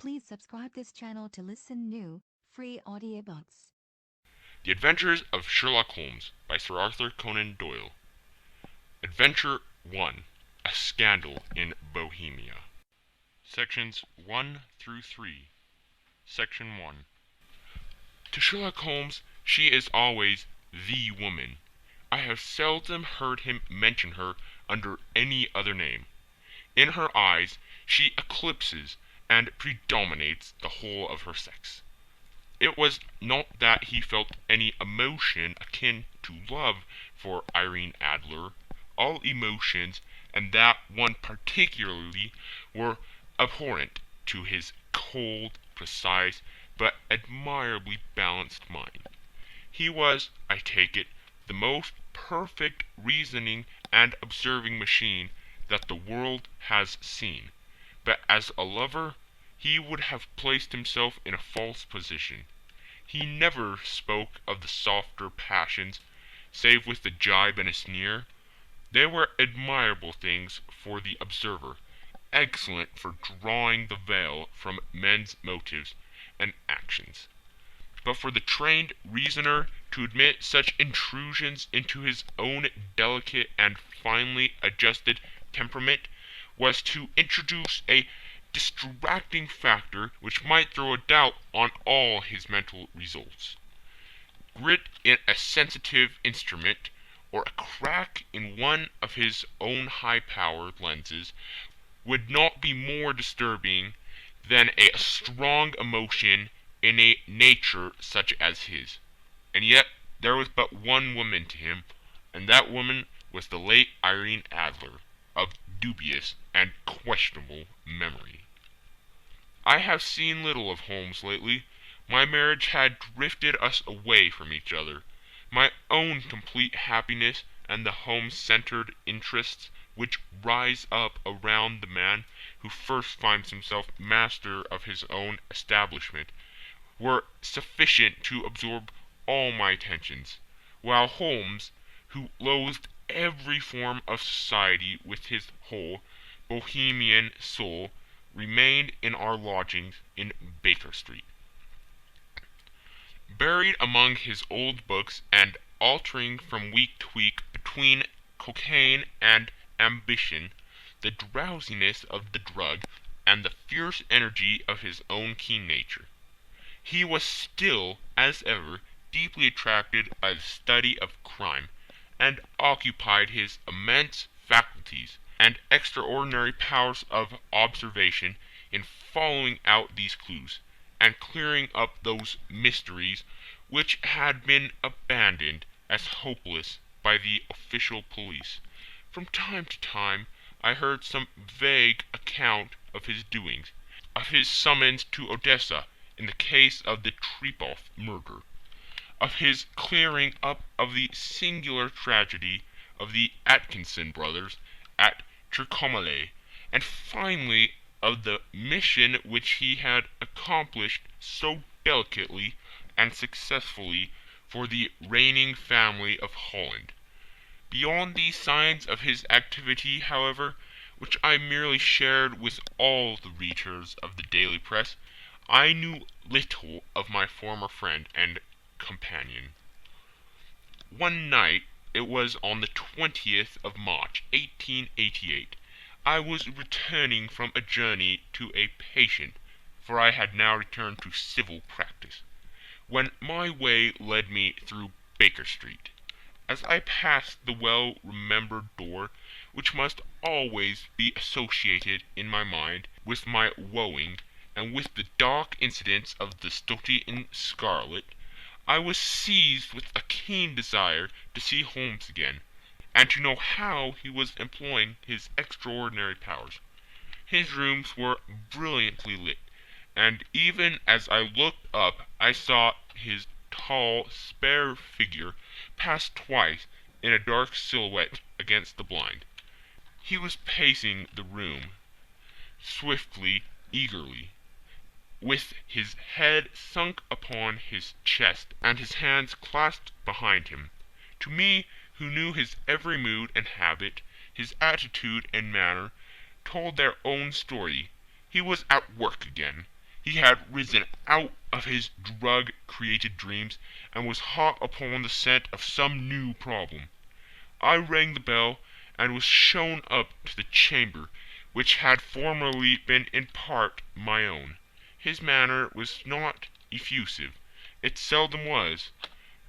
Please subscribe this channel to listen new, free audiobooks. The Adventures of Sherlock Holmes by Sir Arthur Conan Doyle. Adventure 1. A Scandal in Bohemia. Sections 1 through 3. Section 1. To Sherlock Holmes, she is always the woman. I have seldom heard him mention her under any other name. In her eyes, she eclipses and predominates the whole of her sex. It was not that he felt any emotion akin to love for Irene Adler. All emotions, and that one particularly, were abhorrent to his cold, precise, but admirably balanced mind. He was, I take it, the most perfect reasoning and observing machine that the world has seen, but as a lover he would have placed himself in a false position. He never spoke of the softer passions, save with a jibe and a sneer. They were admirable things for the observer, excellent for drawing the veil from men's motives and actions. But for the trained reasoner to admit such intrusions into his own delicate and finely adjusted temperament was to introduce a distracting factor which might throw a doubt on all his mental results. Grit in a sensitive instrument, or a crack in one of his own high-powered lenses, would not be more disturbing than a strong emotion in a nature such as his. And yet there was but one woman to him, and that woman was the late Irene Adler, of dubious and questionable memory. I have seen little of Holmes lately. My marriage had drifted us away from each other. My own complete happiness and the home-centered interests which rise up around the man who first finds himself master of his own establishment were sufficient to absorb all my attentions, while Holmes, who loathed every form of society with his whole Bohemian soul, remained in our lodgings in Baker Street. Buried among his old books and altering from week to week between cocaine and ambition, the drowsiness of the drug, and the fierce energy of his own keen nature, he was still, as ever, deeply attracted by the study of crime, and occupied his immense faculties and extraordinary powers of observation in following out these clues, and clearing up those mysteries which had been abandoned as hopeless by the official police. From time to time I heard some vague account of his doings, of his summons to Odessa in the case of the Trepoff murder, of his clearing up of the singular tragedy of the Atkinson brothers at Trincomalee, and finally of the mission which he had accomplished so delicately and successfully for the reigning family of Holland. Beyond these signs of his activity, however, which I merely shared with all the readers of the daily press, I knew little of my former friend and companion. One night, it was on the 20th of March, 1888, I was returning from a journey to a patient, for I had now returned to civil practice, when my way led me through Baker Street. As I passed the well-remembered door, which must always be associated in my mind with my wooing, and with the dark incidents of the Stoty in Scarlet, I was seized with a keen desire to see Holmes again, and to know how he was employing his extraordinary powers. His rooms were brilliantly lit, and even as I looked up I saw his tall, spare figure pass twice in a dark silhouette against the blind. He was pacing the room, swiftly, eagerly, with his head sunk upon his chest and his hands clasped behind him. To me, who knew his every mood and habit, his attitude and manner, told their own story. He was at work again. He had risen out of his drug-created dreams and was hot upon the scent of some new problem. I rang the bell and was shown up to the chamber which had formerly been in part my own. His manner was not effusive. It seldom was,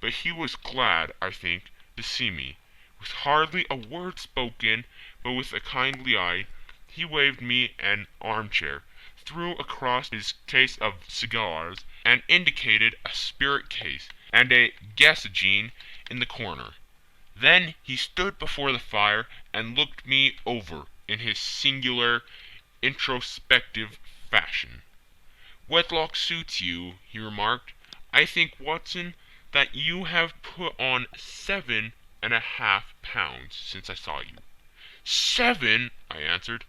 but he was glad, I think, to see me. With hardly a word spoken, but with a kindly eye, he waved me an armchair, threw across his case of cigars, and indicated a spirit case and a gasogene in the corner. Then he stood before the fire and looked me over in his singular, introspective fashion. "Wedlock suits you," he remarked. "I think, Watson, that you have put on 7.5 pounds since I saw you." "7!" I answered.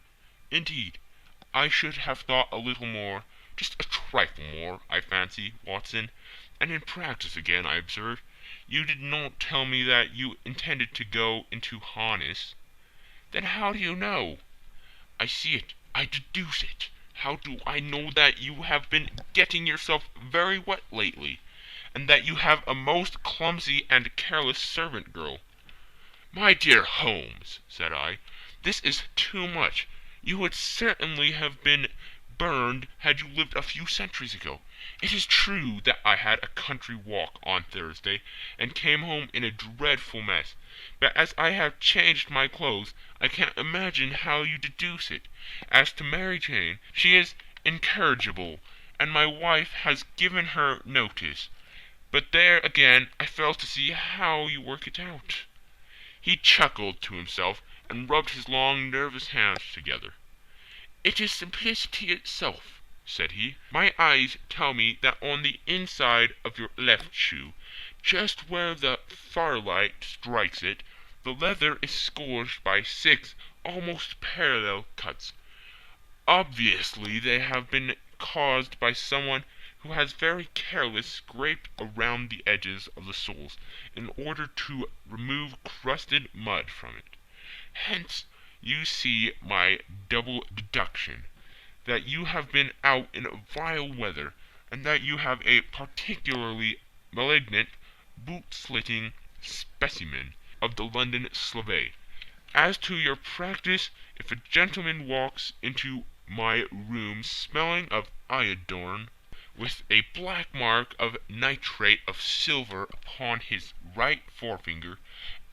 "Indeed, I should have thought a little more, just a trifle more, I fancy, Watson. And in practice again, I observe. You did not tell me that you intended to go into harness." "Then how do you know?" "I see it. I deduce it. How do I know that you have been getting yourself very wet lately, and that you have a most clumsy and careless servant girl?" "My dear Holmes," said I, "this is too much. You would certainly have been burned had you lived a few centuries ago. It is true that I had a country walk on Thursday, and came home in a dreadful mess, but as I have changed my clothes, I can't imagine how you deduce it. As to Mary Jane, she is incorrigible, and my wife has given her notice. But there again I fail to see how you work it out." He chuckled to himself, and rubbed his long, nervous hands together. "It is simplicity itself," said he. "My eyes tell me that on the inside of your left shoe, just where the firelight strikes it, the leather is scourged by 6 almost parallel cuts. Obviously they have been caused by someone who has very carelessly scraped around the edges of the soles in order to remove crusted mud from it. Hence you see my double deduction, that you have been out in vile weather, and that you have a particularly malignant, boot-slitting specimen of the London slave. As to your practice, if a gentleman walks into my room smelling of iodine, with a black mark of nitrate of silver upon his right forefinger,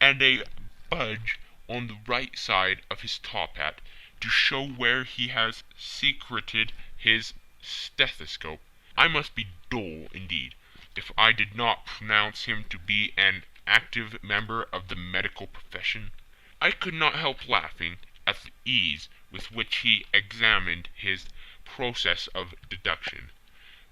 and a budge on the right side of his top hat, to show where he has secreted his stethoscope, I must be dull indeed, if I did not pronounce him to be an active member of the medical profession." I could not help laughing at the ease with which he examined his process of deduction.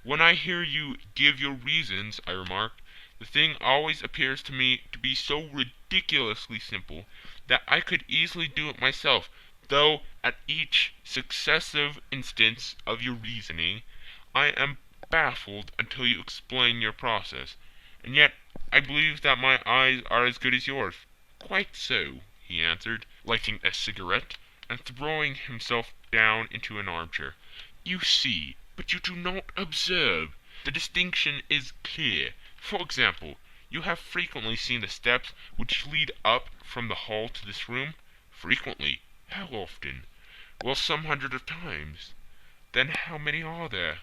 "When I hear you give your reasons," I remarked, "the thing always appears to me to be so ridiculously simple that I could easily do it myself, though at each successive instance of your reasoning I am baffled until you explain your process. And yet I believe that my eyes are as good as yours." "Quite so," he answered, lighting a cigarette, and throwing himself down into an armchair. "You see, but you do not observe. The distinction is clear. For example, you have frequently seen the steps which lead up from the hall to this room?" "Frequently." "How often?" "Well, some hundreds of times." "Then how many are there?"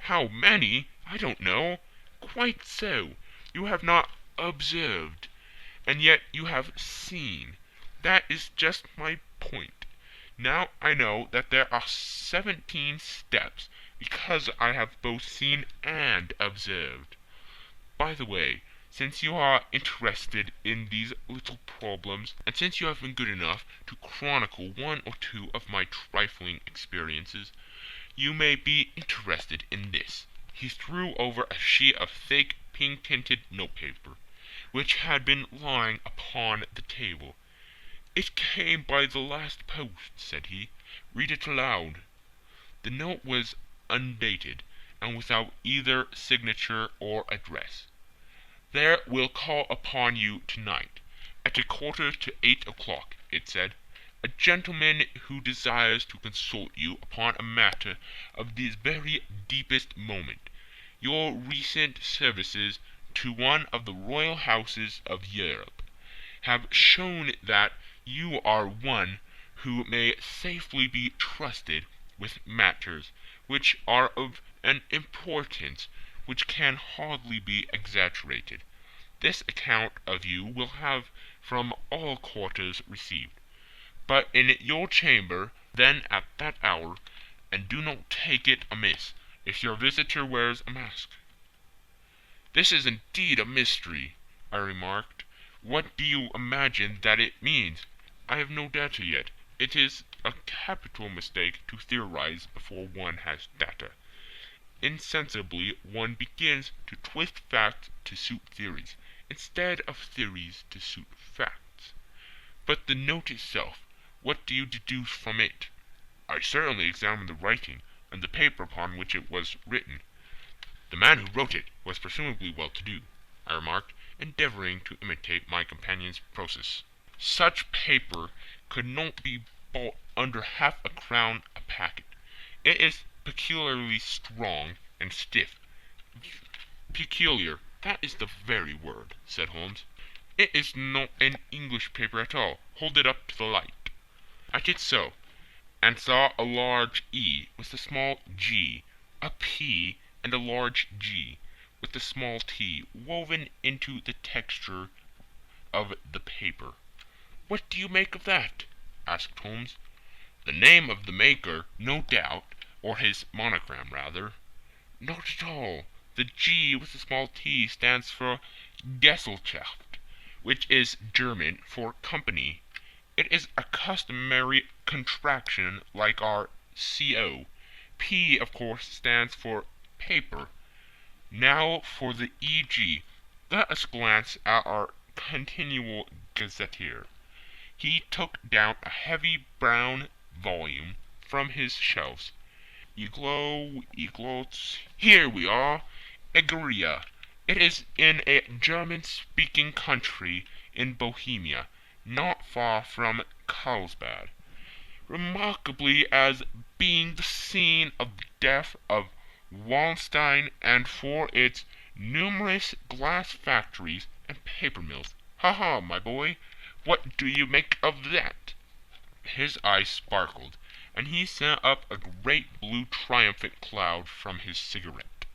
"How many? I don't know." "Quite so. You have not observed, and yet you have seen. That is just my point. Now I know that there are 17 steps, because I have both seen and observed. By the way, since you are interested in these little problems, and since you have been good enough to chronicle one or two of my trifling experiences, you may be interested in this." He threw over a sheet of thick, pink-tinted notepaper, which had been lying upon the table. "It came by the last post," said he. "Read it aloud." The note was undated, and without either signature or address. "There will call upon you tonight, at 7:45, it said. a gentleman who desires to consult you upon a matter of the very deepest moment. Your recent services to one of the royal houses of Europe have shown that you are one who may safely be trusted with matters which are of an importance which can hardly be exaggerated. This account of you will have from all quarters received, but in your chamber then at that hour, and do not take it amiss if your visitor wears a mask. This is indeed a mystery, I remarked. What do you imagine that it means? I have no data yet. It is a capital mistake to theorize before one has data. Insensibly one begins to twist facts to suit theories, instead of theories to suit facts. But the note itself, what do you deduce from it? I certainly examined the writing, and the paper upon which it was written. The man who wrote it was presumably well-to-do, I remarked, endeavoring to imitate my companion's process. Such paper could not be bought under half a crown a packet. It is peculiarly strong and stiff. Peculiar, that is the very word, said Holmes. It is not an English paper at all. Hold it up to the light. I did so, and saw a large E with a small g, a P, and a large G with a small t woven into the texture of the paper. What do you make of that? Asked Holmes. The name of the maker, no doubt, or his monogram, rather. Not at all. The G with the small t stands for Gesellschaft, which is German for company. It is a customary contraction like our CO. P, of course, stands for paper. Now for the EG. Let us glance at our continual gazetteer. He took down a heavy brown volume from his shelves. Eglots. Here we are. Egeria. It is in a German-speaking country in Bohemia, not far from Carlsbad, remarkably as being the scene of the death of Wallenstein and for its numerous glass factories and paper mills. Ha ha, my boy, what do you make of that? His eyes sparkled, and he sent up a great blue triumphant cloud from his cigarette.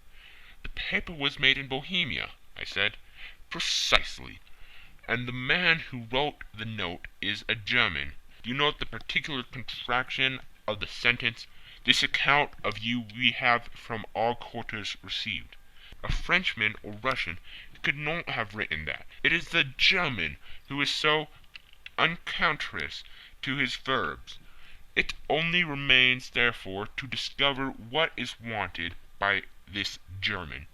The paper was made in Bohemia, I said. Precisely. And the man who wrote the note is a German. Do you note the particular contraction of the sentence? This account of you we have from all quarters received. A Frenchman or Russian could not have written that. It is the German who is so unconscious to his verbs. It only remains, therefore, to discover what is wanted by this German,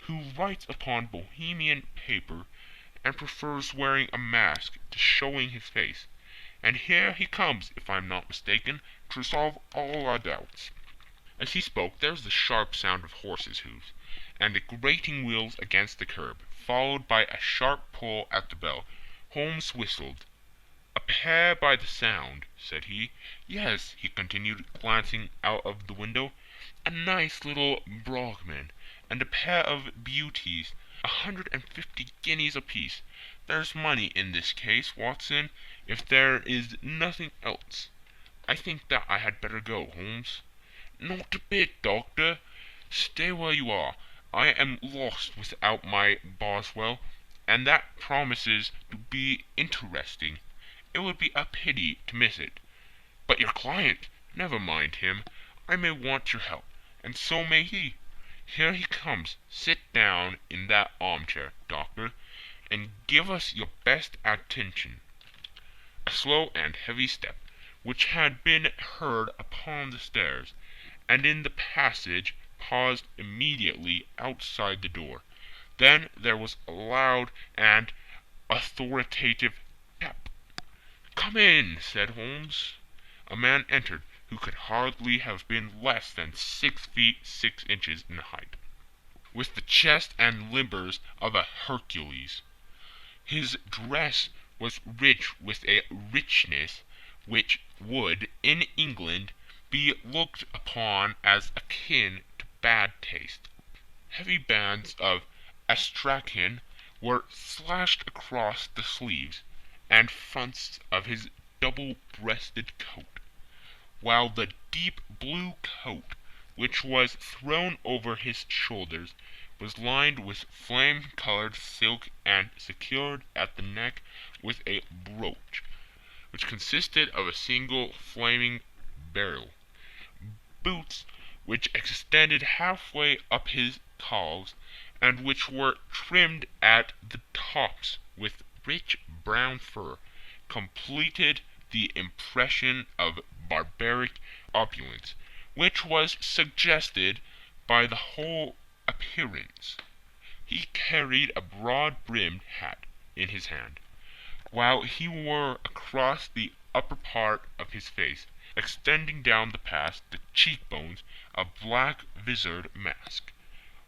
who writes upon Bohemian paper and prefers wearing a mask to showing his face. And here he comes, if I am not mistaken, to resolve all our doubts. As he spoke, there was the sharp sound of horses' hoofs, and the grating wheels against the curb, followed by a sharp pull at the bell. Holmes whistled. A pair by the sound, said he. Yes, he continued, glancing out of the window. A nice little Brahmin, and a pair of beauties, 150 guineas apiece. There's money in this case, Watson, if there is nothing else. I think that I had better go, Holmes. Not a bit, Doctor. Stay where you are. I am lost without my Boswell, and that promises to be interesting. It would be a pity to miss it. But your client, never mind him. I may want your help, and so may he. Here he comes. Sit down in that armchair, Doctor, and give us your best attention. A slow and heavy step, which had been heard upon the stairs, and in the passage, paused immediately outside the door. Then there was a loud and authoritative tap. "Come in," said Holmes. A man entered, who could hardly have been less than 6 feet 6 inches in height, with the chest and limbers of a Hercules. His dress was rich with a richness which would, in England, be looked upon as akin to bad taste. Heavy bands of astrakhan were slashed across the sleeves and fronts of his double-breasted coat, while the deep blue coat, which was thrown over his shoulders, was lined with flame-colored silk and secured at the neck with a brooch, which consisted of a single flaming beryl. Boots, which extended halfway up his calves, and which were trimmed at the tops with rich brown fur, completed the impression of barbaric opulence, which was suggested by the whole appearance. He carried a broad-brimmed hat in his hand, while he wore across the upper part of his face, extending down past the cheekbones, a black-visored mask,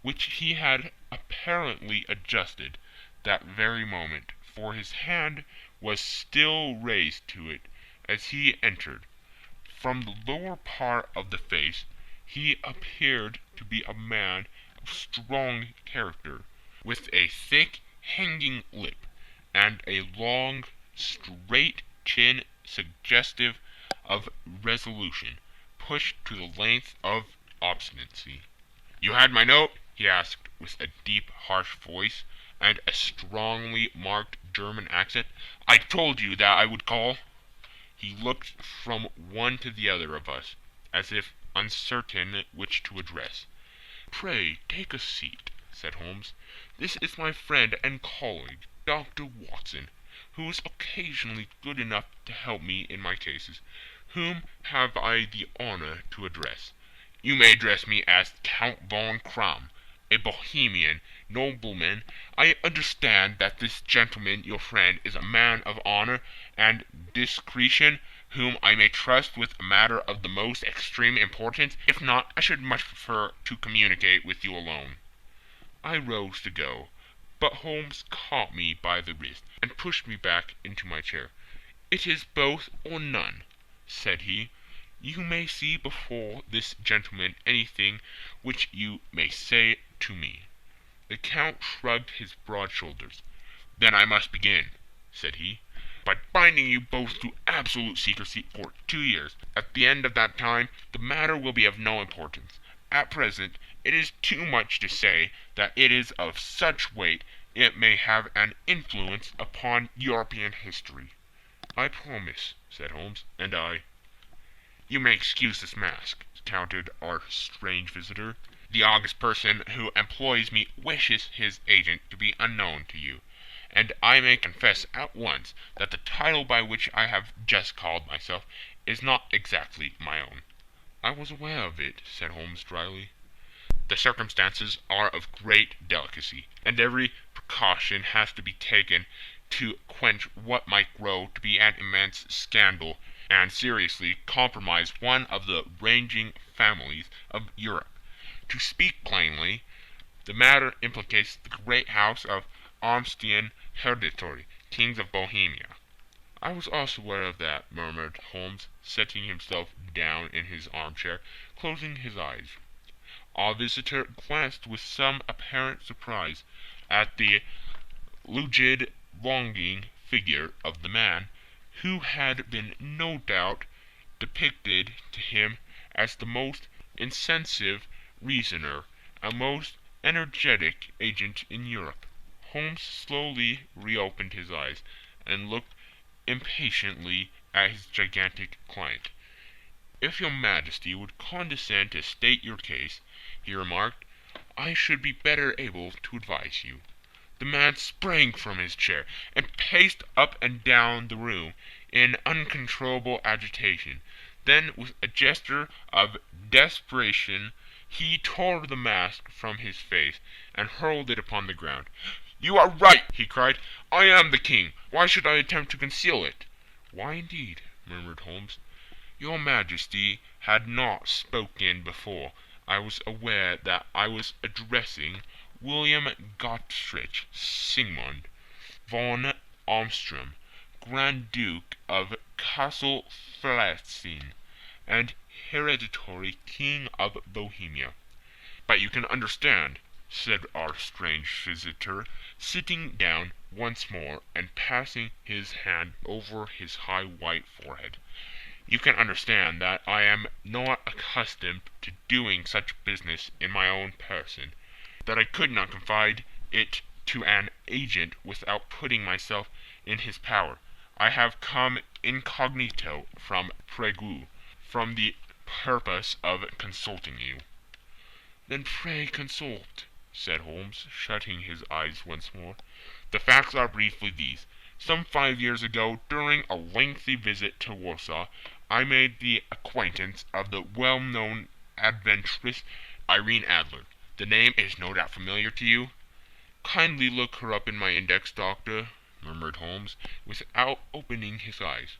which he had apparently adjusted that very moment, for his hand was still raised to it as he entered. From the lower part of the face he appeared to be a man of strong character, with a thick, hanging lip, and a long, straight chin suggestive of resolution, pushed to the length of obstinacy. "You had my note?" he asked, with a deep, harsh voice, and a strongly marked German accent. "I told you that I would call." He looked from one to the other of us, as if uncertain which to address. "Pray take a seat," said Holmes. "This is my friend and colleague, Dr. Watson, who is occasionally good enough to help me in my cases. Whom have I the honor to address?" "You may address me as Count von Kramm, a Bohemian nobleman. I understand that this gentleman, your friend, is a man of honor and discretion, whom I may trust with a matter of the most extreme importance. If not, I should much prefer to communicate with you alone." I rose to go, but Holmes caught me by the wrist and pushed me back into my chair. "It is both or none," said he. "You may see before this gentleman anything which you may say to me." The Count shrugged his broad shoulders. "Then I must begin," said he, "by binding you both to absolute secrecy for 2 years. At the end of that time the matter will be of no importance. At present it is too much to say that it is of such weight it may have an influence upon European history." "I promise," said Holmes, "and I—" "You may excuse this mask," countered our strange visitor. "The august person who employs me wishes his agent to be unknown to you, and I may confess at once that the title by which I have just called myself is not exactly my own." "I was aware of it," said Holmes dryly. "The circumstances are of great delicacy, and every precaution has to be taken to quench what might grow to be an immense scandal and seriously compromise one of the reigning families of Europe. To speak plainly, the matter implicates the great house of Austrian hereditary kings of Bohemia." "I was also aware of that," murmured Holmes, setting himself down in his armchair, closing his eyes. Our visitor glanced with some apparent surprise at the lugid, longing figure of the man, who had been no doubt depicted to him as the most insensate reasoner, a most energetic agent in Europe. Holmes slowly reopened his eyes, and looked impatiently at his gigantic client. "If your Majesty would condescend to state your case," he remarked, "I should be better able to advise you." The man sprang from his chair, and paced up and down the room in uncontrollable agitation. Then, with a gesture of desperation, he tore the mask from his face and hurled it upon the ground. "You are right!" he cried. "I am the king. Why should I attempt to conceal it?" "Why indeed?" murmured Holmes. "Your Majesty had not spoken before I was aware that I was addressing William Gottrich Sigmund von Armstrong, Grand Duke of Castle Flatzin, and hereditary King of Bohemia. But you can understand, said our strange visitor, sitting down once more and passing his hand over his high white forehead. You can understand that I am not accustomed to doing such business in my own person, that I could not confide it to an agent without putting myself in his power. I have come incognito from Prague, from the purpose of consulting you. Then pray consult, said Holmes, shutting his eyes once more. The facts are briefly these. Some 5 years ago, during a lengthy visit to Warsaw, I made the acquaintance of the well-known adventuress Irene Adler. The name is no doubt familiar to you. Kindly look her up in my index, Doctor, murmured Holmes, without opening his eyes.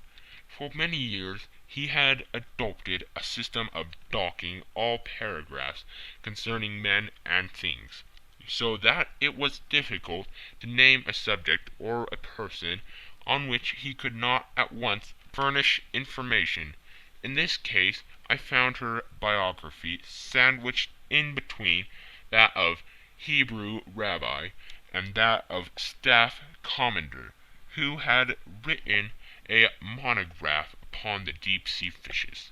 For many years he had adopted a system of docking all paragraphs concerning men and things, so that it was difficult to name a subject or a person on which he could not at once furnish information. In this case I found her biography sandwiched in between that of Hebrew rabbi and that of staff commander, who had written a monograph upon the deep-sea fishes.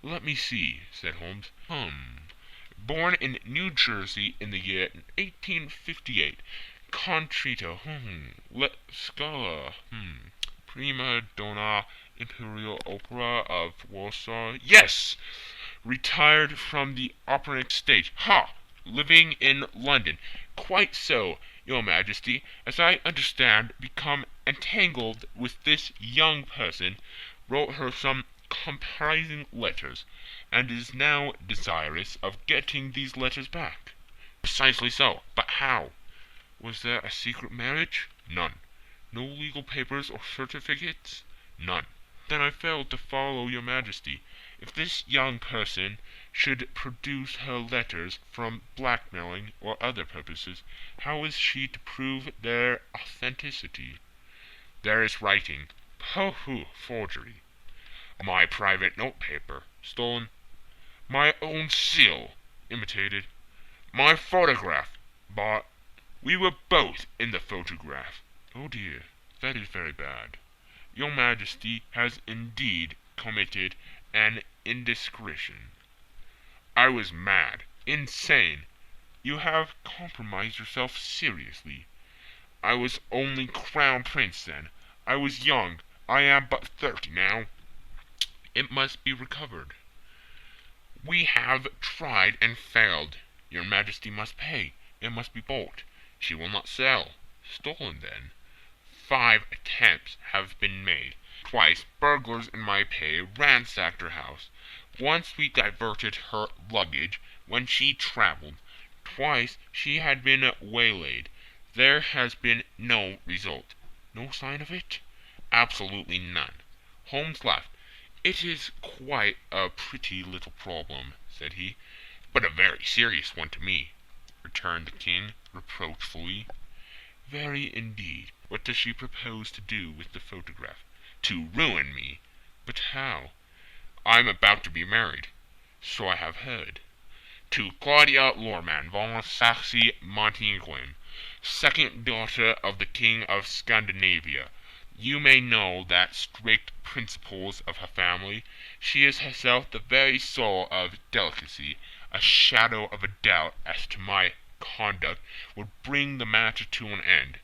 Let me see, said Holmes. Born in New Jersey in the year 1858. Contrita, Let Scala, Prima Donna Imperial Opera of Warsaw. Yes! Retired from the operatic stage. Ha! Living in London. Quite so, Your Majesty. As I understand, become entangled with this young person, wrote her some comprising letters, and is now desirous of getting these letters back. Precisely so. But how? Was there a secret marriage? None. No legal papers or certificates? None. Then I failed to follow Your Majesty. If this young person should produce her letters from blackmailing or other purposes, how is she to prove their authenticity? There is writing. Forgery. My private notepaper, stolen. My own seal, imitated. My photograph, bought. We were both in the photograph. Oh dear, that is very bad. Your Majesty has indeed committed an indiscretion. I was mad, insane. You have compromised yourself seriously. I was only Crown Prince then. I was young. I am but 30 now. It must be recovered. We have tried and failed. Your Majesty must pay. It must be bought. She will not sell. Stolen, then. 5 attempts have been made. Twice burglars in my pay ransacked her house. Once we diverted her luggage when she travelled. Twice she had been waylaid. There has been no result. No sign of it? Absolutely none. Holmes laughed. It is quite a pretty little problem, said he. But a very serious one to me, returned the king reproachfully. Very indeed. What does she propose to do with the photograph? To ruin me. But how? I am about to be married. So I have heard. To Claudia Lorman von Saxe-Montenegrin, second daughter of the King of Scandinavia. You may know that strict principles of her family. She is herself the very soul of delicacy. A shadow of a doubt as to my conduct would bring the matter to an end.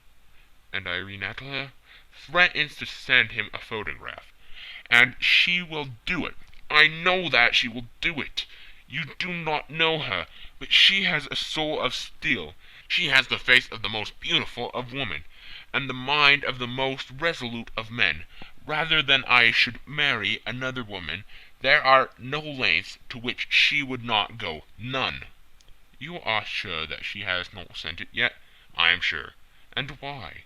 And Irene Adler threatens to send him a photograph. And she will do it. I know that she will do it. You do not know her, but she has a soul of steel. She has the face of the most beautiful of women, and the mind of the most resolute of men. Rather than I should marry another woman, there are no lengths to which she would not go. None. You are sure that she has not sent it yet? I am sure. And why?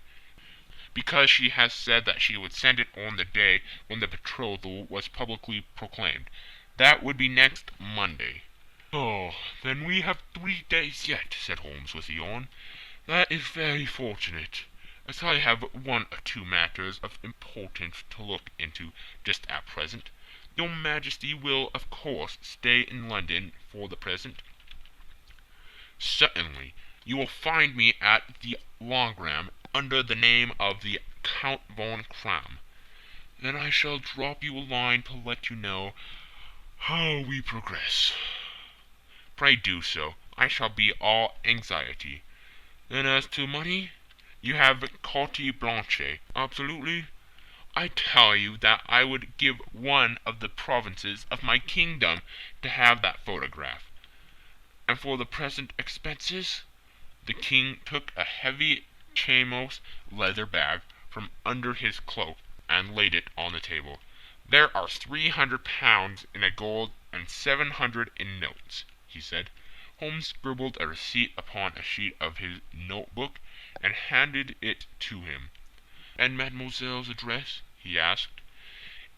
Because she has said that she would send it on the day when the betrothal was publicly proclaimed. That would be next Monday. Oh, then we have 3 days yet, said Holmes with a yawn. That is very fortunate. as I have one or two matters of importance to look into just at present. Your Majesty will, of course, stay in London for the present?" "Certainly. You will find me at the Langram under the name of the Count von Kram." "Then I shall drop you a line to let you know how we progress." "Pray do so. I shall be all anxiety." "Then as to money, you have carte blanche?" "Absolutely." "I tell you that I would give one of the provinces of my kingdom to have that photograph." "And for the present expenses?" The king took a heavy chamois leather bag from under his cloak and laid it on the table. "There are £300 in gold and 700 in notes," he said. Holmes scribbled a receipt upon a sheet of his notebook and handed it to him. "And mademoiselle's address?" he asked.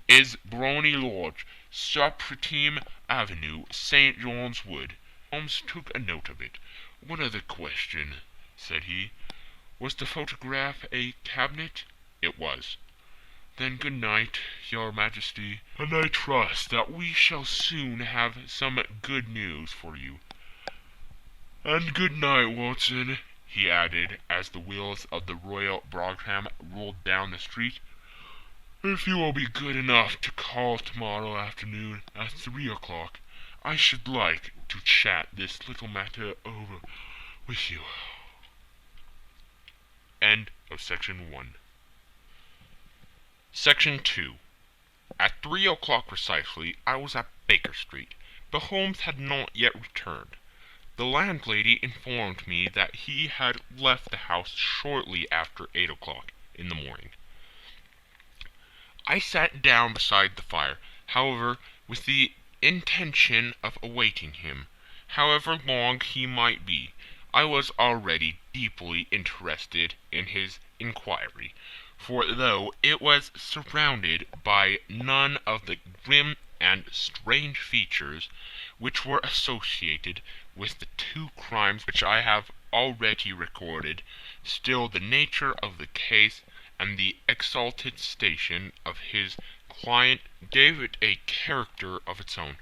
"Is Brony Lodge, Supretime Avenue, St. John's Wood." Holmes took a note of it. "One other question," said he. "Was the photograph a cabinet?" "It was." "Then good night, your Majesty, and I trust that we shall soon have some good news for you." "And good night, Watson," he added, as the wheels of the Royal Brougham rolled down the street. "If you will be good enough to call tomorrow afternoon at 3 o'clock, I should like to chat this little matter over with you." End of Section 1. Section 2. At 3 o'clock precisely, I was at Baker Street, but Holmes had not yet returned. The landlady informed me that he had left the house shortly after 8 o'clock in the morning. I sat down beside the fire, however, with the intention of awaiting him. However long he might be, I was already deeply interested in his inquiry, for though it was surrounded by none of the grim and strange features which were associated with the two crimes which I have already recorded, still the nature of the case and the exalted station of his client gave it a character of its own.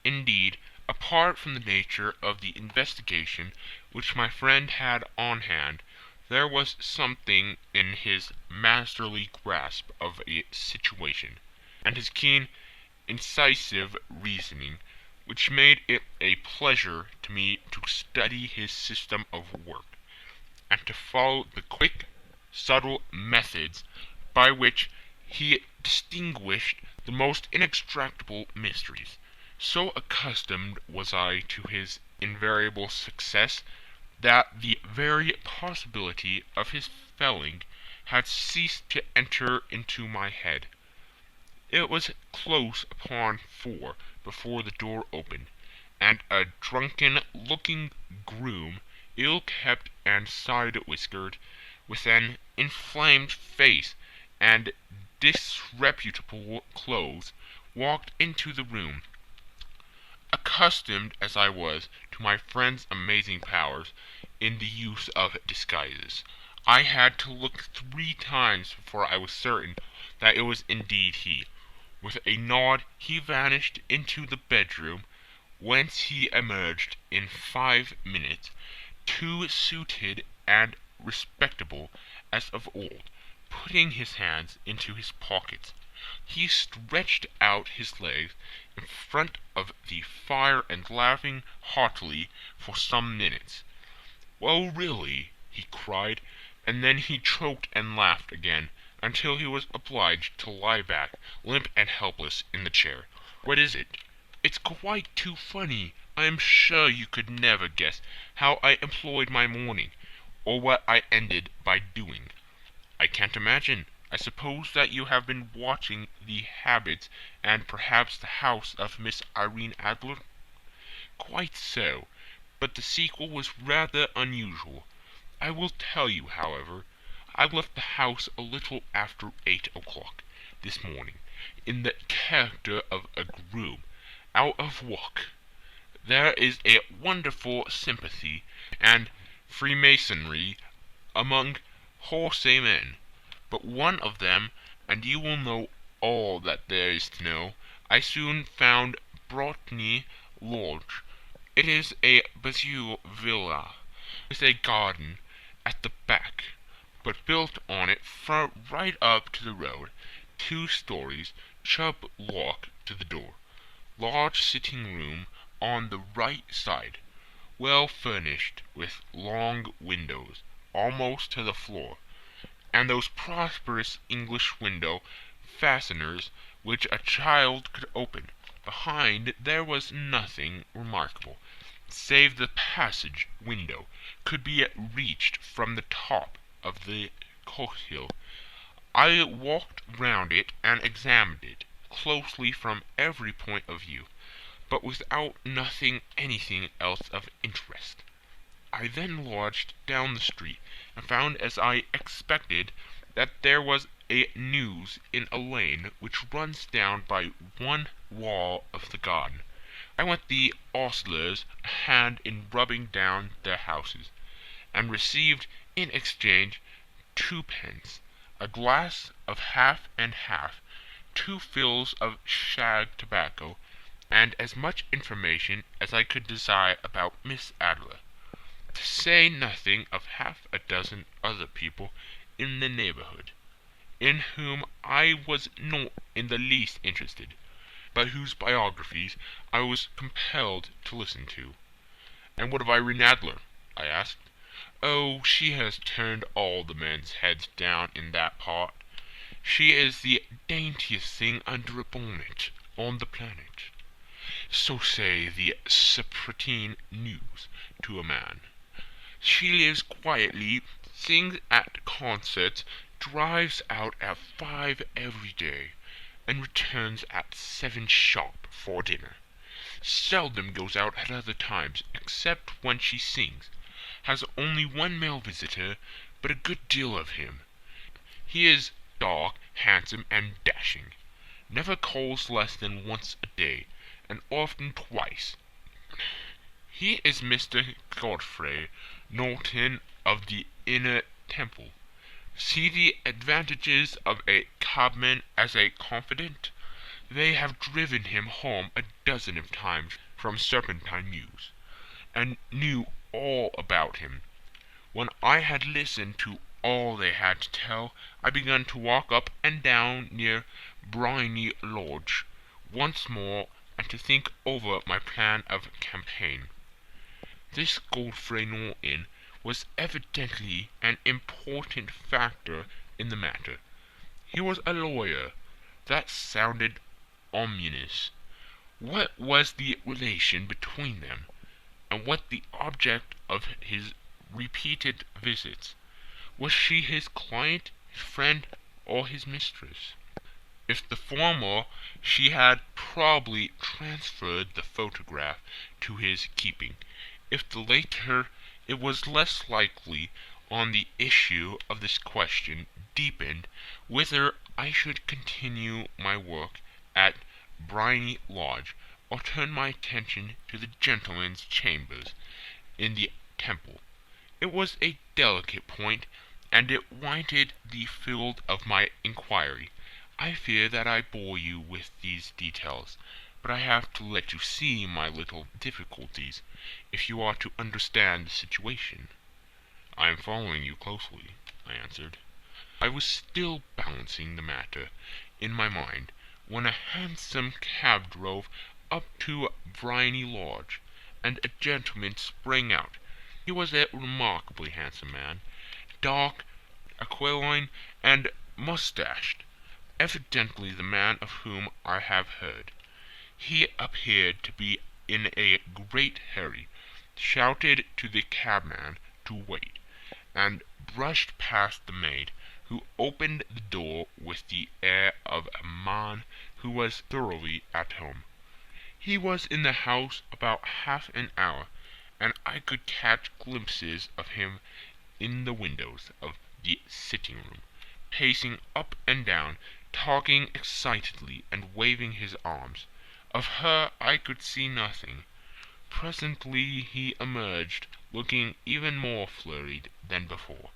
Indeed, apart from the nature of the investigation which my friend had on hand, there was something in his masterly grasp of a situation, and his keen, incisive reasoning, which made it a pleasure to me to study his system of work, and to follow the quick, subtle methods by which he distinguished the most inextractable mysteries. So accustomed was I to his invariable success that the very possibility of his failing had ceased to enter into my head. It was close upon 4 before the door opened, and a drunken-looking groom, ill-kept and side-whiskered, with an inflamed face and disreputable clothes, walked into the room. Accustomed as I was to my friend's amazing powers in the use of disguises, I had to look 3 times before I was certain that it was indeed he. With a nod he vanished into the bedroom, whence he emerged in 5 minutes, too suited and respectable as of old, putting his hands into his pockets. He stretched out his legs in front of the fire and laughing heartily for some minutes. "Well, really," he cried, and then he choked and laughed again, until he was obliged to lie back, limp and helpless, in the chair. "What is it?" "It's quite too funny. I am sure you could never guess how I employed my morning, or what I ended by doing." "I can't imagine. I suppose that you have been watching the habits and perhaps the house of Miss Irene Adler?" "Quite so, but the sequel was rather unusual. I will tell you, however. I left the house a little after 8 o'clock this morning, in the character of a groom, out of work. There is a wonderful sympathy and freemasonry among Horse amen. But one of them, and you will know all that there is to know, I soon found Broughton Lodge. It is a basile villa, with a garden at the back, but built on it right up to the road, 2 stories, sharp lock to the door, large sitting room on the right side, well furnished with long windows almost to the floor, and those prosperous English window fasteners which a child could open. Behind there was nothing remarkable, save the passage window could be reached from the top of the courtyard. I walked round it and examined it closely from every point of view, but without nothing anything else of interest. I then lodged down the street, and found, as I expected, that there was a news in a lane which runs down by one wall of the garden. I lent the ostlers a hand in rubbing down their houses, and received in exchange 2 pence, a glass of half and half, 2 fills of shag tobacco, and as much information as I could desire about Miss Adler, to say nothing of half a dozen other people in the neighborhood, in whom I was not in the least interested, but whose biographies I was compelled to listen to. "And what of Irene Adler?" I asked. "Oh, she has turned all the men's heads down in that part. She is the daintiest thing under a bonnet on the planet. So say the Serpentine news to a man. She lives quietly, sings at concerts, drives out at 5 every day, and returns at 7 sharp for dinner. Seldom goes out at other times, except when she sings. Has only 1 male visitor, but a good deal of him. He is dark, handsome, and dashing. Never calls less than once a day, and often twice. He is Mr. Godfrey Norton of the Inner Temple. See the advantages of a cabman as a confidant. They have driven him home a dozen of times from Serpentine Mews, and knew all about him. When I had listened to all they had to tell, I began to walk up and down near Briony Lodge once more, and to think over my plan of campaign. This Godfrey Norton was evidently an important factor in the matter. He was a lawyer. That sounded ominous. What was the relation between them, and what the object of his repeated visits? Was she his client, his friend, or his mistress? If the former, she had probably transferred the photograph to his keeping. If the latter, it was less likely on the issue of this question deepened whether I should continue my work at Briony Lodge, or turn my attention to the gentlemen's chambers in the Temple. It was a delicate point, and it wanted the field of my inquiry. I fear that I bore you with these details, but I have to let you see my little difficulties, if you are to understand the situation. "I am following you closely," I answered. I was still balancing the matter in my mind, when a hansom cab drove up to Briony Lodge, and a gentleman sprang out. He was a remarkably handsome man, dark, aquiline, and moustached, evidently the man of whom I have heard. He appeared to be in a great hurry, shouted to the cabman to wait, and brushed past the maid, who opened the door with the air of a man who was thoroughly at home. He was in the house about half an hour, and I could catch glimpses of him in the windows of the sitting-room, pacing up and down, talking excitedly and waving his arms. Of her I could see nothing. Presently he emerged, looking even more flurried than before.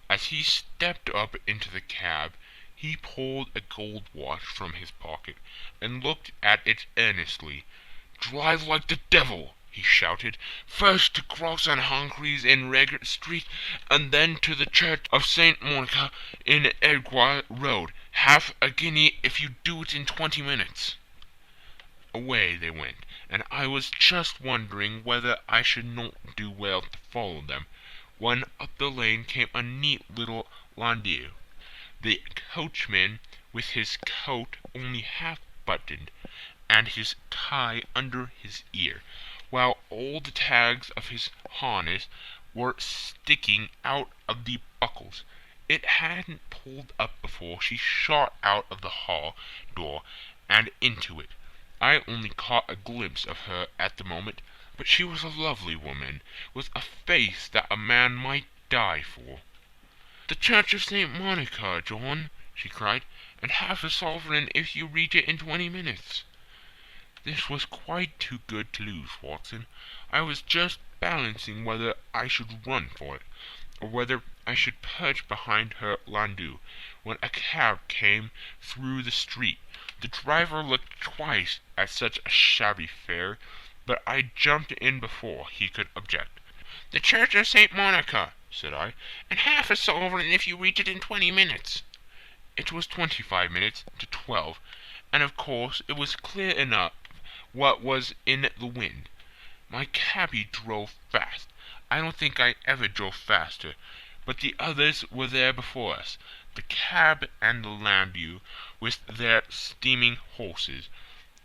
As he stepped up into the cab, he pulled a gold watch from his pocket and looked at it earnestly. "Drive like the devil!" he shouted. "First to Cross and Humphreys in Regent Street, and then to the Church of St. Monica in Edgware Road. Half a guinea if you do it in 20 minutes." Away they went, and I was just wondering whether I should not do well to follow them, when up the lane came a neat little landau, the coachman with his coat only half buttoned, and his tie under his ear, while all the tags of his harness were sticking out of the buckles. It hadn't pulled up before she shot out of the hall door and into it. I only caught a glimpse of her at the moment, but she was a lovely woman, with a face that a man might die for. "The Church of St. Monica, John," she cried, "and half a sovereign if you reach it in 20 minutes. This was quite too good to lose, Watson. I was just balancing whether I should run for it, or whether I should perch behind her landau, when a cab came through the street. The driver looked twice at such a shabby fare, but I jumped in before he could object. "The Church of St. Monica," said I, "and half a sovereign if you reach it in 20 minutes. It was 25 minutes to 12, and of course it was clear enough what was in the wind. My cabby drove fast. I don't think I ever drove faster, but the others were there before us, the cab and the landau, with their steaming horses,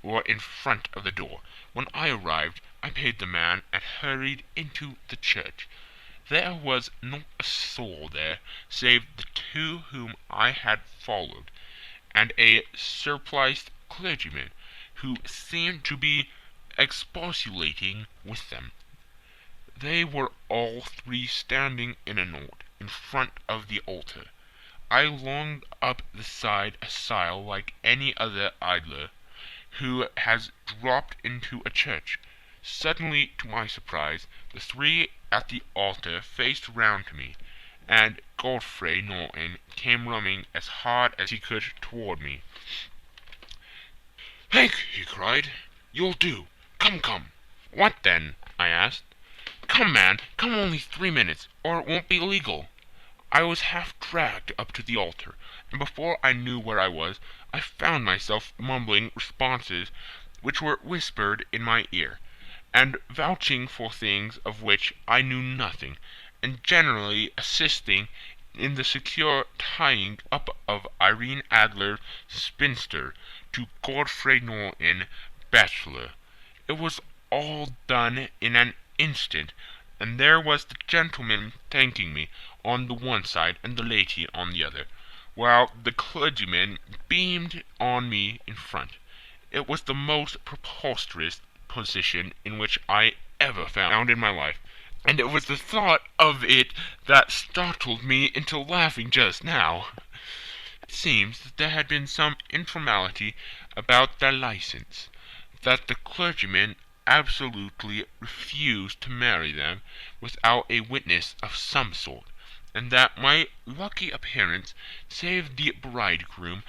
were in front of the door. When I arrived, I paid the man and hurried into the church. There was not a soul there, save the two whom I had followed, and a surpliced clergyman, who seemed to be expostulating with them. They were all three standing in a knot in front of the altar. I longed up the side aisle like any other idler who has dropped into a church. Suddenly, to my surprise, the three at the altar faced round to me, and Godfrey Norton came running as hard as he could toward me. "Hank," he cried, "you'll do. Come, come." "What then?" I asked. "Come, man, come only 3 minutes, or it won't be legal." I was half dragged up to the altar, and before I knew where I was, I found myself mumbling responses which were whispered in my ear, and vouching for things of which I knew nothing, and generally assisting in the secure tying up of Irene Adler, spinster, to Godfrey Norton, bachelor. It was all done in an instant, and there was the gentleman thanking me on the one side and the lady on the other, while the clergyman beamed on me in front. It was the most preposterous position in which I ever found in my life, and it was the thought of it that startled me into laughing just now. It seems that there had been some informality about their license, that the clergyman absolutely refused to marry them without a witness of some sort, and that my lucky appearance saved the bridegroom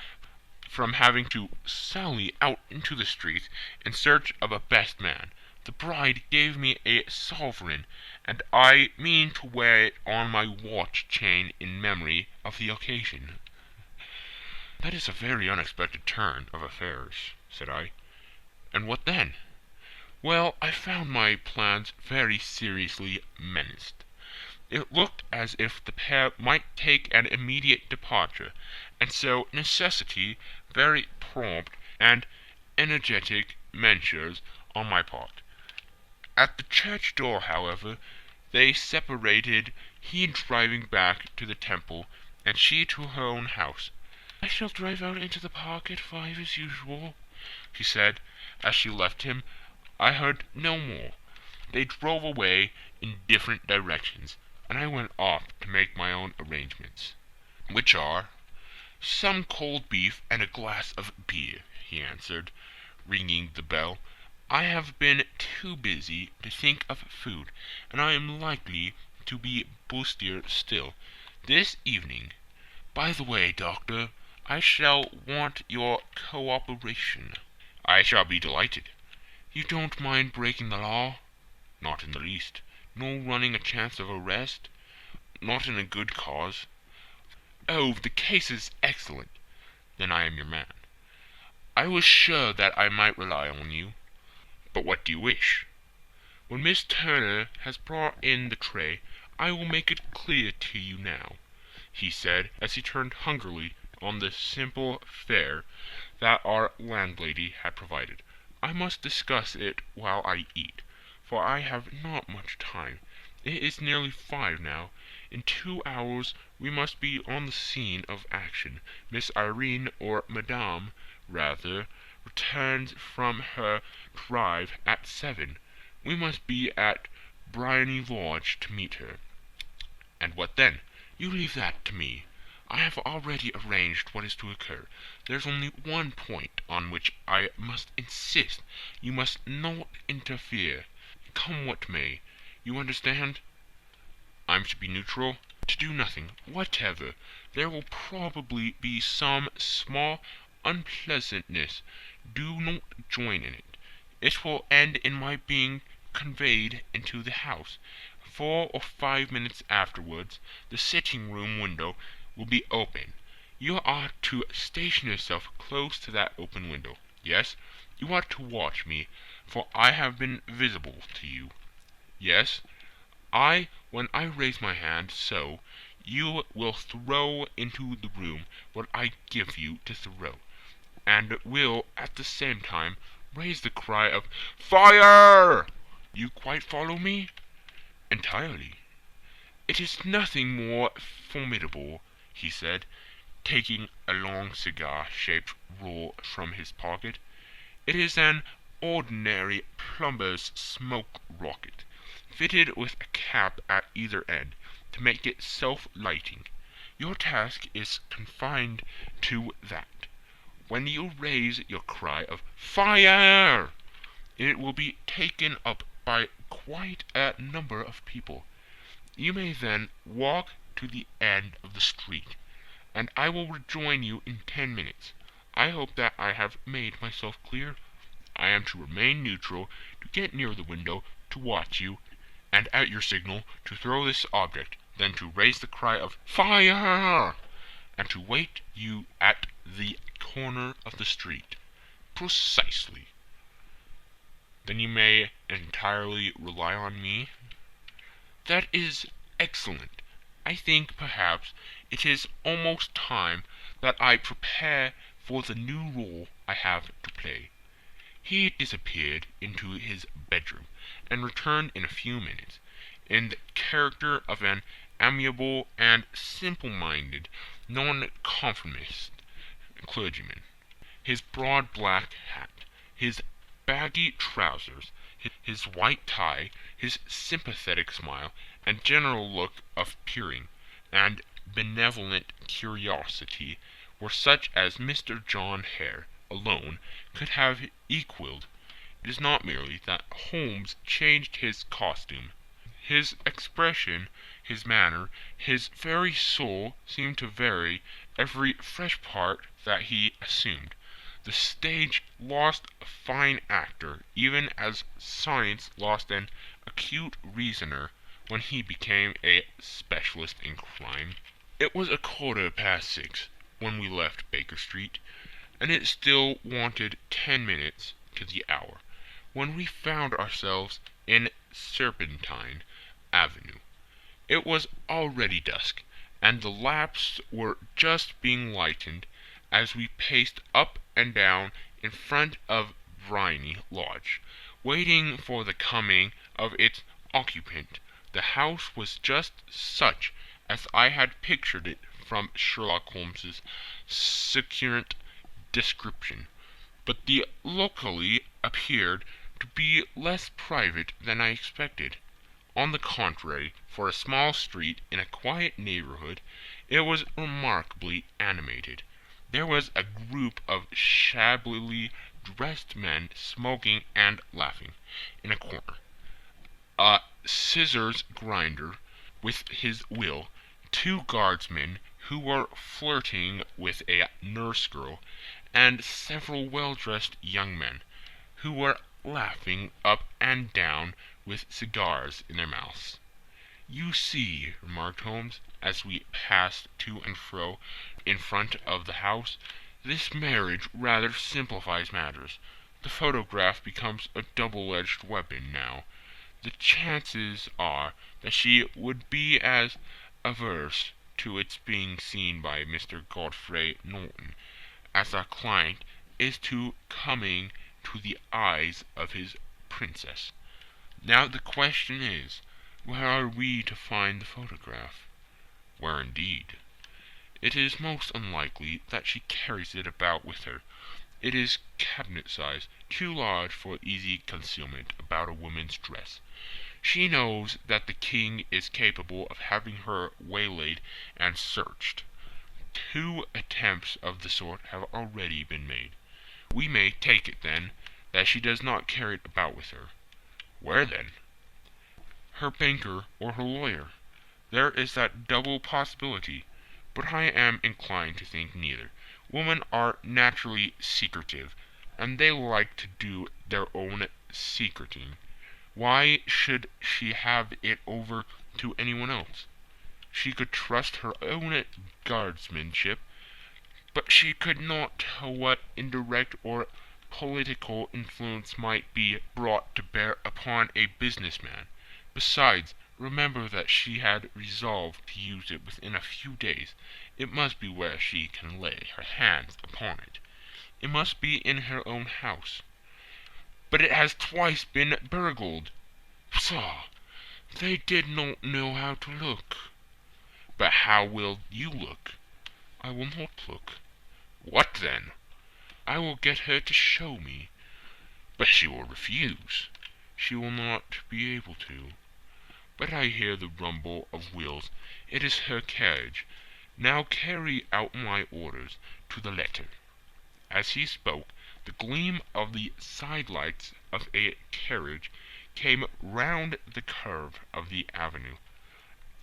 from having to sally out into the street in search of a best man. The bride gave me a sovereign, and I mean to wear it on my watch chain in memory of the occasion. "That is a very unexpected turn of affairs," said I. "And what then?" "Well, I found my plans very seriously menaced. It looked as if the pair might take an immediate departure, and so necessitate very prompt and energetic measures on my part. At the church door, however, they separated, he driving back to the temple, and she to her own house. "I shall drive out into the park at 5 as usual," she said, as she left him. I heard no more. They drove away in different directions, and I went off to make my own arrangements. "Which are?" "Some cold beef and a glass of beer," he answered, ringing the bell. "I have been too busy to think of food, and I am likely to be bustier still. this evening. By the way, Doctor, I shall want your cooperation." "I shall be delighted." "You don't mind breaking the law?" "Not in the least." "Nor running a chance of arrest?" "Not in a good cause." "Oh, the case is excellent." "Then I am your man." "I was sure that I might rely on you." "But what do you wish?" "When Miss Turner has brought in the tray, I will make it clear to you now," he said, as he turned hungrily on the simple fare that our landlady had provided. "I must discuss it while I eat, for I have not much time. It is nearly 5 now. In 2 hours we must be on the scene of action. Miss Irene, or Madame, rather, returns from her drive at 7. We must be at Briony Lodge to meet her." "And what then?" "You leave that to me. I have already arranged what is to occur. There's only one point on which I must insist. You must not interfere, come what may. You understand?" "I'm to be neutral?" "To do nothing whatever. There will probably be some small unpleasantness. Do not join in it. It will end in my being conveyed into the house. 4 or 5 minutes afterwards, the sitting-room window will be open. You are to station yourself close to that open window. Yes, you are to watch me, for I have been visible to you. Yes, when I raise my hand, so, you will throw into the room what I give you to throw, and will, at the same time, raise the cry of 'Fire!' You quite follow me?" "Entirely." "It is nothing more formidable," he said, taking a long cigar-shaped roll from his pocket. "It is an ordinary plumber's smoke rocket, fitted with a cap at either end, to make it self-lighting. Your task is confined to that. When you raise your cry of 'Fire!' it will be taken up by quite a number of people. You may then walk to the end of the street, and I will rejoin you in 10 minutes. I hope that I have made myself clear. I am to remain neutral, to get near the window, to watch you, and at your signal to throw this object, then to raise the cry of 'Fire!' and to wait you at the corner of the street." "Precisely." "Then you may entirely rely on me?" "That is excellent. I think, perhaps, it is almost time that I prepare for the new role I have to play." He disappeared into his bedroom, and returned in a few minutes, in the character of an amiable and simple-minded nonconformist clergyman. His broad black hat, his baggy trousers, his white tie, his sympathetic smile, and general look of peering and benevolent curiosity were such as Mr. John Hare alone could have equalled. It is not merely that Holmes changed his costume. His expression, his manner, his very soul seemed to vary every fresh part that he assumed. The stage lost a fine actor, even as science lost an acute reasoner when he became a specialist in crime. It was 6:15 when we left Baker Street, and it still wanted 10 minutes to the hour, when we found ourselves in Serpentine Avenue. It was already dusk, and the lamps were just being lighted as we paced up and down in front of Briony Lodge, waiting for the coming of its occupant. The house was just such as I had pictured it from Sherlock Holmes's succinct description, but the locale appeared to be less private than I expected. On the contrary, for a small street in a quiet neighborhood, it was remarkably animated. There was a group of shabbily dressed men smoking and laughing in a corner. A scissors grinder, with his wheel, two guardsmen who were flirting with a nurse girl, and several well-dressed young men who were laughing up and down with cigars in their mouths. "You see," remarked Holmes, as we passed to and fro in front of the house, "this marriage rather simplifies matters. The photograph becomes a double-edged weapon now. The chances are that she would be as averse to its being seen by Mr. Godfrey Norton as our client is to coming to the eyes of his princess. Now the question is, where are we to find the photograph?" "Where indeed? It is most unlikely that she carries it about with her. It is cabinet size, too large for easy concealment about a woman's dress. She knows that the king is capable of having her waylaid and searched. 2 attempts of the sort have already been made. We may take it, then, that she does not carry it about with her." "Where, then?" "Her banker or her lawyer. There is that double possibility, but I am inclined to think neither. Women are naturally secretive, and they like to do their own secreting. Why should she have it over to anyone else? She could trust her own guardsmanship, but she could not tell what indirect or political influence might be brought to bear upon a businessman. Besides, remember that she had resolved to use it within a few days. It must be where she can lay her hands upon it. It must be in her own house." "But it has twice been burgled." "Pshaw! They did not know how to look." "But how will you look?" "I will not look." "What then?" "I will get her to show me." "But she will refuse." "She will not be able to." "But I hear the rumble of wheels. It is her carriage. Now carry out my orders to the letter." As he spoke, the gleam of the side-lights of a carriage came round the curve of the avenue.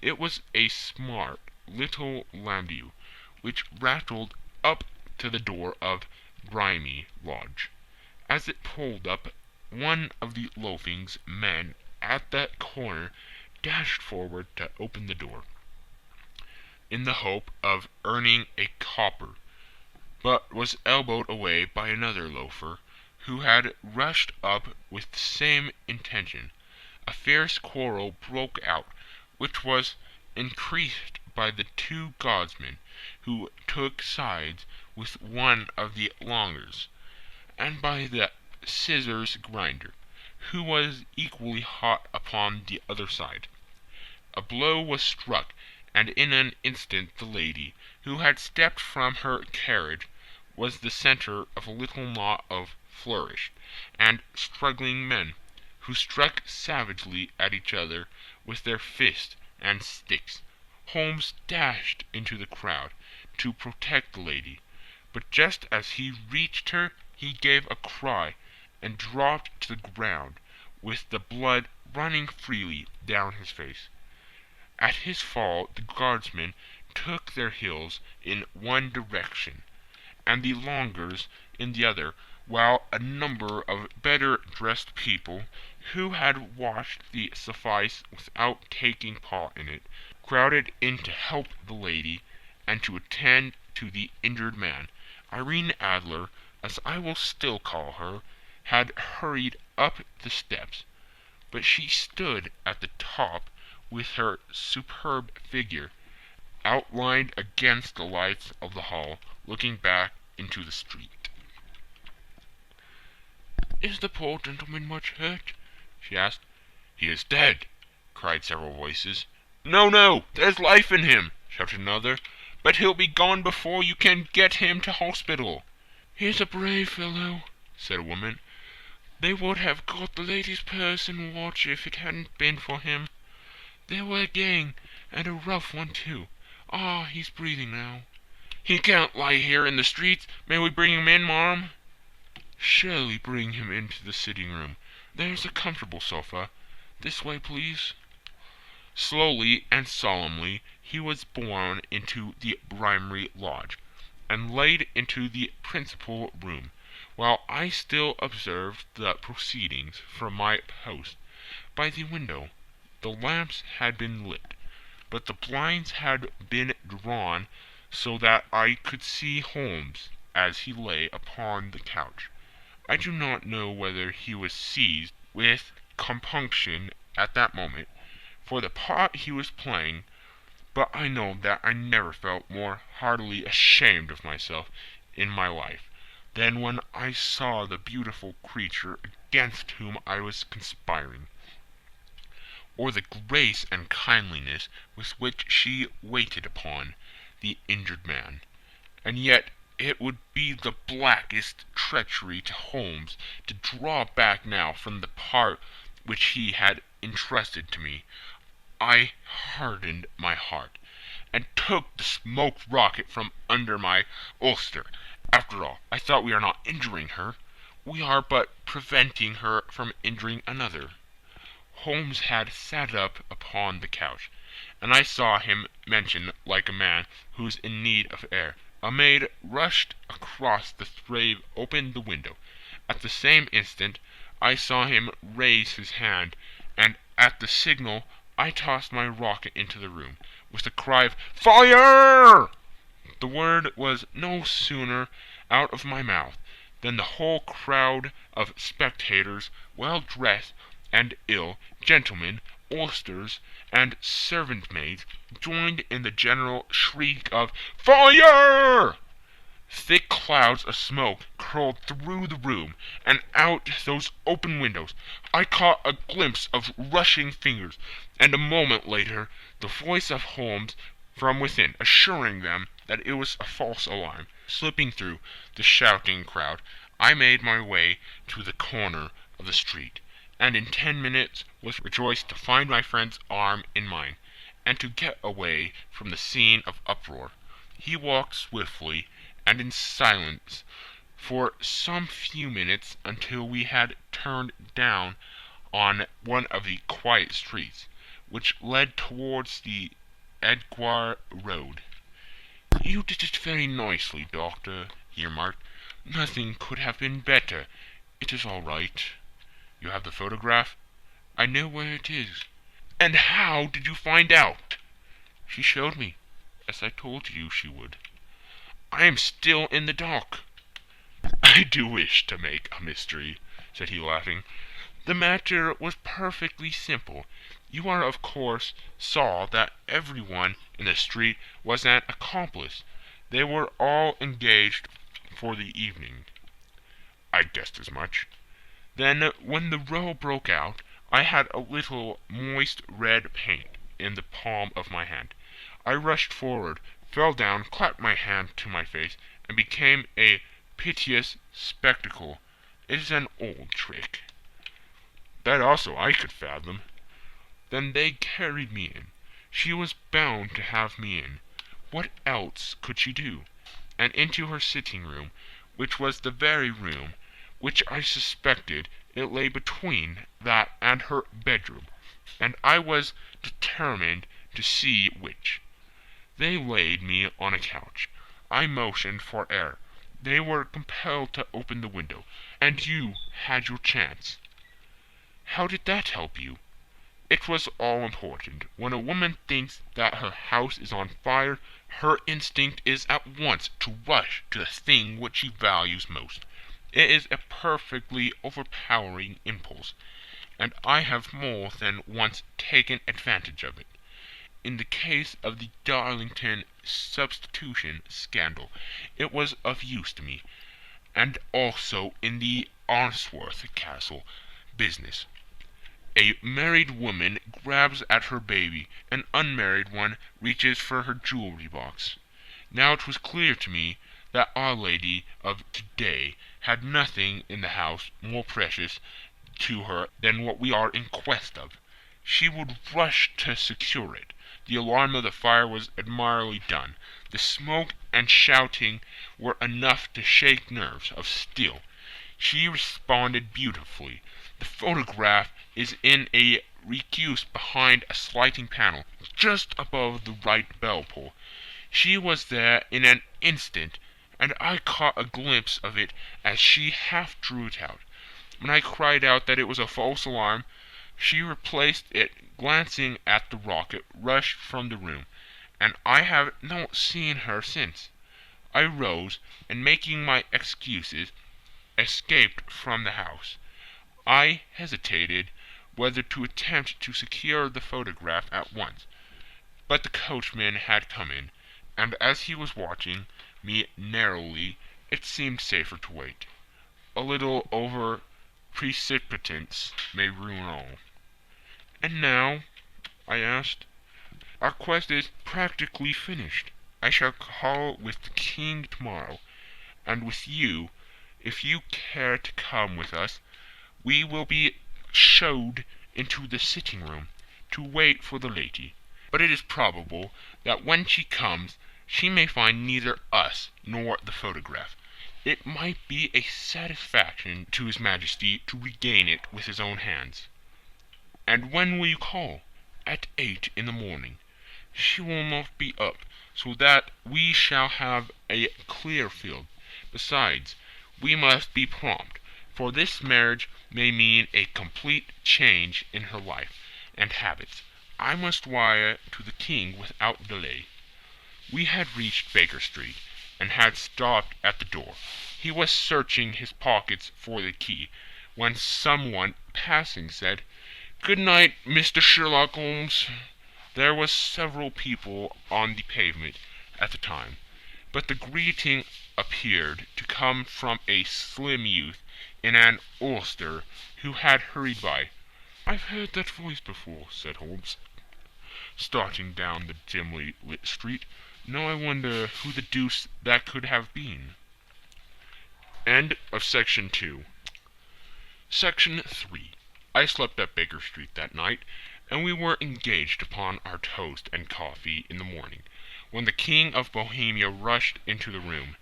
It was a smart little landau, which rattled up to the door of Grimy Lodge. As it pulled up, one of the loafing men at that corner dashed forward to open the door, in the hope of earning a copper, but was elbowed away by another loafer, who had rushed up with the same intention. A fierce quarrel broke out, which was increased by the 2 guardsmen, who took sides with one of the longers, and by the scissors grinder, who was equally hot upon the other side. A blow was struck, and in an instant the lady, who had stepped from her carriage, was the centre of a little knot of flourished and struggling men, who struck savagely at each other with their fists and sticks. Holmes dashed into the crowd to protect the lady, but just as he reached her he gave a cry and dropped to the ground with the blood running freely down his face. At his fall the guardsmen took their heels in one direction, and the longers in the other, while a number of better-dressed people, who had watched the suffice without taking part in it, crowded in to help the lady and to attend to the injured man. Irene Adler, as I will still call her, had hurried up the steps, but she stood at the top with her superb figure outlined against the lights of the hall, looking back into the street. "Is the poor gentleman much hurt?" she asked. "He is dead," cried several voices. "No, no, there's life in him," shouted another, "but he'll be gone before you can get him to hospital." "He's a brave fellow," said a woman. "They would have got the lady's purse and watch if it hadn't been for him. They were a gang, and a rough one, too. Ah, he's breathing now." "He can't lie here in the streets. May we bring him in, marm?" "Surely bring him into the sitting-room. There's a comfortable sofa. This way, please." Slowly and solemnly he was borne into the Brimary Lodge, and laid into the principal room, while I still observed the proceedings from my post by the window. The lamps had been lit, but the blinds had been drawn so that I could see Holmes as he lay upon the couch. I do not know whether he was seized with compunction at that moment for the part he was playing, but I know that I never felt more heartily ashamed of myself in my life than when I saw the beautiful creature against whom I was conspiring, or the grace and kindliness with which she waited upon the injured man. And yet it would be the blackest treachery to Holmes to draw back now from the part which he had entrusted to me. I hardened my heart, and took the smoked rocket from under my ulster. After all, I thought, we are not injuring her. We are but preventing her from injuring another. Holmes had sat up upon the couch, and I saw him mention like a man who is in need of air. A maid rushed across the threshold, opened the window. At the same instant I saw him raise his hand, and at the signal I tossed my rocket into the room, with a cry of "Fire!" The word was no sooner out of my mouth than the whole crowd of spectators, well dressed and ill, gentlemen, ulsters, and servant-maids, joined in the general shriek of "Fire!" Thick clouds of smoke curled through the room, and out those open windows. I caught a glimpse of rushing fingers, and a moment later the voice of Holmes from within, assuring them that it was a false alarm. Slipping through the shouting crowd, I made my way to the corner of the street, and in 10 minutes was rejoiced to find my friend's arm in mine, and to get away from the scene of uproar. He walked swiftly and in silence for some few minutes, until we had turned down on one of the quiet streets which led towards the Edgware Road. "You did it very nicely, Doctor," he remarked. "Nothing could have been better. It is all right." "You have the photograph?" "I know where it is." "And how did you find out?" "She showed me, as I told you she would." "I am still in the dark." "I do wish to make a mystery," said he, laughing. "The matter was perfectly simple. You are, of course, saw that everyone in the street was an accomplice. They were all engaged for the evening." "I guessed as much." "Then, when the row broke out, I had a little moist red paint in the palm of my hand. I rushed forward, fell down, clapped my hand to my face, and became a piteous spectacle. It is an old trick." "That also I could fathom." "Then they carried me in. She was bound to have me in. What else could she do? And into her sitting-room, which was the very room which I suspected. It lay between that and her bedroom, and I was determined to see which. They laid me on a couch. I motioned for air. They were compelled to open the window, and you had your chance." "How did that help you?" "It was all important. When a woman thinks that her house is on fire, her instinct is at once to rush to the thing which she values most. It is a perfectly overpowering impulse, and I have more than once taken advantage of it. In the case of the Darlington substitution scandal, it was of use to me, and also in the Arnsworth Castle business. A married woman grabs at her baby, an unmarried one reaches for her jewelry box. Now it was clear to me that Our Lady of today had nothing in the house more precious to her than what we are in quest of. She would rush to secure it. The alarm of the fire was admirably done. The smoke and shouting were enough to shake nerves of steel. She responded beautifully. The photograph is in a recused behind a sliding panel, just above the right bell pull. She was there in an instant, and I caught a glimpse of it as she half drew it out. When I cried out that it was a false alarm, she replaced it, glancing at the rocket, rushed from the room, and I have not seen her since. I rose, and making my excuses, escaped from the house. I hesitated whether to attempt to secure the photograph at once, but the coachman had come in, and as he was watching me narrowly, it seemed safer to wait. A little over precipitance may ruin all. "And now?" I asked. "Our quest is practically finished. I shall call with the king tomorrow, and with you, if you care to come with us. We will be showed into the sitting-room to wait for the lady. But it is probable that when she comes she may find neither us nor the photograph. It might be a satisfaction to his Majesty to regain it with his own hands." "And when will you call?" "At 8 in the morning. She will not be up, so that we shall have a clear field. Besides, we must be prompt, for this marriage may mean a complete change in her life and habits. I must wire to the king without delay." We had reached Baker Street, and had stopped at the door. He was searching his pockets for the key, when someone passing said, "Good night, Mr. Sherlock Holmes." There were several people on the pavement at the time, but the greeting appeared to come from a slim youth in an ulster who had hurried by. "I've heard that voice before," said Holmes, starting down the dimly lit street. "Now I wonder who the deuce that could have been." End of Section 2. Section 3. I slept at Baker Street that night, and we were engaged upon our toast and coffee in the morning, when the King of Bohemia rushed into the room.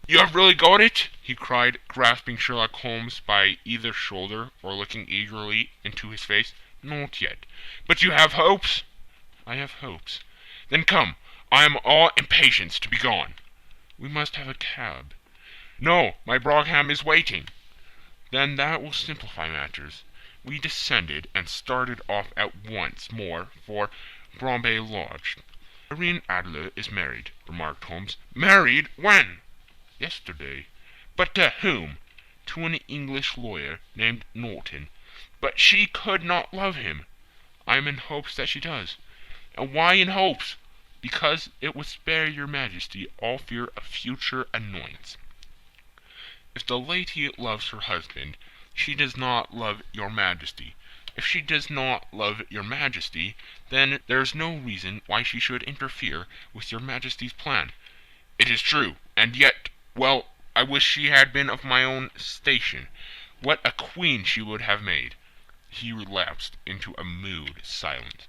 "You have really got it?" he cried, grasping Sherlock Holmes by either shoulder, or looking eagerly into his face. "Not yet. But you have hopes?" "I have hopes." "Then come. I am all impatience to be gone." "We must have a cab." "No, my brougham is waiting." "Then that will simplify matters." We descended, and started off at once more for Bombay Lodge. "Irene Adler is married," remarked Holmes. "Married? When?" "Yesterday." "But to whom?" "To an English lawyer named Norton." "But she could not love him." "I am in hopes that she does." "And why in hopes?" "Because it would spare your Majesty all fear of future annoyance. If the lady loves her husband, she does not love your Majesty. If she does not love your Majesty, then there is no reason why she should interfere with your Majesty's plan." "It is true, and yet, well, I wish she had been of my own station. What a queen she would have made." He relapsed into a mood silence,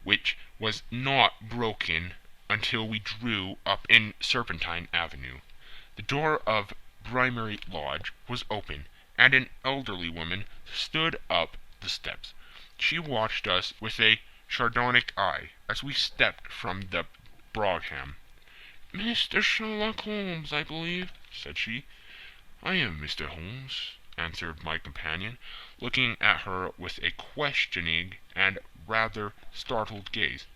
which was not broken until we drew up in Serpentine Avenue. The door of Brimary Lodge was open, and an elderly woman stood up the steps. She watched us with a sardonic eye as we stepped from the brougham. "Mr. Sherlock Holmes, I believe," said she. "I am Mr. Holmes," answered my companion, looking at her with a questioning and rather startled gaze.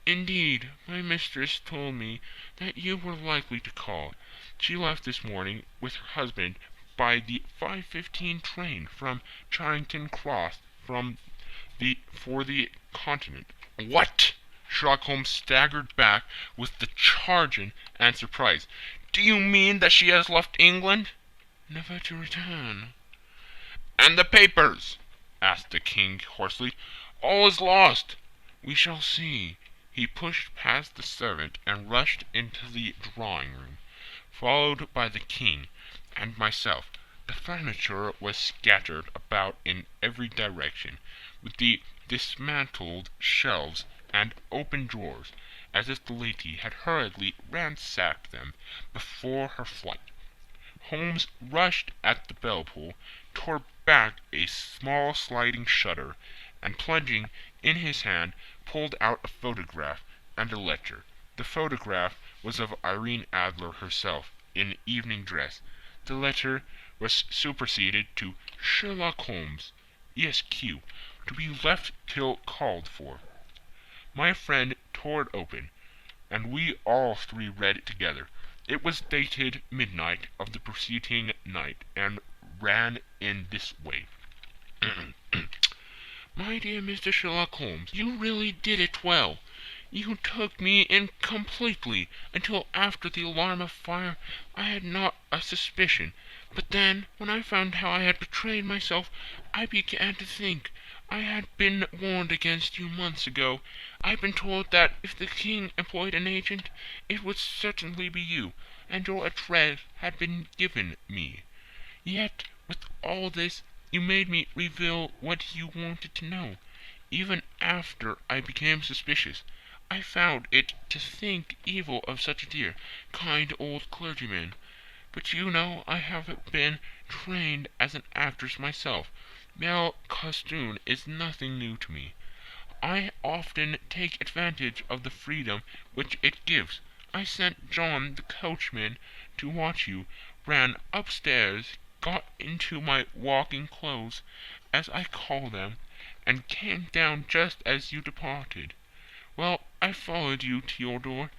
"Indeed, my mistress told me that you were likely to call. She left this morning with her husband by the 5:15 train from Charing Cross for the Continent." "What?" Sherlock Holmes staggered back with the chagrin and surprise. "Do you mean that she has left England?" "Never to return." "And the papers?" asked the king hoarsely. "All is lost." "We shall see." He pushed past the servant and rushed into the drawing-room, followed by the king and myself. The furniture was scattered about in every direction, with the dismantled shelves and open drawers, as if the lady had hurriedly ransacked them before her flight. Holmes rushed at the bell-pull, tore back a small sliding shutter, and plunging in his hand, pulled out a photograph and a letter. The photograph was of Irene Adler herself, in evening dress. The letter was superseded to Sherlock Holmes, ESQ, to be left till called for. My friend tore it open, and we all three read it together. It was dated midnight of the preceding night, and ran in this way. My dear Mr. Sherlock Holmes, you really did it well. You took me in completely. Until after the alarm of fire I had not a suspicion. But then, when I found how I had betrayed myself, I began to think. I had been warned against you months ago. I had been told that if the king employed an agent, it would certainly be you, and your address had been given me. Yet, with all this, you made me reveal what you wanted to know. Even after I became suspicious, I found it to think evil of such a dear, kind old clergyman. But you know I have been trained as an actress myself. Male costume is nothing new to me. I often take advantage of the freedom which it gives. I sent John the coachman to watch you, ran upstairs, got into my walking clothes, as I call them, and came down just as you departed. Well, I followed you to your door,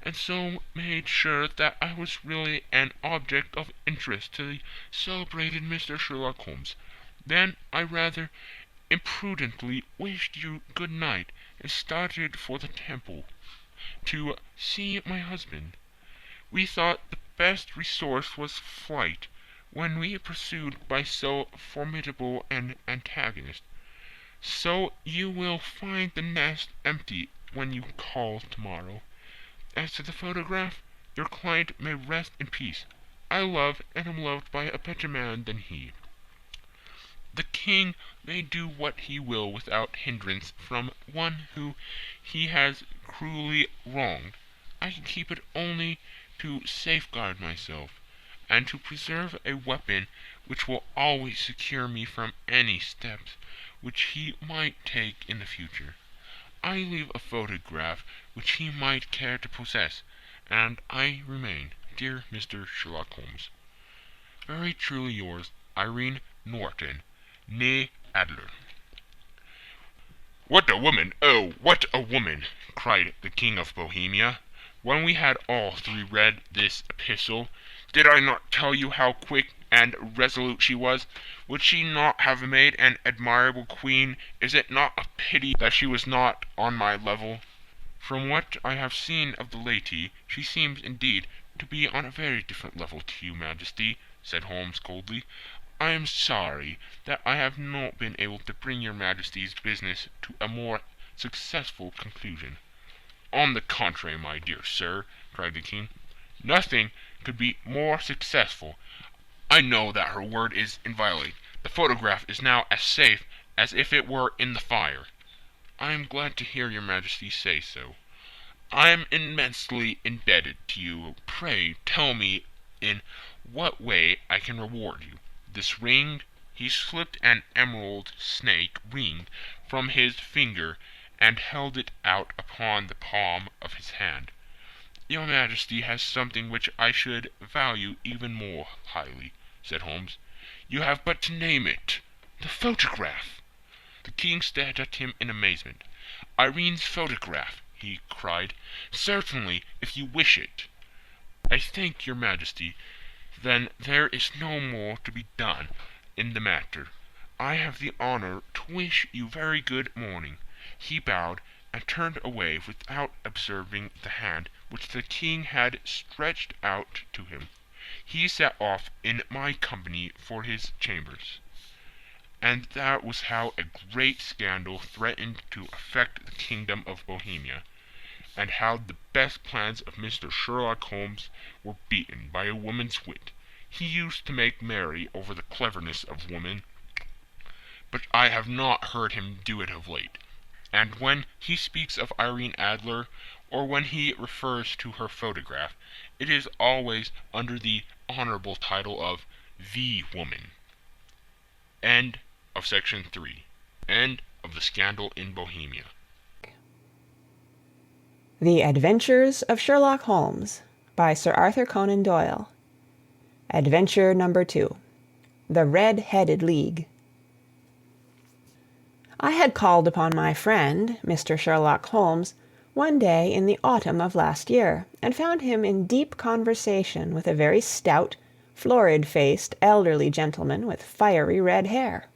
and so made sure that I was really an object of interest to the celebrated Mr. Sherlock Holmes. Then I rather imprudently wished you good night, and started for the temple to see my husband. We thought the best resource was flight, when we pursued by so formidable an antagonist. So you will find the nest empty when you call tomorrow. As to the photograph, your client may rest in peace. I love and am loved by a better man than he. The king may do what he will without hindrance from one who he has cruelly wronged. I can keep it only to safeguard myself, and to preserve a weapon which will always secure me from any steps which he might take in the future. I leave a photograph which he might care to possess, and I remain, dear Mr. Sherlock Holmes, very truly yours, Irene Norton, née Adler. What a woman! Oh, what a woman! Cried the King of Bohemia, when we had all three read this epistle. Did I not tell you how quick and resolute she was? Would she not have made an admirable queen? Is it not a pity that she was not on my level? From what I have seen of the lady, she seems indeed to be on a very different level to you, Majesty, said Holmes coldly. I am sorry that I have not been able to bring your Majesty's business to a more successful conclusion. On the contrary, my dear sir, cried the King, nothing could be more successful. I know that her word is inviolate. The photograph is now as safe as if it were in the fire. I am glad to hear your Majesty say so. I am immensely indebted to you. Pray tell me in what way I can reward you. This ring, he slipped an emerald snake ring from his finger and held it out upon the palm of his hand. Your Majesty has something which I should value even more highly, said Holmes. You have but to name it. The photograph. The King stared at him in amazement. Irene's photograph, he cried. Certainly, if you wish it. I thank your Majesty. Then there is no more to be done in the matter. I have the honor to wish you very good morning. He bowed and turned away without observing the hand which the King had stretched out to him. He set off in my company for his chambers. And that was how a great scandal threatened to affect the kingdom of Bohemia, and how the best plans of Mr. Sherlock Holmes were beaten by a woman's wit. He used to make merry over the cleverness of women, but I have not heard him do it of late. And when he speaks of Irene Adler, or when he refers to her photograph, it is always under the honorable title of the woman. End of section 3. End of the Scandal in Bohemia. The Adventures of Sherlock Holmes by Sir Arthur Conan Doyle. Adventure number 2. The Red-Headed League. I had called upon my friend, Mr. Sherlock Holmes, one day in the autumn of last year, and found him in deep conversation with a very stout, florid-faced, elderly gentleman with fiery red hair.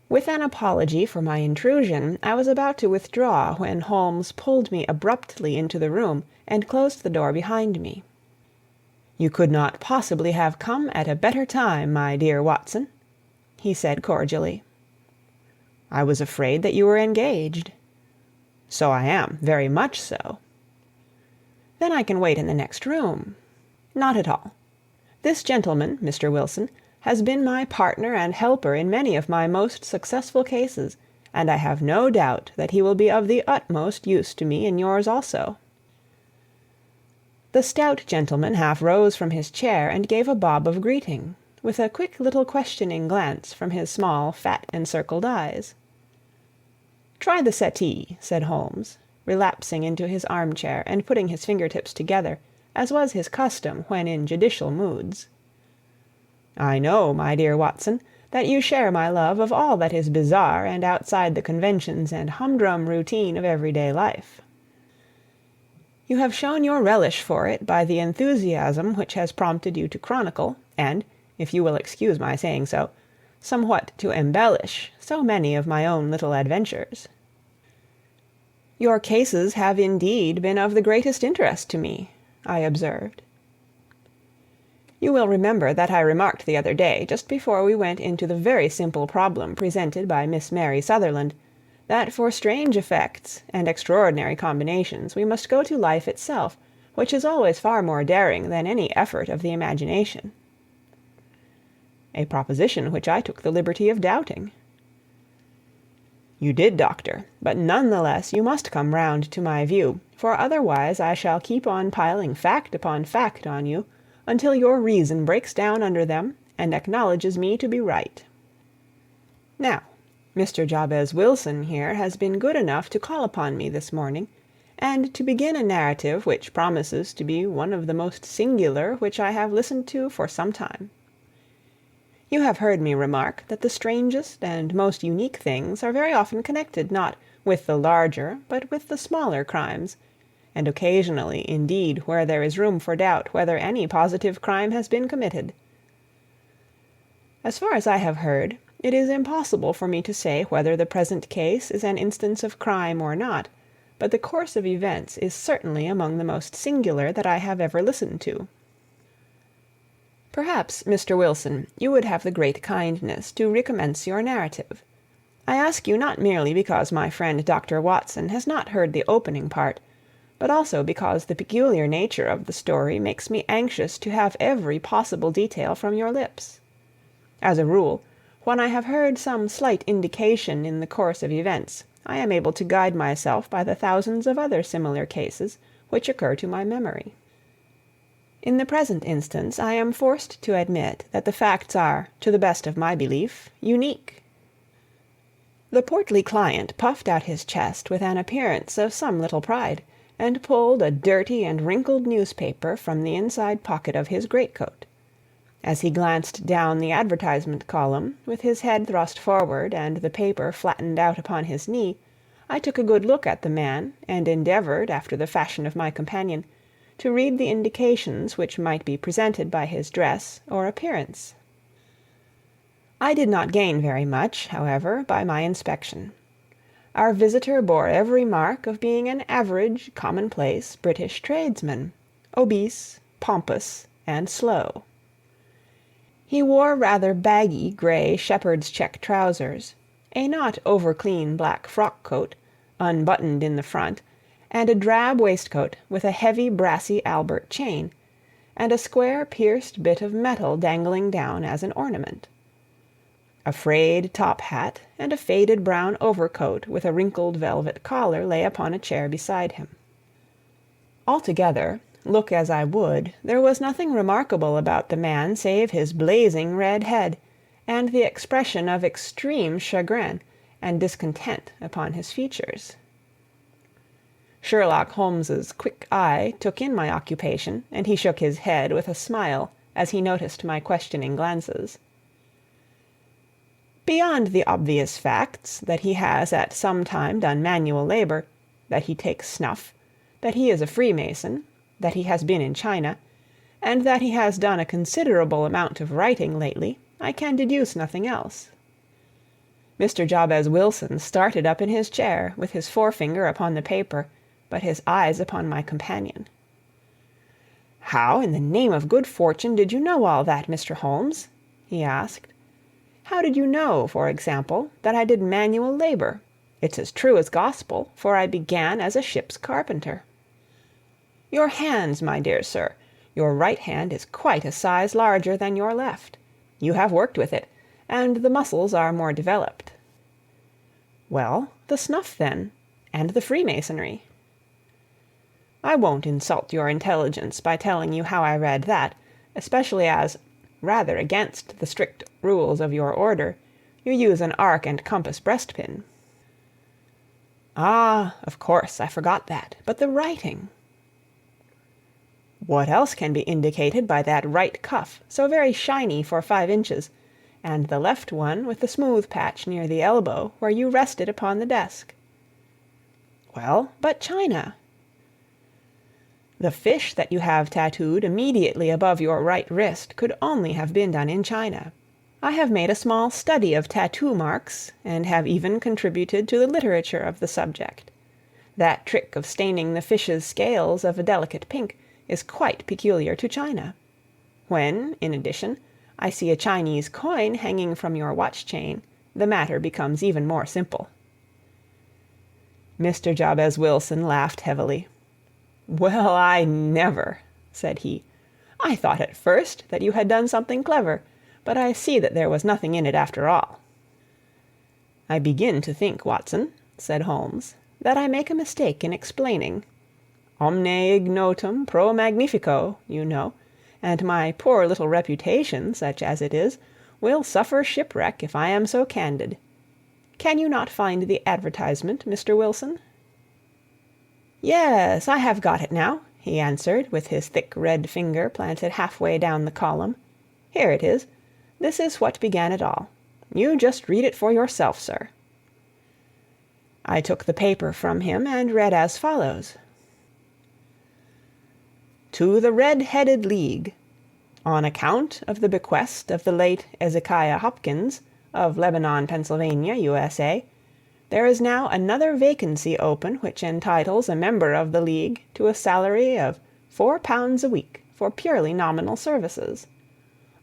With an apology for my intrusion, I was about to withdraw when Holmes pulled me abruptly into the room and closed the door behind me. "You could not possibly have come at a better time, my dear Watson," he said cordially. "I was afraid that you were engaged." "So I am, very much so." "Then I can wait in the next room." "Not at all. This gentleman, Mr. Wilson, has been my partner and helper in many of my most successful cases, and I have no doubt that he will be of the utmost use to me in yours also." The stout gentleman half rose from his chair and gave a bob of greeting, with a quick little questioning glance from his small, fat, encircled eyes. "Try the settee," said Holmes, relapsing into his armchair and putting his fingertips together, as was his custom when in judicial moods. "I know, my dear Watson, that you share my love of all that is bizarre and outside the conventions and humdrum routine of everyday life. You have shown your relish for it by the enthusiasm which has prompted you to chronicle, and, if you will excuse my saying so, somewhat to embellish so many of my own little adventures. Your cases have indeed been of the greatest interest to me," I observed. You will remember that I remarked the other day, just before we went into the very simple problem presented by Miss Mary Sutherland, that for strange effects and extraordinary combinations we must go to life itself, which is always far more daring than any effort of the imagination. A proposition which I took the liberty of doubting. You did, Doctor, but none the less you must come round to my view, for otherwise I shall keep on piling fact upon fact on you, until your reason breaks down under them and acknowledges me to be right. Now, Mr. Jabez Wilson here has been good enough to call upon me this morning, and to begin a narrative which promises to be one of the most singular which I have listened to for some time. You have heard me remark that the strangest and most unique things are very often connected not with the larger but with the smaller crimes, and occasionally, indeed, where there is room for doubt whether any positive crime has been committed. As far as I have heard, it is impossible for me to say whether the present case is an instance of crime or not, but the course of events is certainly among the most singular that I have ever listened to. Perhaps, Mr. Wilson, you would have the great kindness to recommence your narrative. I ask you not merely because my friend Dr. Watson has not heard the opening part, but also because the peculiar nature of the story makes me anxious to have every possible detail from your lips. As a rule, when I have heard some slight indication in the course of events, I am able to guide myself by the thousands of other similar cases which occur to my memory. In the present instance, I am forced to admit that the facts are, to the best of my belief, unique. The portly client puffed out his chest with an appearance of some little pride, and pulled a dirty and wrinkled newspaper from the inside pocket of his greatcoat. As he glanced down the advertisement column, with his head thrust forward and the paper flattened out upon his knee, I took a good look at the man, and endeavored, after the fashion of my companion, to read the indications which might be presented by his dress or appearance. I did not gain very much, however, by my inspection. Our visitor bore every mark of being an average, commonplace British tradesman, obese, pompous, and slow. He wore rather baggy grey shepherd's check trousers, a not over-clean black frock-coat, unbuttoned in the front, and a drab waistcoat with a heavy brassy Albert chain, and a square pierced bit of metal dangling down as an ornament. A frayed top hat and a faded brown overcoat with a wrinkled velvet collar lay upon a chair beside him. Altogether, look as I would, there was nothing remarkable about the man save his blazing red head, and the expression of extreme chagrin, and discontent upon his features. Sherlock Holmes's quick eye took in my occupation, and he shook his head with a smile as he noticed my questioning glances. Beyond the obvious facts that he has at some time done manual labor, that he takes snuff, that he is a Freemason, that he has been in China, and that he has done a considerable amount of writing lately, I can deduce nothing else. Mr. Jabez Wilson started up in his chair, with his forefinger upon the paper, but his eyes upon my companion. "How, in the name of good fortune, did you know all that, Mr. Holmes?" he asked. "How did you know, for example, that I did manual labor? It's as true as gospel, for I began as a ship's carpenter." "Your hands, my dear sir. Your right hand is quite a size larger than your left. You have worked with it, and the muscles are more developed." "Well, the snuff, then, and the Freemasonry." "I won't insult your intelligence by telling you how I read that, especially as, rather against the strict rules of your order, you use an arc and compass breastpin." "Ah, of course, I forgot that. But the writing?" "What else can be indicated by that right cuff, so very shiny for 5 inches, and the left one with the smooth patch near the elbow where you rest it upon the desk?" "Well, but China?" "The fish that you have tattooed immediately above your right wrist could only have been done in China. I have made a small study of tattoo marks, and have even contributed to the literature of the subject. That trick of staining the fish's scales of a delicate pink is quite peculiar to China. When, in addition, I see a Chinese coin hanging from your watch-chain, the matter becomes even more simple." Mr. Jabez Wilson laughed heavily. "Well, I never," said he. "I thought at first that you had done something clever, but I see that there was nothing in it after all." "I begin to think, Watson," said Holmes, "that I make a mistake in explaining. Omne ignotum pro magnifico, you know, and my poor little reputation, such as it is, will suffer shipwreck if I am so candid. Can you not find the advertisement, Mr. Wilson?" "Yes, I have got it now," he answered, with his thick red finger planted halfway down the column. "Here it is. This is what began it all. You just read it for yourself, sir." I took the paper from him and read as follows: "To the Red-Headed League. On account of the bequest of the late Ezekiah Hopkins, of Lebanon, Pennsylvania, USA, there is now another vacancy open which entitles a member of the League to a salary of £4 a week for purely nominal services.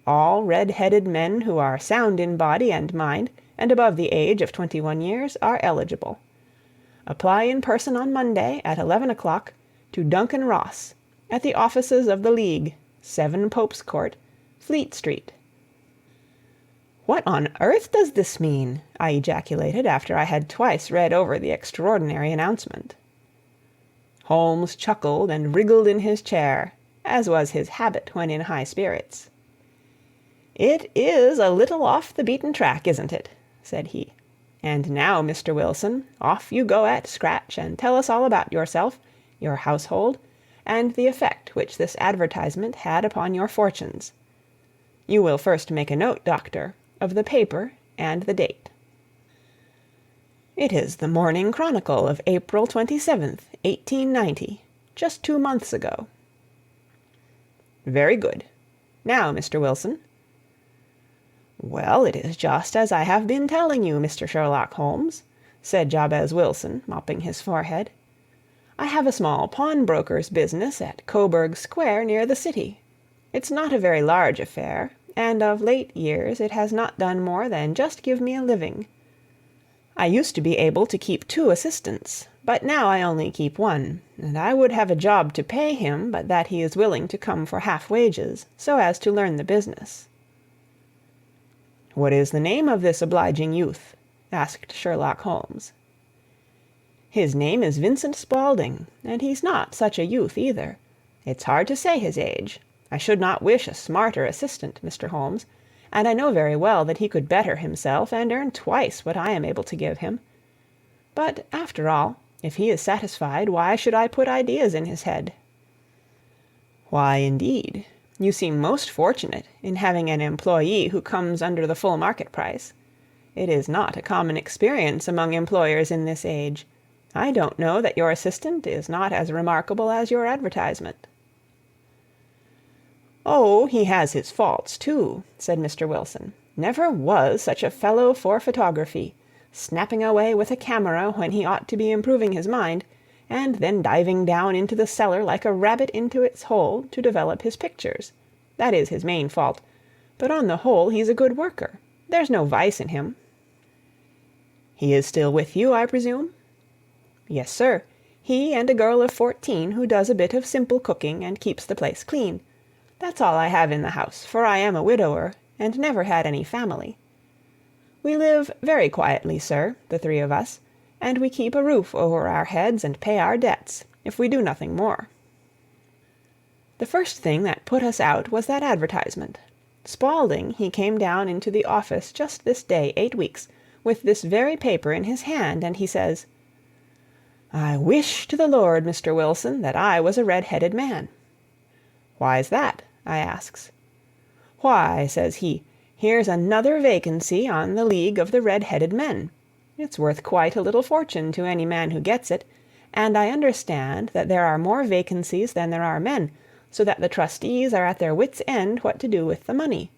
All red-headed men who are sound in body and mind and above the age of 21 years are eligible. Apply in person on Monday at 11 o'clock to Duncan Ross, at the offices of the League, 7 Pope's Court, Fleet Street." "What on earth does this mean?" I ejaculated after I had twice read over the extraordinary announcement. Holmes chuckled and wriggled in his chair, as was his habit when in high spirits. "It is a little off the beaten track, isn't it?" said he. "And now, Mr. Wilson, off you go at scratch and tell us all about yourself, your household, and the effect which this advertisement had upon your fortunes. You will first make a note, Doctor, of the paper and the date." "It is the Morning Chronicle of April 27th, 1890, just 2 months ago." "Very good. Now, Mr. Wilson." "Well, it is just as I have been telling you, Mr. Sherlock Holmes," said Jabez Wilson, mopping his forehead. "I have a small pawnbroker's business at Coburg Square, near the city. It's not a very large affair, and of late years it has not done more than just give me a living. I used to be able to keep 2 assistants, but now I only keep 1, and I would have a job to pay him but that he is willing to come for half wages, so as to learn the business." "What is the name of this obliging youth?" asked Sherlock Holmes. "His name is Vincent Spaulding, and he's not such a youth either. It's hard to say his age. I should not wish a smarter assistant, Mr. Holmes, and I know very well that he could better himself and earn twice what I am able to give him. But, after all, if he is satisfied, why should I put ideas in his head?" "Why, indeed? You seem most fortunate in having an employee who comes under the full market price. It is not a common experience among employers in this age. I don't know that your assistant is not as remarkable as your advertisement." "Oh, he has his faults, too," said Mr. Wilson. "Never was such a fellow for photography, snapping away with a camera when he ought to be improving his mind, and then diving down into the cellar like a rabbit into its hole to develop his pictures. That is his main fault, but on the whole he's a good worker. There's no vice in him." "He is still with you, I presume?" "Yes, sir. He and a girl of 14 who does a bit of simple cooking and keeps the place clean. That's all I have in the house, for I am a widower, and never had any family. We live very quietly, sir, the three of us, and we keep a roof over our heads and pay our debts, if we do nothing more." The first thing that put us out was that advertisement. Spaulding, he came down into the office just this day 8 weeks, with this very paper in his hand, and he says, "I wish to the Lord, Mr. Wilson, that I was a red-headed man." "Why's that?" I asks. "Why," says he, "here's another vacancy on the League of the Red-Headed Men. It's worth quite a little fortune to any man who gets it, and I understand that there are more vacancies than there are men, so that the trustees are at their wits' end what to do with the money.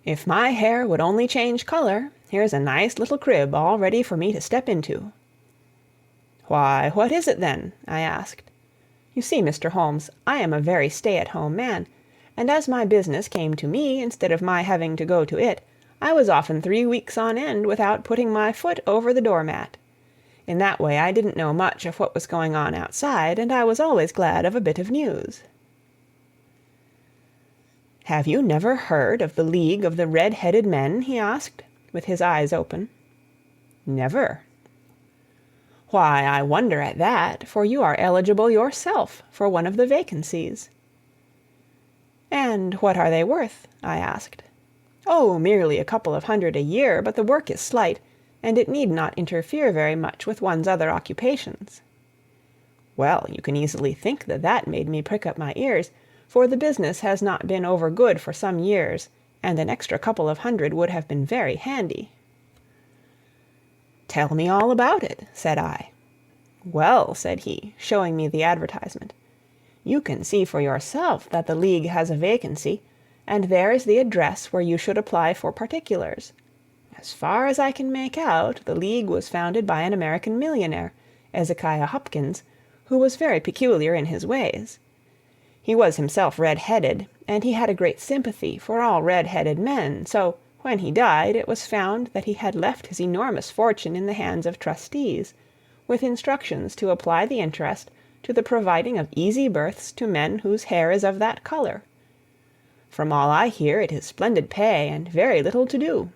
If my hair would only change color, here's a nice little crib all ready for me to step into." "Why, what is it then?" I asked. You see, Mr. Holmes, I am a very stay-at-home man, and as my business came to me instead of my having to go to it, I was often 3 weeks on end without putting my foot over the doormat. In that way I didn't know much of what was going on outside, and I was always glad of a bit of news." "Have you never heard of the League of the Red-Headed Men?" he asked, with his eyes open. "Never." "Why, I wonder at that, for you are eligible yourself for one of the vacancies." "And what are they worth?" I asked. "Oh, merely a couple of hundred a year, but the work is slight, and it need not interfere very much with one's other occupations." Well, you can easily think that that made me prick up my ears, for the business has not been over good for some years, and an extra couple of hundred would have been very handy. "Tell me all about it," said I. "Well," said he, showing me the advertisement, "you can see for yourself that the League has a vacancy, and there is the address where you should apply for particulars. As far as I can make out, the League was founded by an American millionaire, Ezekiah Hopkins, who was very peculiar in his ways. He was himself red-headed, and he had a great sympathy for all red-headed men, so when he died it was found that he had left his enormous fortune in the hands of trustees, with instructions to apply the interest to the providing of easy berths to men whose hair is of that color. From all I hear, it is splendid pay and very little to do."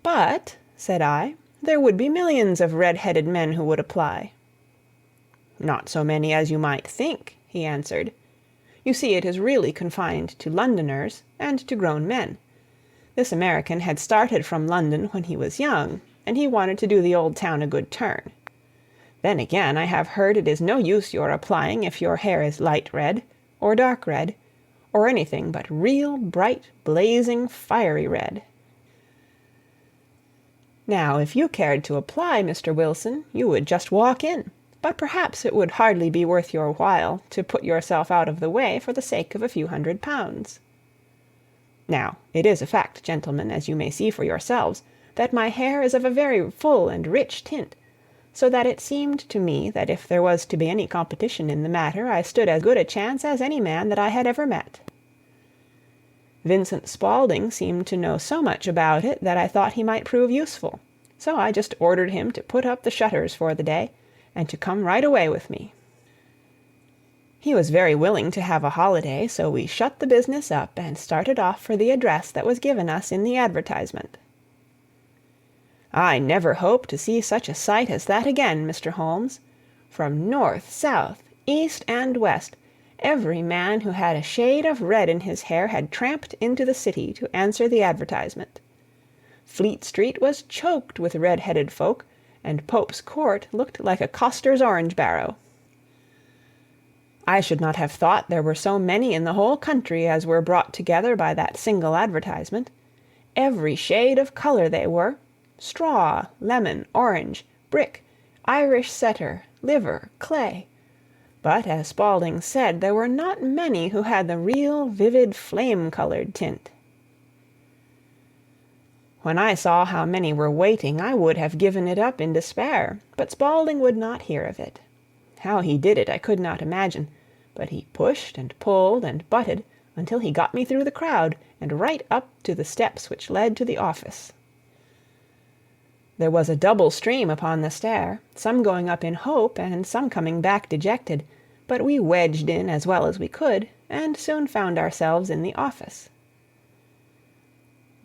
"But," said I, "there would be millions of red-headed men who would apply." "Not so many as you might think," he answered. "You see, it is really confined to Londoners and to grown men. This American had started from London when he was young, and he wanted to do the old town a good turn. Then again, I have heard it is no use your applying if your hair is light red, or dark red, or anything but real bright, blazing, fiery red. Now, if you cared to apply, Mr. Wilson, you would just walk in, but perhaps it would hardly be worth your while to put yourself out of the way for the sake of a few £100. Now, it is a fact, gentlemen, as you may see for yourselves, that my hair is of a very full and rich tint, so that it seemed to me that if there was to be any competition in the matter, I stood as good a chance as any man that I had ever met. Vincent Spaulding seemed to know so much about it that I thought he might prove useful, so I just ordered him to put up the shutters for the day, and to come right away with me. He was very willing to have a holiday, so we shut the business up and started off for the address that was given us in the advertisement. I never hope to see such a sight as that again, Mr. Holmes. From north, south, east, and west, Every man who had a shade of red in his hair had tramped into the city to answer the advertisement. Fleet Street was choked with red-headed folk, and Pope's Court looked like a coster's orange barrow. I should not have thought there were so many in the whole country as were brought together by that single advertisement. Every shade of colour they were: straw, lemon, orange, brick, Irish setter, liver, clay. But, as Spaulding said, there were not many who had the real vivid flame-coloured tint. When I saw how many were waiting, I would have given it up in despair, but Spaulding would not hear of it. How he did it I could not imagine, but he pushed and pulled and butted until he got me through the crowd and right up to the steps which led to the office. There was a double stream upon the stair, some going up in hope and some coming back dejected, but we wedged in as well as we could, and soon found ourselves in the office.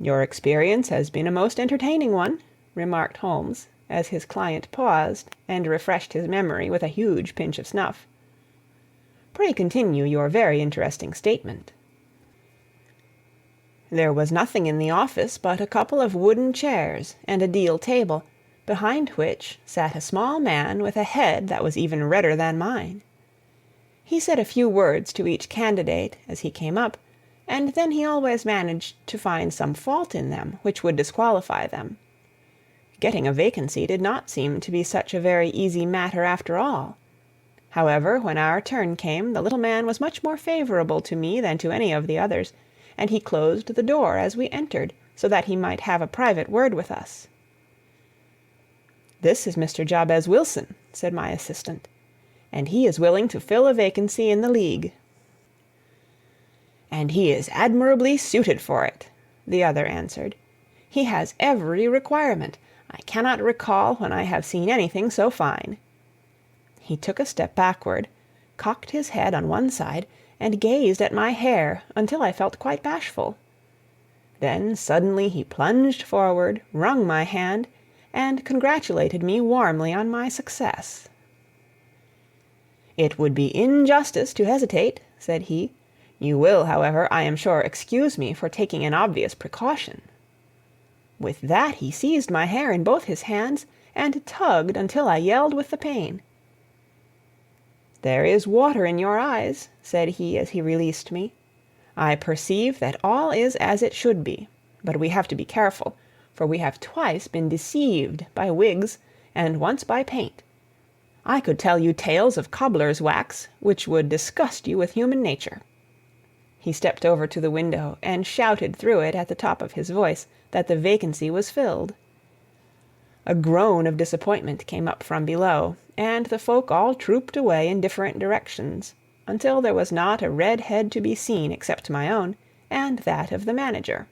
"Your experience has been a most entertaining one," remarked Holmes, as his client paused and refreshed his memory with a huge pinch of snuff. "Pray continue your very interesting statement." There was nothing in the office but a couple of wooden chairs and a deal table, behind which sat a small man with a head that was even redder than mine. He said a few words to each candidate as he came up, and then he always managed to find some fault in them which would disqualify them. Getting a vacancy did not seem to be such a very easy matter after all. However, when our turn came, the little man was much more favourable to me than to any of the others, and he closed the door as we entered, so that he might have a private word with us. "This is Mr. Jabez Wilson," said my assistant, "and he is willing to fill a vacancy in the League." "And he is admirably suited for it," the other answered. "He has every requirement. I cannot recall when I have seen anything so fine." He took a step backward, cocked his head on one side, and gazed at my hair until I felt quite bashful. Then suddenly he plunged forward, wrung my hand, and congratulated me warmly on my success. "It would be injustice to hesitate," said he. "You will, however, I am sure, excuse me for taking an obvious precaution." With that he seized my hair in both his hands and tugged until I yelled with the pain. "There is water in your eyes," said he as he released me. "I perceive that all is as it should be, but we have to be careful, for we have twice been deceived by wigs and once by paint. I could tell you tales of cobbler's wax which would disgust you with human nature." He stepped over to the window and shouted through it at the top of his voice that the vacancy was filled. A groan of disappointment came up from below, and the folk all trooped away in different directions, until there was not a red head to be seen except my own, and that of the manager.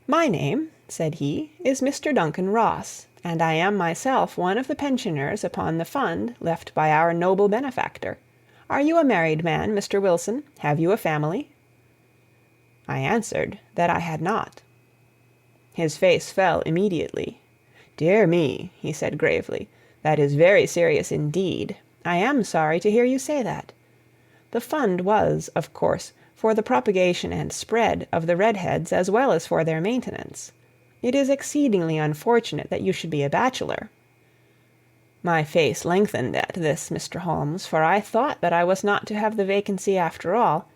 "My name," said he, "is Mr. Duncan Ross, and I am myself one of the pensioners upon the fund left by our noble benefactor. Are you a married man, Mr. Wilson? Have you a family?" I answered that I had not. His face fell immediately. "Dear me," he said gravely, "that is very serious indeed. I am sorry to hear you say that. The fund was, of course, for the propagation and spread of the redheads as well as for their maintenance. It is exceedingly unfortunate that you should be a bachelor." My face lengthened at this, Mr. Holmes, for I thought that I was not to have the vacancy after all,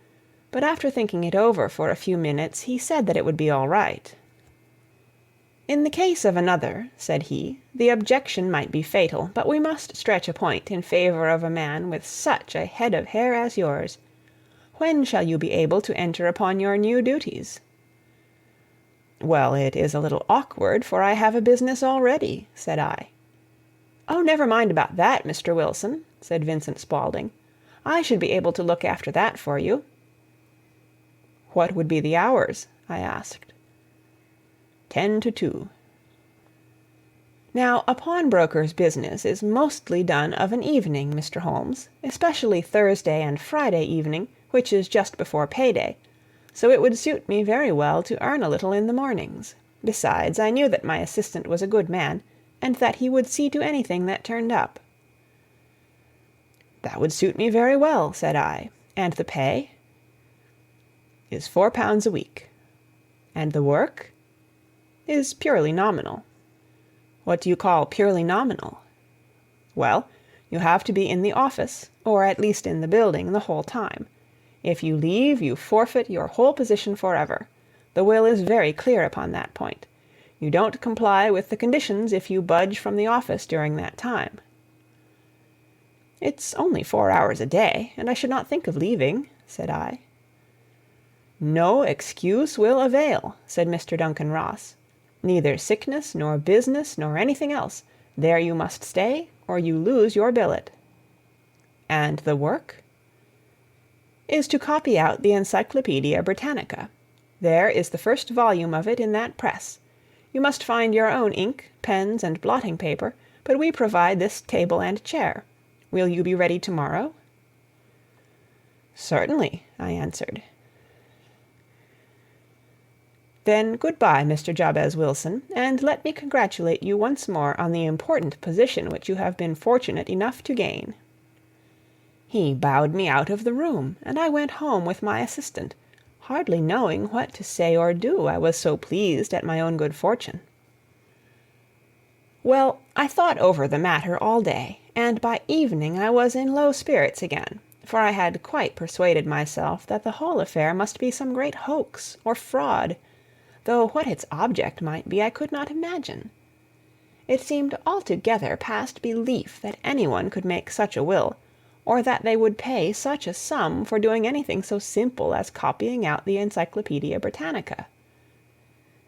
but after thinking it over for a few minutes, he said that it would be all right. "In the case of another," said he, "the objection might be fatal, but we must stretch a point in favor of a man with such a head of hair as yours. When shall you be able to enter upon your new duties?" "Well, it is a little awkward, for I have a business already," said I. "Oh, never mind about that, Mr. Wilson," said Vincent Spaulding. "I should be able to look after that for you." "What would be the hours?" I asked. 10 to 2. Now, a pawnbroker's business is mostly done of an evening, Mr. Holmes, especially Thursday and Friday evening, which is just before payday, so it would suit me very well to earn a little in the mornings. Besides, I knew that my assistant was a good man, and that he would see to anything that turned up. "That would suit me very well," said I. "And the pay?" "Is £4 a week." "And the work?" "Is purely nominal." "What do you call purely nominal?" "Well, you have to be in the office, or at least in the building, the whole time. If you leave, you forfeit your whole position forever. The will is very clear upon that point. You don't comply with the conditions if you budge from the office during that time." "It's only 4 hours a day, and I should not think of leaving," said I. "No excuse will avail," said Mr. Duncan Ross. "Neither sickness, nor business, nor anything else. There you must stay, or you lose your billet." "And the work?" "Is to copy out the Encyclopaedia Britannica. There is the first volume of it in that press. You must find your own ink, pens, and blotting paper, but we provide this table and chair. Will you be ready tomorrow?" "Certainly," I answered. "Then good-bye, Mr. Jabez Wilson, and let me congratulate you once more on the important position which you have been fortunate enough to gain." He bowed me out of the room, and I went home with my assistant, hardly knowing what to say or do, I was so pleased at my own good fortune. Well, I thought over the matter all day, and by evening I was in low spirits again, for I had quite persuaded myself that the whole affair must be some great hoax or fraud, though what its object might be I could not imagine. It seemed altogether past belief that anyone could make such a will, or that they would pay such a sum for doing anything so simple as copying out the Encyclopaedia Britannica.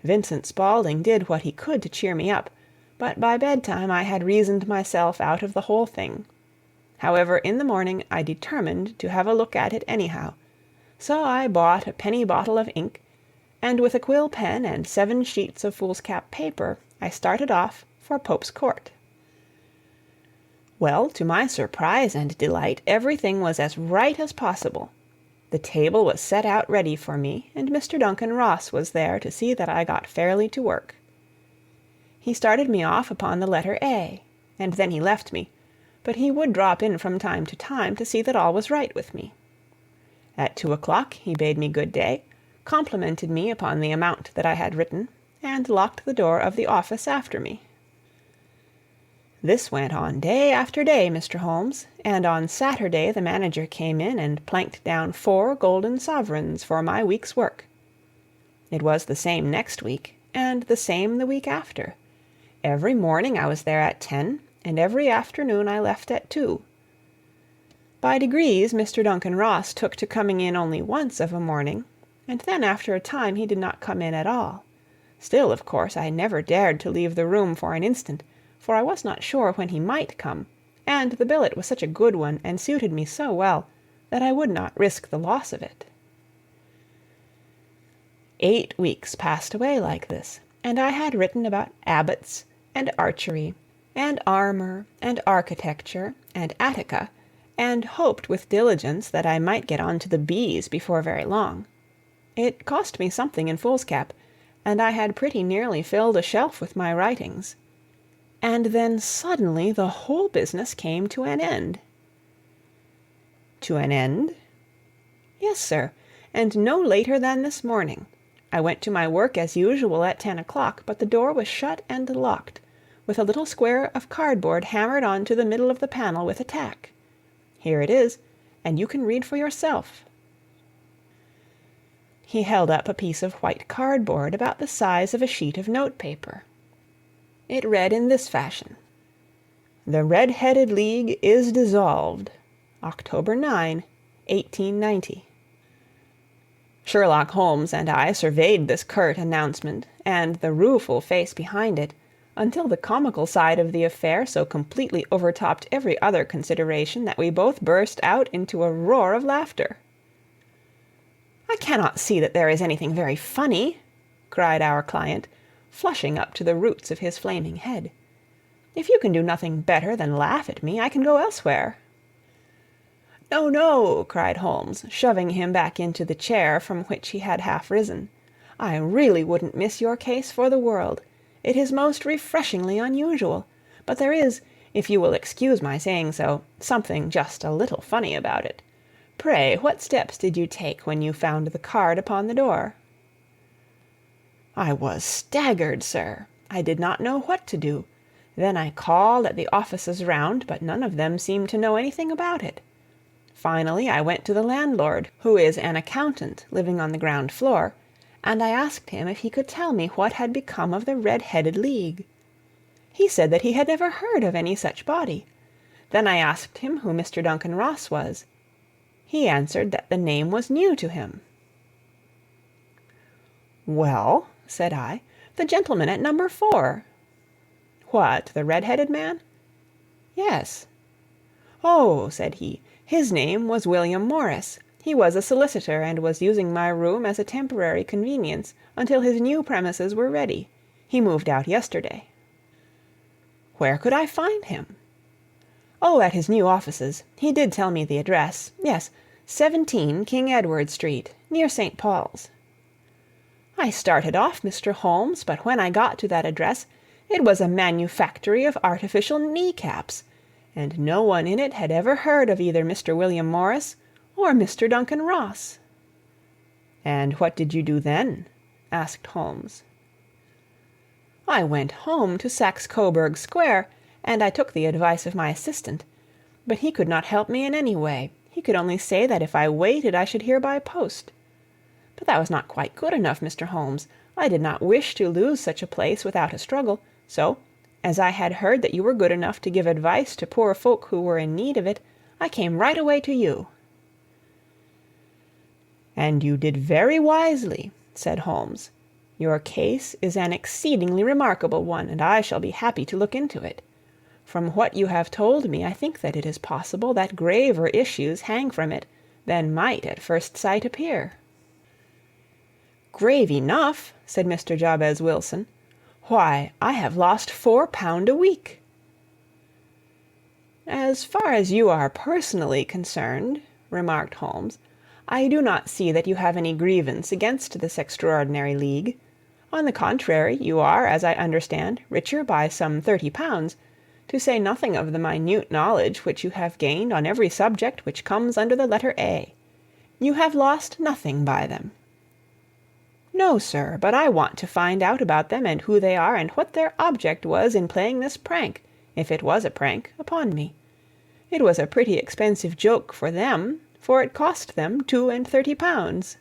Vincent Spaulding did what he could to cheer me up, but by bedtime I had reasoned myself out of the whole thing. However, in the morning I determined to have a look at it anyhow, so I bought a penny bottle of ink, and with a quill pen and 7 sheets of foolscap paper I started off for Pope's Court. Well, to my surprise and delight, everything was as right as possible. The table was set out ready for me, and Mr. Duncan Ross was there to see that I got fairly to work. He started me off upon the letter A, and then he left me, but he would drop in from time to time to see that all was right with me. At 2 o'clock he bade me good day, complimented me upon the amount that I had written, and locked the door of the office after me. This went on day after day, Mr. Holmes, and on Saturday the manager came in and planked down 4 golden sovereigns for my week's work. It was the same next week, and the same the week after. Every morning I was there at 10, and every afternoon I left at 2. By degrees Mr. Duncan Ross took to coming in only once of a morning, and then after a time he did not come in at all. Still, of course, I never dared to leave the room for an instant, for I was not sure when he might come, and the billet was such a good one and suited me so well that I would not risk the loss of it. 8 weeks passed away like this, and I had written about abbots, and archery, and armour, and architecture, and Attica, and hoped with diligence that I might get on to the bees before very long. It cost me something in foolscap, and I had pretty nearly filled a shelf with my writings. And then suddenly the whole business came to an end. To an end? Yes, sir, and no later than this morning. I went to my work as usual at 10 o'clock, but the door was shut and locked, with a little square of cardboard hammered on to the middle of the panel with a tack. Here it is, and you can read for yourself. He held up a piece of white cardboard about the size of a sheet of notepaper. It read in this fashion: "The Red-Headed League is dissolved. October 9, 1890. Sherlock Holmes and I surveyed this curt announcement, and the rueful face behind it, until the comical side of the affair so completely overtopped every other consideration that we both burst out into a roar of laughter. "I cannot see that there is anything very funny," cried our client, flushing up to the roots of his flaming head. "If you can do nothing better than laugh at me, I can go elsewhere." "No, no," cried Holmes, shoving him back into the chair from which he had half risen. "I really wouldn't miss your case for the world. It is most refreshingly unusual. But there is, if you will excuse my saying so, something just a little funny about it. Pray, what steps did you take when you found the card upon the door?" "I was staggered, sir. I did not know what to do. Then I called at the offices round, but none of them seemed to know anything about it. Finally, I went to the landlord, who is an accountant living on the ground floor, and I asked him if he could tell me what had become of the Red-Headed League. He said that he had never heard of any such body. Then I asked him who Mr. Duncan Ross was. He answered that the name was new to him." "Well," said I, "the gentleman at number 4. "What, the red-headed man?" "Yes." "Oh," said he, "his name was William Morris. He was a solicitor, and was using my room as a temporary convenience until his new premises were ready. He moved out yesterday." "Where could I find him?" "Oh, at his new offices. He did tell me the address. Yes, 17 King Edward Street, near St. Paul's." "I started off, Mr. Holmes, but when I got to that address, it was a manufactory of artificial knee-caps, and no one in it had ever heard of either Mr. William Morris or Mr. Duncan Ross." "And what did you do then?" asked Holmes. "I went home to Saxe-Coburg Square, and I took the advice of my assistant. But he could not help me in any way. He could only say that if I waited I should hear by post. But that was not quite good enough, Mr. Holmes. I did not wish to lose such a place without a struggle, so, as I had heard that you were good enough to give advice to poor folk who were in need of it, I came right away to you." "And you did very wisely," said Holmes. "Your case is an exceedingly remarkable one, and I shall be happy to look into it. From what you have told me, I think that it is possible that graver issues hang from it than might at first sight appear." "Grave enough," said Mr. Jabez Wilson. "Why, I have lost £4 a week." "As far as you are personally concerned," remarked Holmes, "I do not see that you have any grievance against this extraordinary league. On the contrary, you are, as I understand, richer by some £30, to say nothing of the minute knowledge which you have gained on every subject which comes under the letter A. You have lost nothing by them." "No, sir, but I want to find out about them, and who they are, and what their object was in playing this prank, if it was a prank, upon me. It was a pretty expensive joke for them, for it cost them £32.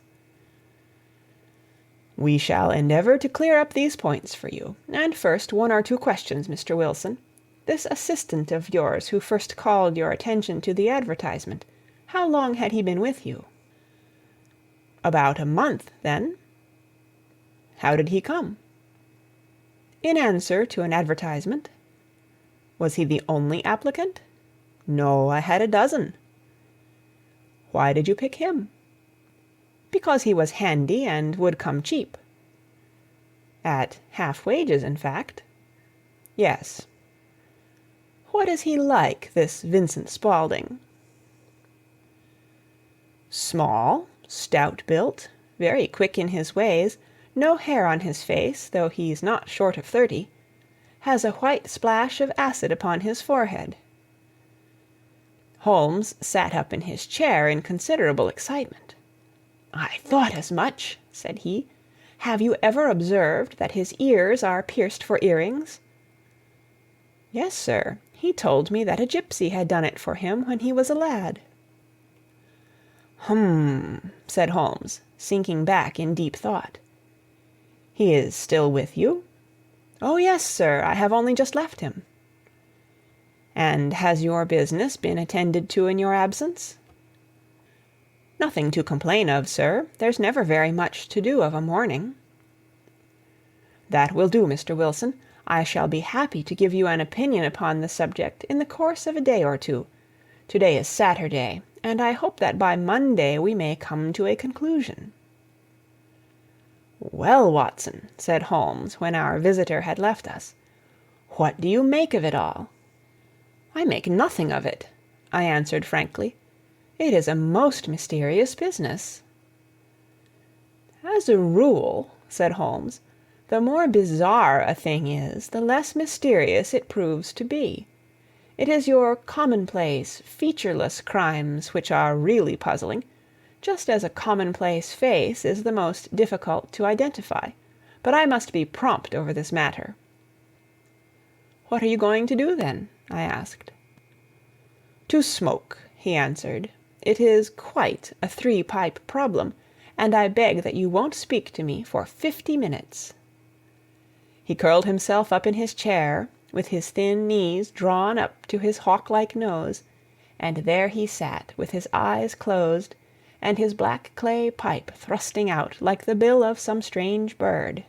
"We shall endeavour to clear up these points for you. And first, 1 or 2 questions, Mr. Wilson. This assistant of yours who first called your attention to the advertisement, how long had he been with you?" "About a month, then." "How did he come?" "In answer to an advertisement." "Was he the only applicant?" "No, I had a dozen." "Why did you pick him?" "Because he was handy and would come cheap." "At half wages, in fact?" "Yes." "What is he like, this Vincent Spaulding?" "Small, stout-built, very quick in his ways, no hair on his face, though he's not short of 30. Has a white splash of acid upon his forehead." Holmes sat up in his chair in considerable excitement. "I thought as much," said he. "Have you ever observed that his ears are pierced for earrings?" "Yes, sir. He told me that a gypsy had done it for him when he was a lad." "Hum," said Holmes, sinking back in deep thought. "He is still with you?" "Oh, yes, sir. I have only just left him." "And has your business been attended to in your absence?" "Nothing to complain of, sir. There's never very much to do of a morning." "That will do, Mr. Wilson. I shall be happy to give you an opinion upon the subject in the course of a day or 2. To-day is Saturday, and I hope that by Monday we may come to a conclusion." "Well, Watson," said Holmes, when our visitor had left us, "what do you make of it all?" "I make nothing of it," I answered frankly. "It is a most mysterious business." "As a rule," said Holmes, "the more bizarre a thing is, the less mysterious it proves to be. It is your commonplace, featureless crimes which are really puzzling, just as a commonplace face is the most difficult to identify. But I must be prompt over this matter." "What are you going to do, then?" I asked. "To smoke," he answered. "It is quite a three-pipe problem, and I beg that you won't speak to me for 50 minutes." He curled himself up in his chair, with his thin knees drawn up to his hawk-like nose, and there he sat with his eyes closed, and his black clay pipe thrusting out like the bill of some strange bird.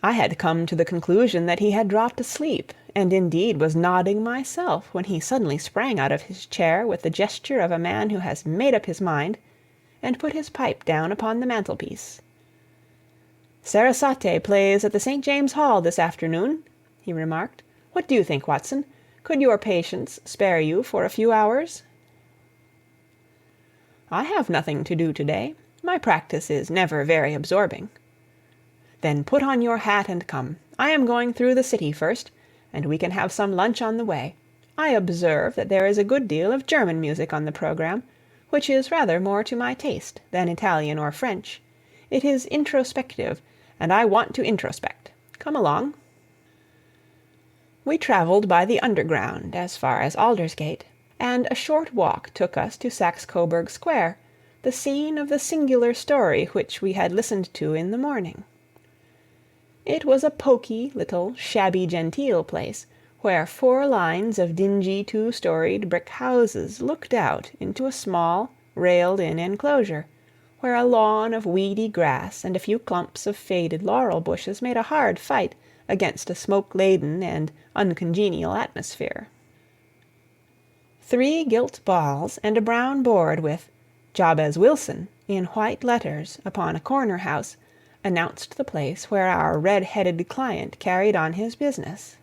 I had come to the conclusion that he had dropped asleep, and indeed was nodding myself, when he suddenly sprang out of his chair with the gesture of a man who has made up his mind, and put his pipe down upon the mantelpiece. "Sarasate plays at the St. James Hall this afternoon," he remarked. "What do you think, Watson? Could your patients spare you for a few hours?" "I have nothing to do to-day. My practice is never very absorbing." "Then put on your hat and come. I am going through the city first, and we can have some lunch on the way. I observe that there is a good deal of German music on the programme, which is rather more to my taste than Italian or French. It is introspective, and I want to introspect. Come along." We travelled by the Underground as far as Aldersgate, and a short walk took us to Saxe-Coburg Square, the scene of the singular story which we had listened to in the morning. It was a poky, little, shabby-genteel place, where 4 lines of dingy 2-storied brick houses looked out into a small, railed-in enclosure, where a lawn of weedy grass and a few clumps of faded laurel bushes made a hard fight against a smoke-laden and uncongenial atmosphere. 3 gilt balls and a brown board with "Jabez Wilson" in white letters upon a corner house announced the place where our red-headed client carried on his business.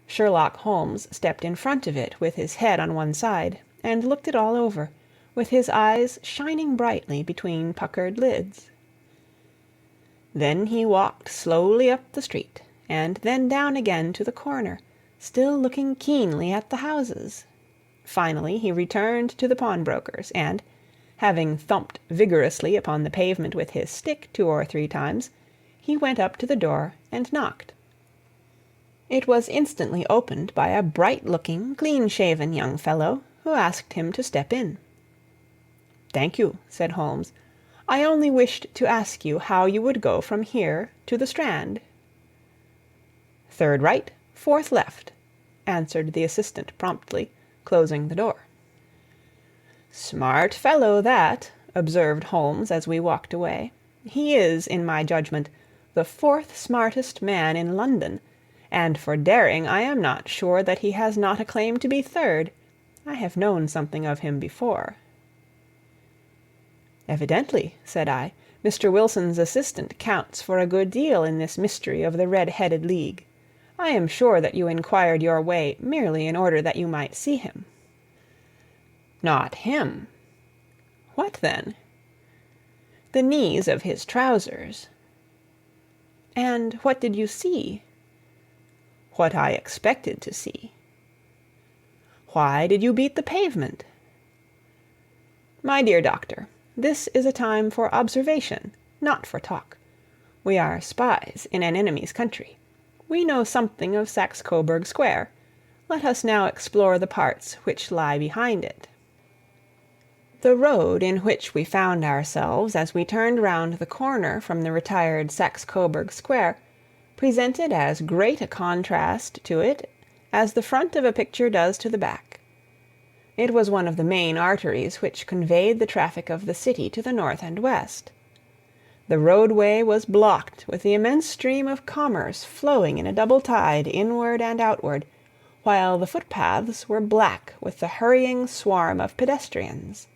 Sherlock Holmes stepped in front of it with his head on one side, and looked it all over, with his eyes shining brightly between puckered lids. Then he walked slowly up the street, and then down again to the corner, still looking keenly at the houses. Finally he returned to the pawnbroker's, and, having thumped vigorously upon the pavement with his stick 2 or 3 times, he went up to the door and knocked. It was instantly opened by a bright-looking, clean-shaven young fellow, who asked him to step in. "Thank you," said Holmes. "I only wished to ask you how you would go from here to the Strand." "Third right, 4th left," answered the assistant promptly, closing the door. "Smart fellow, that," observed Holmes as we walked away. "He is, in my judgment, the 4th smartest man in London, and for daring I am not sure that he has not a claim to be 3rd. I have known something of him before." "Evidently," said I, "Mr. Wilson's assistant counts for a good deal in this mystery of the Red-Headed League. I am sure that you inquired your way merely in order that you might see him." "Not him." "What then?" "The knees of his trousers." "And what did you see?" "What I expected to see." "Why did you beat the pavement?" "My dear doctor, this is a time for observation, not for talk. We are spies in an enemy's country. We know something of Saxe-Coburg Square. Let us now explore the parts which lie behind it." The road in which we found ourselves as we turned round the corner from the retired Saxe-Coburg Square presented as great a contrast to it as the front of a picture does to the back. It was one of the main arteries which conveyed the traffic of the city to the north and west. The roadway was blocked with the immense stream of commerce flowing in a double tide inward and outward, while the footpaths were black with the hurrying swarm of pedestrians.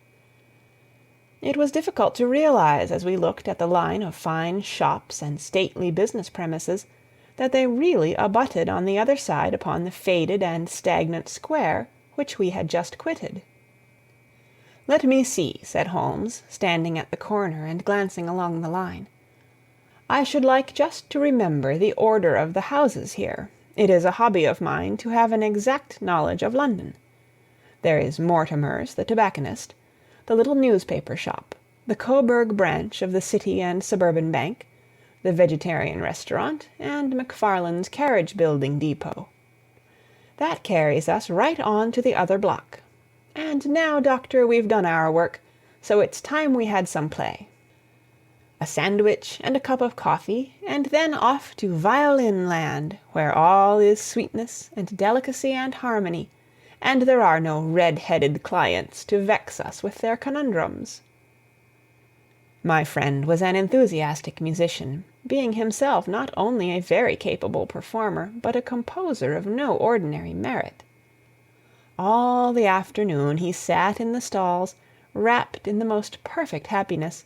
It was difficult to realize, as we looked at the line of fine shops and stately business premises, that they really abutted on the other side upon the faded and stagnant square which we had just quitted. "Let me see," said Holmes, standing at the corner and glancing along the line. "I should like just to remember the order of the houses here, It is a hobby of mine to have an exact knowledge of London. There is Mortimer's, the tobacconist, the little newspaper shop, the Coburg branch of the City and Suburban Bank, the vegetarian restaurant, and McFarland's carriage-building depot. That carries us right on to the other block. And now, Doctor, we've done our work, so it's time we had some play. A sandwich and a cup of coffee, and then off to violin land, where all is sweetness and delicacy and harmony, and there are no red-headed clients to vex us with their conundrums. My friend was an enthusiastic musician, being himself not only a very capable performer, but a composer of no ordinary merit. All the afternoon he sat in the stalls, wrapped in the most perfect happiness,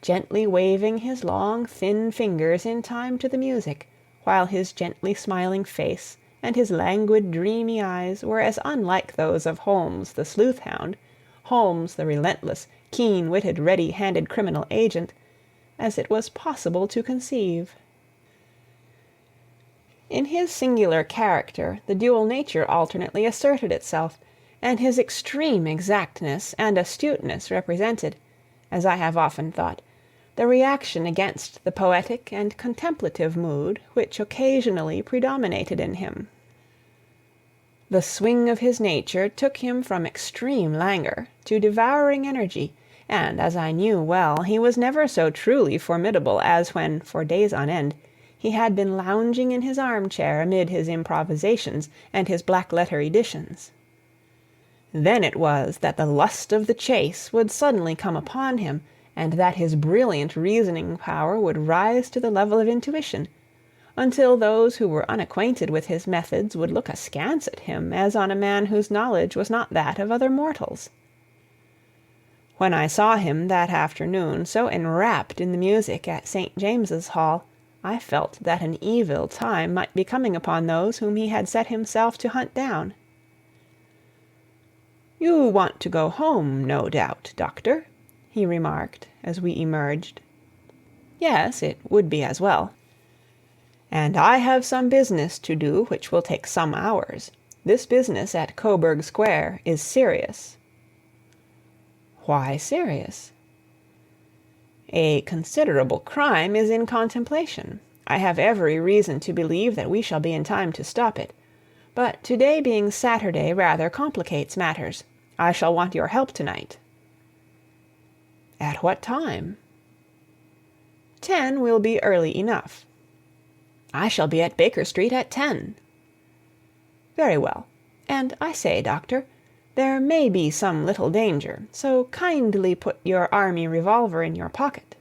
gently waving his long, thin fingers in time to the music, while his gently smiling face and his languid, dreamy eyes were as unlike those of Holmes the sleuth-hound, Holmes the relentless, keen-witted, ready-handed criminal agent, as it was possible to conceive. In his singular character the dual nature alternately asserted itself, and his extreme exactness and astuteness represented, as I have often thought, the reaction against the poetic and contemplative mood which occasionally predominated in him. The swing of his nature took him from extreme languor to devouring energy, and, as I knew well, he was never so truly formidable as when, for days on end, he had been lounging in his armchair amid his improvisations and his black-letter editions. Then it was that the lust of the chase would suddenly come upon him, and that his brilliant reasoning power would rise to the level of intuition, until those who were unacquainted with his methods would look askance at him as on a man whose knowledge was not that of other mortals. When I saw him that afternoon so enwrapped in the music at St. James's Hall, I felt that an evil time might be coming upon those whom he had set himself to hunt down. "You want to go home, no doubt, Doctor," he remarked as we emerged. "Yes, it would be as well." "And I have some business to do which will take some hours. This business at Coburg Square is serious." "Why serious?" "A considerable crime is in contemplation. I have every reason to believe that we shall be in time to stop it. But today being Saturday rather complicates matters. I shall want your help tonight." "At what time?" 10 will be early enough." "I shall be at Baker Street at 10." "Very well. And I say, Doctor, there may be some little danger, so kindly put your army revolver in your pocket."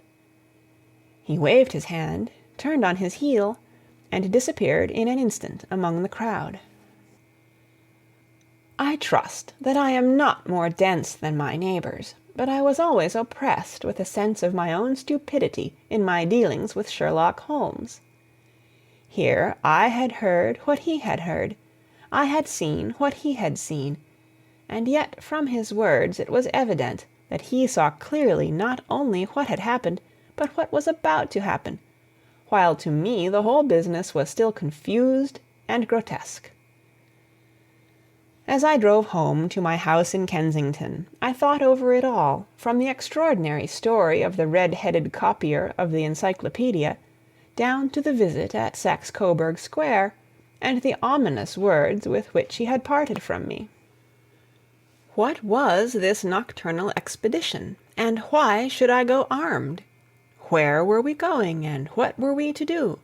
He waved his hand, turned on his heel, and disappeared in an instant among the crowd. I trust that I am not more dense than my neighbors, but I was always oppressed with a sense of my own stupidity in my dealings with Sherlock Holmes. Here I had heard what he had heard, I had seen what he had seen, and yet from his words it was evident that he saw clearly not only what had happened, but what was about to happen, while to me the whole business was still confused and grotesque. As I drove home to my house in Kensington, I thought over it all, from the extraordinary story of the red-headed copier of the Encyclopedia, down to the visit at Saxe-Coburg Square, and the ominous words with which he had parted from me. What was this nocturnal expedition, and why should I go armed? Where were we going, and what were we to do?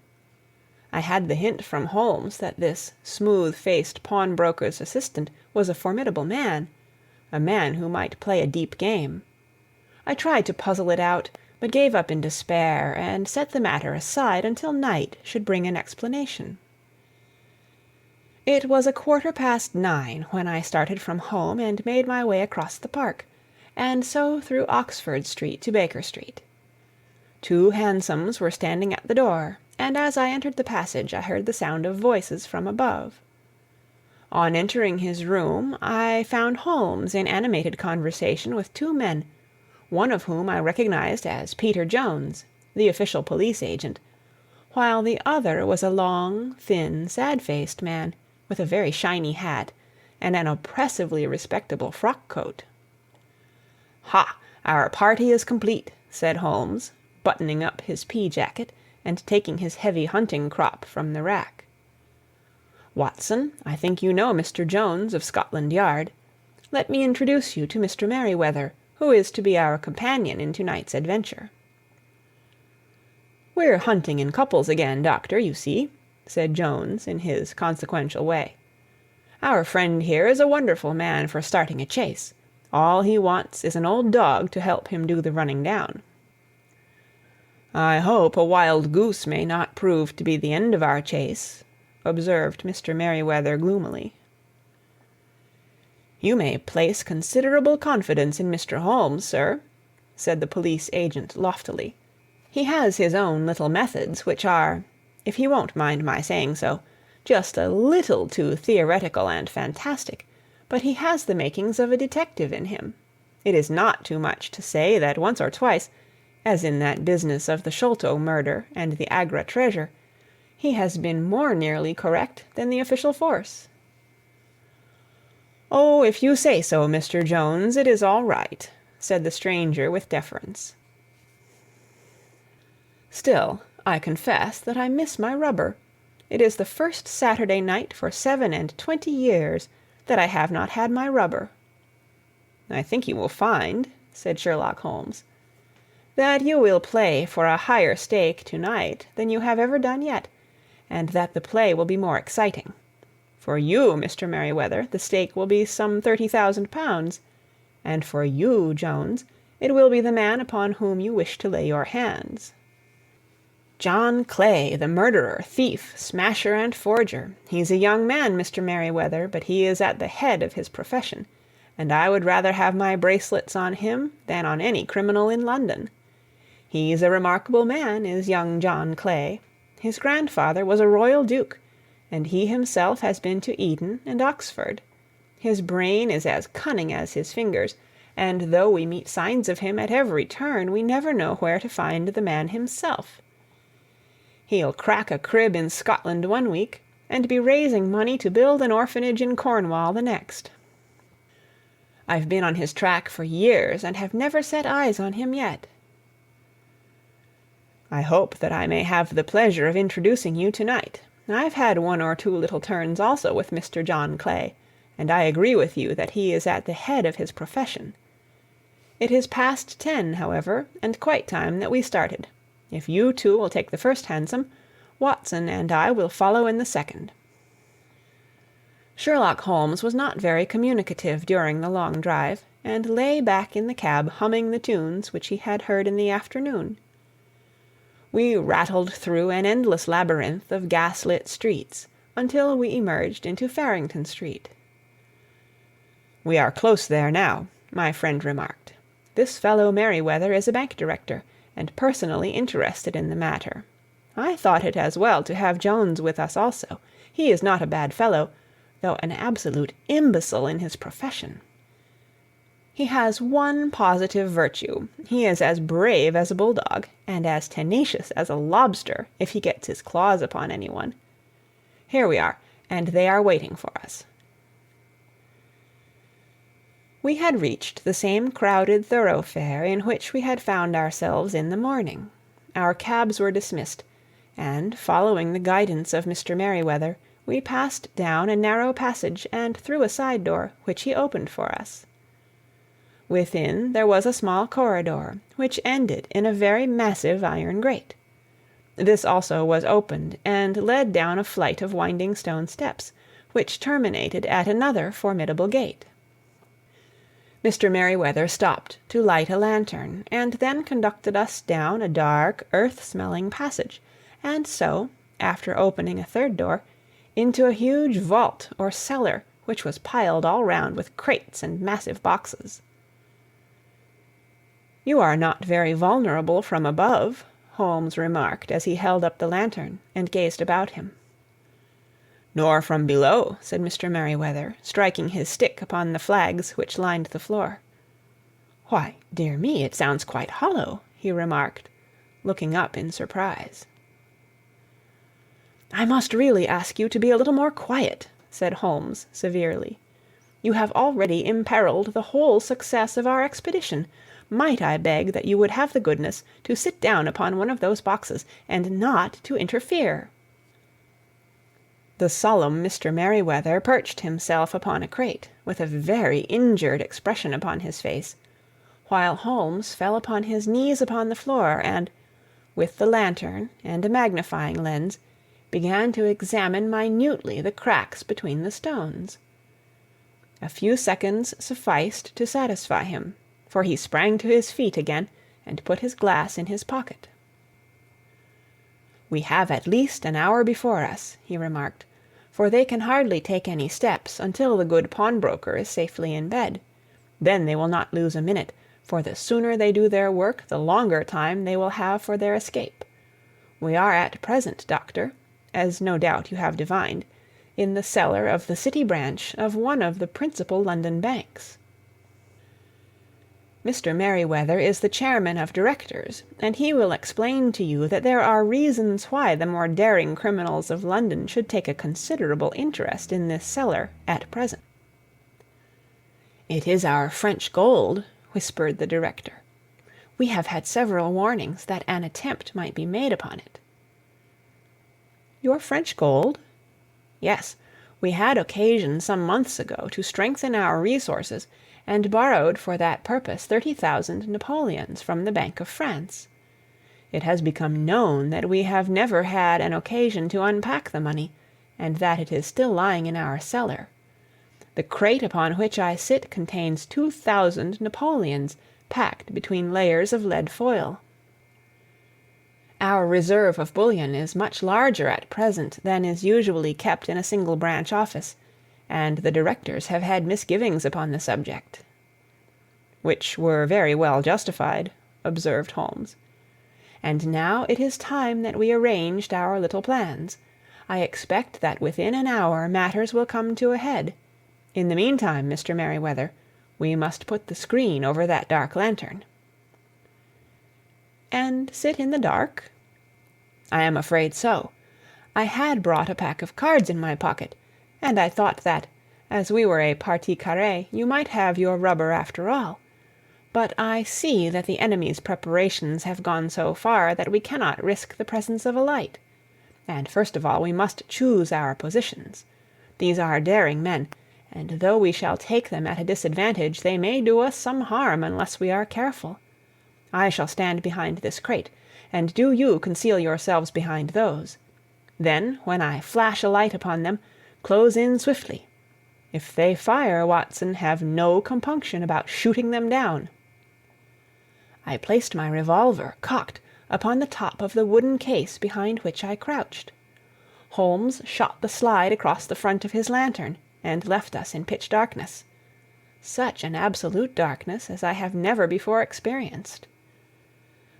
I had the hint from Holmes that this smooth-faced pawnbroker's assistant was a formidable man, a man who might play a deep game. I tried to puzzle it out, but gave up in despair, and set the matter aside until night should bring an explanation. It was 9:15 when I started from home and made my way across the park, and so through Oxford Street to Baker Street. 2 hansoms were standing at the door, and as I entered the passage I heard the sound of voices from above. On entering his room I found Holmes in animated conversation with 2 men, one of whom I recognized as Peter Jones, the official police agent, while the other was a long, thin, sad-faced man, with a very shiny hat, and an oppressively respectable frock-coat. "Ha! Our party is complete," said Holmes, buttoning up his pea-jacket, and taking his heavy hunting-crop from the rack. "Watson, I think you know Mr. Jones of Scotland Yard. Let me introduce you to Mr. Merryweather, who is to be our companion in to-night's adventure." "We're hunting in couples again, Doctor, you see," said Jones in his consequential way. "Our friend here is a wonderful man for starting a chase. All he wants is an old dog to help him do the running down." "I hope a wild goose may not prove to be the end of our chase," observed Mr. Merryweather gloomily. "You may place considerable confidence in Mr. Holmes, sir," said the police agent loftily. "He has his own little methods, which are, if he won't mind my saying so, just a little too theoretical and fantastic, but he has the makings of a detective in him. It is not too much to say that once or twice, as in that business of the Sholto murder and the Agra treasure, he has been more nearly correct than the official force." "Oh, if you say so, Mr. Jones, it is all right," said the stranger with deference. "Still, I confess that I miss my rubber. It is the first Saturday night for 27 years that I have not had my rubber." "I think you will find," said Sherlock Holmes, "that you will play for a higher stake to-night than you have ever done yet, and that the play will be more exciting. For you, Mr. Merryweather, the stake will be some £30,000, and for you, Jones, it will be the man upon whom you wish to lay your hands. John Clay, the murderer, thief, smasher, and forger. He's a young man, Mr. Merryweather, but he is at the head of his profession, and I would rather have my bracelets on him than on any criminal in London. He's a remarkable man, is young John Clay. His grandfather was a royal duke, and he himself has been to Eton and Oxford. His brain is as cunning as his fingers, and though we meet signs of him at every turn, we never know where to find the man himself. He'll crack a crib in Scotland one week, and be raising money to build an orphanage in Cornwall the next. I've been on his track for years, and have never set eyes on him yet. I hope that I may have the pleasure of introducing you to-night. I've had one or two little turns also with Mr. John Clay, and I agree with you that he is at the head of his profession. It is past 10, however, and quite time that we started. If you two will take the first hansom, Watson and I will follow in the second." Sherlock Holmes was not very communicative during the long drive, and lay back in the cab humming the tunes which he had heard in the afternoon. We rattled through an endless labyrinth of gas-lit streets until we emerged into Farrington Street. "We are close there now," my friend remarked. "This fellow Merryweather is a bank director, and personally interested in the matter. I thought it as well to have Jones with us also. He is not a bad fellow, though an absolute imbecile in his profession. He has one positive virtue. He is as brave as a bulldog, and as tenacious as a lobster if he gets his claws upon anyone. Here we are, and they are waiting for us." We had reached the same crowded thoroughfare in which we had found ourselves in the morning. Our cabs were dismissed, and, following the guidance of Mr. Merryweather, we passed down a narrow passage and through a side door, which he opened for us. Within there was a small corridor, which ended in a very massive iron grate. This also was opened, and led down a flight of winding stone steps, which terminated at another formidable gate. Mr. Merryweather stopped to light a lantern, and then conducted us down a dark, earth-smelling passage, and so, after opening a third door, into a huge vault or cellar, which was piled all round with crates and massive boxes. "You are not very vulnerable from above," Holmes remarked as he held up the lantern and gazed about him. "Nor from below," said Mr. Merryweather, striking his stick upon the flags which lined the floor. "Why, dear me, it sounds quite hollow," he remarked, looking up in surprise. "I must really ask you to be a little more quiet," said Holmes severely. "You have already imperilled the whole success of our expedition. Might I beg that you would have the goodness to sit down upon one of those boxes, and not to interfere?" The solemn Mr. Merryweather perched himself upon a crate, with a very injured expression upon his face, while Holmes fell upon his knees upon the floor, and, with the lantern and a magnifying lens, began to examine minutely the cracks between the stones. A few seconds sufficed to satisfy him, for he sprang to his feet again, and put his glass in his pocket. "We have at least an hour before us," he remarked, "for they can hardly take any steps until the good pawnbroker is safely in bed. Then they will not lose a minute, for the sooner they do their work the longer time they will have for their escape. We are at present, Doctor, as no doubt you have divined, in the cellar of the City branch of one of the principal London banks. Mr. Merryweather is the chairman of directors, and he will explain to you that there are reasons why the more daring criminals of London should take a considerable interest in this cellar at present." "It is our French gold," whispered the director. "We have had several warnings that an attempt might be made upon it." "Your French gold?" "Yes. We had occasion some months ago to strengthen our resources, and borrowed for that purpose 30,000 Napoleons from the Bank of France. It has become known that we have never had an occasion to unpack the money, and that it is still lying in our cellar. The crate upon which I sit contains 2,000 Napoleons, packed between layers of lead foil. Our reserve of bullion is much larger at present than is usually kept in a single branch office, and the directors have had misgivings upon the subject." "Which were very well justified," observed Holmes. "And now it is time that we arranged our little plans. I expect that within an hour matters will come to a head. In the meantime, Mr. Merryweather, we must put the screen over that dark lantern." "And sit in the dark?" "I am afraid so. I had brought a pack of cards in my pocket, and I thought that, as we were a partie carrée, you might have your rubber after all. But I see that the enemy's preparations have gone so far that we cannot risk the presence of a light. And first of all we must choose our positions. These are daring men, and though we shall take them at a disadvantage, they may do us some harm unless we are careful. I shall stand behind this crate, and do you conceal yourselves behind those. Then, when I flash a light upon them, close in swiftly. If they fire, Watson, have no compunction about shooting them down." I placed my revolver, cocked, upon the top of the wooden case behind which I crouched. Holmes shot the slide across the front of his lantern, and left us in pitch darkness. Such an absolute darkness as I have never before experienced.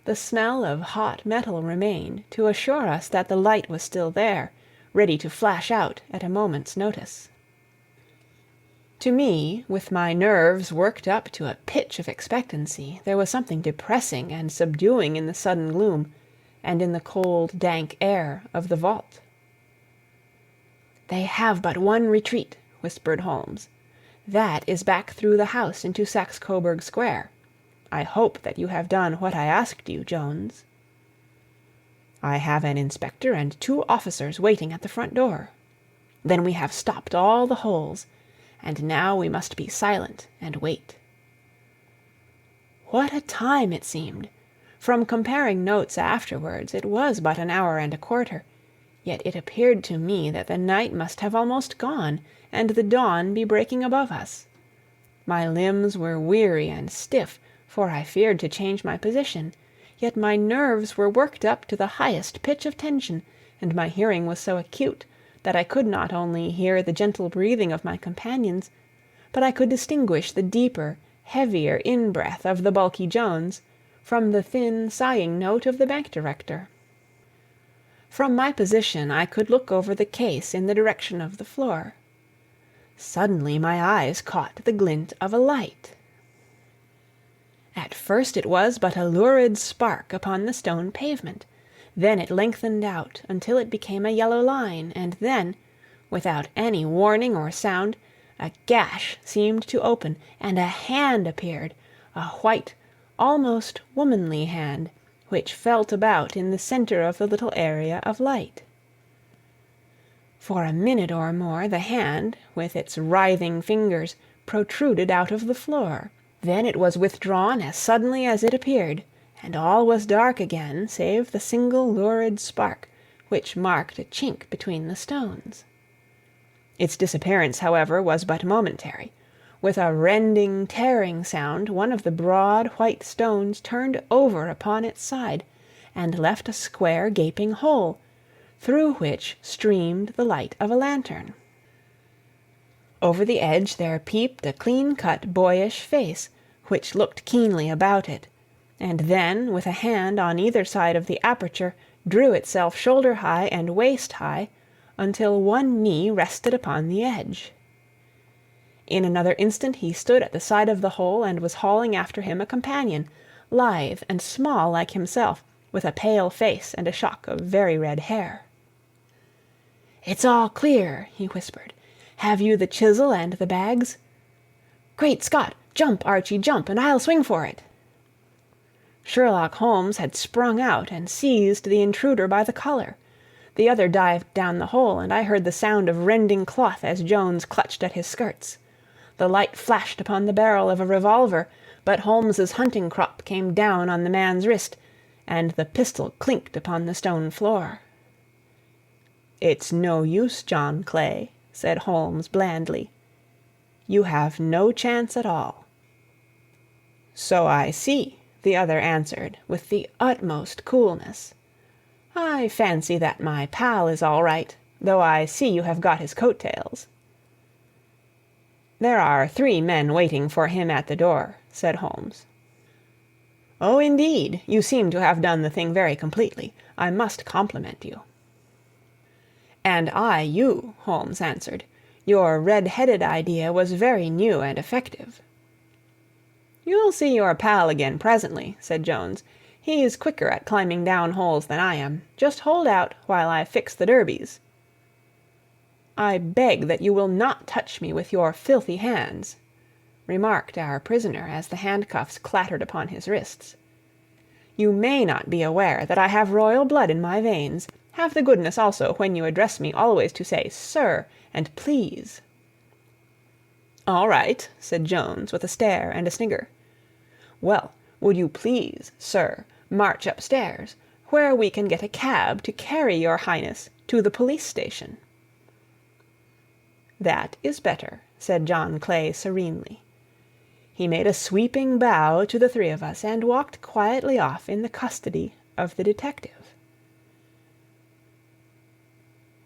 The smell of hot metal remained to assure us that the light was still there, ready to flash out at a moment's notice. To me, with my nerves worked up to a pitch of expectancy, there was something depressing and subduing in the sudden gloom, and in the cold, dank air of the vault. "They have but one retreat," whispered Holmes. "That is back through the house into Saxe Coburg Square. I hope that you have done what I asked you, Jones." "I have an inspector and 2 officers waiting at the front door." "Then we have stopped all the holes. And now we must be silent and wait." What a time it seemed! From comparing notes afterwards, it was but an hour and a quarter, yet it appeared to me that the night must have almost gone, and the dawn be breaking above us. My limbs were weary and stiff, for I feared to change my position, yet my nerves were worked up to the highest pitch of tension, and my hearing was so acute that I could not only hear the gentle breathing of my companions, but I could distinguish the deeper, heavier in-breath of the bulky Jones from the thin, sighing note of the bank director. From my position I could look over the case in the direction of the floor. Suddenly my eyes caught the glint of a light. At first it was but a lurid spark upon the stone pavement. Then it lengthened out until it became a yellow line, and then, without any warning or sound, a gash seemed to open, and a hand appeared, a white, almost womanly hand, which felt about in the center of the little area of light. For a minute or more the hand, with its writhing fingers, protruded out of the floor. Then it was withdrawn as suddenly as it appeared, and all was dark again save the single lurid spark which marked a chink between the stones. Its disappearance, however, was but momentary. With a rending, tearing sound, one of the broad white stones turned over upon its side, and left a square gaping hole, through which streamed the light of a lantern. Over the edge there peeped a clean-cut, boyish face, which looked keenly about it, and then, with a hand on either side of the aperture, drew itself shoulder-high and waist-high, until one knee rested upon the edge. In another instant he stood at the side of the hole and was hauling after him a companion, lithe and small like himself, with a pale face and a shock of very red hair. "It's all clear," he whispered. "Have you the chisel and the bags?" "Great Scott! Jump, Archie, jump, and I'll swing for it." Sherlock Holmes had sprung out and seized the intruder by the collar. The other dived down the hole, and I heard the sound of rending cloth as Jones clutched at his skirts. The light flashed upon the barrel of a revolver, but Holmes's hunting crop came down on the man's wrist, and the pistol clinked upon the stone floor. "It's no use, John Clay," said Holmes blandly. "You have no chance at all." "So I see," the other answered, with the utmost coolness. "I fancy that my pal is all right, though I see you have got his coat-tails." "There are 3 men waiting for him at the door," said Holmes. "Oh, indeed. You seem to have done the thing very completely. I must compliment you." "And I you," Holmes answered. "Your red-headed idea was very new and effective." "You'll see your pal again presently," said Jones. "He's quicker at climbing down holes than I am. Just hold out while I fix the derbies." "I beg that you will not touch me with your filthy hands," remarked our prisoner as the handcuffs clattered upon his wrists. "You may not be aware that I have royal blood in my veins. Have the goodness also, when you address me, always to say 'sir' and 'please.'" "All right," said Jones, with a stare and a snigger. "Well, would you please, sir, march upstairs, where we can get a cab to carry your highness to the police station?" "That is better," said John Clay serenely. He made a sweeping bow to the 3 of us, and walked quietly off in the custody of the detective.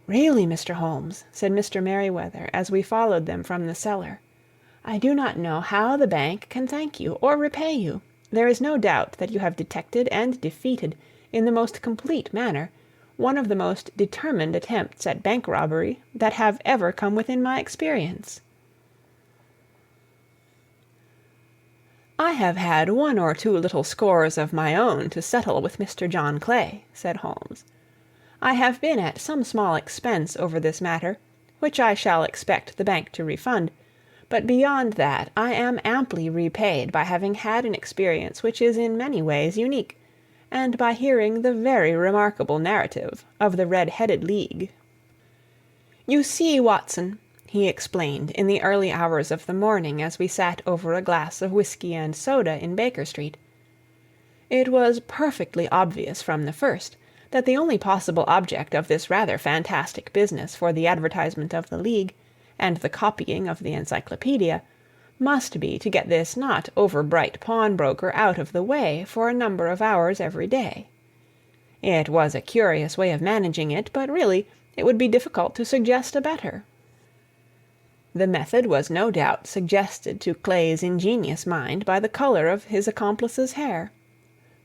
"Really, Mr. Holmes," said Mr. Merryweather, as we followed them from the cellar, "I do not know how the bank can thank you or repay you. There is no doubt that you have detected and defeated, in the most complete manner, one of the most determined attempts at bank robbery that have ever come within my experience." "I have had 1 or 2 little scores of my own to settle with Mr. John Clay," said Holmes. "I have been at some small expense over this matter, which I shall expect the bank to refund, but beyond that I am amply repaid by having had an experience which is in many ways unique, and by hearing the very remarkable narrative of the Red-Headed League. You see, Watson," he explained in the early hours of the morning as we sat over a glass of whiskey and soda in Baker Street, "it was perfectly obvious from the first that the only possible object of this rather fantastic business for the advertisement of the League and the copying of the encyclopedia must be to get this not over-bright pawnbroker out of the way for a number of hours every day. It was a curious way of managing it, but really it would be difficult to suggest a better. The method was no doubt suggested to Clay's ingenious mind by the color of his accomplice's hair.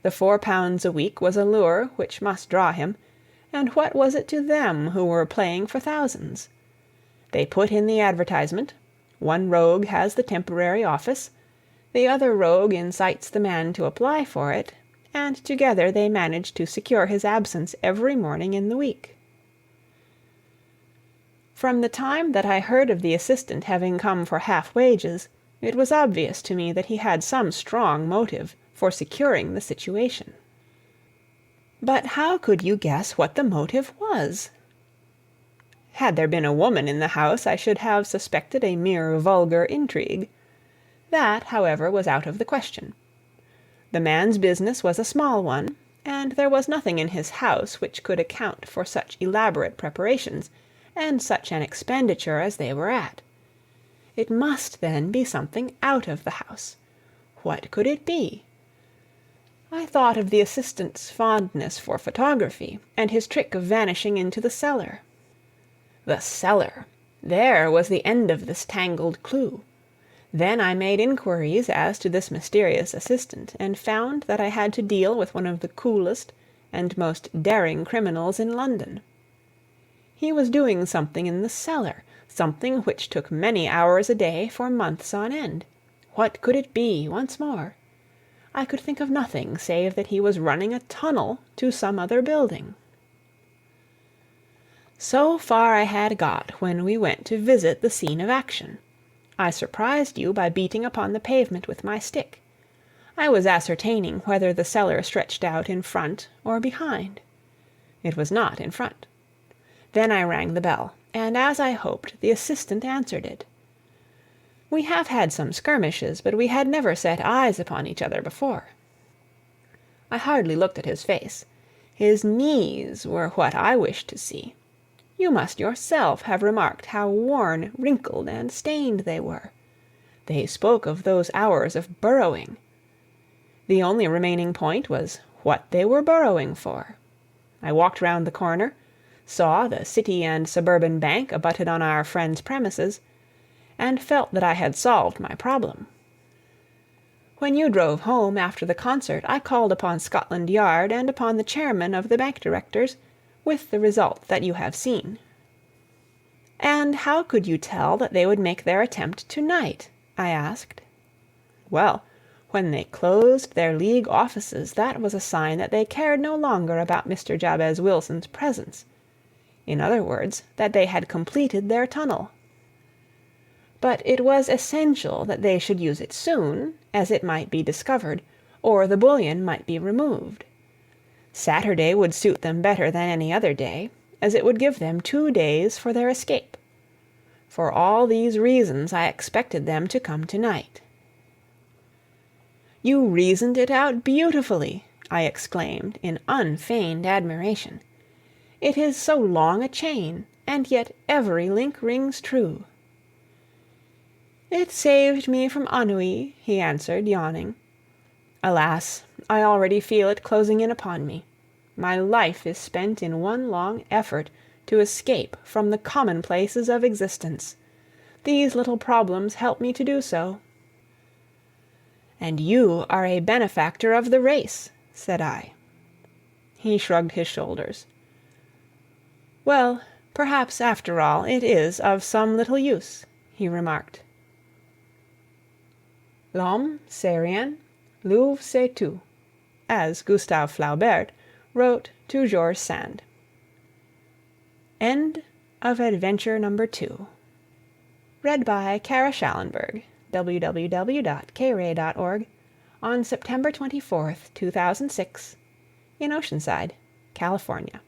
The £4 a week was a lure which must draw him, and what was it to them who were playing for thousands? They put in the advertisement, one rogue has the temporary office, the other rogue incites the man to apply for it, and together they managed to secure his absence every morning in the week. From the time that I heard of the assistant having come for half wages, it was obvious to me that he had some strong motive for securing the situation. But how could you guess what the motive was? Had there been a woman in the house, I should have suspected a mere vulgar intrigue. That, however, was out of the question. The man's business was a small one, and there was nothing in his house which could account for such elaborate preparations and such an expenditure as they were at. It must, then, be something out of the house. What could it be? I thought of the assistant's fondness for photography, and his trick of vanishing into the cellar. The cellar! There was the end of this tangled clue. Then I made inquiries as to this mysterious assistant, and found that I had to deal with one of the coolest and most daring criminals in London. He was doing something in the cellar, something which took many hours a day for months on end. What could it be, once more? I could think of nothing save that he was running a tunnel to some other building. So far I had got when we went to visit the scene of action. I surprised you by beating upon the pavement with my stick. I was ascertaining whether the cellar stretched out in front or behind. It was not in front. Then I rang the bell, and as I hoped, the assistant answered it. We have had some skirmishes, but we had never set eyes upon each other before. I hardly looked at his face. His knees were what I wished to see. You must yourself have remarked how worn, wrinkled, and stained they were. They spoke of those hours of burrowing. The only remaining point was what they were burrowing for. I walked round the corner, saw the City and Suburban Bank abutted on our friend's premises, and felt that I had solved my problem. When you drove home after the concert, I called upon Scotland Yard and upon the chairman of the bank directors, with the result that you have seen. And how could you tell that they would make their attempt to-night? I asked. Well, when they closed their League offices, that was a sign that they cared no longer about Mr. Jabez Wilson's presence. In other words, that they had completed their tunnel. But it was essential that they should use it soon, as it might be discovered, or the bullion might be removed. Saturday would suit them better than any other day, as it would give them 2 days for their escape. For all these reasons I expected them to come to-night. You reasoned it out beautifully, I exclaimed in unfeigned admiration. It is so long a chain, and yet every link rings true. It saved me from ennui, he answered, yawning. Alas, I already feel it closing in upon me. My life is spent in one long effort to escape from the commonplaces of existence. These little problems help me to do so. And you are a benefactor of the race, said I. He shrugged his shoulders. Well, perhaps after all it is of some little use, he remarked. L'homme, c'est rien, l'oeuvre c'est tout, as Gustave Flaubert wrote to George Sand. End of Adventure Number 2. Read by Kara Schallenberg, www.kray.org, on September 24th, 2006, in Oceanside, California.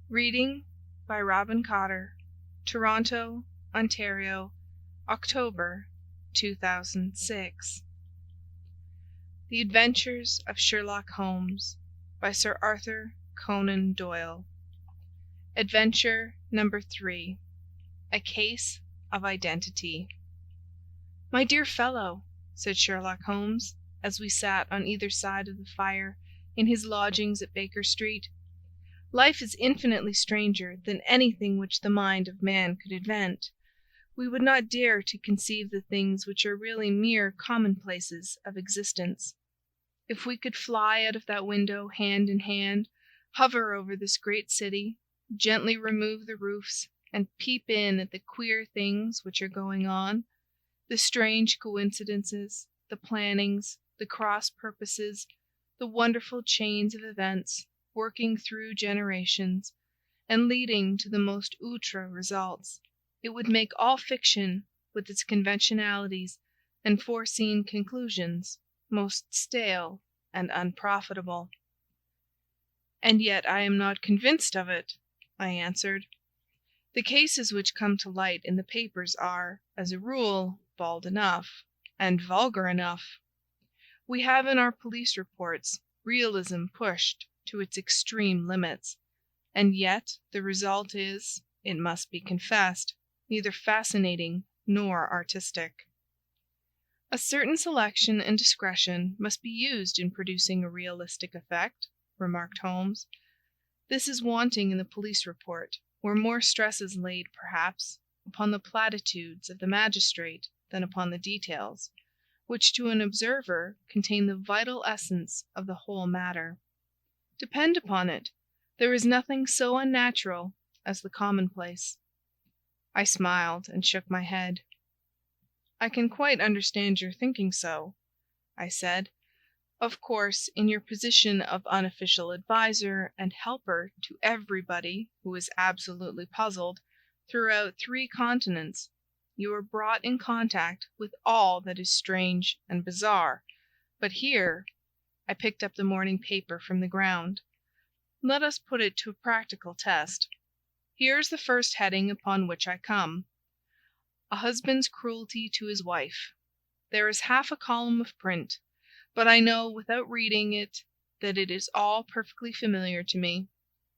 Reading by Robin Cotter, Toronto, Ontario, October 2006. The Adventures of Sherlock Holmes by Sir Arthur Conan Doyle. Adventure number 3. A Case of Identity. "My dear fellow," said Sherlock Holmes, as we sat on either side of the fire in his lodgings at Baker Street, "life is infinitely stranger than anything which the mind of man could invent. We would not dare to conceive the things which are really mere commonplaces of existence. If we could fly out of that window hand in hand, hover over this great city, gently remove the roofs, and peep in at the queer things which are going on, The strange coincidences, the plannings, the cross-purposes, the wonderful chains of events working through generations and leading to the most outre results. It would make all fiction, with its conventionalities and foreseen conclusions, most stale and unprofitable. "And yet I am not convinced of it," I answered. "The cases which come to light in the papers are, as a rule, bald enough, and vulgar enough. We have in our police reports realism pushed to its extreme limits, and yet the result is, it must be confessed, neither fascinating nor artistic." "A certain selection and discretion must be used in producing a realistic effect," remarked Holmes. "This is wanting in the police report, where more stress is laid, perhaps, upon the platitudes of the magistrate than upon the details, which to an observer contain the vital essence of the whole matter. Depend upon it, there is nothing so unnatural as the commonplace." I smiled and shook my head. "I can quite understand your thinking so," I said. "Of course, in your position of unofficial adviser and helper to everybody who is absolutely puzzled throughout 3 continents, you are brought in contact with all that is strange and bizarre. But here," I picked up the morning paper from the ground, "let us put it to a practical test. Here is the first heading upon which I come: 'A husband's cruelty to his wife.' There is half a column of print, but I know without reading it that it is all perfectly familiar to me.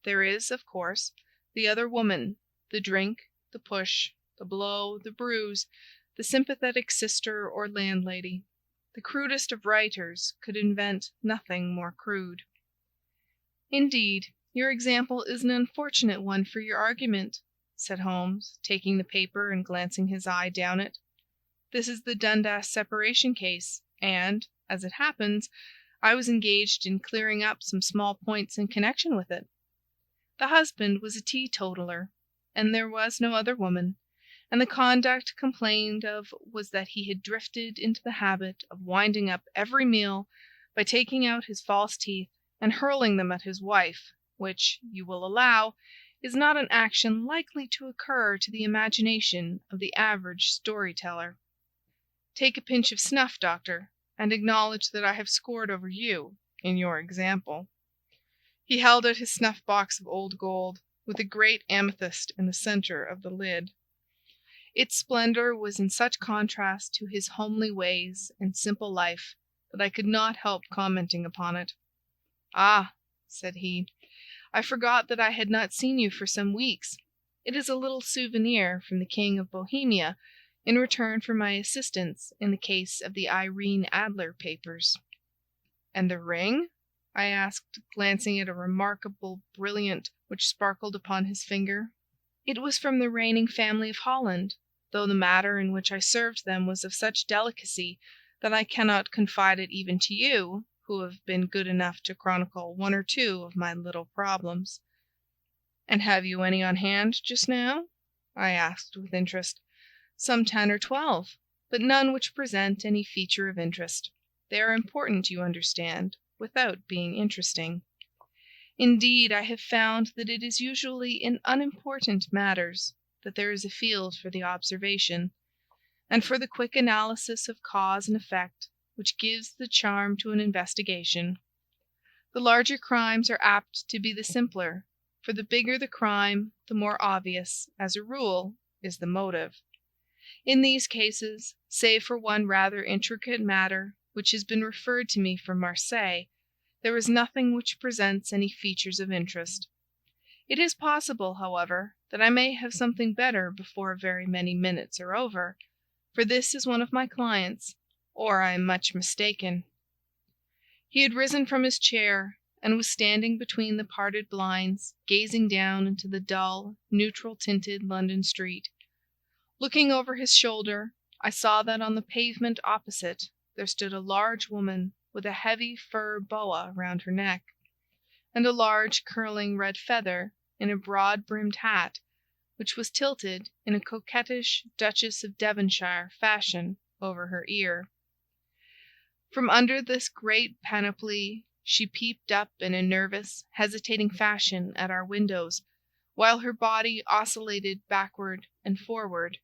There is, of course, the other woman, the drink, the push, the blow, the bruise, the sympathetic sister or landlady. The crudest of writers could invent nothing more crude." "Indeed, your example is an unfortunate one for your argument," said Holmes, taking the paper and glancing his eye down it. "This is the Dundas separation case, and, as it happens, I was engaged in clearing up some small points in connection with it. The husband was a teetotaler, and there was no other woman, and the conduct complained of was that he had drifted into the habit of winding up every meal by taking out his false teeth and hurling them at his wife, which, you will allow, is not an action likely to occur to the imagination of the average story-teller. Take a pinch of snuff, doctor, and acknowledge that I have scored over you in your example." He held out his snuff-box of old gold, with a great amethyst in the centre of the lid. Its splendour was in such contrast to his homely ways and simple life that I could not help commenting upon it. "Ah," said he, "I forgot that I had not seen you for some weeks. It is a little souvenir from the King of Bohemia in return for my assistance in the case of the Irene Adler papers." "And the ring?" I asked, glancing at a remarkable brilliant which sparkled upon his finger. "It was from the reigning family of Holland, though the matter in which I served them was of such delicacy that I cannot confide it even to you, who have been good enough to chronicle 1 or 2 of my little problems." "And have you any on hand just now?" I asked with interest. "Some 10 or 12, but none which present any feature of interest. They are important, you understand, without being interesting. Indeed, I have found that it is usually in unimportant matters that there is a field for the observation, and for the quick analysis of cause and effect which gives the charm to an investigation. The larger crimes are apt to be the simpler, for the bigger the crime, the more obvious, as a rule, is the motive. In these cases, save for one rather intricate matter which has been referred to me from Marseilles, there is nothing which presents any features of interest. It is possible, however, that I may have something better before very many minutes are over, for this is one of my clients, or I am much mistaken." He had risen from his chair, and was standing between the parted blinds, gazing down into the dull, neutral-tinted London street. Looking over his shoulder, I saw that on the pavement opposite there stood a large woman with a heavy fur boa round her neck, and a large curling red feather in a broad-brimmed hat, which was tilted in a coquettish Duchess of Devonshire fashion over her ear. From under this great panoply she peeped up in a nervous, hesitating fashion at our windows, while her body oscillated backward and forward,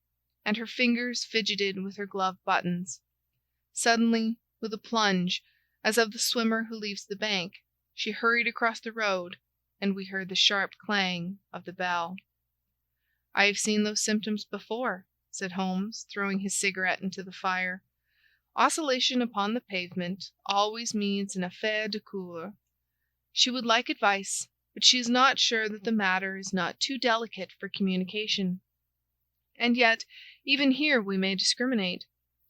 and her fingers fidgeted with her glove buttons. Suddenly, with a plunge, as of the swimmer who leaves the bank, she hurried across the road, and we heard the sharp clang of the bell. "I have seen those symptoms before," said Holmes, throwing his cigarette into the fire. "Oscillation upon the pavement always means an affaire de coeur. She would like advice, but she is not sure that the matter is not too delicate for communication. And yet, even here we may discriminate.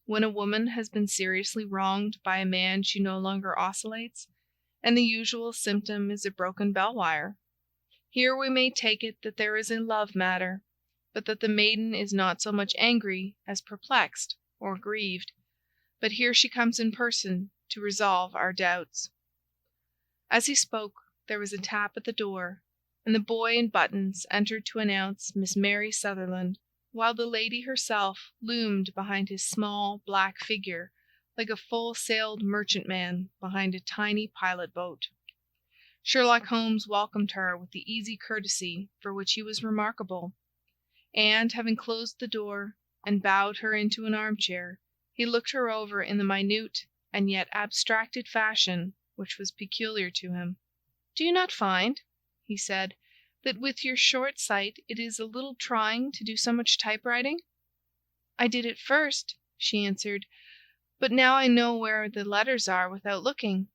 When a woman has been seriously wronged by a man she no longer oscillates, and the usual symptom is a broken bell wire. Here we may take it that there is a love matter, but that the maiden is not so much angry as perplexed or grieved. But here she comes in person to resolve our doubts." As he spoke, there was a tap at the door, and the boy in buttons entered to announce Miss Mary Sutherland, while the lady herself loomed behind his small black figure like a full-sailed merchantman behind a tiny pilot-boat. Sherlock Holmes welcomed her with the easy courtesy for which he was remarkable, and, having closed the door and bowed her into an armchair, he looked her over in the minute and yet abstracted fashion which was peculiar to him. "Do you not find," he said, "that with your short sight it is a little trying to do so much typewriting?" "I did at first," she answered, "but now I know where the letters are without looking."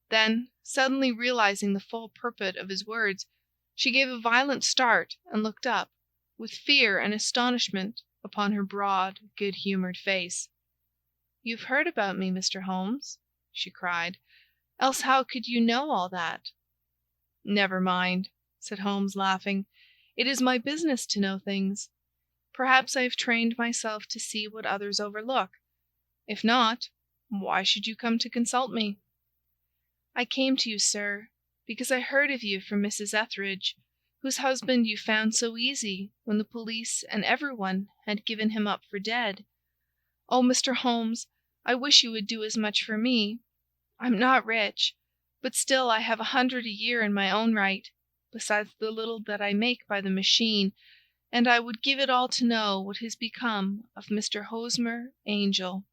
Then, suddenly realizing the full purport of his words, she gave a violent start and looked up, with fear and astonishment upon her broad, good-humoured face. "You've heard about me, Mr. Holmes?" she cried. "Else how could you know all that?" "Never mind," said Holmes, laughing. "It is my business to know things. Perhaps I have trained myself to see what others overlook. If not, why should you come to consult me?" "I came to you, sir, because I heard of you from Mrs. Etheridge, whose husband you found so easy when the police and everyone had given him up for dead. Oh, Mr. Holmes, I wish you would do as much for me. I'm not rich, but still I have 100 a year in my own right, besides the little that I make by the machine, and I would give it all to know what has become of Mr. Hosmer Angel."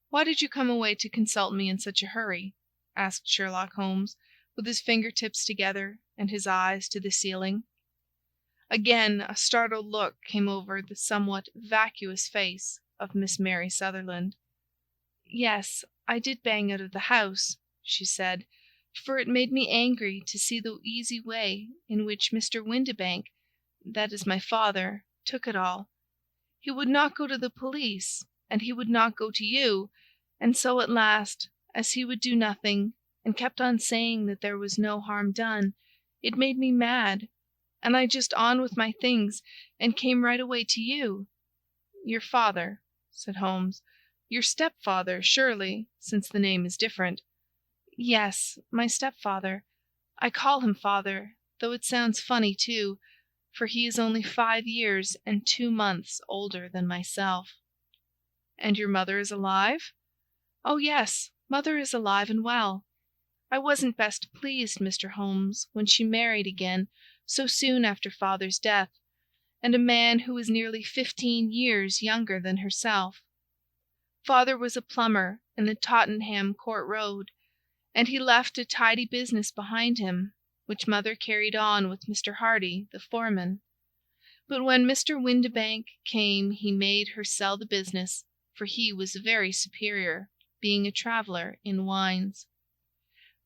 "Why did you come away to consult me in such a hurry?" asked Sherlock Holmes, with his fingertips together and his eyes to the ceiling. Again a startled look came over the somewhat vacuous face of Miss Mary Sutherland. "Yes, I did bang out of the house," she said, "for it made me angry to see the easy way in which Mr. Windibank, that is my father, took it all. He would not go to the police, and he would not go to you, and so at last, as he would do nothing, and kept on saying that there was no harm done, it made me mad, and I just on with my things and came right away to you." "Your father," said Holmes. "Your stepfather, surely, since the name is different." "Yes, my stepfather. I call him father, though it sounds funny too, for he is only 5 years and 2 months older than myself." "And your mother is alive?" "Oh yes, mother is alive and well. I wasn't best pleased, Mr. Holmes, when she married again so soon after father's death, and a man who was nearly 15 years younger than herself. Father was a plumber in the Tottenham Court Road, and he left a tidy business behind him, which mother carried on with Mr. Hardy, the foreman. But when Mr. Windibank came he made her sell the business, for he was very superior, being a traveller in wines.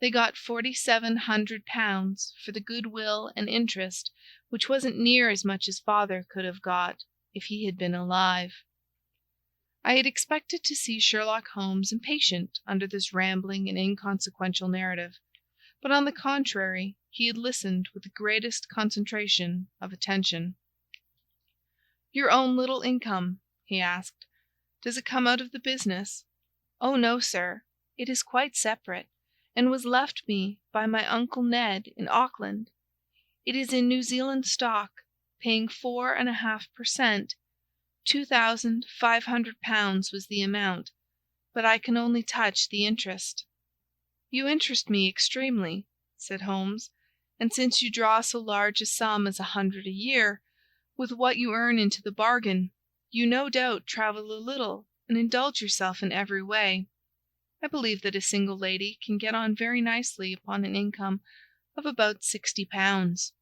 They got £4,700 for the goodwill and interest, which wasn't near as much as father could have got if he had been alive." I had expected to see Sherlock Holmes impatient under this rambling and inconsequential narrative, but on the contrary he had listened with the greatest concentration of attention. "Your own little income?" he asked. "Does it come out of the business?" "Oh no, sir. It is quite separate, and was left me by my Uncle Ned in Auckland. It is in New Zealand stock, paying 4.5%. £2,500 was the amount, but I can only touch the interest." "You interest me extremely," said Holmes, "and since you draw so large a sum as 100 a year, with what you earn into the bargain, you no doubt travel a little and indulge yourself in every way. I believe that a single lady can get on very nicely upon an income of about £60.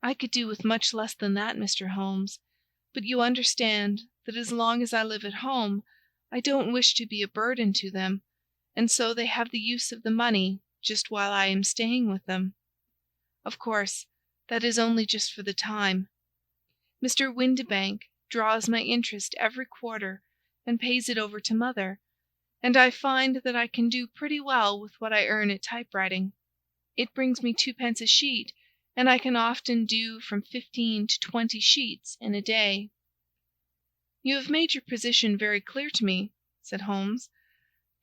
"I could do with much less than that, Mr. Holmes, but you understand that as long as I live at home, I don't wish to be a burden to them, and so they have the use of the money just while I am staying with them. Of course, that is only just for the time. Mr. Windibank draws my interest every quarter and pays it over to Mother, and I find that I can do pretty well with what I earn at typewriting. It brings me 2 pence a sheet, and I can often do from 15 to 20 sheets in a day." "You have made your position very clear to me," said Holmes.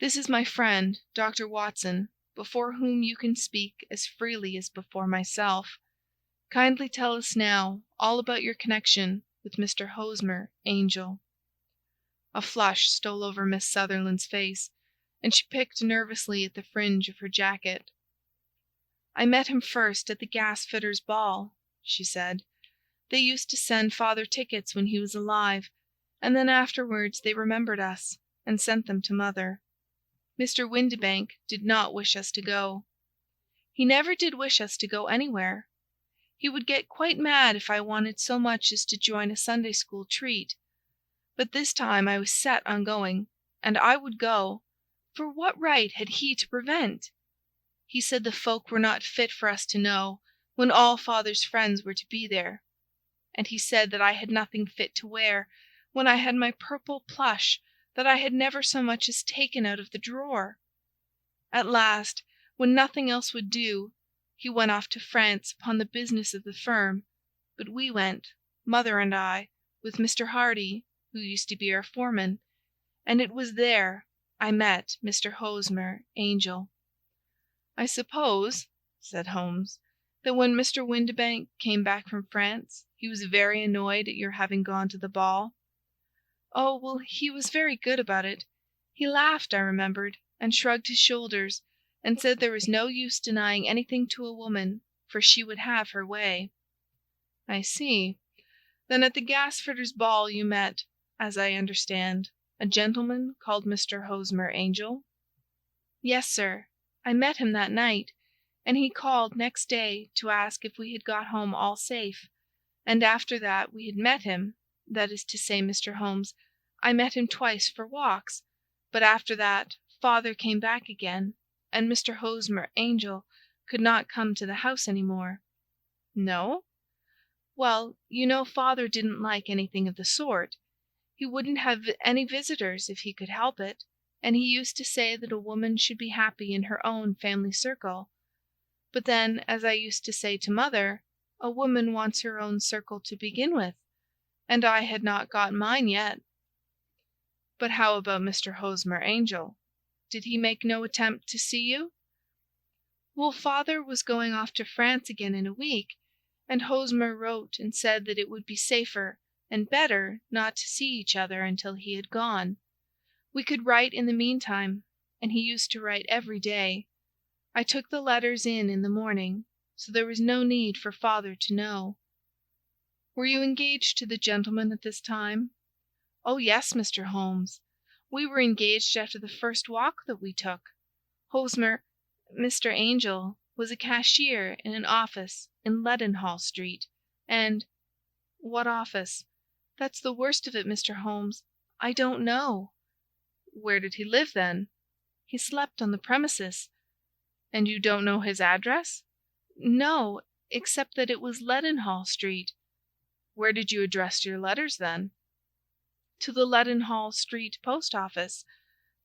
"This is my friend, Dr. Watson, before whom you can speak as freely as before myself. Kindly tell us now all about your connection with Mr. Hosmer Angel." A flush stole over Miss Sutherland's face, and she picked nervously at the fringe of her jacket. "I met him first at the gasfitters' ball," she said. "They used to send Father tickets when he was alive, and then afterwards they remembered us, and sent them to Mother. Mr. Windibank did not wish us to go. He never did wish us to go anywhere. He would get quite mad if I wanted so much as to join a Sunday school treat. But this time I was set on going, and I would go, for what right had he to prevent? He said the folk were not fit for us to know, when all Father's friends were to be there. And he said that I had nothing fit to wear, when I had my purple plush that I had never so much as taken out of the drawer. At last, when nothing else would do, he went off to France upon the business of the firm, but we went, Mother and I, with Mr. Hardy, who used to be our foreman, and it was there I met Mr. Hosmer Angel." "I suppose," said Holmes, "that when Mr. Windibank came back from France, he was very annoyed at your having gone to the ball." "Oh, well, he was very good about it. He laughed, I remembered, and shrugged his shoulders, and said there was no use denying anything to a woman, for she would have her way." "I see. Then at the gasfitters' ball you met, as I understand, a gentleman called Mr. Hosmer Angel?" "Yes, sir. I met him that night, and he called next day to ask if we had got home all safe, and after that we had met him, that is to say, Mr. Holmes, I met him twice for walks, but after that Father came back again, and Mr. Hosmer Angel could not come to the house any more." "No?" "Well, you know Father didn't like anything of the sort. He wouldn't have any visitors if he could help it, and he used to say that a woman should be happy in her own family circle. But then, as I used to say to Mother, a woman wants her own circle to begin with, and I had not got mine yet." "But how about Mr. Hosmer Angel? Did he make no attempt to see you?" "Well, Father was going off to France again in a week, and Hosmer wrote and said that it would be safer and better not to see each other until he had gone. We could write in the meantime, and he used to write every day. I took the letters in the morning, so there was no need for Father to know." "Were you engaged to the gentleman at this time?" "Oh, yes, Mr. Holmes. We were engaged after the first walk that we took. Mr. Angel, was a cashier in an office in Leadenhall Street, and—" "What office?" "That's the worst of it, Mr. Holmes. I don't know." "Where did he live, then?" "He slept on the premises." "And you don't know his address?" "No, except that it was Leadenhall Street." "Where did you address your letters, then?" "To the Leadenhall Street post office,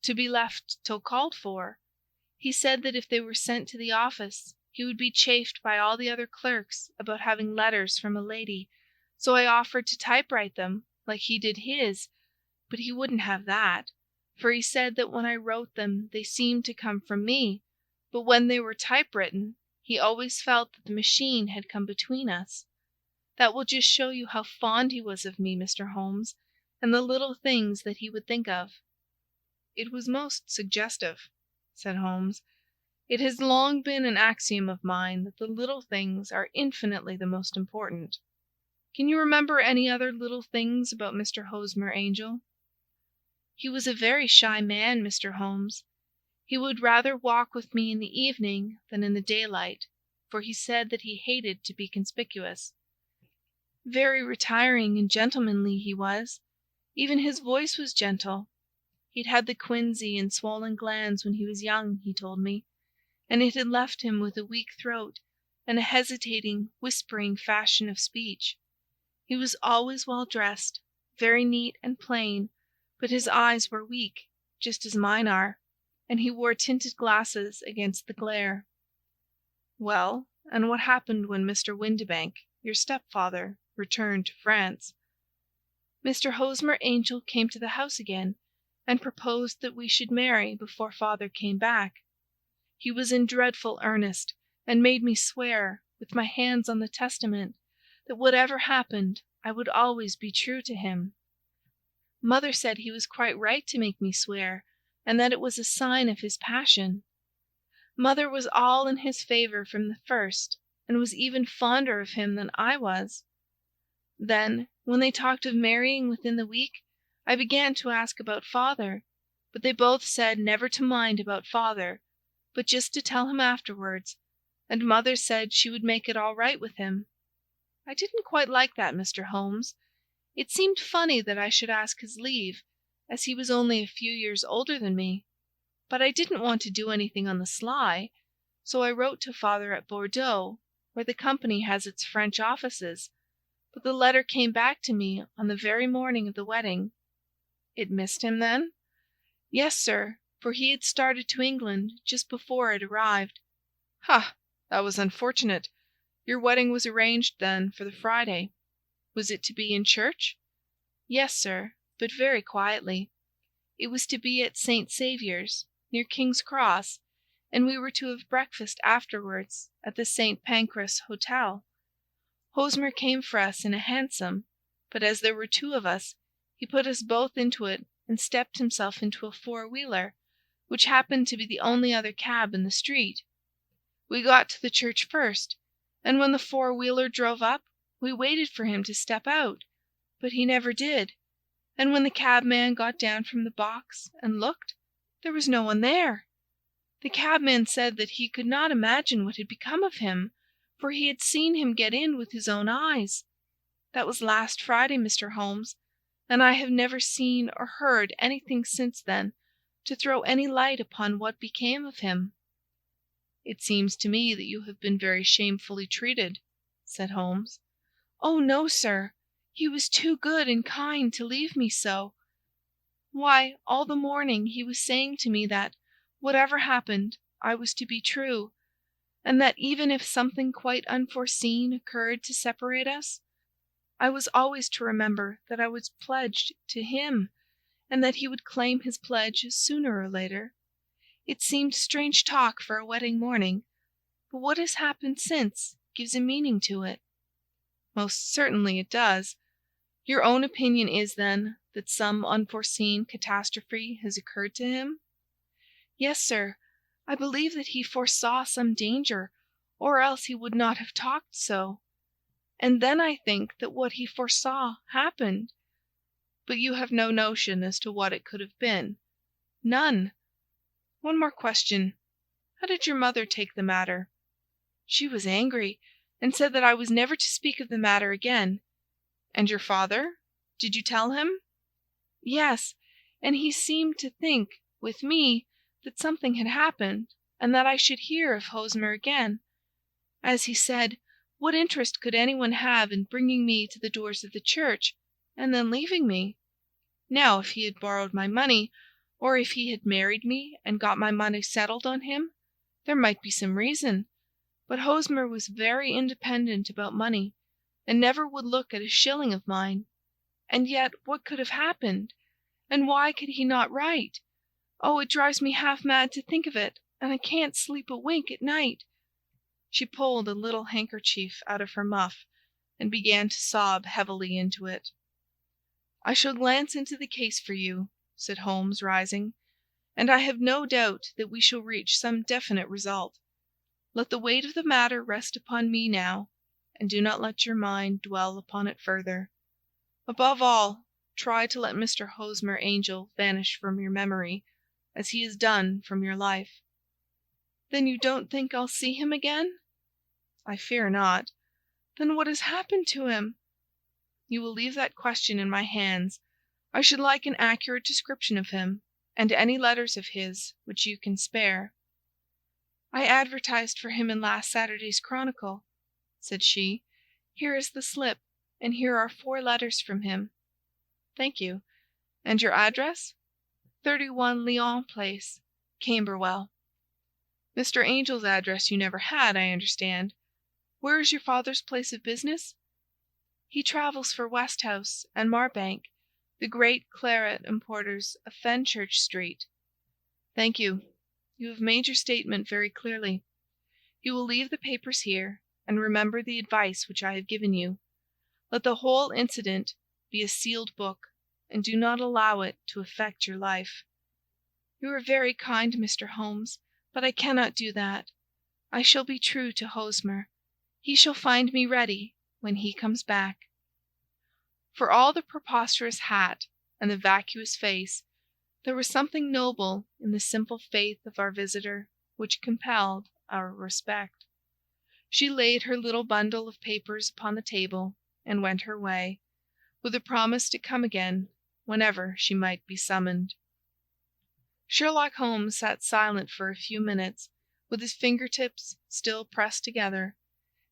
to be left till called for. He said that if they were sent to the office, he would be chaffed by all the other clerks about having letters from a lady, so I offered to typewrite them, like he did his, but he wouldn't have that, for he said that when I wrote them they seemed to come from me, but when they were typewritten he always felt that the machine had come between us. That will just show you how fond he was of me, Mr. Holmes, and the little things that he would think of." "It was most suggestive," said Holmes. "It has long been an axiom of mine that the little things are infinitely the most important. Can you remember any other little things about Mr. Hosmer Angel?" "He was a very shy man, Mr. Holmes. He would rather walk with me in the evening than in the daylight, for he said that he hated to be conspicuous. Very retiring and gentlemanly he was. Even his voice was gentle. He'd had the quinsy and swollen glands when he was young, he told me, and it had left him with a weak throat and a hesitating, whispering fashion of speech. He was always well dressed, very neat and plain, but his eyes were weak, just as mine are, and he wore tinted glasses against the glare." "Well, and what happened when Mr. Windibank, your stepfather, returned to France?" "Mr. Hosmer Angel came to the house again, and proposed that we should marry before father came back. He was in dreadful earnest, and made me swear, with my hands on the testament, that whatever happened, I would always be true to him. Mother said he was quite right to make me swear, and that it was a sign of his passion. Mother was all in his favour from the first, and was even fonder of him than I was. Then, when they talked of marrying within the week, I began to ask about father, but they both said never to mind about father, but just to tell him afterwards, and mother said she would make it all right with him. I didn't quite like that, Mr. Holmes. It seemed funny that I should ask his leave, as he was only a few years older than me, but I didn't want to do anything on the sly, so I wrote to father at Bordeaux, where the company has its French offices, but the letter came back to me on the very morning of the wedding." "It missed him, then?" "Yes, sir, for he had started to England just before it arrived." "Ha! That was unfortunate. Your wedding was arranged, then, for the Friday. Was it to be in church?" "Yes, sir, but very quietly. It was to be at St. Saviour's, near King's Cross, and we were to have breakfast afterwards at the St. Pancras Hotel. Hosmer came for us in a hansom, but as there were two of us, he put us both into it and stepped himself into a four-wheeler, which happened to be the only other cab in the street. We got to the church first, and when the four-wheeler drove up, we waited for him to step out, but he never did, and when the cabman got down from the box and looked, there was no one there. The cabman said that he could not imagine what had become of him, for he had seen him get in with his own eyes. That was last Friday, Mr. Holmes, and I have never seen or heard anything since then to throw any light upon what became of him." "It seems to me that you have been very shamefully treated," said Holmes. "Oh, no, sir. He was too good and kind to leave me so. Why, all the morning he was saying to me that, whatever happened, I was to be true, and that even if something quite unforeseen occurred to separate us, I was always to remember that I was pledged to him, and that he would claim his pledge sooner or later. It seemed strange talk for a wedding morning, but what has happened since gives a meaning to it." "Most certainly it does. Your own opinion is, then, that some unforeseen catastrophe has occurred to him?" "Yes, sir. I believe that he foresaw some danger, or else he would not have talked so. And then I think that what he foresaw happened." "But you have no notion as to what it could have been?" "None." "One more question. How did your mother take the matter?" "She was angry, and said that I was never to speak of the matter again." "And your father? Did you tell him?" "Yes, and he seemed to think, with me, that something had happened, and that I should hear of Hosmer again. As he said, what interest could anyone have in bringing me to the doors of the church, and then leaving me? Now, if he had borrowed my money, or if he had married me and got my money settled on him, there might be some reason, but Hosmer was very independent about money, and never would look at a shilling of mine. And yet what could have happened? And why could he not write? Oh, it drives me half mad to think of it, and I can't sleep a wink at night." She pulled a little handkerchief out of her muff, and began to sob heavily into it. "I shall glance into the case for you," said Holmes, rising, "and I have no doubt that we shall reach some definite result. Let the weight of the matter rest upon me now, and do not let your mind dwell upon it further. Above all, try to let Mr. Hosmer Angel vanish from your memory, as he has done from your life." "Then you don't think I'll see him again?" "I fear not." "Then what has happened to him?" "You will leave that question in my hands. I should like an accurate description of him, and any letters of his which you can spare." "I advertised for him in last Saturday's Chronicle," said she. "Here is the slip, and here are 4 letters from him." "Thank you. And your address?" 31 Lyon Place, Camberwell. "Mr. Angel's address you never had, I understand. Where is your father's place of business?" "He travels for Westhouse and Marbank, the great claret importers of Fenchurch Street." "Thank you. You have made your statement very clearly. You will leave the papers here, and remember the advice which I have given you. Let the whole incident be a sealed book, and do not allow it to affect your life." "You are very kind, Mr. Holmes, but I cannot do that. I shall be true to Hosmer. He shall find me ready when he comes back." For all the preposterous hat and the vacuous face, there was something noble in the simple faith of our visitor which compelled our respect. She laid her little bundle of papers upon the table and went her way, with a promise to come again whenever she might be summoned. Sherlock Holmes sat silent for a few minutes, with his fingertips still pressed together,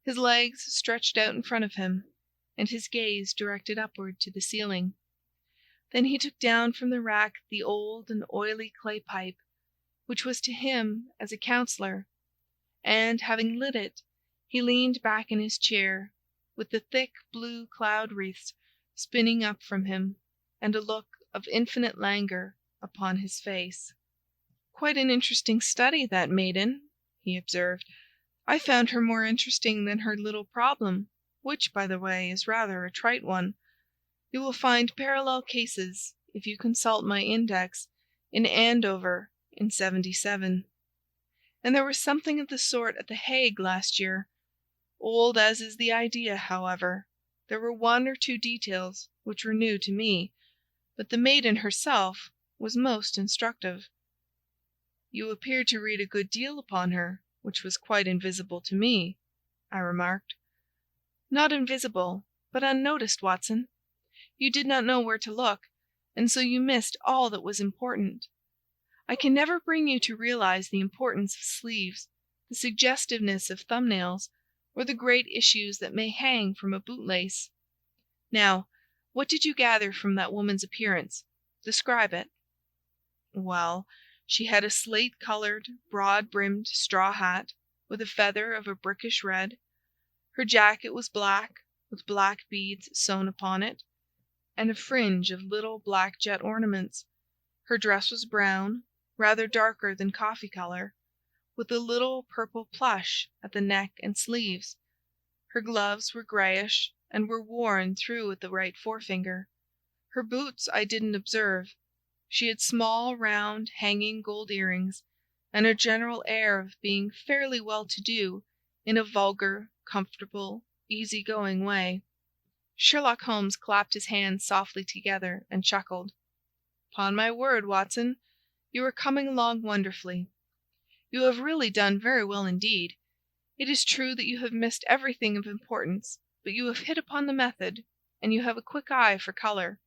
his legs stretched out in front of him, and his gaze directed upward to the ceiling. Then he took down from the rack the old and oily clay pipe, which was to him as a counsellor, and, having lit it, he leaned back in his chair, with the thick blue cloud wreaths spinning up from him, and a look of infinite languor upon his face. "Quite an interesting study, that maiden," he observed. "I found her more interesting than her little problem, which, by the way, is rather a trite one. You will find parallel cases, if you consult my index, in Andover in '77. And there was something of the sort at The Hague last year. Old as is the idea, however, there were 1 or 2 details which were new to me, but the maiden herself was most instructive." "You appeared to read a good deal upon her, which was quite invisible to me," I remarked. "Not invisible, but unnoticed, Watson. You did not know where to look, and so you missed all that was important. I can never bring you to realize the importance of sleeves, the suggestiveness of thumbnails, or the great issues that may hang from a bootlace. Now, what did you gather from that woman's appearance? Describe it." "Well, she had a slate-coloured, broad-brimmed straw hat, with a feather of a brickish red. Her jacket was black, with black beads sewn upon it, and a fringe of little black jet ornaments. Her dress was brown, rather darker than coffee colour, with a little purple plush at the neck and sleeves. Her gloves were greyish, and were worn through at the right forefinger. Her boots I didn't observe. She had small, round, hanging gold earrings, and a general air of being fairly well-to-do in a vulgar, comfortable, easy-going way." Sherlock Holmes clapped his hands softly together and chuckled. "'Pon my word, Watson, you are coming along wonderfully. You have really done very well indeed. It is true that you have missed everything of importance, but you have hit upon the method, and you have a quick eye for colour.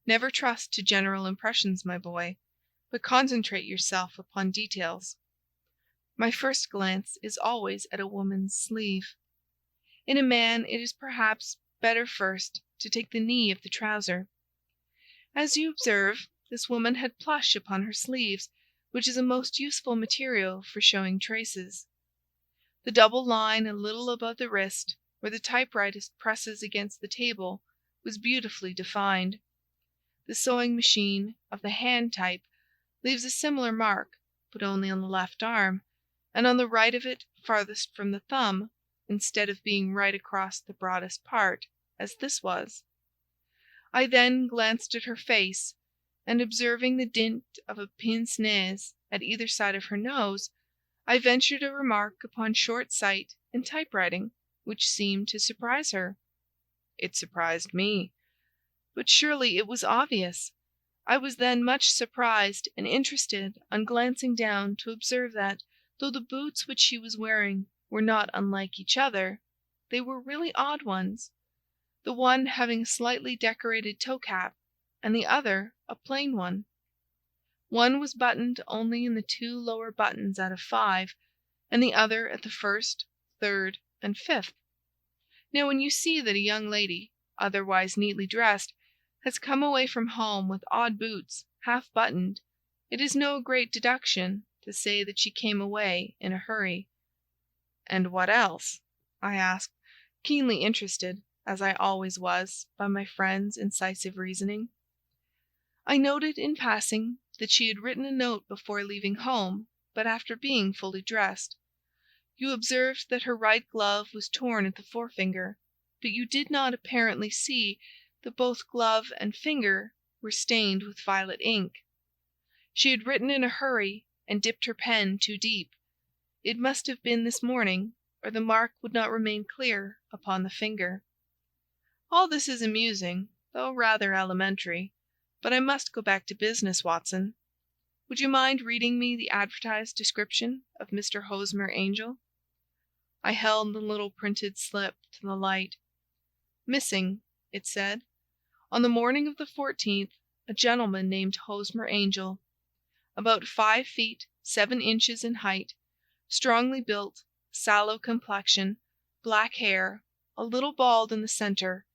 Never trust to general impressions, my boy, but concentrate yourself upon details. My first glance is always at a woman's sleeve. In a man it is perhaps better first to take the knee of the trouser. As you observe, this woman had plush upon her sleeves, which is a most useful material for showing traces. The double line a little above the wrist, where the typewriter presses against the table, was beautifully defined. The sewing machine, of the hand type, leaves a similar mark, but only on the left arm, and on the right of it, farthest from the thumb, instead of being right across the broadest part, as this was. I then glanced at her face, and observing the dint of a pince-nez at either side of her nose, I ventured a remark upon short sight and typewriting, which seemed to surprise her. It surprised me. But surely it was obvious. I was then much surprised and interested on glancing down to observe that, though the boots which she was wearing were not unlike each other, they were really odd ones, the one having a slightly decorated toe-cap, and the other a plain one. One was buttoned only in the 2 lower buttons out of 5, and the other at the 1st, 3rd, and 5th. Now when you see that a young lady, otherwise neatly dressed, has come away from home with odd boots, half buttoned, it is no great deduction to say that she came away in a hurry. "And what else?" I asked, keenly interested, as I always was, by my friend's incisive reasoning. I noted in passing that she had written a note before leaving home, but after being fully dressed. You observed that her right glove was torn at the forefinger, but you did not apparently see that both glove and finger were stained with violet ink. She had written in a hurry and dipped her pen too deep. It must have been this morning, or the mark would not remain clear upon the finger. All this is amusing, though rather elementary, but I must go back to business, Watson. Would you mind reading me the advertised description of Mr. Hosmer Angel? I held the little printed slip to the light. "Missing," it said, "on the morning of the 14th, a gentleman named Hosmer Angel, about 5 feet 7 inches in height, strongly built, sallow complexion, black hair, a little bald in the centre,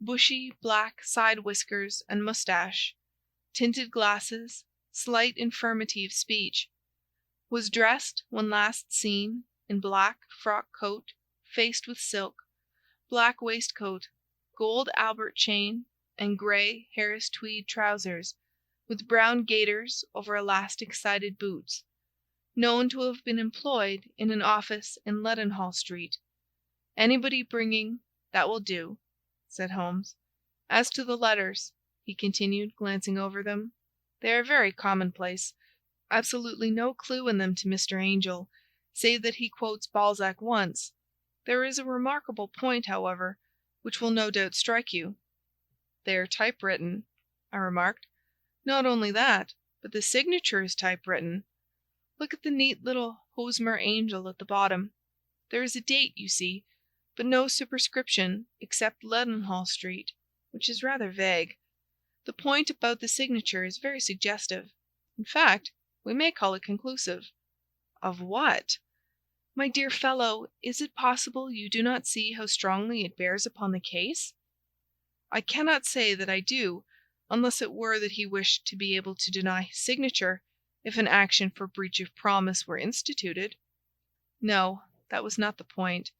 bushy black side whiskers and moustache, tinted glasses, slight infirmity of speech, was dressed when last seen in black frock coat faced with silk, black waistcoat, gold Albert chain, and grey Harris tweed trousers, with brown gaiters over elastic-sided boots, known to have been employed in an office in Leadenhall Street. Anybody bringing—" "That will do," said Holmes. "As to the letters," he continued, glancing over them, "they are very commonplace. Absolutely no clue in them to Mr. Angel, save that he quotes Balzac once. There is a remarkable point, however, which will no doubt strike you." "They are typewritten," I remarked. "Not only that, but the signature is typewritten. Look at the neat little Hosmer Angel at the bottom. There is a date, you see, but no superscription except Leadenhall Street, which is rather vague. The point about the signature is very suggestive. In fact, we may call it conclusive." "Of what?" "My dear fellow, is it possible you do not see how strongly it bears upon the case?" "I cannot say that I do, unless it were that he wished to be able to deny his signature if an action for breach of promise were instituted." "No, that was not the point.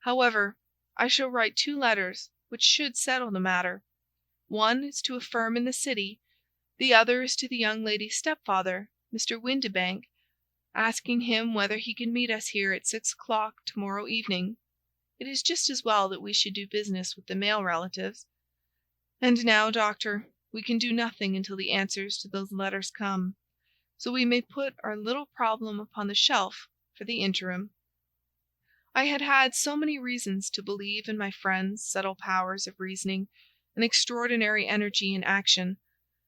However, I shall write 2 letters which should settle the matter. One is to a firm in the city, the other is to the young lady's stepfather, Mr. Windibank, asking him whether he can meet us here at 6 o'clock tomorrow evening. It is just as well that we should do business with the male relatives. And now, doctor, we can do nothing until the answers to those letters come, so we may put our little problem upon the shelf for the interim." I had had so many reasons to believe in my friend's subtle powers of reasoning and extraordinary energy in action,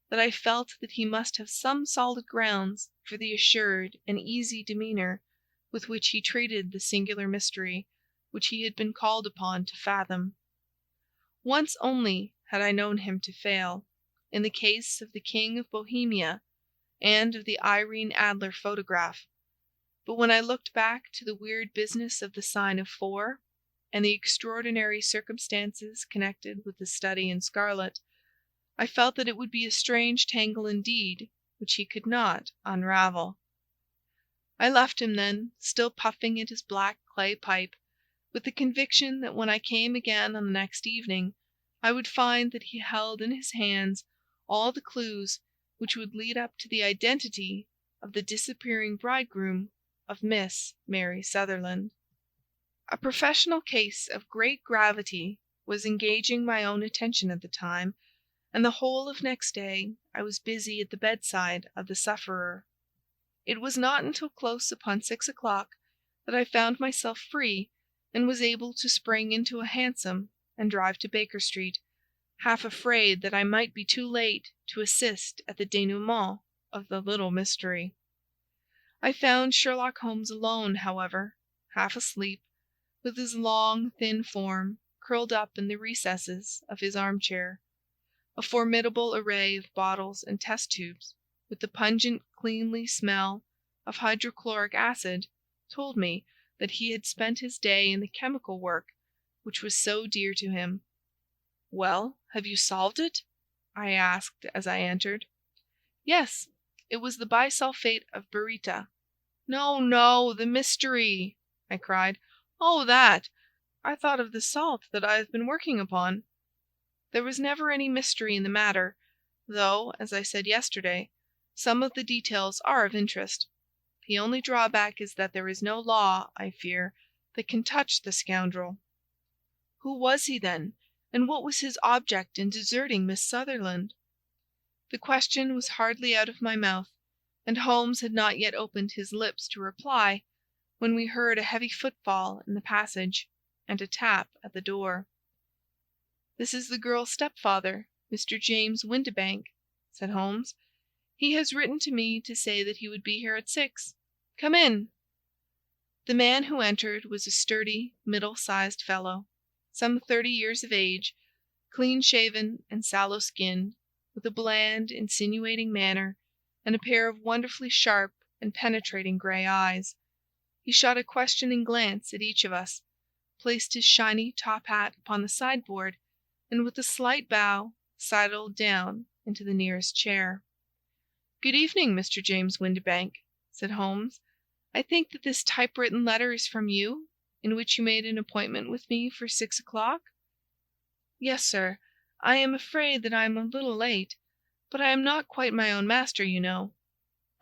that I felt that he must have some solid grounds for the assured and easy demeanour with which he treated the singular mystery which he had been called upon to fathom. Once only had I known him to fail, in the case of the King of Bohemia and of the Irene Adler photograph. But when I looked back to the weird business of the sign of 4, and the extraordinary circumstances connected with the study in scarlet, I felt that it would be a strange tangle indeed which he could not unravel. I left him then, still puffing at his black clay pipe, with the conviction that when I came again on the next evening, I would find that he held in his hands all the clues which would lead up to the identity of the disappearing bridegroom of Miss Mary Sutherland. A professional case of great gravity was engaging my own attention at the time, and the whole of next day I was busy at the bedside of the sufferer. It was not until close upon 6 o'clock that I found myself free and was able to spring into a hansom and drive to Baker Street, half afraid that I might be too late to assist at the dénouement of the little mystery. I found Sherlock Holmes alone, however, half asleep, with his long, thin form curled up in the recesses of his armchair. A formidable array of bottles and test tubes, with the pungent, cleanly smell of hydrochloric acid, told me that he had spent his day in the chemical work which was so dear to him. "Well, have you solved it?" I asked as I entered. "Yes, it was the bisulfate of baryta." "No, no, the mystery!" I cried. "Oh, that! I thought of the salt that I have been working upon." "There was never any mystery in the matter, though, as I said yesterday, some of the details are of interest. The only drawback is that there is no law, I fear, that can touch the scoundrel." "Who was he, then, and what was his object in deserting Miss Sutherland?" The question was hardly out of my mouth, and Holmes had not yet opened his lips to reply, when we heard a heavy footfall in the passage, and a tap at the door. "This is the girl's stepfather, Mr. James Windibank," said Holmes. "He has written to me to say that he would be here at 6. Come in." The man who entered was a sturdy, middle-sized fellow, some 30 years of age, clean-shaven and sallow-skinned, with a bland, insinuating manner, and a pair of wonderfully sharp and penetrating grey eyes. He shot a questioning glance at each of us, placed his shiny top hat upon the sideboard, and with a slight bow sidled down into the nearest chair. "Good evening, Mr. James Windibank," said Holmes. "I think that this typewritten letter is from you, in which you made an appointment with me for 6 o'clock?" "Yes, sir. I am afraid that I am a little late, but I am not quite my own master, you know.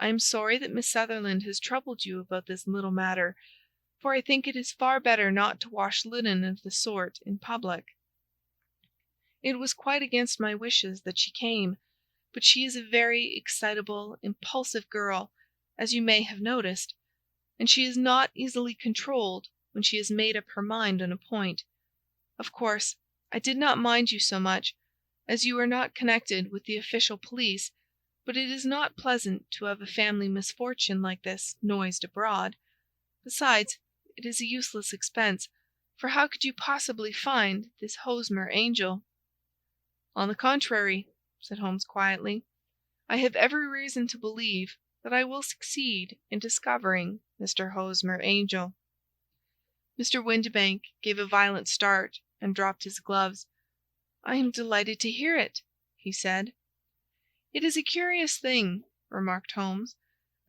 I am sorry that Miss Sutherland has troubled you about this little matter, for I think it is far better not to wash linen of the sort in public. It was quite against my wishes that she came, but she is a very excitable, impulsive girl, as you may have noticed, and she is not easily controlled when she has made up her mind on a point. Of course, I did not mind you so much, as you are not connected with the official police, but it is not pleasant to have a family misfortune like this noised abroad. Besides, it is a useless expense, for how could you possibly find this Hosmer angel?" "On the contrary," said Holmes quietly, "I have every reason to believe that I will succeed in discovering Mr. Hosmer Angel." Mr. Windibank gave a violent start and dropped his gloves. "I am delighted to hear it," he said. "It is a curious thing," remarked Holmes,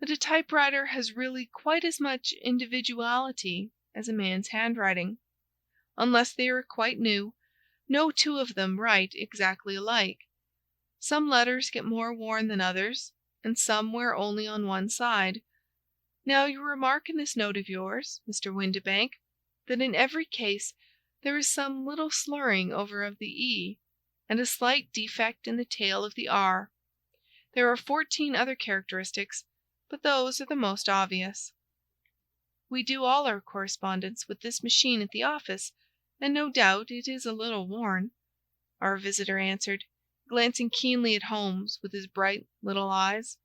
"that a typewriter has really quite as much individuality as a man's handwriting. Unless they are quite new, no two of them write exactly alike. Some letters get more worn than others, and some wear only on one side. Now you remark in this note of yours, Mr. Windibank, that in every case there is some little slurring over of the E, and a slight defect in the tail of the R. There are 14 other characteristics, but those are the most obvious. We do all our correspondence with this machine at the office, and no doubt it is a little worn," our visitor answered, glancing keenly at Holmes with his bright little eyes.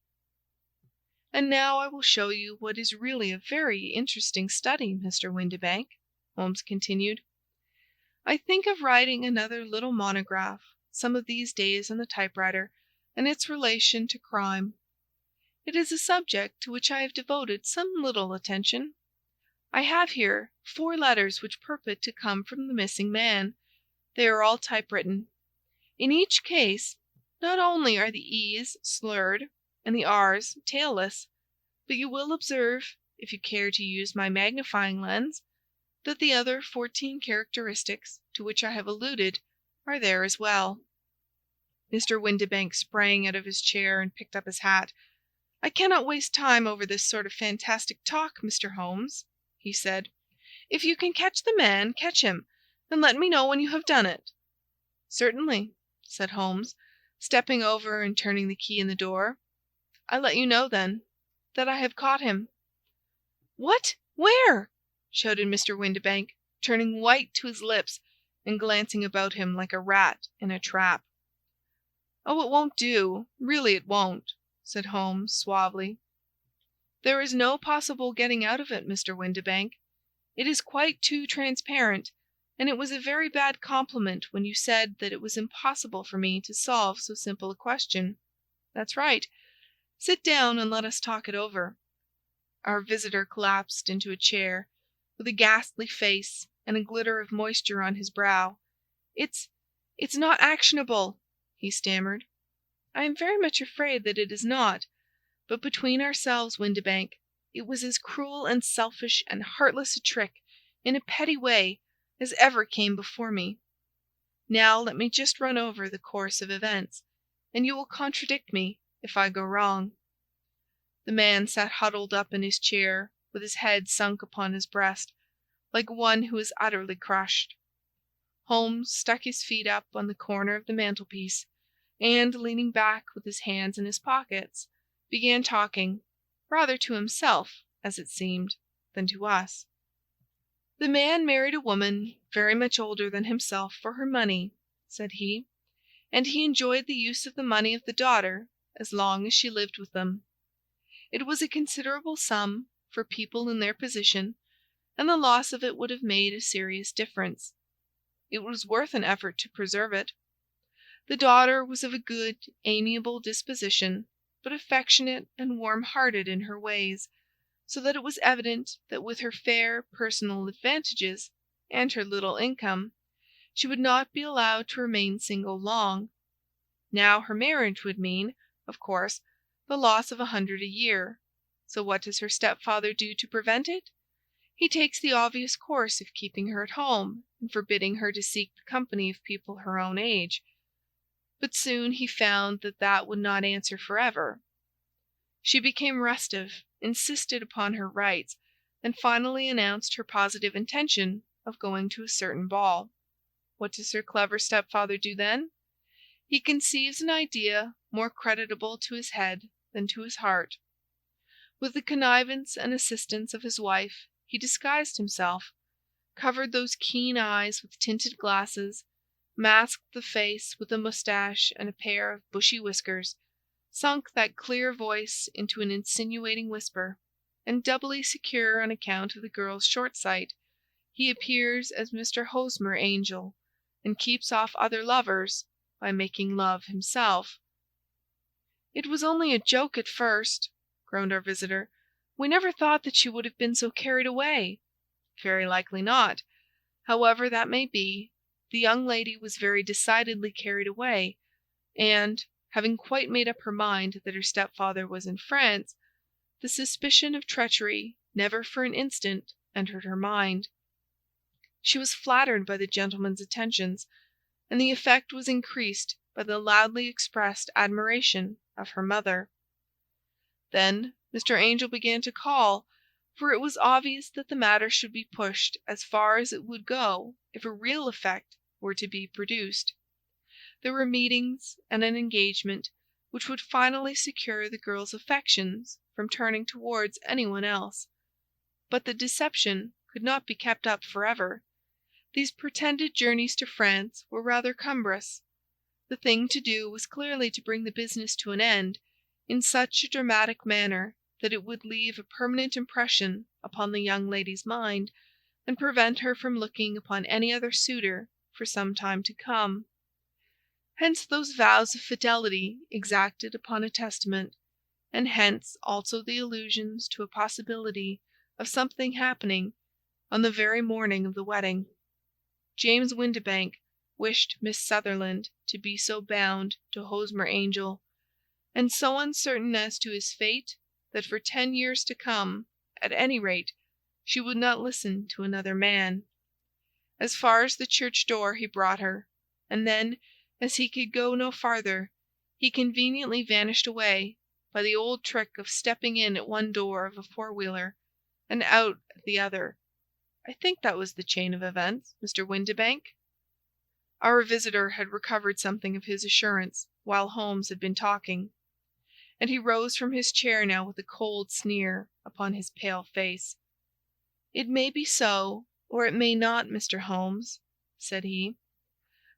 "And now I will show you what is really a very interesting study, Mr. Windibank," Holmes continued. "I think of writing another little monograph some of these days on the typewriter and its relation to crime. It is a subject to which I have devoted some little attention. I have here 4 letters which purport to come from the missing man. They are all typewritten. In each case, not only are the E's slurred and the R's tailless, but you will observe, if you care to use my magnifying lens, that the other 14 characteristics to which I have alluded are there as well." Mr. Windibank sprang out of his chair and picked up his hat. "I cannot waste time over this sort of fantastic talk, Mr. Holmes," he said. If you can catch the man, catch him, and let me know when you have done it." "Certainly," said Holmes, stepping over and turning the key in the door. "I let you know, then, that I have caught him." "What? Where?" shouted Mr. Windibank, turning white to his lips and glancing about him like a rat in a trap. "Oh, it won't do. Really it won't," said Holmes, suavely. "There is no possible getting out of it, Mr. Windibank. It is quite too transparent, and it was a very bad compliment when you said that it was impossible for me to solve so simple a question. That's right. Sit down and let us talk it over." Our visitor collapsed into a chair, with a ghastly face and a glitter of moisture on his brow. It's not actionable," he stammered. "I am very much afraid that it is not. But between ourselves, Windibank, it was as cruel and selfish and heartless a trick, in a petty way, as ever came before me. Now let me just run over the course of events, and you will contradict me if I go wrong." The man sat huddled up in his chair, with his head sunk upon his breast, like one who is utterly crushed. Holmes stuck his feet up on the corner of the mantelpiece, and, leaning back with his hands in his pockets, began talking, rather to himself, as it seemed, than to us. "The man married a woman very much older than himself for her money," said he, "and he enjoyed the use of the money of the daughter as long as she lived with them. It was a considerable sum for people in their position, and the loss of it would have made a serious difference. It was worth an effort to preserve it. The daughter was of a good, amiable disposition, but affectionate and warm-hearted in her ways, so that it was evident that with her fair personal advantages and her little income, she would not be allowed to remain single long. Now her marriage would mean, of course, the loss of 100 a year. So what does her stepfather do to prevent it? He takes the obvious course of keeping her at home and forbidding her to seek the company of people her own age. But soon he found that that would not answer forever. She became restive, insisted upon her rights, and finally announced her positive intention of going to a certain ball. What does her clever stepfather do then? He conceives an idea more creditable to his head than to his heart. With the connivance and assistance of his wife, he disguised himself, covered those keen eyes with tinted glasses, masked the face with a moustache and a pair of bushy whiskers, sunk that clear voice into an insinuating whisper, and doubly secure on account of the girl's short sight, he appears as Mr. Hosmer Angel, and keeps off other lovers by making love himself. "It was only a joke at first," groaned our visitor. "We never thought that she would have been so carried away." "Very likely not. However that may be, the young lady was very decidedly carried away, and, having quite made up her mind that her stepfather was in France, the suspicion of treachery never for an instant entered her mind. She was flattered by the gentleman's attentions, and the effect was increased by the loudly expressed admiration of her mother. Then Mr. Angel began to call, for it was obvious that the matter should be pushed as far as it would go if a real effect were to be produced. There were meetings and an engagement which would finally secure the girl's affections from turning towards anyone else. But the deception could not be kept up forever. These pretended journeys to France were rather cumbrous. The thing to do was clearly to bring the business to an end in such a dramatic manner that it would leave a permanent impression upon the young lady's mind, and prevent her from looking upon any other suitor for some time to come. Hence those vows of fidelity exacted upon a testament, and hence also the allusions to a possibility of something happening on the very morning of the wedding. James Windibank wished Miss Sutherland to be so bound to Hosmer Angel, and so uncertain as to his fate, that for 10 years to come, at any rate, she would not listen to another man. As far as the church door he brought her, and then, as he could go no farther, he conveniently vanished away, by the old trick of stepping in at one door of a four-wheeler, and out at the other. I think that was the chain of events, Mr. Windibank." Our visitor had recovered something of his assurance while Holmes had been talking, and he rose from his chair now with a cold sneer upon his pale face. "It may be so, or it may not, Mr. Holmes," said he.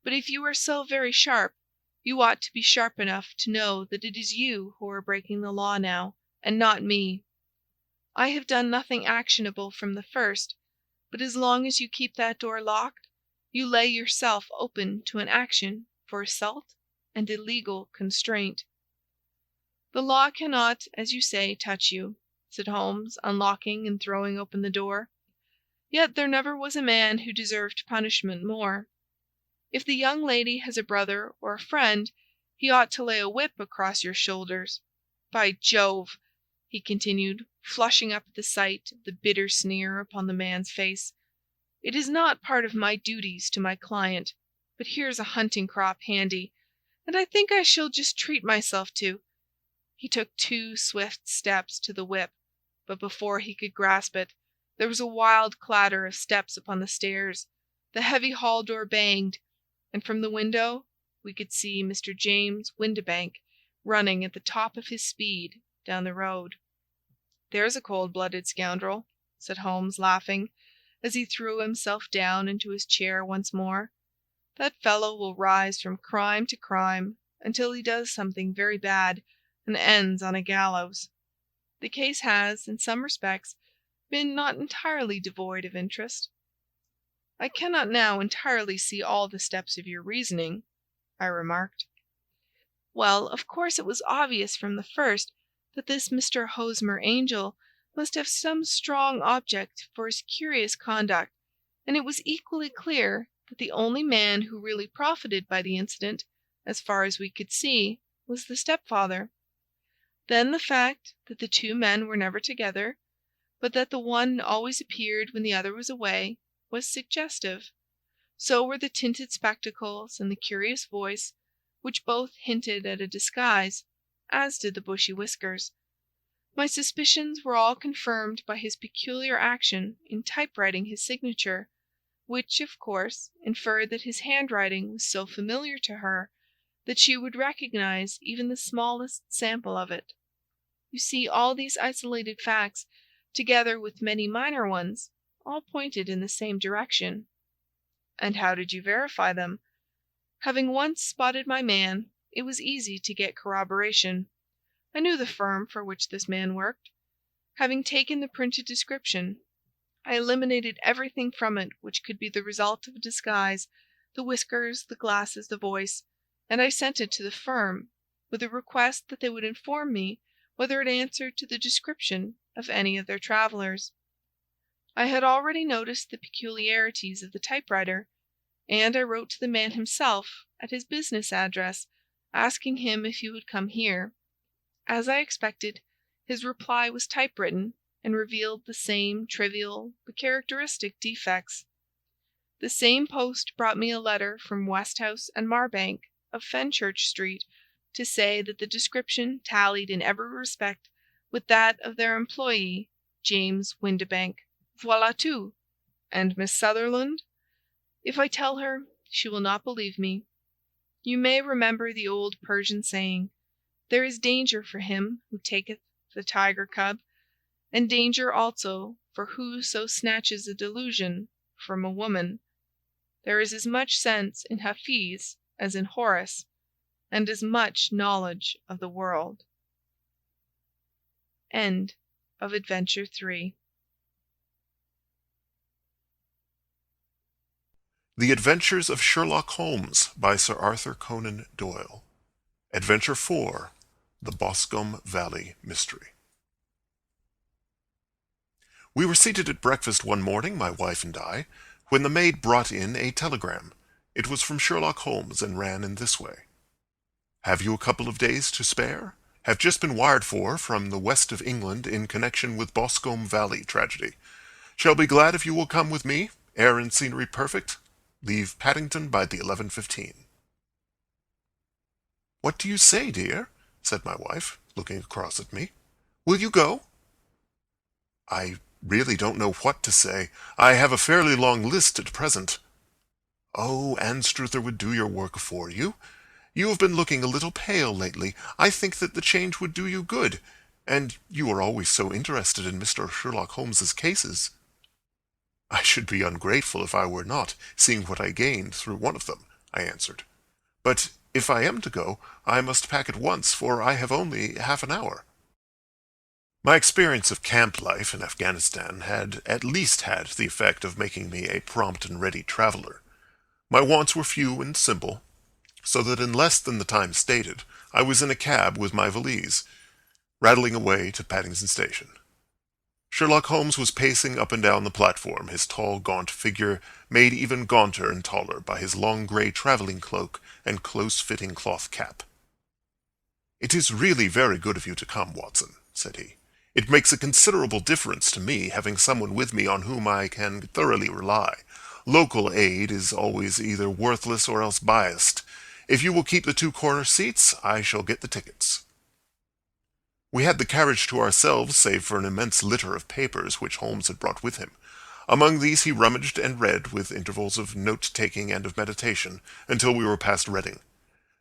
"But if you are so very sharp, you ought to be sharp enough to know that it is you who are breaking the law now, and not me. I have done nothing actionable from the first, but as long as you keep that door locked, you lay yourself open to an action for assault and illegal constraint." "The law cannot, as you say, touch you," said Holmes, unlocking and throwing open the door. "Yet there never was a man who deserved punishment more. If the young lady has a brother or a friend, he ought to lay a whip across your shoulders. By Jove!" he continued, flushing up at the sight of the bitter sneer upon the man's face, "it is not part of my duties to my client, but here's a hunting crop handy, and I think I shall just treat myself to—" He took 2 swift steps to the whip, but before he could grasp it, there was a wild clatter of steps upon the stairs, the heavy hall door banged, and from the window we could see Mr. James Windibank running at the top of his speed down the road. "There's a cold-blooded scoundrel," said Holmes, laughing, as he threw himself down into his chair once more. "That fellow will rise from crime to crime until he does something very bad and ends on a gallows. The case has, in some respects, been not entirely devoid of interest." "I cannot now entirely see all the steps of your reasoning," I remarked. "Well, of course it was obvious from the first that this Mr. Hosmer Angel must have some strong object for his curious conduct, and it was equally clear that the only man who really profited by the incident, as far as we could see, was the stepfather. Then the fact that the 2 men were never together, but that the one always appeared when the other was away, was suggestive. So were the tinted spectacles and the curious voice, which both hinted at a disguise, as did the bushy whiskers. My suspicions were all confirmed by his peculiar action in typewriting his signature, which, of course, inferred that his handwriting was so familiar to her that she would recognize even the smallest sample of it. You see, all these isolated facts, together with many minor ones, all pointed in the same direction." "And how did you verify them?" "Having once spotted my man, it was easy to get corroboration. I knew the firm for which this man worked. Having taken the printed description, I eliminated everything from it which could be the result of a disguise, the whiskers, the glasses, the voice, and I sent it to the firm, with a request that they would inform me whether it answered to the description of any of their travellers. I had already noticed the peculiarities of the typewriter, and I wrote to the man himself at his business address, asking him if he would come here. As I expected, his reply was typewritten, and revealed the same trivial but characteristic defects. The same post brought me a letter from Westhouse and Marbank of Fenchurch Street to say that the description tallied in every respect with that of their employee, James Windibank. Voilà tout. And Miss Sutherland? If I tell her, she will not believe me. You may remember the old Persian saying, 'There is danger for him who taketh the tiger cub, and danger also for whoso snatches a delusion from a woman.' There is as much sense in Hafiz as in Horace, and as much knowledge of the world." End of Adventure 3. The Adventures of Sherlock Holmes by Sir Arthur Conan Doyle. Adventure 4, The Boscombe Valley Mystery. We were seated at breakfast one morning, my wife and I, when the maid brought in a telegram. It was from Sherlock Holmes and ran in this way. "Have you a couple of days to spare? Have just been wired for from the west of England in connection with Boscombe Valley tragedy. Shall be glad if you will come with me. Air and scenery perfect. Leave Paddington by the 11:15. "What do you say, dear?" said my wife, looking across at me. "Will you go?" "I really don't know what to say. I have a fairly long list at present. Oh, Anstruther would do your work for you. You have been looking a little pale lately. I think that the change would do you good. And you are always so interested in Mr. Sherlock Holmes's cases. I should be ungrateful if I were not, seeing what I gained through one of them, I answered. But if I am to go, I must pack at once, for I have only half an hour. My experience of camp life in Afghanistan had at least had the effect of making me a prompt and ready traveler. My wants were few and simple, so that in less than the time stated, I was in a cab with my valise, rattling away to Paddington Station. Sherlock Holmes was pacing up and down the platform, his tall, gaunt figure made even gaunter and taller by his long grey travelling cloak and close-fitting cloth cap. "It is really very good of you to come, Watson," said he. "It makes a considerable difference to me having someone with me on whom I can thoroughly rely. Local aid is always either worthless or else biased. If you will keep the 2 corner seats, I shall get the tickets." We had the carriage to ourselves, save for an immense litter of papers which Holmes had brought with him. Among these he rummaged and read, with intervals of note-taking and of meditation, until we were past Reading.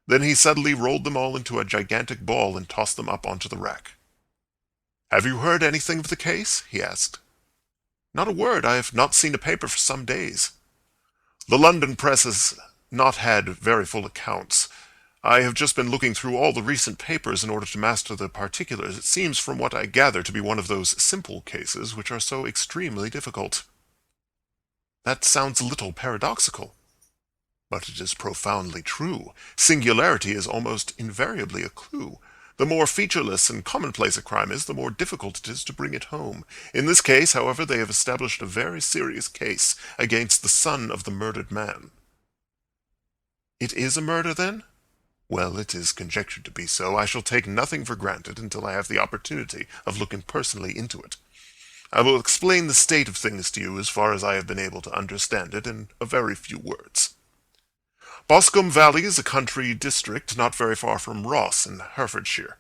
Then he suddenly rolled them all into a gigantic ball and tossed them up onto the rack. "Have you heard anything of the case?" he asked. "Not a word. I have not seen a paper for some days." "The London press has not had very full accounts. I have just been looking through all the recent papers in order to master the particulars. It seems from what I gather to be one of those simple cases which are so extremely difficult." "That sounds a little paradoxical." "But it is profoundly true. Singularity is almost invariably a clue. The more featureless and commonplace a crime is, the more difficult it is to bring it home. In this case, however, they have established a very serious case against the son of the murdered man." "It is a murder, then?" "Well, it is conjectured to be so. I shall take nothing for granted until I have the opportunity of looking personally into it. I will explain the state of things to you as far as I have been able to understand it in a very few words. Boscombe Valley is a country district not very far from Ross in Herefordshire.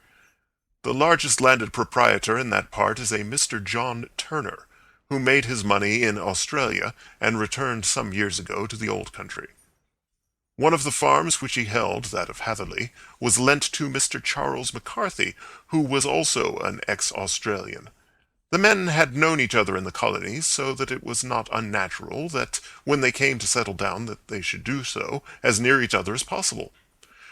The largest landed proprietor in that part is a Mr. John Turner, who made his money in Australia and returned some years ago to the old country. One of the farms which he held, that of Hatherley, was lent to Mr. Charles McCarthy, who was also an ex-Australian. The men had known each other in the colonies, so that it was not unnatural that, when they came to settle down, that they should do so as near each other as possible.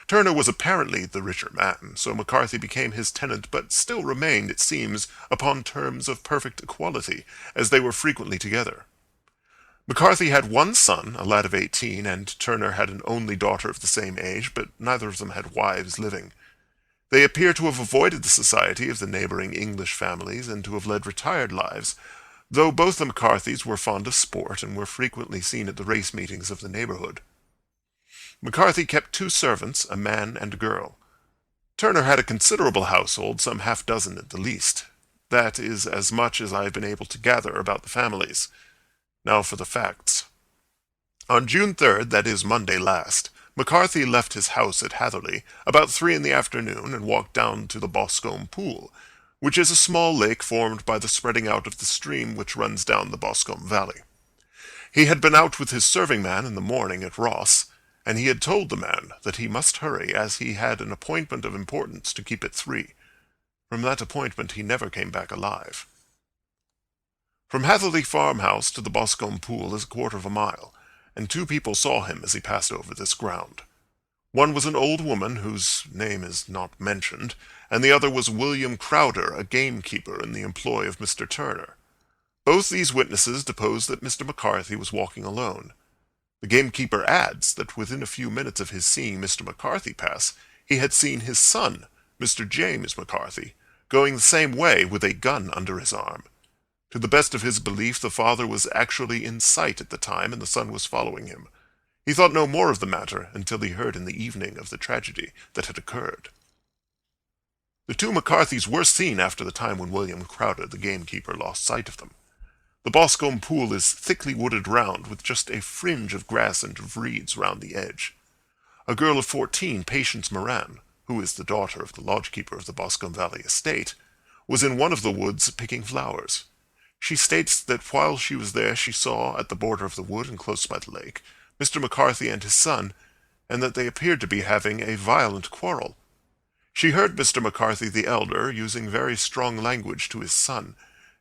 Turner was apparently the richer man, so McCarthy became his tenant, but still remained, it seems, upon terms of perfect equality, as they were frequently together. McCarthy had one son, a lad of 18, and Turner had an only daughter of the same age, but neither of them had wives living. They appear to have avoided the society of the neighboring English families, and to have led retired lives, though both the McCarthys were fond of sport, and were frequently seen at the race meetings of the neighborhood. McCarthy kept 2 servants, a man and a girl. Turner had a considerable household, some half-dozen at the least. That is as much as I have been able to gather about the families. Now for the facts. On June 3rd, that is Monday last, McCarthy left his house at Hatherley about 3 in the afternoon and walked down to the Boscombe Pool, which is a small lake formed by the spreading out of the stream which runs down the Boscombe Valley. He had been out with his serving-man in the morning at Ross, and he had told the man that he must hurry, as he had an appointment of importance to keep at 3. From that appointment he never came back alive. From Hatherley farmhouse to the Boscombe Pool is a quarter of a mile, and 2 people saw him as he passed over this ground. One was an old woman, whose name is not mentioned, and the other was William Crowder, a gamekeeper in the employ of Mr. Turner. Both these witnesses deposed that Mr. McCarthy was walking alone. The gamekeeper adds that within a few minutes of his seeing Mr. McCarthy pass, he had seen his son, Mr. James McCarthy, going the same way with a gun under his arm. To the best of his belief, the father was actually in sight at the time, and the son was following him. He thought no more of the matter until he heard in the evening of the tragedy that had occurred. The 2 McCarthys were seen after the time when William Crowder, the gamekeeper, lost sight of them. The Boscombe Pool is thickly wooded round, with just a fringe of grass and of reeds round the edge. A girl of 14, Patience Moran, who is the daughter of the lodge-keeper of the Boscombe Valley estate, was in one of the woods picking flowers. She states that while she was there she saw, at the border of the wood and close by the lake, Mr. McCarthy and his son, and that they appeared to be having a violent quarrel. She heard Mr. McCarthy the elder using very strong language to his son,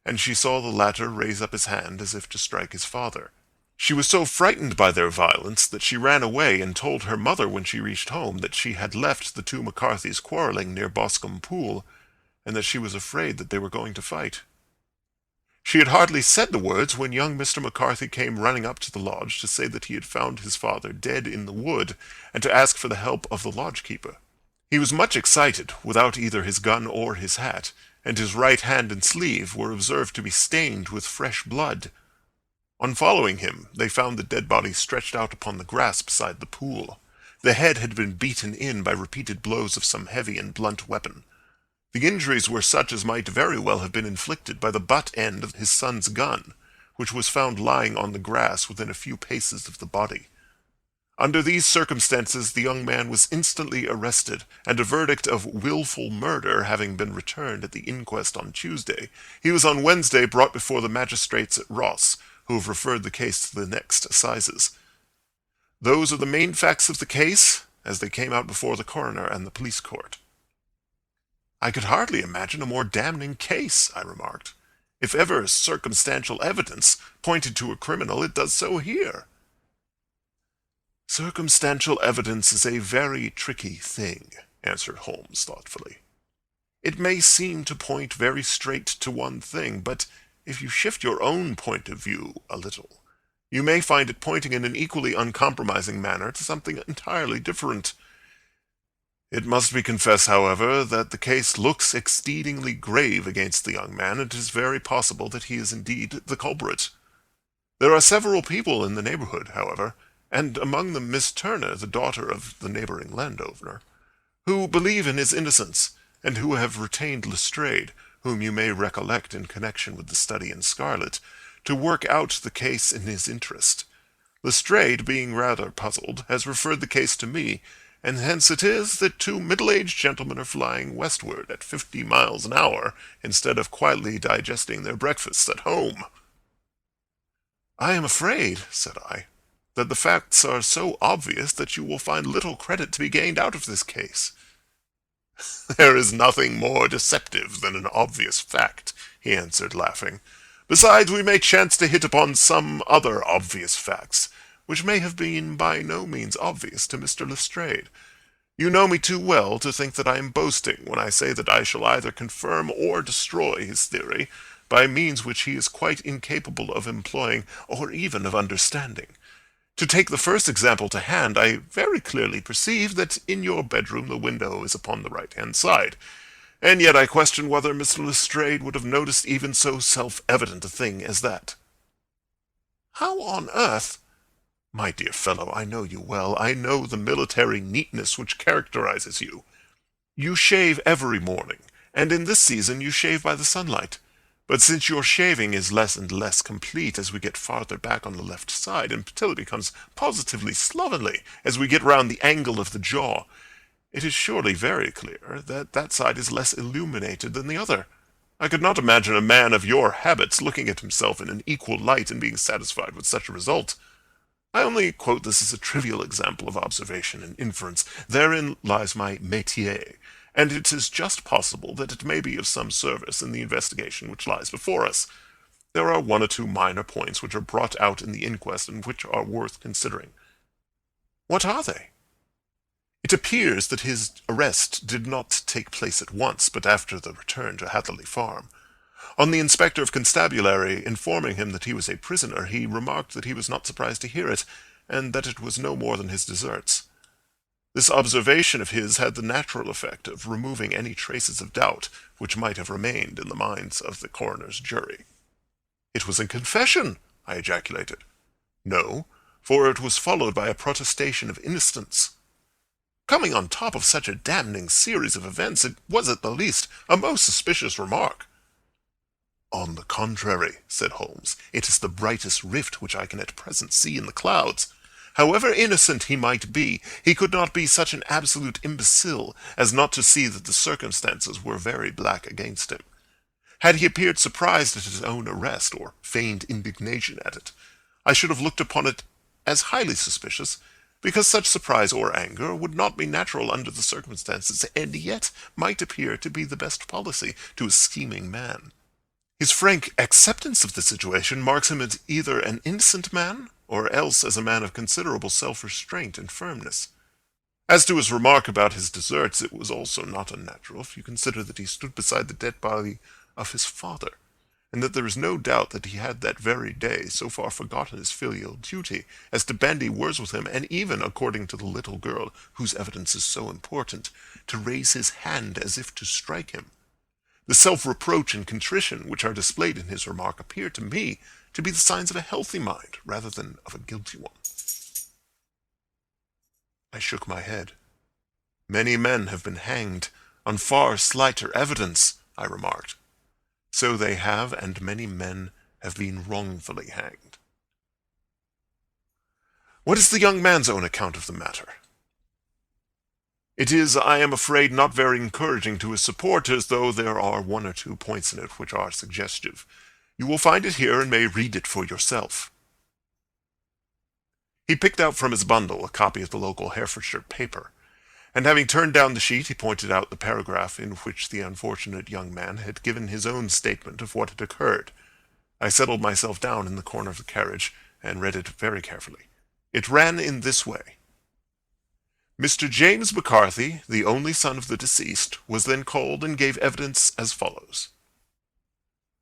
and she saw the latter raise up his hand as if to strike his father. She was so frightened by their violence that she ran away and told her mother when she reached home that she had left the two McCarthys quarreling near Boscombe Pool, and that she was afraid that they were going to fight. She had hardly said the words when young Mr. McCarthy came running up to the lodge to say that he had found his father dead in the wood, and to ask for the help of the lodge-keeper. He was much excited, without either his gun or his hat, and his right hand and sleeve were observed to be stained with fresh blood. On following him, they found the dead body stretched out upon the grass beside the pool. The head had been beaten in by repeated blows of some heavy and blunt weapon. The injuries were such as might very well have been inflicted by the butt end of his son's gun, which was found lying on the grass within a few paces of the body. Under these circumstances the young man was instantly arrested, and a verdict of wilful murder having been returned at the inquest on Tuesday, he was on Wednesday brought before the magistrates at Ross, who have referred the case to the next assizes. Those are the main facts of the case, as they came out before the coroner and the police court. "I could hardly imagine a more damning case," I remarked. "If ever circumstantial evidence pointed to a criminal, it does so here." "Circumstantial evidence is a very tricky thing," answered Holmes thoughtfully. "It may seem to point very straight to one thing, but if you shift your own point of view a little, you may find it pointing in an equally uncompromising manner to something entirely different. It must be confessed, however, that the case looks exceedingly grave against the young man, and it is very possible that he is indeed the culprit. There are several people in the neighborhood, however, and among them Miss Turner, the daughter of the neighboring landowner, who believe in his innocence, and who have retained Lestrade, whom you may recollect in connection with the study in scarlet, to work out the case in his interest. Lestrade, being rather puzzled, has referred the case to me, and hence it is that two middle-aged gentlemen are flying westward at 50 miles an hour, instead of quietly digesting their breakfasts at home." "I am afraid," said I, "that the facts are so obvious that you will find little credit to be gained out of this case." "There is nothing more deceptive than an obvious fact," he answered, laughing. "Besides, we may chance to hit upon some other obvious facts, which may have been by no means obvious to Mr. Lestrade. You know me too well to think that I am boasting when I say that I shall either confirm or destroy his theory by means which he is quite incapable of employing or even of understanding. To take the first example to hand, I very clearly perceive that in your bedroom the window is upon the right-hand side, and yet I question whether Mr. Lestrade would have noticed even so self-evident a thing as that." "How on earth—" "My dear fellow, I know you well. I know the military neatness which characterizes you. You shave every morning, and in this season you shave by the sunlight. But since your shaving is less and less complete as we get farther back on the left side, until it becomes positively slovenly as we get round the angle of the jaw, it is surely very clear that that side is less illuminated than the other. I could not imagine a man of your habits looking at himself in an equal light and being satisfied with such a result. I only quote this as a trivial example of observation and inference. Therein lies my métier, and it is just possible that it may be of some service in the investigation which lies before us. There are one or two minor points which are brought out in the inquest and which are worth considering." "What are they?" "It appears that his arrest did not take place at once, but after the return to Hatherley Farm. On the inspector of constabulary informing him that he was a prisoner, he remarked that he was not surprised to hear it, and that it was no more than his deserts. This observation of his had the natural effect of removing any traces of doubt which might have remained in the minds of the coroner's jury." "It was a confession!" I ejaculated. "No, for it was followed by a protestation of innocence. Coming on top of such a damning series of events, it was at the least a most suspicious remark." "On the contrary," said Holmes, "it is the brightest rift which I can at present see in the clouds. However innocent he might be, he could not be such an absolute imbecile as not to see that the circumstances were very black against him. Had he appeared surprised at his own arrest, or feigned indignation at it, I should have looked upon it as highly suspicious, because such surprise or anger would not be natural under the circumstances, and yet might appear to be the best policy to a scheming man. His frank acceptance of the situation marks him as either an innocent man, or else as a man of considerable self-restraint and firmness. As to his remark about his deserts, it was also not unnatural, if you consider that he stood beside the dead body of his father, and that there is no doubt that he had that very day so far forgotten his filial duty as to bandy words with him, and even, according to the little girl, whose evidence is so important, to raise his hand as if to strike him. The self-reproach and contrition which are displayed in his remark appear to me to be the signs of a healthy mind rather than of a guilty one. I shook my head. Many men have been hanged on far slighter evidence, I remarked. So they have, and many men have been wrongfully hanged. What is the young man's own account of the matter? It is, I am afraid, not very encouraging to his supporters, though there are one or two points in it which are suggestive. You will find it here and may read it for yourself. He picked out from his bundle a copy of the local Herefordshire paper, and having turned down the sheet, he pointed out the paragraph in which the unfortunate young man had given his own statement of what had occurred. I settled myself down in the corner of the carriage and read it very carefully. It ran in this way. Mr. James McCarthy, the only son of the deceased, was then called and gave evidence as follows.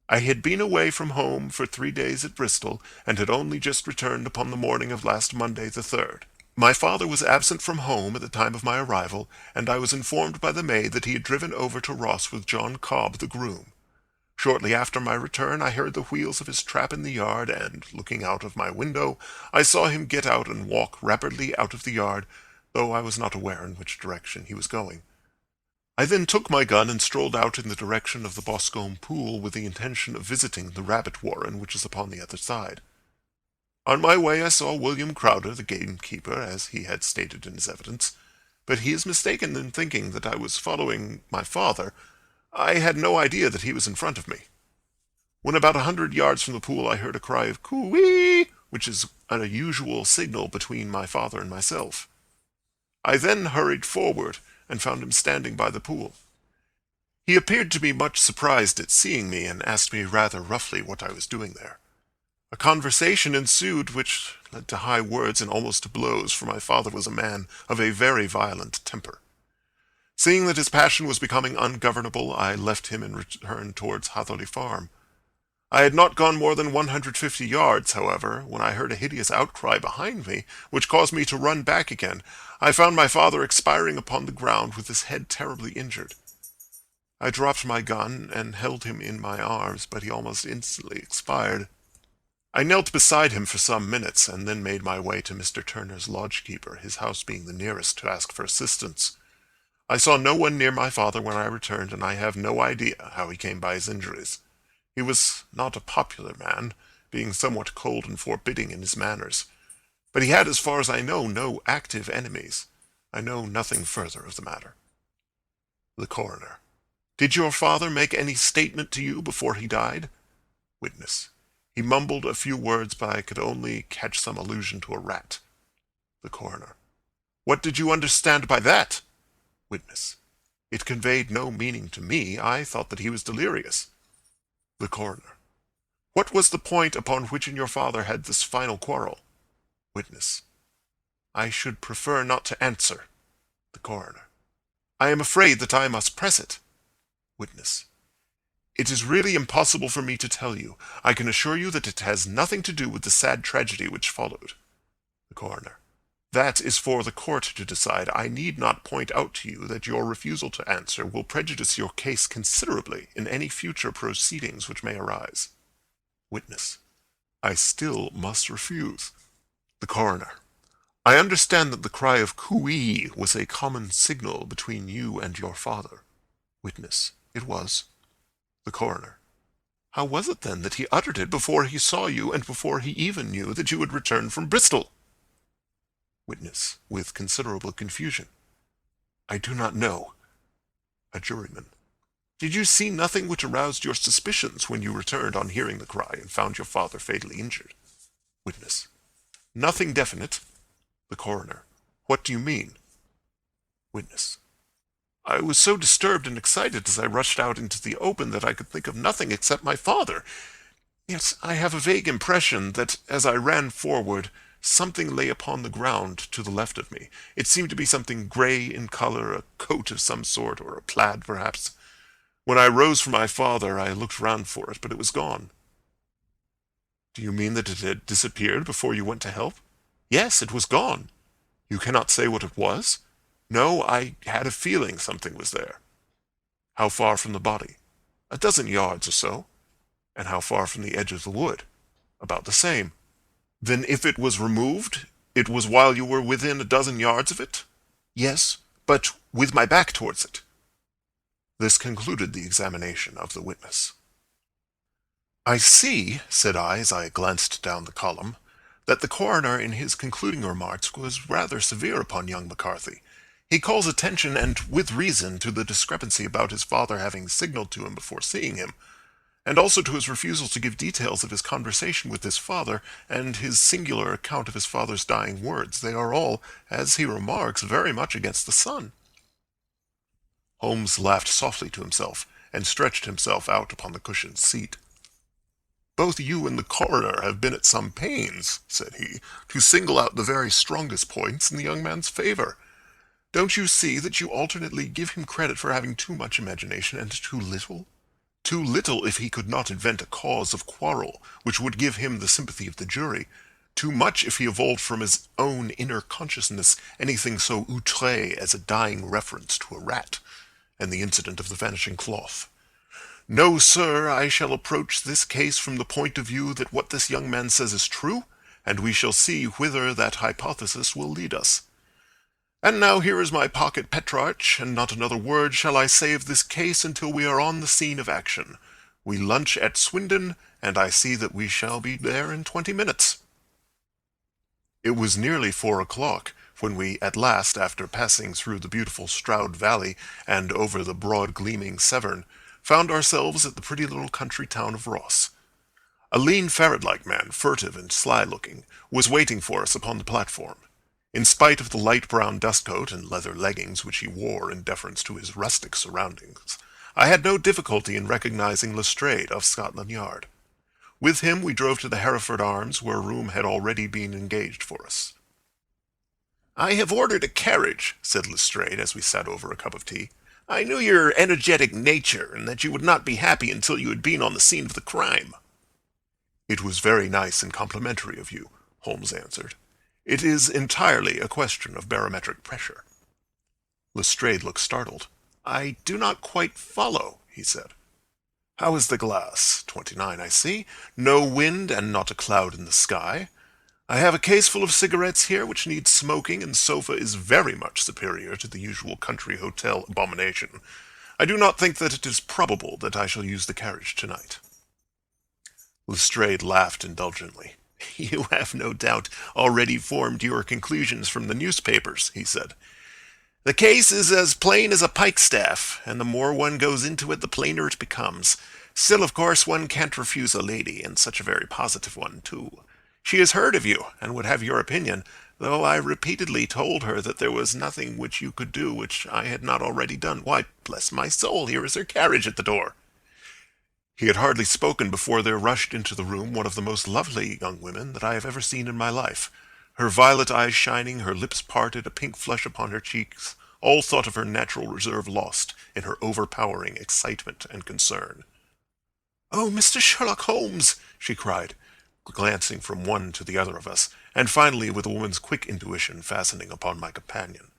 I had been away from home for 3 days at Bristol, and had only just returned upon the morning of last Monday the 3rd. My father was absent from home at the time of my arrival, and I was informed by the maid that he had driven over to Ross with John Cobb, the groom. Shortly after my return, I heard the wheels of his trap in the yard, and, looking out of my window, I saw him get out and walk rapidly out of the yard, though I was not aware in which direction he was going. I then took my gun and strolled out in the direction of the Boscombe Pool with the intention of visiting the rabbit warren which is upon the other side. On my way I saw William Crowder, the gamekeeper, as he had stated in his evidence, but he is mistaken in thinking that I was following my father. I had no idea that he was in front of me. When about 100 yards from the pool I heard a cry of coo-ee, which is an unusual signal between my father and myself. I then hurried forward, and found him standing by the pool. He appeared to be much surprised at seeing me, and asked me rather roughly what I was doing there. A conversation ensued which led to high words and almost to blows, for my father was a man of a very violent temper. Seeing that his passion was becoming ungovernable, I left him and returned towards Hatherley Farm. I had not gone more than 150 yards, however, when I heard a hideous outcry behind me, which caused me to run back again. I found my father expiring upon the ground with his head terribly injured. I dropped my gun and held him in my arms, but he almost instantly expired. I knelt beside him for some minutes, and then made my way to Mr. Turner's lodge-keeper, his house being the nearest, to ask for assistance. I saw no one near my father when I returned, and I have no idea how he came by his injuries. He was not a popular man, being somewhat cold and forbidding in his manners, but he had, as far as I know, no active enemies. I know nothing further of the matter. The Coroner. Did your father make any statement to you before he died? Witness. He mumbled a few words, but I could only catch some allusion to a rat. The Coroner. What did you understand by that? Witness. It conveyed no meaning to me. I thought that he was delirious. The Coroner. What was the point upon which your father had this final quarrel? Witness. I should prefer not to answer. The Coroner. I am afraid that I must press it. Witness. It is really impossible for me to tell you. I can assure you that it has nothing to do with the sad tragedy which followed. The Coroner. That is for the court to decide. I need not point out to you that your refusal to answer will prejudice your case considerably in any future proceedings which may arise. Witness. I still must refuse. The Coroner. I understand that the cry of coo-ee was a common signal between you and your father. Witness. It was. The Coroner. How was it, then, that he uttered it before he saw you, and before he even knew that you had returned from Bristol? Witness, with considerable confusion. I do not know. A juryman. Did you see nothing which aroused your suspicions when you returned on hearing the cry and found your father fatally injured? Witness. Nothing definite. The coroner. What do you mean? Witness. I was so disturbed and excited as I rushed out into the open that I could think of nothing except my father. Yes, I have a vague impression that as I ran forward, something lay upon the ground to the left of me. It seemed to be something gray in color, a coat of some sort, or a plaid, perhaps. When I rose from my father, I looked round for it, but it was gone. Do you mean that it had disappeared before you went to help? Yes, it was gone. You cannot say what it was? No, I had a feeling something was there. How far from the body? 12 yards or so. And how far from the edge of the wood? About the same. Then if it was removed, it was while you were within 12 yards of it? Yes, but with my back towards it. This concluded the examination of the witness. I see, said I as I glanced down the column, that the coroner in his concluding remarks was rather severe upon young McCarthy. He calls attention, and with reason, to the discrepancy about his father having signaled to him before seeing him, and also to his refusal to give details of his conversation with his father, and his singular account of his father's dying words. They are all, as he remarks, very much against the son. Holmes laughed softly to himself, and stretched himself out upon the cushioned seat. Both you and the coroner have been at some pains, said he, to single out the very strongest points in the young man's favor. Don't you see that you alternately give him credit for having too much imagination and too little? Too little if he could not invent a cause of quarrel, which would give him the sympathy of the jury. Too much if he evolved from his own inner consciousness anything so outré as a dying reference to a rat, and the incident of the vanishing cloth. No, sir, I shall approach this case from the point of view that what this young man says is true, and we shall see whither that hypothesis will lead us. And now here is my pocket Petrarch, and not another word shall I say of this case until we are on the scene of action. We lunch at Swindon, and I see that we shall be there in 20 minutes. It was nearly 4 o'clock when we at last, after passing through the beautiful Stroud Valley and over the broad gleaming Severn, found ourselves at the pretty little country town of Ross. A lean ferret-like man, furtive and sly-looking, was waiting for us upon the platform. In spite of the light brown dustcoat and leather leggings which he wore in deference to his rustic surroundings, I had no difficulty in recognizing Lestrade of Scotland Yard. With him we drove to the Hereford Arms, where a room had already been engaged for us. "I have ordered a carriage," said Lestrade as we sat over a cup of tea. "I knew your energetic nature, and that you would not be happy until you had been on the scene of the crime." "It was very nice and complimentary of you," Holmes answered. "It is entirely a question of barometric pressure." Lestrade looked startled. "I do not quite follow," he said. "How is the glass? 29, I see. No wind and not a cloud in the sky. I have a case full of cigarettes here which needs smoking, and sofa is very much superior to the usual country hotel abomination. I do not think that it is probable that I shall use the carriage tonight." Lestrade laughed indulgently. "You have no doubt already formed your conclusions from the newspapers," he said. "The case is as plain as a pikestaff, and the more one goes into it, the plainer it becomes. Still, of course, one can't refuse a lady, and such a very positive one, too. She has heard of you, and would have your opinion, though I repeatedly told her that there was nothing which you could do which I had not already done. Why, bless my soul, here is her carriage at the door." He had hardly spoken before there rushed into the room one of the most lovely young women that I have ever seen in my life. Her violet eyes shining, her lips parted, a pink flush upon her cheeks, all thought of her natural reserve lost in her overpowering excitement and concern. "Oh, Mr. Sherlock Holmes!" she cried, glancing from one to the other of us, and finally with a woman's quick intuition fastening upon my companion.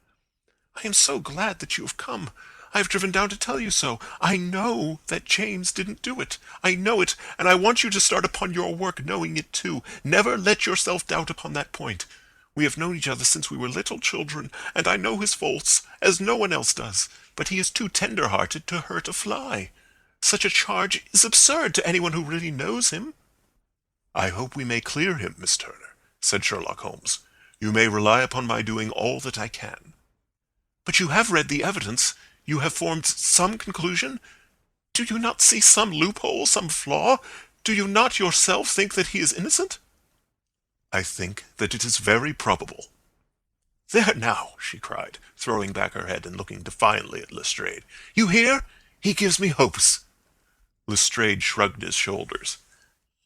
"I am so glad that you have come. I have driven down to tell you so. I know that James didn't do it. I know it, and I want you to start upon your work knowing it too. Never let yourself doubt upon that point. We have known each other since we were little children, and I know his faults, as no one else does, but he is too tender-hearted to hurt a fly. Such a charge is absurd to anyone who really knows him." "I hope we may clear him, Miss Turner," said Sherlock Holmes. "You may rely upon my doing all that I can." "But you have read the evidence. You have formed some conclusion?" Do you not see some loophole, some flaw? Do you not yourself think that he is innocent? I think that it is very probable. There now, she cried, throwing back her head and looking defiantly at Lestrade. You hear? He gives me hopes. Lestrade shrugged his shoulders.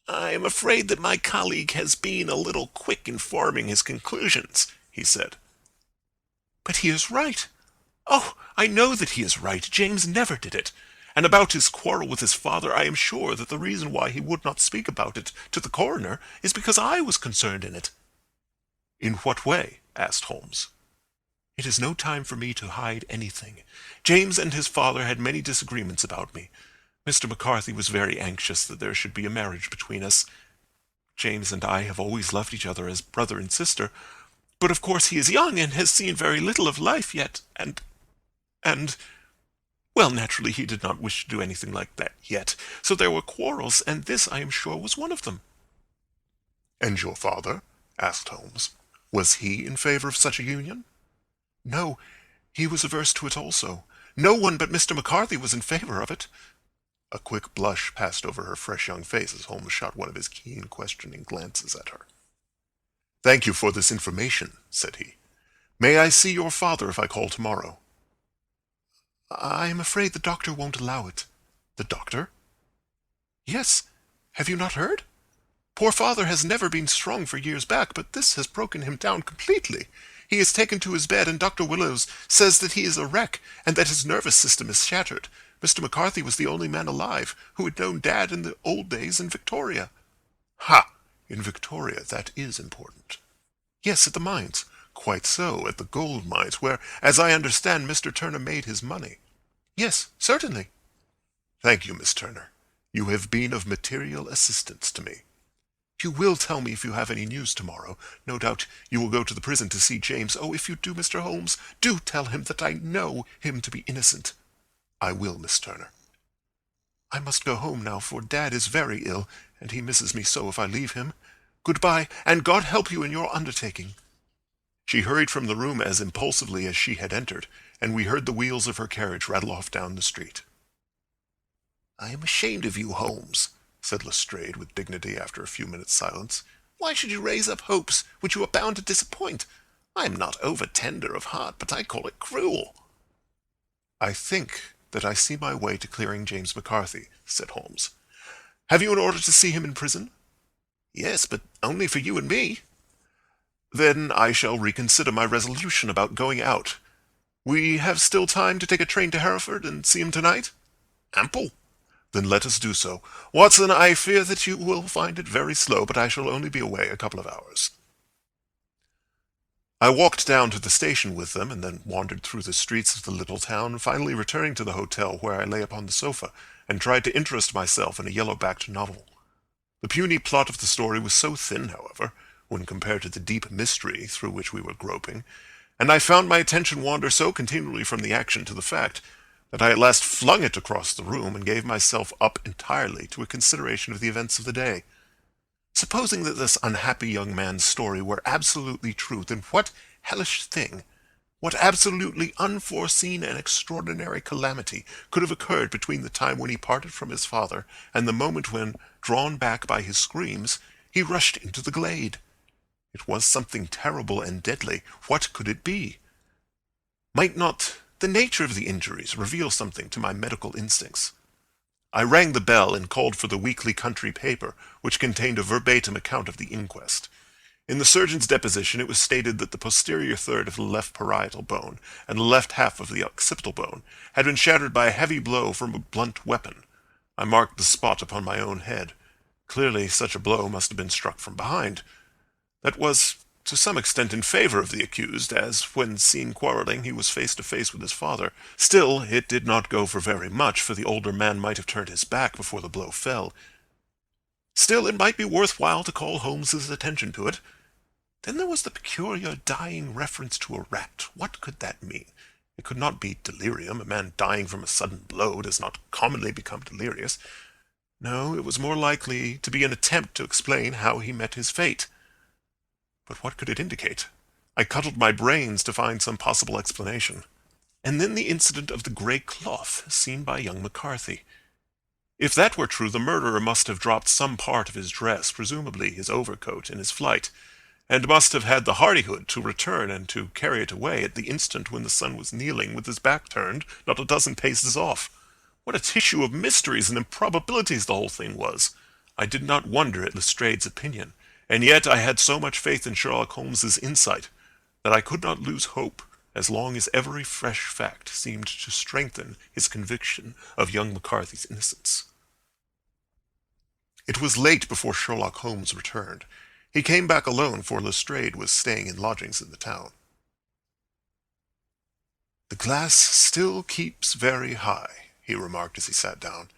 I am afraid that my colleague has been a little quick in forming his conclusions, he said. But he is right. Oh, I know that he is right. James never did it. And about his quarrel with his father, I am sure that the reason why he would not speak about it to the coroner is because I was concerned in it. In what way? Asked Holmes. It is no time for me to hide anything. James and his father had many disagreements about me. Mr. McCarthy was very anxious that there should be a marriage between us. James and I have always loved each other as brother and sister, but of course he is young and has seen very little of life yet, well, naturally he did not wish to do anything like that yet, so there were quarrels, and this, I am sure, was one of them. And your father? Asked Holmes. Was he in favor of such a union? No, he was averse to it also. No one but Mr. McCarthy was in favor of it. A quick blush passed over her fresh young face as Holmes shot one of his keen, questioning glances at her. Thank you for this information, said he. May I see your father if I call tomorrow? I am afraid the doctor won't allow it. The doctor? Yes. Have you not heard? Poor father has never been strong for years back, but this has broken him down completely. He is taken to his bed, and Dr. Willows says that he is a wreck, and that his nervous system is shattered. Mr. McCarthy was the only man alive who had known Dad in the old days in Victoria. Ha! In Victoria, that is important. Yes, at the mines. Quite so, at the gold mines, where, as I understand, Mr. Turner made his money. Yes, certainly. Thank you, Miss Turner. You have been of material assistance to me. You will tell me if you have any news tomorrow. No doubt you will go to the prison to see James. Oh, if you do, Mr. Holmes, do tell him that I know him to be innocent. I will, Miss Turner. I must go home now, for Dad is very ill, and he misses me so if I leave him. Goodbye, and God help you in your undertaking. She hurried from the room as impulsively as she had entered, and we heard the wheels of her carriage rattle off down the street. I am ashamed of you, Holmes, said Lestrade with dignity after a few minutes' silence. Why should you raise up hopes which you are bound to disappoint? I am not over-tender of heart, but I call it cruel. I think that I see my way to clearing James McCarthy, said Holmes. Have you an order to see him in prison? Yes, but only for you and me. Then I shall reconsider my resolution about going out. We have still time to take a train to Hereford and see him tonight? Ample. Then let us do so. Watson, I fear that you will find it very slow, but I shall only be away a couple of hours. I walked down to the station with them, and then wandered through the streets of the little town, finally returning to the hotel where I lay upon the sofa, and tried to interest myself in a yellow-backed novel. The puny plot of the story was so thin, however, when compared to the deep mystery through which we were groping, and I found my attention wander so continually from the action to the fact, that I at last flung it across the room and gave myself up entirely to a consideration of the events of the day. Supposing that this unhappy young man's story were absolutely true, then what hellish thing, what absolutely unforeseen and extraordinary calamity could have occurred between the time when he parted from his father and the moment when, drawn back by his screams, he rushed into the glade? It was something terrible and deadly. What could it be? Might not the nature of the injuries reveal something to my medical instincts? I rang the bell and called for the weekly country paper, which contained a verbatim account of the inquest. In the surgeon's deposition it was stated that the posterior third of the left parietal bone and the left half of the occipital bone had been shattered by a heavy blow from a blunt weapon. I marked the spot upon my own head. Clearly such a blow must have been struck from behind. That was to some extent in favor of the accused, as, when seen quarreling, he was face to face with his father. Still, it did not go for very much, for the older man might have turned his back before the blow fell. Still, it might be worthwhile to call Holmes's attention to it. Then there was the peculiar dying reference to a rat. What could that mean? It could not be delirium. A man dying from a sudden blow does not commonly become delirious. No, it was more likely to be an attempt to explain how he met his fate. But what could it indicate? I cuddled my brains to find some possible explanation. And then the incident of the grey cloth seen by young McCarthy. If that were true, the murderer must have dropped some part of his dress, presumably his overcoat, in his flight, and must have had the hardihood to return and to carry it away at the instant when the son was kneeling with his back turned, not a dozen paces off. What a tissue of mysteries and improbabilities the whole thing was! I did not wonder at Lestrade's opinion, and yet I had so much faith in Sherlock Holmes's insight that I could not lose hope as long as every fresh fact seemed to strengthen his conviction of young McCarthy's innocence. It was late before Sherlock Holmes returned. He came back alone, for Lestrade was staying in lodgings in the town. "The glass still keeps very high," he remarked as he sat down.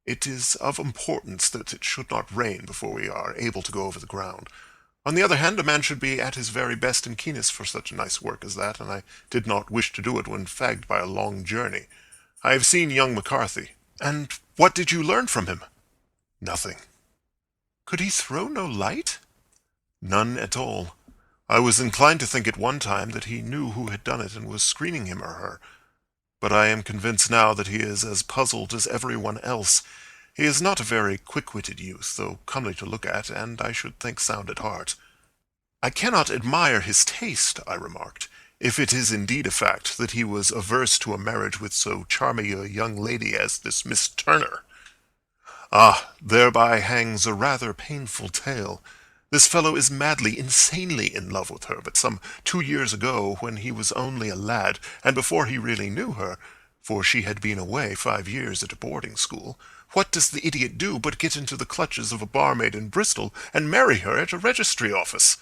"It is of importance that it should not rain before we are able to go over the ground. On the other hand, a man should be at his very best and keenest for such a nice work as that, and I did not wish to do it when fagged by a long journey. I have seen young McCarthy." "And what did you learn from him?" "Nothing." "Could he throw no light?" "None at all. I was inclined to think at one time that he knew who had done it and was screening him or her. But I am convinced now that he is as puzzled as everyone else. He is not a very quick-witted youth, though comely to look at, and I should think sound at heart." "I cannot admire his taste," I remarked, "if it is indeed a fact that he was averse to a marriage with so charming a young lady as this Miss Turner." "Ah, thereby hangs a rather painful tale. This fellow is madly, insanely in love with her, but some 2 years ago, when he was only a lad, and before he really knew her, for she had been away 5 years at a boarding school, what does the idiot do but get into the clutches of a barmaid in Bristol and marry her at a registry office?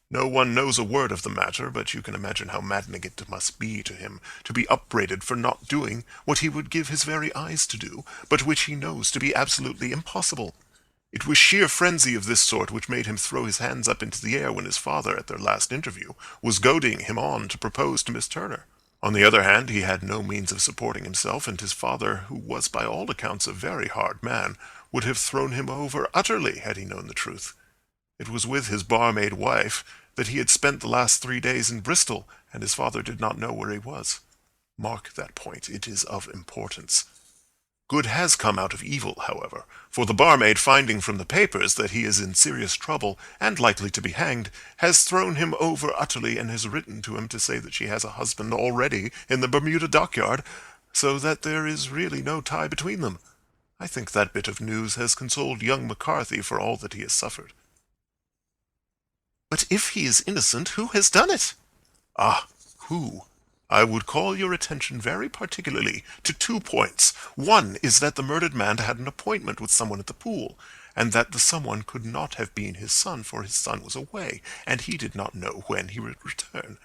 No one knows a word of the matter, but you can imagine how maddening it must be to him to be upbraided for not doing what he would give his very eyes to do, but which he knows to be absolutely impossible. It was sheer frenzy of this sort which made him throw his hands up into the air when his father, at their last interview, was goading him on to propose to Miss Turner. On the other hand, he had no means of supporting himself, and his father, who was by all accounts a very hard man, would have thrown him over utterly had he known the truth. It was with his barmaid wife that he had spent the last 3 days in Bristol, and his father did not know where he was. Mark that point, it is of importance. Good has come out of evil, however, for the barmaid, finding from the papers that he is in serious trouble and likely to be hanged, has thrown him over utterly and has written to him to say that she has a husband already in the Bermuda dockyard, so that there is really no tie between them. I think that bit of news has consoled young McCarthy for all that he has suffered." "But if he is innocent, who has done it?" "Ah, who? I would call your attention very particularly to 2 points. One is that the murdered man had an appointment with someone at the pool, and that the someone could not have been his son, for his son was away, and he did not know when he would return.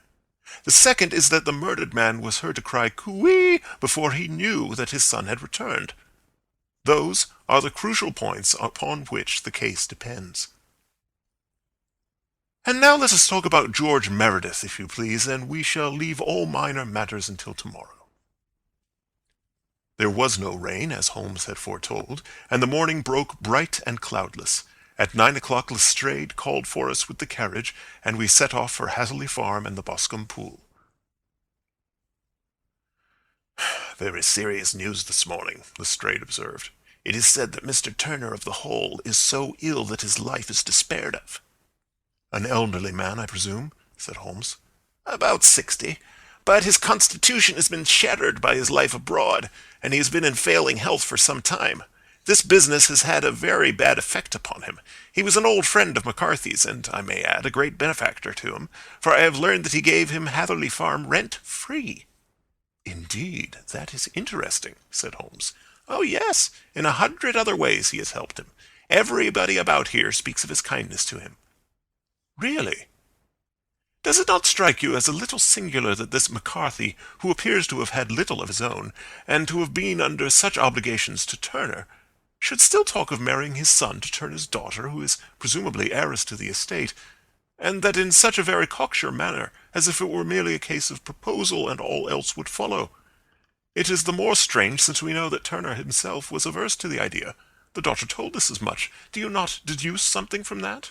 The second is that the murdered man was heard to cry coo-ee before he knew that his son had returned. Those are the crucial points upon which the case depends. And now let us talk about George Meredith, if you please, and we shall leave all minor matters until tomorrow." There was no rain, as Holmes had foretold, and the morning broke bright and cloudless. At 9 o'clock Lestrade called for us with the carriage, and we set off for Hatherley Farm and the Boscombe Pool. "There is serious news this morning," Lestrade observed. "It is said that Mr. Turner of the Hole is so ill that his life is despaired of." "An elderly man, I presume?" said Holmes. "About 60. But his constitution has been shattered by his life abroad, and he has been in failing health for some time. This business has had a very bad effect upon him. He was an old friend of McCarthy's, and, I may add, a great benefactor to him, for I have learned that he gave him Hatherley Farm rent-free." "Indeed, that is interesting," said Holmes. "Oh, yes. In 100 other ways he has helped him. Everybody about here speaks of his kindness to him." "Really? Does it not strike you as a little singular that this McCarthy, who appears to have had little of his own, and to have been under such obligations to Turner, should still talk of marrying his son to Turner's daughter, who is presumably heiress to the estate, and that in such a very cocksure manner, as if it were merely a case of proposal and all else would follow? It is the more strange since we know that Turner himself was averse to the idea. The daughter told us as much. Do you not deduce something from that?"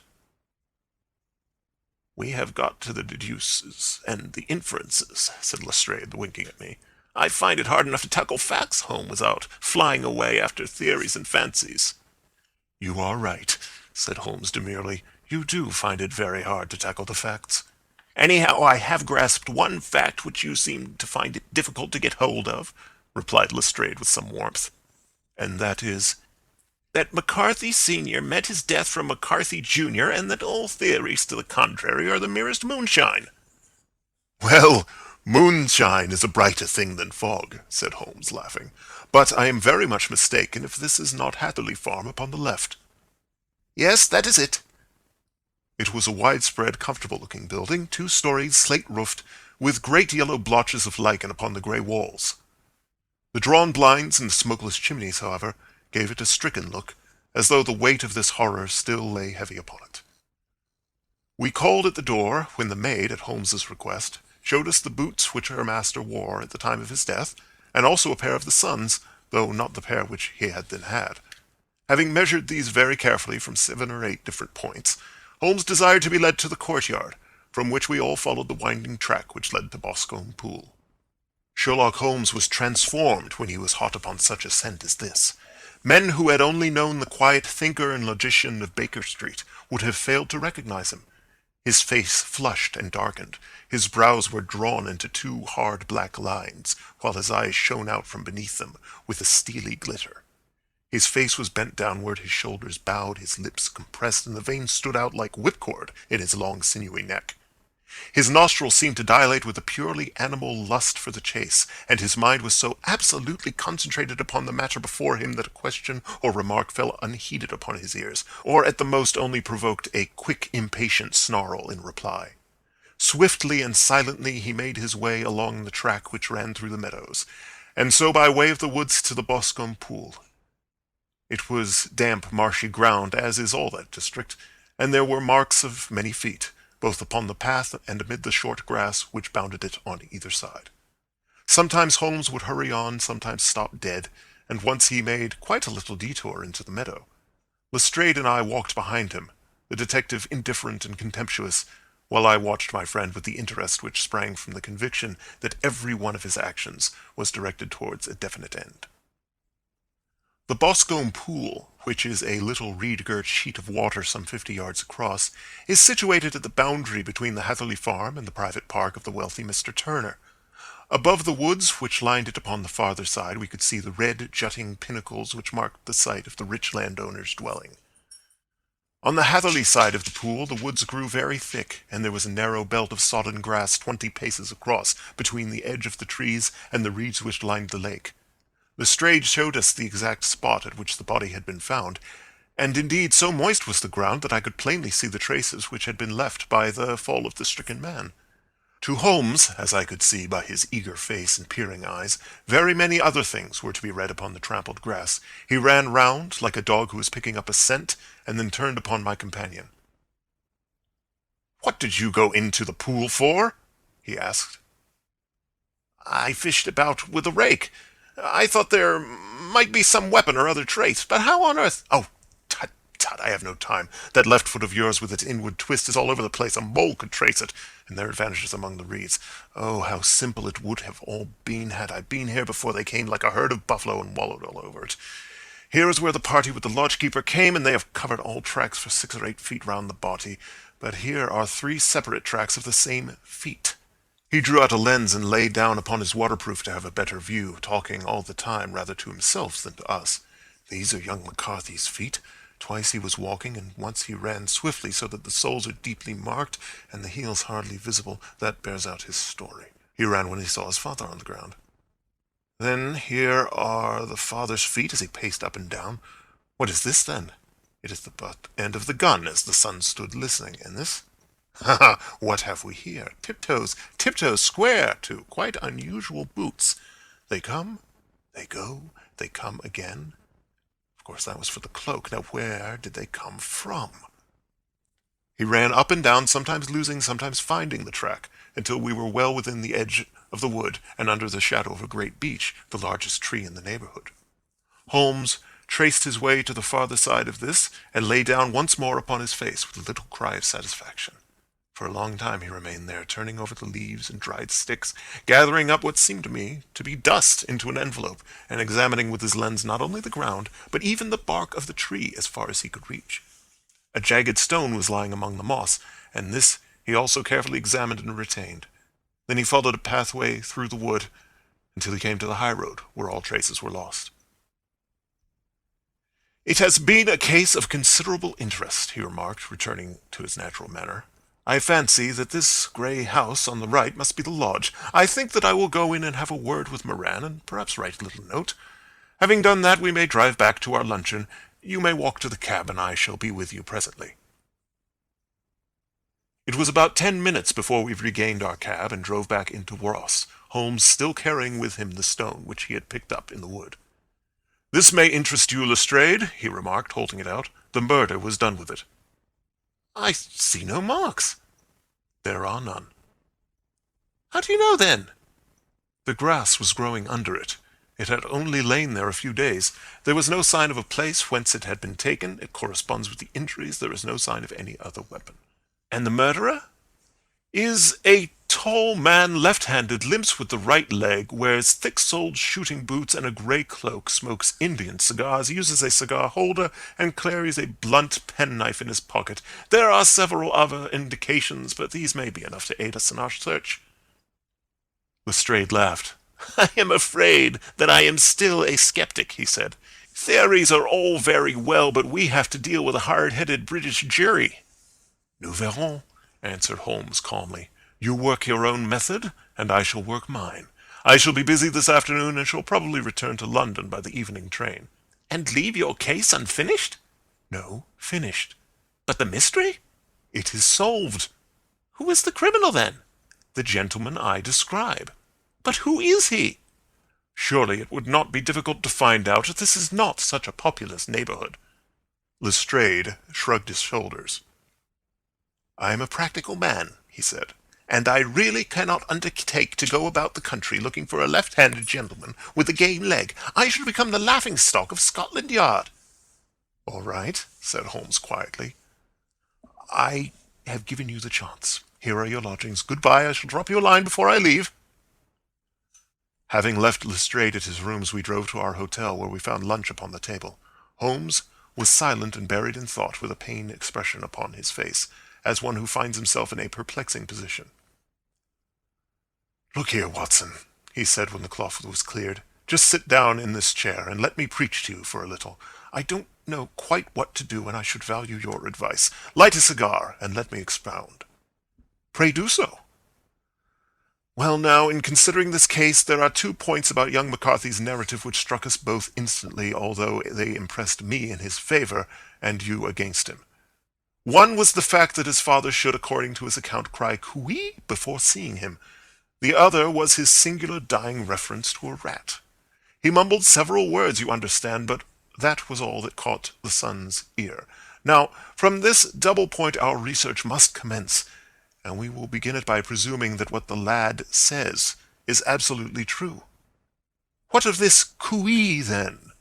"We have got to the deduces and the inferences," said Lestrade, winking at me. I find it hard enough to tackle facts home without flying away after theories and fancies." "You are right," said Holmes demurely. "You do find it very hard to tackle the facts." "Anyhow, I have grasped one fact which you seem to find it difficult to get hold of," replied Lestrade with some warmth. "And that is?" "That McCarthy Sr. met his death from McCarthy Jr., and that all theories to the contrary are the merest moonshine." "Well, moonshine is a brighter thing than fog," said Holmes, laughing. "But I am very much mistaken if this is not Hatherley Farm upon the left." "Yes, that is it." It was a widespread, comfortable-looking building, 2-storied, slate-roofed, with great yellow blotches of lichen upon the grey walls. The drawn blinds and the smokeless chimneys, however, gave it a stricken look, as though the weight of this horror still lay heavy upon it. We called at the door, when the maid, at Holmes's request, showed us the boots which her master wore at the time of his death, and also a pair of the son's, though not the pair which he had then had. Having measured these very carefully from 7 or 8 different points, Holmes desired to be led to the courtyard, from which we all followed the winding track which led to Boscombe Pool. Sherlock Holmes was transformed when he was hot upon such a scent as this. Men who had only known the quiet thinker and logician of Baker Street would have failed to recognize him. His face flushed and darkened. His brows were drawn into 2 hard black lines, while his eyes shone out from beneath them with a steely glitter. His face was bent downward, his shoulders bowed, his lips compressed, and the veins stood out like whipcord in his long sinewy neck. His nostrils seemed to dilate with a purely animal lust for the chase, and his mind was so absolutely concentrated upon the matter before him that a question or remark fell unheeded upon his ears, or at the most only provoked a quick, impatient snarl in reply. Swiftly and silently he made his way along the track which ran through the meadows, and so by way of the woods to the Boscombe Pool. It was damp, marshy ground, as is all that district, and there were marks of many feet, both upon the path and amid the short grass which bounded it on either side. Sometimes Holmes would hurry on, sometimes stop dead, and once he made quite a little detour into the meadow. Lestrade and I walked behind him, the detective indifferent and contemptuous, while I watched my friend with the interest which sprang from the conviction that every one of his actions was directed towards a definite end. The Boscombe Pool, which is a little reed-girt sheet of water some 50 yards across, is situated at the boundary between the Hatherley Farm and the private park of the wealthy Mr. Turner. Above the woods which lined it upon the farther side we could see the red, jutting pinnacles which marked the site of the rich landowner's dwelling. On the Hatherley side of the pool the woods grew very thick, and there was a narrow belt of sodden grass 20 paces across between the edge of the trees and the reeds which lined the lake. Lestrade showed us the exact spot at which the body had been found, and indeed so moist was the ground that I could plainly see the traces which had been left by the fall of the stricken man. To Holmes, as I could see by his eager face and peering eyes, very many other things were to be read upon the trampled grass. He ran round, like a dog who was picking up a scent, and then turned upon my companion. "What did you go into the pool for?" he asked. "I fished about with a rake. I thought there might be some weapon or other trace, but how on earth—" "Oh, tut, tut, I have no time. That left foot of yours with its inward twist is all over the place. A mole could trace it, and there it vanishes among the reeds. Oh, how simple it would have all been had I been here before they came like a herd of buffalo and wallowed all over it. Here is where the party with the lodge-keeper came, and they have covered all tracks for 6 or 8 feet round the body. But here are 3 separate tracks of the same feet." He drew out a lens and lay down upon his waterproof to have a better view, talking all the time rather to himself than to us. "These are young McCarthy's feet. Twice he was walking, and once he ran swiftly, so that the soles are deeply marked, and the heels hardly visible. That bears out his story. He ran when he saw his father on the ground. Then here are the father's feet as he paced up and down. What is this, then? It is the butt end of the gun, as the son stood listening. And this? Ha ha! What have we here? Tiptoes square, too. Quite unusual boots. They come, they go, they come again. Of course, that was for the cloak. Now, where did they come from? He ran up and down, sometimes losing, sometimes finding the track, until we were well within the edge of the wood and under the shadow of a great beech, the largest tree in the neighborhood. Holmes traced his way to the farther side of this, and lay down once more upon his face with a little cry of satisfaction. For a long time he remained there, turning over the leaves and dried sticks, gathering up what seemed to me to be dust into an envelope, and examining with his lens not only the ground, but even the bark of the tree as far as he could reach. A jagged stone was lying among the moss, and this he also carefully examined and retained. Then he followed a pathway through the wood until he came to the high road, where all traces were lost. "It has been a case of considerable interest," he remarked, returning to his natural manner. "I fancy that this grey house on the right must be the lodge. I think that I will go in and have a word with Moran, and perhaps write a little note. Having done that, we may drive back to our luncheon. You may walk to the cab, and I shall be with you presently." It was about 10 minutes before we regained our cab and drove back into Ross, Holmes still carrying with him the stone which he had picked up in the wood. "This may interest you, Lestrade," he remarked, holding it out. "The murder was done with it." "I see no marks." "There are none." "How do you know, then?" "The grass was growing under it. It had only lain there a few days. There was no sign of a place whence it had been taken. It corresponds with the injuries. There is no sign of any other weapon." "And the murderer?" "Is a tall man, left-handed, limps with the right leg, wears thick-soled shooting boots and a grey cloak, smokes Indian cigars, uses a cigar holder, and carries a blunt penknife in his pocket. There are several other indications, but these may be enough to aid us in our search." Lestrade laughed. "I am afraid that I am still a skeptic," he said. "Theories are all very well, but we have to deal with a hard-headed British jury." "Nous verrons," answered Holmes calmly. "You work your own method, and I shall work mine. I shall be busy this afternoon, and shall probably return to London by the evening train." "And leave your case unfinished?" "No, finished." "But the mystery?" "It is solved." "Who is the criminal, then?" "The gentleman I describe." "But who is he?" "Surely it would not be difficult to find out. This is not such a populous neighborhood." Lestrade shrugged his shoulders. "I am a practical man," he said, "and I really cannot undertake to go about the country looking for a left-handed gentleman with a game leg. I should become the laughing-stock of Scotland Yard." "All right," said Holmes quietly. "I have given you the chance. Here are your lodgings. Goodbye. I shall drop you a line before I leave." Having left Lestrade at his rooms, we drove to our hotel, where we found lunch upon the table. Holmes was silent and buried in thought, with a pained expression upon his face, as one who finds himself in a perplexing position. "Look here, Watson," he said when the cloth was cleared. "Just sit down in this chair, and let me preach to you for a little. I don't know quite what to do, and I should value your advice. Light a cigar, and let me expound." "Pray do so." "Well, now, in considering this case, there are 2 points about young McCarthy's narrative which struck us both instantly, although they impressed me in his favor and you against him. One was the fact that his father should, according to his account, cry "Cooey" before seeing him. The other was his singular dying reference to a rat. He mumbled several words, you understand, but that was all that caught the son's ear. Now, from this double point our research must commence, and we will begin it by presuming that what the lad says is absolutely true. What of this cooey, then?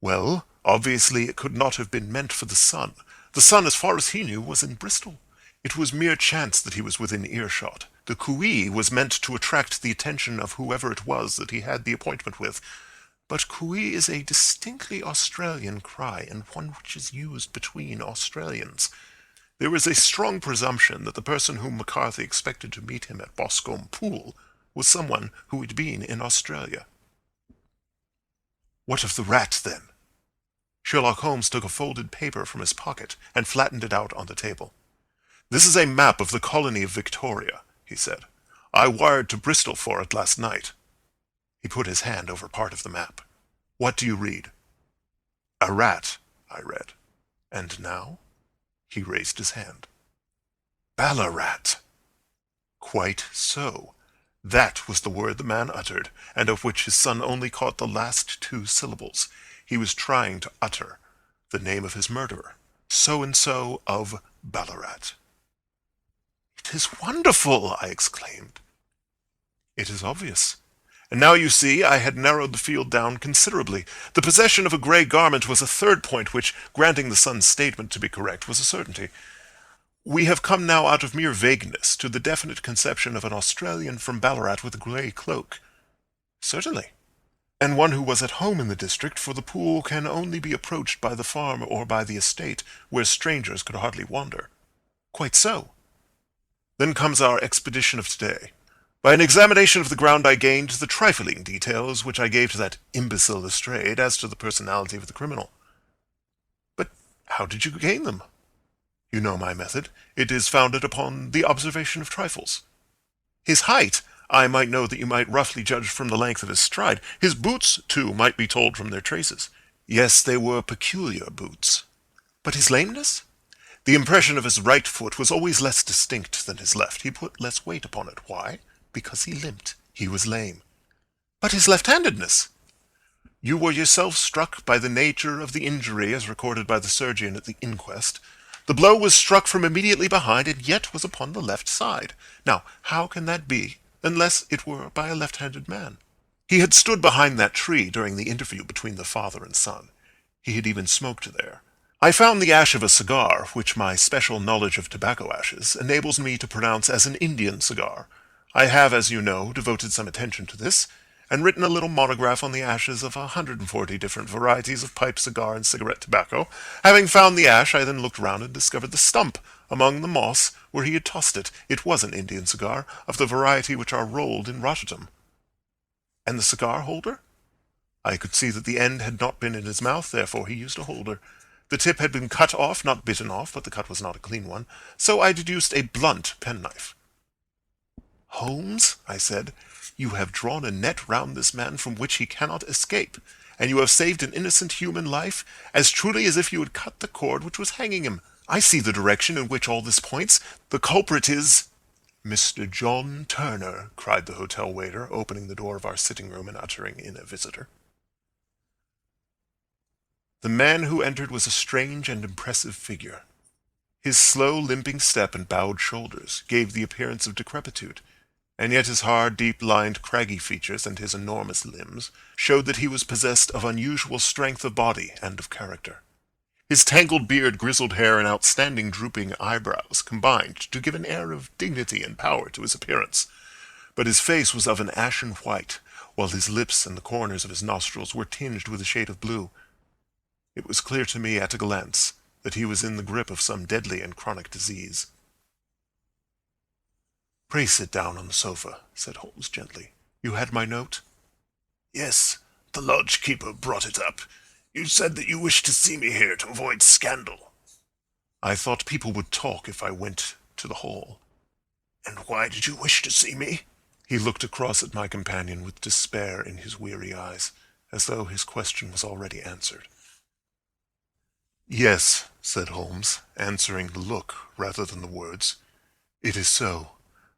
Well, obviously it could not have been meant for the son. The son, as far as he knew, was in Bristol. It was mere chance that he was within earshot. The cooey was meant to attract the attention of whoever it was that he had the appointment with. But cooey is a distinctly Australian cry, and one which is used between Australians. There is a strong presumption that the person whom McCarthy expected to meet him at Boscombe Pool was someone who had been in Australia. What of the rat, then? Sherlock Holmes took a folded paper from his pocket and flattened it out on the table. "This is a map of the colony of Victoria," he said. "I wired to Bristol for it last night." He put his hand over part of the map. "What do you read?" "A rat," I read. "And now?" He raised his hand. "Ballarat." Quite so. That was the word the man uttered, and of which his son only caught the last 2 syllables. He was trying to utter the name of his murderer, so-and-so of Ballarat. "It is wonderful!" I exclaimed. "It is obvious. And now you see I had narrowed the field down considerably. The possession of a grey garment was a third point which, granting the son's statement to be correct, was a certainty. We have come now out of mere vagueness to the definite conception of an Australian from Ballarat with a grey cloak. Certainly. And one who was at home in the district, for the pool can only be approached by the farm or by the estate, where strangers could hardly wander. Quite so. Then comes our expedition of today. By an examination of the ground I gained the trifling details which I gave to that imbecile Lestrade as to the personality of the criminal. But how did you gain them? You know my method. It is founded upon the observation of trifles. His height I might know that you might roughly judge from the length of his stride. His boots, too, might be told from their traces. Yes, they were peculiar boots. But his lameness? The impression of his right foot was always less distinct than his left. He put less weight upon it. Why? Because he limped. He was lame. But his left-handedness? You were yourself struck by the nature of the injury as recorded by the surgeon at the inquest. The blow was struck from immediately behind, and yet was upon the left side. Now, how can that be, unless it were by a left-handed man? He had stood behind that tree during the interview between the father and son. He had even smoked there. I found the ash of a cigar, which my special knowledge of tobacco ashes enables me to pronounce as an Indian cigar. I have, as you know, devoted some attention to this, and written a little monograph on the ashes of 140 different varieties of pipe, cigar, and cigarette tobacco. Having found the ash, I then looked round and discovered the stump among the moss where he had tossed it. It was an Indian cigar, of the variety which are rolled in Rotterdam. And the cigar holder? I could see that the end had not been in his mouth, therefore he used a holder. The tip had been cut off, not bitten off, but the cut was not a clean one, so I deduced a blunt penknife. Holmes, I said, you have drawn a net round this man from which he cannot escape, and you have saved an innocent human life, as truly as if you had cut the cord which was hanging him. I see the direction in which all this points. The culprit is— Mr. John Turner, cried the hotel waiter, opening the door of our sitting-room and uttering in a visitor. The man who entered was a strange and impressive figure. His slow, limping step and bowed shoulders gave the appearance of decrepitude, and yet his hard, deep-lined, craggy features and his enormous limbs showed that he was possessed of unusual strength of body and of character. His tangled beard, grizzled hair, and outstanding drooping eyebrows combined to give an air of dignity and power to his appearance, but his face was of an ashen white, while his lips and the corners of his nostrils were tinged with a shade of blue. It was clear to me at a glance that he was in the grip of some deadly and chronic disease. "Pray sit down on the sofa," said Holmes gently. "You had my note?" "Yes, the lodge-keeper brought it up. You said that you wished to see me here to avoid scandal." "I thought people would talk if I went to the hall." "And why did you wish to see me?" He looked across at my companion with despair in his weary eyes, as though his question was already answered. "Yes," said Holmes, answering the look rather than the words. "It is so.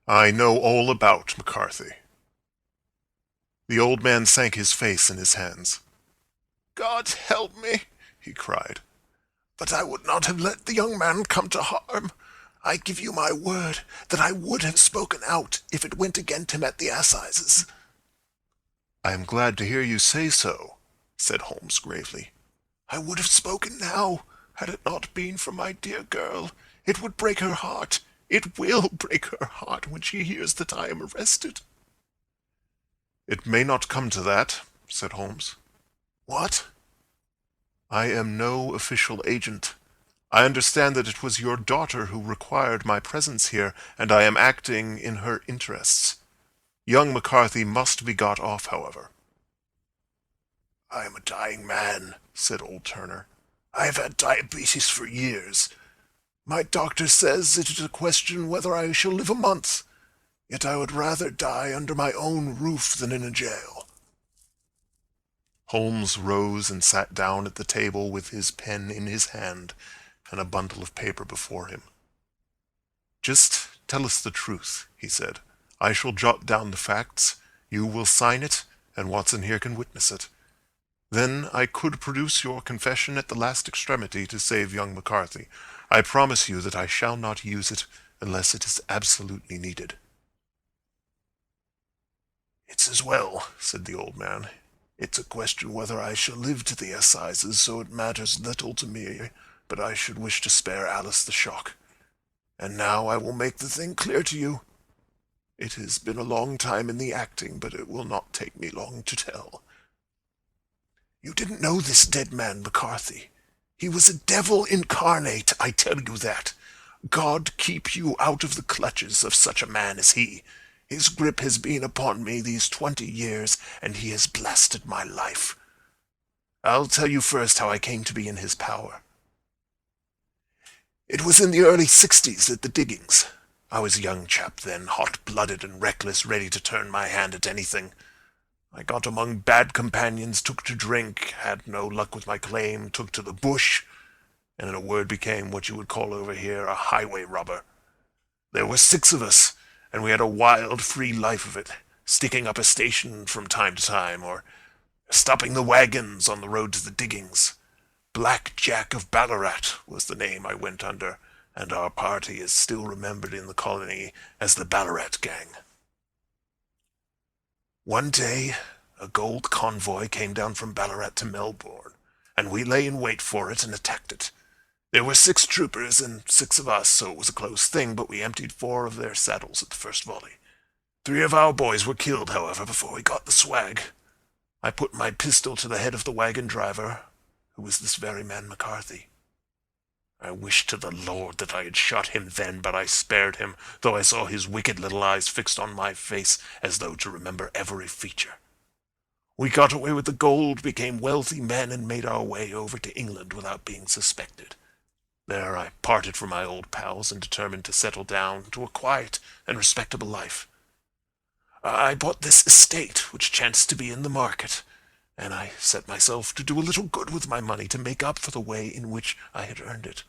I know all about McCarthy." The old man sank his face in his hands. "God help me," he cried. "But I would not have let the young man come to harm. I give you my word that I would have spoken out if it went against him at the assizes." "I am glad to hear you say so," said Holmes gravely. "I would have spoken now, had it not been for my dear girl. It would break her heart. It will break her heart when she hears that I am arrested." "It may not come to that," said Holmes. "What?" "I am no official agent. I understand that it was your daughter who required my presence here, and I am acting in her interests. Young McCarthy must be got off, however." "I am a dying man," said old Turner. "I have had diabetes for years. My doctor says it is a question whether I shall live a month, yet I would rather die under my own roof than in a jail." Holmes rose and sat down at the table with his pen in his hand and a bundle of paper before him. "Just tell us the truth," he said. "I shall jot down the facts, you will sign it, and Watson here can witness it. Then I could produce your confession at the last extremity to save young McCarthy. I promise you that I shall not use it unless it is absolutely needed." "It's as well," said the old man. "It's a question whether I shall live to the assizes, so it matters little to me, but I should wish to spare Alice the shock. And now I will make the thing clear to you. It has been a long time in the acting, but it will not take me long to tell. You didn't know this dead man, McCarthy. He was a devil incarnate, I tell you that. God keep you out of the clutches of such a man as he. His grip has been upon me these 20 years, and he has blasted my life. I'll tell you first how I came to be in his power. It was in the early 60s at the diggings. I was a young chap then, hot-blooded and reckless, ready to turn my hand at anything. I got among bad companions, took to drink, had no luck with my claim, took to the bush, and in a word became what you would call over here a highway robber. There were 6 of us, and we had a wild, free life of it, sticking up a station from time to time, or stopping the wagons on the road to the diggings. Black Jack of Ballarat was the name I went under, and our party is still remembered in the colony as the Ballarat Gang. One day, a gold convoy came down from Ballarat to Melbourne, and we lay in wait for it and attacked it. There were 6 troopers and 6 of us, so it was a close thing, but we emptied 4 of their saddles at the first volley. 3 of our boys were killed, however, before we got the swag. I put my pistol to the head of the wagon driver, who was this very man McCarthy. I wished to the Lord that I had shot him then, but I spared him, though I saw his wicked little eyes fixed on my face as though to remember every feature. We got away with the gold, became wealthy men, and made our way over to England without being suspected. There I parted from my old pals and determined to settle down to a quiet and respectable life. I bought this estate, which chanced to be in the market, and I set myself to do a little good with my money to make up for the way in which I had earned it.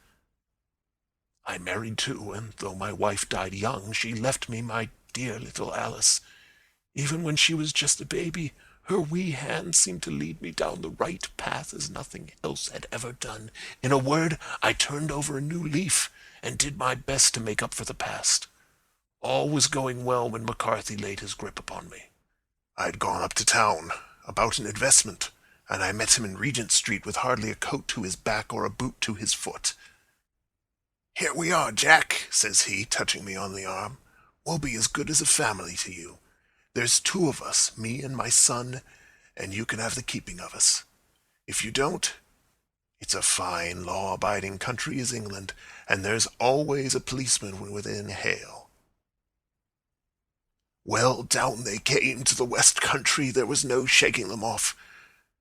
I married too, and though my wife died young, she left me my dear little Alice. Even when she was just a baby, her wee hand seemed to lead me down the right path as nothing else had ever done. In a word, I turned over a new leaf, and did my best to make up for the past. All was going well when McCarthy laid his grip upon me. I had gone up to town about an investment, and I met him in Regent Street with hardly a coat to his back or a boot to his foot. "Here we are, Jack," says he, touching me on the arm. "We'll be as good as a family to you. There's 2 of us, me and my son, and you can have the keeping of us. If you don't, it's a fine, law-abiding country is England, and there's always a policeman within hail." Well, down they came to the West Country. There was no shaking them off,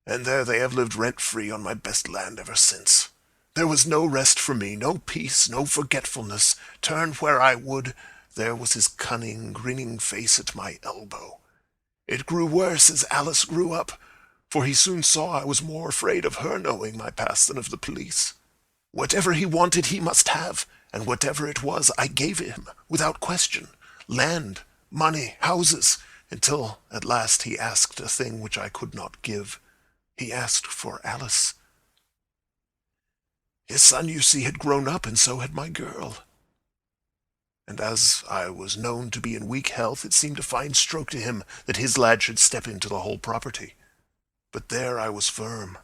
and there they have lived rent-free on my best land ever since. There was no rest for me, no peace, no forgetfulness. Turn where I would, there was his cunning, grinning face at my elbow. It grew worse as Alice grew up, for he soon saw I was more afraid of her knowing my past than of the police. Whatever he wanted he must have, and whatever it was I gave him, without question. Land, money, houses, until at last he asked a thing which I could not give. He asked for Alice. His son, you see, had grown up, and so had my girl. And as I was known to be in weak health, it seemed a fine stroke to him that his lad should step into the whole property. But there I was firm.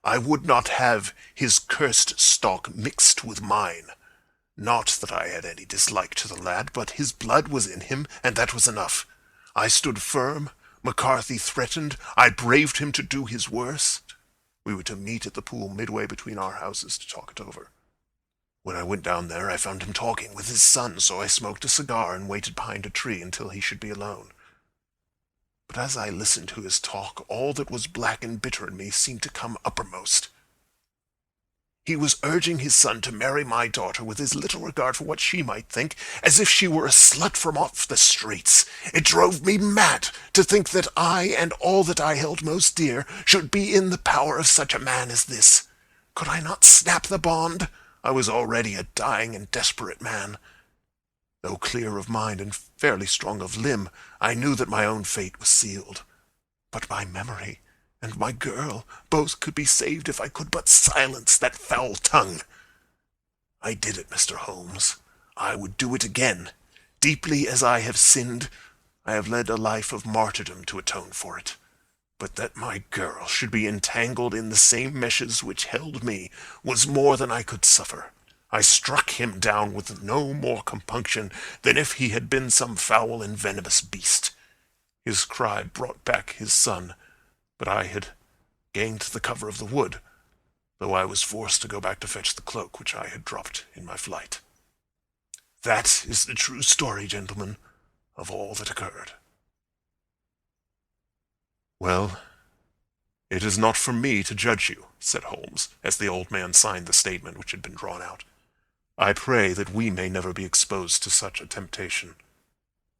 I would not have his cursed stock mixed with mine. Not that I had any dislike to the lad, but his blood was in him, and that was enough. I stood firm. McCarthy threatened. I braved him to do his worst. We were to meet at the pool midway between our houses to talk it over. When I went down there, I found him talking with his son, so I smoked a cigar and waited behind a tree until he should be alone. But as I listened to his talk, all that was black and bitter in me seemed to come uppermost. He was urging his son to marry my daughter with as little regard for what she might think, as if she were a slut from off the streets. It drove me mad to think that I and all that I held most dear should be in the power of such a man as this. Could I not snap the bond? I was already a dying and desperate man. Though clear of mind and fairly strong of limb, I knew that my own fate was sealed. But my memory and my girl both could be saved if I could but silence that foul tongue. I did it, Mr. Holmes. I would do it again. Deeply as I have sinned, I have led a life of martyrdom to atone for it. But that my girl should be entangled in the same meshes which held me was more than I could suffer. I struck him down with no more compunction than if he had been some foul and venomous beast. His cry brought back his son, but I had gained the cover of the wood, though I was forced to go back to fetch the cloak which I had dropped in my flight. That is the true story, gentlemen, of all that occurred. Well, it is not for me to judge you, said Holmes, as the old man signed the statement which had been drawn out. I pray that we may never be exposed to such a temptation.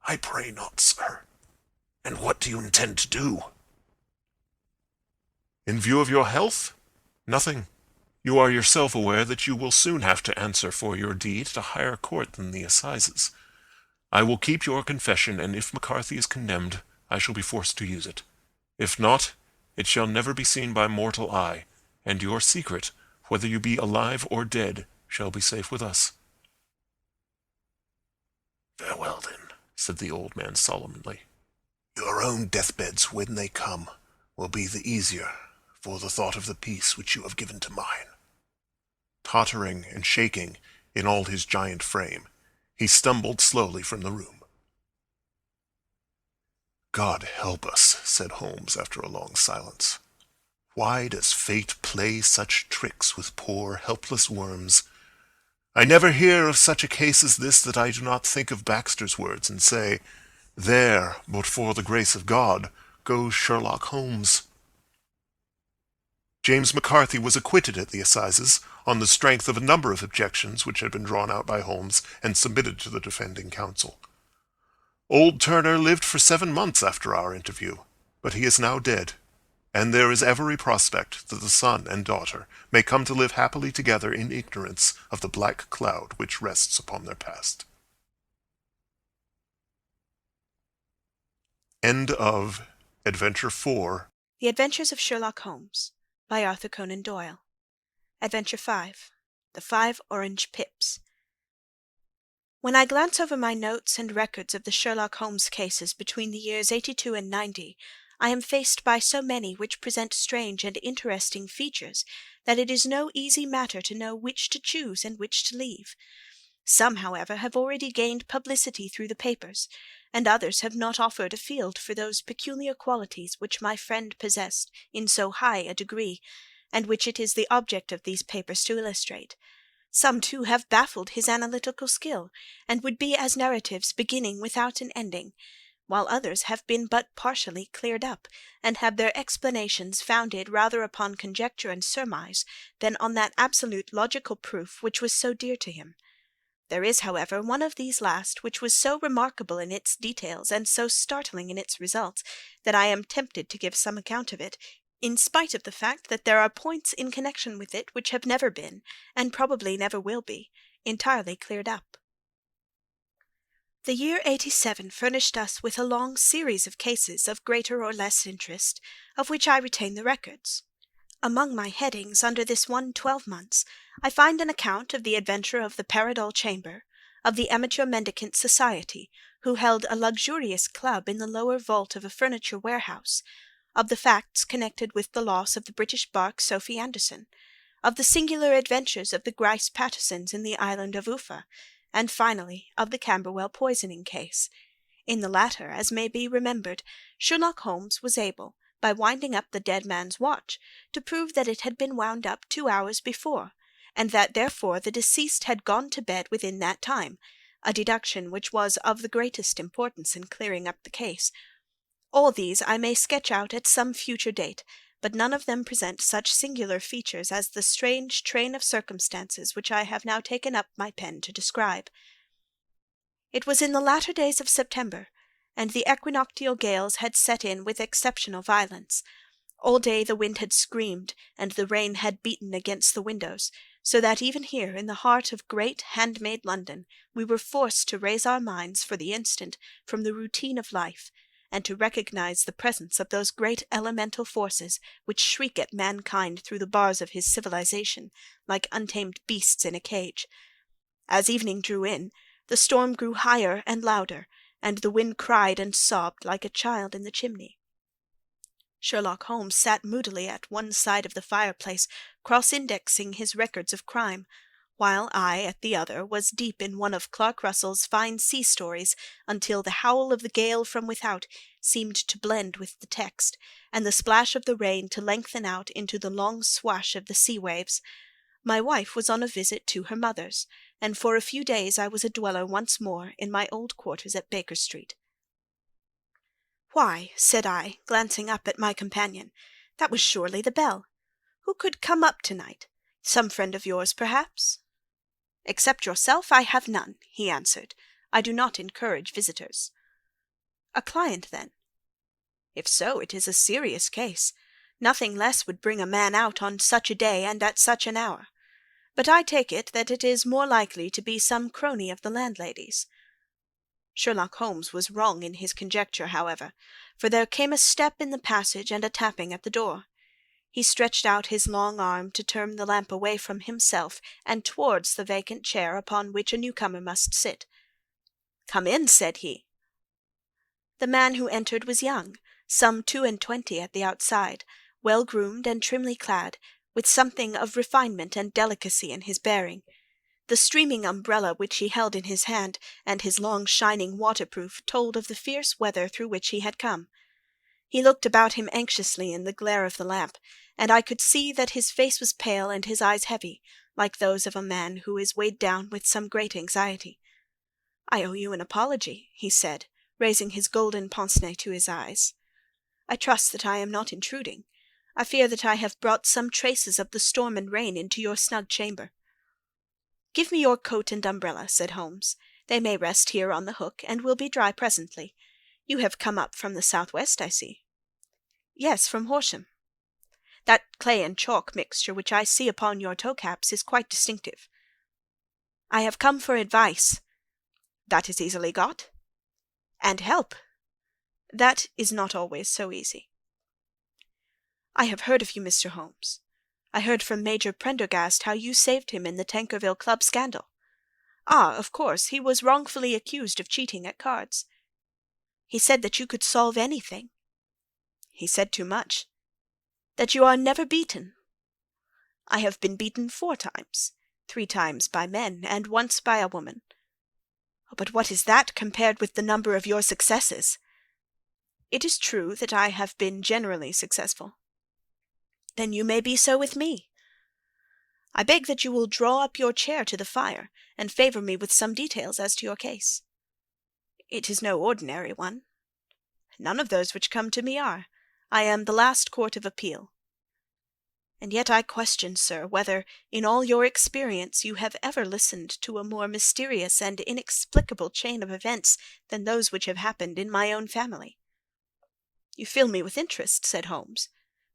I pray not, sir. And what do you intend to do? In view of your health? Nothing. You are yourself aware that you will soon have to answer for your deed at a higher court than the assizes. I will keep your confession, and if McCarthy is condemned, I shall be forced to use it. If not, it shall never be seen by mortal eye, and your secret, whether you be alive or dead, shall be safe with us. Farewell, then, said the old man solemnly. Your own deathbeds, when they come, will be the easier for the thought of the peace which you have given to mine. Tottering and shaking in all his giant frame, he stumbled slowly from the room. God help us, said Holmes after a long silence. Why does fate play such tricks with poor, helpless worms? I never hear of such a case as this that I do not think of Baxter's words and say, there, but for the grace of God, goes Sherlock Holmes. James McCarthy was acquitted at the assizes on the strength of a number of objections which had been drawn out by Holmes and submitted to the defending counsel. Old Turner lived for 7 months after our interview, but he is now dead, and there is every prospect that the son and daughter may come to live happily together in ignorance of the black cloud which rests upon their past. End of Adventure 4. The Adventures of Sherlock Holmes by Arthur Conan Doyle. Adventure 5. The 5 Orange Pips. When I glance over my notes and records of the Sherlock Holmes cases between the years 82 and 90, I am faced by so many which present strange and interesting features that it is no easy matter to know which to choose and which to leave. Some, however, have already gained publicity through the papers, and others have not offered a field for those peculiar qualities which my friend possessed in so high a degree, and which it is the object of these papers to illustrate. Some, too, have baffled his analytical skill, and would be as narratives beginning without an ending, while others have been but partially cleared up, and have their explanations founded rather upon conjecture and surmise than on that absolute logical proof which was so dear to him. There is, however, one of these last which was so remarkable in its details and so startling in its results that I am tempted to give some account of it, in spite of the fact that there are points in connection with it which have never been, and probably never will be, entirely cleared up. The year 87 furnished us with a long series of cases of greater or less interest, of which I retain the records. Among my headings under this one 12 months, I find an account of the adventure of the Paradol Chamber, of the Amateur Mendicant Society, who held a luxurious club in the lower vault of a furniture warehouse, of the facts connected with the loss of the British bark Sophie Anderson, of the singular adventures of the Grice Pattersons in the island of Uffa, and finally of the Camberwell poisoning case. In the latter, as may be remembered, Sherlock Holmes was able, by winding up the dead man's watch, to prove that it had been wound up 2 hours before, and that therefore the deceased had gone to bed within that time, a deduction which was of the greatest importance in clearing up the case. All these I may sketch out at some future date, but none of them present such singular features as the strange train of circumstances which I have now taken up my pen to describe. It was in the latter days of September, and the equinoctial gales had set in with exceptional violence. All day the wind had screamed, and the rain had beaten against the windows, so that even here in the heart of great handmade London we were forced to raise our minds for the instant from the routine of life, and to recognize the presence of those great elemental forces which shriek at mankind through the bars of his civilization, like untamed beasts in a cage. As evening drew in, the storm grew higher and louder, and the wind cried and sobbed like a child in the chimney. Sherlock Holmes sat moodily at one side of the fireplace, cross-indexing his records of crime, while I, at the other, was deep in one of Clark Russell's fine sea stories until the howl of the gale from without seemed to blend with the text, and the splash of the rain to lengthen out into the long swash of the sea waves. My wife was on a visit to her mother's, and for a few days I was a dweller once more in my old quarters at Baker Street. "Why," said I, glancing up at my companion, "that was surely the bell. Who could come up to-night? Some friend of yours, perhaps?" "Except yourself, I have none," he answered. "I do not encourage visitors." "A client, then?" "If so, it is a serious case. Nothing less would bring a man out on such a day and at such an hour. But I take it that it is more likely to be some crony of the landlady's." Sherlock Holmes was wrong in his conjecture, however, for there came a step in the passage and a tapping at the door. He stretched out his long arm to turn the lamp away from himself and towards the vacant chair upon which a newcomer must sit. "Come in," said he. The man who entered was young, some 22 at the outside, well-groomed and trimly clad, with something of refinement and delicacy in his bearing. The streaming umbrella which he held in his hand, and his long shining waterproof, told of the fierce weather through which he had come. He looked about him anxiously in the glare of the lamp, and I could see that his face was pale and his eyes heavy, like those of a man who is weighed down with some great anxiety. "I owe you an apology," he said, raising his golden pince-nez to his eyes. "I trust that I am not intruding. I fear that I have brought some traces of the storm and rain into your snug chamber." "Give me your coat and umbrella," said Holmes. "They may rest here on the hook, and will be dry presently. You have come up from the southwest, I see." "Yes, from Horsham." "That clay and chalk mixture which I see upon your toe-caps is quite distinctive." "I have come for advice." "That is easily got." "And help." "That is not always so easy." "I have heard of you, Mr. Holmes. I heard from Major Prendergast how you saved him in the Tankerville Club scandal." "Ah, of course, he was wrongfully accused of cheating at cards." "He said that you could solve anything." "He said too much." "That you are never beaten." "I have been beaten 4 times, 3 times by men, and once by a woman." "But what is that compared with the number of your successes?" "It is true that I have been generally successful." "Then you may be so with me." "I beg that you will draw up your chair to the fire, and favour me with some details as to your case." "It is no ordinary one." "None of those which come to me are. I am the last court of appeal." "And yet I question, sir, whether, in all your experience, you have ever listened to a more mysterious and inexplicable chain of events than those which have happened in my own family." "You fill me with interest," said Holmes.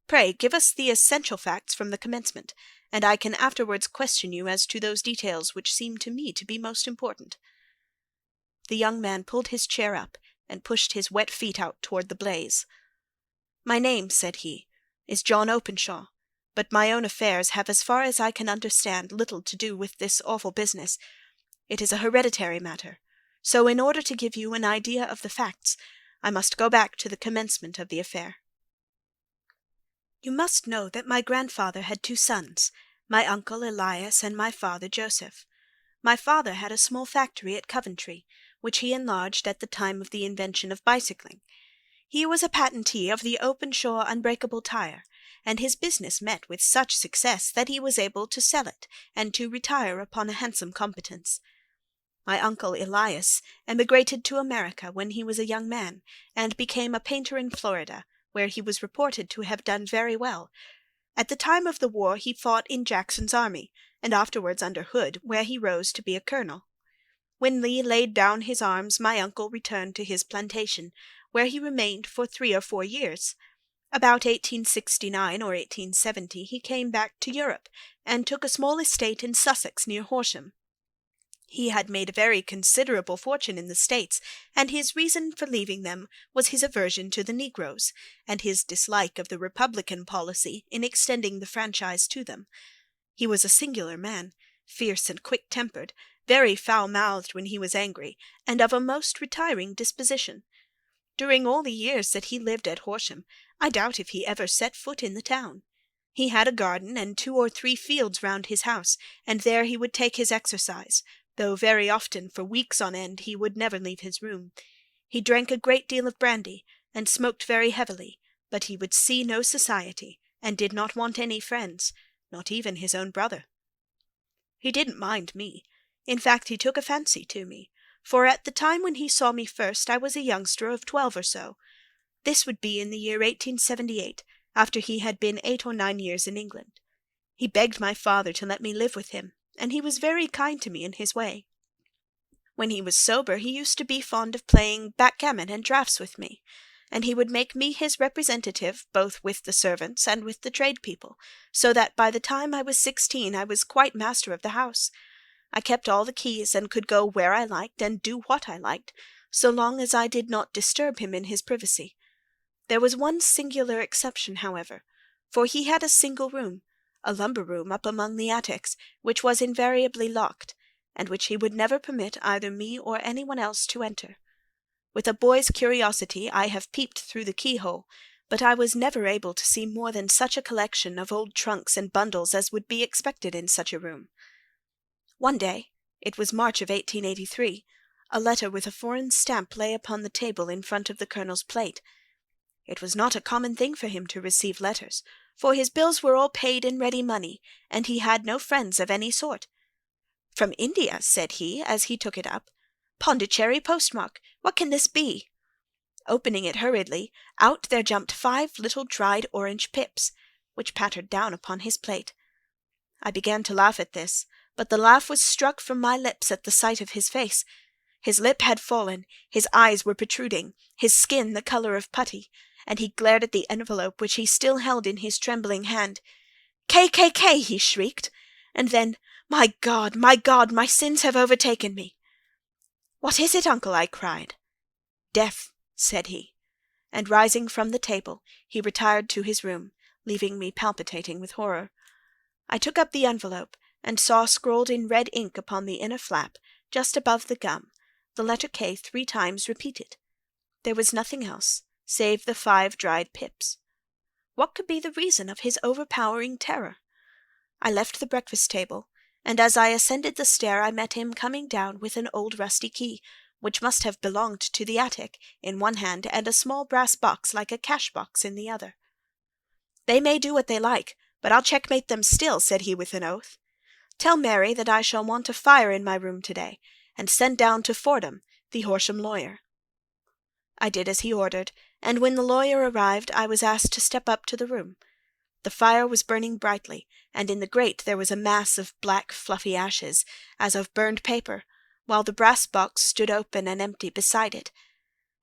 "Pray give us the essential facts from the commencement, and I can afterwards question you as to those details which seem to me to be most important." The young man pulled his chair up and pushed his wet feet out toward the blaze. "My name," said he, "is John Openshaw, but my own affairs have, as far as I can understand, little to do with this awful business. It is a hereditary matter, so in order to give you an idea of the facts, I must go back to the commencement of the affair. You must know that my grandfather had 2 sons, my uncle Elias and my father Joseph. My father had a small factory at Coventry, which he enlarged at the time of the invention of bicycling. He was a patentee of the Openshaw unbreakable tire, and his business met with such success that he was able to sell it and to retire upon a handsome competence. My uncle Elias emigrated to America when he was a young man, and became a painter in Florida, where he was reported to have done very well. At the time of the war he fought in Jackson's army, and afterwards under Hood, where he rose to be a colonel. When Lee laid down his arms, my uncle returned to his plantation, where he remained for 3 or 4 years. About 1869 or 1870 he came back to Europe, and took a small estate in Sussex near Horsham. He had made a very considerable fortune in the States, and his reason for leaving them was his aversion to the negroes, and his dislike of the Republican policy in extending the franchise to them. He was a singular man, fierce and quick-tempered, very foul-mouthed when he was angry, and of a most retiring disposition. During all the years that he lived at Horsham, I doubt if he ever set foot in the town. He had a garden and 2 or 3 fields round his house, and there he would take his exercise, though very often for weeks on end he would never leave his room. He drank a great deal of brandy, and smoked very heavily, but he would see no society, and did not want any friends, not even his own brother. He didn't mind me. In fact, he took a fancy to me, for at the time when he saw me first I was a youngster of 12 or so. This would be in the year 1878, after he had been 8 or 9 years in England. He begged my father to let me live with him, and he was very kind to me in his way. When he was sober he used to be fond of playing backgammon and draughts with me, and he would make me his representative both with the servants and with the tradespeople, so that by the time I was 16 I was quite master of the house. I kept all the keys and could go where I liked and do what I liked, so long as I did not disturb him in his privacy. There was one singular exception, however, for he had a single room, a lumber room up among the attics, which was invariably locked, and which he would never permit either me or anyone else to enter. With a boy's curiosity I have peeped through the keyhole, but I was never able to see more than such a collection of old trunks and bundles as would be expected in such a room. One day, it was March of 1883, a letter with a foreign stamp lay upon the table in front of the Colonel's plate. It was not a common thing for him to receive letters, for his bills were all paid in ready money, and he had no friends of any sort. "From India," said he, as he took it up. "Pondicherry postmark. What can this be?" Opening it hurriedly, out there jumped 5 little dried orange pips, which pattered down upon his plate. I began to laugh at this, but the laugh was struck from my lips at the sight of his face. His lip had fallen, his eyes were protruding, his skin the colour of putty, and he glared at the envelope which he still held in his trembling hand. "KKK!" he shrieked, and then, my God, my sins have overtaken me." "What is it, uncle?" I cried. "Death," said he, and rising from the table, he retired to his room, leaving me palpitating with horror. I took up the envelope, and saw scrawled in red ink upon the inner flap, just above the gum, the letter K 3 times repeated. There was nothing else, save the 5 dried pips. What could be the reason of his overpowering terror? I left the breakfast table, and as I ascended the stair I met him coming down with an old rusty key, which must have belonged to the attic, in one hand, and a small brass box like a cash-box in the other. "They may do what they like, but I'll checkmate them still," said he with an oath. "Tell Mary that I shall want a fire in my room to-day, and send down to Fordham, the Horsham lawyer." I did as he ordered, and when the lawyer arrived I was asked to step up to the room. The fire was burning brightly, and in the grate there was a mass of black fluffy ashes, as of burned paper, while the brass box stood open and empty beside it.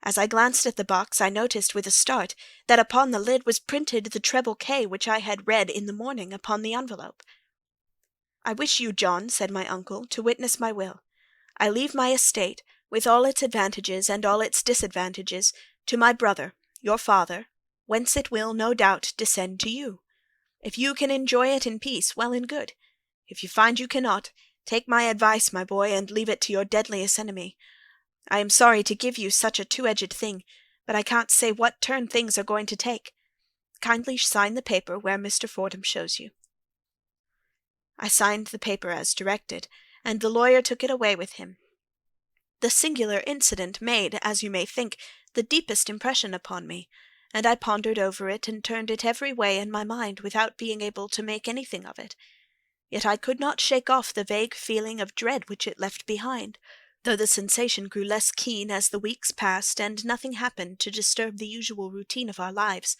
As I glanced at the box I noticed with a start that upon the lid was printed the treble K which I had read in the morning upon the envelope. "I wish you, John," said my uncle, "to witness my will. I leave my estate, with all its advantages and all its disadvantages, to my brother, your father, whence it will, no doubt, descend to you. If you can enjoy it in peace, well and good. If you find you cannot, take my advice, my boy, and leave it to your deadliest enemy. I am sorry to give you such a two-edged thing, but I can't say what turn things are going to take. Kindly sign the paper where Mr. Fordham shows you." I signed the paper as directed, and the lawyer took it away with him. The singular incident made, as you may think, the deepest impression upon me, and I pondered over it and turned it every way in my mind without being able to make anything of it. Yet I could not shake off the vague feeling of dread which it left behind, though the sensation grew less keen as the weeks passed and nothing happened to disturb the usual routine of our lives.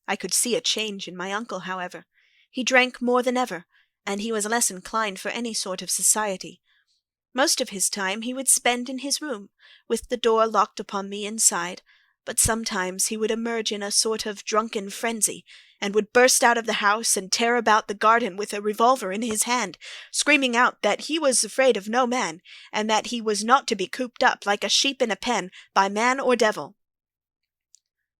I could see a change in my uncle, however. He drank more than ever, and he was less inclined for any sort of society. Most of his time he would spend in his room, with the door locked upon me inside, but sometimes he would emerge in a sort of drunken frenzy, and would burst out of the house and tear about the garden with a revolver in his hand, screaming out that he was afraid of no man, and that he was not to be cooped up like a sheep in a pen by man or devil.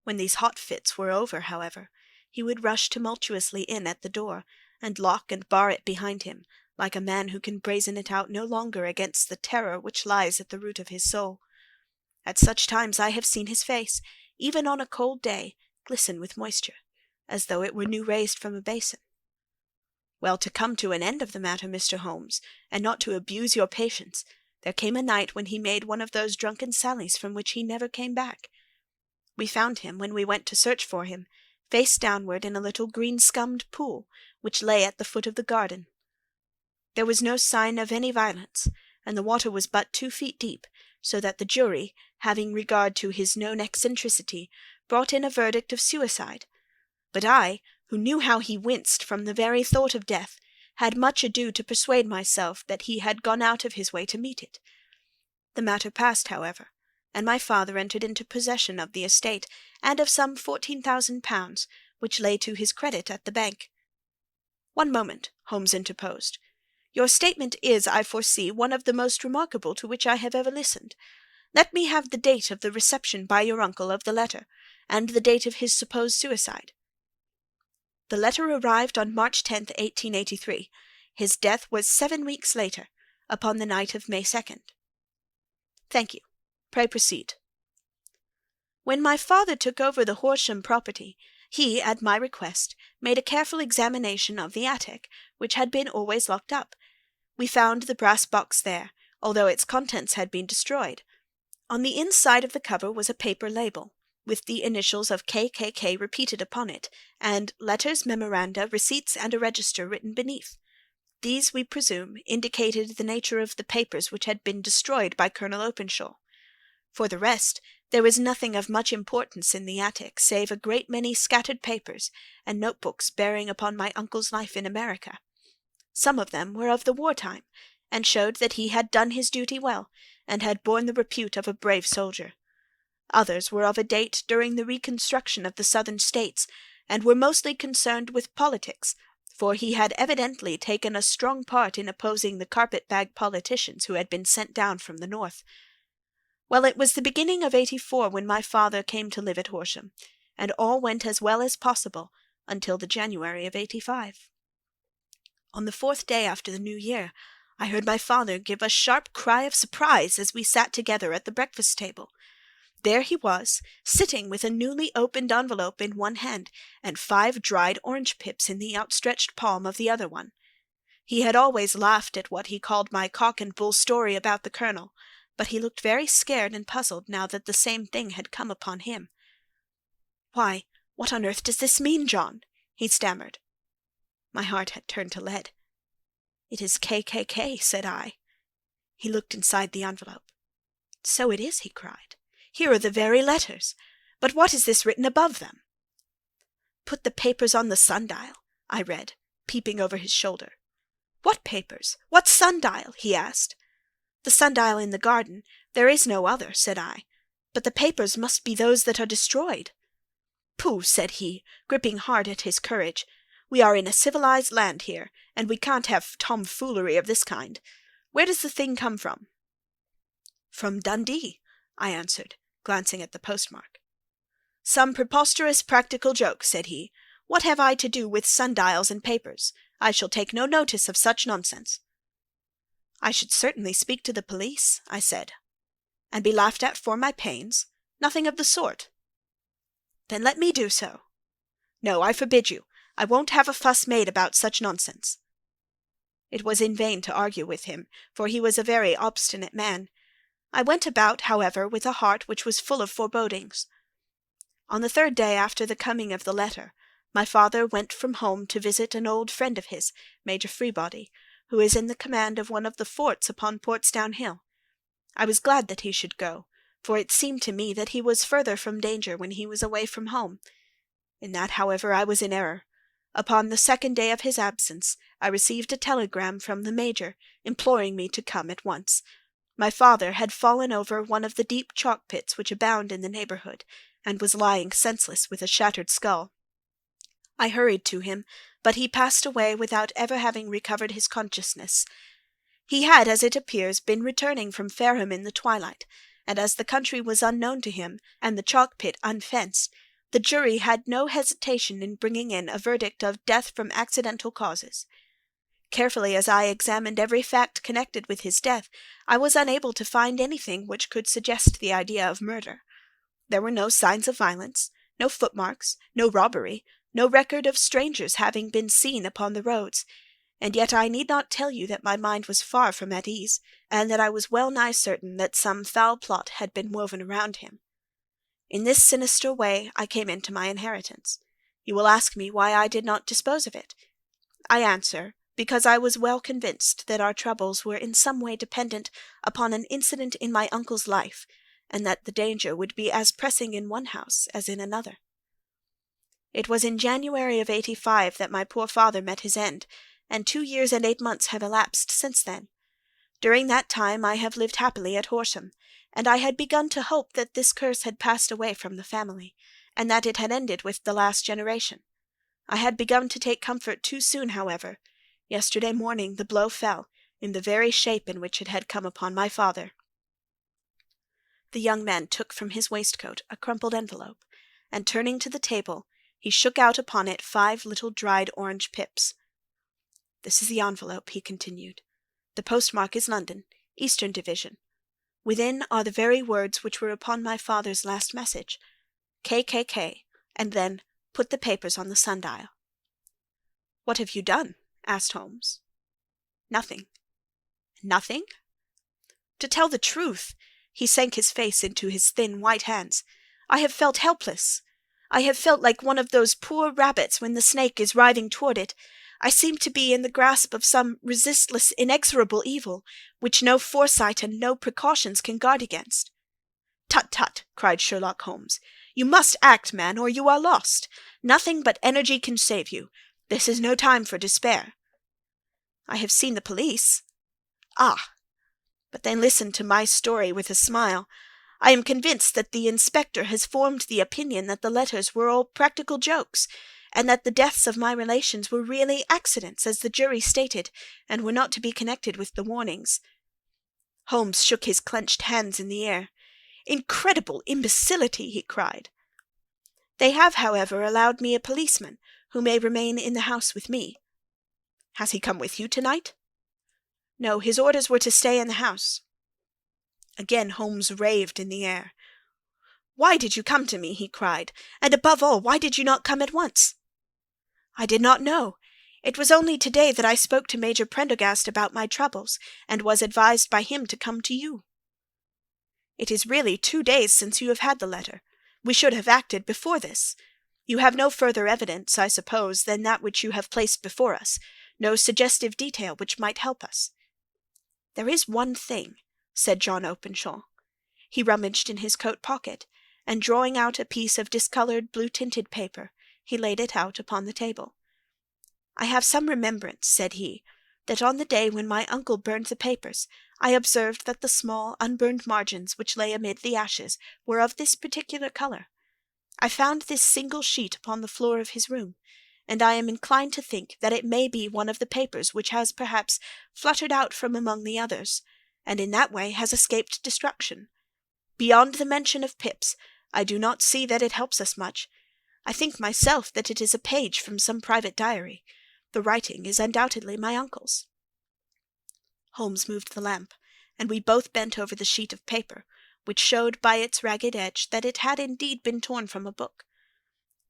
When these hot fits were over, however, he would rush tumultuously in at the door, and lock and bar it behind him, like a man who can brazen it out no longer against the terror which lies at the root of his soul. At such times I have seen his face, even on a cold day, glisten with moisture, as though it were new raised from a basin. Well, to come to an end of the matter, Mr. Holmes, and not to abuse your patience, there came a night when he made one of those drunken sallies from which he never came back. We found him, when we went to search for him, face downward in a little green-scummed pool, which lay at the foot of the garden. There was no sign of any violence, and the water was but 2 feet deep, so that the jury, having regard to his known eccentricity, brought in a verdict of suicide. But I, who knew how he winced from the very thought of death, had much ado to persuade myself that he had gone out of his way to meet it. The matter passed, however, and my father entered into possession of the estate and of some £14,000, which lay to his credit at the bank. "One moment," Holmes interposed. "Your statement is, I foresee, one of the most remarkable to which I have ever listened. Let me have the date of the reception by your uncle of the letter, and the date of his supposed suicide." "The letter arrived on March 10th, 1883. His death was 7 weeks later, upon the night of May 2nd. "Thank you. Pray proceed." "When my father took over the Horsham property, he, at my request, made a careful examination of the attic, which had been always locked up. We found the brass box there, although its contents had been destroyed. On the inside of the cover was a paper label, with the initials of KKK repeated upon it, and letters, memoranda, receipts, and a register written beneath. These, we presume, indicated the nature of the papers which had been destroyed by Colonel Openshaw. For the rest, there was nothing of much importance in the attic, save a great many scattered papers and notebooks bearing upon my uncle's life in America. Some of them were of the war-time, and showed that he had done his duty well, and had borne the repute of a brave soldier. Others were of a date during the reconstruction of the Southern States, and were mostly concerned with politics, for he had evidently taken a strong part in opposing the carpet-bag politicians who had been sent down from the North. Well, it was the beginning of '84 when my father came to live at Horsham, and all went as well as possible until the January of '85. On the 4th day after the New Year, I heard my father give a sharp cry of surprise as we sat together at the breakfast table. There he was, sitting with a newly opened envelope in one hand and 5 dried orange pips in the outstretched palm of the other one. He had always laughed at what he called my cock-and-bull story about the colonel, but he looked very scared and puzzled now that the same thing had come upon him. "Why, what on earth does this mean, John?" he stammered. My heart had turned to lead. "It is KKK," said I. He looked inside the envelope. "So it is," he cried. "Here are the very letters. But what is this written above them?" "Put the papers on the sundial," I read, peeping over his shoulder. "What papers? What sundial?" he asked. "The sundial in the garden. There is no other," said I. "But the papers must be those that are destroyed." "Pooh," said he, gripping hard at his courage. "We are in a civilized land here, and we can't have tomfoolery of this kind. Where does the thing come from?" "From Dundee," I answered, glancing at the postmark. "Some preposterous practical joke," said he. "What have I to do with sundials and papers? I shall take no notice of such nonsense." "I should certainly speak to the police," I said. "And be laughed at for my pains? Nothing of the sort." "Then let me do so." "No, I forbid you. I won't have a fuss made about such nonsense." It was in vain to argue with him, for he was a very obstinate man. I went about, however, with a heart which was full of forebodings. On the 3rd day after the coming of the letter, my father went from home to visit an old friend of his, Major Freebody, who is in the command of one of the forts upon Portsdown Hill. I was glad that he should go, for it seemed to me that he was further from danger when he was away from home. In that, however, I was in error. Upon the 2nd day of his absence, I received a telegram from the Major, imploring me to come at once. My father had fallen over one of the deep chalk pits which abound in the neighbourhood, and was lying senseless with a shattered skull. I hurried to him, but he passed away without ever having recovered his consciousness. He had, as it appears, been returning from Fareham in the twilight, and as the country was unknown to him, and the chalk pit unfenced, the jury had no hesitation in bringing in a verdict of death from accidental causes. Carefully as I examined every fact connected with his death, I was unable to find anything which could suggest the idea of murder. There were no signs of violence, no footmarks, no robbery, no record of strangers having been seen upon the roads, and yet I need not tell you that my mind was far from at ease, and that I was well nigh certain that some foul plot had been woven around him. In this sinister way I came into my inheritance. You will ask me why I did not dispose of it. I answer, because I was well convinced that our troubles were in some way dependent upon an incident in my uncle's life, and that the danger would be as pressing in one house as in another. It was in January of '85 that my poor father met his end, and 2 years and 8 months have elapsed since then. During that time I have lived happily at Horsham, and I had begun to hope that this curse had passed away from the family, and that it had ended with the last generation. I had begun to take comfort too soon, however. Yesterday morning the blow fell, in the very shape in which it had come upon my father. The young man took from his waistcoat a crumpled envelope, and turning to the table, he shook out upon it 5 little dried orange pips. "This is the envelope," he continued. "The postmark is London, Eastern Division. Within are the very words which were upon my father's last message, KKK, and then put the papers on the sundial." "What have you done?" asked Holmes. "Nothing." "Nothing?" "To tell the truth," he sank his face into his thin white hands, "I have felt helpless. I have felt like one of those poor rabbits when the snake is writhing toward it. I seem to be in the grasp of some resistless, inexorable evil, which no foresight and no precautions can guard against." "Tut, tut!" cried Sherlock Holmes. "You must act, man, or you are lost. Nothing but energy can save you. This is no time for despair." "I have seen the police." "Ah! But then listen to my story with a smile. I am convinced that the inspector has formed the opinion that the letters were all practical jokes, and that the deaths of my relations were really accidents, as the jury stated, and were not to be connected with the warnings." Holmes shook his clenched hands in the air. "Incredible imbecility!" he cried. "They have, however, allowed me a policeman, who may remain in the house with me." "Has he come with you tonight?" "No, his orders were to stay in the house." Again Holmes raved in the air. "Why did you come to me?" he cried. "And above all, why did you not come at once?" "I did not know. It was only today that I spoke to Major Prendergast about my troubles, and was advised by him to come to you." "It is really 2 days since you have had the letter. We should have acted before this. You have no further evidence, I suppose, than that which you have placed before us, no suggestive detail which might help us." "There is one thing," said John Openshaw. He rummaged in his coat pocket, and drawing out a piece of discoloured blue-tinted paper, he laid it out upon the table. "I have some remembrance," said he, "that on the day when my uncle burned the papers, I observed that the small, unburned margins which lay amid the ashes were of this particular colour. I found this single sheet upon the floor of his room, and I am inclined to think that it may be one of the papers which has perhaps fluttered out from among the others, and in that way has escaped destruction. Beyond the mention of pips, I do not see that it helps us much. I think myself that it is a page from some private diary. The writing is undoubtedly my uncle's." Holmes moved the lamp, and we both bent over the sheet of paper, which showed by its ragged edge that it had indeed been torn from a book.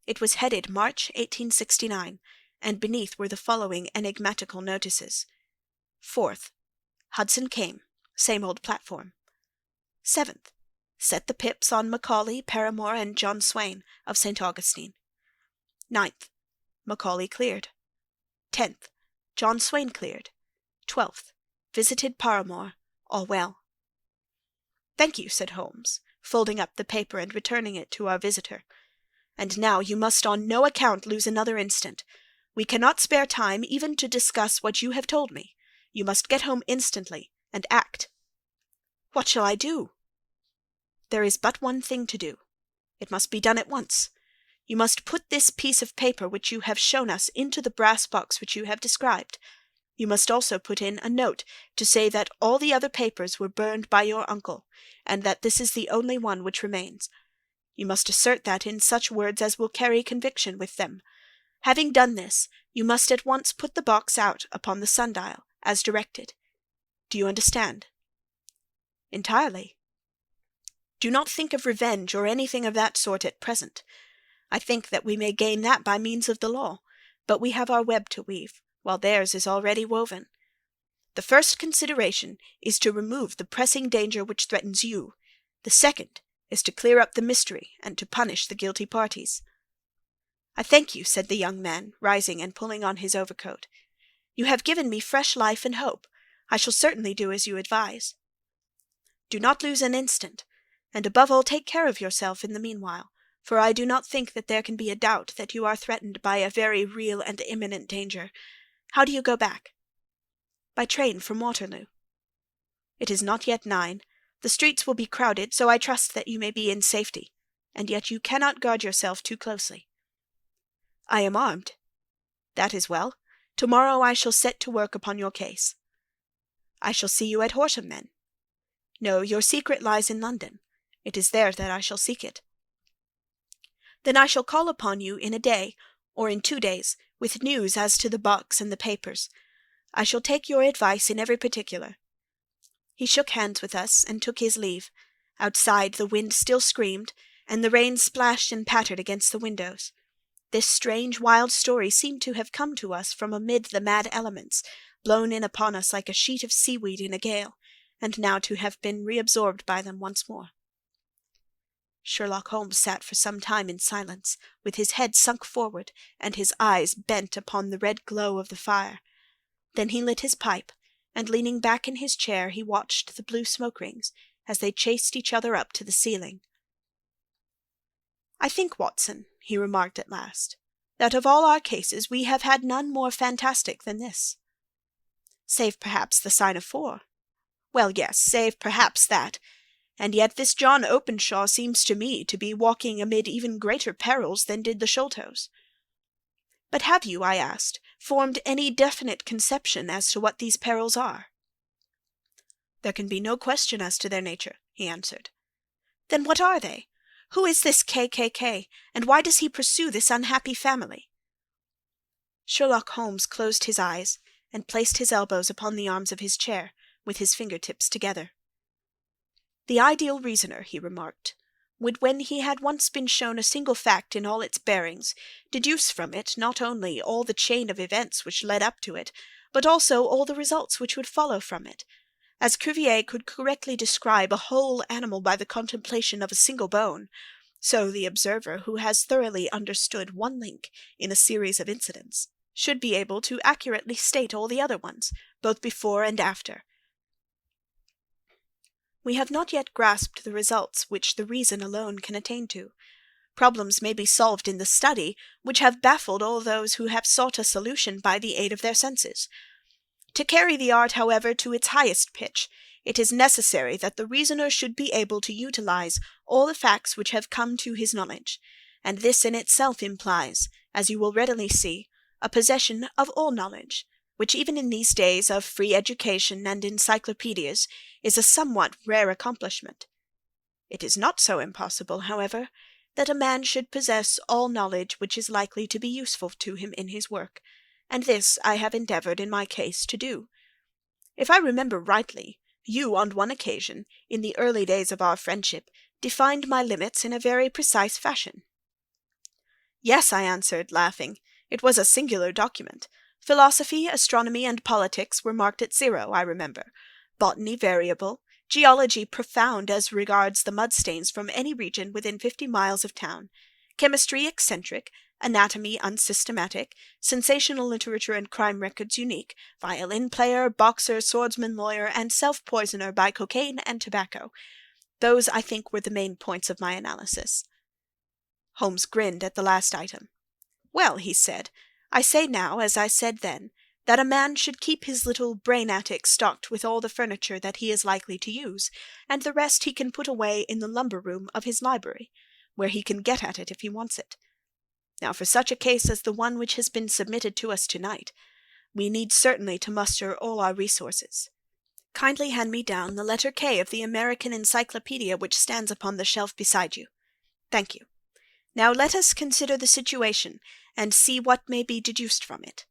It was headed March 1869, and beneath were the following enigmatical notices: 4th. Hudson came. Same old platform. 7th. Set the pips on Macaulay, Paramore, and John Swain, of St. Augustine. 9th. Macaulay cleared. 10th. John Swain cleared. 12th. Visited Paramore. All well. "Thank you," said Holmes, folding up the paper and returning it to our visitor. "And now you must on no account lose another instant. We cannot spare time even to discuss what you have told me. You must get home instantly, and act." "What shall I do?" "There is but one thing to do. It must be done at once. You must put this piece of paper which you have shown us into the brass box which you have described. You must also put in a note to say that all the other papers were burned by your uncle, and that this is the only one which remains. You must assert that in such words as will carry conviction with them. Having done this, you must at once put the box out upon the sundial, as directed. Do you understand?" "Entirely." "Do not think of revenge or anything of that sort at present. I think that we may gain that by means of the law, but we have our web to weave. while theirs is already woven. The first consideration is to remove the pressing danger which threatens you. The second is to clear up the mystery and to punish the guilty parties." "I thank you," said the young man, rising and pulling on his overcoat. "You have given me fresh life and hope. I shall certainly do as you advise." "Do not lose an instant, and above all take care of yourself in the meanwhile, for I do not think that there can be a doubt that you are threatened by a very real and imminent danger. How do you go back?" "By train from Waterloo." "It is not yet 9. The streets will be crowded, so I trust that you may be in safety, and yet you cannot guard yourself too closely." "I am armed." "That is well. Tomorrow I shall set to work upon your case." "I shall see you at Horsham, then." "No, your secret lies in London. It is there that I shall seek it." "Then I shall call upon you in a day, or in 2 days, with news as to the box and the papers. I shall take your advice in every particular." He shook hands with us and took his leave. Outside the wind still screamed, and the rain splashed and pattered against the windows. This strange, wild story seemed to have come to us from amid the mad elements, blown in upon us like a sheet of seaweed in a gale, and now to have been reabsorbed by them once more. Sherlock Holmes sat for some time in silence, with his head sunk forward, and his eyes bent upon the red glow of the fire. Then he lit his pipe, and leaning back in his chair he watched the blue smoke rings as they chased each other up to the ceiling. "I think, Watson," he remarked at last, "that of all our cases we have had none more fantastic than this." "Save perhaps the sign of 4. "Well, yes, save perhaps that. And yet this John Openshaw seems to me to be walking amid even greater perils than did the Sholtos." "But have you," I asked, "formed any definite conception as to what these perils are?" "There can be no question as to their nature," he answered. "Then what are they? Who is this KKK, and why does he pursue this unhappy family?" Sherlock Holmes closed his eyes and placed his elbows upon the arms of his chair, with his fingertips together. "The ideal reasoner," he remarked, "would, when he had once been shown a single fact in all its bearings, deduce from it not only all the chain of events which led up to it, but also all the results which would follow from it. As Cuvier could correctly describe a whole animal by the contemplation of a single bone, so the observer who has thoroughly understood one link in a series of incidents should be able to accurately state all the other ones, both before and after. We have not yet grasped the results which the reason alone can attain to. Problems may be solved in the study which have baffled all those who have sought a solution by the aid of their senses. To carry the art, however, to its highest pitch, it is necessary that the reasoner should be able to utilize all the facts which have come to his knowledge, and this in itself implies, as you will readily see, a possession of all knowledge, which even in these days of free education and encyclopedias is a somewhat rare accomplishment. It is not so impossible, however, that a man should possess all knowledge which is likely to be useful to him in his work, and this I have endeavoured in my case to do. If I remember rightly, you, on one occasion, in the early days of our friendship, defined my limits in a very precise fashion. "Yes," I answered, laughing. "It was a singular document. Philosophy, astronomy, and politics were marked at 0, I remember. Botany variable, geology profound as regards the mud-stains from any region within 50 miles of town, chemistry eccentric, anatomy unsystematic, sensational literature and crime records unique, violin player, boxer, swordsman, lawyer, and self-poisoner by cocaine and tobacco. Those, I think, were the main points of my analysis." Holmes grinned at the last item. "Well," he said, "I say now, as I said then, that a man should keep his little brain-attic stocked with all the furniture that he is likely to use, and the rest he can put away in the lumber-room of his library, where he can get at it if he wants it. Now, for such a case as the one which has been submitted to us tonight, we need certainly to muster all our resources. Kindly hand me down the letter K of the American Encyclopedia which stands upon the shelf beside you. Thank you. Now let us consider the situation, and see what may be deduced from it.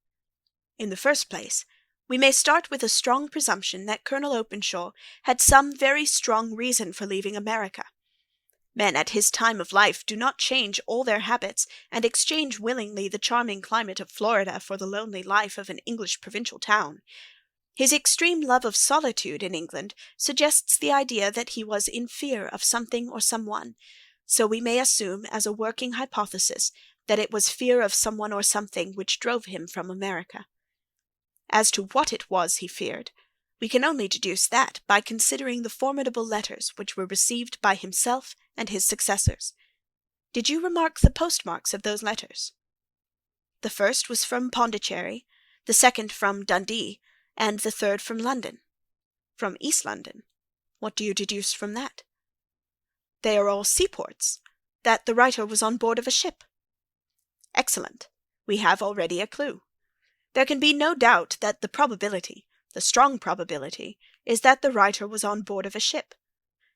In the first place, we may start with a strong presumption that Colonel Openshaw had some very strong reason for leaving America. Men at his time of life do not change all their habits and exchange willingly the charming climate of Florida for the lonely life of an English provincial town. His extreme love of solitude in England suggests the idea that he was in fear of something or someone, so we may assume as a working hypothesis that it was fear of someone or something which drove him from America. As to what it was he feared, we can only deduce that by considering the formidable letters which were received by himself and his successors. Did you remark the postmarks of those letters? The first was from Pondicherry, the second from Dundee, and the third from London. From East London. What do you deduce from that? They are all seaports. That the writer was on board of a ship. Excellent. We have already a clue. There can be no doubt that the probability, the strong probability, is that the writer was on board of a ship.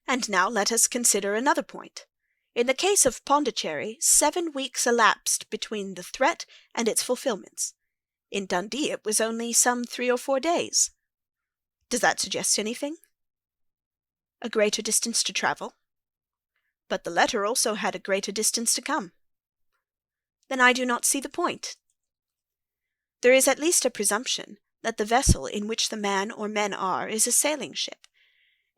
And now let us consider another point. In the case of Pondicherry, 7 weeks elapsed between the threat and its fulfilments. In Dundee it was only some 3 or 4 days. Does that suggest anything? A greater distance to travel? But the letter also had a greater distance to come. Then I do not see the point. There is at least a presumption that the vessel in which the man or men are is a sailing ship.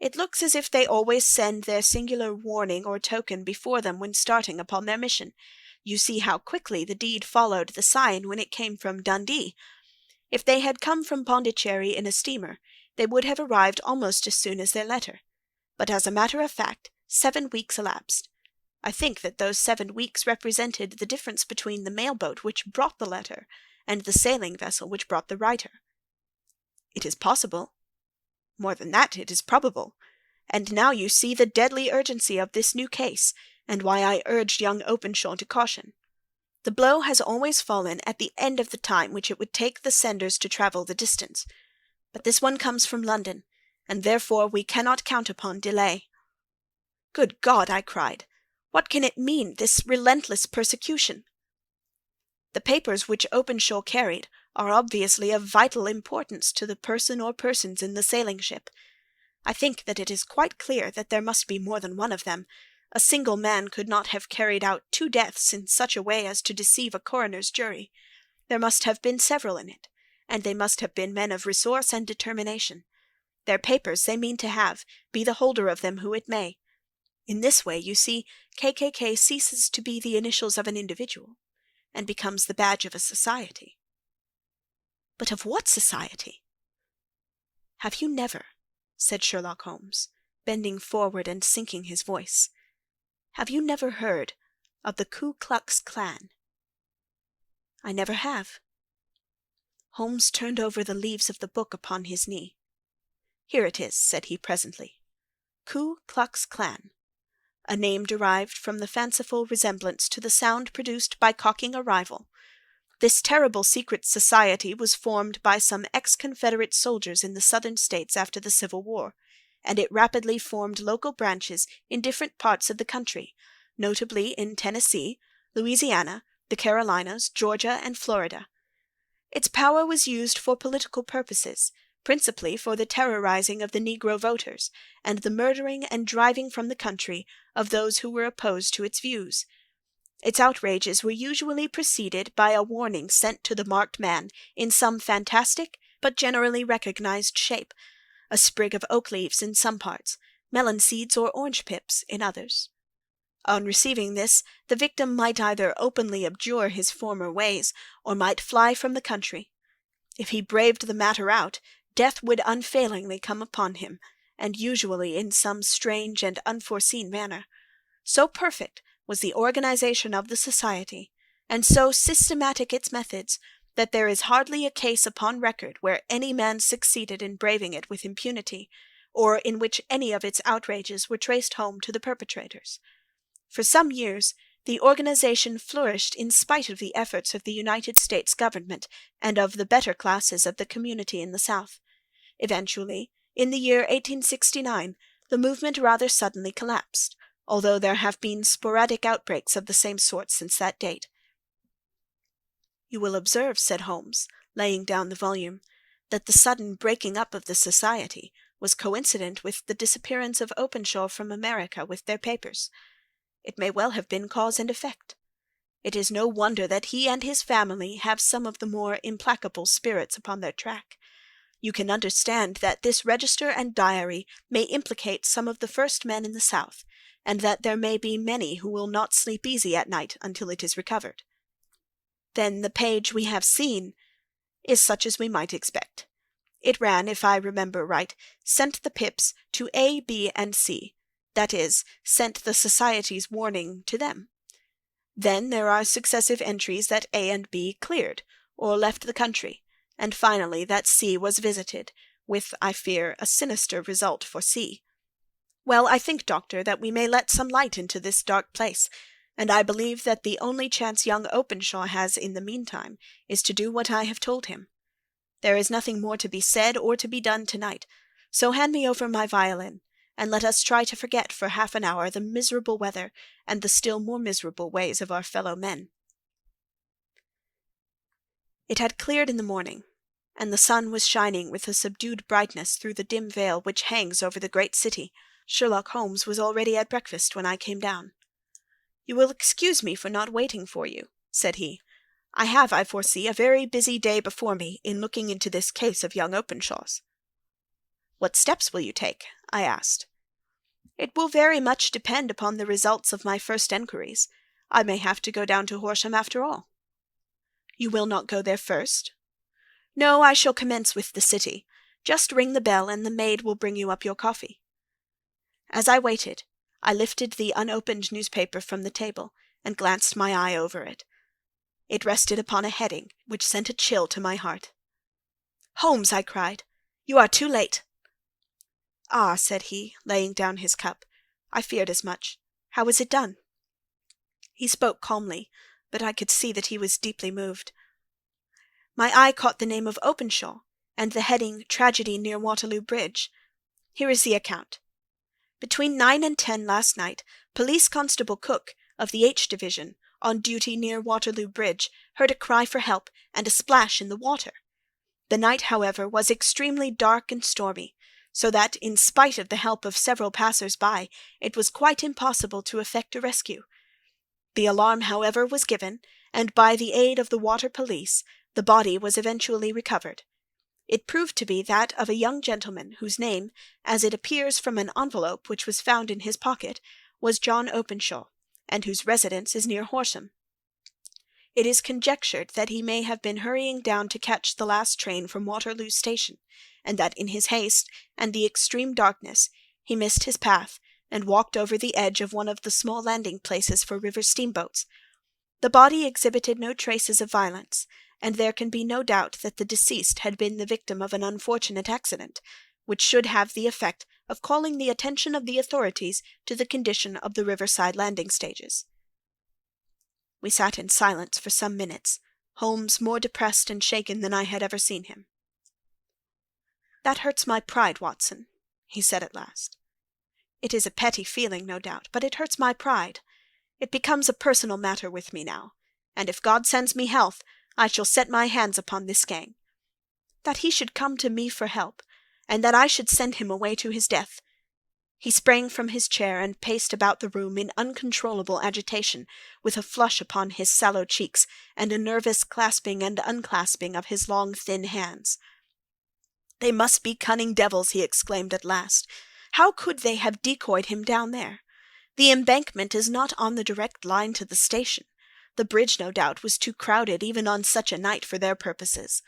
It looks as if they always send their singular warning or token before them when starting upon their mission. You see how quickly the deed followed the sign when it came from Dundee. If they had come from Pondicherry in a steamer, they would have arrived almost as soon as their letter. But as a matter of fact, 7 weeks elapsed. I think that those 7 weeks represented the difference between the mail-boat which brought the letter and the sailing vessel which brought the writer. It is possible. More than that, it is probable. And now you see the deadly urgency of this new case, and why I urged young Openshaw to caution. The blow has always fallen at the end of the time which it would take the senders to travel the distance. But this one comes from London, and therefore we cannot count upon delay. Good God, I cried, what can it mean, this relentless persecution? The papers which Openshaw carried are obviously of vital importance to the person or persons in the sailing ship. I think that it is quite clear that there must be more than one of them. A single man could not have carried out 2 deaths in such a way as to deceive a coroner's jury. There must have been several in it, and they must have been men of resource and determination. Their papers they mean to have, be the holder of them who it may. In this way, you see, KKK ceases to be the initials of an individual, and becomes the badge of a society. But of what society? Have you never, said Sherlock Holmes, bending forward and sinking his voice, have you never heard of the Ku Klux Klan? I never have. Holmes turned over the leaves of the book upon his knee. Here it is, said he presently. Ku Klux Klan. A name derived from the fanciful resemblance to the sound produced by cocking a rifle. This terrible secret society was formed by some ex-Confederate soldiers in the Southern states after the Civil War, and it rapidly formed local branches in different parts of the country, notably in Tennessee, Louisiana, the Carolinas, Georgia, and Florida. Its power was used for political purposes, principally for the terrorizing of the Negro voters, and the murdering and driving from the country of those who were opposed to its views. Its outrages were usually preceded by a warning sent to the marked man in some fantastic but generally recognized shape, a sprig of oak leaves in some parts, melon seeds or orange pips in others. On receiving this, the victim might either openly abjure his former ways, or might fly from the country. If he braved the matter out, death would unfailingly come upon him, and usually in some strange and unforeseen manner. So perfect was the organization of the society, and so systematic its methods, that there is hardly a case upon record where any man succeeded in braving it with impunity, or in which any of its outrages were traced home to the perpetrators. For some years, the organization flourished in spite of the efforts of the United States government and of the better classes of the community in the South. Eventually, in the year 1869, the movement rather suddenly collapsed, although there have been sporadic outbreaks of the same sort since that date. You will observe, said Holmes, laying down the volume, that the sudden breaking up of the society was coincident with the disappearance of Openshaw from America with their papers. It may well have been cause and effect. It is no wonder that he and his family have some of the more implacable spirits upon their track. You can understand that this register and diary may implicate some of the first men in the South, and that there may be many who will not sleep easy at night until it is recovered. Then the page we have seen is such as we might expect. It ran, if I remember right, sent the pips to A, B, and C, that is, sent the Society's warning to them. Then there are successive entries that A and B cleared, or left the country, and finally that C was visited, with, I fear, a sinister result for C. Well, I think, Doctor, that we may let some light into this dark place, and I believe that the only chance young Openshaw has in the meantime is to do what I have told him. There is nothing more to be said or to be done tonight, so hand me over my violin, and let us try to forget for half an hour the miserable weather and the still more miserable ways of our fellow men. It had cleared in the morning, and the sun was shining with a subdued brightness through the dim veil which hangs over the great city. Sherlock Holmes was already at breakfast when I came down. "You will excuse me for not waiting for you," said he. "I have, I foresee, a very busy day before me in looking into this case of young Openshaw's." "What steps will you take?" I asked. "It will very much depend upon the results of my first enquiries. I may have to go down to Horsham after all." "You will not go there first?" "No, I shall commence with the city. Just ring the bell, and the maid will bring you up your coffee." As I waited, I lifted the unopened newspaper from the table, and glanced my eye over it. It rested upon a heading which sent a chill to my heart. "Holmes," I cried, "you are too late." "Ah," said he, laying down his cup, "I feared as much. How was it done?" He spoke calmly, but I could see that he was deeply moved. My eye caught the name of Openshaw, and the heading "Tragedy near Waterloo Bridge." Here is the account. "Between 9 and 10 last night, Police Constable Cook, of the H Division, on duty near Waterloo Bridge, heard a cry for help and a splash in the water. The night, however, was extremely dark and stormy, so that, in spite of the help of several passers-by, it was quite impossible to effect a rescue. The alarm, however, was given, and by the aid of the water police, the body was eventually recovered. It proved to be that of a young gentleman whose name, as it appears from an envelope which was found in his pocket, was John Openshaw, and whose residence is near Horsham. It is conjectured that he may have been hurrying down to catch the last train from Waterloo Station, and that in his haste and the extreme darkness he missed his path and walked over the edge of one of the small landing places for river steamboats. The body exhibited no traces of violence, and there can be no doubt that the deceased had been the victim of an unfortunate accident, which should have the effect of calling the attention of the authorities to the condition of the riverside landing stages. We sat in silence for some minutes, Holmes more depressed and shaken than I had ever seen him. "That hurts my pride, Watson," he said at last. "It is a petty feeling, no doubt, but it hurts my pride. It becomes a personal matter with me now, and if God sends me health, I shall set my hands upon this gang. That he should come to me for help, and that I should send him away to his death." He sprang from his chair and paced about the room in uncontrollable agitation, with a flush upon his sallow cheeks and a nervous clasping and unclasping of his long thin hands. "They must be cunning devils," he exclaimed at last. "How could they have decoyed him down there? The embankment is not on the direct line to the station. The bridge, no doubt, was too crowded even on such a night for their purposes.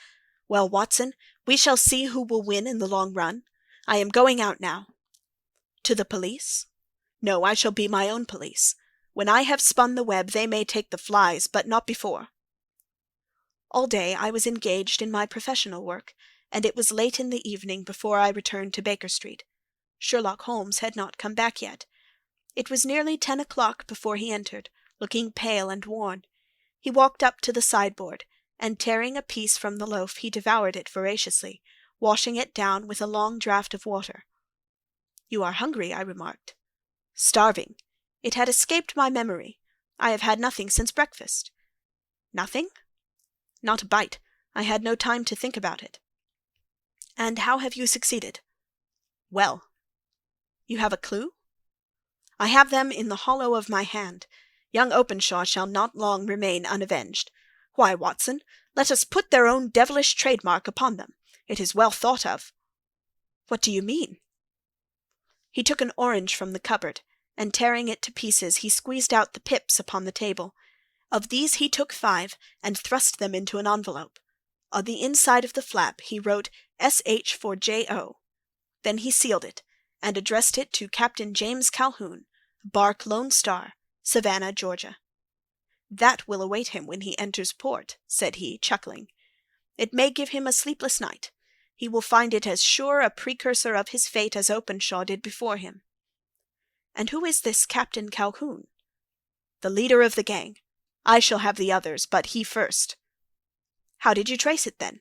Well, Watson, we shall see who will win in the long run. I am going out now." "To the police?" "No, I shall be my own police. When I have spun the web they may take the flies, but not before." All day I was engaged in my professional work, and it was late in the evening before I returned to Baker Street. Sherlock Holmes had not come back yet. It was nearly 10 o'clock before he entered, looking pale and worn. He walked up to the sideboard, and tearing a piece from the loaf he devoured it voraciously, washing it down with a long draught of water. "You are hungry," I remarked. "Starving. It had escaped my memory. I have had nothing since breakfast." "Nothing?" "Not a bite. I had no time to think about it." "And how have you succeeded?" "Well." "You have a clue?" I have them in the hollow of my hand. Young Openshaw shall not long remain unavenged. Why, Watson, let us put their own devilish trademark upon them. It is well thought of." "What do you mean?" He took an orange from the cupboard, and tearing it to pieces, he squeezed out the pips upon the table. Of these he took 5, and thrust them into an envelope. On the inside of the flap he wrote S.H. for J.O. Then he sealed it, and addressed it to Captain James Calhoun, bark Lone Star, Savannah, Georgia. "That will await him when he enters port," said he, chuckling. "It may give him a sleepless night. He will find it as sure a precursor of his fate as Openshaw did before him." "And who is this Captain Calhoun?" "The leader of the gang. I shall have the others, but he first." "How did you trace it, then?"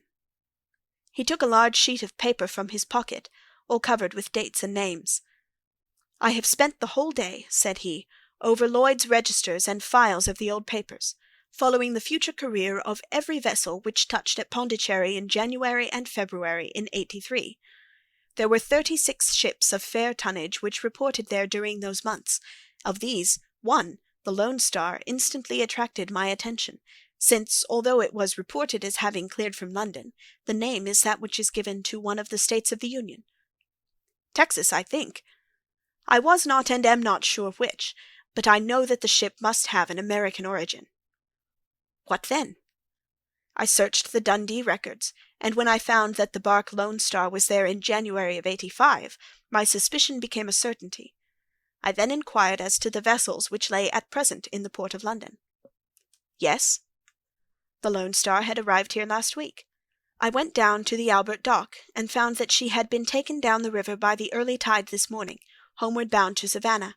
He took a large sheet of paper from his pocket, all covered with dates and names. "I have spent the whole day," said he, "over Lloyd's registers and files of the old papers, following the future career of every vessel which touched at Pondicherry in January and February in '83. There were 36 ships of fair tonnage which reported there during those months. Of these, one, the Lone Star, instantly attracted my attention, since, although it was reported as having cleared from London, the name is that which is given to one of the states of the Union. Texas, I think. I was not and am not sure which, but I know that the ship must have an American origin." "What then?" "I searched the Dundee records, and when I found that the bark Lone Star was there in January of '85, my suspicion became a certainty. I then inquired as to the vessels which lay at present in the port of London." "Yes?" "The Lone Star had arrived here last week. I went down to the Albert Dock, and found that she had been taken down the river by the early tide this morning, homeward bound to Savannah.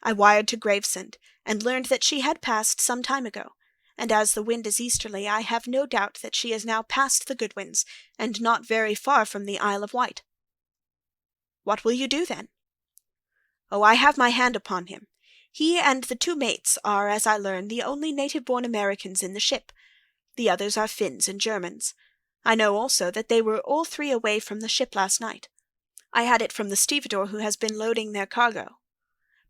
I wired to Gravesend, and learned that she had passed some time ago, and as the wind is easterly, I have no doubt that she is now past the Goodwins, and not very far from the Isle of Wight." "What will you do, then?" "Oh, I have my hand upon him. He and the 2 mates are, as I learn, the only native-born Americans in the ship. The others are Finns and Germans. I know also that they were all 3 away from the ship last night. I had it from the stevedore who has been loading their cargo.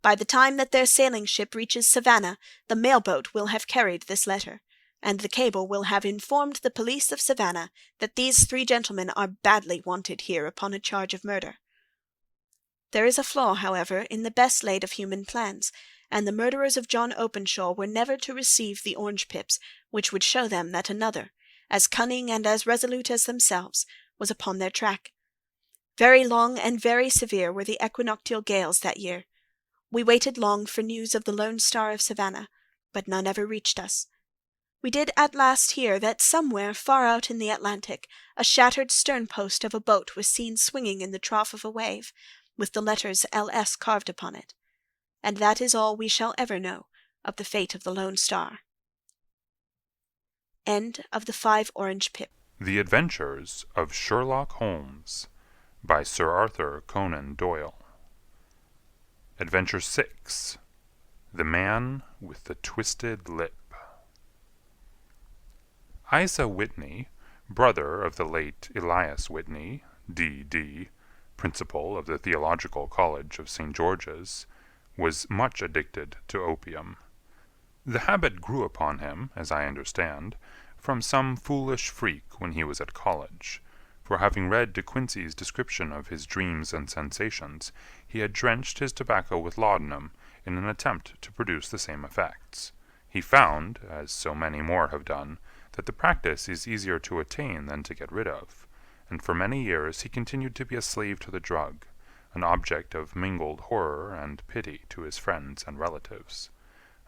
By the time that their sailing ship reaches Savannah, the mail-boat will have carried this letter, and the cable will have informed the police of Savannah that these 3 gentlemen are badly wanted here upon a charge of murder. There is a flaw, however, in the best laid of human plans, and the murderers of John Openshaw were never to receive the orange pips, which would show them that another, as cunning and as resolute as themselves, was upon their track. Very long and very severe were the equinoctial gales that year. We waited long for news of the Lone Star of Savannah, but none ever reached us. We did at last hear that somewhere far out in the Atlantic a shattered stern-post of a boat was seen swinging in the trough of a wave, with the letters L.S. carved upon it. And that is all we shall ever know of the fate of the Lone Star. End of the 5 Orange Pips. The Adventures of Sherlock Holmes by Sir Arthur Conan Doyle. Adventure 6. The Man with the Twisted Lip. Isa Whitney, brother of the late Elias Whitney, D.D., principal of the Theological College of St. George's, was much addicted to opium. The habit grew upon him, as I understand, from some foolish freak when he was at college, for having read De Quincey's description of his dreams and sensations, he had drenched his tobacco with laudanum in an attempt to produce the same effects. He found, as so many more have done, that the practice is easier to attain than to get rid of, and for many years he continued to be a slave to the drug, an object of mingled horror and pity to his friends and relatives.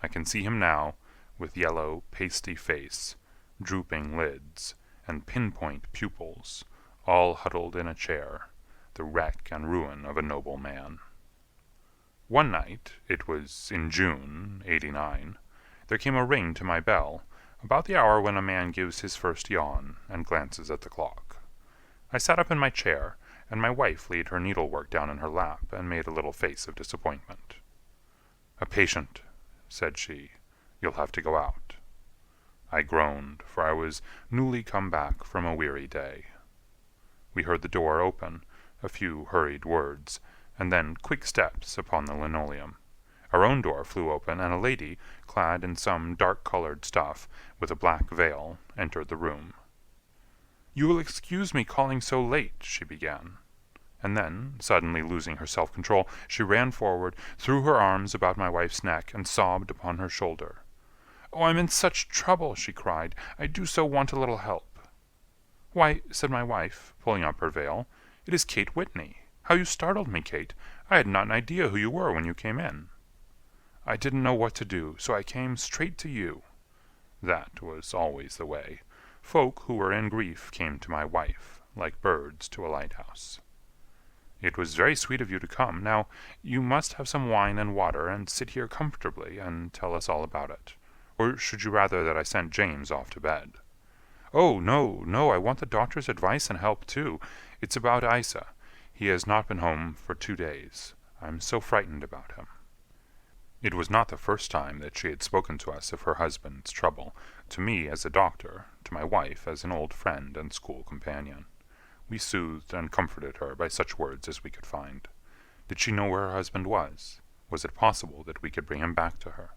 I can see him now, with yellow, pasty face, drooping lids, and pinpoint pupils, all huddled in a chair, the wreck and ruin of a noble man. One night, it was in June, '89, there came a ring to my bell, about the hour when a man gives his first yawn and glances at the clock. I sat up in my chair, and my wife laid her needlework down in her lap and made a little face of disappointment. "A patient," said she. "You'll have to go out." I groaned, for I was newly come back from a weary day. We heard the door open, a few hurried words, and then quick steps upon the linoleum, Our own door flew open, and a lady, clad in some dark-colored stuff, with a black veil, entered the room. "You will excuse me calling so late," she began. And then, suddenly losing her self-control, she ran forward, threw her arms about my wife's neck, and sobbed upon her shoulder. "Oh, I'm in such trouble," she cried. "I do so want a little help." "Why," said my wife, pulling up her veil, "it is Kate Whitney. How you startled me, Kate. I had not an idea who you were when you came in." "I didn't know what to do, so I came straight to you." That was always the way. Folk who were in grief came to my wife, like birds to a lighthouse. "It was very sweet of you to come. Now, you must have some wine and water, and sit here comfortably, and tell us all about it. Or should you rather that I sent James off to bed?" "Oh, no, no, I want the doctor's advice and help, too. It's about Isa. He has not been home for 2 days. I'm so frightened about him." It was not the first time that she had spoken to us of her husband's trouble, to me as a doctor, to my wife as an old friend and school companion. We soothed and comforted her by such words as we could find. Did she know where her husband was? Was it possible that we could bring him back to her?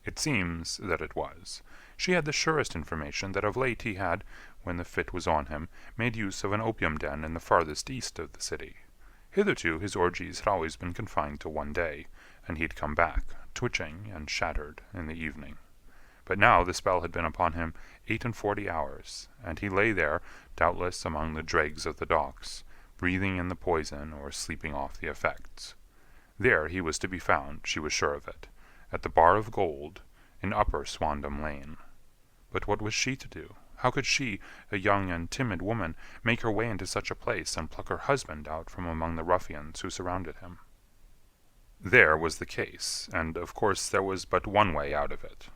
It seems that it was. She had the surest information that of late he had, when the fit was on him, made use of an opium den in the farthest east of the city. Hitherto his orgies had always been confined to one day, and he had come back, twitching and shattered, in the evening. But now the spell had been upon him 48 hours, and he lay there, doubtless among the dregs of the docks, breathing in the poison or sleeping off the effects. There he was to be found, she was sure of it, at the Bar of Gold, in Upper Swandam Lane. But what was she to do? How could she, a young and timid woman, make her way into such a place and pluck her husband out from among the ruffians who surrounded him? There was the case, and of course there was but one way out of it.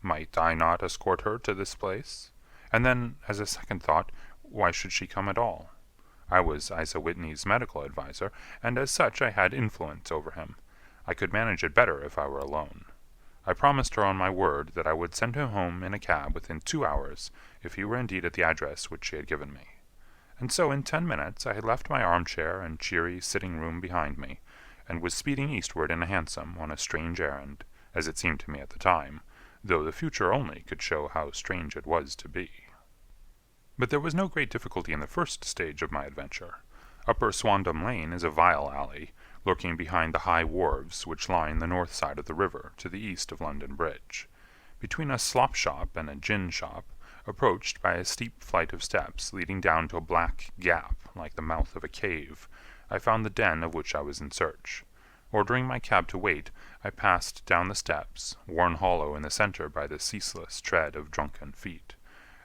Might I not escort her to this place? And then, as a second thought, why should she come at all? I was Isa Whitney's medical adviser, and as such I had influence over him. I could manage it better if I were alone. I promised her on my word that I would send him home in a cab within 2 hours if he were indeed at the address which she had given me. And so in 10 minutes I had left my armchair and cheery sitting-room behind me, and was speeding eastward in a hansom on a strange errand, as it seemed to me at the time, though the future only could show how strange it was to be. But there was no great difficulty in the first stage of my adventure. Upper Swandam Lane is a vile alley, lurking behind the high wharves which line the north side of the river to the east of London Bridge. Between a slop-shop and a gin-shop, approached by a steep flight of steps leading down to a black gap like the mouth of a cave, I found the den of which I was in search. Ordering my cab to wait, I passed down the steps, worn hollow in the centre by the ceaseless tread of drunken feet,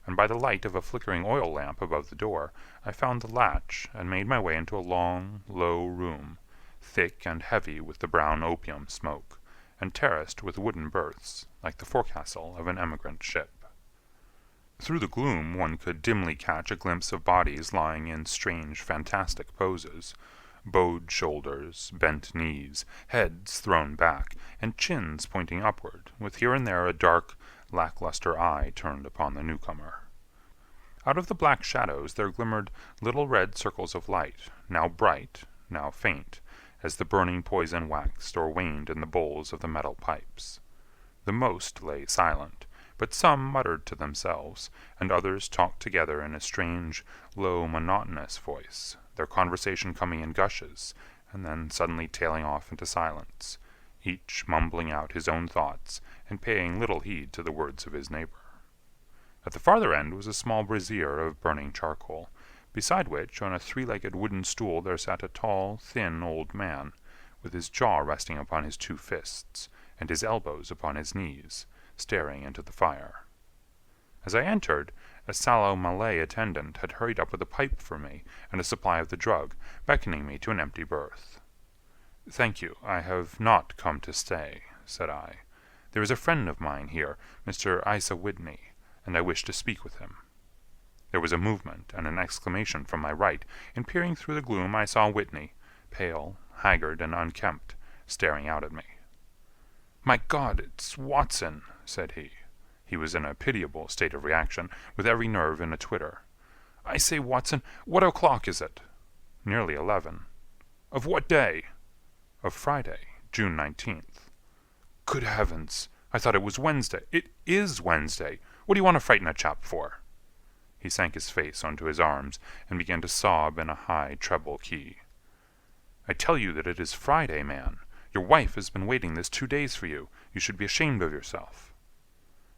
and by the light of a flickering oil lamp above the door, I found the latch and made my way into a long, low room, thick and heavy with the brown opium smoke, and terraced with wooden berths, like the forecastle of an emigrant ship. Through the gloom one could dimly catch a glimpse of bodies lying in strange, fantastic poses, bowed shoulders, bent knees, heads thrown back, and chins pointing upward, with here and there a dark, lackluster eye turned upon the newcomer. Out of the black shadows there glimmered little red circles of light, now bright, now faint, as the burning poison waxed or waned in the bowls of the metal pipes. The most lay silent, but some muttered to themselves, and others talked together in a strange, low, monotonous voice, their conversation coming in gushes, and then suddenly tailing off into silence, each mumbling out his own thoughts and paying little heed to the words of his neighbor. At the farther end was a small brazier of burning charcoal, beside which, on a three-legged wooden stool, there sat a tall, thin old man, with his jaw resting upon his 2 fists, and his elbows upon his knees, staring into the fire. As I entered, a sallow Malay attendant had hurried up with a pipe for me and a supply of the drug, beckoning me to an empty berth. "Thank you, I have not come to stay," said I. "There is a friend of mine here, Mr. Isa Whitney, and I wish to speak with him." There was a movement and an exclamation from my right, and peering through the gloom I saw Whitney, pale, haggard, and unkempt, staring out at me. "My God, it's Watson," said he. He was in a pitiable state of reaction, with every nerve in a twitter. "I say, Watson, what o'clock is it?" "Nearly 11." "Of what day?" "Of Friday, June 19th." Good heavens! I thought it was Wednesday. It is Wednesday. What do you want to frighten a chap for?" He sank his face onto his arms and began to sob in a high treble key. "I tell you that it is Friday, man. Your wife has been waiting this 2 days for you. You should be ashamed of yourself."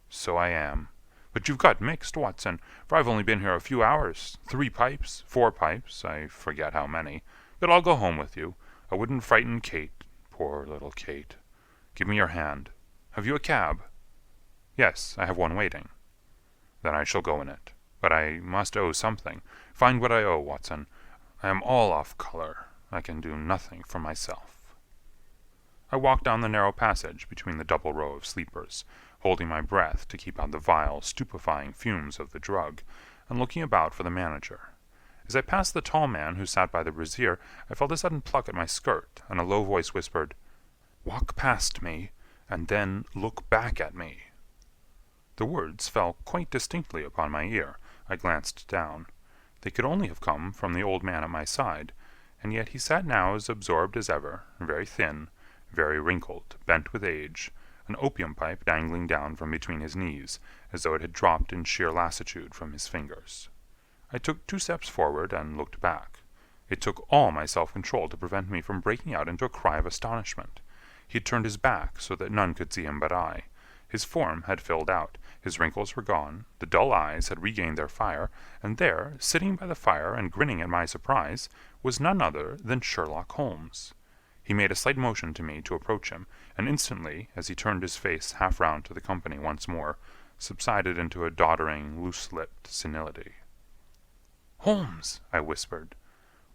"So I am. But you've got mixed, Watson, for I've only been here a few hours. 3 pipes, 4 pipes, I forget how many. But I'll go home with you. I wouldn't frighten Kate. Poor little Kate. Give me your hand. Have you a cab?" "Yes, I have one waiting." "Then I shall go in it. But I must owe something. Find what I owe, Watson. I am all off color. I can do nothing for myself." I walked down the narrow passage between the double row of sleepers, holding my breath to keep out the vile, stupefying fumes of the drug, and looking about for the manager. As I passed the tall man who sat by the brazier, I felt a sudden pluck at my skirt, and a low voice whispered, "Walk past me, and then look back at me." The words fell quite distinctly upon my ear. I glanced down. They could only have come from the old man at my side, and yet he sat now as absorbed as ever, very thin, very wrinkled, bent with age, an opium pipe dangling down from between his knees, as though it had dropped in sheer lassitude from his fingers. I took 2 steps forward and looked back. It took all my self-control to prevent me from breaking out into a cry of astonishment. He had turned his back so that none could see him but I. His form had filled out, his wrinkles were gone, the dull eyes had regained their fire, and there, sitting by the fire and grinning at my surprise, was none other than Sherlock Holmes. He made a slight motion to me to approach him, and instantly, as he turned his face half round to the company once more, subsided into a doddering, loose-lipped senility. "Holmes," I whispered,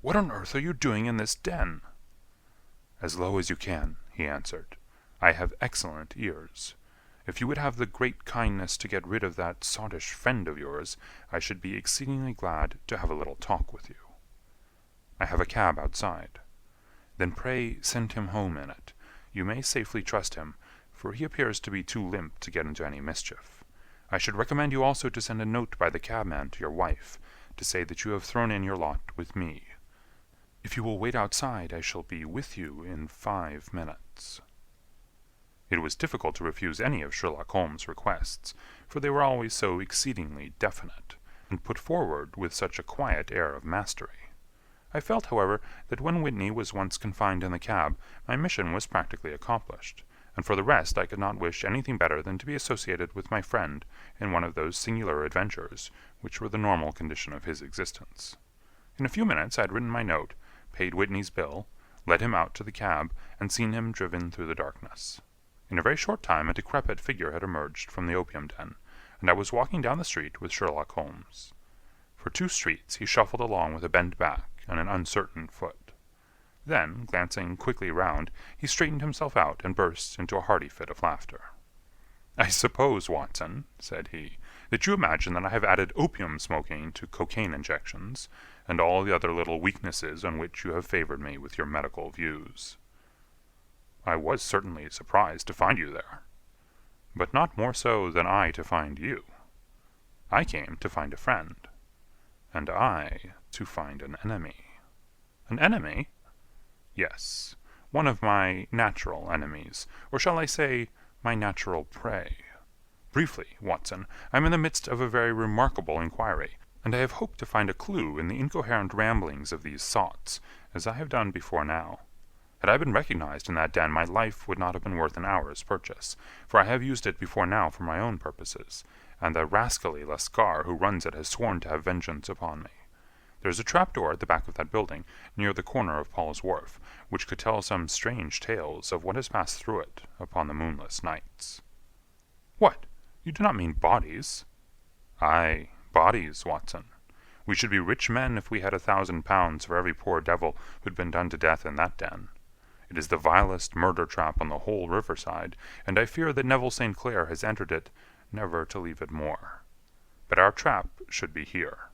"what on earth are you doing in this den?" "As low as you can," he answered. "I have excellent ears. If you would have the great kindness to get rid of that sottish friend of yours, I should be exceedingly glad to have a little talk with you." "I have a cab outside." "Then pray send him home in it. You may safely trust him, for he appears to be too limp to get into any mischief. I should recommend you also to send a note by the cabman to your wife, to say that you have thrown in your lot with me. If you will wait outside, I shall be with you in 5 minutes." It was difficult to refuse any of Sherlock Holmes' requests, for they were always so exceedingly definite, and put forward with such a quiet air of mastery. I felt, however, that when Whitney was once confined in the cab, my mission was practically accomplished, and for the rest I could not wish anything better than to be associated with my friend in one of those singular adventures which were the normal condition of his existence. In a few minutes I had written my note, paid Whitney's bill, led him out to the cab, and seen him driven through the darkness. In a very short time a decrepit figure had emerged from the opium den, and I was walking down the street with Sherlock Holmes. For 2 streets he shuffled along with a bent back and an uncertain foot. Then, glancing quickly round, he straightened himself out and burst into a hearty fit of laughter. "I suppose, Watson," said he, "that you imagine that I have added opium smoking to cocaine injections, and all the other little weaknesses on which you have favored me with your medical views. I was certainly surprised to find you there, but not more so than I to find you. I came to find a friend, and I to find an enemy." "An enemy?" "Yes, one of my natural enemies, or shall I say, my natural prey. Briefly, Watson, I am in the midst of a very remarkable inquiry, and I have hoped to find a clue in the incoherent ramblings of these sots, as I have done before now. Had I been recognized in that den, my life would not have been worth an hour's purchase, for I have used it before now for my own purposes, and the rascally Lascar who runs it has sworn to have vengeance upon me. There is a trapdoor at the back of that building, near the corner of Paul's Wharf, which could tell some strange tales of what has passed through it upon the moonless nights." "What? You do not mean bodies?" "Ay, bodies, Watson. We should be rich men if we had £1,000 for every poor devil who'd been done to death in that den. It is the vilest murder trap on the whole riverside, and I fear that Neville St. Clair has entered it, never to leave it more. But our trap should be here."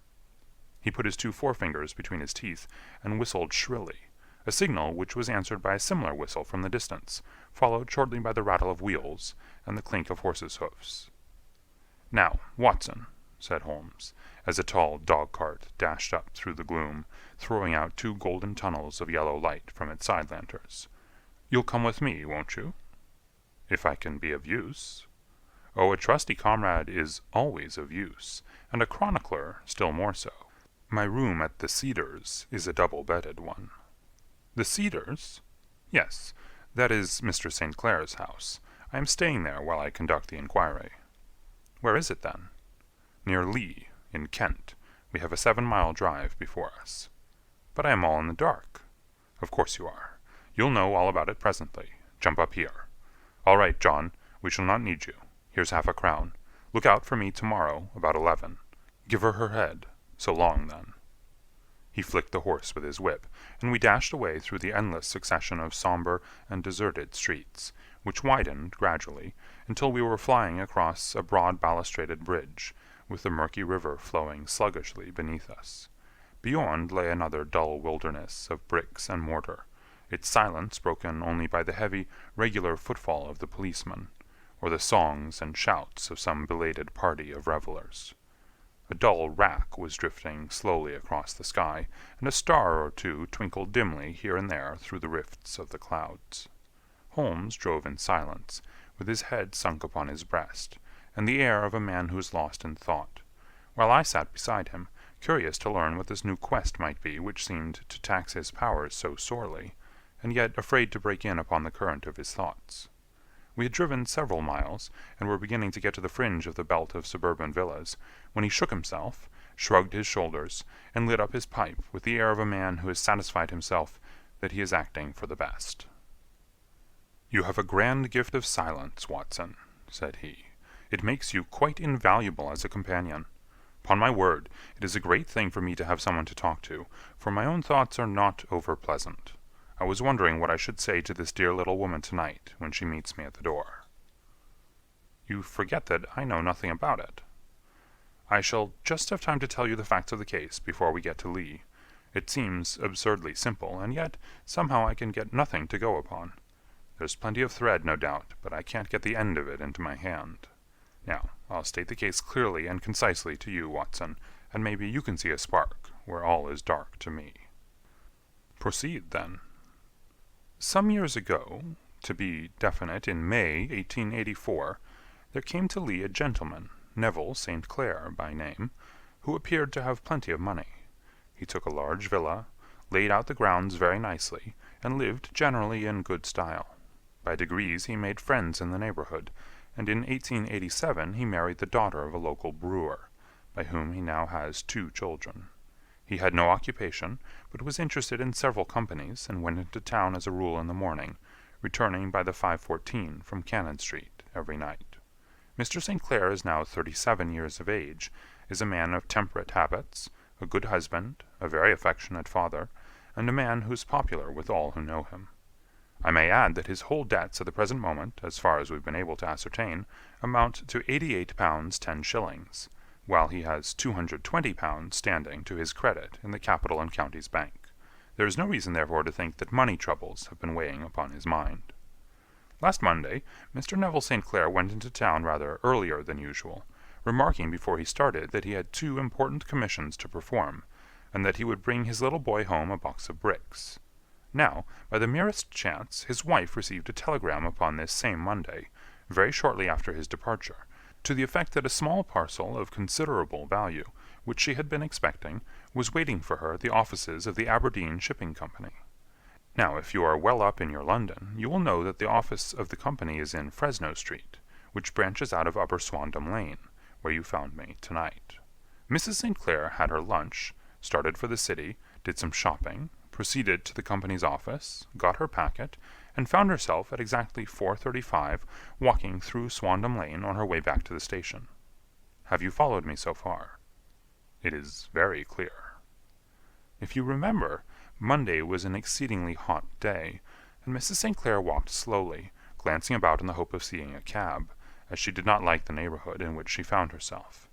He put his 2 forefingers between his teeth and whistled shrilly, a signal which was answered by a similar whistle from the distance, followed shortly by the rattle of wheels and the clink of horses' hoofs. "Now, Watson," said Holmes, as a tall dog-cart dashed up through the gloom, throwing out 2 golden tunnels of yellow light from its side lanterns. "You'll come with me, won't you?" If I can be of use. Oh, a trusty comrade is always of use, and a chronicler still more so. My room at the Cedars is a double-bedded one. The Cedars? Yes, that is Mr. St. Clair's house. I am staying there while I conduct the inquiry. Where is it, then? Near Lee, in Kent. We have a 7-mile drive before us. But I am all in the dark. Of course you are. You'll know all about it presently. Jump up here. All right, John, we shall not need you. Here's half-a-crown. Look out for me tomorrow about 11. Give her her head. So long, then. He flicked the horse with his whip, and we dashed away through the endless succession of sombre and deserted streets, which widened gradually until we were flying across a broad balustraded bridge, with the murky river flowing sluggishly beneath us. Beyond lay another dull wilderness of bricks and mortar, its silence broken only by the heavy, regular footfall of the policeman, or the songs and shouts of some belated party of revellers. A dull wrack was drifting slowly across the sky, and a star or two twinkled dimly here and there through the rifts of the clouds. Holmes drove in silence, with his head sunk upon his breast, and the air of a man who is lost in thought, while I sat beside him, curious to learn what this new quest might be which seemed to tax his powers so sorely, and yet afraid to break in upon the current of his thoughts. We had driven several miles, and were beginning to get to the fringe of the belt of suburban villas, when he shook himself, shrugged his shoulders, and lit up his pipe with the air of a man who has satisfied himself that he is acting for the best. "You have a grand gift of silence, Watson," said he. "It makes you quite invaluable as a companion. Upon my word, it is a great thing for me to have someone to talk to, for my own thoughts are not over-pleasant. I was wondering what I should say to this dear little woman tonight when she meets me at the door." "You forget that I know nothing about it." "I shall just have time to tell you the facts of the case before we get to Lee. It seems absurdly simple, and yet somehow I can get nothing to go upon. There's plenty of thread, no doubt, but I can't get the end of it into my hand. Now, I'll state the case clearly and concisely to you, Watson, and maybe you can see a spark where all is dark to me." "Proceed, then." Some years ago, to be definite in May 1884, there came to Lee a gentleman, Neville St. Clair by name, who appeared to have plenty of money. He took a large villa, laid out the grounds very nicely, and lived generally in good style. By degrees he made friends in the neighborhood, and in 1887 he married the daughter of a local brewer, by whom he now has 2 children. He had no occupation, but was interested in several companies, and went into town as a rule in the morning, returning by the 5:14 from Cannon Street every night. Mr. St. Clair is now 37 years of age, is a man of temperate habits, a good husband, a very affectionate father, and a man who is popular with all who know him. I may add that his whole debts at the present moment, as far as we've been able to ascertain, amount to £88 10s, while he has £220 standing to his credit in the Capital and Counties Bank. There is no reason, therefore, to think that money troubles have been weighing upon his mind. Last Monday, Mr. Neville St. Clair went into town rather earlier than usual, remarking before he started that he had 2 important commissions to perform, and that he would bring his little boy home a box of bricks. Now, by the merest chance, his wife received a telegram upon this same Monday, very shortly after his departure, to the effect that a small parcel of considerable value, which she had been expecting, was waiting for her at the offices of the Aberdeen Shipping Company. Now, if you are well up in your London, you will know that the office of the company is in Fresno Street, which branches out of Upper Swandam Lane, where you found me tonight. Mrs. St. Clair had her lunch, started for the city, did some shopping, proceeded to the company's office, got her packet, and found herself at exactly 4:35 walking through Swandam Lane on her way back to the station. Have you followed me so far? It is very clear. If you remember, Monday was an exceedingly hot day, and Mrs. St. Clair walked slowly, glancing about in the hope of seeing a cab, as she did not like the neighborhood in which she found herself.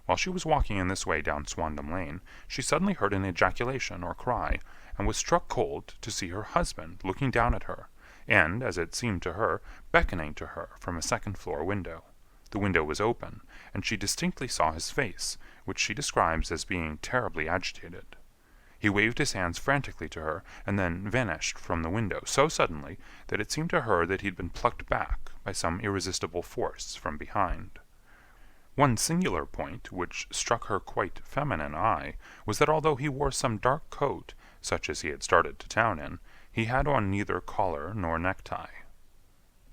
While she was walking in this way down Swandam Lane, she suddenly heard an ejaculation or cry, and was struck cold to see her husband looking down at her, and, as it seemed to her, beckoning to her from a second-floor window. The window was open, and she distinctly saw his face, which she describes as being terribly agitated. He waved his hands frantically to her, and then vanished from the window so suddenly that it seemed to her that he had been plucked back by some irresistible force from behind. One singular point, which struck her quite feminine eye, was that although he wore some dark coat, such as he had started to town in, he had on neither collar nor necktie.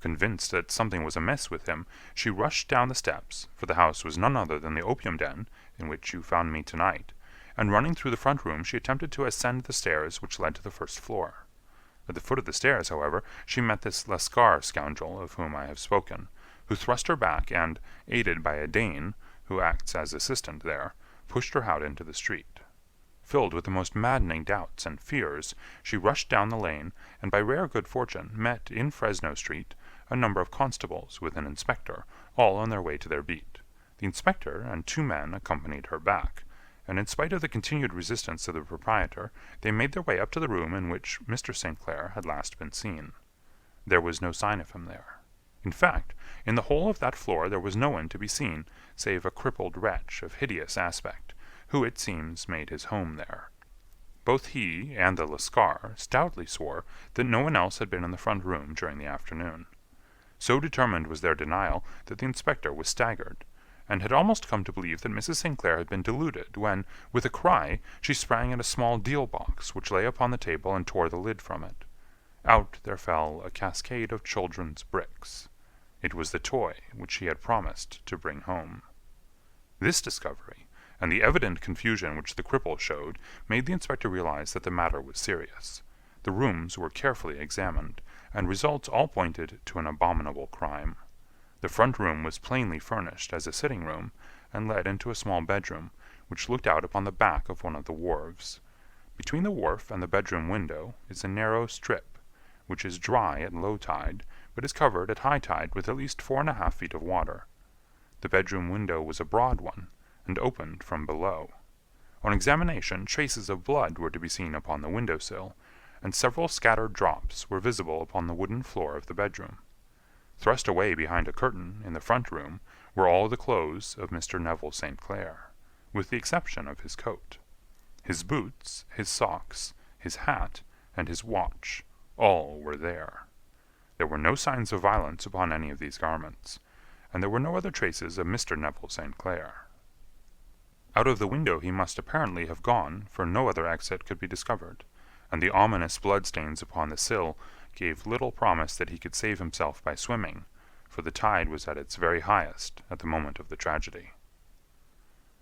Convinced that something was amiss with him, she rushed down the steps, for the house was none other than the opium den in which you found me tonight, and running through the front room she attempted to ascend the stairs which led to the first floor. At the foot of the stairs, however, she met this Lascar scoundrel of whom I have spoken, who thrust her back and, aided by a Dane, who acts as assistant there, pushed her out into the street. Filled with the most maddening doubts and fears, she rushed down the lane, and by rare good fortune met in Fresno Street a number of constables with an inspector, all on their way to their beat. The inspector and 2 men accompanied her back, and in spite of the continued resistance of the proprietor, they made their way up to the room in which Mr. St. Clair had last been seen. There was no sign of him there. In fact, in the whole of that floor there was no one to be seen, save a crippled wretch of hideous aspect, who, it seems, made his home there. Both he and the Lascar stoutly swore that no one else had been in the front room during the afternoon. So determined was their denial that the inspector was staggered, and had almost come to believe that Mrs. St. Clair had been deluded, when, with a cry, she sprang at a small deal-box which lay upon the table and tore the lid from it. Out there fell a cascade of children's bricks. It was the toy which she had promised to bring home. This discovery, and the evident confusion which the cripple showed, made the inspector realize that the matter was serious. The rooms were carefully examined, and results all pointed to an abominable crime. The front room was plainly furnished as a sitting room, and led into a small bedroom, which looked out upon the back of one of the wharves. Between the wharf and the bedroom window is a narrow strip, which is dry at low tide, but is covered at high tide with at least 4½ feet of water. The bedroom window was a broad one, and opened from below. On examination, traces of blood were to be seen upon the window-sill, and several scattered drops were visible upon the wooden floor of the bedroom. Thrust away behind a curtain in the front room were all the clothes of Mr. Neville St. Clair, with the exception of his coat. His boots, his socks, his hat, and his watch, all were there. There were no signs of violence upon any of these garments, and there were no other traces of Mr. Neville St. Clair. Out of the window he must apparently have gone, for no other exit could be discovered, and the ominous bloodstains upon the sill gave little promise that he could save himself by swimming, for the tide was at its very highest at the moment of the tragedy.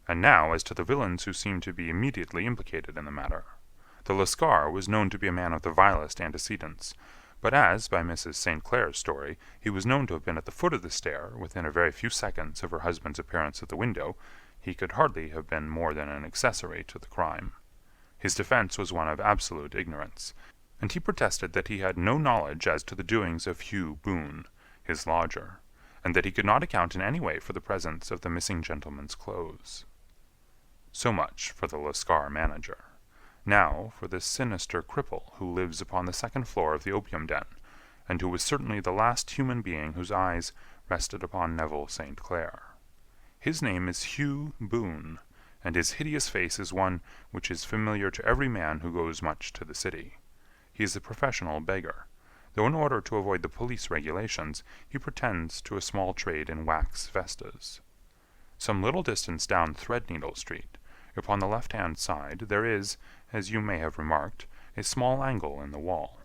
And now as to the villains who seemed to be immediately implicated in the matter. The Lascar was known to be a man of the vilest antecedents, but as, by Mrs. St. Clair's story, he was known to have been at the foot of the stair within a very few seconds of her husband's appearance at the window, he could hardly have been more than an accessory to the crime. His defense was one of absolute ignorance, and he protested that he had no knowledge as to the doings of Hugh Boone, his lodger, and that he could not account in any way for the presence of the missing gentleman's clothes. So much for the Lascar manager. Now for this sinister cripple who lives upon the second floor of the opium den, and who was certainly the last human being whose eyes rested upon Neville St. Clair. His name is Hugh Boone, and his hideous face is one which is familiar to every man who goes much to the city. He is a professional beggar, though in order to avoid the police regulations, he pretends to a small trade in wax vestas. Some little distance down Threadneedle Street, upon the left-hand side, there is, as you may have remarked, a small angle in the wall.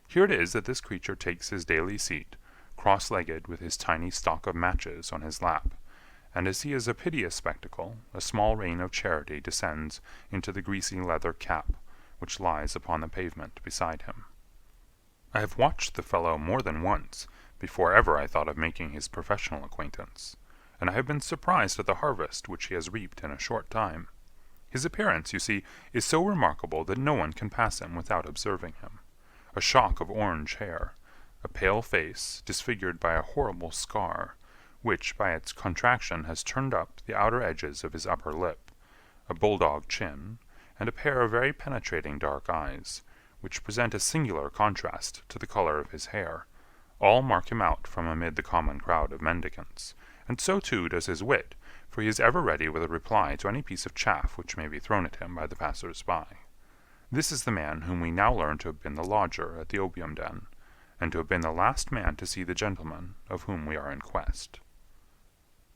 Here it is that this creature takes his daily seat, cross-legged with his tiny stock of matches on his lap, and as he is a piteous spectacle, a small rain of charity descends into the greasy leather cap which lies upon the pavement beside him. I have watched the fellow more than once before ever I thought of making his professional acquaintance, and I have been surprised at the harvest which he has reaped in a short time. His appearance, you see, is so remarkable that no one can pass him without observing him. A shock of orange hair, a pale face disfigured by a horrible scar, which by its contraction has turned up the outer edges of his upper lip, a bulldog chin, and a pair of very penetrating dark eyes, which present a singular contrast to the color of his hair, all mark him out from amid the common crowd of mendicants, and so too does his wit, for he is ever ready with a reply to any piece of chaff which may be thrown at him by the passers-by. This is the man whom we now learn to have been the lodger at the opium den, and to have been the last man to see the gentleman of whom we are in quest."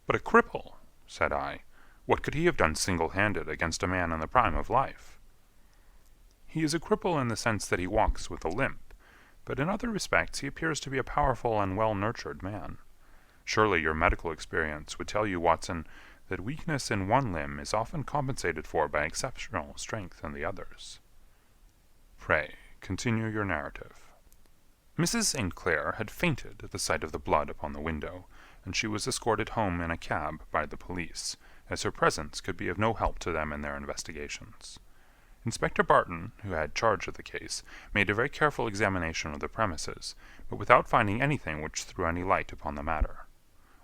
"But a cripple," said I. "What could he have done single-handed against a man in the prime of life?" "He is a cripple in the sense that he walks with a limp, but in other respects he appears to be a powerful and well-nurtured man. Surely your medical experience would tell you, Watson, that weakness in one limb is often compensated for by exceptional strength in the others. Pray, continue your narrative." "Mrs. St. Clair had fainted at the sight of the blood upon the window, and she was escorted home in a cab by the police, as her presence could be of no help to them in their investigations. Inspector Barton, who had charge of the case, made a very careful examination of the premises, but without finding anything which threw any light upon the matter.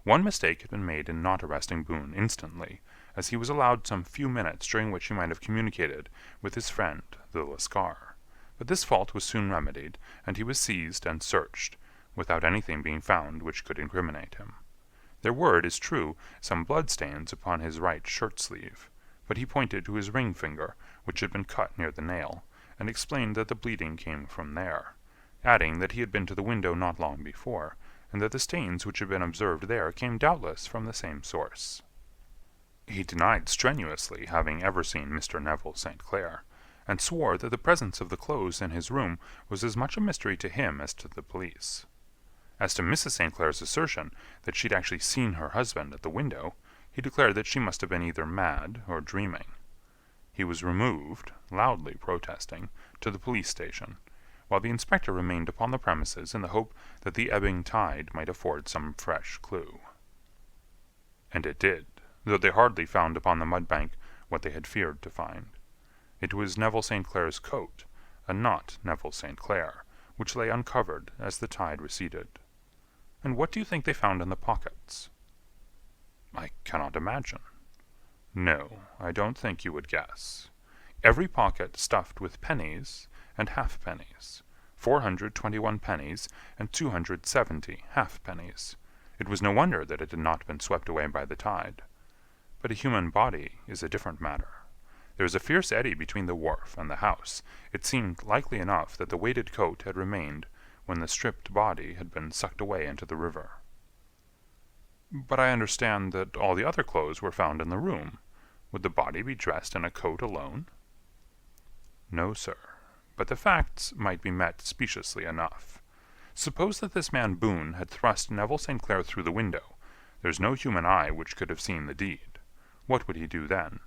One mistake had been made in not arresting Boone instantly, as he was allowed some few minutes during which he might have communicated with his friend the Lascar. But this fault was soon remedied, and he was seized and searched, without anything being found which could incriminate him. There were, it is true, some blood-stains upon his right shirt-sleeve, but he pointed to his ring finger, which had been cut near the nail, and explained that the bleeding came from there, adding that he had been to the window not long before, and that the stains which had been observed there came doubtless from the same source. He denied strenuously having ever seen Mr. Neville St. Clair, and swore that the presence of the clothes in his room was as much a mystery to him as to the police. As to Mrs. St. Clair's assertion that she had actually seen her husband at the window, he declared that she must have been either mad or dreaming. He was removed, loudly protesting, to the police station, while the inspector remained upon the premises in the hope that the ebbing tide might afford some fresh clue. And it did, though they hardly found upon the mud-bank what they had feared to find. It was Neville St. Clair's coat, and not Neville St. Clair, which lay uncovered as the tide receded. And what do you think they found in the pockets? I cannot imagine. No, I don't think you would guess. Every pocket stuffed with pennies and halfpennies, 421 pennies and 270 halfpennies. It was no wonder that it had not been swept away by the tide. But a human body is a different matter. There was a fierce eddy between the wharf and the house. It seemed likely enough that the weighted coat had remained when the stripped body had been sucked away into the river. But I understand that all the other clothes were found in the room. Would the body be dressed in a coat alone? No, sir, but the facts might be met speciously enough. Suppose that this man Boone had thrust Neville St. Clair through the window. There's no human eye which could have seen the deed. What would he do then?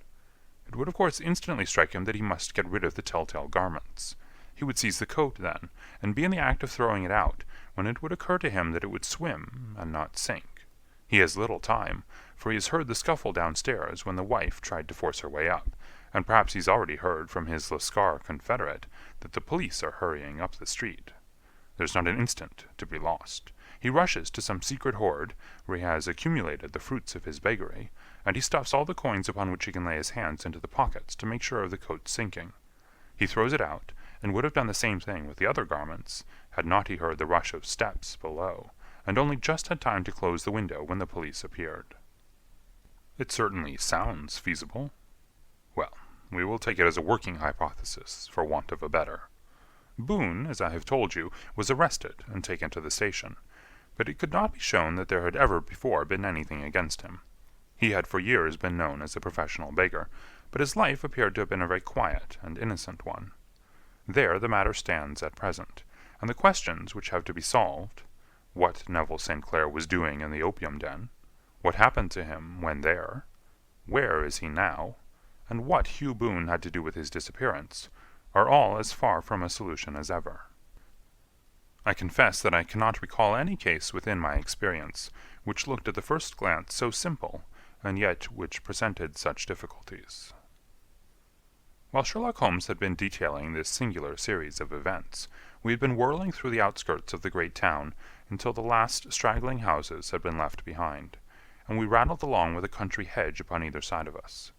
It would of course instantly strike him that he must get rid of the telltale garments. He would seize the coat, then, and be in the act of throwing it out, when it would occur to him that it would swim and not sink. He has little time, for he has heard the scuffle downstairs when the wife tried to force her way up, and perhaps he's already heard from his Lascar confederate that the police are hurrying up the street. There's not an instant to be lost. He rushes to some secret hoard, where he has accumulated the fruits of his beggary, and he stuffs all the coins upon which he can lay his hands into the pockets to make sure of the coat's sinking. He throws it out, and would have done the same thing with the other garments, had not he heard the rush of steps below, and only just had time to close the window when the police appeared. It certainly sounds feasible. Well, we will take it as a working hypothesis, for want of a better. Boone, as I have told you, was arrested and taken to the station, but it could not be shown that there had ever before been anything against him. He had for years been known as a professional beggar, but his life appeared to have been a very quiet and innocent one. There the matter stands at present, and the questions which have to be solved, what Neville St. Clair was doing in the opium den, what happened to him when there, where is he now, and what Hugh Boone had to do with his disappearance, are all as far from a solution as ever. I confess that I cannot recall any case within my experience which looked at the first glance so simple, and yet which presented such difficulties. While Sherlock Holmes had been detailing this singular series of events, we had been whirling through the outskirts of the great town until the last straggling houses had been left behind, and we rattled along with a country hedge upon either side of us.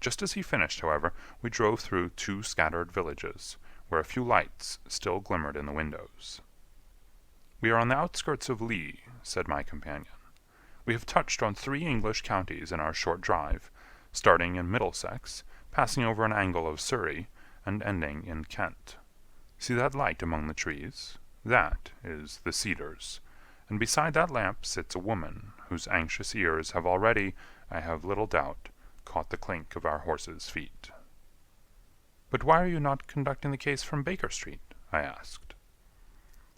Just as he finished, however, we drove through 2 scattered villages, where a few lights still glimmered in the windows. "We are on the outskirts of Lee," said my companion. "We have touched on 3 English counties in our short drive, starting in Middlesex, passing over an angle of Surrey, and ending in Kent. See that light among the trees? That is the Cedars, and beside that lamp sits a woman whose anxious ears have already, I have little doubt, caught the clink of our horses' feet. "But why are you not conducting the case from Baker Street?" I asked.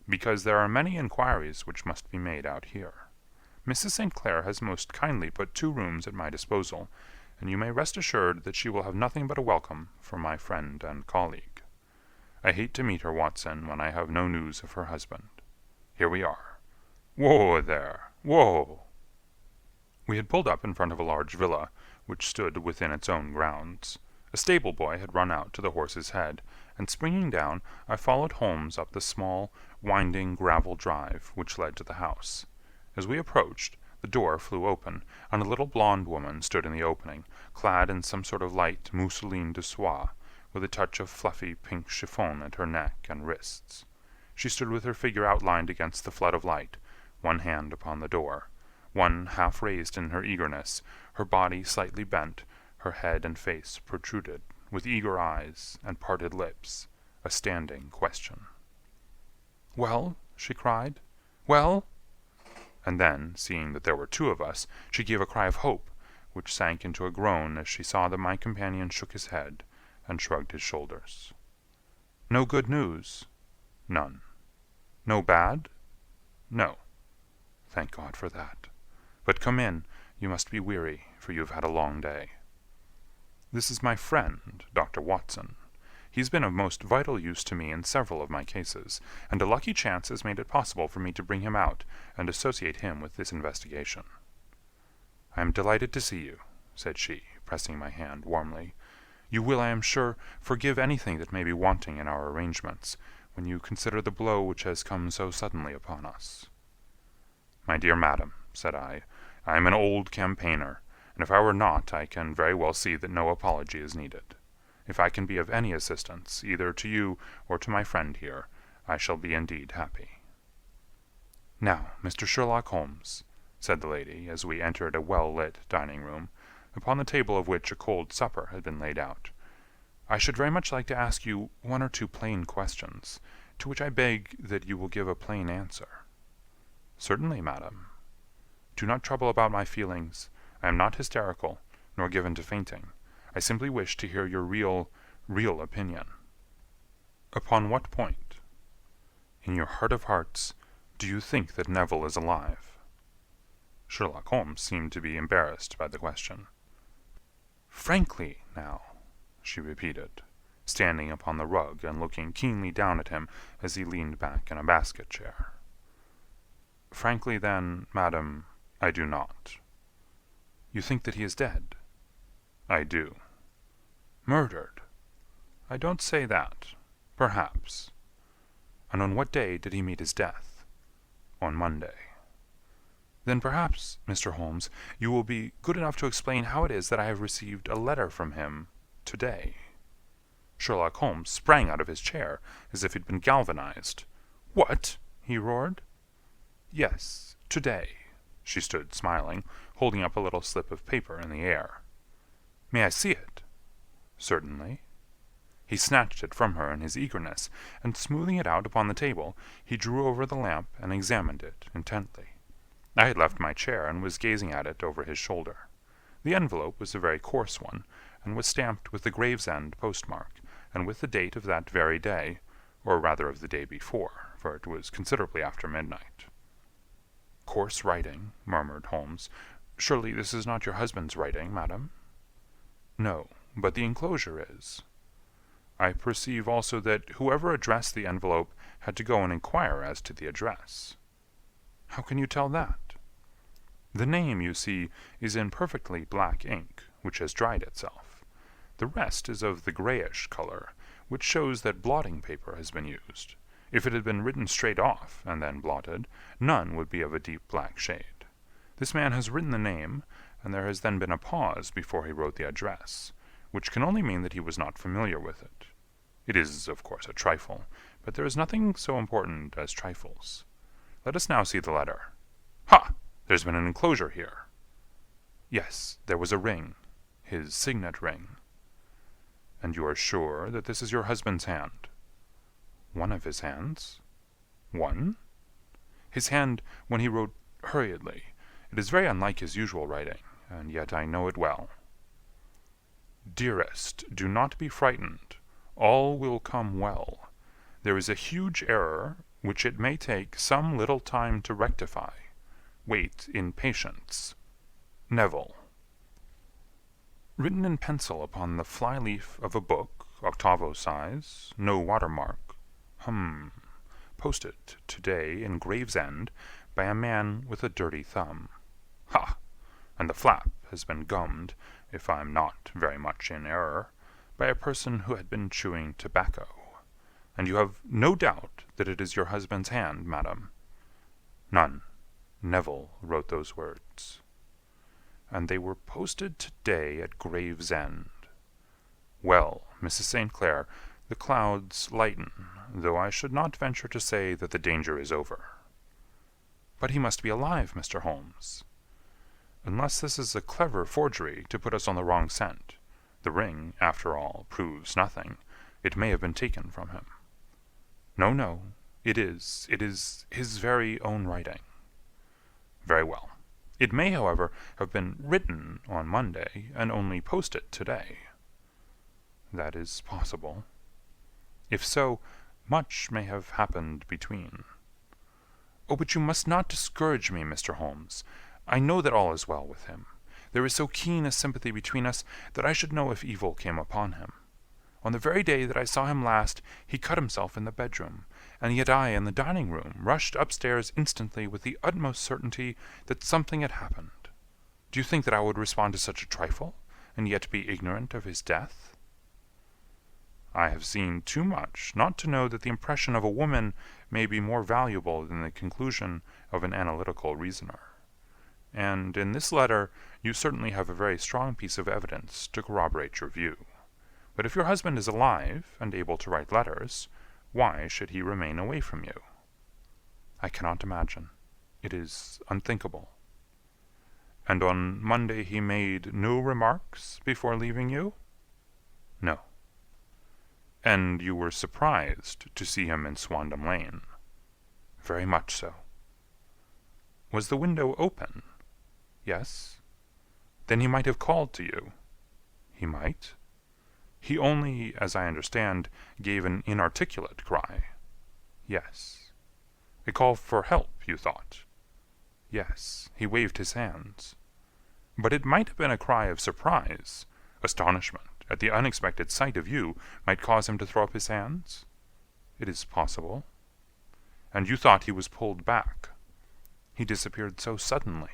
"Because there are many inquiries which must be made out here. Mrs. St. Clair has most kindly put 2 rooms at my disposal, and you may rest assured that she will have nothing but a welcome from my friend and colleague. I hate to meet her, Watson, when I have no news of her husband. Here we are. Whoa there! Whoa!" We had pulled up in front of a large villa, which stood within its own grounds. A stable boy had run out to the horse's head, and springing down, I followed Holmes up the small, winding gravel drive which led to the house. As we approached, the door flew open, and a little blonde woman stood in the opening, clad in some sort of light mousseline de soie, with a touch of fluffy pink chiffon at her neck and wrists. She stood with her figure outlined against the flood of light, one hand upon the door, one half raised in her eagerness, her body slightly bent, her head and face protruded, with eager eyes and parted lips, a standing question. "Well?" she cried. "Well?" And then, seeing that there were 2 of us, she gave a cry of hope, which sank into a groan as she saw that my companion shook his head and shrugged his shoulders. "No good news?" "None." "No bad?" "No." "Thank God for that. But come in, you must be weary, for you have had a long day." "This is my friend, Dr. Watson. He's been of most vital use to me in several of my cases, and a lucky chance has made it possible for me to bring him out and associate him with this investigation." "I am delighted to see you," said she, pressing my hand warmly. "You will, I am sure, forgive anything that may be wanting in our arrangements, when you consider the blow which has come so suddenly upon us." "My dear madam," said I am an old campaigner, and if I were not, I can very well see that no apology is needed. If I can be of any assistance, either to you or to my friend here, I shall be indeed happy." "Now, Mr. Sherlock Holmes," said the lady, as we entered a well-lit dining-room, upon the table of which a cold supper had been laid out, "I should very much like to ask you 1 or 2 plain questions, to which I beg that you will give a plain answer." "Certainly, madam." "Do not trouble about my feelings. I am not hysterical, nor given to fainting. I simply wish to hear your real opinion." "Upon what point?" "In your heart of hearts, do you think that Neville is alive?" Sherlock Holmes seemed to be embarrassed by the question. "Frankly, now," she repeated, standing upon the rug and looking keenly down at him as he leaned back in a basket chair. "Frankly, then, madam, I do not." "You think that he is dead?" "I do." "Murdered?" "I don't say that. Perhaps." "And on what day did he meet his death?" "On Monday." "Then perhaps, Mr. Holmes, you will be good enough to explain how it is that I have received a letter from him today." Sherlock Holmes sprang out of his chair as if he'd been galvanized. "What?" he roared. "Yes, today." She stood smiling, holding up a little slip of paper in the air. "May I see it?" "Certainly." He snatched it from her in his eagerness, and smoothing it out upon the table, he drew over the lamp and examined it intently. I had left my chair and was gazing at it over his shoulder. The envelope was a very coarse one, and was stamped with the Gravesend postmark, and with the date of that very day, or rather of the day before, for it was considerably after midnight. "Coarse writing," murmured Holmes. "Surely this is not your husband's writing, madam?" "No, but the enclosure is." "I perceive also that whoever addressed the envelope had to go and inquire as to the address." "How can you tell that?" "The name, you see, is in perfectly black ink, which has dried itself. The rest is of the grayish color, which shows that blotting paper has been used. If it had been written straight off, and then blotted, none would be of a deep black shade. This man has written the name, and there has then been a pause before he wrote the address, which can only mean that he was not familiar with it. It is, of course, a trifle, but there is nothing so important as trifles. Let us now see the letter. Ha! There's been an enclosure here." "Yes, there was a ring, his signet ring." "And you are sure that this is your husband's hand?" "One of his hands." One? His hand when he wrote hurriedly. It is very unlike his usual writing, and yet I know it well. Dearest, do not be frightened. All will come well. There is a huge error which it may take some little time to rectify. Wait in patience. Neville. Written in pencil upon the fly-leaf of a book, octavo size, no watermark. Posted today in Gravesend by a man with a dirty thumb. Ha! And the flap has been gummed, if I am not very much in error, by a person who had been chewing tobacco. And you have no doubt that it is your husband's hand, madam? None. Neville wrote those words. And they were posted today at Gravesend. Well, Mrs. St. Clair, the clouds lighten, though I should not venture to say that the danger is over. But he must be alive, Mr. Holmes. Unless this is a clever forgery to put us on the wrong scent. The ring, after all, proves nothing. It may have been taken from him. No, it is his very own writing. Very well. It may, however, have been written on Monday and only posted today. That is possible. If so, much may have happened between. Oh, but you must not discourage me, Mr. Holmes. I know that all is well with him. There is so keen a sympathy between us that I should know if evil came upon him. On the very day that I saw him last, he cut himself in the bedroom, and yet I, in the dining-room, rushed upstairs instantly with the utmost certainty that something had happened. Do you think that I would respond to such a trifle, and yet be ignorant of his death? I have seen too much not to know that the impression of a woman may be more valuable than the conclusion of an analytical reasoner. And in this letter you certainly have a very strong piece of evidence to corroborate your view. But if your husband is alive and able to write letters, why should he remain away from you? I cannot imagine. It is unthinkable. And on Monday he made no remarks before leaving you? No. And you were surprised to see him in Swandam Lane? Very much so. Was the window open? Yes. Then he might have called to you. He might. He only, as I understand, gave an inarticulate cry. Yes. A call for help, you thought? Yes. He waved his hands. But it might have been a cry of surprise. Astonishment at the unexpected sight of you might cause him to throw up his hands? It is possible. And you thought he was pulled back. He disappeared so suddenly.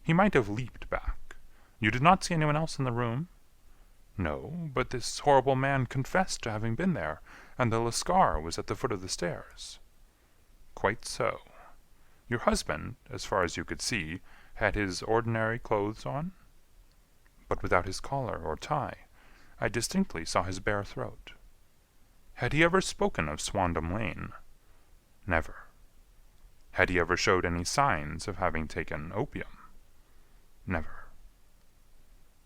He might have leaped back. You did not see anyone else in the room? No, but this horrible man confessed to having been there, and the Lascar was at the foot of the stairs. Quite so. Your husband, as far as you could see, had his ordinary clothes on? But without his collar or tie. I distinctly saw his bare throat. Had he ever spoken of Swandam Lane? Never. Had he ever showed any signs of having taken opium? Never.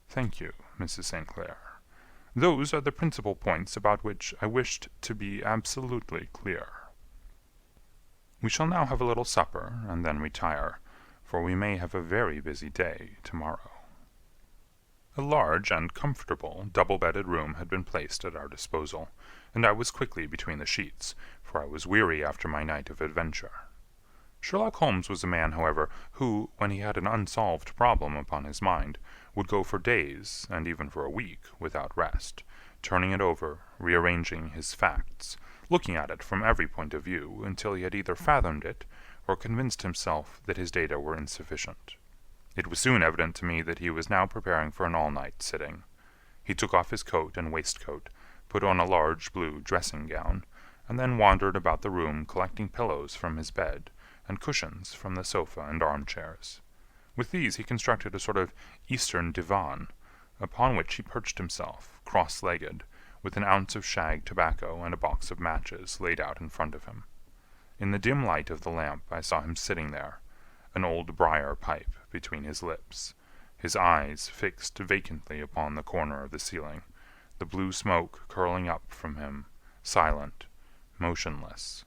Thank you, Mrs. St. Clair. Those are the principal points about which I wished to be absolutely clear. We shall now have a little supper, and then retire, for we may have a very busy day tomorrow. A large and comfortable double-bedded room had been placed at our disposal, and I was quickly between the sheets, for I was weary after my night of adventure. Sherlock Holmes was a man, however, who, when he had an unsolved problem upon his mind, would go for days, and even for a week, without rest, turning it over, rearranging his facts, looking at it from every point of view, until he had either fathomed it, or convinced himself that his data were insufficient. It was soon evident to me that he was now preparing for an all-night sitting. He took off his coat and waistcoat, put on a large blue dressing-gown, and then wandered about the room collecting pillows from his bed, and cushions from the sofa and armchairs. With these he constructed a sort of Eastern divan, upon which he perched himself, cross-legged, with an ounce of shag tobacco and a box of matches laid out in front of him. In the dim light of the lamp I saw him sitting there, an old briar pipe between his lips, his eyes fixed vacantly upon the corner of the ceiling, the blue smoke curling up from him, silent, motionless,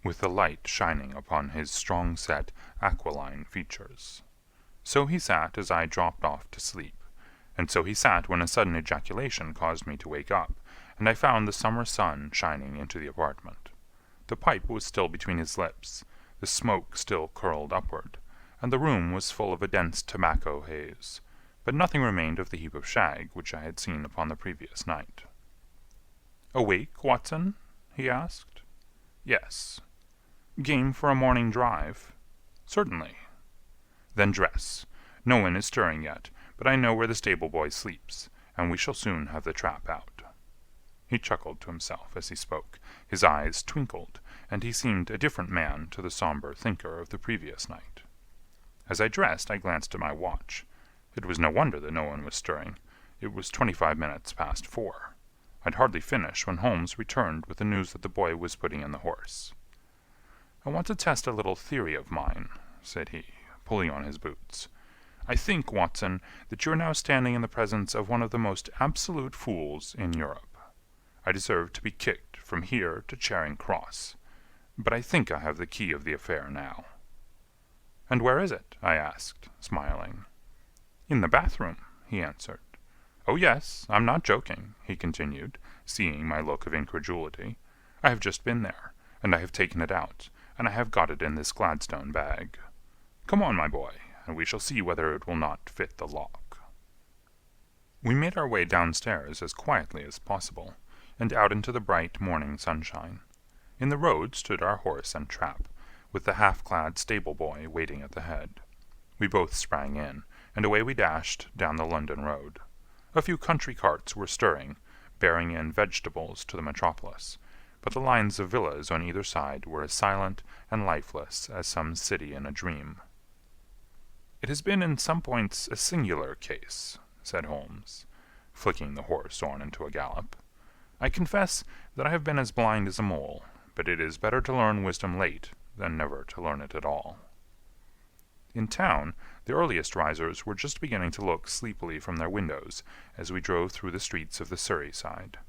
with the light shining upon his strong-set, aquiline features. So he sat as I dropped off to sleep, and so he sat when a sudden ejaculation caused me to wake up, and I found the summer sun shining into the apartment. The pipe was still between his lips, the smoke still curled upward, and the room was full of a dense tobacco haze, but nothing remained of the heap of shag which I had seen upon the previous night. "Awake, Watson?" he asked. "Yes." "Game for a morning drive?" "Certainly." "Then dress. No one is stirring yet, but I know where the stable-boy sleeps, and we shall soon have the trap out." He chuckled to himself as he spoke, his eyes twinkled, and he seemed a different man to the sombre thinker of the previous night. As I dressed, I glanced at my watch. It was no wonder that no one was stirring. It was 25 minutes past 4. I'd hardly finished when Holmes returned with the news that the boy was putting in the horse. "I want to test a little theory of mine," said he, pulling on his boots. "I think, Watson, that you are now standing in the presence of one of the most absolute fools in Europe. I deserve to be kicked from here to Charing Cross, but I think I have the key of the affair now." "And where is it?" I asked, smiling. "In the bathroom," he answered. "Oh, yes, I'm not joking," he continued, seeing my look of incredulity. "I have just been there, and I have taken it out, and I have got it in this Gladstone bag. Come on, my boy, and we shall see whether it will not fit the lock." We made our way downstairs as quietly as possible, and out into the bright morning sunshine. In the road stood our horse and trap, with the half-clad stable-boy waiting at the head. We both sprang in, and away we dashed down the London road. A few country carts were stirring, bearing in vegetables to the metropolis, but the lines of villas on either side were as silent and lifeless as some city in a dream. "It has been in some points a singular case," said Holmes, flicking the horse on into a gallop. "I confess that I have been as blind as a mole, but it is better to learn wisdom late than never to learn it at all." In town, the earliest risers were just beginning to look sleepily from their windows as we drove through the streets of the Surrey side.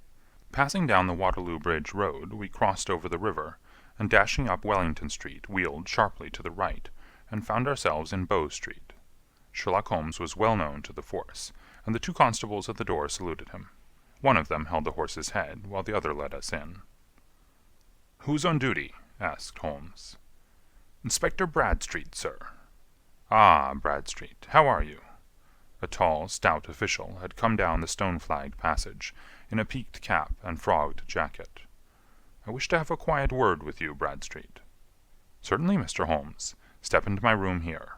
Passing down the Waterloo Bridge Road, we crossed over the river, and dashing up Wellington Street, wheeled sharply to the right, and found ourselves in Bow Street. Sherlock Holmes was well known to the force, and the two constables at the door saluted him. One of them held the horse's head, while the other led us in. "Who's on duty?" asked Holmes. "Inspector Bradstreet, sir." "Ah, Bradstreet, how are you?" A tall, stout official had come down the stone-flagged passage, in a peaked cap and frogged jacket. "I wish to have a quiet word with you, Bradstreet." "Certainly, Mr. Holmes. Step into my room here."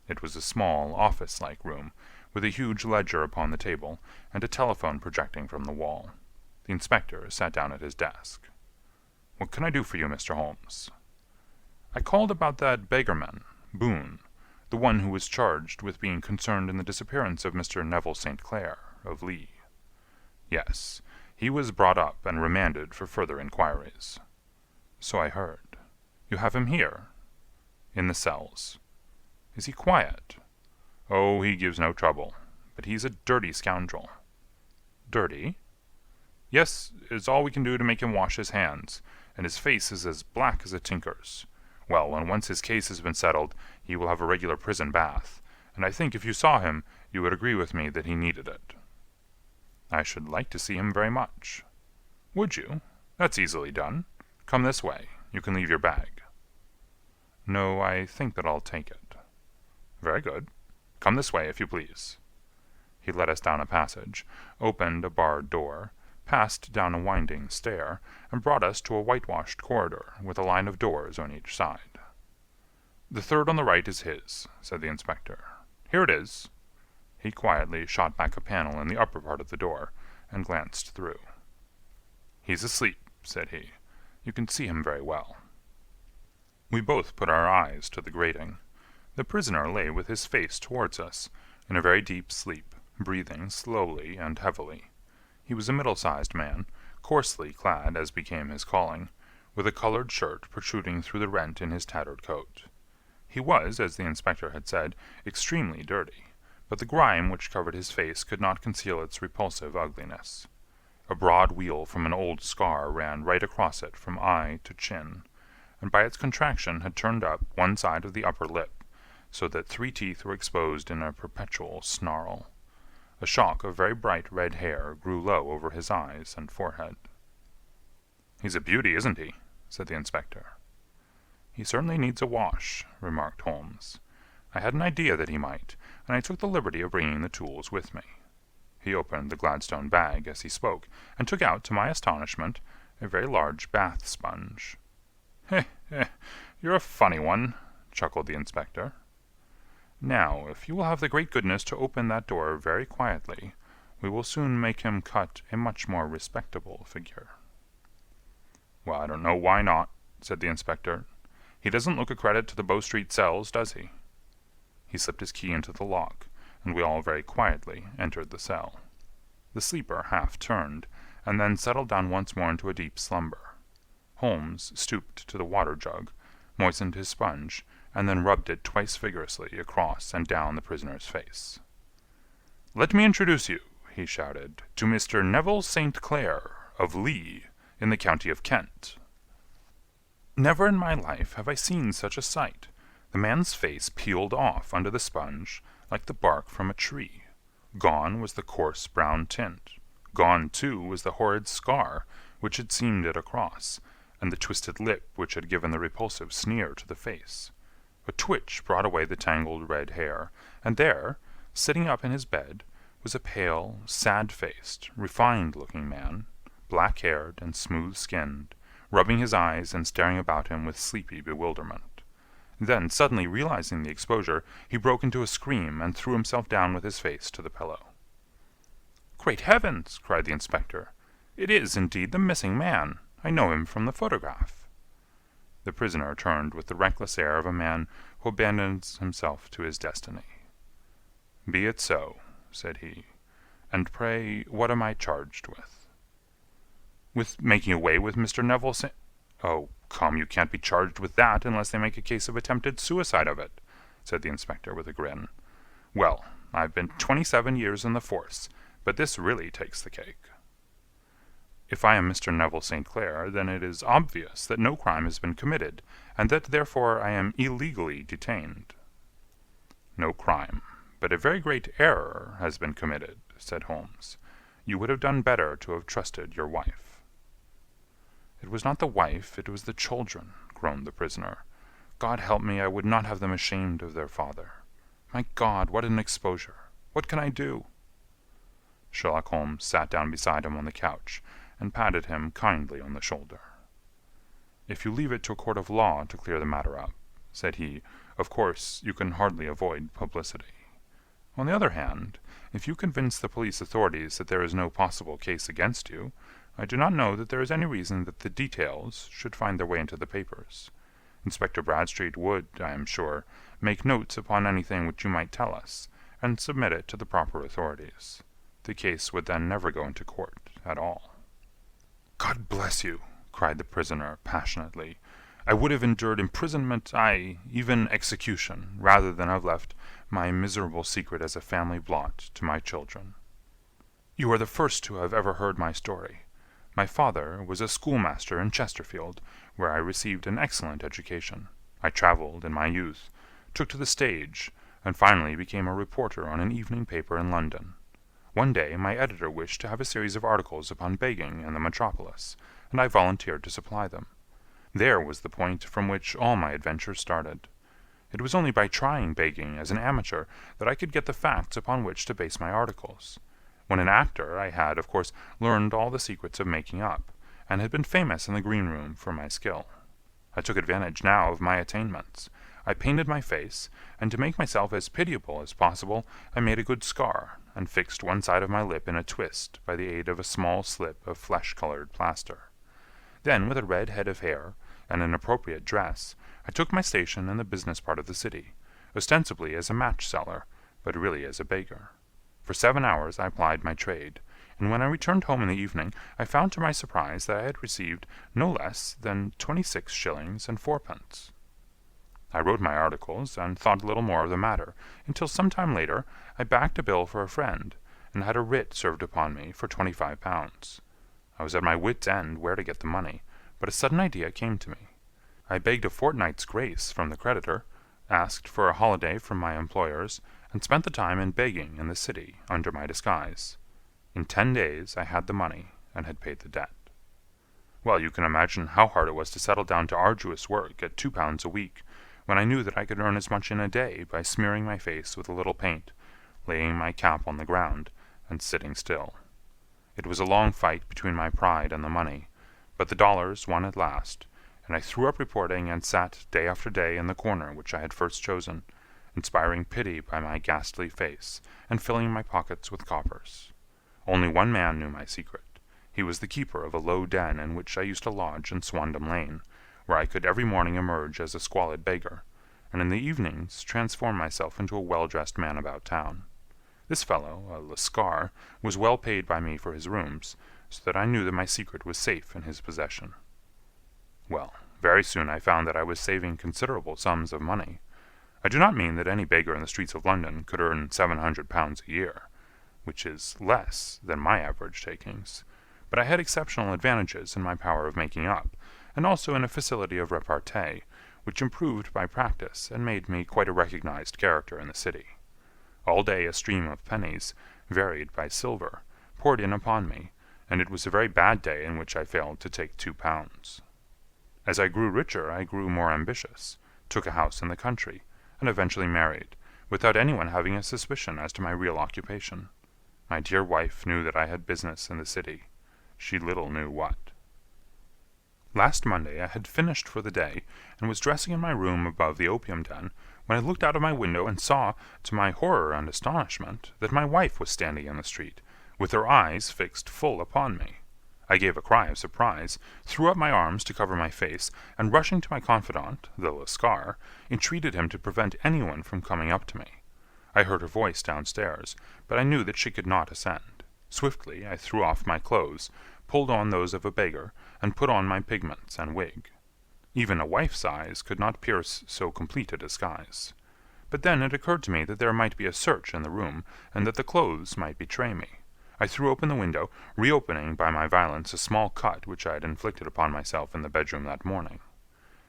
It was a small, office-like room, with a huge ledger upon the table, and a telephone projecting from the wall. The inspector sat down at his desk. "What can I do for you, Mr. Holmes?" "I called about that beggarman, Boone, the one who was charged with being concerned in the disappearance of Mr. Neville St. Clair, of Lee." "Yes, he was brought up and remanded for further inquiries." "So I heard. You have him here?" "In the cells." "Is he quiet?" "Oh, he gives no trouble, but he's a dirty scoundrel." "Dirty?" "Yes, it's all we can do to make him wash his hands, and his face is as black as a tinker's. Well, when once his case has been settled, he will have a regular prison bath, and I think if you saw him, you would agree with me that he needed it." "I should like to see him very much." "Would you? That's easily done. Come this way. You can leave your bag." "No, I think that I'll take it." "Very good. Come this way, if you please." He led us down a passage, opened a barred door, passed down a winding stair, and brought us to a whitewashed corridor with a line of doors on each side. "The third on the right is his," said the inspector. "Here it is." He quietly shot back a panel in the upper part of the door, and glanced through. "He's asleep," said he. "You can see him very well." We both put our eyes to the grating. The prisoner lay with his face towards us, in a very deep sleep, breathing slowly and heavily. He was a middle-sized man, coarsely clad as became his calling, with a colored shirt protruding through the rent in his tattered coat. He was, as the inspector had said, extremely dirty, but the grime which covered his face could not conceal its repulsive ugliness. A broad wheal from an old scar ran right across it from eye to chin, and by its contraction had turned up one side of the upper lip, so that 3 teeth were exposed in a perpetual snarl. A shock of very bright red hair grew low over his eyes and forehead. "He's a beauty, isn't he?" said the inspector. "He certainly needs a wash," remarked Holmes. "I had an idea that he might, and I took the liberty of bringing the tools with me." He opened the Gladstone bag as he spoke, and took out, to my astonishment, a very large bath sponge. You're a funny one," chuckled the inspector. "Now, if you will have the great goodness to open that door very quietly, we will soon make him cut a much more respectable figure." "Well, I don't know why not," said the inspector. "He doesn't look a credit to the Bow Street cells, does he?" He slipped his key into the lock, and we all very quietly entered the cell. The sleeper half turned, and then settled down once more into a deep slumber. Holmes stooped to the water jug, moistened his sponge, and then rubbed it twice vigorously across and down the prisoner's face. "Let me introduce you," he shouted, "to Mr. Neville St. Clair, of Lee, in the county of Kent." Never in my life have I seen such a sight. The man's face peeled off under the sponge like the bark from a tree. Gone was the coarse brown tint. Gone, too, was the horrid scar which had seamed it across, and the twisted lip which had given the repulsive sneer to the face. A twitch brought away the tangled red hair, and there, sitting up in his bed, was a pale, sad-faced, refined-looking man, black-haired and smooth-skinned, rubbing his eyes and staring about him with sleepy bewilderment. Then, suddenly realizing the exposure, he broke into a scream and threw himself down with his face to the pillow. "Great heavens!" cried the inspector. "It is, indeed, the missing man. I know him from the photograph." The prisoner turned with the reckless air of a man who abandons himself to his destiny. "Be it so," said he. "And pray, what am I charged with?" "With making away with Mr. Neville St. "Oh, come, you can't be charged with that unless they make a case of attempted suicide of it," said the inspector with a grin. "Well, I've been 27 years in the force, but this really takes the cake." "If I am Mr. Neville St. Clair, then it is obvious that no crime has been committed, and that therefore I am illegally detained." "No crime, but a very great error has been committed," said Holmes. "You would have done better to have trusted your wife." "It was not the wife, it was the children," groaned the prisoner. "God help me, I would not have them ashamed of their father. My God, what an exposure! What can I do?" Sherlock Holmes sat down beside him on the couch, and patted him kindly on the shoulder. "If you leave it to a court of law to clear the matter up," said he, "of course you can hardly avoid publicity. On the other hand, if you convince the police authorities that there is no possible case against you, I do not know that there is any reason that the details should find their way into the papers. Inspector Bradstreet would, I am sure, make notes upon anything which you might tell us, and submit it to the proper authorities. The case would then never go into court at all." "God bless you!" cried the prisoner passionately. "I would have endured imprisonment, aye, even execution, rather than have left my miserable secret as a family blot to my children. You are the first who have ever heard my story. My father was a schoolmaster in Chesterfield, where I received an excellent education. I travelled in my youth, took to the stage, and finally became a reporter on an evening paper in London. One day my editor wished to have a series of articles upon begging in the metropolis, and I volunteered to supply them. There was the point from which all my adventures started. It was only by trying begging as an amateur that I could get the facts upon which to base my articles. When an actor, I had, of course, learned all the secrets of making up, and had been famous in the green room for my skill. I took advantage now of my attainments. I painted my face, and to make myself as pitiable as possible, I made a good scar, and fixed one side of my lip in a twist by the aid of a small slip of flesh-colored plaster. Then, with a red head of hair, and an appropriate dress, I took my station in the business part of the city, ostensibly as a match-seller, but really as a baker. For 7 hours I plied my trade, and when I returned home in the evening, I found to my surprise that I had received no less than 26 shillings and 4pence. I wrote my articles, and thought little more of the matter, until some time later I backed a bill for a friend, and had a writ served upon me for £25. I was at my wit's end where to get the money, but a sudden idea came to me. I begged a fortnight's grace from the creditor, asked for a holiday from my employers, and spent the time in begging in the city under my disguise. In 10 days I had the money and had paid the debt. Well, you can imagine how hard it was to settle down to arduous work at £2 a week, when I knew that I could earn as much in a day by smearing my face with a little paint, laying my cap on the ground, and sitting still. It was a long fight between my pride and the money, but the dollars won at last, and I threw up reporting and sat day after day in the corner which I had first chosen, inspiring pity by my ghastly face, and filling my pockets with coppers. Only one man knew my secret. He was the keeper of a low den in which I used to lodge in Swandam Lane, where I could every morning emerge as a squalid beggar, and in the evenings transform myself into a well-dressed man about town. This fellow, a Lascar, was well paid by me for his rooms, so that I knew that my secret was safe in his possession. Well, very soon I found that I was saving considerable sums of money. I do not mean that any beggar in the streets of London could earn £700 a year, which is less than my average takings, but I had exceptional advantages in my power of making up, and also in a facility of repartee, which improved by practice and made me quite a recognized character in the city. All day a stream of pennies, varied by silver, poured in upon me, and it was a very bad day in which I failed to take £2. As I grew richer I grew more ambitious, took a house in the country, and eventually married, without anyone having a suspicion as to my real occupation. My dear wife knew that I had business in the city. She little knew what. Last Monday I had finished for the day, and was dressing in my room above the opium den, when I looked out of my window and saw, to my horror and astonishment, that my wife was standing in the street, with her eyes fixed full upon me. I gave a cry of surprise, threw up my arms to cover my face, and rushing to my confidant, the Lascar, entreated him to prevent anyone from coming up to me. I heard her voice downstairs, but I knew that she could not ascend. Swiftly I threw off my clothes, pulled on those of a beggar, and put on my pigments and wig. Even a wife's eyes could not pierce so complete a disguise. But then it occurred to me that there might be a search in the room, and that the clothes might betray me. I threw open the window, reopening by my violence a small cut which I had inflicted upon myself in the bedroom that morning.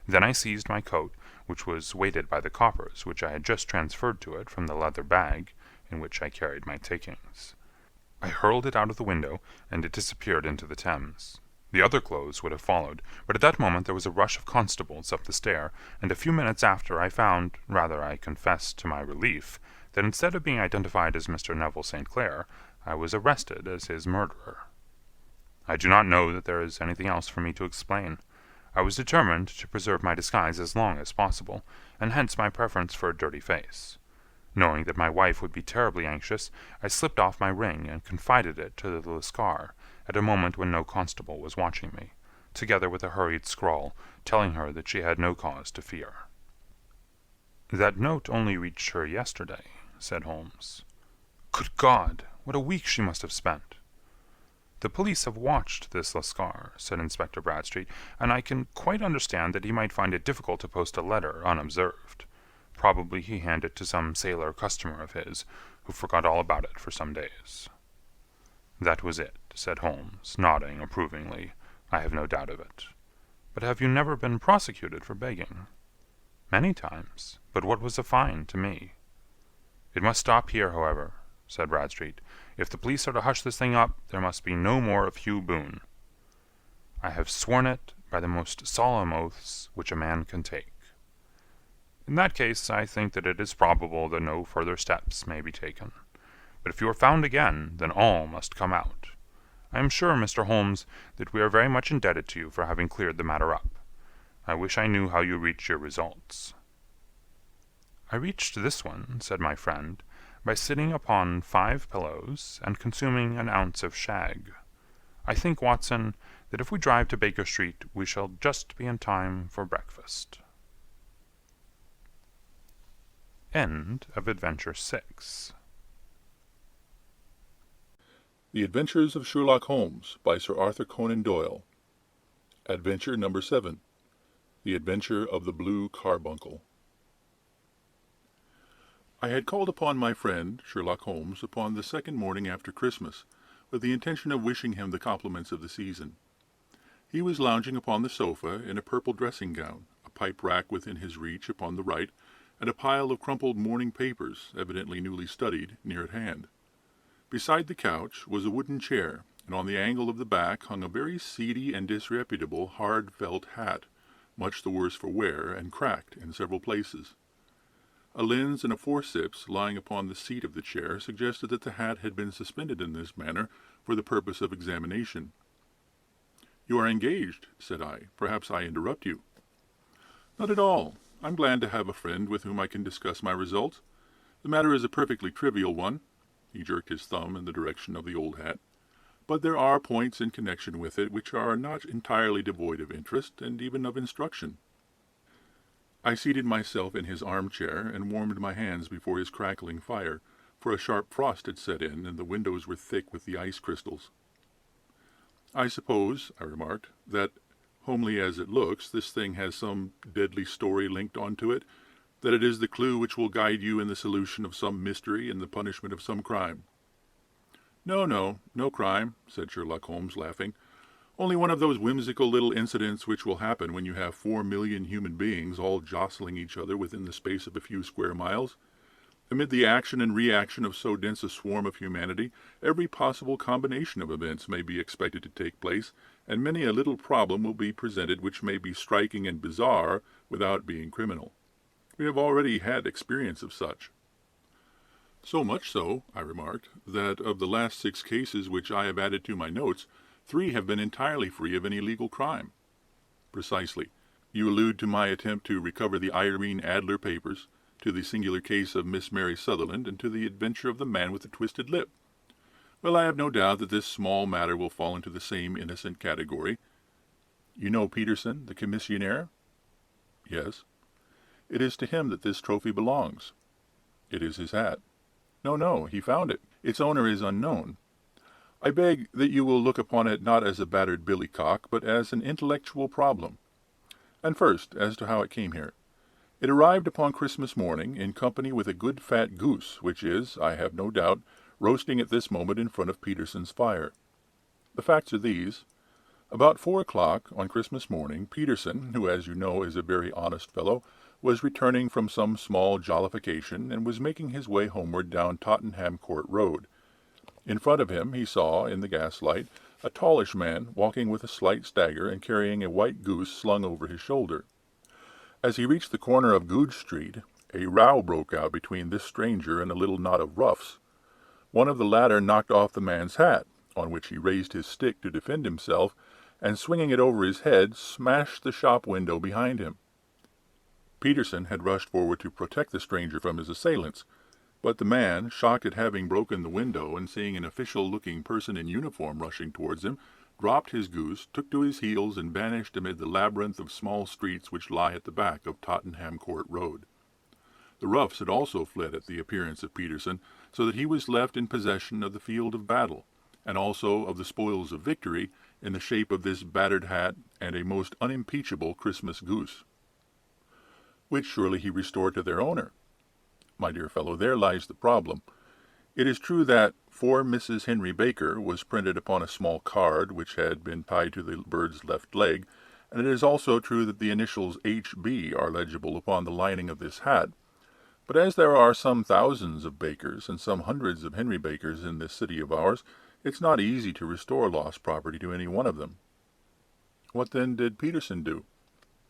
Then I seized my coat, which was weighted by the coppers which I had just transferred to it from the leather bag in which I carried my takings. I hurled it out of the window, and it disappeared into the Thames. The other clothes would have followed, but at that moment there was a rush of constables up the stair, and a few minutes after I found, rather I confess to my relief, that instead of being identified as Mr. Neville St. Clair, I was arrested as his murderer. I do not know that there is anything else for me to explain. I was determined to preserve my disguise as long as possible, and hence my preference for a dirty face. Knowing that my wife would be terribly anxious, I slipped off my ring and confided it to the Lascar at a moment when no constable was watching me, together with a hurried scrawl telling her that she had no cause to fear. "That note only reached her yesterday," said Holmes. "Good God! What a week she must have spent!" "The police have watched this Lascar," said Inspector Bradstreet, "and I can quite understand that he might find it difficult to post a letter unobserved. Probably he handed it to some sailor customer of his, who forgot all about it for some days." "That was it," said Holmes, nodding approvingly. "I have no doubt of it. But have you never been prosecuted for begging?" "Many times. But what was a fine to me?" "It must stop here, however," said Bradstreet. "If the police are to hush this thing up, there must be no more of Hugh Boone." "I have sworn it by the most solemn oaths which a man can take." "In that case, I think that it is probable that no further steps may be taken. But if you are found again, then all must come out. I am sure, Mr. Holmes, that we are very much indebted to you for having cleared the matter up. I wish I knew how you reached your results." "I reached this one," said my friend, "by sitting upon 5 pillows and consuming an ounce of shag. I think, Watson, that if we drive to Baker Street we shall just be in time for breakfast." End of Adventure 6. The Adventures of Sherlock Holmes by Sir Arthur Conan Doyle. Adventure number 7. The Adventure of the Blue Carbuncle. I had called upon my friend, Sherlock Holmes, upon the second morning after Christmas, with the intention of wishing him the compliments of the season. He was lounging upon the sofa in a purple dressing-gown, a pipe rack within his reach upon the right, and a pile of crumpled morning papers, evidently newly studied, near at hand. Beside the couch was a wooden chair, and on the angle of the back hung a very seedy and disreputable hard felt hat, much the worse for wear and cracked in several places. A lens and a forceps lying upon the seat of the chair suggested that the hat had been suspended in this manner for the purpose of examination. "You are engaged," said I. "Perhaps I interrupt you." "Not at all. I'm glad to have a friend with whom I can discuss my results. The matter is a perfectly trivial one." He jerked his thumb in the direction of the old hat. "But there are points in connection with it which are not entirely devoid of interest and even of instruction." I seated myself in his armchair and warmed my hands before his crackling fire, for a sharp frost had set in and the windows were thick with the ice crystals. "I suppose," I remarked, "that, homely as it looks, this thing has some deadly story linked on to it, that it is the clue which will guide you in the solution of some mystery and the punishment of some crime." No crime," said Sherlock Holmes, laughing. "Only one of those whimsical little incidents which will happen when you have 4,000,000 human beings all jostling each other within the space of a few square miles. Amid the action and reaction of so dense a swarm of humanity, every possible combination of events may be expected to take place, and many a little problem will be presented which may be striking and bizarre without being criminal. We have already had experience of such." "So much so," I remarked, "that of the last 6 cases which I have added to my notes, 3 have been entirely free of any legal crime." "Precisely. You allude to my attempt to recover the Irene Adler papers, to the singular case of Miss Mary Sutherland, and to the adventure of the man with the twisted lip. Well, I have no doubt that this small matter will fall into the same innocent category. You know Peterson, the commissionaire?" "Yes." "It is to him that this trophy belongs." "It is his hat." No, he found it. Its owner is unknown. I beg that you will look upon it not as a battered billycock, but as an intellectual problem. And first, as to how it came here. It arrived upon Christmas morning, in company with a good fat goose, which is, I have no doubt, roasting at this moment in front of Peterson's fire. The facts are these. About 4 o'clock on Christmas morning, Peterson, who as you know is a very honest fellow, was returning from some small jollification, and was making his way homeward down Tottenham Court Road. In front of him he saw, in the gaslight, a tallish man walking with a slight stagger and carrying a white goose slung over his shoulder. As he reached the corner of Goodge Street, a row broke out between this stranger and a little knot of roughs. One of the latter knocked off the man's hat, on which he raised his stick to defend himself, and swinging it over his head, smashed the shop window behind him. Peterson had rushed forward to protect the stranger from his assailants, but the man, shocked at having broken the window and seeing an official-looking person in uniform rushing towards him, dropped his goose, took to his heels, and vanished amid the labyrinth of small streets which lie at the back of Tottenham Court Road. The roughs had also fled at the appearance of Peterson, so that he was left in possession of the field of battle, and also of the spoils of victory, in the shape of this battered hat and a most unimpeachable Christmas goose, which surely he restored to their owner. My dear fellow, there lies the problem. It is true that "For Mrs. Henry Baker" was printed upon a small card which had been tied to the bird's left leg, and it is also true that the initials H.B. are legible upon the lining of this hat. But as there are some thousands of Bakers and some hundreds of Henry Bakers in this city of ours, it's not easy to restore lost property to any one of them. What then did Peterson do?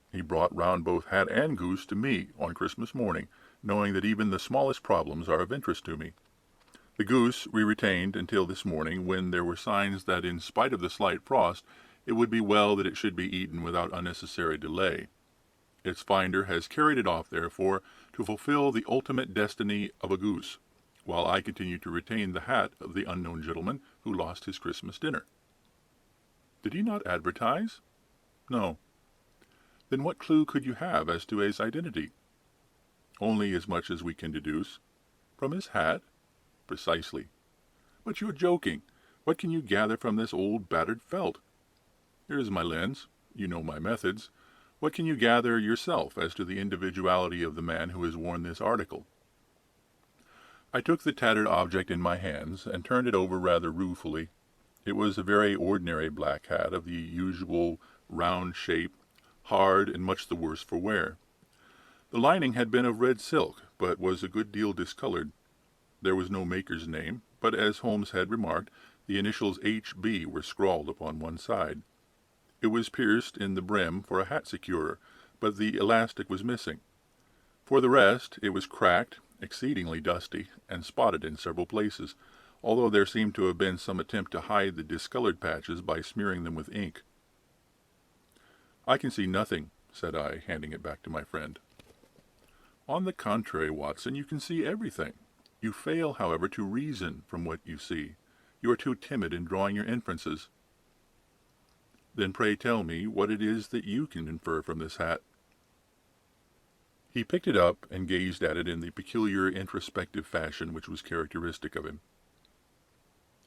He brought round both hat and goose to me on Christmas morning, knowing that even the smallest problems are of interest to me. The goose we retained until this morning, when there were signs that, in spite of the slight frost, it would be well that it should be eaten without unnecessary delay. Its finder has carried it off, therefore, to fulfill the ultimate destiny of a goose, while I continue to retain the hat of the unknown gentleman who lost his Christmas dinner. Did he not advertise? No. Then what clue could you have as to his identity? Only as much as we can deduce. From his hat? Precisely. But you are joking. What can you gather from this old battered felt? Here is my lens. You know my methods. What can you gather yourself as to the individuality of the man who has worn this article? I took the tattered object in my hands and turned it over rather ruefully. It was a very ordinary black hat of the usual round shape, hard and much the worse for wear. The lining had been of red silk, but was a good deal discolored. There was no maker's name, but as Holmes had remarked, the initials H.B. were scrawled upon one side. It was pierced in the brim for a hat securer, but the elastic was missing. For the rest, it was cracked, exceedingly dusty, and spotted in several places, although there seemed to have been some attempt to hide the discolored patches by smearing them with ink. "I can see nothing," said I, handing it back to my friend. "On the contrary, Watson, you can see everything. You fail, however, to reason from what you see. You are too timid in drawing your inferences." "Then pray tell me what it is that you can infer from this hat." He picked it up and gazed at it in the peculiar introspective fashion which was characteristic of him.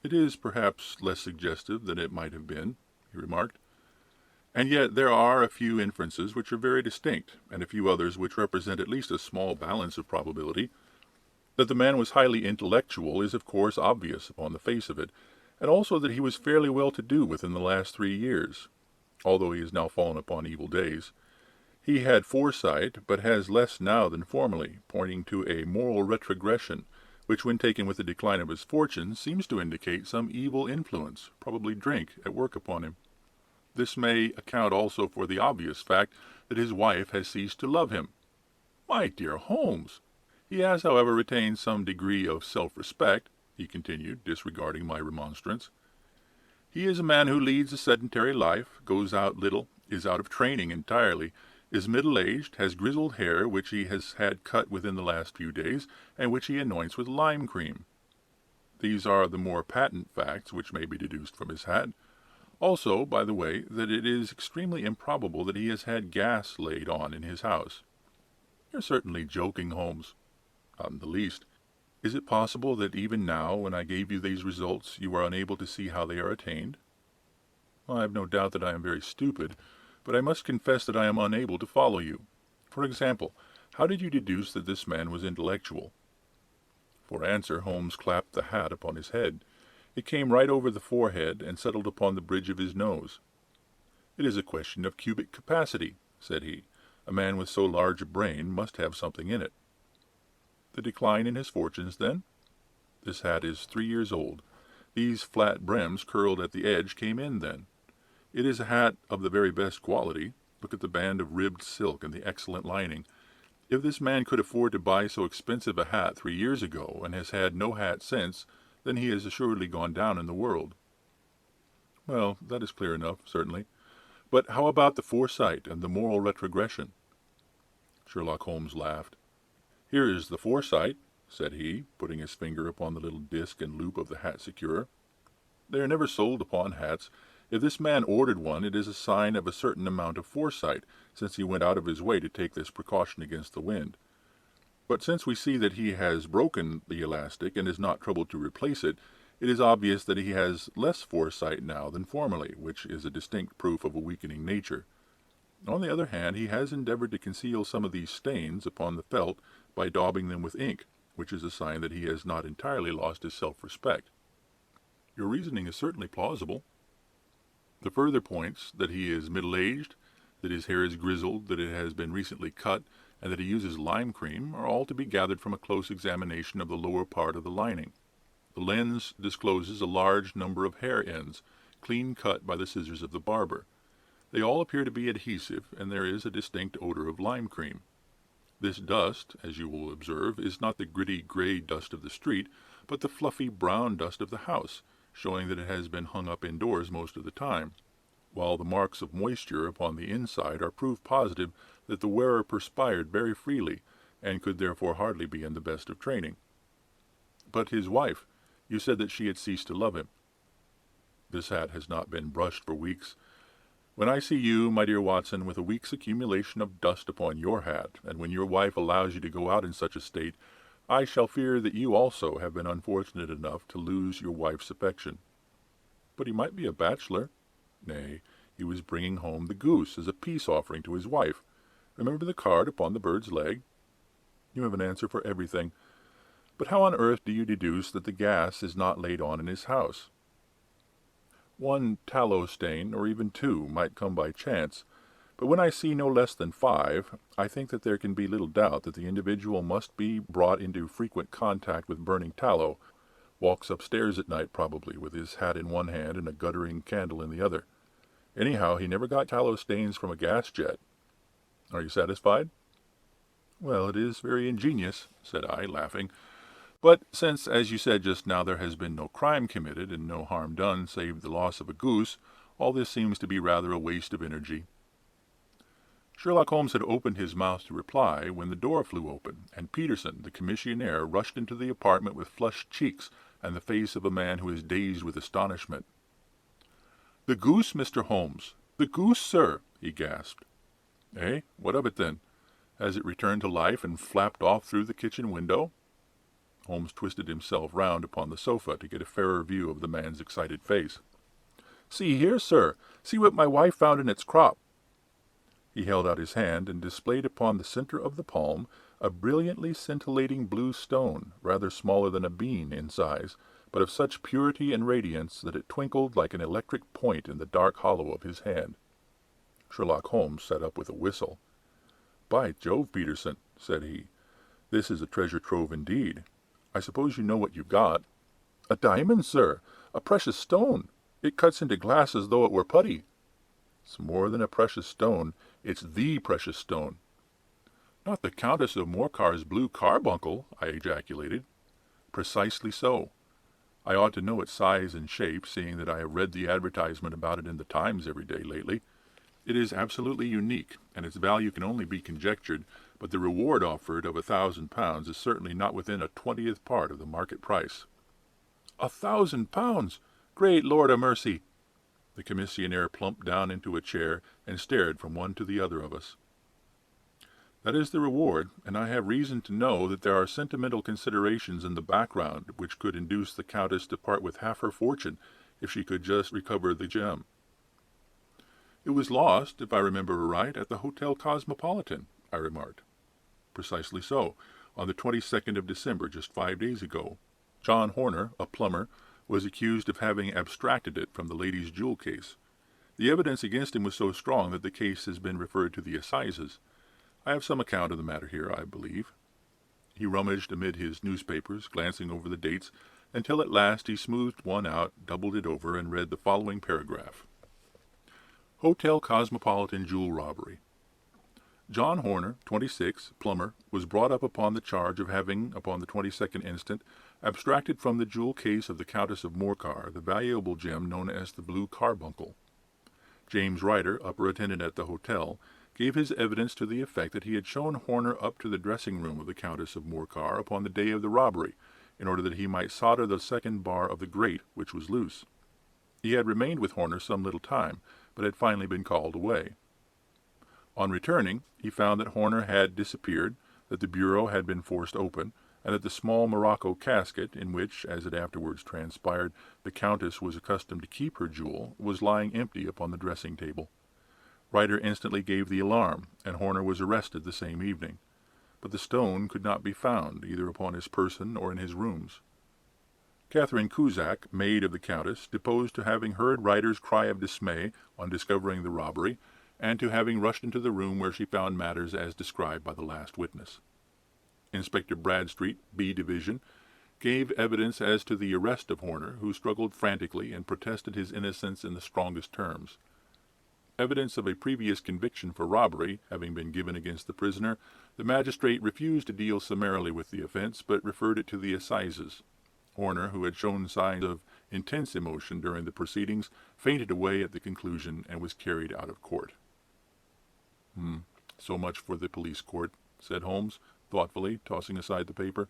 "It is perhaps less suggestive than it might have been," he remarked. "And yet there are a few inferences which are very distinct, and a few others which represent at least a small balance of probability. That the man was highly intellectual is of course obvious upon the face of it, and also that he was fairly well to do within the last 3 years, although he has now fallen upon evil days. He had foresight, but has less now than formerly, pointing to a moral retrogression, which when taken with the decline of his fortune seems to indicate some evil influence, probably drink, at work upon him. This may account also for the obvious fact that his wife has ceased to love him." "My dear Holmes!" "He has, however, retained some degree of self-respect," he continued, disregarding my remonstrance. "He is a man who leads a sedentary life, goes out little, is out of training entirely, is middle-aged, has grizzled hair which he has had cut within the last few days, and which he anoints with lime cream. These are the more patent facts which may be deduced from his hat. Also, by the way, that it is extremely improbable that he has had gas laid on in his house." "You're certainly joking, Holmes." "Not in the least. Is it possible that even now, when I gave you these results, you are unable to see how they are attained?" "I have no doubt that I am very stupid, but I must confess that I am unable to follow you. For example, how did you deduce that this man was intellectual?" For answer, Holmes clapped the hat upon his head. It came right over the forehead and settled upon the bridge of his nose. "It is a question of cubic capacity," said he. "A man with so large a brain must have something in it." "The decline in his fortunes, then?" "This hat is 3 years old. These flat brims curled at the edge came in then. It is a hat of the very best quality. Look at the band of ribbed silk and the excellent lining. If this man could afford to buy so expensive a hat 3 years ago, and has had no hat since, then he has assuredly gone down in the world." "Well, that is clear enough, certainly. But how about the foresight and the moral retrogression?" Sherlock Holmes laughed. "Here is the foresight," said he, putting his finger upon the little disc and loop of the hat securer. "They are never sold upon hats. If this man ordered one, it is a sign of a certain amount of foresight, since he went out of his way to take this precaution against the wind. But since we see that he has broken the elastic and is not troubled to replace it, it is obvious that he has less foresight now than formerly, which is a distinct proof of a weakening nature. On the other hand, he has endeavored to conceal some of these stains upon the felt by daubing them with ink, which is a sign that he has not entirely lost his self-respect." "Your reasoning is certainly plausible." "The further points, that he is middle-aged, that his hair is grizzled, that it has been recently cut, and that he uses lime cream, are all to be gathered from a close examination of the lower part of the lining. The lens discloses a large number of hair ends, clean cut by the scissors of the barber. They all appear to be adhesive, and there is a distinct odor of lime cream. This dust, as you will observe, is not the gritty gray dust of the street, but the fluffy brown dust of the house, showing that it has been hung up indoors most of the time, while the marks of moisture upon the inside are proof positive that the wearer perspired very freely, and could therefore hardly be in the best of training." "But his wife, you said that she had ceased to love him." "This hat has not been brushed for weeks. When I see you, my dear Watson, with a week's accumulation of dust upon your hat, and when your wife allows you to go out in such a state, I shall fear that you also have been unfortunate enough to lose your wife's affection." "But he might be a bachelor." "Nay, he was bringing home the goose as a peace offering to his wife. Remember the card upon the bird's leg?" "You have an answer for everything. But how on earth do you deduce that the gas is not laid on in his house?" "One tallow stain, or even two, might come by chance, But when I see no less than 5, I think that there can be little doubt that the individual must be brought into frequent contact with burning tallow, walks upstairs at night probably, with his hat in one hand and a guttering candle in the other. Anyhow, he never got tallow stains from a gas jet. Are you satisfied?" "Well, it is very ingenious," said I, laughing. "But since, as you said just now, there has been no crime committed and no harm done save the loss of a goose, all this seems to be rather a waste of energy." Sherlock Holmes had opened his mouth to reply when the door flew open, and Peterson, the commissionaire, rushed into the apartment with flushed cheeks and the face of a man who is dazed with astonishment. "The goose, Mr. Holmes! The goose, sir!" he gasped. "Eh? What of it, then? Has it returned to life and flapped off through the kitchen window?" Holmes twisted himself round upon the sofa to get a fairer view of the man's excited face. "See here, sir! See what my wife found in its crop!" He held out his hand and displayed upon the center of the palm a brilliantly scintillating blue stone, rather smaller than a bean in size, but of such purity and radiance that it twinkled like an electric point in the dark hollow of his hand. Sherlock Holmes sat up with a whistle. "By Jove, Peterson," said he, "this is a treasure trove indeed. I suppose you know what you've got." "A diamond, sir! A precious stone! It cuts into glass as though it were putty." "It's more than a precious stone. It's the precious stone." "Not the Countess of Morcar's Blue Carbuncle!" I ejaculated. "Precisely so. I ought to know its size and shape, seeing that I have read the advertisement about it in the Times every day lately. It is absolutely unique, and its value can only be conjectured, but the reward offered of £1,000 is certainly not within a 20th part of the market price." £1,000! Great Lord a mercy! The commissionaire plumped down into a chair and stared from one to the other of us. "That is the reward, and I have reason to know that there are sentimental considerations in the background which could induce the Countess to part with half her fortune if she could just recover the gem." "It was lost, if I remember aright, at the Hotel Cosmopolitan," I remarked. "Precisely so, on the 22nd of December, just 5 days ago. John Horner, a plumber, was accused of having abstracted it from the lady's jewel case. The evidence against him was so strong that the case has been referred to the assizes. I have some account of the matter here, I believe." He rummaged amid his newspapers, glancing over the dates, until at last he smoothed one out, doubled it over, and read the following paragraph. "Hotel Cosmopolitan Jewel Robbery. John Horner, 26, plumber, was brought up upon the charge of having, upon the 22nd instant, abstracted from the jewel case of the Countess of Morcar the valuable gem known as the Blue Carbuncle. James Ryder, upper attendant at the hotel, gave his evidence to the effect that he had shown Horner up to the dressing-room of the Countess of Morcar upon the day of the robbery, in order that he might solder the second bar of the grate, which was loose. He had remained with Horner some little time, but had finally been called away. On returning, he found that Horner had disappeared, that the bureau had been forced open, and that the small morocco casket, in which, as it afterwards transpired, the Countess was accustomed to keep her jewel, was lying empty upon the dressing-table. Ryder instantly gave the alarm, and Horner was arrested the same evening. But the stone could not be found, either upon his person or in his rooms. Catherine Cusack, maid of the Countess, deposed to having heard Ryder's cry of dismay on discovering the robbery, and to having rushed into the room where she found matters as described by the last witness. Inspector Bradstreet, B Division, gave evidence as to the arrest of Horner, who struggled frantically and protested his innocence in the strongest terms. Evidence of a previous conviction for robbery having been given against the prisoner, the magistrate refused to deal summarily with the offense, but referred it to the assizes. Horner, who had shown signs of intense emotion during the proceedings, fainted away at the conclusion and was carried out of court. So much for the police court," said Holmes, thoughtfully, tossing aside the paper.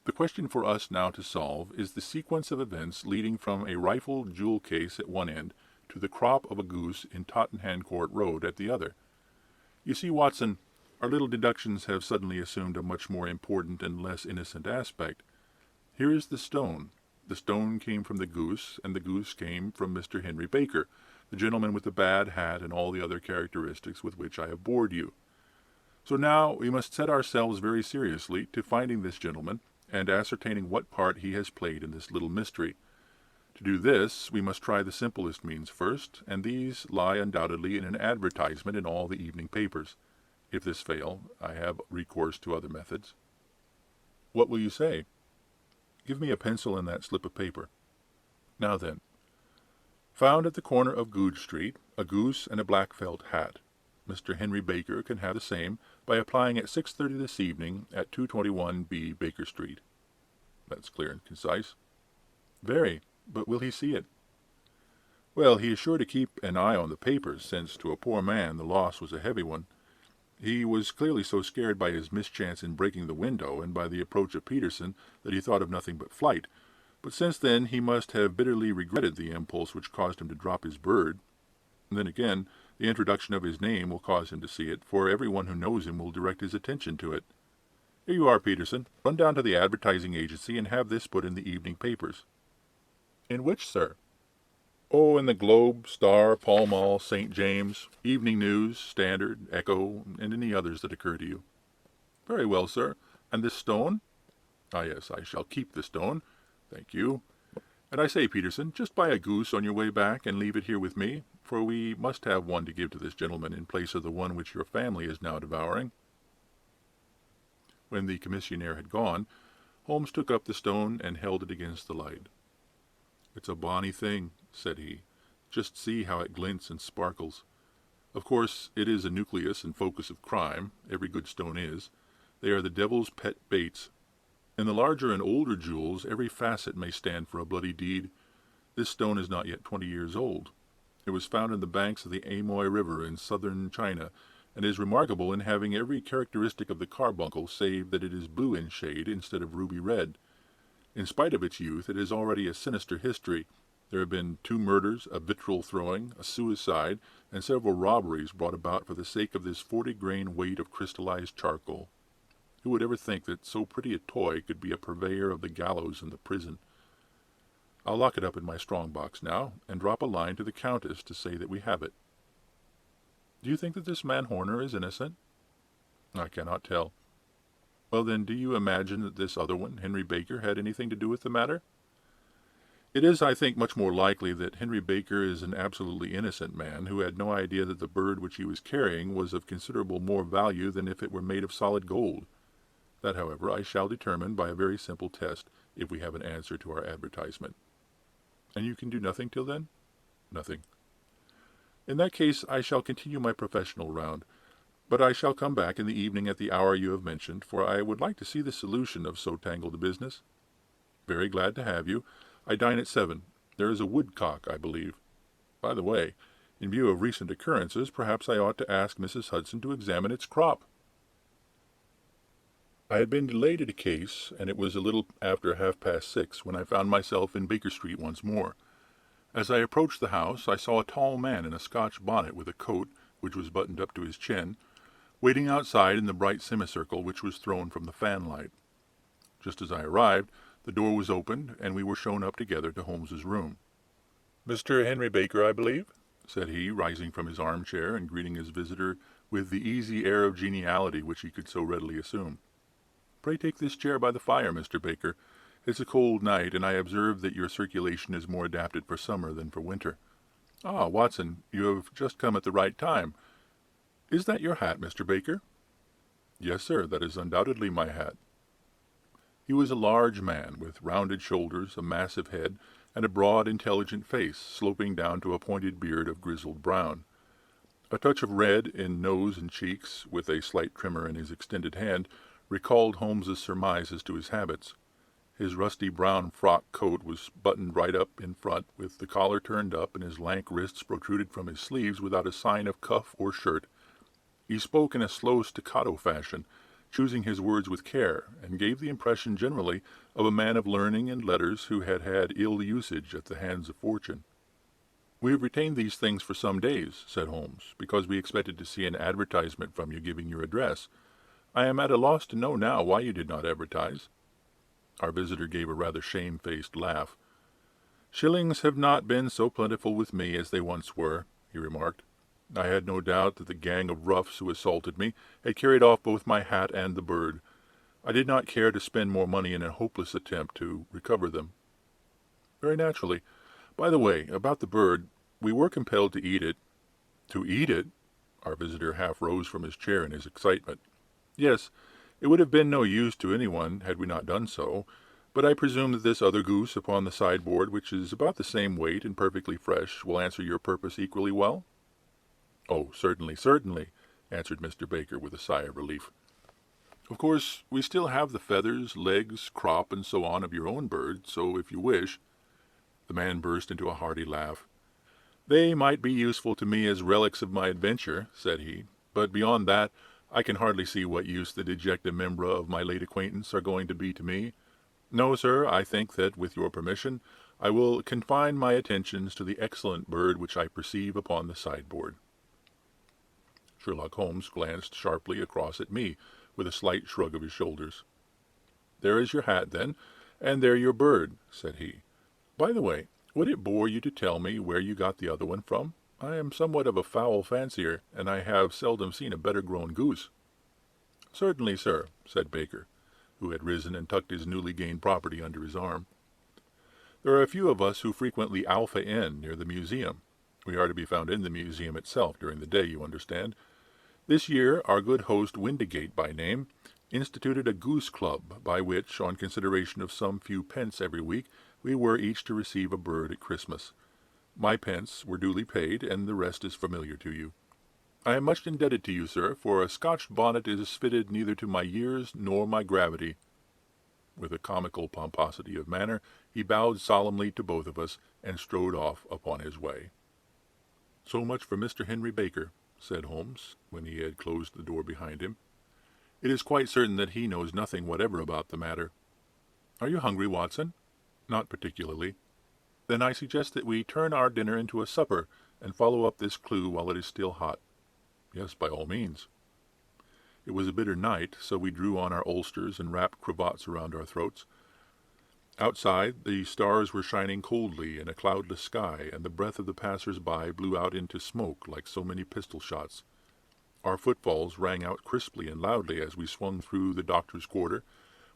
"The question for us now to solve is the sequence of events leading from a rifled jewel case at one end to the crop of a goose in Tottenham Court Road at the other. You see, Watson, our little deductions have suddenly assumed a much more important and less innocent aspect. Here is the stone. The stone came from the goose, and the goose came from Mr. Henry Baker, the gentleman with the bad hat and all the other characteristics with which I have bored you. So now we must set ourselves very seriously to finding this gentleman, and ascertaining what part he has played in this little mystery. To do this, we must try the simplest means first, and these lie undoubtedly in an advertisement in all the evening papers. If this fail, I have recourse to other methods. What will you say? Give me a pencil and that slip of paper. Now then, found at the corner of Goodge Street, a goose and a black felt hat. Mr. Henry Baker can have the same by applying at 6:30 this evening at 221B Baker Street. That's clear and concise. Very, but will he see it? Well, he is sure to keep an eye on the papers, since to a poor man the loss was a heavy one. He was clearly so scared by his mischance in breaking the window and by the approach of Peterson that he thought of nothing but flight. But since then he must have bitterly regretted the impulse which caused him to drop his bird. And then again, the introduction of his name will cause him to see it, for everyone who knows him will direct his attention to it. Here you are, Peterson. Run down to the advertising agency and have this put in the evening papers. In which, sir? Oh, in the Globe, Star, Pall Mall, St. James, Evening News, Standard, Echo, and any others that occur to you. Very well, sir. And this stone? Ah, yes, I shall keep the stone. Thank you. And I say, Peterson, just buy a goose on your way back and leave it here with me, for we must have one to give to this gentleman in place of the one which your family is now devouring. When the commissionaire had gone, Holmes took up the stone and held it against the light. It's a bonny thing, said he. Just see how it glints and sparkles. Of course, it is a nucleus and focus of crime. Every good stone is. They are the devil's pet baits. In the larger and older jewels, every facet may stand for a bloody deed. This stone is not yet 20 years old. It was found in the banks of the Amoy River in southern China, and is remarkable in having every characteristic of the carbuncle, save that it is blue in shade instead of ruby red. In spite of its youth, it has already a sinister history. There have been 2 murders, a vitriol throwing, a suicide, and several robberies brought about for the sake of this 40-grain weight of crystallized charcoal. Who would ever think that so pretty a toy could be a purveyor of the gallows and the prison? I'll lock it up in my strong box now, and drop a line to the Countess to say that we have it. Do you think that this man Horner is innocent? I cannot tell. Well, then, do you imagine that this other one, Henry Baker, had anything to do with the matter? It is, I think, much more likely that Henry Baker is an absolutely innocent man who had no idea that the bird which he was carrying was of considerable more value than if it were made of solid gold. That, however, I shall determine by a very simple test if we have an answer to our advertisement. And you can do nothing till then? Nothing. In that case, I shall continue my professional round. But I shall come back in the evening at the hour you have mentioned, for I would like to see the solution of so tangled a business. Very glad to have you. I dine at 7. There is a woodcock, I believe. By the way, in view of recent occurrences, perhaps I ought to ask Mrs. Hudson to examine its crop. I had been delayed at a case, and it was a little after 6:30 when I found myself in Baker Street once more. As I approached the house, I saw a tall man in a Scotch bonnet with a coat, which was buttoned up to his chin, waiting outside in the bright semicircle which was thrown from the fanlight. Just as I arrived, the door was opened, and we were shown up together to Holmes's room. "Mr. Henry Baker, I believe?" said he, rising from his armchair and greeting his visitor with the easy air of geniality which he could so readily assume. "Pray take this chair by the fire, Mr. Baker. It's a cold night, and I observe that your circulation is more adapted for summer than for winter. Ah, Watson, you have just come at the right time. Is that your hat, Mr. Baker?" "Yes, sir, that is undoubtedly my hat." He was a large man, with rounded shoulders, a massive head, and a broad, intelligent face, sloping down to a pointed beard of grizzled brown. A touch of red in nose and cheeks, with a slight tremor in his extended hand, recalled Holmes's surmise as to his habits. His rusty brown frock coat was buttoned right up in front, with the collar turned up, and his lank wrists protruded from his sleeves without a sign of cuff or shirt. He spoke in a slow staccato fashion, choosing his words with care, and gave the impression generally of a man of learning and letters who had had ill usage at the hands of fortune. "We have retained these things for some days," said Holmes, "because we expected to see an advertisement from you giving your address. I am at a loss to know now why you did not advertise." Our visitor gave a rather shamefaced laugh. "Shillings have not been so plentiful with me as they once were," he remarked. "I had no doubt that the gang of roughs who assaulted me had carried off both my hat and the bird. I did not care to spend more money in a hopeless attempt to recover them. Very naturally, By the way, about the bird, we were compelled to eat it. To eat it? Our visitor half rose from his chair in his excitement. Yes, it would have been no use to anyone had we not done so, but I presume that this other goose upon the sideboard, which is about the same weight and perfectly fresh, will answer your purpose equally well? Oh, certainly, certainly, answered Mr. Baker with a sigh of relief. Of course, we still have the feathers, legs, crop, and so on of your own bird, so if you wish— The man burst into a hearty laugh. They might be useful to me as relics of my adventure, said he, but beyond that, I can hardly see what use the dejected membra of my late acquaintance are going to be to me. No, sir, I think that, with your permission, I will confine my attentions to the excellent bird which I perceive upon the sideboard. Sherlock Holmes glanced sharply across at me, with a slight shrug of his shoulders. There is your hat, then, and there your bird, said he. By the way, would it bore you to tell me where you got the other one from? I am somewhat of a fowl fancier, and I have seldom seen a better-grown goose. Certainly, sir, said Baker, who had risen and tucked his newly gained property under his arm. There are a few of us who frequently Alpha Inn near the museum. We are to be found in the museum itself during the day, you understand. This year our good host Windigate by name instituted a goose club, by which, on consideration of some few pence every week, we were each to receive a bird at Christmas. My pence were duly paid, and the rest is familiar to you. I am much indebted to you, sir, for a Scotch bonnet is fitted neither to my years nor my gravity. With a comical pomposity of manner, he bowed solemnly to both of us, and strode off upon his way. So much for Mr. Henry Baker, said Holmes, when he had closed the door behind him. It is quite certain that he knows nothing whatever about the matter. Are you hungry, Watson? Not particularly. Then I suggest that we turn our dinner into a supper, and follow up this clue while it is still hot. Yes, by all means. It was a bitter night, so we drew on our ulsters and wrapped cravats around our throats. Outside, the stars were shining coldly in a cloudless sky, and the breath of the passers-by blew out into smoke like so many pistol shots. Our footfalls rang out crisply and loudly as we swung through the Doctor's Quarter,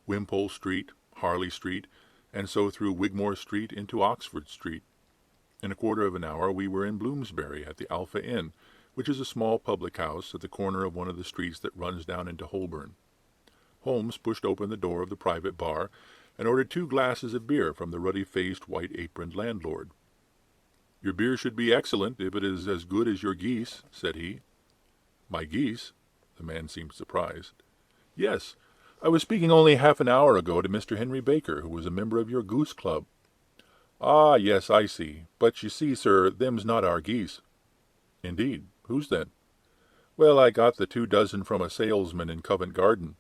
Wimpole Street, Harley Street, and so through Wigmore Street into Oxford Street. In a quarter of an hour we were in Bloomsbury at the Alpha Inn, which is a small public house at the corner of one of the streets that runs down into Holborn. Holmes pushed open the door of the private bar, and ordered 2 glasses of beer from the ruddy-faced, white-aproned landlord. Your beer should be excellent, if it is as good as your geese, said he. My geese? The man seemed surprised. Yes, I was speaking only half an hour ago to Mr. Henry Baker, who was a member of your goose club. Ah, yes, I see. But you see, sir, them's not our geese. Indeed. Whose then? Well, I got the 2 dozen from a salesman in Covent Garden.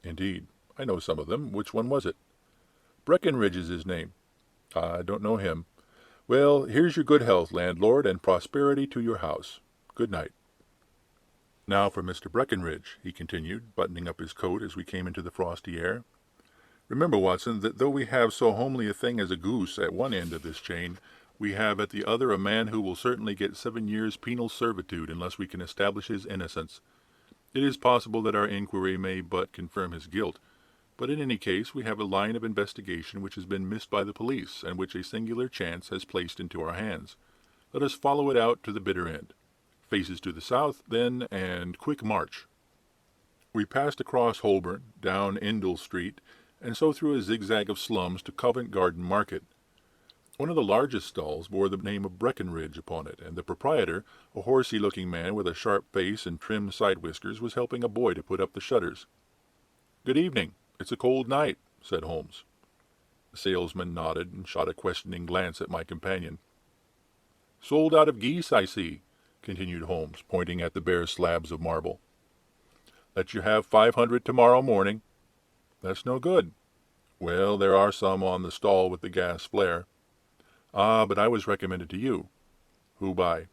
Indeed. I know some of them. Which one was it? Breckenridge is his name. I don't know him. Well, here's your good health, landlord, and prosperity to your house. Good night. Now for Mr. Breckenridge, he continued, buttoning up his coat as we came into the frosty air. Remember, Watson, that though we have so homely a thing as a goose at one end of this chain, we have at the other a man who will certainly get 7 years' penal servitude unless we can establish his innocence. It is possible that our inquiry may but confirm his guilt, but in any case we have a line of investigation which has been missed by the police, and which a singular chance has placed into our hands. Let us follow it out to the bitter end. Faces to the south, then, and quick march. We passed across Holborn, down Endell Street, and so through a zigzag of slums to Covent Garden Market. One of the largest stalls bore the name of Breckenridge upon it, and the proprietor, a horsey-looking man with a sharp face and trim side-whiskers, was helping a boy to put up the shutters. Good evening. It's a cold night, said Holmes. The salesman nodded and shot a questioning glance at my companion. Sold out of geese, I see, continued Holmes, pointing at the bare slabs of marble. Let you have 500 tomorrow morning. That's no good. Well, there are some on the stall with the gas flare. Ah, but I was recommended to you. Who by?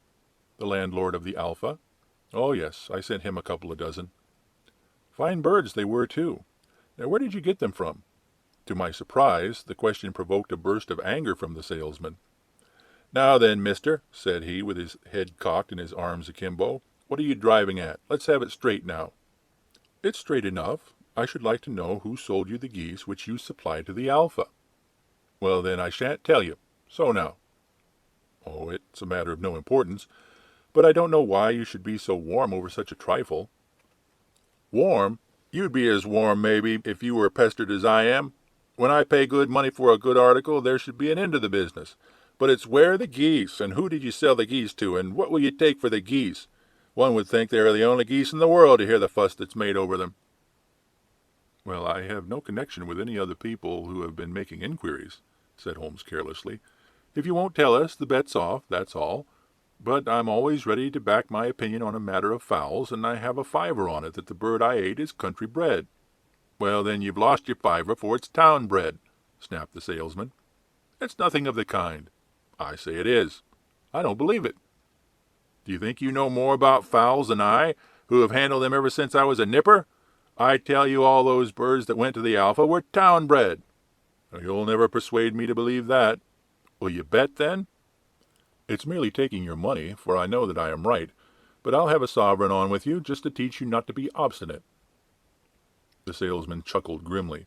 The landlord of the Alpha? Oh, yes, I sent him a couple of dozen. Fine birds they were, too. Now, where did you get them from? To my surprise, the question provoked a burst of anger from the salesman. Now then, mister, said he, with his head cocked and his arms akimbo, what are you driving at? Let's have it straight now. It's straight enough. I should like to know who sold you the geese which you supplied to the Alpha. Well, then, I shan't tell you. So now, Oh, it's a matter of no importance, but I don't know why you should be so warm over such a trifle. Warm? You'd be as warm, maybe, if you were pestered as I am. When I pay good money for a good article, there should be an end to the business. But it's where are the geese, and who did you sell the geese to, and what will you take for the geese? One would think they are the only geese in the world to hear the fuss that's made over them. Well, I have no connection with any other people who have been making inquiries, said Holmes carelessly. If you won't tell us, the bet's off, that's all. But I'm always ready to back my opinion on a matter of fowls, and I have a fiver on it that the bird I ate is country bred. Well, then you've lost your fiver, for it's town bred, snapped the salesman. It's nothing of the kind. I say it is. I don't believe it. Do you think you know more about fowls than I, who have handled them ever since I was a nipper? I tell you all those birds that went to the Alpha were town bred. You'll never persuade me to believe that. Will you bet, then? It's merely taking your money, for I know that I am right, but I'll have a sovereign on with you, just to teach you not to be obstinate. The salesman chuckled grimly.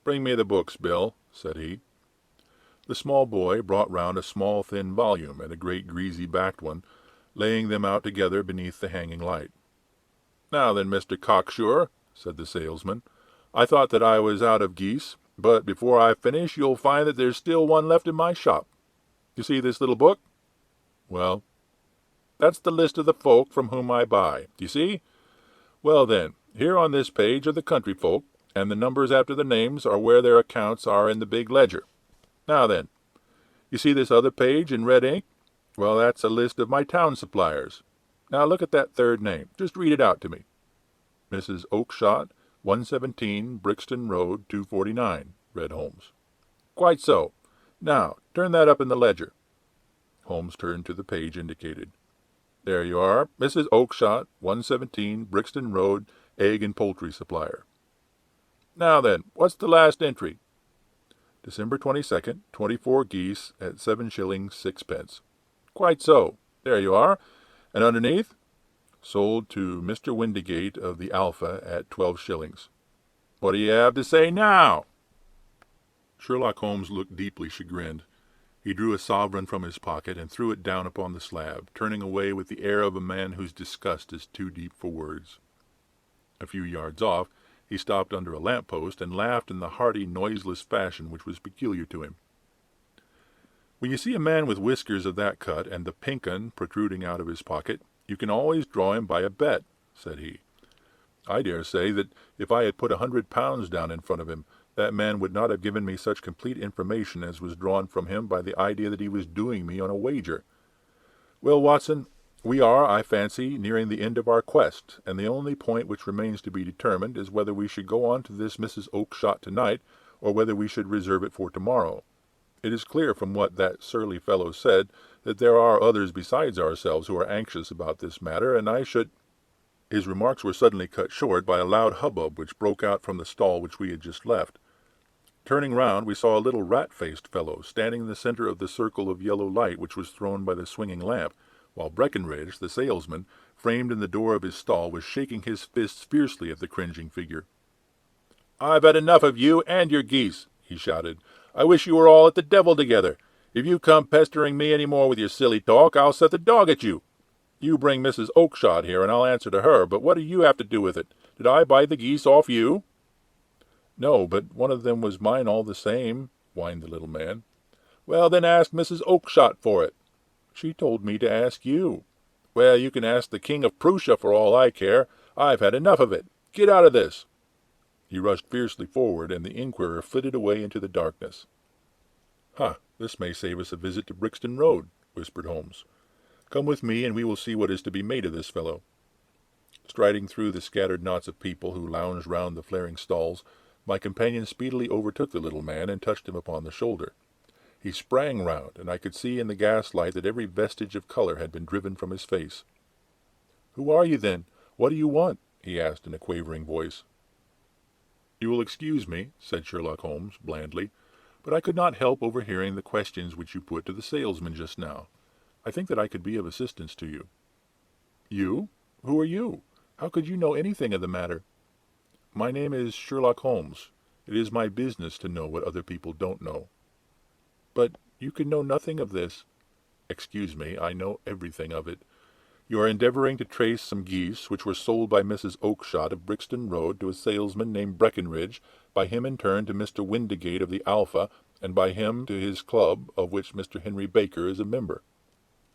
Bring me the books, Bill, said he. The small boy brought round a small thin volume and a great greasy-backed one, laying them out together beneath the hanging light. Now then, Mr. Cocksure, said the salesman, I thought that I was out of geese, but before I finish you'll find that there's still one left in my shop. You see this little book? Well, that's the list of the folk from whom I buy. Do you see? Well then, here on this page are the country folk, and the numbers after the names are where their accounts are in the big ledger. Now then, you see this other page in red ink? Well, that's a list of my town suppliers. Now look at that third name. Just read it out to me. Mrs. Oakshott, 117 Brixton Road, 249, read Holmes. Quite so. Now, turn that up in the ledger. Holmes turned to the page indicated. There you are, Mrs. Oakshott, 117 Brixton Road, egg and poultry supplier. Now then, what's the last entry? December 22nd, 24 geese at 7 shillings 6 pence. Quite so. There you are. And underneath? Sold to Mr. Windigate of the Alpha at 12 shillings. What do you have to say now? Sherlock Holmes looked deeply chagrined. He drew a sovereign from his pocket and threw it down upon the slab, turning away with the air of a man whose disgust is too deep for words. A few yards off, he stopped under a lamp-post and laughed in the hearty, noiseless fashion which was peculiar to him. When you see a man with whiskers of that cut and the pink 'un protruding out of his pocket, you can always draw him by a bet, said he. I dare say that if I had put £100 down in front of him, that man would not have given me such complete information as was drawn from him by the idea that he was doing me on a wager. Well, Watson, we are, I fancy, nearing the end of our quest, and the only point which remains to be determined is whether we should go on to this Mrs. Oakshott tonight, or whether we should reserve it for tomorrow. It is clear from what that surly fellow said that there are others besides ourselves who are anxious about this matter, and I should— His remarks were suddenly cut short by a loud hubbub which broke out from the stall which we had just left. Turning round, we saw a little rat-faced fellow standing in the centre of the circle of yellow light which was thrown by the swinging lamp, while Breckenridge, the salesman, framed in the door of his stall, was shaking his fists fiercely at the cringing figure. "I've had enough of you and your geese," he shouted. "I wish you were all at the devil together. If you come pestering me any more with your silly talk, I'll set the dog at you. You bring Mrs. Oakshott here, and I'll answer to her, but what do you have to do with it? Did I buy the geese off you?" "No, but one of them was mine all the same," whined the little man. "Well, then ask Mrs. Oakshott for it." "She told me to ask you." "Well, you can ask the King of Prussia for all I care. I've had enough of it. Get out of this." He rushed fiercely forward, and the inquirer flitted away into the darkness. This may save us a visit to Brixton Road," whispered Holmes. "Come with me, and we will see what is to be made of this fellow." Striding through the scattered knots of people who lounged round the flaring stalls, my companion speedily overtook the little man and touched him upon the shoulder. He sprang round, and I could see in the gaslight that every vestige of colour had been driven from his face. "Who are you, then? What do you want?" he asked in a quavering voice. "You will excuse me," said Sherlock Holmes, blandly, "but I could not help overhearing the questions which you put to the salesman just now. I think that I could be of assistance to you." "You? Who are you? How could you know anything of the matter?" "My name is Sherlock Holmes. It is my business to know what other people don't know." "But you can know nothing of this." Excuse me, I know everything of it. You are endeavoring to trace some geese which were sold by Mrs. Oakshott of Brixton Road to a salesman named Breckenridge, by him in turn to Mr. Windigate of the Alpha, and by him to his club, of which Mr. Henry Baker is a member."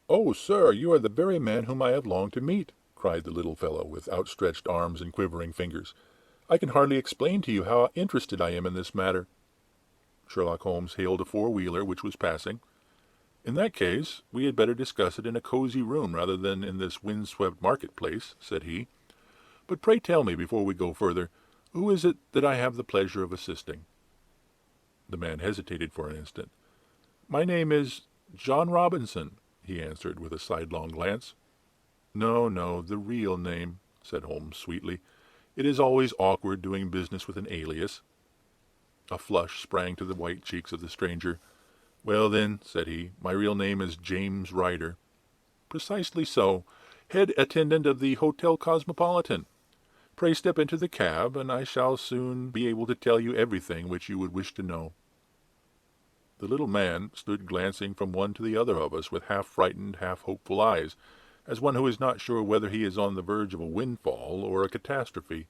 "Oh, sir, you are the very man whom I have longed to meet," cried the little fellow, with outstretched arms and quivering fingers. "I can hardly explain to you how interested I am in this matter." Sherlock Holmes hailed a four-wheeler which was passing. "In that case, we had better discuss it in a cozy room rather than in this wind-swept market-place," said he. "But pray tell me, before we go further, who is it that I have the pleasure of assisting?" The man hesitated for an instant. "My name is John Robinson," he answered, with a sidelong glance. "No, no, the real name," said Holmes sweetly. "It is always awkward doing business with an alias." A flush sprang to the white cheeks of the stranger. "Well, then," said he, "my real name is James Ryder." "Precisely so. Head attendant of the Hotel Cosmopolitan. Pray step into the cab, and I shall soon be able to tell you everything which you would wish to know." The little man stood glancing from one to the other of us with half-frightened, half-hopeful eyes, as one who is not sure whether he is on the verge of a windfall or a catastrophe.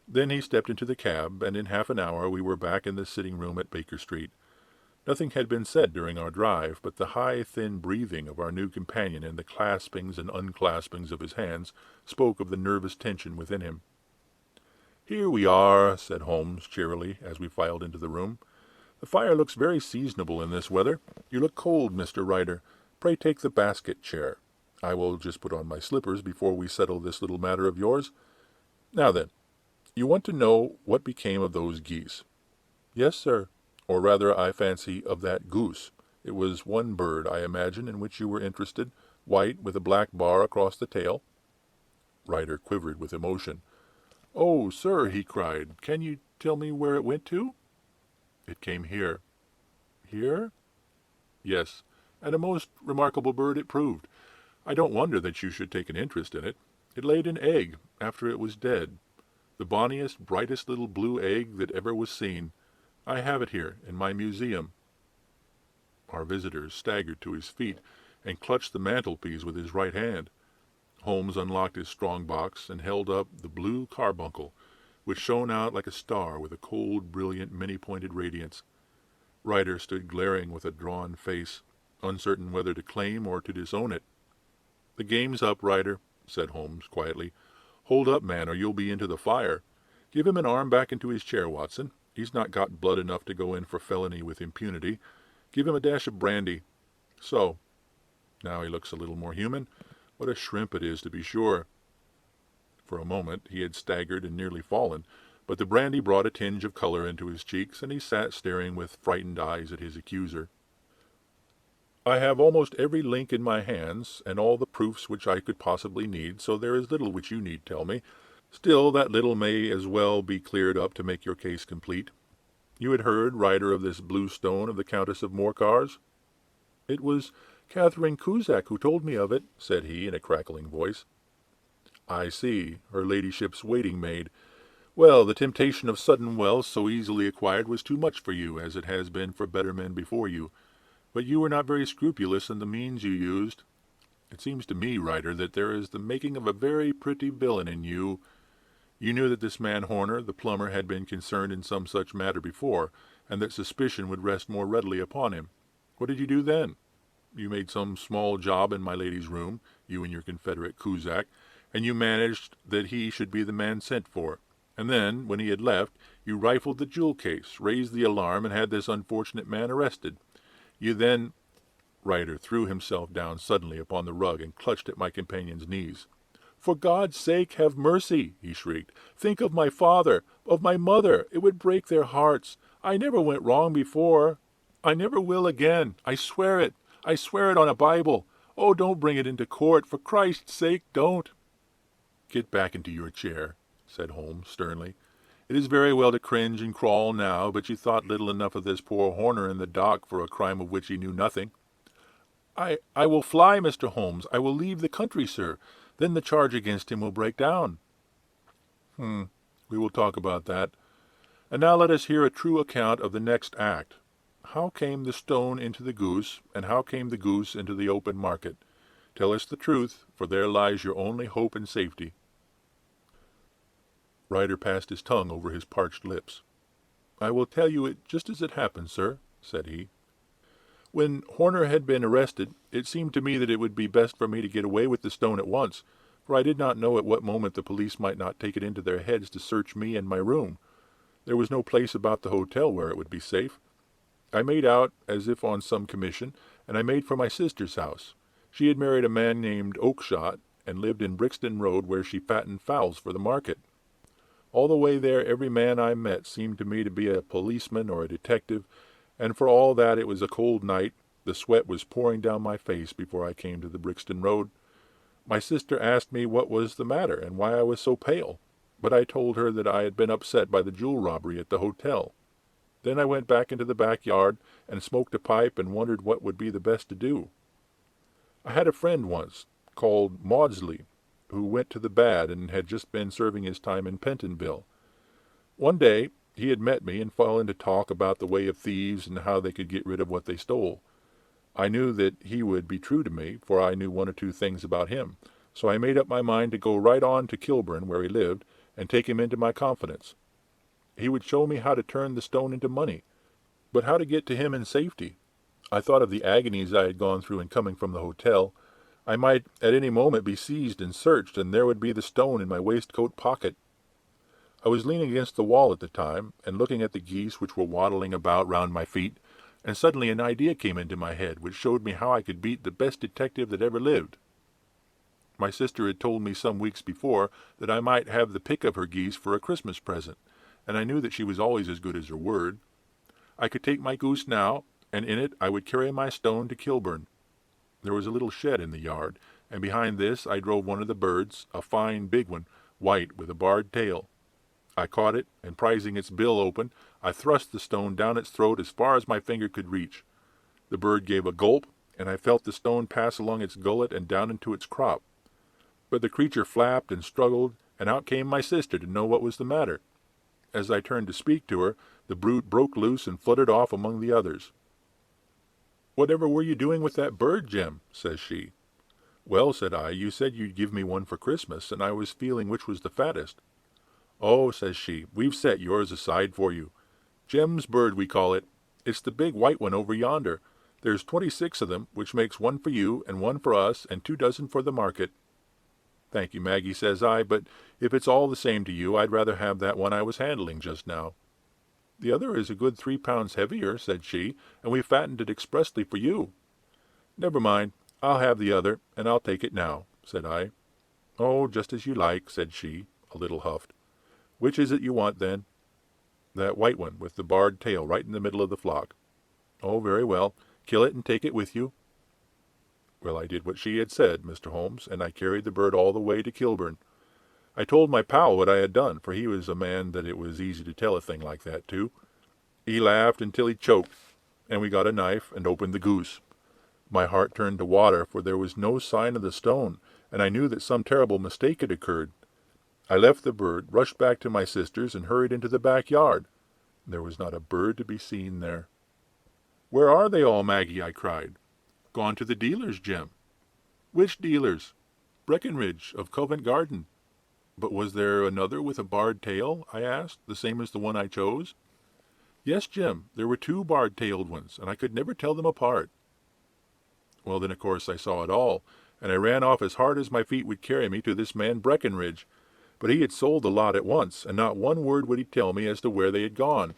Then he stepped into the cab, and in half an hour we were back in the sitting-room at Baker Street. Nothing had been said during our drive, but the high, thin breathing of our new companion and the claspings and unclaspings of his hands spoke of the nervous tension within him. "Here we are," said Holmes cheerily, as we filed into the room. "The fire looks very seasonable in this weather. You look cold, Mr. Ryder. Pray take the basket chair. I will just put on my slippers before we settle this little matter of yours. Now then, you want to know what became of those geese?" "Yes, sir. Or rather, I fancy, of that goose. It was one bird, I imagine, in which you were interested, white, with a black bar across the tail." Ryder quivered with emotion. "Oh, sir," he cried, "can you tell me where it went to?" "It came here." "Here?" "Yes, and a most remarkable bird it proved. I don't wonder that you should take an interest in it. It laid an egg after it was dead. The bonniest, brightest little blue egg that ever was seen. I have it here in my museum." Our visitor staggered to his feet and clutched the mantelpiece with his right hand. Holmes unlocked his strong box and held up the Blue Carbuncle, which shone out like a star with a cold, brilliant, many-pointed radiance. Ryder stood glaring with a drawn face, uncertain whether to claim or to disown it. "The game's up, Ryder," said Holmes quietly. "Hold up, man, or you'll be into the fire. Give him an arm back into his chair, Watson. He's not got blood enough to go in for felony with impunity. Give him a dash of brandy. So. Now he looks a little more human. What a shrimp it is, to be sure." For a moment he had staggered and nearly fallen, but the brandy brought a tinge of color into his cheeks, and he sat staring with frightened eyes at his accuser. "I have almost every link in my hands, and all the proofs which I could possibly need, so there is little which you need tell me. Still, that little may as well be cleared up to make your case complete. You had heard, Ryder, of this blue stone of the Countess of Morcar's?" "It was Catherine Cusack who told me of it," said he in a crackling voice. "I see, her ladyship's waiting-maid. Well, the temptation of sudden wealth so easily acquired was too much for you, as it has been for better men before you. But you were not very scrupulous in the means you used. It seems to me, Ryder, that there is the making of a very pretty villain in you. You knew that this man Horner, the plumber, had been concerned in some such matter before, and that suspicion would rest more readily upon him. What did you do then? You made some small job in my lady's room, you and your confederate Cusack, and you managed that he should be the man sent for. And then, when he had left, you rifled the jewel case, raised the alarm, and had this unfortunate man arrested. You then—" Ryder threw himself down suddenly upon the rug and clutched at my companion's knees. "For God's sake, have mercy!" he shrieked. "Think of my father, of my mother. It would break their hearts. I never went wrong before. I never will again. I swear it. I swear it on a Bible. Oh, don't bring it into court. For Christ's sake, don't." "Get back into your chair," said Holmes sternly. "It is very well to cringe and crawl now, but you thought little enough of this poor Horner in the dock for a crime of which he knew nothing." I will fly, Mr. Holmes. I will leave the country, sir. Then the charge against him will break down." We will talk about that. And now let us hear a true account of the next act. how came the stone into the goose, and how came the goose into the open market? Tell us the truth, for there lies your only hope and safety." Ryder passed his tongue over his parched lips. "I will tell you it just as it happened, sir," said he. "When Horner had been arrested, it seemed to me that it would be best for me to get away with the stone at once, for I did not know at what moment the police might not take it into their heads to search me and my room. There was no place about the hotel where it would be safe. I made out as if on some commission, and I made for my sister's house. She had married a man named Oakshott, and lived in Brixton Road, where she fattened fowls for the market. All the way there every man I met seemed to me to be a policeman or a detective, and for all that it was a cold night, the sweat was pouring down my face before I came to the Brixton Road. My sister asked me what was the matter, and why I was so pale, but I told her that I had been upset by the jewel robbery at the hotel. Then I went back into the backyard and smoked a pipe and wondered what would be the best to do. I had a friend once, called Maudsley, who went to the bad and had just been serving his time in Pentonville. One day he had met me and fell into talk about the way of thieves and how they could get rid of what they stole. I knew that he would be true to me, for I knew one or two things about him, so I made up my mind to go right on to Kilburn, where he lived, and take him into my confidence. He would show me how to turn the stone into money, but how to get to him in safety. I thought of the agonies I had gone through in coming from the hotel. I might at any moment be seized and searched, and there would be the stone in my waistcoat pocket. I was leaning against the wall at the time, and looking at the geese which were waddling about round my feet, and suddenly an idea came into my head which showed me how I could beat the best detective that ever lived. My sister had told me some weeks before that I might have the pick of her geese for a Christmas present, and I knew that she was always as good as her word. I could take my goose now, and in it I would carry my stone to Kilburn. There was a little shed in the yard, and behind this I drove one of the birds, a fine big one, white with a barred tail. I caught it, and prizing its bill open, I thrust the stone down its throat as far as my finger could reach. The bird gave a gulp, and I felt the stone pass along its gullet and down into its crop. But the creature flapped and struggled, and out came my sister to know what was the matter. As I turned to speak to her, the brute broke loose and fluttered off among the others. "Whatever were you doing with that bird, Jim?" says she. "Well," said I, "you said you'd give me one for Christmas, and I was feeling which was the fattest." "Oh," says she, "we've set yours aside for you. Jem's bird, we call it. It's the big white one over yonder. There's 26 of them, which makes one for you and one for us and 2 dozen for the market." "Thank you, Maggie," says I, "but if it's all the same to you, I'd rather have that one I was handling just now." "The other is a good 3 pounds heavier," said she, "and we fattened it expressly for you." "Never mind, I'll have the other, and I'll take it now," said I. "Oh, just as you like," said she, a little huffed. "Which is it you want, then?" "That white one, with the barred tail right in the middle of the flock." "Oh, very well. Kill it and take it with you." Well, I did what she had said, Mr. Holmes, and I carried the bird all the way to Kilburn. I told my pal what I had done, for he was a man that it was easy to tell a thing like that to. He laughed until he choked, and we got a knife and opened the goose. My heart turned to water, for there was no sign of the stone, and I knew that some terrible mistake had occurred. I left the bird, rushed back to my sister's, and hurried into the backyard. There was not a bird to be seen there. "Where are they all, Maggie?" I cried. "Gone to the dealers, Jim." "Which dealers?" "Breckenridge, of Covent Garden." "But was there another with a barred tail?" I asked, "the same as the one I chose?" "Yes, Jim, there were 2 barred-tailed ones, and I could never tell them apart." Well, then, of course, I saw it all, and I ran off as hard as my feet would carry me to this man Breckenridge. But he had sold the lot at once, and not one word would he tell me as to where they had gone.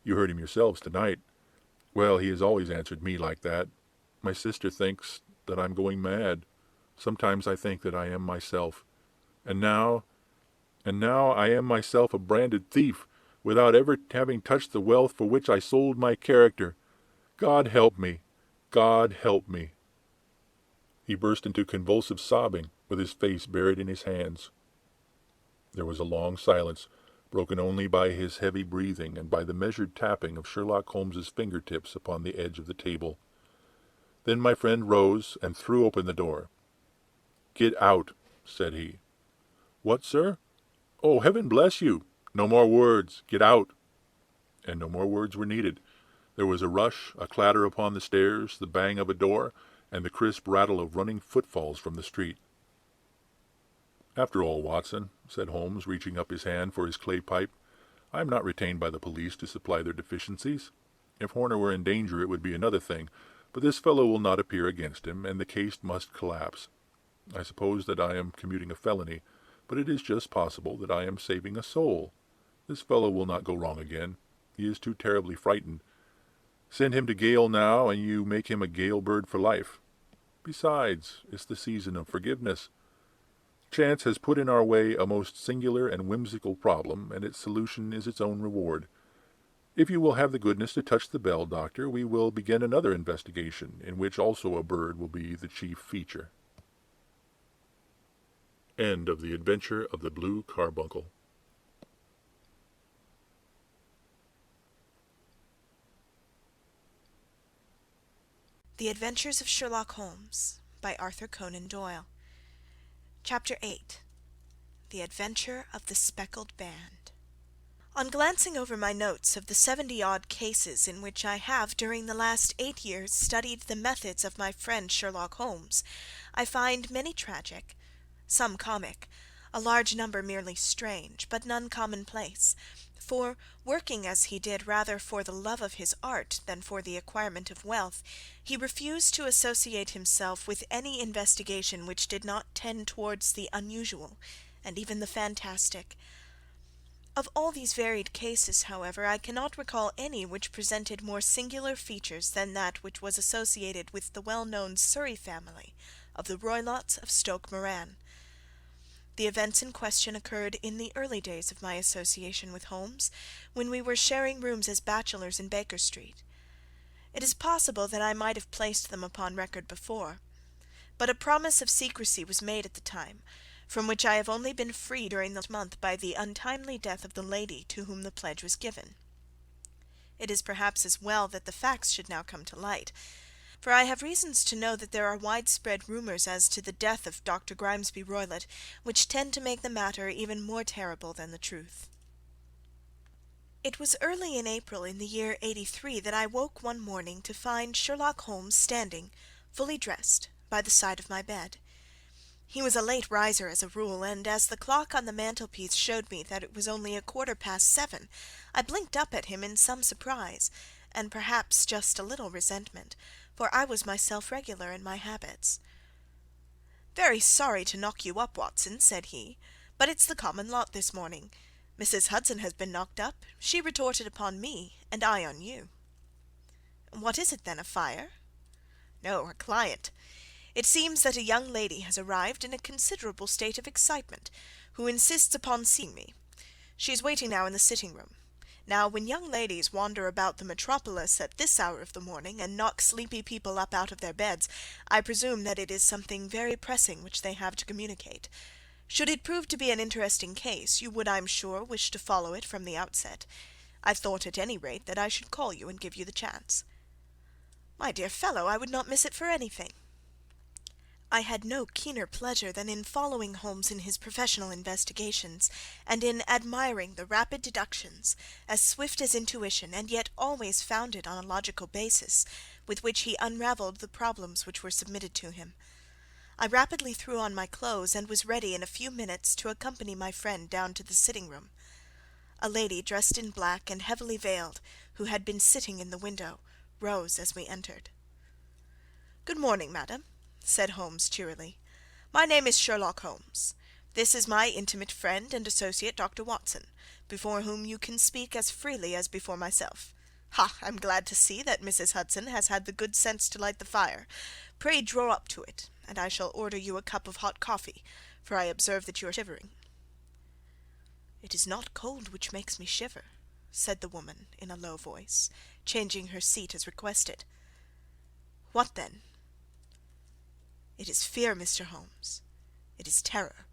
You heard him yourselves tonight. Well, he has always answered me like that. My sister thinks that I'm going mad. Sometimes I think that I am myself. And now I am myself a branded thief, without ever having touched the wealth for which I sold my character. God help me! God help me!" He burst into convulsive sobbing, with his face buried in his hands. There was a long silence, broken only by his heavy breathing and by the measured tapping of Sherlock Holmes's fingertips upon the edge of the table. Then my friend rose and threw open the door. "Get out," said he. "What, sir?" "Oh, heaven bless you! No more words. Get out." And no more words were needed. There was a rush, a clatter upon the stairs, the bang of a door, and the crisp rattle of running footfalls from the street. "After all, Watson," said Holmes, reaching up his hand for his clay pipe, "I am not retained by the police to supply their deficiencies. If Horner were in danger it would be another thing, but this fellow will not appear against him, and the case must collapse. I suppose that I am commuting a felony, but it is just possible that I am saving a soul. This fellow will not go wrong again. He is too terribly frightened. Send him to gaol now, and you make him a gaol bird for life. Besides, it's the season of forgiveness. Chance has put in our way a most singular and whimsical problem, and its solution is its own reward. If you will have the goodness to touch the bell, Doctor, we will begin another investigation, in which also a bird will be the chief feature." End of The Adventure of the Blue Carbuncle. The Adventures of Sherlock Holmes by Arthur Conan Doyle. Chapter 8. The Adventure of the Speckled Band. On glancing over my notes of the 70-odd cases in which I have during the last 8 years studied the methods of my friend Sherlock Holmes, I find many tragic, some comic, a large number merely strange, but none commonplace, for, working as he did rather for the love of his art than for the acquirement of wealth, he refused to associate himself with any investigation which did not tend towards the unusual, and even the fantastic. Of all these varied cases, however, I cannot recall any which presented more singular features than that which was associated with the well-known Surrey family of the Roylotts of Stoke Moran. The events in question occurred in the early days of my association with Holmes, when we were sharing rooms as bachelors in Baker Street. It is possible that I might have placed them upon record before, but a promise of secrecy was made at the time, from which I have only been free during the month by the untimely death of the lady to whom the pledge was given. It is perhaps as well that the facts should now come to light, for I have reasons to know that there are widespread rumours as to the death of Dr. Grimesby Roylott, which tend to make the matter even more terrible than the truth. It was early in April in the year '83 that I woke one morning to find Sherlock Holmes standing, fully dressed, by the side of my bed. He was a late riser as a rule, and as the clock on the mantelpiece showed me that it was only 7:15, I blinked up at him in some surprise, and perhaps just a little resentment, for I was myself regular in my habits. "Very sorry to knock you up, Watson," said he, "but it's the common lot this morning. Mrs. Hudson has been knocked up. She retorted upon me, and I on you." "What is it then, a fire?" "No, a client. It seems that a young lady has arrived in a considerable state of excitement, who insists upon seeing me. She is waiting now in the sitting-room. Now, when young ladies wander about the metropolis at this hour of the morning, and knock sleepy people up out of their beds, I presume that it is something very pressing which they have to communicate. Should it prove to be an interesting case, you would, I am sure, wish to follow it from the outset. I thought, at any rate, that I should call you and give you the chance." "My dear fellow, I would not miss it for anything." I had no keener pleasure than in following Holmes in his professional investigations, and in admiring the rapid deductions, as swift as intuition, and yet always founded on a logical basis, with which he unravelled the problems which were submitted to him. I rapidly threw on my clothes, and was ready in a few minutes to accompany my friend down to the sitting-room. A lady dressed in black and heavily veiled, who had been sitting in the window, rose as we entered. "Good morning, madam," said Holmes cheerily. "My name is Sherlock Holmes. This is my intimate friend and associate, Dr. Watson, before whom you can speak as freely as before myself. Ha! I'm glad to see that Mrs. Hudson has had the good sense to light the fire. Pray draw up to it, and I shall order you a cup of hot coffee, for I observe that you are shivering." "It is not cold which makes me shiver," said the woman in a low voice, changing her seat as requested. "What then?" "It is fear, Mr. Holmes. It is terror."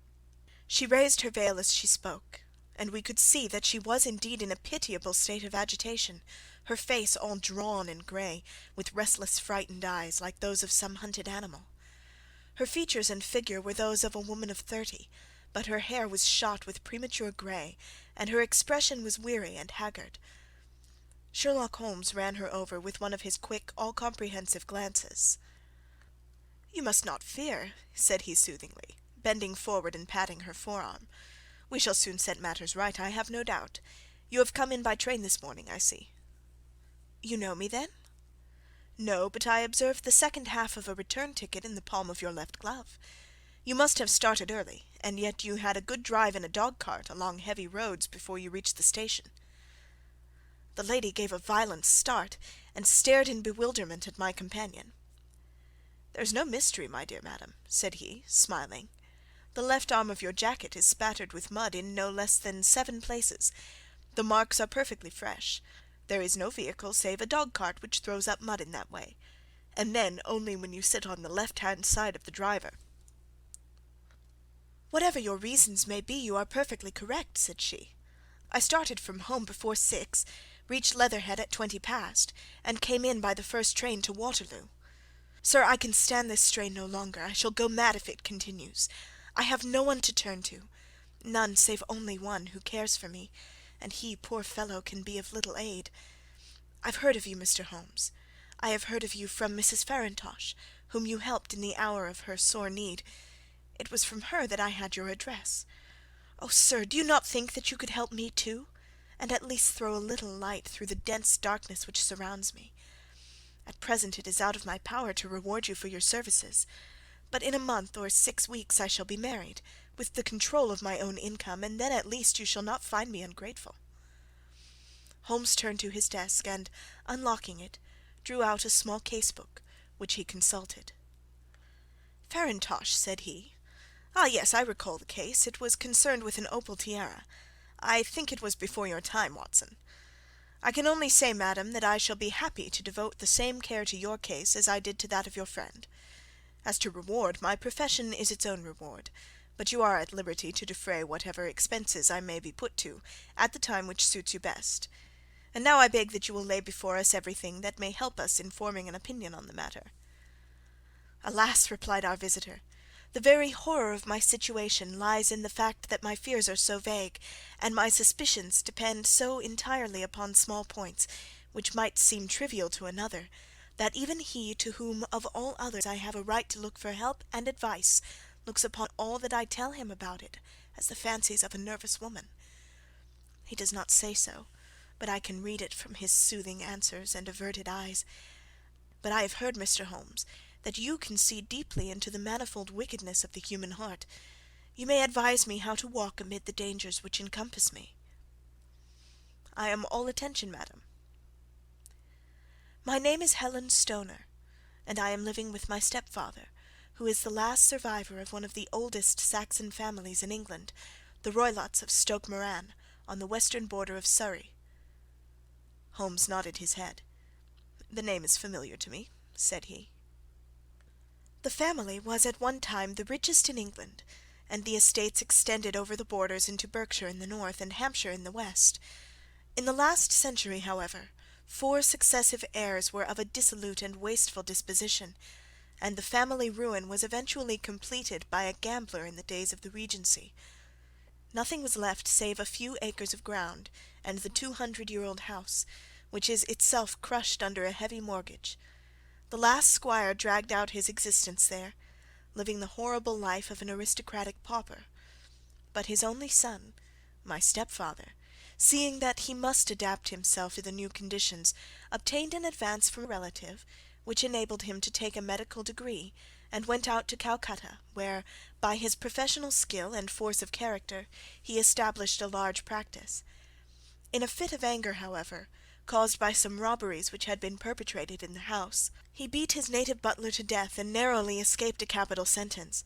She raised her veil as she spoke, and we could see that she was indeed in a pitiable state of agitation, her face all drawn and grey, with restless frightened eyes, like those of some hunted animal. Her features and figure were those of a woman of 30, but her hair was shot with premature grey, and her expression was weary and haggard. Sherlock Holmes ran her over with one of his quick, all-comprehensive glances. "You must not fear," said he soothingly, bending forward and patting her forearm. "We shall soon set matters right, I have no doubt. You have come in by train this morning, I see." "You know me, then?" "No, but I observed the second half of a return ticket in the palm of your left glove. You must have started early, and yet you had a good drive in a dog-cart along heavy roads before you reached the station." The lady gave a violent start, and stared in bewilderment at my companion. "There is no mystery, my dear madam," said he, smiling. "The left arm of your jacket is spattered with mud in no less than 7 places. The marks are perfectly fresh. There is no vehicle save a dog-cart which throws up mud in that way, and then only when you sit on the left-hand side of the driver." "Whatever your reasons may be, you are perfectly correct," said she. "I started from home before 6, reached Leatherhead at 20 past, and came in by the first train to Waterloo. Sir, I can stand this strain no longer. I shall go mad if it continues. I have no one to turn to, none save only one who cares for me, and he, poor fellow, can be of little aid. I've heard of you, Mr. Holmes. I have heard of you from Mrs. Farintosh, whom you helped in the hour of her sore need. It was from her that I had your address. Oh, sir, do you not think that you could help me too, and at least throw a little light through the dense darkness which surrounds me? At present it is out of my power to reward you for your services, but in a month or 6 weeks I shall be married, with the control of my own income, and then at least you shall not find me ungrateful." Holmes turned to his desk, and, unlocking it, drew out a small case-book, which he consulted. "Farintosh," said he. "Ah, yes, I recall the case. It was concerned with an opal tiara. I think it was before your time, Watson. I can only say, madam, that I shall be happy to devote the same care to your case as I did to that of your friend. As to reward, my profession is its own reward, but you are at liberty to defray whatever expenses I may be put to, at the time which suits you best. And now I beg that you will lay before us everything that may help us in forming an opinion on the matter." "Alas," replied our visitor, "the very horror of my situation lies in the fact that my fears are so vague, and my suspicions depend so entirely upon small points, which might seem trivial to another, that even he to whom of all others I have a right to look for help and advice looks upon all that I tell him about it as the fancies of a nervous woman. He does not say so, but I can read it from his soothing answers and averted eyes. But I have heard, Mr. Holmes, that you can see deeply into the manifold wickedness of the human heart. You may advise me how to walk amid the dangers which encompass me." "I am all attention, madam." "My name is Helen Stoner, and I am living with my stepfather, who is the last survivor of one of the oldest Saxon families in England, the Roylotts of Stoke Moran, on the western border of Surrey." Holmes nodded his head. "The name is familiar to me," said he. "The family was at one time the richest in England, and the estates extended over the borders into Berkshire in the north and Hampshire in the west. In the last century, however, 4 successive heirs were of a dissolute and wasteful disposition, and the family ruin was eventually completed by a gambler in the days of the Regency. Nothing was left save a few acres of ground and the 200-year-old house, which is itself crushed under a heavy mortgage. The last squire dragged out his existence there, living the horrible life of an aristocratic pauper. But his only son, my stepfather, seeing that he must adapt himself to the new conditions, obtained an advance from a relative, which enabled him to take a medical degree, and went out to Calcutta, where, by his professional skill and force of character, he established a large practice. In a fit of anger, however, caused by some robberies which had been perpetrated in the house, he beat his native butler to death and narrowly escaped a capital sentence.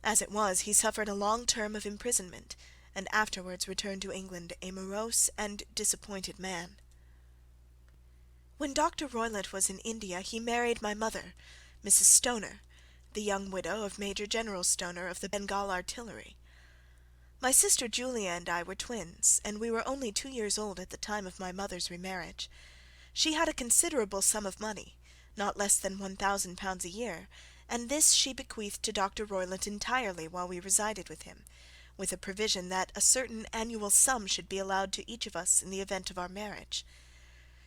As it was, he suffered a long term of imprisonment, and afterwards returned to England a morose and disappointed man. When Dr. Roylott was in India, he married my mother, Mrs. Stoner, the young widow of Major General Stoner of the Bengal Artillery. My sister Julia and I were twins, and we were only 2 years old at the time of my mother's remarriage. She had a considerable sum of money, not less than £1,000 a year, and this she bequeathed to Dr. Roylott entirely while we resided with him, with a provision that a certain annual sum should be allowed to each of us in the event of our marriage.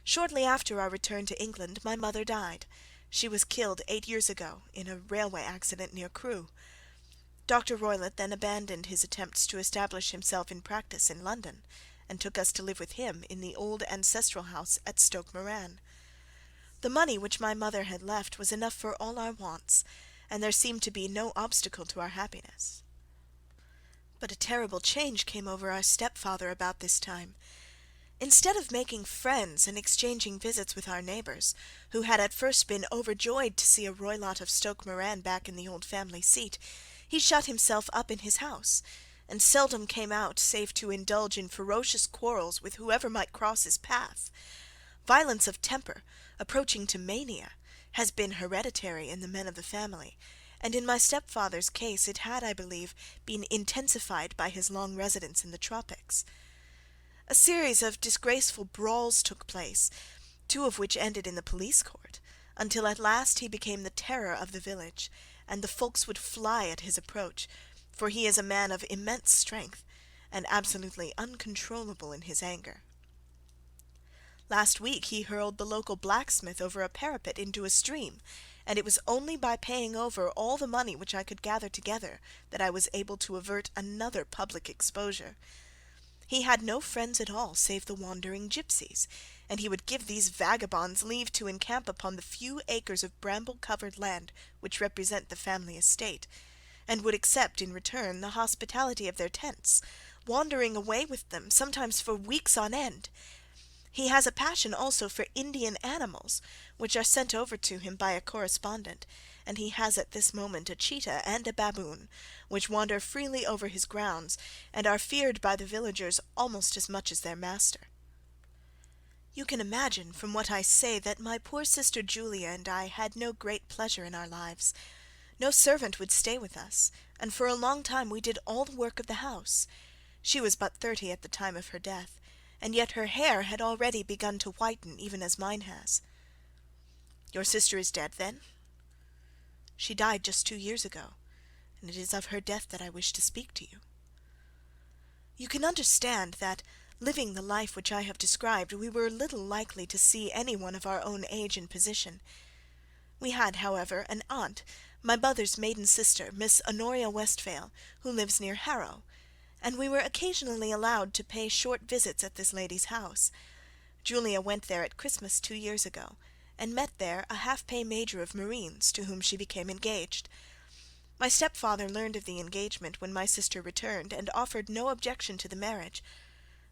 Shortly after our return to England, my mother died. She was killed 8 years ago in a railway accident near Crewe. Dr. Roylott then abandoned his attempts to establish himself in practice in London, and took us to live with him in the old ancestral house at Stoke Moran. The money which my mother had left was enough for all our wants, and there seemed to be no obstacle to our happiness. But a terrible change came over our stepfather about this time. Instead of making friends and exchanging visits with our neighbours, who had at first been overjoyed to see a Roylott of Stoke Moran back in the old family seat, he shut himself up in his house, and seldom came out save to indulge in ferocious quarrels with whoever might cross his path. Violence of temper, approaching to mania, has been hereditary in the men of the family, and in my stepfather's case it had, I believe, been intensified by his long residence in the tropics. A series of disgraceful brawls took place, 2 of which ended in the police court, until at last he became the terror of the village, and the folks would fly at his approach, for he is a man of immense strength, and absolutely uncontrollable in his anger. Last week he hurled the local blacksmith over a parapet into a stream, and it was only by paying over all the money which I could gather together that I was able to avert another public exposure. He had no friends at all save the wandering gipsies, and he would give these vagabonds leave to encamp upon the few acres of bramble-covered land which represent the family estate, and would accept in return the hospitality of their tents, wandering away with them, sometimes for weeks on end. He has a passion also for Indian animals, which are sent over to him by a correspondent, and he has at this moment a cheetah and a baboon, which wander freely over his grounds, and are feared by the villagers almost as much as their master. You can imagine from what I say that my poor sister Julia and I had no great pleasure in our lives. No servant would stay with us, and for a long time we did all the work of the house. She was but 30 at the time of her death, and yet her hair had already begun to whiten, even as mine has. Your sister is dead, then? She died just 2 years ago, and it is of her death that I wish to speak to you. You can understand that, living the life which I have described, we were little likely to see any one of our own age and position. We had, however, an aunt, my mother's maiden sister, Miss Honoria Westphale, who lives near Harrow, and we were occasionally allowed to pay short visits at this lady's house. Julia went there at Christmas 2 years ago, and met there a half-pay major of marines, to whom she became engaged. My stepfather learned of the engagement when my sister returned, and offered no objection to the marriage,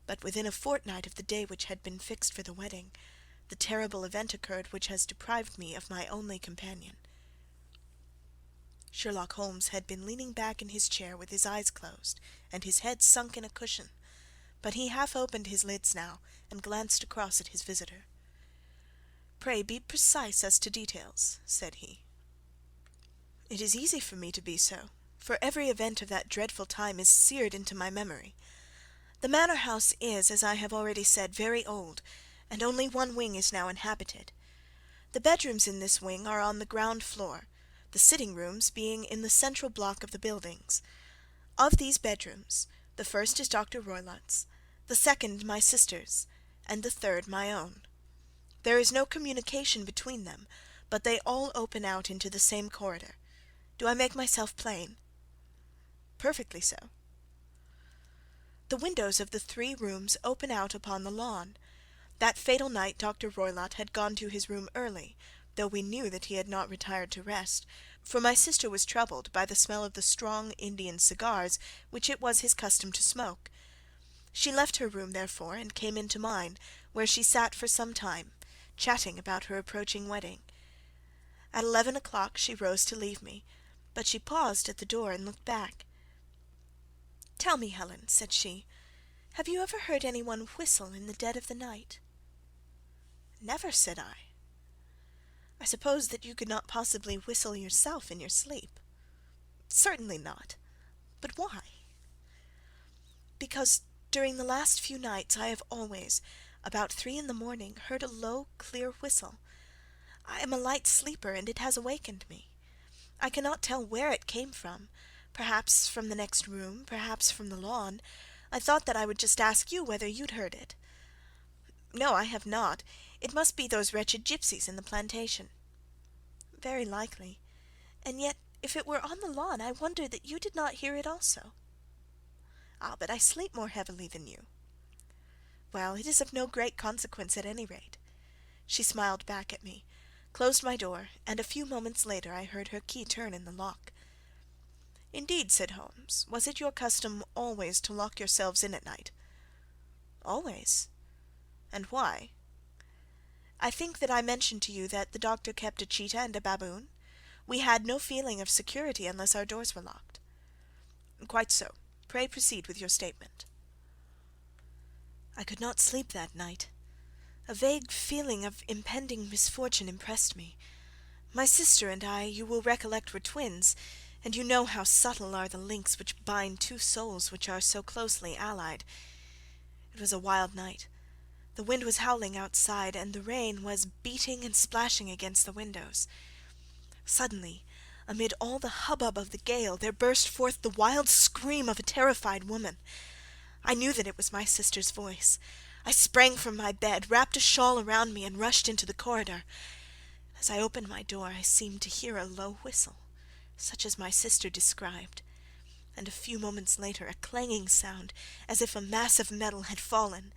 but within a fortnight of the day which had been fixed for the wedding, the terrible event occurred which has deprived me of my only companion. Sherlock Holmes had been leaning back in his chair with his eyes closed, and his head sunk in a cushion, but he half opened his lids now, and glanced across at his visitor. "Pray be precise as to details," said he. "It is easy for me to be so, for every event of that dreadful time is seared into my memory. The manor house is, as I have already said, very old, and only one wing is now inhabited. The bedrooms in this wing are on the ground floor, the sitting-rooms being in the central block of the buildings. Of these bedrooms, the first is Dr. Roylott's, the second my sister's, and the third my own. There is no communication between them, but they all open out into the same corridor. Do I make myself plain?" "Perfectly so." "The windows of the 3 rooms open out upon the lawn. That fatal night Dr. Roylott had gone to his room early, though we knew that he had not retired to rest, for my sister was troubled by the smell of the strong Indian cigars which it was his custom to smoke. She left her room, therefore, and came into mine, where she sat for some time, chatting about her approaching wedding. At 11 o'clock she rose to leave me, but she paused at the door and looked back. "Tell me, Helen," said she, "have you ever heard any one whistle in the dead of the night?" "Never," said I. "I suppose that you could not possibly whistle yourself in your sleep?" "Certainly not. But why?" "Because during the last few nights I have always, about 3 in the morning, heard a low, clear whistle. I am a light sleeper, and it has awakened me. I cannot tell where it came from, perhaps from the next room, perhaps from the lawn. I thought that I would just ask you whether you'd heard it." "No, I have not. It must be those wretched gipsies in the plantation." "Very likely. And yet, if it were on the lawn, I wonder that you did not hear it also." "Ah, but I sleep more heavily than you." "Well, it is of no great consequence at any rate." She smiled back at me, closed my door, and a few moments later I heard her key turn in the lock. "Indeed," said Holmes. "Was it your custom always to lock yourselves in at night?" "Always." "And why?" "I think that I mentioned to you that the doctor kept a cheetah and a baboon. We had no feeling of security unless our doors were locked." "Quite so. Pray proceed with your statement." "I could not sleep that night. A vague feeling of impending misfortune impressed me. My sister and I, you will recollect, were twins, and you know how subtle are the links which bind two souls which are so closely allied. It was a wild night. The wind was howling outside, and the rain was beating and splashing against the windows. Suddenly, amid all the hubbub of the gale, there burst forth the wild scream of a terrified woman. I knew that it was my sister's voice. I sprang from my bed, wrapped a shawl around me, and rushed into the corridor. As I opened my door, I seemed to hear a low whistle, such as my sister described, and a few moments later a clanging sound, as if a mass of metal had fallen.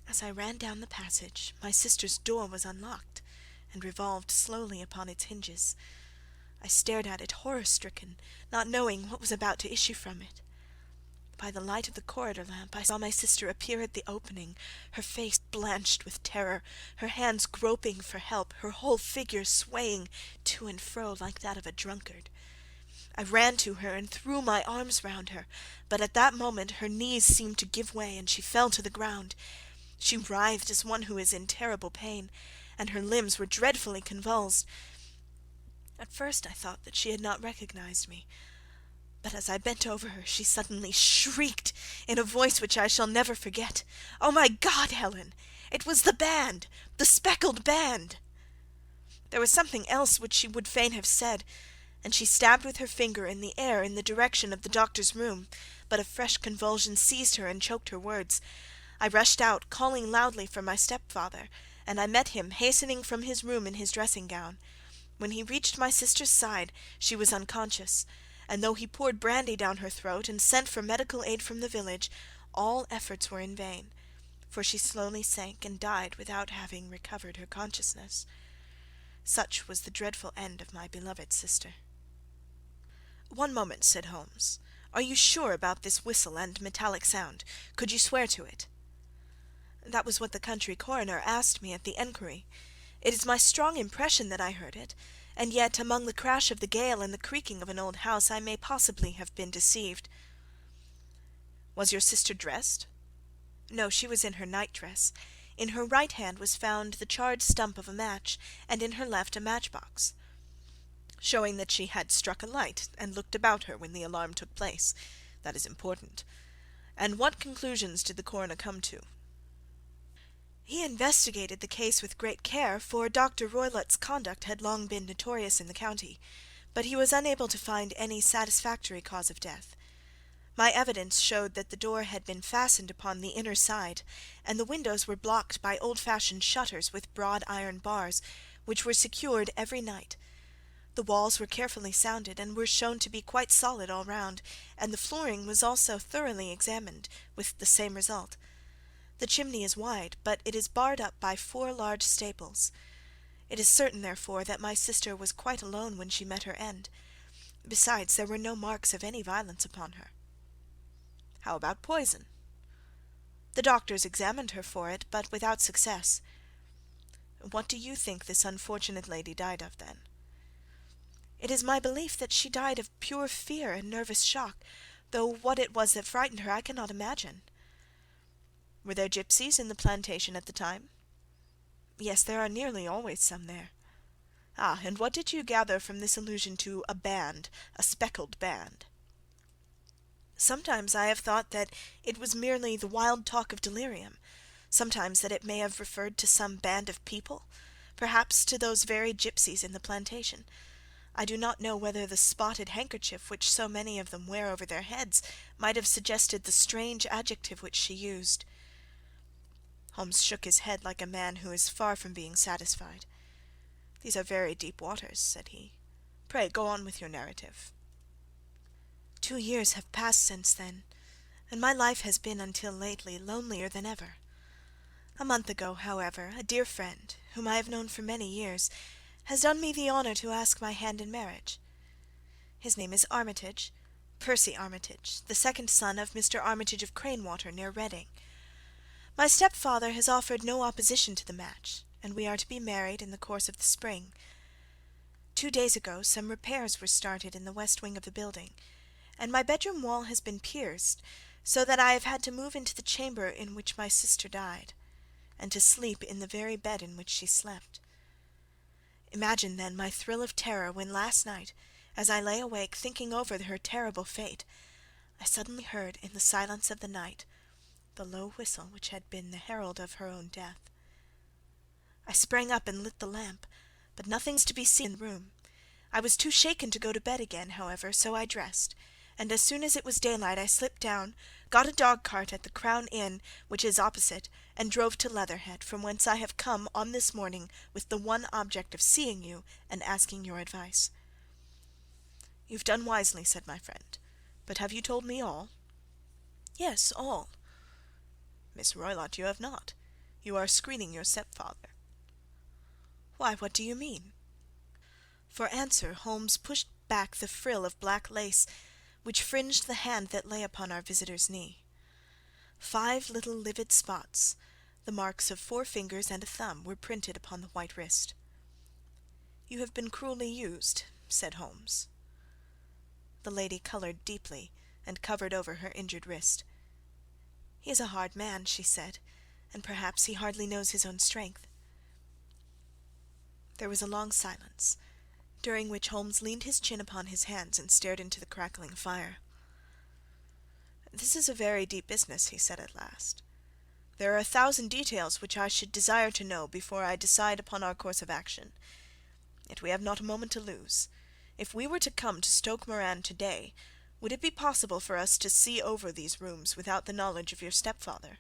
As I ran down the passage, my sister's door was unlocked, and revolved slowly upon its hinges. I stared at it horror-stricken, not knowing what was about to issue from it. By the light of the corridor lamp I saw my sister appear at the opening, her face blanched with terror, her hands groping for help, her whole figure swaying to and fro like that of a drunkard. I ran to her and threw my arms round her, but at that moment her knees seemed to give way, and she fell to the ground. She writhed as one who is in terrible pain, and her limbs were dreadfully convulsed. At first I thought that she had not recognized me, but as I bent over her, she suddenly shrieked in a voice which I shall never forget, "Oh, my God, Helen! It was the band! The Speckled Band!" There was something else which she would fain have said, and she stabbed with her finger in the air in the direction of the doctor's room, but a fresh convulsion seized her and choked her words. I rushed out, calling loudly for my stepfather, and I met him hastening from his room in his dressing-gown. When he reached my sister's side, she was unconscious, and though he poured brandy down her throat and sent for medical aid from the village, all efforts were in vain, for she slowly sank and died without having recovered her consciousness. Such was the dreadful end of my beloved sister. "One moment," said Holmes. "Are you sure about this whistle and metallic sound? Could you swear to it?" "That was what the country coroner asked me at the enquiry. It is my strong impression that I heard it, and yet among the crash of the gale and the creaking of an old house I may possibly have been deceived." "Was your sister dressed?" "No, she was in her night-dress. In her right hand was found the charred stump of a match, and in her left a match-box." "Showing that she had struck a light and looked about her when the alarm took place. That is important. And what conclusions did the coroner come to?" "He investigated the case with great care, for Dr. Roylott's conduct had long been notorious in the county, but he was unable to find any satisfactory cause of death. My evidence showed that the door had been fastened upon the inner side, and the windows were blocked by old-fashioned shutters with broad iron bars, which were secured every night. The walls were carefully sounded, and were shown to be quite solid all round, and the flooring was also thoroughly examined, with the same result. The chimney is wide, but it is barred up by 4 large staples. It is certain, therefore, that my sister was quite alone when she met her end. Besides, there were no marks of any violence upon her." "How about poison?" "The doctors examined her for it, but without success." "What do you think this unfortunate lady died of, then?" "It is my belief that she died of pure fear and nervous shock, though what it was that frightened her I cannot imagine." "Were there gipsies in the plantation at the time?" "Yes, there are nearly always some there." "Ah, and what did you gather from this allusion to a band, a speckled band?" "Sometimes I have thought that it was merely the wild talk of delirium, sometimes that it may have referred to some band of people, perhaps to those very gipsies in the plantation. I do not know whether the spotted handkerchief which so many of them wear over their heads might have suggested the strange adjective which she used." Holmes shook his head like a man who is far from being satisfied. "These are very deep waters," said he. "Pray go on with your narrative." 2 years have passed since then, and my life has been until lately lonelier than ever. A month ago, however, a dear friend, whom I have known for many years, has done me the honour to ask my hand in marriage. His name is Armitage, Percy Armitage, the second son of Mr. Armitage of Cranewater, near Reading. My stepfather has offered no opposition to the match, and we are to be married in the course of the spring. 2 days ago some repairs were started in the west wing of the building, and my bedroom wall has been pierced, so that I have had to move into the chamber in which my sister died, and to sleep in the very bed in which she slept. Imagine, then, my thrill of terror when last night, as I lay awake thinking over her terrible fate, I suddenly heard in the silence of the night the low whistle which had been the herald of her own death. I sprang up and lit the lamp, but nothing was to be seen in the room. I was too shaken to go to bed again, however, so I dressed, and as soon as it was daylight I slipped down, got a dog-cart at the Crown Inn, which is opposite, and drove to Leatherhead, from whence I have come on this morning with the one object of seeing you and asking your advice." "You've done wisely," said my friend. "But have you told me all?" "Yes, all." "Miss Roylott, you have not. You are screening your stepfather." "Why, what do you mean?" For answer Holmes pushed back the frill of black lace which fringed the hand that lay upon our visitor's knee. 5 little livid spots, the marks of 4 fingers and a thumb, were printed upon the white wrist. "You have been cruelly used," said Holmes. The lady coloured deeply, and covered over her injured wrist. "He is a hard man," she said, "and perhaps he hardly knows his own strength." There was a long silence, during which Holmes leaned his chin upon his hands and stared into the crackling fire. "This is a very deep business," he said at last. "There are 1,000 details which I should desire to know before I decide upon our course of action. Yet we have not a moment to lose. If we were to come to Stoke Moran to-day, would it be possible for us to see over these rooms without the knowledge of your stepfather?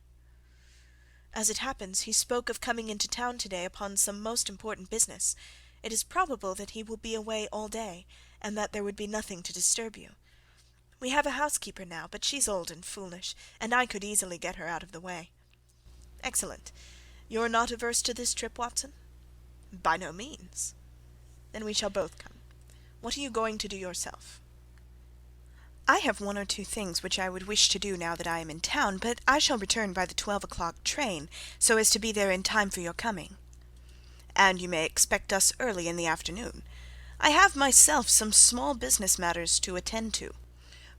As it happens, he spoke of coming into town to-day upon some most important business. It is probable that he will be away all day, and that there would be nothing to disturb you. We have a housekeeper now, but she's old and foolish, and I could easily get her out of the way." "Excellent. You're not averse to this trip, Watson?" "By no means." "Then we shall both come. What are you going to do yourself?" "I have 1 or 2 things which I would wish to do now that I am in town, but I shall return by the 12 o'clock train, so as to be there in time for your coming." "And you may expect us early in the afternoon. I have myself some small business matters to attend to.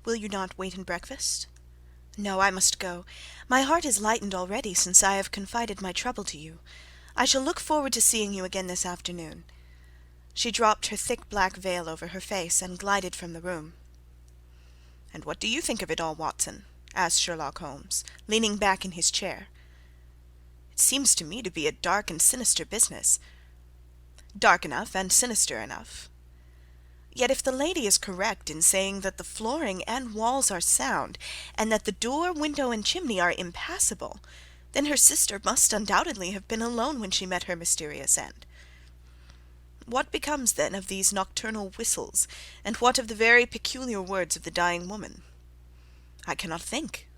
Will you not wait and breakfast?" "No, I must go. My heart is lightened already since I have confided my trouble to you. I shall look forward to seeing you again this afternoon." She dropped her thick black veil over her face and glided from the room. "And what do you think of it all, Watson?" asked Sherlock Holmes, leaning back in his chair. "It seems to me to be a dark and sinister business." "Dark enough and sinister enough. Yet if the lady is correct in saying that the flooring and walls are sound, and that the door, window, and chimney are impassable, then her sister must undoubtedly have been alone when she met her mysterious end. What becomes, then, of these nocturnal whistles, and what of the very peculiar words of the dying woman? I cannot think.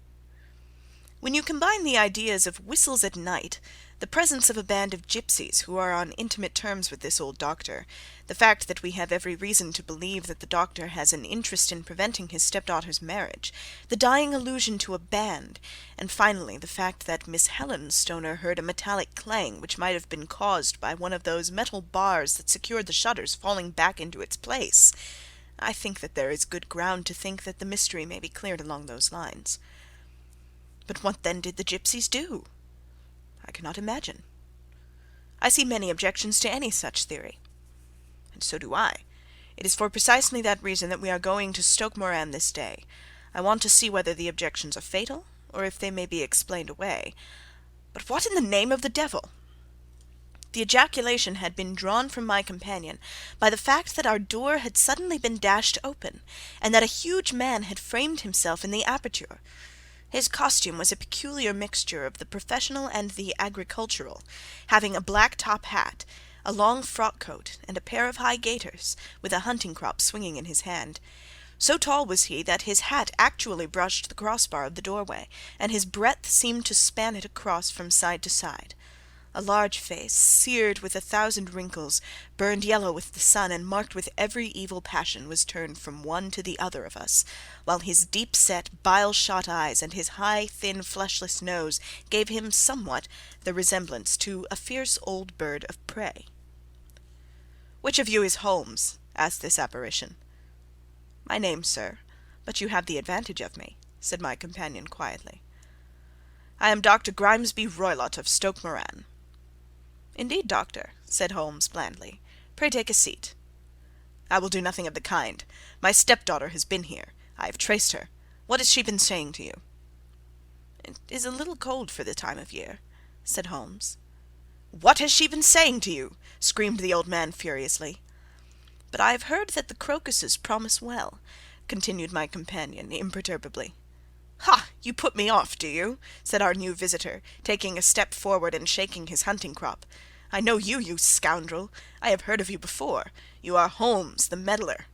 When you combine the ideas of whistles at night, the presence of a band of gypsies who are on intimate terms with this old doctor, the fact that we have every reason to believe that the doctor has an interest in preventing his stepdaughter's marriage, the dying allusion to a band, and finally the fact that Miss Helen Stoner heard a metallic clang which might have been caused by one of those metal bars that secured the shutters falling back into its place, I think that there is good ground to think that the mystery may be cleared along those lines. But what then did the gypsies do? I cannot imagine. I see many objections to any such theory. And so do I. It is for precisely that reason that we are going to Stoke Moran this day. I want to see whether the objections are fatal, or if they may be explained away. But what in the name of the devil? The ejaculation had been drawn from my companion by the fact that our door had suddenly been dashed open, and that a huge man had framed himself in the aperture. His costume was a peculiar mixture of the professional and the agricultural, having a black top hat, a long frock coat, and a pair of high gaiters, with a hunting crop swinging in his hand. So tall was he that his hat actually brushed the crossbar of the doorway, and his breadth seemed to span it across from side to side. A large face, seared with 1,000 wrinkles, burned yellow with the sun, and marked with every evil passion, was turned from one to the other of us, while his deep-set, bile-shot eyes and his high, thin, fleshless nose gave him somewhat the resemblance to a fierce old bird of prey. "Which of you is Holmes?" asked this apparition. "My name, sir, but you have the advantage of me," said my companion quietly. "I am Dr. Grimesby Roylott of Stoke Moran." "Indeed, doctor," said Holmes blandly. "Pray take a seat." "I will do nothing of the kind. My stepdaughter has been here. I have traced her. What has she been saying to you?" "It is a little cold for the time of year," said Holmes. "What has she been saying to you?" screamed the old man furiously. "But I have heard that the crocuses promise well," continued my companion imperturbably. "Ha! You put me off, do you?" said our new visitor, taking a step forward and shaking his hunting crop. "I know you, you scoundrel. I have heard of you before. You are Holmes, the meddler."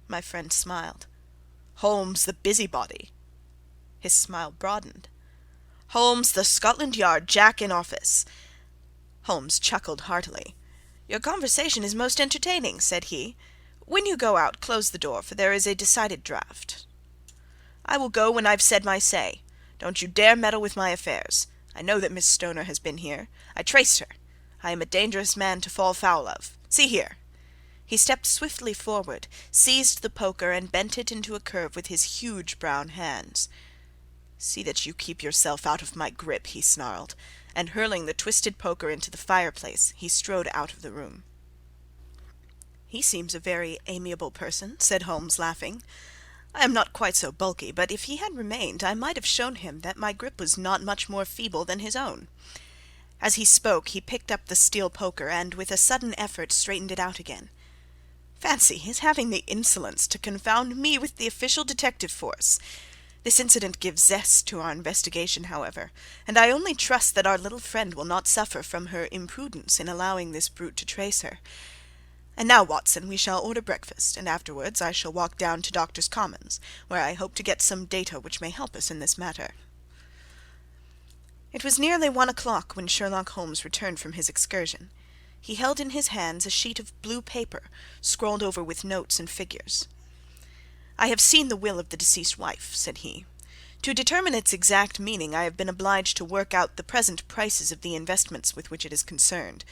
My friend smiled. "Holmes, the busybody." His smile broadened. "Holmes, the Scotland Yard Jack in office." Holmes chuckled heartily. "Your conversation is most entertaining," said he. "When you go out, close the door, for there is a decided draught." "I will go when I've said my say. Don't you dare meddle with my affairs. I know that Miss Stoner has been here. I traced her. I am a dangerous man to fall foul of. See here." He stepped swiftly forward, seized the poker, and bent it into a curve with his huge brown hands. "See that you keep yourself out of my grip," he snarled, and hurling the twisted poker into the fireplace, he strode out of the room. "He seems a very amiable person," said Holmes, laughing. "I am not quite so bulky, but if he had remained, I might have shown him that my grip was not much more feeble than his own." As he spoke, he picked up the steel poker, and with a sudden effort straightened it out again. "Fancy his having the insolence to confound me with the official detective force! This incident gives zest to our investigation, however, and I only trust that our little friend will not suffer from her imprudence in allowing this brute to trace her. And now, Watson, we shall order breakfast, and afterwards I shall walk down to Doctors' Commons, where I hope to get some data which may help us in this matter." It was nearly 1 o'clock when Sherlock Holmes returned from his excursion. He held in his hands a sheet of blue paper, scrawled over with notes and figures. "I have seen the will of the deceased wife," said he. "To determine its exact meaning I have been obliged to work out the present prices of the investments with which it is concerned.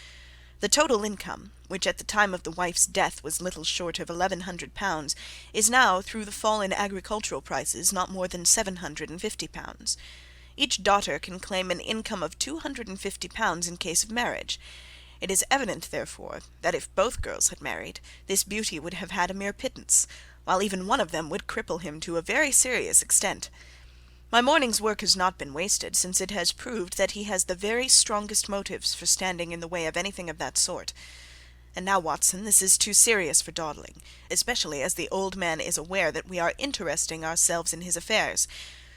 The total income, which at the time of the wife's death was little short of £1,100, is now, through the fall in agricultural prices, not more than £750. Each daughter can claim an income of £250 in case of marriage. It is evident, therefore, that if both girls had married, this beauty would have had a mere pittance, while even one of them would cripple him to a very serious extent. My morning's work has not been wasted, since it has proved that he has the very strongest motives for standing in the way of anything of that sort. And now, Watson, this is too serious for dawdling, especially as the old man is aware that we are interesting ourselves in his affairs.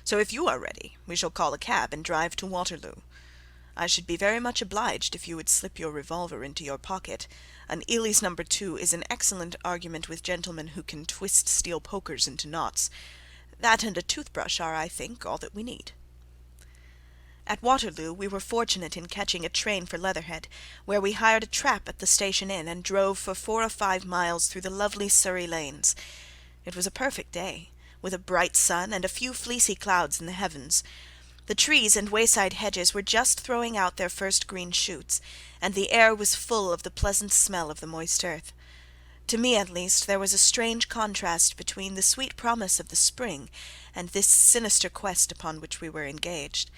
So if you are ready, we shall call a cab and drive to Waterloo. I should be very much obliged if you would slip your revolver into your pocket. An Ely's No. 2 is an excellent argument with gentlemen who can twist steel pokers into knots. That and a toothbrush are, I think, all that we need." At Waterloo we were fortunate in catching a train for Leatherhead, where we hired a trap at the station inn and drove for 4 or 5 miles through the lovely Surrey lanes. It was a perfect day, with a bright sun and a few fleecy clouds in the heavens. The trees and wayside hedges were just throwing out their first green shoots, and the air was full of the pleasant smell of the moist earth. To me, at least, there was a strange contrast between the sweet promise of the spring and this sinister quest upon which we were engaged.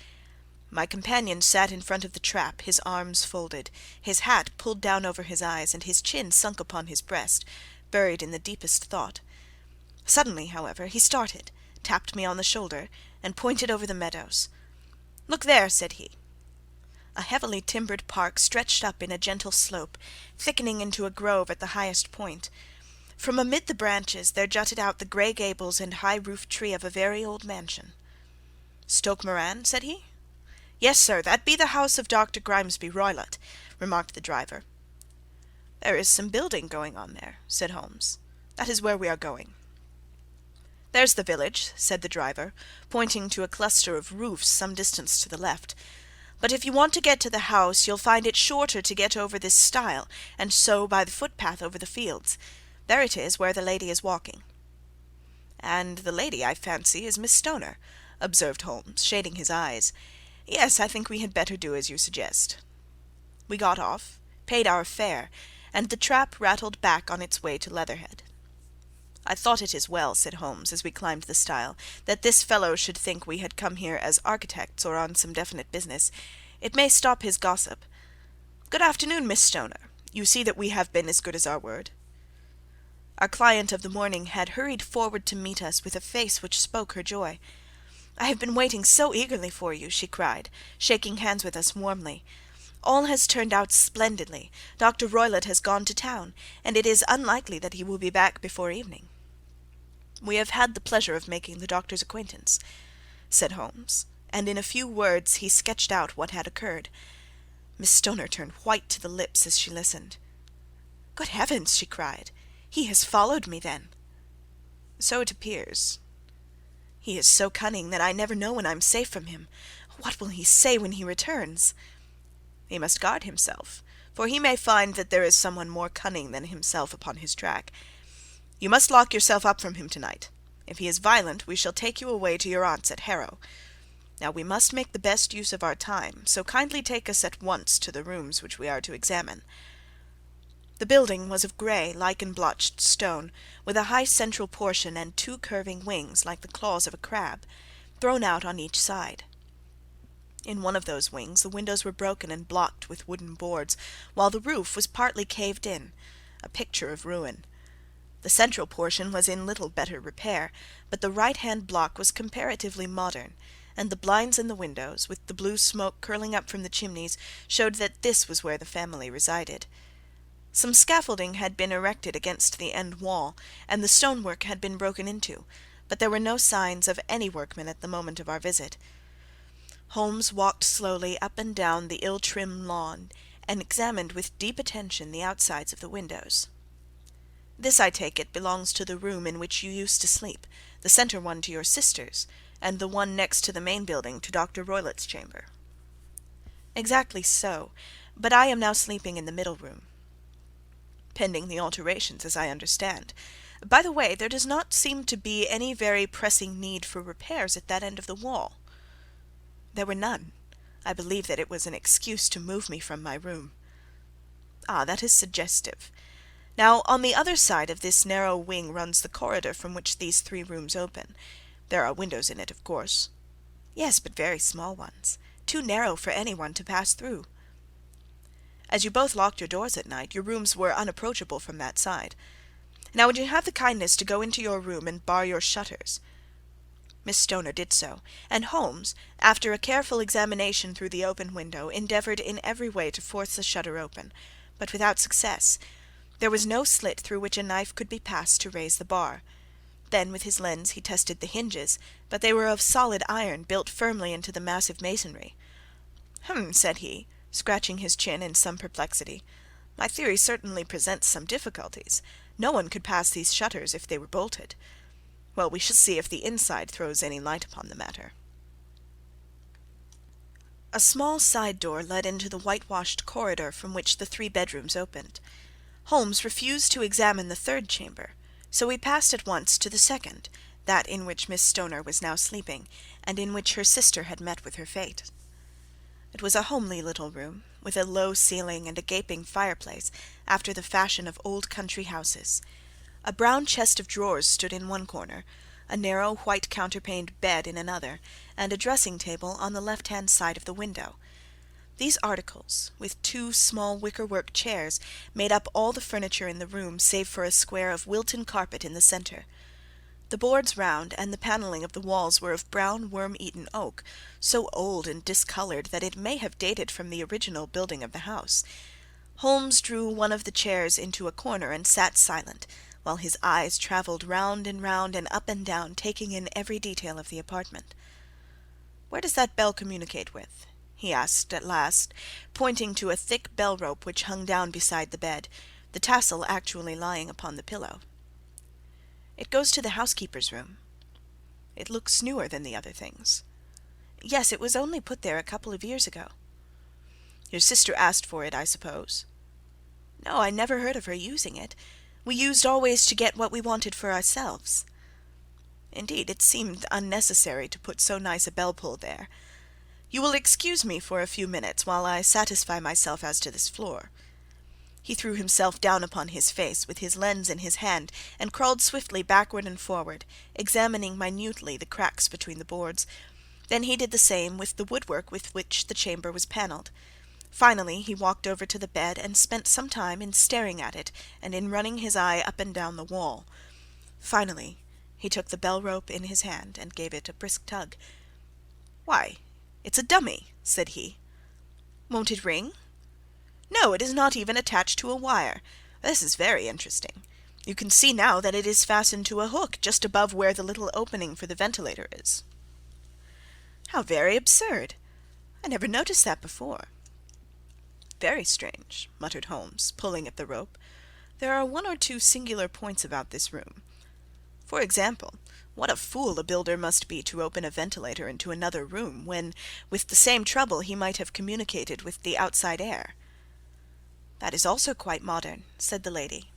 My companion sat in front of the trap, his arms folded, his hat pulled down over his eyes, and his chin sunk upon his breast, buried in the deepest thought. Suddenly, however, he started, tapped me on the shoulder, and pointed over the meadows. "Look there," said he. A heavily timbered park stretched up in a gentle slope, thickening into a grove at the highest point. From amid the branches there jutted out the grey gables and high-roofed tree of a very old mansion. Stoke Moran?" said he. "Yes, sir, that be the house of Dr. Grimesby Roylott," remarked the driver. "There is some building going on there," said Holmes. "That is where we are going." "There's the village," said the driver, pointing to a cluster of roofs some distance to the left. "But if you want to get to the house, you'll find it shorter to get over this stile, and so by the footpath over the fields. There it is, where the lady is walking." "And the lady, I fancy, is Miss Stoner," observed Holmes, shading his eyes. "Yes, I think we had better do as you suggest." We got off, paid our fare, and the trap rattled back on its way to Leatherhead. "I thought it as well," said Holmes, as we climbed the stile, "that this fellow should think we had come here as architects or on some definite business. It may stop his gossip. Good afternoon, Miss Stoner. You see that we have been as good as our word." Our client of the morning had hurried forward to meet us with a face which spoke her joy. "I have been waiting so eagerly for you," she cried, shaking hands with us warmly. "All has turned out splendidly. Dr. Roylott has gone to town, and it is unlikely that he will be back before evening." "We have had the pleasure of making the doctor's acquaintance," said Holmes, and in a few words he sketched out what had occurred. Miss Stoner turned white to the lips as she listened. "Good heavens!" she cried. "He has followed me, then?" "So it appears." "He is so cunning that I never know when I am safe from him. What will he say when he returns?" "He must guard himself, for he may find that there is someone more cunning than himself upon his track. You must lock yourself up from him tonight. If he is violent, we shall take you away to your aunt's at Harrow. Now we must make the best use of our time, so kindly take us at once to the rooms which we are to examine." The building was of grey, lichen-blotched stone, with a high central portion and two curving wings, like the claws of a crab, thrown out on each side. In one of those wings the windows were broken and blocked with wooden boards, while the roof was partly caved in, a picture of ruin. The central portion was in little better repair, but the right-hand block was comparatively modern, and the blinds in the windows, with the blue smoke curling up from the chimneys, showed that this was where the family resided. Some scaffolding had been erected against the end wall, and the stonework had been broken into, but there were no signs of any workmen at the moment of our visit. Holmes walked slowly up and down the ill-trimmed lawn, and examined with deep attention the outsides of the windows. "This, I take it, belongs to the room in which you used to sleep, the centre one to your sister's, and the one next to the main building to Dr. Roylott's chamber." "Exactly so, but I am now sleeping in the middle room." "Pending the alterations, as I understand. By the way, there does not seem to be any very pressing need for repairs at that end of the wall." "There were none. I believe that it was an excuse to move me from my room." "Ah, that is suggestive. Now, on the other side of this narrow wing runs the corridor from which these three rooms open. There are windows in it, of course." "Yes, but very small ones, too narrow for any one to pass through." "As you both locked your doors at night, your rooms were unapproachable from that side. Now would you have the kindness to go into your room and bar your shutters?" Miss Stoner did so, and Holmes, after a careful examination through the open window, endeavoured in every way to force the shutter open, but without success. There was no slit through which a knife could be passed to raise the bar. Then with his lens he tested the hinges, but they were of solid iron, built firmly into the massive masonry. "Hum," said he, scratching his chin in some perplexity. "My theory certainly presents some difficulties. No one could pass these shutters if they were bolted. Well, we shall see if the inside throws any light upon the matter." A small side door led into the whitewashed corridor from which the three bedrooms opened. Holmes refused to examine the third chamber, so we passed at once to the second, that in which Miss Stoner was now sleeping, and in which her sister had met with her fate. It was a homely little room, with a low ceiling and a gaping fireplace, after the fashion of old country houses. A brown chest of drawers stood in one corner, a narrow white counterpaned bed in another, and a dressing-table on the left-hand side of the window. These articles, with two small wicker-work chairs, made up all the furniture in the room save for a square of Wilton carpet in the centre. The boards round and the panelling of the walls were of brown worm-eaten oak, so old and discoloured that it may have dated from the original building of the house. Holmes drew one of the chairs into a corner and sat silent, while his eyes travelled round and up and down, taking in every detail of the apartment. Where does that bell communicate with?" he asked at last, pointing to a thick bell rope which hung down beside the bed, the tassel actually lying upon the pillow. "It goes to the housekeeper's room." "It looks newer than the other things." "Yes, it was only put there a couple of years ago." "Your sister asked for it, I suppose?" "No, I never heard of her using it. We used always to get what we wanted for ourselves." "Indeed, it seemed unnecessary to put so nice a bell-pull there. You will excuse me for a few minutes while I satisfy myself as to this floor." He threw himself down upon his face, with his lens in his hand, and crawled swiftly backward and forward, examining minutely the cracks between the boards. Then he did the same with the woodwork with which the chamber was panelled. Finally he walked over to the bed and spent some time in staring at it and in running his eye up and down the wall. Finally he took the bell-rope in his hand and gave it a brisk tug. "Why, it's a dummy," said he. "Won't it ring?" "No, it is not even attached to a wire. This is very interesting. You can see now that it is fastened to a hook just above where the little opening for the ventilator is." "How very absurd! I never noticed that before." "Very strange," muttered Holmes, pulling at the rope. "There are one or two singular points about this room. For example, what a fool a builder must be to open a ventilator into another room, when, with the same trouble, he might have communicated with the outside air." "That is also quite modern," said the lady.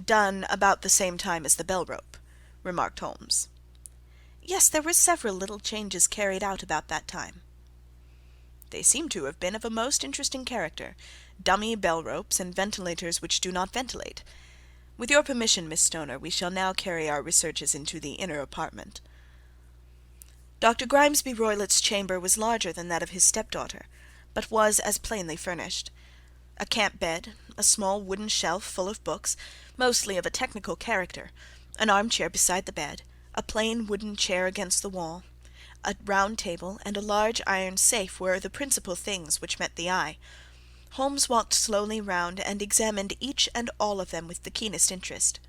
"Done about the same time as the bell-rope," remarked Holmes. "Yes, there were several little changes carried out about that time." "They seem to have been of a most interesting character. Dummy bell-ropes and ventilators which do not ventilate. With your permission, Miss Stoner, we shall now carry our researches into the inner apartment." Dr. Grimesby Roylott's chamber was larger than that of his stepdaughter, but was as plainly furnished. A camp bed, a small wooden shelf full of books, mostly of a technical character, an armchair beside the bed, a plain wooden chair against the wall, a round table, and a large iron safe were the principal things which met the eye. Holmes walked slowly round and examined each and all of them with the keenest interest.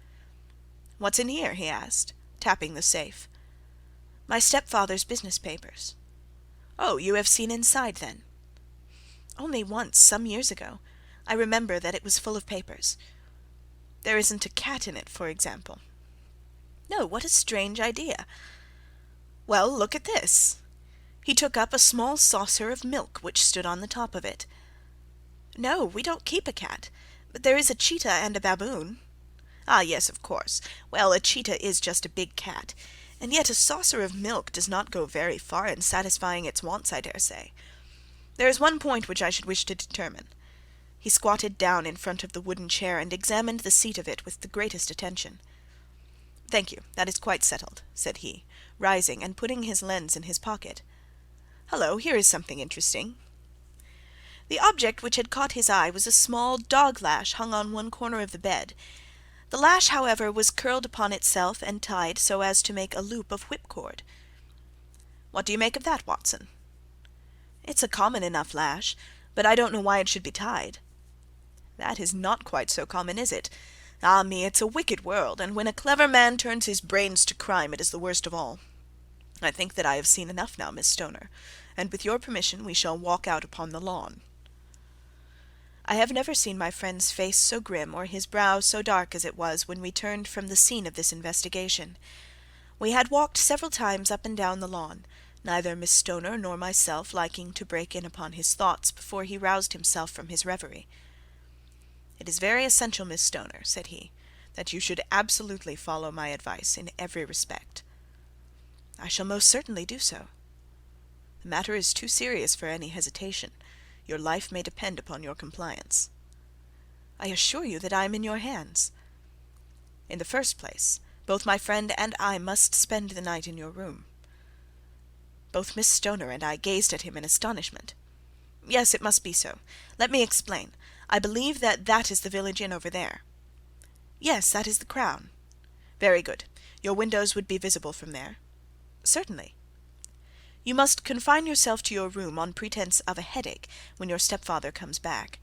"What's in here?" he asked, tapping the safe. "My stepfather's business papers." "Oh, you have seen inside, then?" "Only once, some years ago. I remember that it was full of papers." "There isn't a cat in it, for example?" "No, what a strange idea!" "Well, look at this." He took up a small saucer of milk which stood on the top of it. "No, we don't keep a cat, but there is a cheetah and a baboon." "Ah, yes, of course. Well, a cheetah is just a big cat, and yet a saucer of milk does not go very far in satisfying its wants, I dare say. There is one point which I should wish to determine." He squatted down in front of the wooden chair and examined the seat of it with the greatest attention. "Thank you, that is quite settled," said he, rising and putting his lens in his pocket. "Hullo, here is something interesting." The object which had caught his eye was a small dog-lash hung on one corner of the bed. The lash, however, was curled upon itself and tied so as to make a loop of whipcord. "What do you make of that, Watson?" "It's a common enough lash, but I don't know why it should be tied." "That is not quite so common, is it? Ah me, it's a wicked world, and when a clever man turns his brains to crime it is the worst of all. I think that I have seen enough now, Miss Stoner, and with your permission we shall walk out upon the lawn." I have never seen my friend's face so grim or his brow so dark as it was when we turned from the scene of this investigation. We had walked several times up and down the lawn, neither Miss Stoner nor myself liking to break in upon his thoughts before he roused himself from his reverie. "It is very essential, Miss Stoner," said he, "that you should absolutely follow my advice in every respect." "I shall most certainly do so." "The matter is too serious for any hesitation. Your life may depend upon your compliance." "I assure you that I am in your hands." "In the first place, both my friend and I must spend the night in your room." Both Miss Stoner and I gazed at him in astonishment. "Yes, it must be so. Let me explain. I believe that that is the village inn over there." "Yes, that is the Crown." "Very good. Your windows would be visible from there?" "Certainly." "You must confine yourself to your room on pretence of a headache when your stepfather comes back.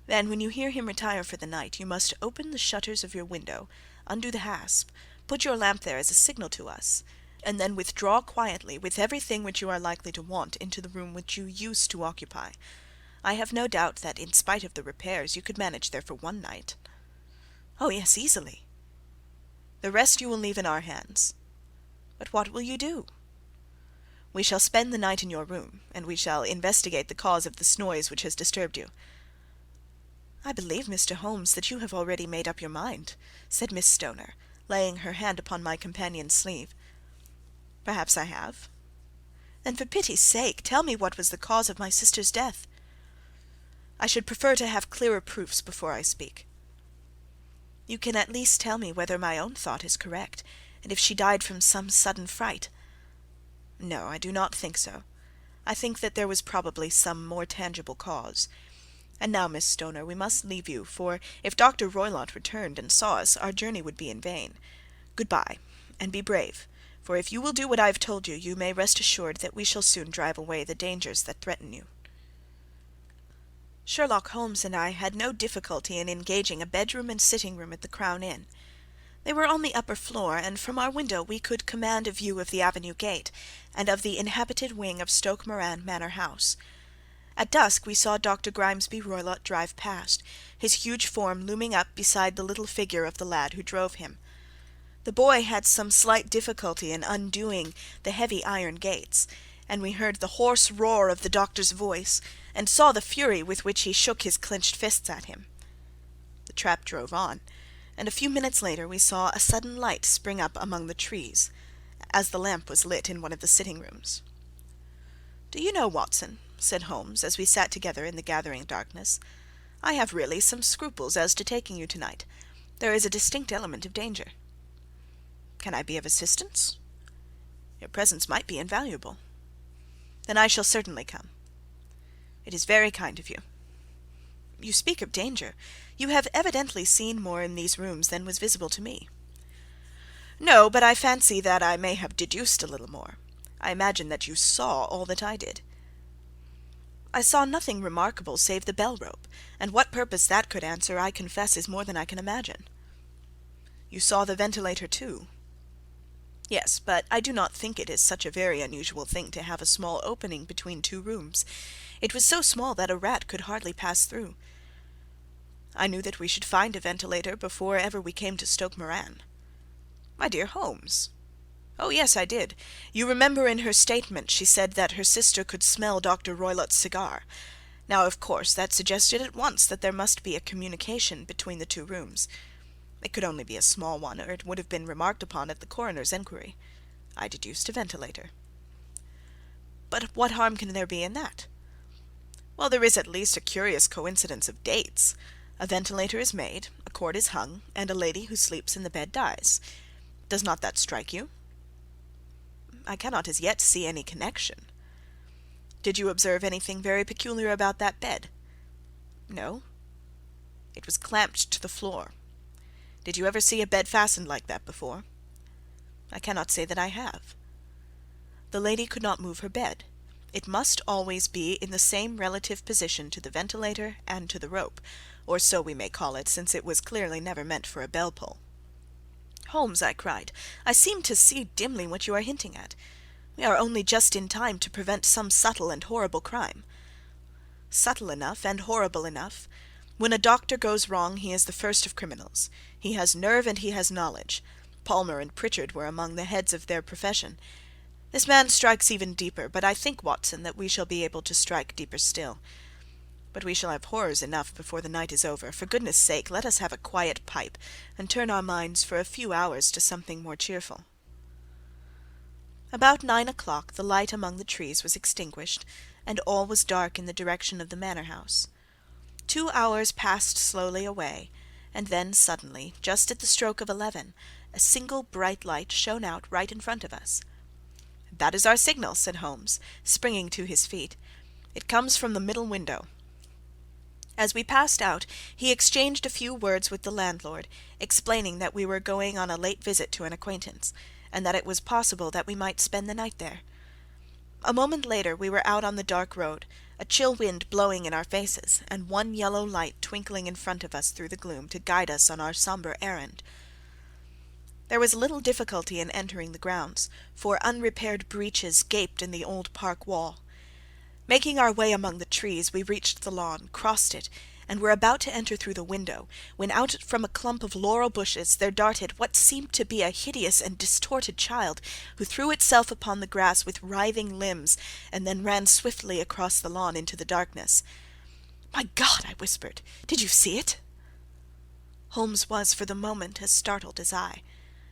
Then, when you hear him retire for the night, you must open the shutters of your window, undo the hasp, put your lamp there as a signal to us, and then withdraw quietly with everything which you are likely to want into the room which you used to occupy. I have no doubt that, in spite of the repairs, you could manage there for one night." "Oh, yes, easily." "The rest you will leave in our hands." "But what will you do?" "We shall spend the night in your room, and we shall investigate the cause of this noise which has disturbed you." "I believe, Mr. Holmes, that you have already made up your mind," said Miss Stoner, laying her hand upon my companion's sleeve. "Perhaps I have." "Then for pity's sake tell me what was the cause of my sister's death." "I should prefer to have clearer proofs before I speak." "You can at least tell me whether my own thought is correct, and if she died from some sudden fright." "No, I do not think so. I think that there was probably some more tangible cause. And now, Miss Stoner, we must leave you, for if Dr. Roylott returned and saw us, our journey would be in vain. Good-bye, and be brave, for if you will do what I have told you, you may rest assured that we shall soon drive away the dangers that threaten you." Sherlock Holmes and I had no difficulty in engaging a bedroom and sitting-room at the Crown Inn. They were on the upper floor, and from our window we could command a view of the avenue gate, and of the inhabited wing of Stoke Moran Manor House. At dusk we saw Dr. Grimesby Roylott drive past, his huge form looming up beside the little figure of the lad who drove him. The boy had some slight difficulty in undoing the heavy iron gates, and we heard the hoarse roar of the doctor's voice, and saw the fury with which he shook his clenched fists at him. The trap drove on, and a few minutes later we saw a sudden light spring up among the trees, as the lamp was lit in one of the sitting-rooms. "Do you know, Watson," said Holmes, as we sat together in the gathering darkness, "I have really some scruples as to taking you tonight. There is a distinct element of danger." "Can I be of assistance?" "Your presence might be invaluable." "Then I shall certainly come." "It is very kind of you." "You speak of danger. You have evidently seen more in these rooms than was visible to me." "No, but I fancy that I may have deduced a little more. I imagine that you saw all that I did." "I saw nothing remarkable save the bell-rope, and what purpose that could answer I confess is more than I can imagine." "You saw the ventilator too?" "Yes, but I do not think it is such a very unusual thing to have a small opening between two rooms. It was so small that a rat could hardly pass through." "I knew that we should find a ventilator before ever we came to Stoke Moran." "My dear Holmes!" "Oh, yes, I did. You remember in her statement she said that her sister could smell Dr. Roylott's cigar. Now, of course, that suggested at once that there must be a communication between the two rooms. It could only be a small one, or it would have been remarked upon at the coroner's enquiry. I deduced a ventilator." "But what harm can there be in that?" "Well, there is at least a curious coincidence of dates. A ventilator is made, a cord is hung, and a lady who sleeps in the bed dies. Does not that strike you?" "I cannot as yet see any connection." "Did you observe anything very peculiar about that bed?" "No." "It was clamped to the floor. Did you ever see a bed fastened like that before?" "I cannot say that I have." "The lady could not move her bed. It must always be in the same relative position to the ventilator and to the rope, or so we may call it, since it was clearly never meant for a bell-pull." "Holmes," I cried, "I seem to see dimly what you are hinting at. We are only just in time to prevent some subtle and horrible crime." "Subtle enough and horrible enough. When a doctor goes wrong he is the first of criminals. He has nerve and he has knowledge. Palmer and Pritchard were among the heads of their profession. This man strikes even deeper, but I think, Watson, that we shall be able to strike deeper still. But we shall have horrors enough before the night is over. For goodness' sake, let us have a quiet pipe, and turn our minds for a few hours to something more cheerful." About 9 o'clock the light among the trees was extinguished, and all was dark in the direction of the manor house. 2 hours passed slowly away, and then suddenly, just at the stroke of 11, a single bright light shone out right in front of us. "That is our signal," said Holmes, springing to his feet. "It comes from the middle window." As we passed out, he exchanged a few words with the landlord, explaining that we were going on a late visit to an acquaintance, and that it was possible that we might spend the night there. A moment later we were out on the dark road, a chill wind blowing in our faces, and one yellow light twinkling in front of us through the gloom to guide us on our sombre errand. There was little difficulty in entering the grounds, for unrepaired breaches gaped in the old park wall. Making our way among the trees, we reached the lawn, crossed it, and were about to enter through the window, when out from a clump of laurel bushes there darted what seemed to be a hideous and distorted child, who threw itself upon the grass with writhing limbs, and then ran swiftly across the lawn into the darkness. "My God!" I whispered. "Did you see it?" Holmes was for the moment as startled as I.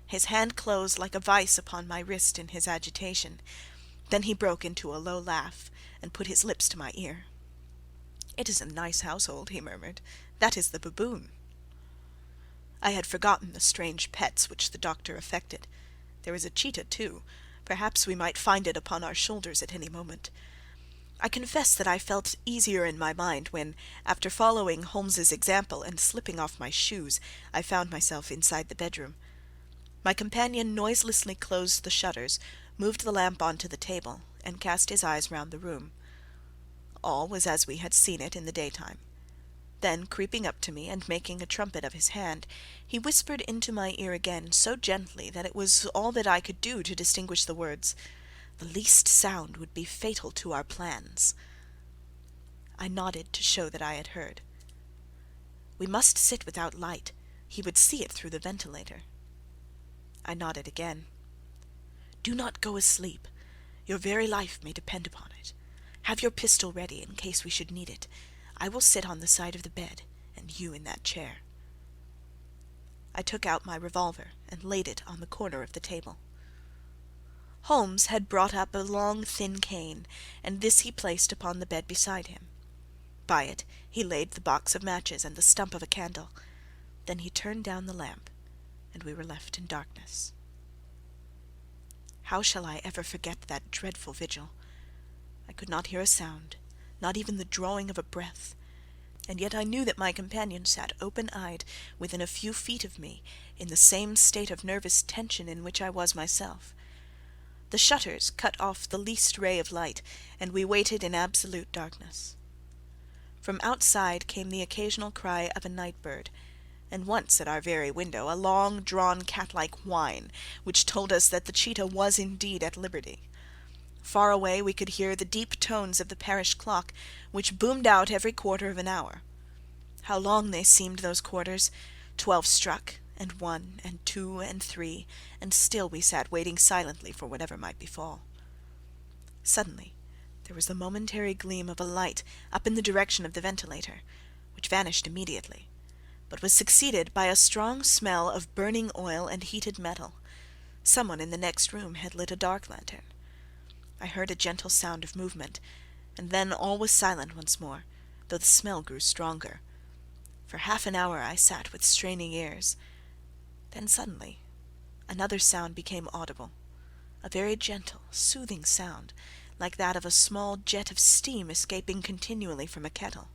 His hand closed like a vice upon my wrist in his agitation. Then he broke into a low laugh, and put his lips to my ear. "It is a nice household," he murmured. "That is the baboon." I had forgotten the strange pets which the doctor affected. There was a cheetah, too. Perhaps we might find it upon our shoulders at any moment. I confess that I felt easier in my mind when, after following Holmes's example and slipping off my shoes, I found myself inside the bedroom. My companion noiselessly closed the shutters, moved the lamp onto the table, and cast his eyes round the room. All was as we had seen it in the daytime. Then, creeping up to me and making a trumpet of his hand, he whispered into my ear again so gently that it was all that I could do to distinguish the words, "The least sound would be fatal to our plans." I nodded to show that I had heard. "We must sit without light. He would see it through the ventilator." I nodded again. "Do not go asleep. Your very life may depend upon it. Have your pistol ready in case we should need it. I will sit on the side of the bed, and you in that chair." I took out my revolver and laid it on the corner of the table. Holmes had brought up a long thin cane, and this he placed upon the bed beside him. By it he laid the box of matches and the stump of a candle. Then he turned down the lamp, and we were left in darkness. How shall I ever forget that dreadful vigil? I could not hear a sound, not even the drawing of a breath, and yet I knew that my companion sat open-eyed within a few feet of me, in the same state of nervous tension in which I was myself. The shutters cut off the least ray of light, and we waited in absolute darkness. From outside came the occasional cry of a night-bird, and once at our very window a long-drawn cat-like whine, which told us that the cheetah was indeed at liberty. Far away we could hear the deep tones of the parish clock, which boomed out every quarter of an hour. How long they seemed, those quarters! 12 struck, and 1, and 2, and 3, and still we sat waiting silently for whatever might befall. Suddenly there was the momentary gleam of a light up in the direction of the ventilator, which vanished immediately, but was succeeded by a strong smell of burning oil and heated metal. Someone in the next room had lit a dark lantern. I heard a gentle sound of movement, and then all was silent once more, though the smell grew stronger. For half an hour I sat with straining ears. Then suddenly another sound became audible, a very gentle, soothing sound, like that of a small jet of steam escaping continually from a kettle.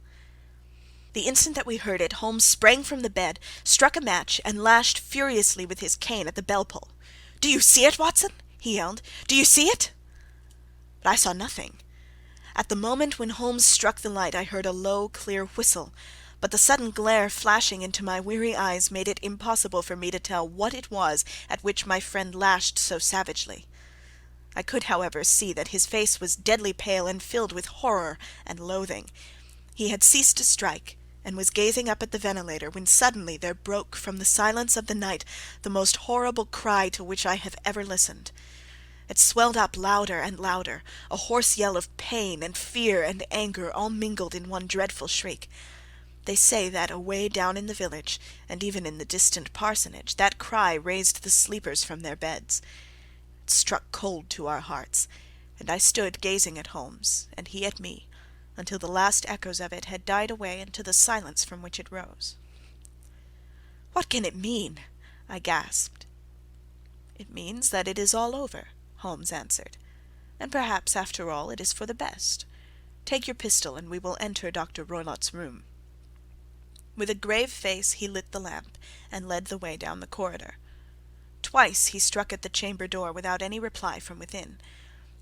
The instant that we heard it, Holmes sprang from the bed, struck a match, and lashed furiously with his cane at the bell-pull. "Do you see it, Watson?" he yelled. "Do you see it?" But I saw nothing. At the moment when Holmes struck the light I heard a low, clear whistle, but the sudden glare flashing into my weary eyes made it impossible for me to tell what it was at which my friend lashed so savagely. I could, however, see that his face was deadly pale and filled with horror and loathing. He had ceased to strike, and was gazing up at the ventilator, when suddenly there broke from the silence of the night the most horrible cry to which I have ever listened. It swelled up louder and louder, a hoarse yell of pain and fear and anger all mingled in one dreadful shriek. They say that away down in the village, and even in the distant parsonage, that cry raised the sleepers from their beds. It struck cold to our hearts, and I stood gazing at Holmes, and he at me, until the last echoes of it had died away into the silence from which it rose. "What can it mean?" I gasped. "It means that it is all over," Holmes answered, "and perhaps, after all, it is for the best. Take your pistol, and we will enter Dr. Roylott's room." With a grave face he lit the lamp, and led the way down the corridor. Twice he struck at the chamber door without any reply from within.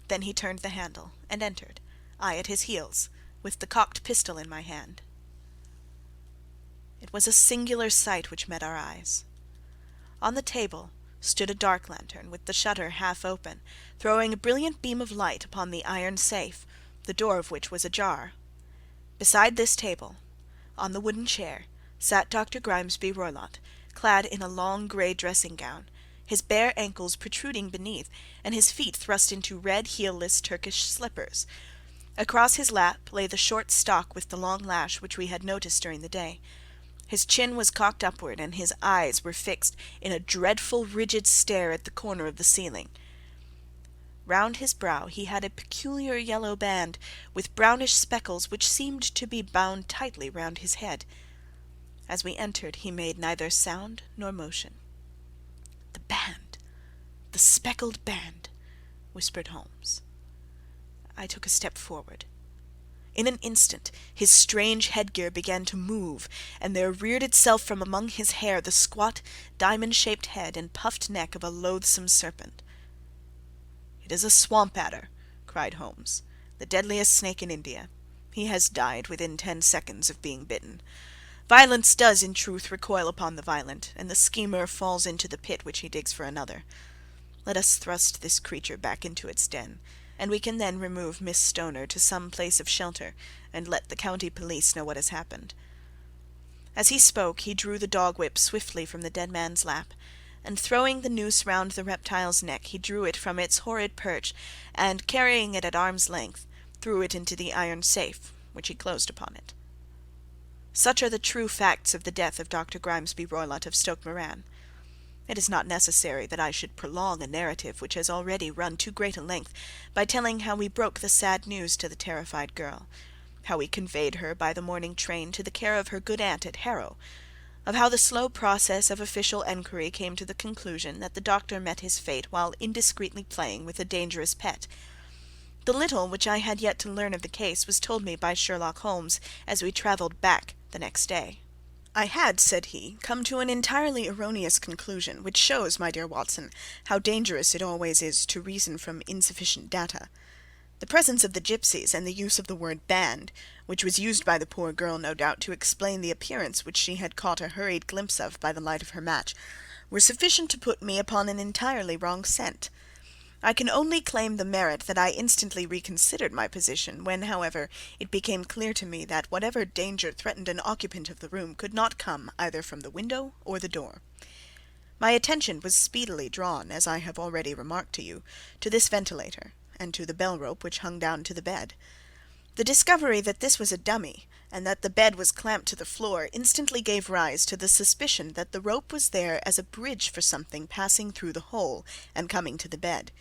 Then he turned the handle, and entered, I at his heels, with the cocked pistol in my hand. It was a singular sight which met our eyes. On the table, stood a dark lantern with the shutter half open, throwing a brilliant beam of light upon the iron safe, the door of which was ajar. Beside this table, on the wooden chair, sat Dr. Grimesby Roylott, clad in a long grey dressing-gown, his bare ankles protruding beneath, and his feet thrust into red heel-less Turkish slippers. Across his lap lay the short stock with the long lash which we had noticed during the day. His chin was cocked upward, and his eyes were fixed in a dreadful rigid stare at the corner of the ceiling. Round his brow he had a peculiar yellow band, with brownish speckles which seemed to be bound tightly round his head. As we entered he made neither sound nor motion. "The band! The speckled band!" whispered Holmes. I took a step forward. In an instant his strange headgear began to move, and there reared itself from among his hair the squat, diamond-shaped head and puffed neck of a loathsome serpent. "It is a swamp adder," cried Holmes, "the deadliest snake in India. He has died within 10 seconds of being bitten. Violence does, in truth, recoil upon the violent, and the schemer falls into the pit which he digs for another. Let us thrust this creature back into its den, and we can then remove Miss Stoner to some place of shelter, and let the county police know what has happened." As he spoke, he drew the dog-whip swiftly from the dead man's lap, and throwing the noose round the reptile's neck, he drew it from its horrid perch, and, carrying it at arm's length, threw it into the iron safe, which he closed upon it. Such are the true facts of the death of Dr. Grimesby Roylott of Stoke Moran. It is not necessary that I should prolong a narrative which has already run too great a length by telling how we broke the sad news to the terrified girl, how we conveyed her by the morning train to the care of her good aunt at Harrow, of how the slow process of official enquiry came to the conclusion that the doctor met his fate while indiscreetly playing with a dangerous pet. The little which I had yet to learn of the case was told me by Sherlock Holmes as we travelled back the next day. "I had," said he, "come to an entirely erroneous conclusion, which shows, my dear Watson, how dangerous it always is to reason from insufficient data. The presence of the gipsies, and the use of the word band, which was used by the poor girl, no doubt, to explain the appearance which she had caught a hurried glimpse of by the light of her match, were sufficient to put me upon an entirely wrong scent. I can only claim the merit that I instantly reconsidered my position, when, however, it became clear to me that whatever danger threatened an occupant of the room could not come either from the window or the door. My attention was speedily drawn, as I have already remarked to you, to this ventilator, and to the bell-rope which hung down to the bed. The discovery that this was a dummy, and that the bed was clamped to the floor, instantly gave rise to the suspicion that the rope was there as a bridge for something passing through the hole and coming to the bed.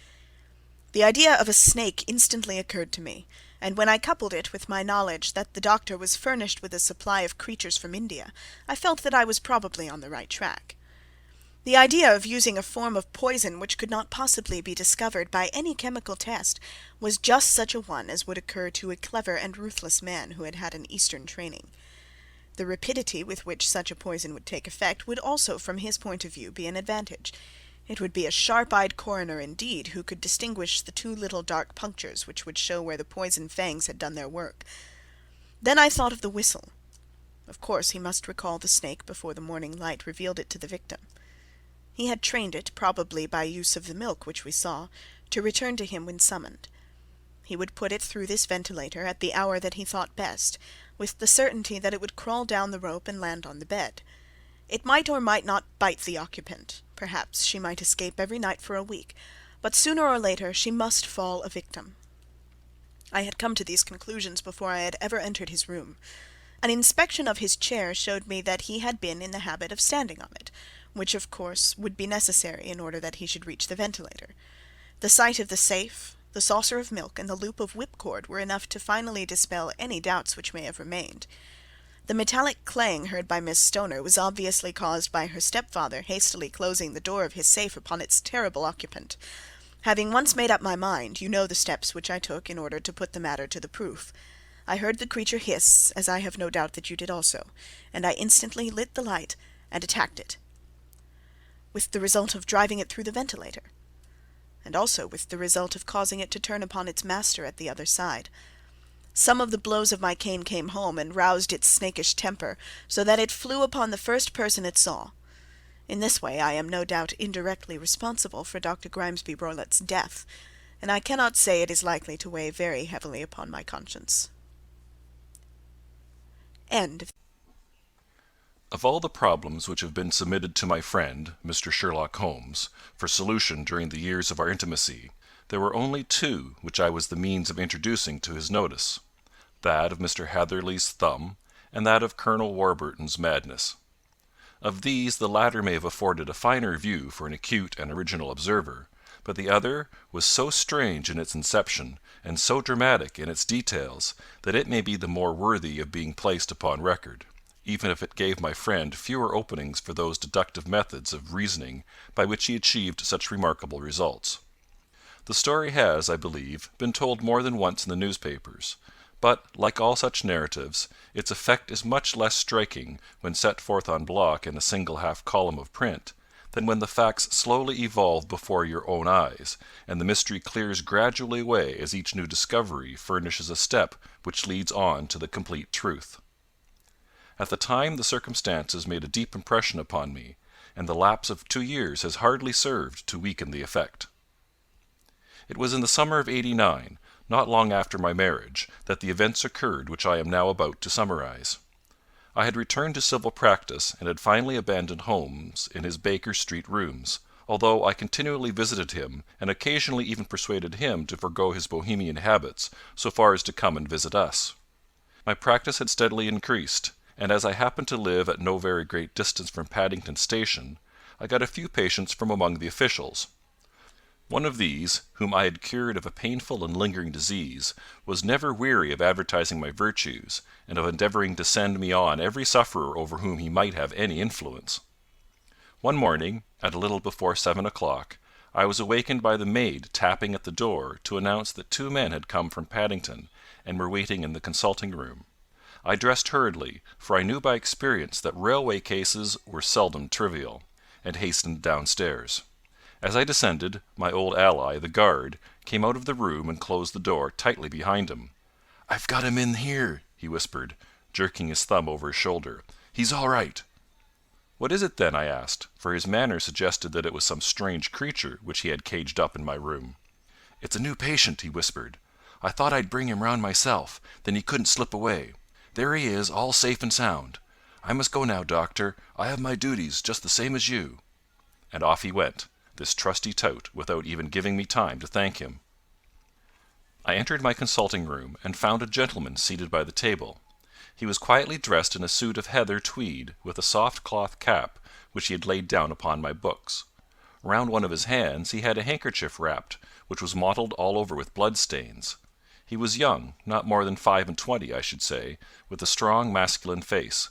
The idea of a snake instantly occurred to me, and when I coupled it with my knowledge that the doctor was furnished with a supply of creatures from India, I felt that I was probably on the right track. The idea of using a form of poison which could not possibly be discovered by any chemical test was just such a one as would occur to a clever and ruthless man who had had an Eastern training. The rapidity with which such a poison would take effect would also, from his point of view, be an advantage. It would be a sharp-eyed coroner indeed who could distinguish the 2 little dark punctures which would show where the poison fangs had done their work. Then I thought of the whistle. Of course he must recall the snake before the morning light revealed it to the victim. He had trained it, probably by use of the milk which we saw, to return to him when summoned. He would put it through this ventilator at the hour that he thought best, with the certainty that it would crawl down the rope and land on the bed. It might or might not bite the occupant. Perhaps she might escape every night for a week, but sooner or later she must fall a victim. I had come to these conclusions before I had ever entered his room. An inspection of his chair showed me that he had been in the habit of standing on it, which of course would be necessary in order that he should reach the ventilator. The sight of the safe, the saucer of milk, and the loop of whipcord were enough to finally dispel any doubts which may have remained. The metallic clang heard by Miss Stoner was obviously caused by her stepfather hastily closing the door of his safe upon its terrible occupant. Having once made up my mind, you know the steps which I took in order to put the matter to the proof. I heard the creature hiss, as I have no doubt that you did also, and I instantly lit the light and attacked it, with the result of driving it through the ventilator, and also with the result of causing it to turn upon its master at the other side. Some of the blows of my cane came home and roused its snakish temper, so that it flew upon the first person it saw. In this way I am no doubt indirectly responsible for Dr. Grimesby Roylott's death, and I cannot say it is likely to weigh very heavily upon my conscience. End. Of all the problems which have been submitted to my friend, Mr. Sherlock Holmes, for solution during the years of our intimacy, there were only two which I was the means of introducing to his notice, that of Mr. Hatherley's thumb, and that of Colonel Warburton's madness. Of these the latter may have afforded a finer view for an acute and original observer, but the other was so strange in its inception, and so dramatic in its details, that it may be the more worthy of being placed upon record, even if it gave my friend fewer openings for those deductive methods of reasoning by which he achieved such remarkable results. The story has, I believe, been told more than once in the newspapers, but, like all such narratives, its effect is much less striking when set forth on block in a single half-column of print, than when the facts slowly evolve before your own eyes, and the mystery clears gradually away as each new discovery furnishes a step which leads on to the complete truth. At the time the circumstances made a deep impression upon me, and the lapse of 2 years has hardly served to weaken the effect. It was in the summer of '89, not long after my marriage, that the events occurred which I am now about to summarize. I had returned to civil practice, and had finally abandoned Holmes in his Baker Street rooms, although I continually visited him, and occasionally even persuaded him to forego his Bohemian habits so far as to come and visit us. My practice had steadily increased, and as I happened to live at no very great distance from Paddington Station, I got a few patients from among the officials. One of these, whom I had cured of a painful and lingering disease, was never weary of advertising my virtues, and of endeavouring to send me on every sufferer over whom he might have any influence. One morning, at a little before 7 o'clock, I was awakened by the maid tapping at the door to announce that 2 men had come from Paddington, and were waiting in the consulting room. I dressed hurriedly, for I knew by experience that railway cases were seldom trivial, and hastened downstairs. As I descended, my old ally, the guard, came out of the room and closed the door tightly behind him. "I've got him in here," he whispered, jerking his thumb over his shoulder. "He's all right." "What is it, then?" I asked, for his manner suggested that it was some strange creature which he had caged up in my room. "It's a new patient," he whispered. "I thought I'd bring him round myself, then he couldn't slip away. There he is, all safe and sound. I must go now, doctor. I have my duties, just the same as you." And off he went, this trusty tout, without even giving me time to thank him. I entered my consulting room, and found a gentleman seated by the table. He was quietly dressed in a suit of heather tweed, with a soft cloth cap, which he had laid down upon my books. Round one of his hands he had a handkerchief wrapped, which was mottled all over with blood-stains. He was young, not more than 25, I should say, with a strong masculine face.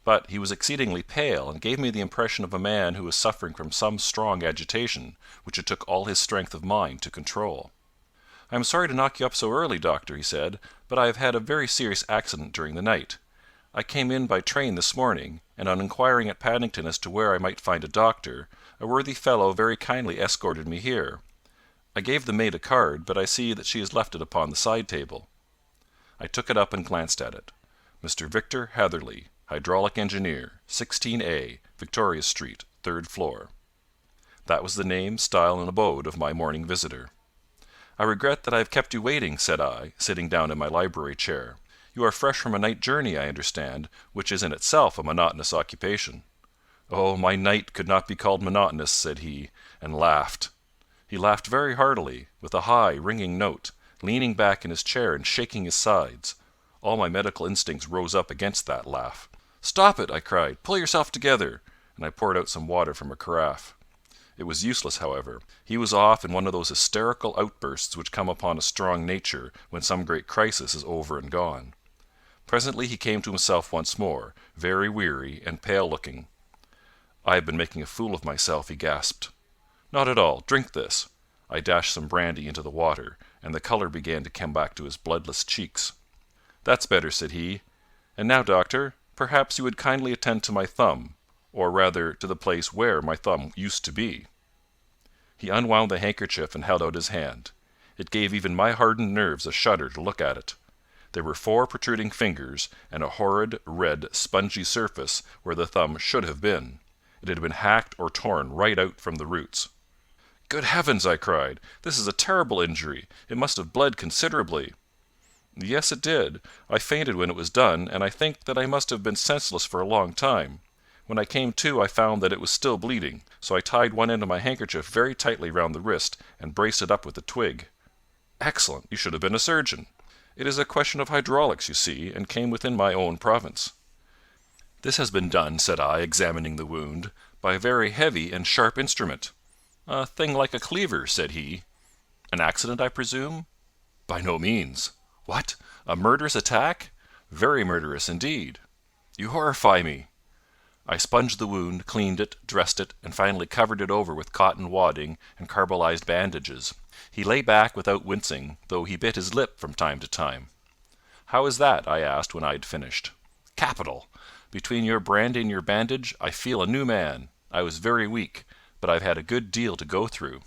But he was exceedingly pale, and gave me the impression of a man who was suffering from some strong agitation, which it took all his strength of mind to control. "I am sorry to knock you up so early, doctor," he said, "but I have had a very serious accident during the night. I came in by train this morning, and on inquiring at Paddington as to where I might find a doctor, a worthy fellow very kindly escorted me here. I gave the maid a card, but I see that she has left it upon the side table." I took it up and glanced at it. "Mr. Victor Hatherley, Hydraulic Engineer, 16A, Victoria Street, 3rd floor." That was the name, style, and abode of my morning visitor. "I regret that I have kept you waiting," said I, sitting down in my library chair. "You are fresh from a night journey, I understand, which is in itself a monotonous occupation." "Oh, my night could not be called monotonous," said he, and laughed. He laughed very heartily, with a high, ringing note, leaning back in his chair and shaking his sides. All my medical instincts rose up against that laugh. "Stop it!" I cried. "Pull yourself together!" and I poured out some water from a carafe. It was useless, however. He was off in one of those hysterical outbursts which come upon a strong nature when some great crisis is over and gone. Presently he came to himself once more, very weary and pale-looking. "I have been making a fool of myself," he gasped. "Not at all. Drink this." I dashed some brandy into the water, and the colour began to come back to his bloodless cheeks. "That's better," said he. "And now, doctor, perhaps you would kindly attend to my thumb, or rather to the place where my thumb used to be." He unwound the handkerchief and held out his hand. It gave even my hardened nerves a shudder to look at it. There were 4 protruding fingers, and a horrid, red, spongy surface where the thumb should have been. It had been hacked or torn right out from the roots. "Good heavens!" I cried. "This is a terrible injury. It must have bled considerably." "Yes, it did. I fainted when it was done, and I think that I must have been senseless for a long time. When I came to I found that it was still bleeding, so I tied one end of my handkerchief very tightly round the wrist and braced it up with a twig." "Excellent! You should have been a surgeon. It is a question of hydraulics, you see, and came within my own province." "This has been done," said I, examining the wound, "by a very heavy and sharp instrument." "A thing like a cleaver," said he. "An accident, I presume?" "By no means." "What? A murderous attack?" "Very murderous indeed." "You horrify me." I sponged the wound, cleaned it, dressed it, and finally covered it over with cotton wadding and carbolized bandages. He lay back without wincing, though he bit his lip from time to time. "How is that?" I asked when I had finished. "Capital! Between your brandy and your bandage, I feel a new man. I was very weak, but I've had a good deal to go through.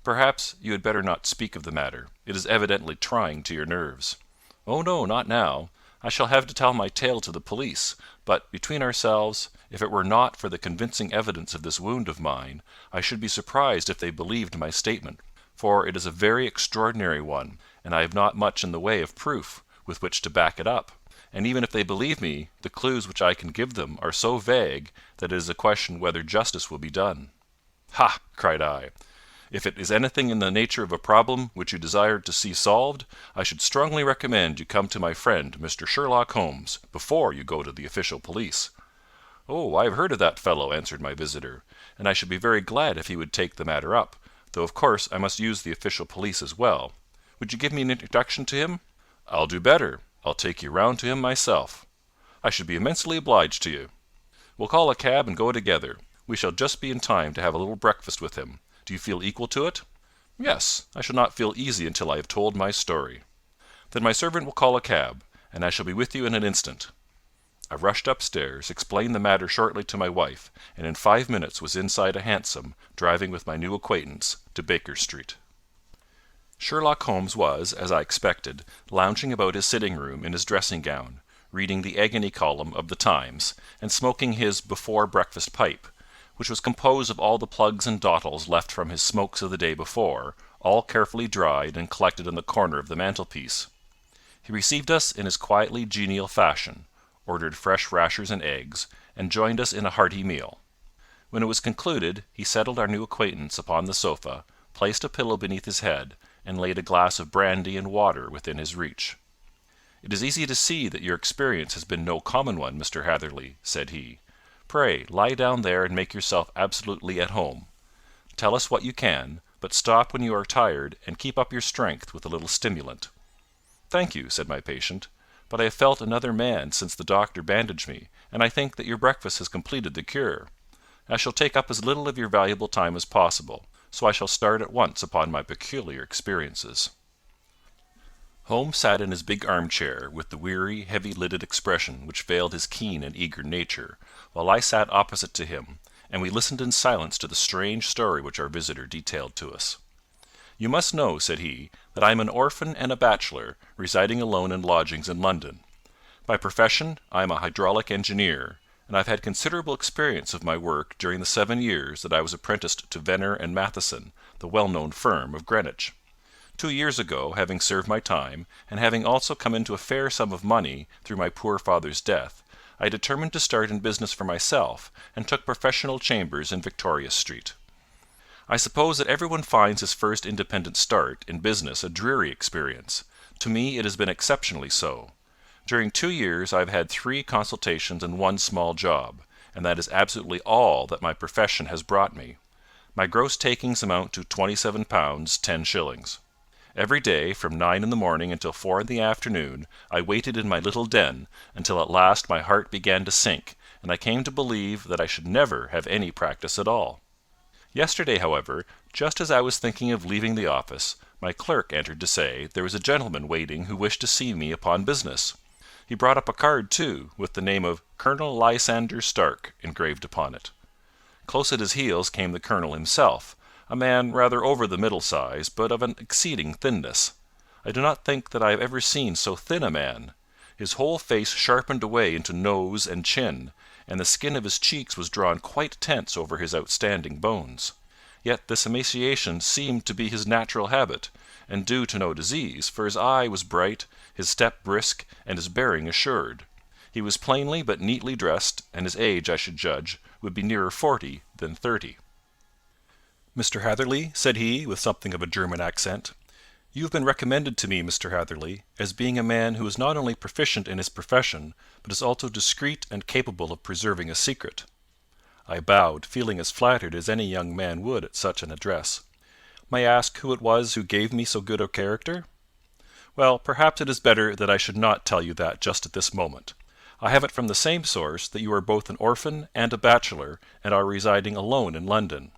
Perhaps you had better not speak of the matter. It is evidently trying to your nerves." "Oh no, not now. I shall have to tell my tale to the police, but, between ourselves, if it were not for the convincing evidence of this wound of mine, I should be surprised if they believed my statement, for it is a very extraordinary one, and I have not much in the way of proof with which to back it up. And even if they believe me, the clues which I can give them are so vague that it is a question whether justice will be done." "Ha!" cried I. "If it is anything in the nature of a problem which you desire to see solved, I should strongly recommend you come to my friend Mr. Sherlock Holmes before you go to the official police." "Oh, I have heard of that fellow," answered my visitor, "and I should be very glad if he would take the matter up, though of course I must use the official police as well. Would you give me an introduction to him?" "I'll do better. I'll take you round to him myself." "I should be immensely obliged to you." "We'll call a cab and go together. We shall just be in time to have a little breakfast with him. Do you feel equal to it?" "Yes. I shall not feel easy until I have told my story." "Then my servant will call a cab, and I shall be with you in an instant." I rushed upstairs, explained the matter shortly to my wife, and in 5 minutes was inside a hansom, driving with my new acquaintance to Baker Street. Sherlock Holmes was, as I expected, lounging about his sitting-room in his dressing-gown, reading the agony column of the Times, and smoking his before-breakfast pipe, which was composed of all the plugs and dottles left from his smokes of the day before, all carefully dried and collected in the corner of the mantelpiece. He received us in his quietly genial fashion, ordered fresh rashers and eggs, and joined us in a hearty meal. When it was concluded, he settled our new acquaintance upon the sofa, placed a pillow beneath his head, and laid a glass of brandy and water within his reach. "It is easy to see that your experience has been no common one, Mr. Hatherley," said he. "Pray lie down there and make yourself absolutely at home. Tell us what you can, but stop when you are tired, and keep up your strength with a little stimulant." "Thank you," said my patient, "but I have felt another man since the doctor bandaged me, and I think that your breakfast has completed the cure. I shall take up as little of your valuable time as possible, so I shall start at once upon my peculiar experiences." Holmes sat in his big armchair with the weary, heavy-lidded expression which veiled his keen and eager nature, while I sat opposite to him, and we listened in silence to the strange story which our visitor detailed to us. "You must know," said he, "that I am an orphan and a bachelor, residing alone in lodgings in London. By profession I am a hydraulic engineer, and I have had considerable experience of my work during the 7 years that I was apprenticed to Venner and Matheson, the well-known firm of Greenwich. 2 years ago, having served my time, and having also come into a fair sum of money through my poor father's death, I determined to start in business for myself, and took professional chambers in Victoria Street. I suppose that everyone finds his first independent start in business a dreary experience. To me it has been exceptionally so. During 2 years I have had 3 consultations and 1 small job, and that is absolutely all that my profession has brought me. My gross takings amount to £27 10s. Every day, from 9 in the morning until 4 in the afternoon, I waited in my little den, until at last my heart began to sink, and I came to believe that I should never have any practice at all. Yesterday, however, just as I was thinking of leaving the office, my clerk entered to say there was a gentleman waiting who wished to see me upon business. He brought up a card, too, with the name of Colonel Lysander Stark engraved upon it. Close at his heels came the colonel himself, a man rather over the middle size, but of an exceeding thinness. I do not think that I have ever seen so thin a man. His whole face sharpened away into nose and chin, and the skin of his cheeks was drawn quite tense over his outstanding bones. Yet this emaciation seemed to be his natural habit, and due to no disease, for his eye was bright, his step brisk, and his bearing assured. He was plainly but neatly dressed, and his age, I should judge, would be nearer 40 than 30. "Mr. Hatherley," said he, with something of a German accent, "you have been recommended to me, Mr. Hatherley, as being a man who is not only proficient in his profession, but is also discreet and capable of preserving a secret." I bowed, feeling as flattered as any young man would at such an address. "May I ask who it was who gave me so good a character?" "Well, perhaps it is better that I should not tell you that just at this moment. I have it from the same source that you are both an orphan and a bachelor, and are residing alone in London."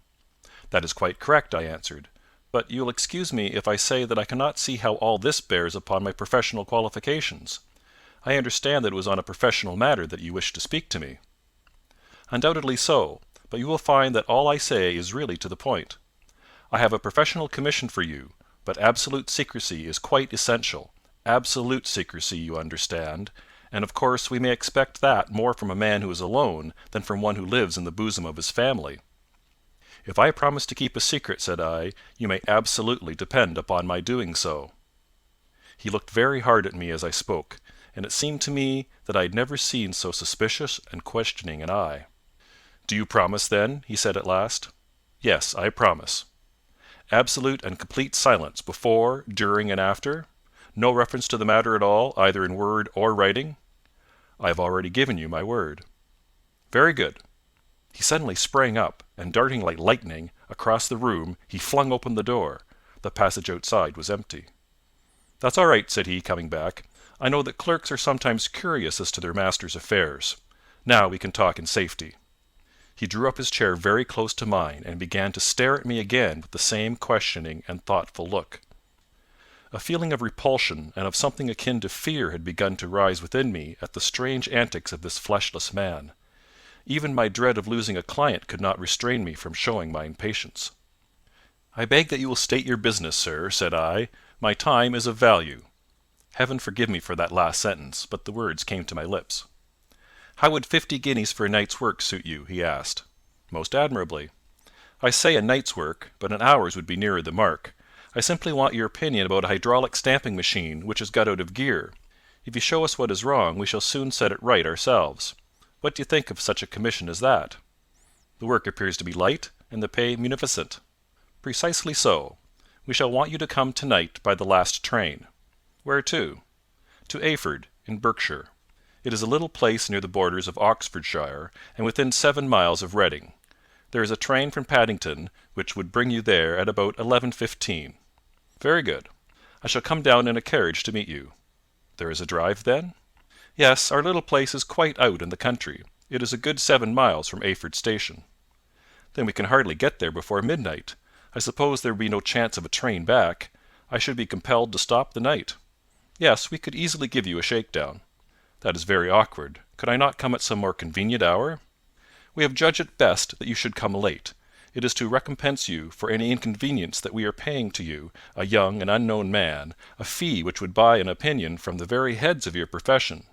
"That is quite correct," I answered. "But you will excuse me if I say that I cannot see how all this bears upon my professional qualifications. I understand that it was on a professional matter that you wished to speak to me." "Undoubtedly so, but you will find that all I say is really to the point. I have a professional commission for you, but absolute secrecy is quite essential. Absolute secrecy, you understand, and of course we may expect that more from a man who is alone than from one who lives in the bosom of his family." "If I promise to keep a secret," said I, "you may absolutely depend upon my doing so." He looked very hard at me as I spoke, and it seemed to me that I had never seen so suspicious and questioning an eye. "Do you promise, then?" he said at last. "Yes, I promise." "Absolute and complete silence before, during, and after? No reference to the matter at all, either in word or writing?" "I have already given you my word." "Very good." He suddenly sprang up, and darting like lightning across the room, he flung open the door. The passage outside was empty. "That's all right," said he, coming back. "I know that clerks are sometimes curious as to their master's affairs. Now we can talk in safety." He drew up his chair very close to mine, and began to stare at me again with the same questioning and thoughtful look. A feeling of repulsion and of something akin to fear had begun to rise within me at the strange antics of this fleshless man. Even my dread of losing a client could not restrain me from showing my impatience. "I beg that you will state your business, sir," said I. "My time is of value." Heaven forgive me for that last sentence, but the words came to my lips. "How would 50 guineas for a night's work suit you?" he asked. "Most admirably." "I say a night's work, but an hour's would be nearer the mark. I simply want your opinion about a hydraulic stamping machine which has got out of gear. If you show us what is wrong, we shall soon set it right ourselves. What do you think of such a commission as that?" "The work appears to be light, and the pay munificent." "Precisely so. We shall want you to come to-night by the last train." "Where to?" "To Ayford, in Berkshire. It is a little place near the borders of Oxfordshire, and within 7 miles of Reading. There is a train from Paddington, which would bring you there at about 11:15. "Very good. I shall come down in a carriage to meet you." "There is a drive, then?" "Yes, our little place is quite out in the country. It is a good 7 miles from Ayford station." "Then we can hardly get there before midnight. I suppose there would be no chance of a train back. I should be compelled to stop the night." "Yes, we could easily give you a shakedown." "That is very awkward. Could I not come at some more convenient hour?" "We have judged it best that you should come late. It is to recompense you for any inconvenience that we are paying to you, a young and unknown man, a fee which would buy an opinion from the very heads of your profession.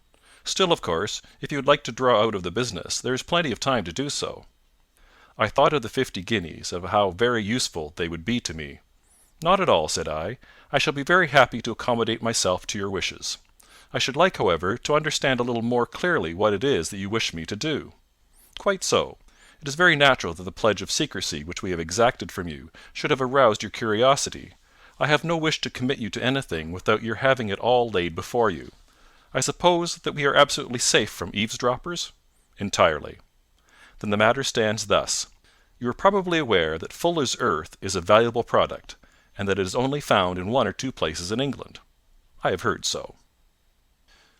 Still, of course, if you would like to draw out of the business, there is plenty of time to do so." I thought of the 50 guineas, of how very useful they would be to me. "Not at all," said I. "I shall be very happy to accommodate myself to your wishes. I should like, however, to understand a little more clearly what it is that you wish me to do." "Quite so. It is very natural that the pledge of secrecy which we have exacted from you should have aroused your curiosity. I have no wish to commit you to anything without your having it all laid before you. I suppose that we are absolutely safe from eavesdroppers?" "Entirely." "Then the matter stands thus. You are probably aware that fuller's earth is a valuable product, and that it is only found in 1 or 2 places in England?" "I have heard so."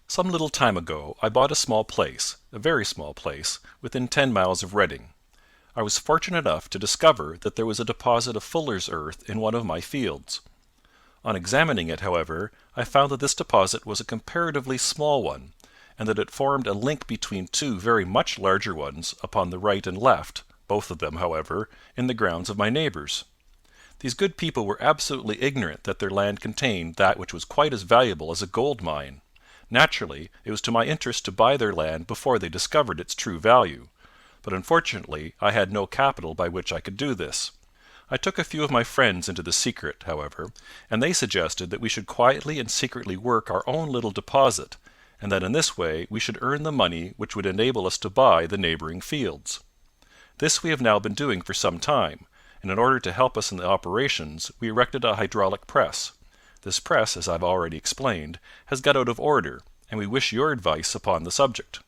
"Some little time ago I bought a small place, a very small place, within 10 miles of Reading. I was fortunate enough to discover that there was a deposit of fuller's earth in one of my fields. On examining it, however, I found that this deposit was a comparatively small one, and that it formed a link between 2 very much larger ones upon the right and left, both of them, however, in the grounds of my neighbours. These good people were absolutely ignorant that their land contained that which was quite as valuable as a gold mine. Naturally, it was to my interest to buy their land before they discovered its true value, but unfortunately I had no capital by which I could do this. I took a few of my friends into the secret, however, and they suggested that we should quietly and secretly work our own little deposit, and that in this way we should earn the money which would enable us to buy the neighboring fields. This we have now been doing for some time, and in order to help us in the operations we erected a hydraulic press. This press, as I've already explained, has got out of order, and we wish your advice upon the subject.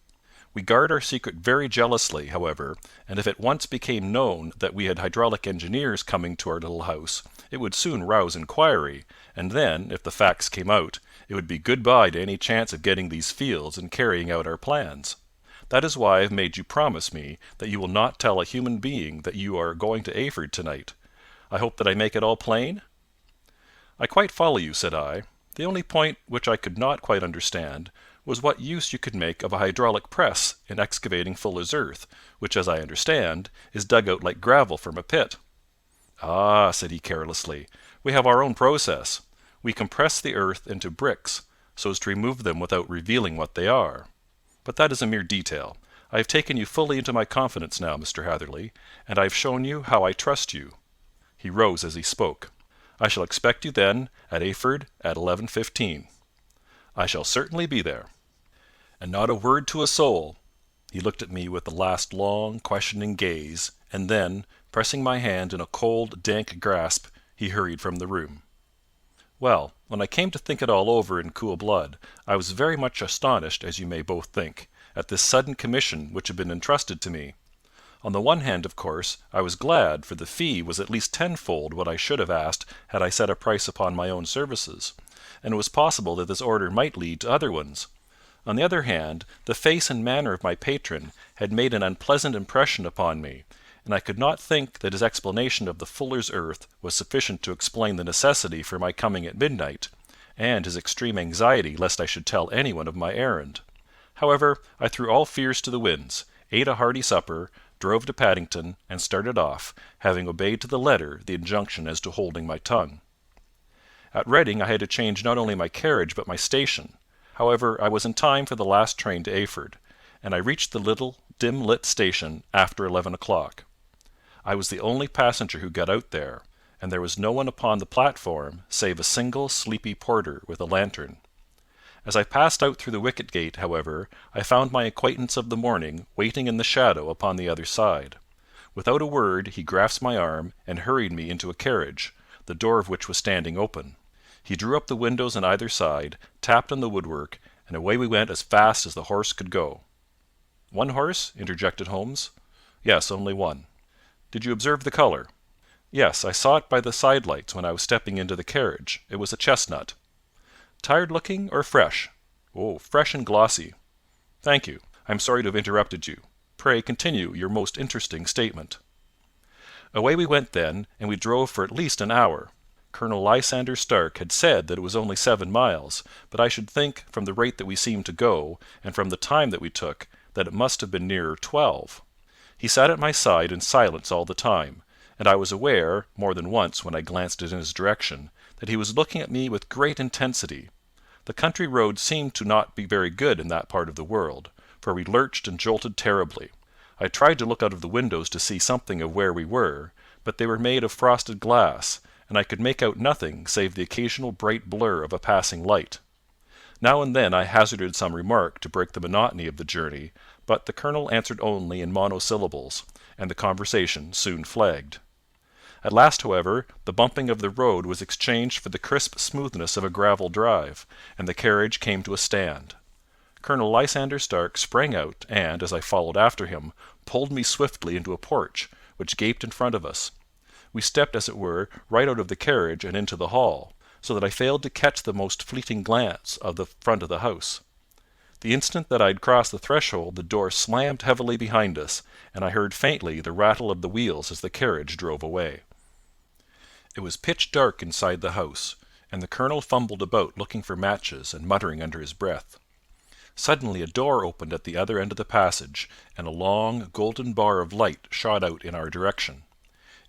We guard our secret very jealously, however, and if it once became known that we had hydraulic engineers coming to our little house, it would soon rouse inquiry, and then, if the facts came out, it would be good-bye to any chance of getting these fields and carrying out our plans. That is why I have made you promise me that you will not tell a human being that you are going to Eyford tonight. I hope that I make it all plain?" "I quite follow you," said I. "The only point which I could not quite understand was what use you could make of a hydraulic press in excavating Fuller's earth, which, as I understand, is dug out like gravel from a pit." "Ah," said he carelessly, "we have our own process. We compress the earth into bricks, so as to remove them without revealing what they are. But that is a mere detail. I have taken you fully into my confidence now, Mr. Hatherley, and I have shown you how I trust you." He rose as he spoke. "I shall expect you, then, at Eyford at 11:15. "I shall certainly be there." "And not a word to a soul." He looked at me with the last long, questioning gaze, and then, pressing my hand in a cold, dank grasp, he hurried from the room. Well, when I came to think it all over in cool blood, I was very much astonished, as you may both think, at this sudden commission which had been entrusted to me. On the one hand, of course, I was glad, for the fee was at least tenfold what I should have asked had I set a price upon my own services, and it was possible that this order might lead to other ones. On the other hand, the face and manner of my patron had made an unpleasant impression upon me, and I could not think that his explanation of the Fuller's earth was sufficient to explain the necessity for my coming at midnight, and his extreme anxiety lest I should tell anyone of my errand. However, I threw all fears to the winds, ate a hearty supper, drove to Paddington, and started off, having obeyed to the letter the injunction as to holding my tongue. At Reading I had to change not only my carriage but my station. However, I was in time for the last train to Eyford, and I reached the little, dim-lit station after 11 o'clock. I was the only passenger who got out there, and there was no one upon the platform save a single sleepy porter with a lantern. As I passed out through the wicket-gate, however, I found my acquaintance of the morning waiting in the shadow upon the other side. Without a word he grasped my arm and hurried me into a carriage, the door of which was standing open. He drew up the windows on either side, tapped on the woodwork, and away we went as fast as the horse could go. "One horse?" interjected Holmes. "Yes, only one." "Did you observe the colour?" "Yes, I saw it by the side-lights when I was stepping into the carriage. It was a chestnut." "Tired-looking or fresh?" "Oh, fresh and glossy." "Thank you. I am sorry to have interrupted you. Pray continue your most interesting statement." Away we went then, and we drove for at least an hour. Colonel Lysander Stark had said that it was only 7 miles, but I should think, from the rate that we seemed to go, and from the time that we took, that it must have been nearer 12. He sat at my side in silence all the time, and I was aware, more than once when I glanced in his direction, that he was looking at me with great intensity. The country roads seemed to not be very good in that part of the world, for we lurched and jolted terribly. I tried to look out of the windows to see something of where we were, but they were made of frosted glass, and I could make out nothing save the occasional bright blur of a passing light. Now and then I hazarded some remark to break the monotony of the journey, but the colonel answered only in monosyllables, and the conversation soon flagged. At last, however, the bumping of the road was exchanged for the crisp smoothness of a gravel drive, and the carriage came to a stand. Colonel Lysander Stark sprang out, and, as I followed after him, pulled me swiftly into a porch, which gaped in front of us. We stepped, as it were, right out of the carriage and into the hall, so that I failed to catch the most fleeting glance of the front of the house. The instant that I had crossed the threshold the door slammed heavily behind us, and I heard faintly the rattle of the wheels as the carriage drove away. It was pitch dark inside the house, and the colonel fumbled about looking for matches and muttering under his breath. Suddenly a door opened at the other end of the passage, and a long, golden bar of light shot out in our direction.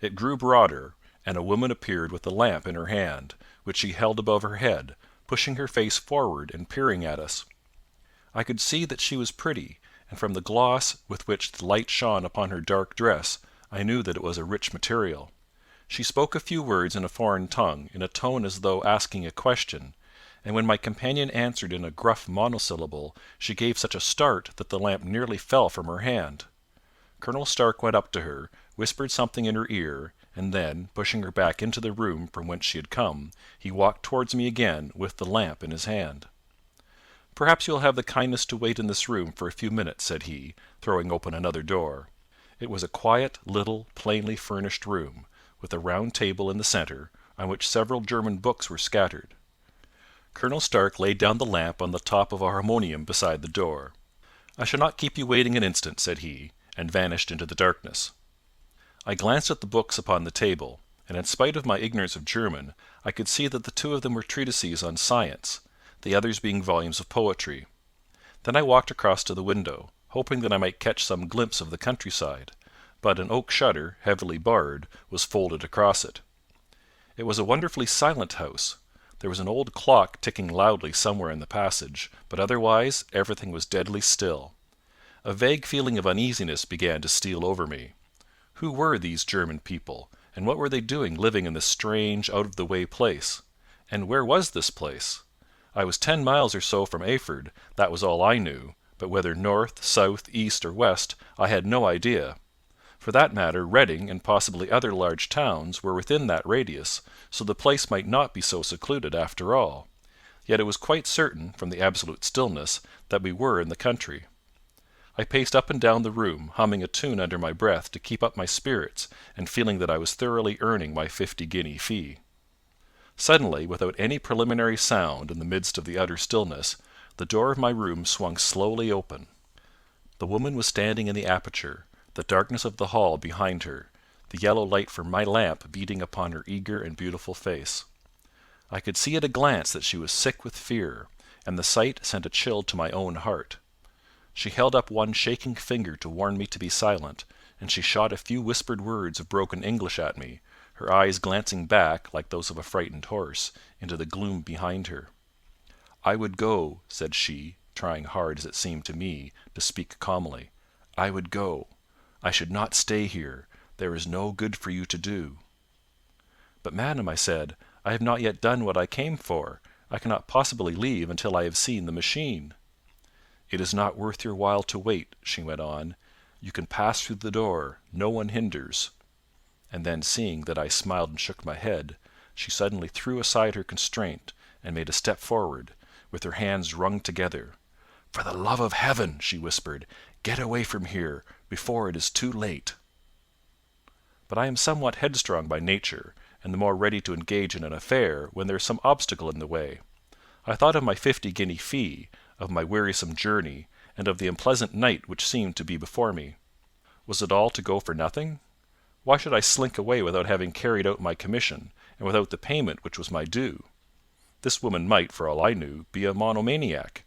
It grew broader, and a woman appeared with a lamp in her hand, which she held above her head, pushing her face forward and peering at us. I could see that she was pretty, and from the gloss with which the light shone upon her dark dress, I knew that it was a rich material. She spoke a few words in a foreign tongue, in a tone as though asking a question, and when my companion answered in a gruff monosyllable, she gave such a start that the lamp nearly fell from her hand. Colonel Stark went up to her, whispered something in her ear, and then, pushing her back into the room from whence she had come, he walked towards me again with the lamp in his hand. "Perhaps you will have the kindness to wait in this room for a few minutes," said he, throwing open another door. It was a quiet, little, plainly furnished room, with a round table in the centre, on which several German books were scattered. Colonel Stark laid down the lamp on the top of a harmonium beside the door. "I shall not keep you waiting an instant," said he, and vanished into the darkness. I glanced at the books upon the table, and in spite of my ignorance of German, I could see that the two of them were treatises on science, the others being volumes of poetry. Then I walked across to the window, hoping that I might catch some glimpse of the countryside, but an oak shutter, heavily barred, was folded across it. It was a wonderfully silent house. There was an old clock ticking loudly somewhere in the passage, but otherwise everything was deadly still. A vague feeling of uneasiness began to steal over me. Who were these German people, and what were they doing living in this strange, out-of-the-way place? And where was this place? I was 10 miles or so from Eyford, that was all I knew, but whether north, south, east, or west, I had no idea. For that matter, Reading and possibly other large towns were within that radius, so the place might not be so secluded after all. Yet it was quite certain, from the absolute stillness, that we were in the country. I paced up and down the room, humming a tune under my breath to keep up my spirits, and feeling that I was thoroughly earning my 50-guinea fee. Suddenly, without any preliminary sound in the midst of the utter stillness, the door of my room swung slowly open. The woman was standing in the aperture, the darkness of the hall behind her, the yellow light from my lamp beating upon her eager and beautiful face. I could see at a glance that she was sick with fear, and the sight sent a chill to my own heart. She held up one shaking finger to warn me to be silent, and she shot a few whispered words of broken English at me, her eyes glancing back, like those of a frightened horse, into the gloom behind her. "I would go," said she, trying hard, as it seemed to me, to speak calmly. "I would go. I should not stay here. There is no good for you to do." "But, madam," I said, "I have not yet done what I came for. I cannot possibly leave until I have seen the machine." "It is not worth your while to wait," she went on. "You can pass through the door. No one hinders." And then, seeing that I smiled and shook my head, she suddenly threw aside her constraint and made a step forward, with her hands wrung together. "For the love of heaven," she whispered, "get away from here before it is too late." But I am somewhat headstrong by nature, and the more ready to engage in an affair when there is some obstacle in the way. I thought of my 50-guinea fee, of my wearisome journey, and of the unpleasant night which seemed to be before me. Was it all to go for nothing? Why should I slink away without having carried out my commission, and without the payment which was my due? This woman might, for all I knew, be a monomaniac.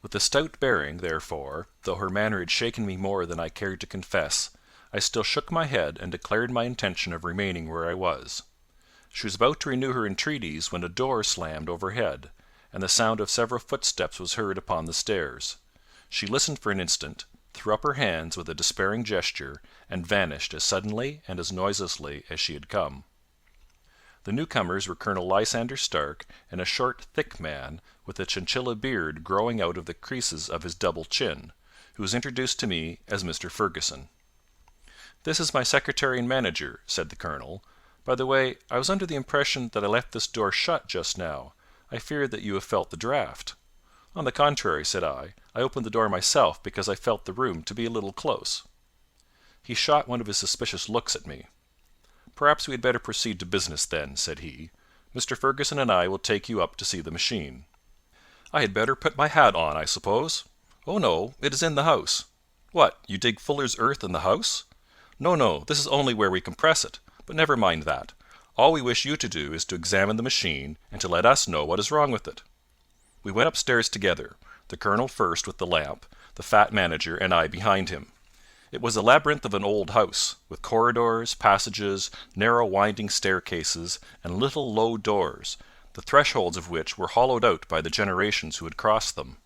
With a stout bearing, therefore, though her manner had shaken me more than I cared to confess, I still shook my head and declared my intention of remaining where I was. She was about to renew her entreaties when a door slammed overhead, and the sound of several footsteps was heard upon the stairs. She listened for an instant, threw up her hands with a despairing gesture, and vanished as suddenly and as noiselessly as she had come. The newcomers were Colonel Lysander Stark and a short, thick man, with a chinchilla beard growing out of the creases of his double chin, who was introduced to me as Mr. Fergusson. "This is my secretary and manager," said the colonel. "By the way, I was under the impression that I left this door shut just now. I fear that you have felt the draught." "On the contrary," said I opened the door myself because I felt the room to be a little close." He shot one of his suspicious looks at me. "Perhaps we had better proceed to business then," said he. "Mr. Fergusson and I will take you up to see the machine." "I had better put my hat on, I suppose?" "Oh, no, it is in the house." "What, you dig fuller's earth in the house?" "No, no, this is only where we compress it. But never mind that. All we wish you to do is to examine the machine, and to let us know what is wrong with it." We went upstairs together, the colonel first with the lamp, the fat manager and I behind him. It was a labyrinth of an old house, with corridors, passages, narrow winding staircases, and little low doors, the thresholds of which were hollowed out by the generations who had crossed them.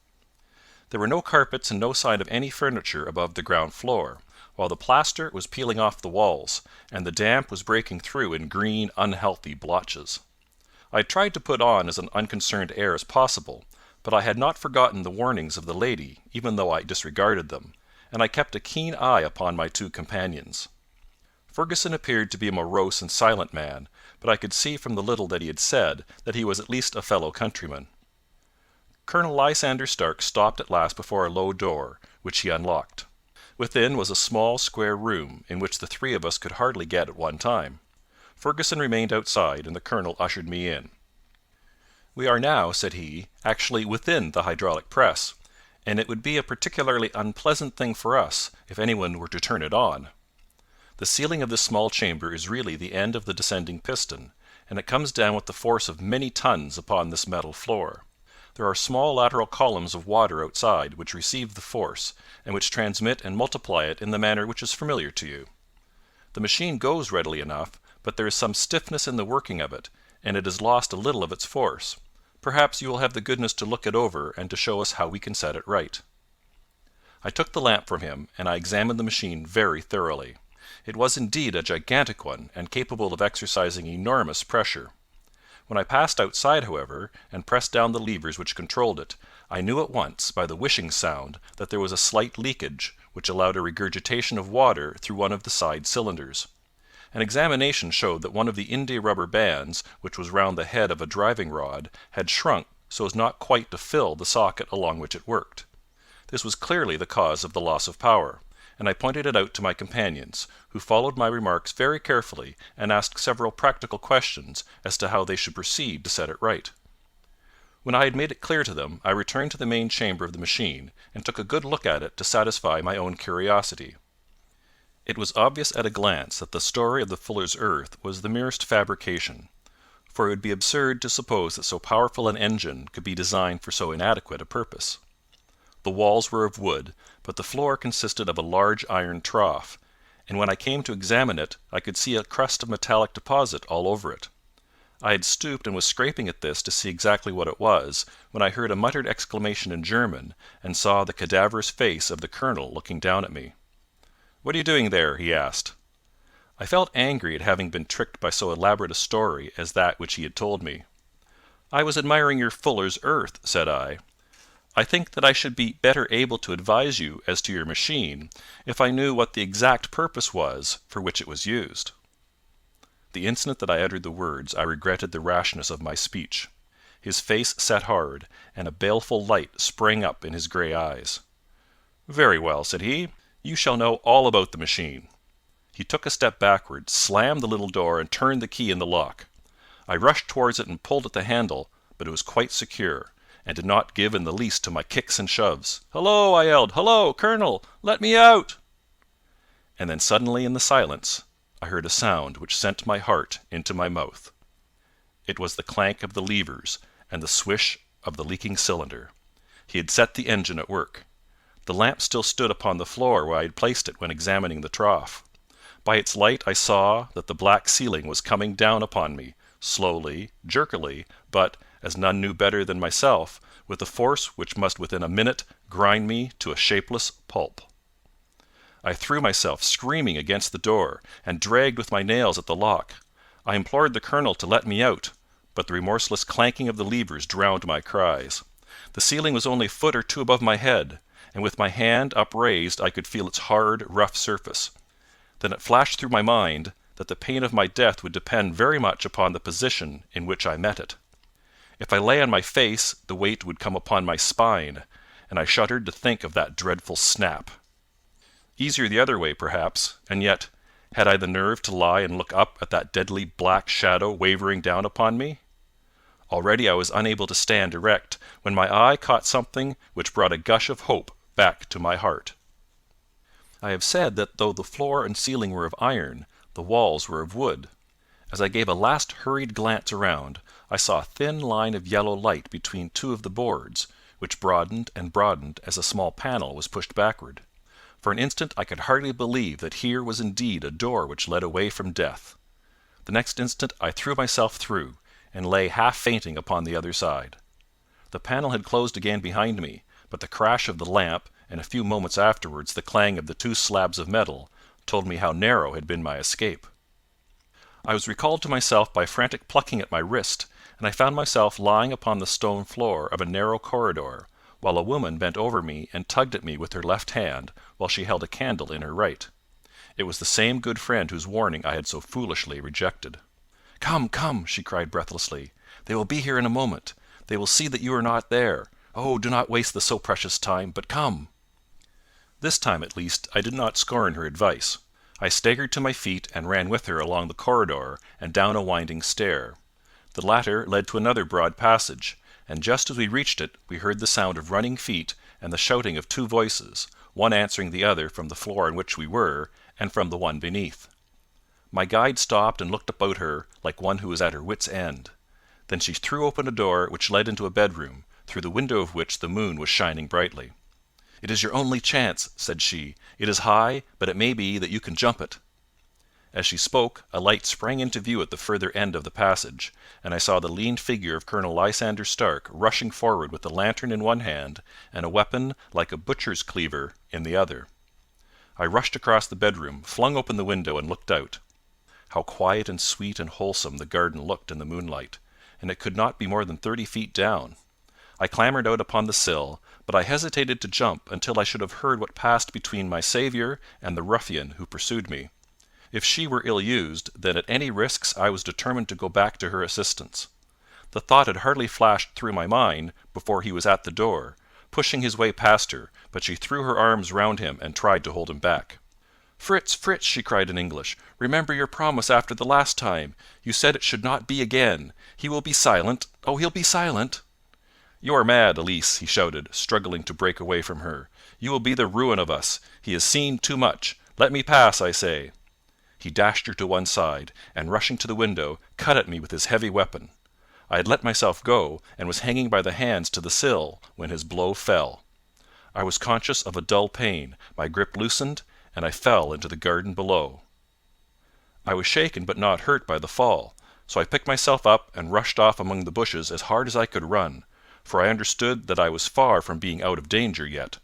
There were no carpets and no sign of any furniture above the ground floor, while the plaster was peeling off the walls, and the damp was breaking through in green, unhealthy blotches. I had tried to put on as an unconcerned air as possible, but I had not forgotten the warnings of the lady, even though I disregarded them, and I kept a keen eye upon my two companions. Fergusson appeared to be a morose and silent man, but I could see from the little that he had said that he was at least a fellow countryman. Colonel Lysander Stark stopped at last before a low door, which he unlocked. Within was a small square room, in which the three of us could hardly get at one time. Fergusson remained outside, and the colonel ushered me in. "We are now," said he, "actually within the hydraulic press, and it would be a particularly unpleasant thing for us if anyone were to turn it on. The ceiling of this small chamber is really the end of the descending piston, and it comes down with the force of many tons upon this metal floor. There are small lateral columns of water outside which receive the force, and which transmit and multiply it in the manner which is familiar to you. The machine goes readily enough, but there is some stiffness in the working of it, and it has lost a little of its force. Perhaps you will have the goodness to look it over and to show us how we can set it right." I took the lamp from him, and I examined the machine very thoroughly. It was indeed a gigantic one, and capable of exercising enormous pressure. When I passed outside, however, and pressed down the levers which controlled it, I knew at once, by the whishing sound, that there was a slight leakage, which allowed a regurgitation of water through one of the side cylinders. An examination showed that one of the india-rubber bands, which was round the head of a driving rod, had shrunk so as not quite to fill the socket along which it worked. This was clearly the cause of the loss of power, and I pointed it out to my companions, who followed my remarks very carefully and asked several practical questions as to how they should proceed to set it right. When I had made it clear to them, I returned to the main chamber of the machine, and took a good look at it to satisfy my own curiosity. It was obvious at a glance that the story of the fuller's earth was the merest fabrication, for it would be absurd to suppose that so powerful an engine could be designed for so inadequate a purpose. The walls were of wood, but the floor consisted of a large iron trough, and when I came to examine it I could see a crust of metallic deposit all over it. I had stooped and was scraping at this to see exactly what it was, when I heard a muttered exclamation in German, and saw the cadaverous face of the colonel looking down at me. "What are you doing there?" he asked. I felt angry at having been tricked by so elaborate a story as that which he had told me. "I was admiring your fuller's earth," said I. "I think that I should be better able to advise you as to your machine if I knew what the exact purpose was for which it was used." The instant that I uttered the words I regretted the rashness of my speech. His face set hard, and a baleful light sprang up in his grey eyes. "Very well," said he, "you shall know all about the machine." He took a step backward, slammed the little door, and turned the key in the lock. I rushed towards it and pulled at the handle, but it was quite secure, and did not give in the least to my kicks and shoves. "Hullo!" I yelled. "Hullo, Colonel! Let me out!" And then suddenly in the silence I heard a sound which sent my heart into my mouth. It was the clank of the levers and the swish of the leaking cylinder. He had set the engine at work. The lamp still stood upon the floor where I had placed it when examining the trough. By its light I saw that the black ceiling was coming down upon me, slowly, jerkily, but, as none knew better than myself, with a force which must within a minute grind me to a shapeless pulp. I threw myself screaming against the door, and dragged with my nails at the lock. I implored the colonel to let me out, but the remorseless clanking of the levers drowned my cries. The ceiling was only a foot or two above my head, and with my hand upraised I could feel its hard, rough surface. Then it flashed through my mind that the pain of my death would depend very much upon the position in which I met it. If I lay on my face, the weight would come upon my spine, and I shuddered to think of that dreadful snap. Easier the other way, perhaps, and yet, had I the nerve to lie and look up at that deadly black shadow wavering down upon me? Already I was unable to stand erect, when my eye caught something which brought a gush of hope back to my heart. I have said that though the floor and ceiling were of iron, the walls were of wood. As I gave a last hurried glance around, I saw a thin line of yellow light between two of the boards, which broadened and broadened as a small panel was pushed backward. For an instant I could hardly believe that here was indeed a door which led away from death. The next instant I threw myself through, and lay half fainting upon the other side. The panel had closed again behind me, but the crash of the lamp, and a few moments afterwards the clang of the two slabs of metal, told me how narrow had been my escape. I was recalled to myself by frantic plucking at my wrist, and I found myself lying upon the stone floor of a narrow corridor, while a woman bent over me and tugged at me with her left hand, while she held a candle in her right. It was the same good friend whose warning I had so foolishly rejected. "Come, come!" she cried breathlessly. "They will be here in a moment. They will see that you are not there. Oh, do not waste the so precious time, but come!" This time, at least, I did not scorn her advice. I staggered to my feet and ran with her along the corridor and down a winding stair. The latter led to another broad passage, and just as we reached it we heard the sound of running feet and the shouting of two voices, one answering the other from the floor on which we were, and from the one beneath. My guide stopped and looked about her like one who was at her wits' end. Then she threw open a door which led into a bedroom, through the window of which the moon was shining brightly. "It is your only chance," said she. "It is high, but it may be that you can jump it." As she spoke, a light sprang into view at the further end of the passage, and I saw the lean figure of Colonel Lysander Stark rushing forward with a lantern in one hand and a weapon like a butcher's cleaver in the other. I rushed across the bedroom, flung open the window, and looked out. How quiet and sweet and wholesome the garden looked in the moonlight, and it could not be more than 30 feet down. I clambered out upon the sill, but I hesitated to jump until I should have heard what passed between my saviour and the ruffian who pursued me. If she were ill-used, then at any risks I was determined to go back to her assistance. The thought had hardly flashed through my mind before he was at the door, pushing his way past her, but she threw her arms round him and tried to hold him back. "Fritz, Fritz," she cried in English, "remember your promise after the last time. You said it should not be again. He will be silent. Oh, he'll be silent." "You are mad, Elise," he shouted, struggling to break away from her. "You will be the ruin of us. He has seen too much. Let me pass, I say." He dashed her to one side, and rushing to the window, cut at me with his heavy weapon. I had let myself go, and was hanging by the hands to the sill, when his blow fell. I was conscious of a dull pain, my grip loosened, and I fell into the garden below. I was shaken but not hurt by the fall, so I picked myself up and rushed off among the bushes as hard as I could run, for I understood that I was far from being out of danger yet.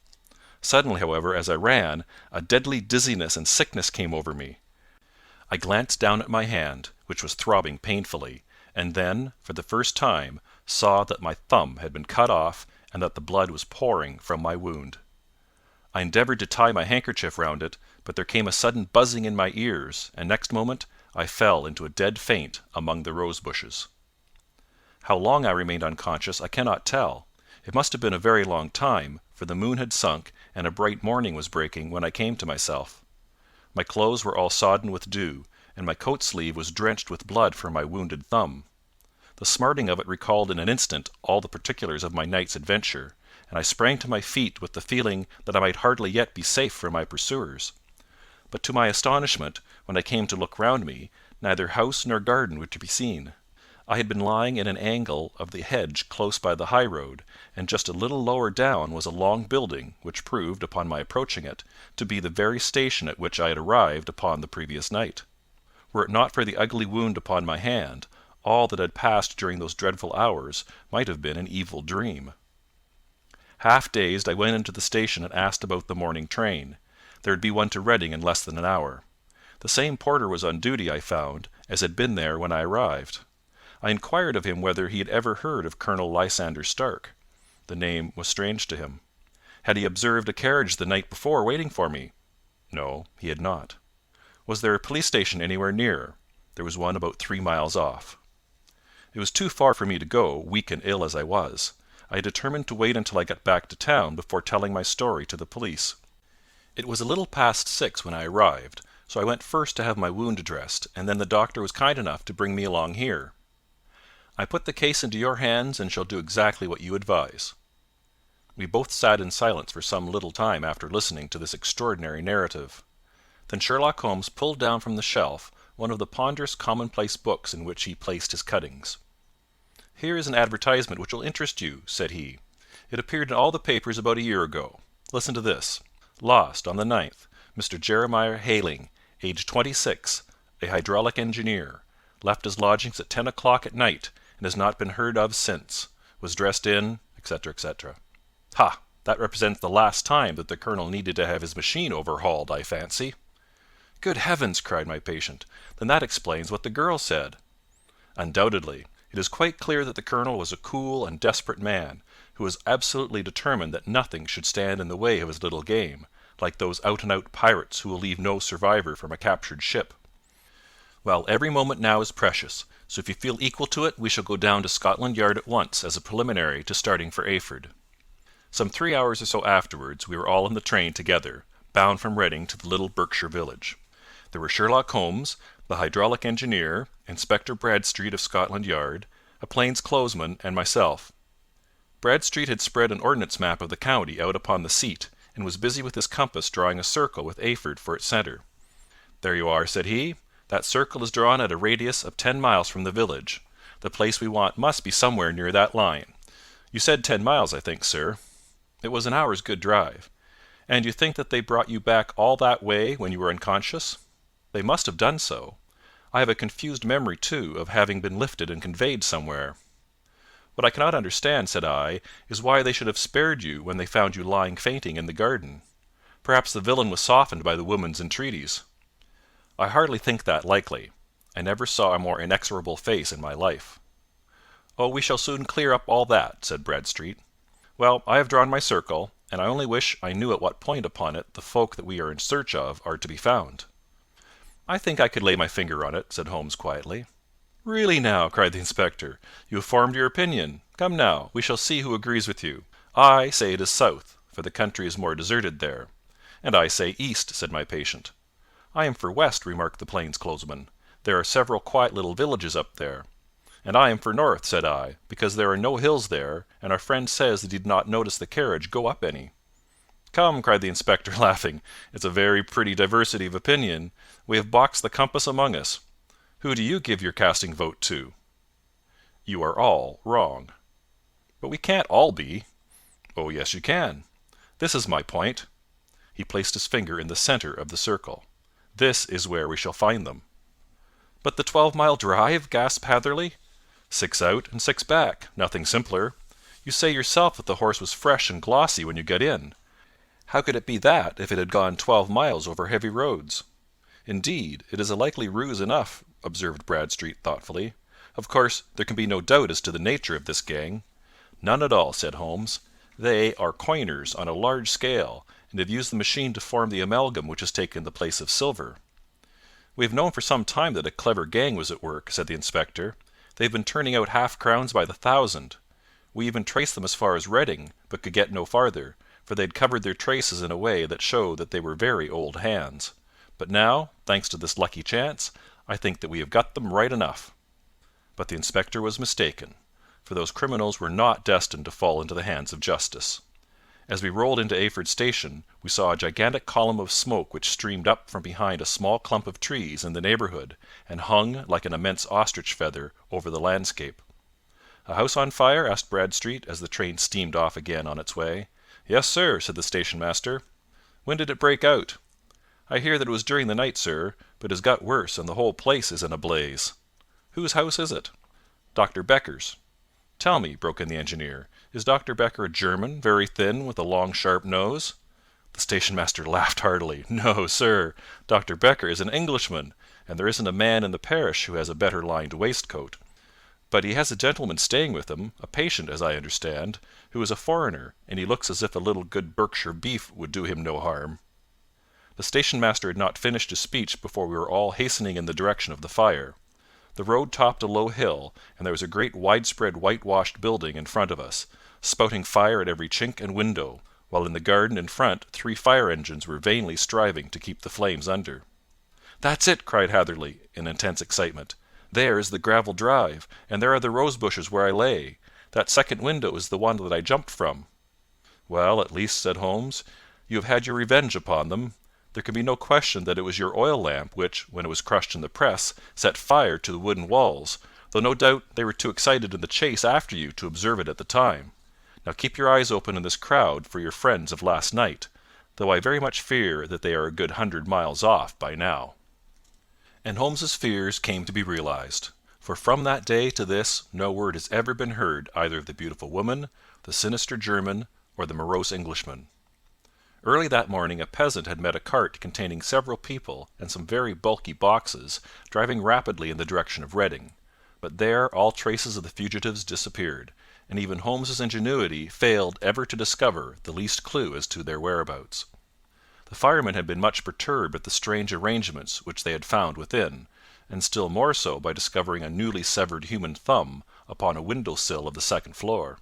Suddenly, however, as I ran, a deadly dizziness and sickness came over me. I glanced down at my hand, which was throbbing painfully, and then, for the first time, saw that my thumb had been cut off and that the blood was pouring from my wound. I endeavoured to tie my handkerchief round it, but there came a sudden buzzing in my ears, and next moment I fell into a dead faint among the rose bushes. How long I remained unconscious I cannot tell. It must have been a very long time, for the moon had sunk and a bright morning was breaking when I came to myself. My clothes were all sodden with dew, and my coat sleeve was drenched with blood from my wounded thumb. The smarting of it recalled in an instant all the particulars of my night's adventure, and I sprang to my feet with the feeling that I might hardly yet be safe from my pursuers. But to my astonishment, when I came to look round me, neither house nor garden were to be seen. I had been lying in an angle of the hedge close by the high road, and just a little lower down was a long building which proved, upon my approaching it, to be the very station at which I had arrived upon the previous night. Were it not for the ugly wound upon my hand, all that had passed during those dreadful hours might have been an evil dream. Half dazed, I went into the station and asked about the morning train. There would be one to Reading in less than an hour. The same porter was on duty, I found, as had been there when I arrived. I inquired of him whether he had ever heard of Colonel Lysander Stark. The name was strange to him. Had he observed a carriage the night before waiting for me? No, he had not. Was there a police station anywhere near? There was one about 3 miles off. It was too far for me to go, weak and ill as I was. I determined to wait until I got back to town before telling my story to the police. It was a little past 6 when I arrived, so I went first to have my wound dressed, and then the doctor was kind enough to bring me along here. I put the case into your hands and shall do exactly what you advise." We both sat in silence for some little time after listening to this extraordinary narrative. Then Sherlock Holmes pulled down from the shelf one of the ponderous commonplace books in which he placed his cuttings. "Here is an advertisement which will interest you," said he. "It appeared in all the papers about a year ago. Listen to this. 'Lost on the 9th. Mr. Jeremiah Hayling, aged 26, a hydraulic engineer. Left his lodgings at 10 o'clock at night, and has not been heard of since. Was dressed in,' etc., etc. Ha! That represents the last time that the Colonel needed to have his machine overhauled, I fancy." "Good heavens!" cried my patient. "Then that explains what the girl said." "Undoubtedly. It is quite clear that the Colonel was a cool and desperate man, who was absolutely determined that nothing should stand in the way of his little game, like those out-and-out pirates who will leave no survivor from a captured ship. Well, every moment now is precious, so if you feel equal to it we shall go down to Scotland Yard at once as a preliminary to starting for Eyford." Some 3 hours or so afterwards we were all in the train together, bound from Reading to the little Berkshire village. There were Sherlock Holmes, the hydraulic engineer, Inspector Bradstreet of Scotland Yard, a plainclothesman, and myself. Bradstreet had spread an ordnance map of the county out upon the seat, and was busy with his compass drawing a circle with Eyford for its centre. "There you are," said he. "That circle is drawn at a radius of 10 miles from the village. The place we want must be somewhere near that line. You said 10 miles, I think, sir." It was an hour's good drive. "And you think that they brought you back all that way when you were unconscious?" "They must have done so. I have a confused memory, too, of having been lifted and conveyed somewhere." "What I cannot understand," said I, "is why they should have spared you when they found you lying fainting in the garden. Perhaps the villain was softened by the woman's entreaties." "I hardly think that likely. I never saw a more inexorable face in my life." "Oh, we shall soon clear up all that," said Bradstreet. "Well, I have drawn my circle, and I only wish I knew at what point upon it the folk that we are in search of are to be found." "I think I could lay my finger on it," said Holmes quietly. "Really now," cried the inspector, "you have formed your opinion. Come now, we shall see who agrees with you. I say it is south, for the country is more deserted there." "And I say east," said my patient. "I am for west," remarked the plainclothesman. "There are several quiet little villages up there." "And I am for north," said I, "because there are no hills there, and our friend says that he did not notice the carriage go up any." "Come," cried the inspector, laughing, "it's a very pretty diversity of opinion. We have boxed the compass among us. Who do you give your casting vote to?" "You are all wrong." "But we can't all be." "Oh, yes, you can. This is my point." He placed his finger in the centre of the circle. "This is where we shall find them." "But the 12-mile drive?" gasped Hatherley. 6 out and 6 back. Nothing simpler. You say yourself that the horse was fresh and glossy when you got in. How could it be that if it had gone 12 miles over heavy roads? "Indeed, it is a likely ruse enough," observed Bradstreet thoughtfully. "Of course, there can be no doubt as to the nature of this gang." "None at all," said Holmes. "They are coiners on a large scale, and have used the machine to form the amalgam which has taken the place of silver." "We have known for some time that a clever gang was at work," said the inspector. "They have been turning out half-crowns by the thousand. We even traced them as far as Reading, but could get no farther, for they had covered their traces in a way that showed that they were very old hands. But now, thanks to this lucky chance, I think that we have got them right enough." But the inspector was mistaken, for those criminals were not destined to fall into the hands of justice. As we rolled into Eyford station, we saw a gigantic column of smoke which streamed up from behind a small clump of trees in the neighbourhood, and hung, like an immense ostrich feather, over the landscape. "A house on fire?" asked Bradstreet, as the train steamed off again on its way. "Yes, sir," said the station-master. "When did it break out?" "I hear that it was during the night, sir, but it has got worse, and the whole place is in a blaze." "Whose house is it?" "Dr. Becker's." "Tell me," broke in the engineer, "is Dr. Becker a German, very thin, with a long sharp nose?" The station-master laughed heartily. "No, sir. Dr. Becker is an Englishman, and there isn't a man in the parish who has a better lined waistcoat. But he has a gentleman staying with him, a patient, as I understand, who is a foreigner, and he looks as if a little good Berkshire beef would do him no harm." The station-master had not finished his speech before we were all hastening in the direction of the fire. The road topped a low hill, and there was a great widespread whitewashed building in front of us, spouting fire at every chink and window, while in the garden in front 3 fire engines were vainly striving to keep the flames under. "That's it!" cried Hatherley, in intense excitement. "There is the gravel drive, and there are the rose bushes where I lay. That second window is the one that I jumped from." "Well, at least," said Holmes, "you have had your revenge upon them. There can be no question that it was your oil lamp which, when it was crushed in the press, set fire to the wooden walls, though no doubt they were too excited in the chase after you to observe it at the time. Now keep your eyes open in this crowd for your friends of last night, though I very much fear that they are a good 100 miles off by now." And Holmes's fears came to be realized, for from that day to this no word has ever been heard either of the beautiful woman, the sinister German, or the morose Englishman. Early that morning a peasant had met a cart containing several people and some very bulky boxes driving rapidly in the direction of Reading, but there all traces of the fugitives disappeared, and even Holmes's ingenuity failed ever to discover the least clue as to their whereabouts. The firemen had been much perturbed at the strange arrangements which they had found within, and still more so by discovering a newly severed human thumb upon a window-sill of the second floor.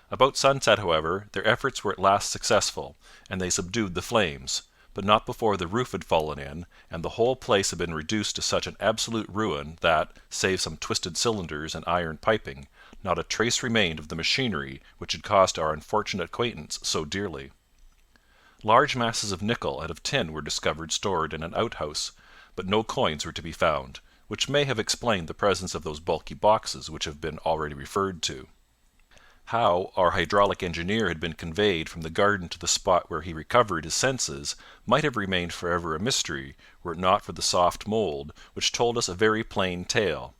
About sunset, however, their efforts were at last successful, and they subdued the flames, but not before the roof had fallen in, and the whole place had been reduced to such an absolute ruin that, save some twisted cylinders and iron piping, not a trace remained of the machinery which had cost our unfortunate acquaintance so dearly. Large masses of nickel and of tin were discovered stored in an outhouse, but no coins were to be found, which may have explained the presence of those bulky boxes which have been already referred to. How our hydraulic engineer had been conveyed from the garden to the spot where he recovered his senses might have remained forever a mystery were it not for the soft mould, which told us a very plain tale.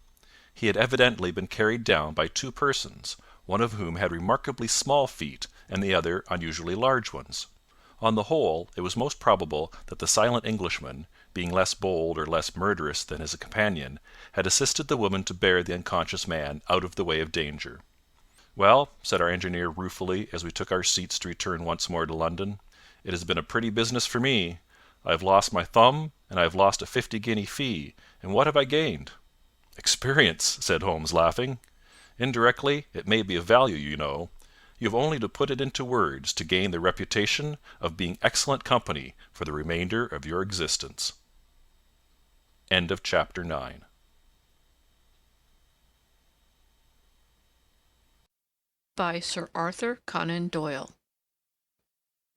He had evidently been carried down by two persons, one of whom had remarkably small feet, and the other unusually large ones. On the whole, it was most probable that the silent Englishman, being less bold or less murderous than his companion, had assisted the woman to bear the unconscious man out of the way of danger. "Well," said our engineer ruefully, as we took our seats to return once more to London, "it has been a pretty business for me. I have lost my thumb, and I have lost a 50-guinea fee, and what have I gained?" "Experience," said Holmes, laughing. "Indirectly, it may be of value, you know. You have only to put it into words to gain the reputation of being excellent company for the remainder of your existence." End of chapter 9. By Sir Arthur Conan Doyle.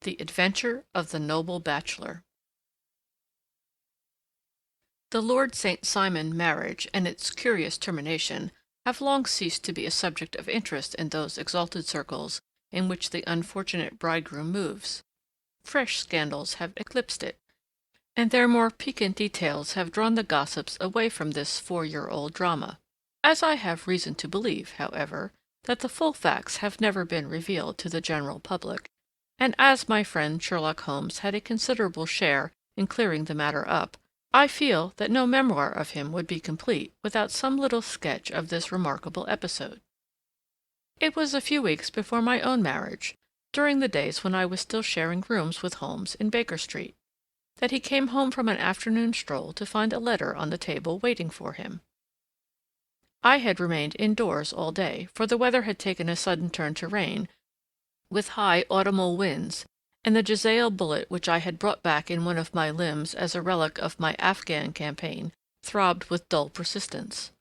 The Adventure of the Noble Bachelor. The Lord St. Simon marriage and its curious termination have long ceased to be a subject of interest in those exalted circles in which the unfortunate bridegroom moves. Fresh scandals have eclipsed it, and their more piquant details have drawn the gossips away from this 4-year-old drama. As I have reason to believe, however, that the full facts have never been revealed to the general public, and as my friend Sherlock Holmes had a considerable share in clearing the matter up, I feel that no memoir of him would be complete without some little sketch of this remarkable episode. It was a few weeks before my own marriage, during the days when I was still sharing rooms with Holmes in Baker Street, that he came home from an afternoon stroll to find a letter on the table waiting for him. I had remained indoors all day, for the weather had taken a sudden turn to rain, with high autumnal winds, and the Jezail bullet which I had brought back in one of my limbs as a relic of my Afghan campaign throbbed with dull persistence.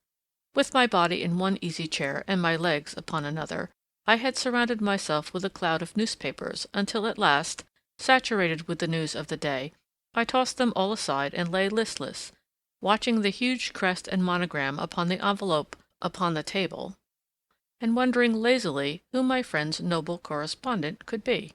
With my body in one easy chair and my legs upon another, I had surrounded myself with a cloud of newspapers until at last, saturated with the news of the day, I tossed them all aside and lay listless, watching the huge crest and monogram upon the envelope upon the table, and wondering lazily who my friend's noble correspondent could be.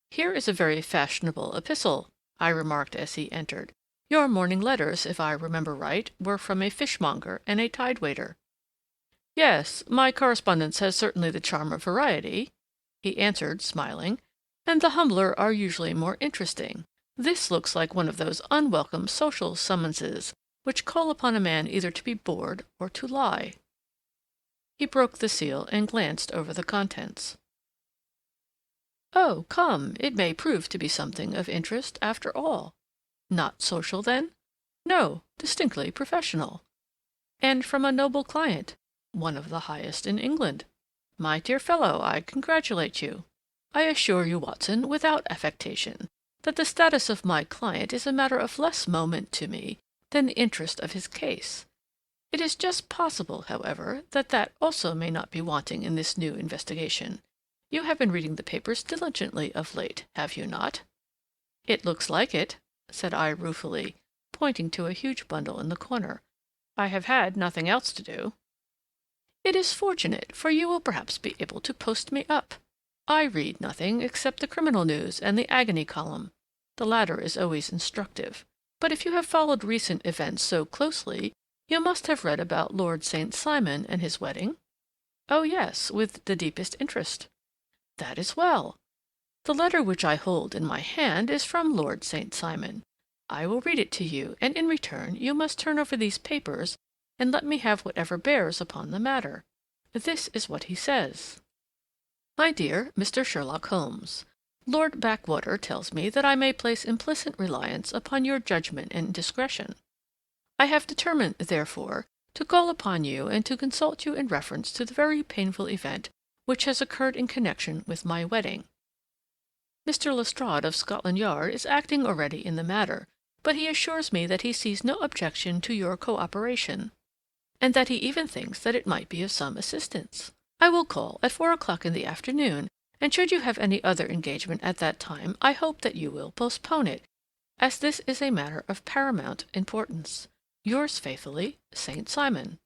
"Here is a very fashionable epistle," I remarked as he entered. "Your morning letters, if I remember right, were from a fishmonger and a tide-waiter." "Yes, my correspondence has certainly the charm of variety," he answered, smiling, "and the humbler are usually more interesting. This looks like one of those unwelcome social summonses which call upon a man either to be bored or to lie." He broke the seal and glanced over the contents. "Oh, come, it may prove to be something of interest after all. Not social, then? No, distinctly professional. And from a noble client, one of the highest in England. My dear fellow, I congratulate you. I assure you, Watson, without affectation, that the status of my client is a matter of less moment to me than the interest of his case. It is just possible, however, that that also may not be wanting in this new investigation. You have been reading the papers diligently of late, have you not?" "It looks like it," said I ruefully, pointing to a huge bundle in the corner. "I have had nothing else to do." "It is fortunate, for you will perhaps be able to post me up. I read nothing except the criminal news and the agony column. The latter is always instructive. But if you have followed recent events so closely, you must have read about Lord St. Simon and his wedding?" "Oh, yes, with the deepest interest." That is well. The letter which I hold in my hand is from Lord St. Simon. I will read it to you, and in return you must turn over these papers and let me have whatever bears upon the matter. This is what he says. My dear Mr. Sherlock Holmes, Lord Backwater tells me that I may place implicit reliance upon your judgment and discretion. I have determined, therefore, to call upon you and to consult you in reference to the very painful event which has occurred in connection with my wedding. Mr. Lestrade of Scotland Yard is acting already in the matter, but he assures me that he sees no objection to your co-operation, and that he even thinks that it might be of some assistance. I will call at 4 o'clock in the afternoon, and should you have any other engagement at that time, I hope that you will postpone it, as this is a matter of paramount importance. Yours faithfully, St. Simon.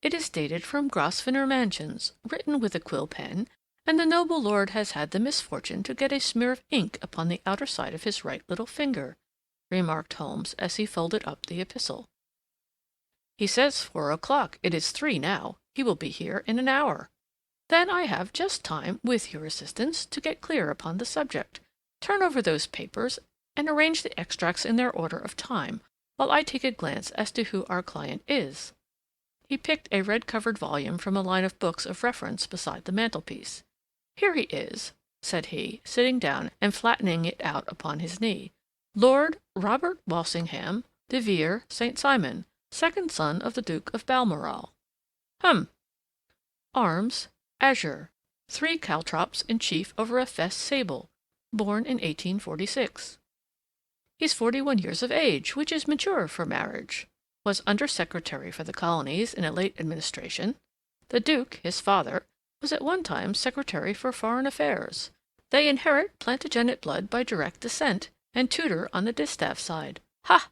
It is dated from Grosvenor Mansions, written with a quill pen, and the noble lord has had the misfortune to get a smear of ink upon the outer side of his right little finger, remarked Holmes as he folded up the epistle. He says 4 o'clock. It is 3 now. He will be here in an hour. Then I have just time, with your assistance, to get clear upon the subject. Turn over those papers, and arrange the extracts in their order of time, while I take a glance as to who our client is. He picked a red-covered volume from a line of books of reference beside the mantelpiece. Here he is, said he, sitting down and flattening it out upon his knee. Lord Robert Walsingham de Vere St. Simon, second son of the Duke of Balmoral. Hum. Arms, azure. 3 caltrops in chief over a fess sable. Born in 1846. He's 41 years of age, which is mature for marriage. Was Under-Secretary for the Colonies in a late administration. The Duke, his father, was at one time Secretary for Foreign Affairs. They inherit Plantagenet blood by direct descent, and Tudor on the distaff side. Ha!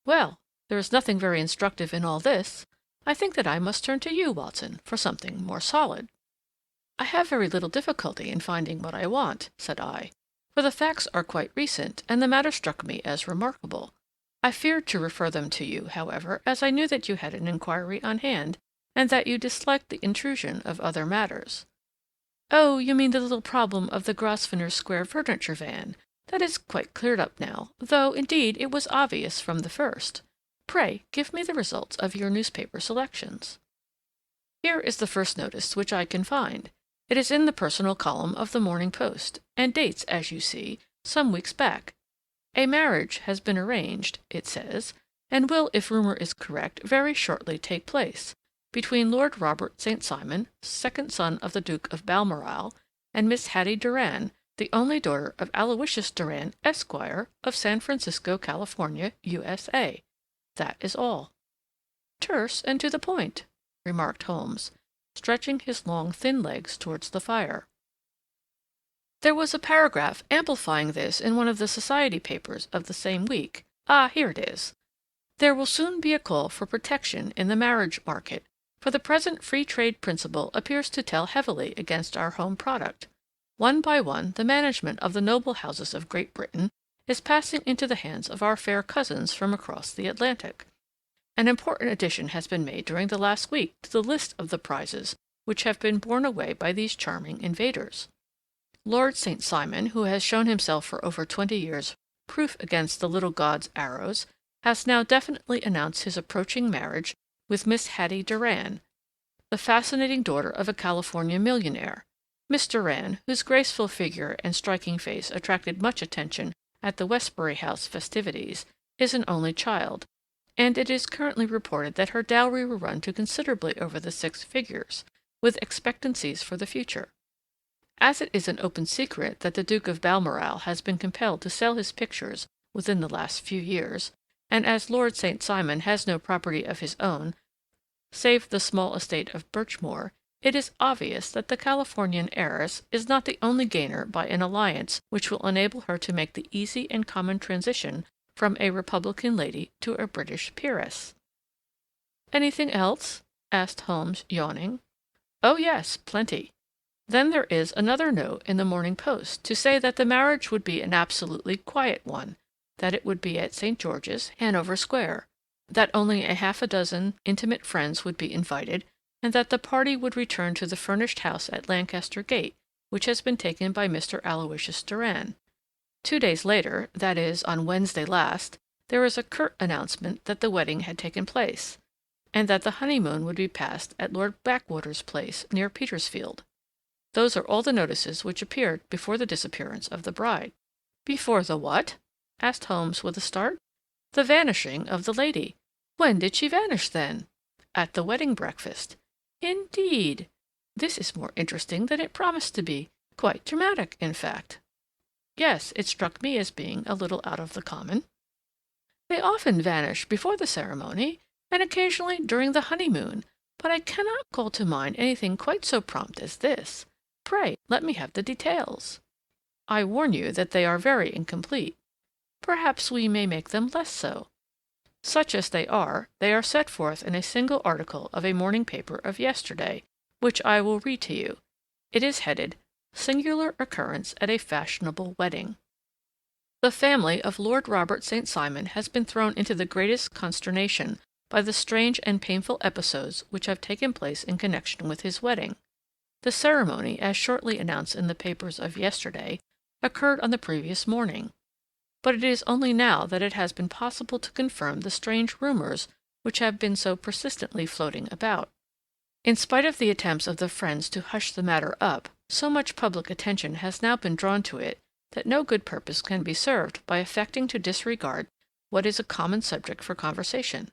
Well, there is nothing very instructive in all this. I think that I must turn to you, Watson, for something more solid. I have very little difficulty in finding what I want, said I, for the facts are quite recent, and the matter struck me as remarkable. I feared to refer them to you, however, as I knew that you had an inquiry on hand, and that you disliked the intrusion of other matters. Oh, you mean the little problem of the Grosvenor Square furniture van. That is quite cleared up now, though, indeed, it was obvious from the first. Pray, give me the results of your newspaper selections. Here is the first notice which I can find. It is in the personal column of the Morning Post, and dates, as you see, some weeks back. A marriage has been arranged, it says, and will, if rumour is correct, very shortly take place, between Lord Robert St. Simon, second son of the Duke of Balmoral, and Miss Hattie Doran, the only daughter of Aloysius Doran, Esquire, of San Francisco, California, USA. That is all. Terse and to the point, remarked Holmes, stretching his long, thin legs towards the fire. There was a paragraph amplifying this in one of the society papers of the same week. Ah, here it is. There will soon be a call for protection in the marriage market, for the present free trade principle appears to tell heavily against our home product. One by one, the management of the noble houses of Great Britain is passing into the hands of our fair cousins from across the Atlantic. An important addition has been made during the last week to the list of the prizes which have been borne away by these charming invaders. Lord St. Simon, who has shown himself for over 20 years proof against the little god's arrows, has now definitely announced his approaching marriage with Miss Hattie Doran, the fascinating daughter of a California millionaire. Miss Doran, whose graceful figure and striking face attracted much attention at the Westbury House festivities, is an only child, and it is currently reported that her dowry will run to considerably over the 6 figures, with expectancies for the future. As it is an open secret that the Duke of Balmoral has been compelled to sell his pictures within the last few years, and as Lord St. Simon has no property of his own, save the small estate of Birchmoor, it is obvious that the Californian heiress is not the only gainer by an alliance which will enable her to make the easy and common transition from a Republican lady to a British peeress. Anything else? asked Holmes, yawning. Oh, yes, plenty. Then there is another note in the Morning Post to say that the marriage would be an absolutely quiet one, that it would be at St. George's, Hanover Square, that only a half a dozen intimate friends would be invited, and that the party would return to the furnished house at Lancaster Gate, which has been taken by Mr. Aloysius Doran. 2 days later, that is, on Wednesday last, there is a curt announcement that the wedding had taken place, and that the honeymoon would be passed at Lord Backwater's place near Petersfield. Those are all the notices which appeared before the disappearance of the bride. Before the what? Asked Holmes with a start. The vanishing of the lady. When did she vanish, then? At the wedding breakfast. Indeed. This is more interesting than it promised to be. Quite dramatic, in fact. Yes, it struck me as being a little out of the common. They often vanish before the ceremony, and occasionally during the honeymoon, but I cannot call to mind anything quite so prompt as this. Pray, let me have the details. I warn you that they are very incomplete. Perhaps we may make them less so. Such as they are set forth in a single article of a morning paper of yesterday, which I will read to you. It is headed, Singular Occurrence at a Fashionable Wedding. The family of Lord Robert St. Simon has been thrown into the greatest consternation by the strange and painful episodes which have taken place in connection with his wedding. The ceremony, as shortly announced in the papers of yesterday, occurred on the previous morning. But it is only now that it has been possible to confirm the strange rumors which have been so persistently floating about. In spite of the attempts of the friends to hush the matter up, so much public attention has now been drawn to it that no good purpose can be served by affecting to disregard what is a common subject for conversation.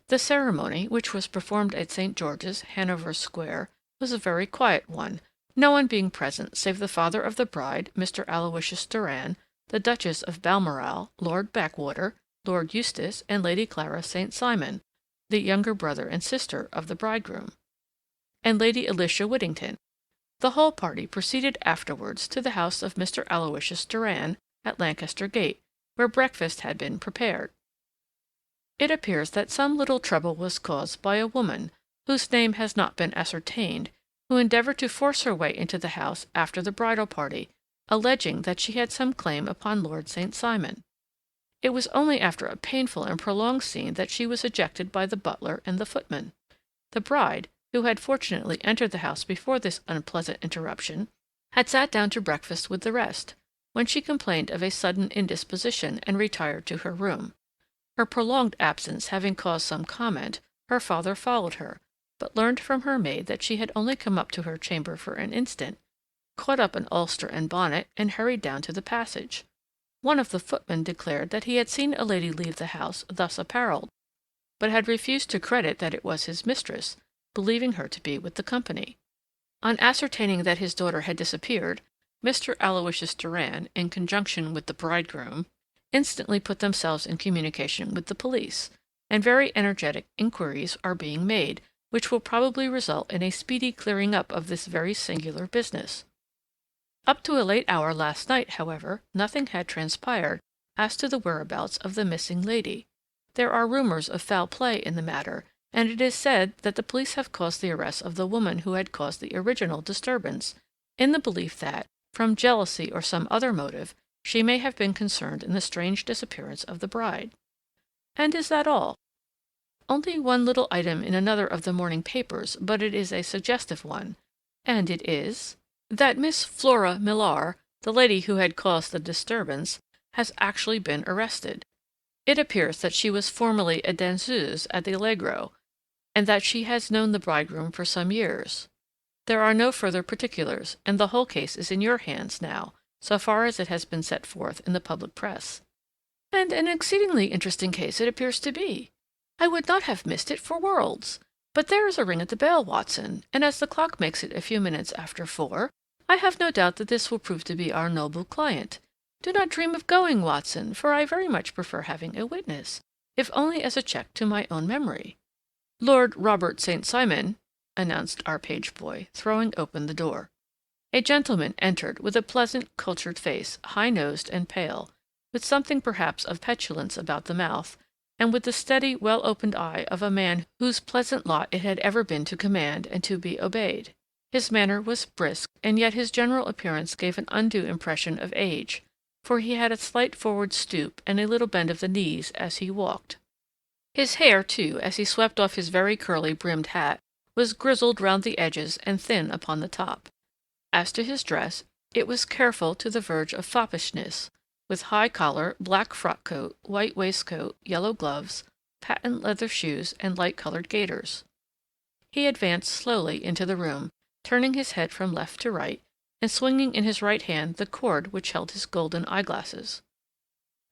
The ceremony, which was performed at St. George's, Hanover Square, was a very quiet one, no one being present save the father of the bride, Mr. Aloysius Doran, the Duchess of Balmoral, Lord Backwater, Lord Eustace, and Lady Clara St. Simon, the younger brother and sister of the bridegroom, and Lady Alicia Whittington. The whole party proceeded afterwards to the house of Mr. Aloysius Doran at Lancaster Gate, where breakfast had been prepared. It appears that some little trouble was caused by a woman, whose name has not been ascertained, who endeavored to force her way into the house after the bridal party, alleging that she had some claim upon Lord St. Simon. It was only after a painful and prolonged scene that she was ejected by the butler and the footman. The bride, who had fortunately entered the house before this unpleasant interruption, had sat down to breakfast with the rest, when she complained of a sudden indisposition and retired to her room. Her prolonged absence having caused some comment, her father followed her, but learned from her maid that she had only come up to her chamber for an instant, caught up an ulster and bonnet, and hurried down to the passage. One of the footmen declared that he had seen a lady leave the house thus apparelled, but had refused to credit that it was his mistress, believing her to be with the company. On ascertaining that his daughter had disappeared, Mr. Aloysius Doran, in conjunction with the bridegroom, instantly put themselves in communication with the police, and very energetic inquiries are being made, which will probably result in a speedy clearing up of this very singular business. Up to a late hour last night, however, nothing had transpired as to the whereabouts of the missing lady. There are rumors of foul play in the matter, and it is said that the police have caused the arrest of the woman who had caused the original disturbance, in the belief that, from jealousy or some other motive, she may have been concerned in the strange disappearance of the bride. And is that all? Only one little item in another of the morning papers, but it is a suggestive one, and it is that Miss Flora Millar, the lady who had caused the disturbance, has actually been arrested. It appears that she was formerly a danseuse at the Allegro, and that she has known the bridegroom for some years. There are no further particulars, and the whole case is in your hands now, so far as it has been set forth in the public press. And an exceedingly interesting case it appears to be. I would not have missed it for worlds. But there is a ring at the bell, Watson, and as the clock makes it a few minutes after 4, I have no doubt that this will prove to be our noble client. Do not dream of going, Watson, for I very much prefer having a witness, if only as a check to my own memory. Lord Robert St. Simon, announced our page boy, throwing open the door. A gentleman entered with a pleasant, cultured face, high-nosed and pale, with something perhaps of petulance about the mouth, and with the steady, well-opened eye of a man whose pleasant lot it had ever been to command and to be obeyed. His manner was brisk, and yet his general appearance gave an undue impression of age, for he had a slight forward stoop and a little bend of the knees as he walked. His hair, too, as he swept off his very curly brimmed hat, was grizzled round the edges and thin upon the top. As to his dress, it was careful to the verge of foppishness, with high collar, black frock coat, white waistcoat, yellow gloves, patent leather shoes, and light-colored gaiters. He advanced slowly into the room, turning his head from left to right, and swinging in his right hand the cord which held his golden eyeglasses.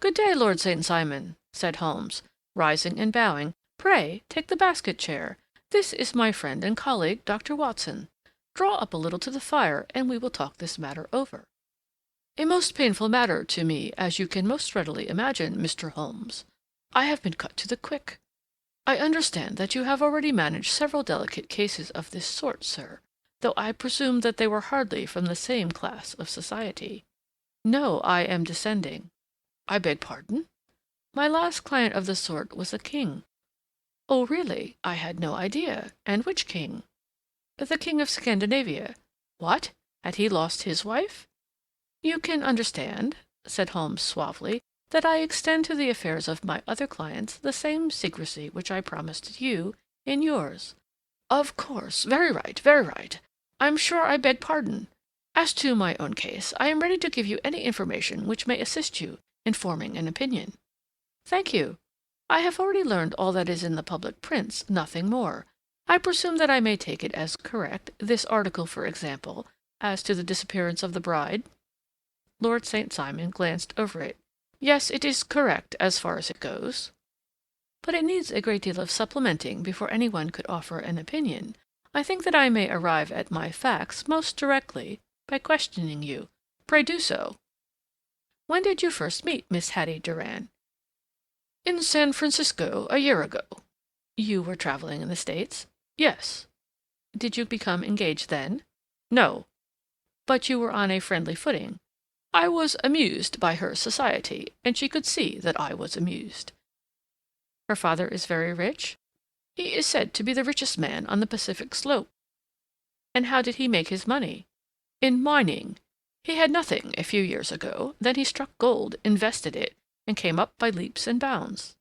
"Good day, Lord St. Simon," said Holmes, rising and bowing. "Pray, take the basket chair. This is my friend and colleague, Dr. Watson. Draw up a little to the fire, and we will talk this matter over." "A most painful matter to me, as you can most readily imagine, Mr. Holmes. I have been cut to the quick. I understand that you have already managed several delicate cases of this sort, sir, though I presume that they were hardly from the same class of society." "No, I am descending." "I beg pardon?" "My last client of the sort was a king." "Oh, really? I had no idea. And which king?" "The King of Scandinavia." "What? Had he lost his wife?" "You can understand," said Holmes suavely, "that I extend to the affairs of my other clients the same secrecy which I promised you in yours." "Of course. Very right, very right. I'm sure I beg pardon. As to my own case, I am ready to give you any information which may assist you in forming an opinion." "Thank you. I have already learned all that is in the public prints, nothing more. I presume that I may take it as correct, this article, for example, as to the disappearance of the bride?" Lord St. Simon glanced over it. "Yes, it is correct as far as it goes." "But it needs a great deal of supplementing before any one could offer an opinion. I think that I may arrive at my facts most directly by questioning you. Pray do so." "When did you first meet Miss Hattie Durand?" "In San Francisco, a year ago." "You were traveling in the States?" "Yes." "Did you become engaged then?" "No." "But you were on a friendly footing?" "I was amused by her society, and she could see that I was amused." "Her father is very rich?" "He is said to be the richest man on the Pacific slope." "And how did he make his money?" "In mining. He had nothing a few years ago, then he struck gold, invested it, and came up by leaps and bounds."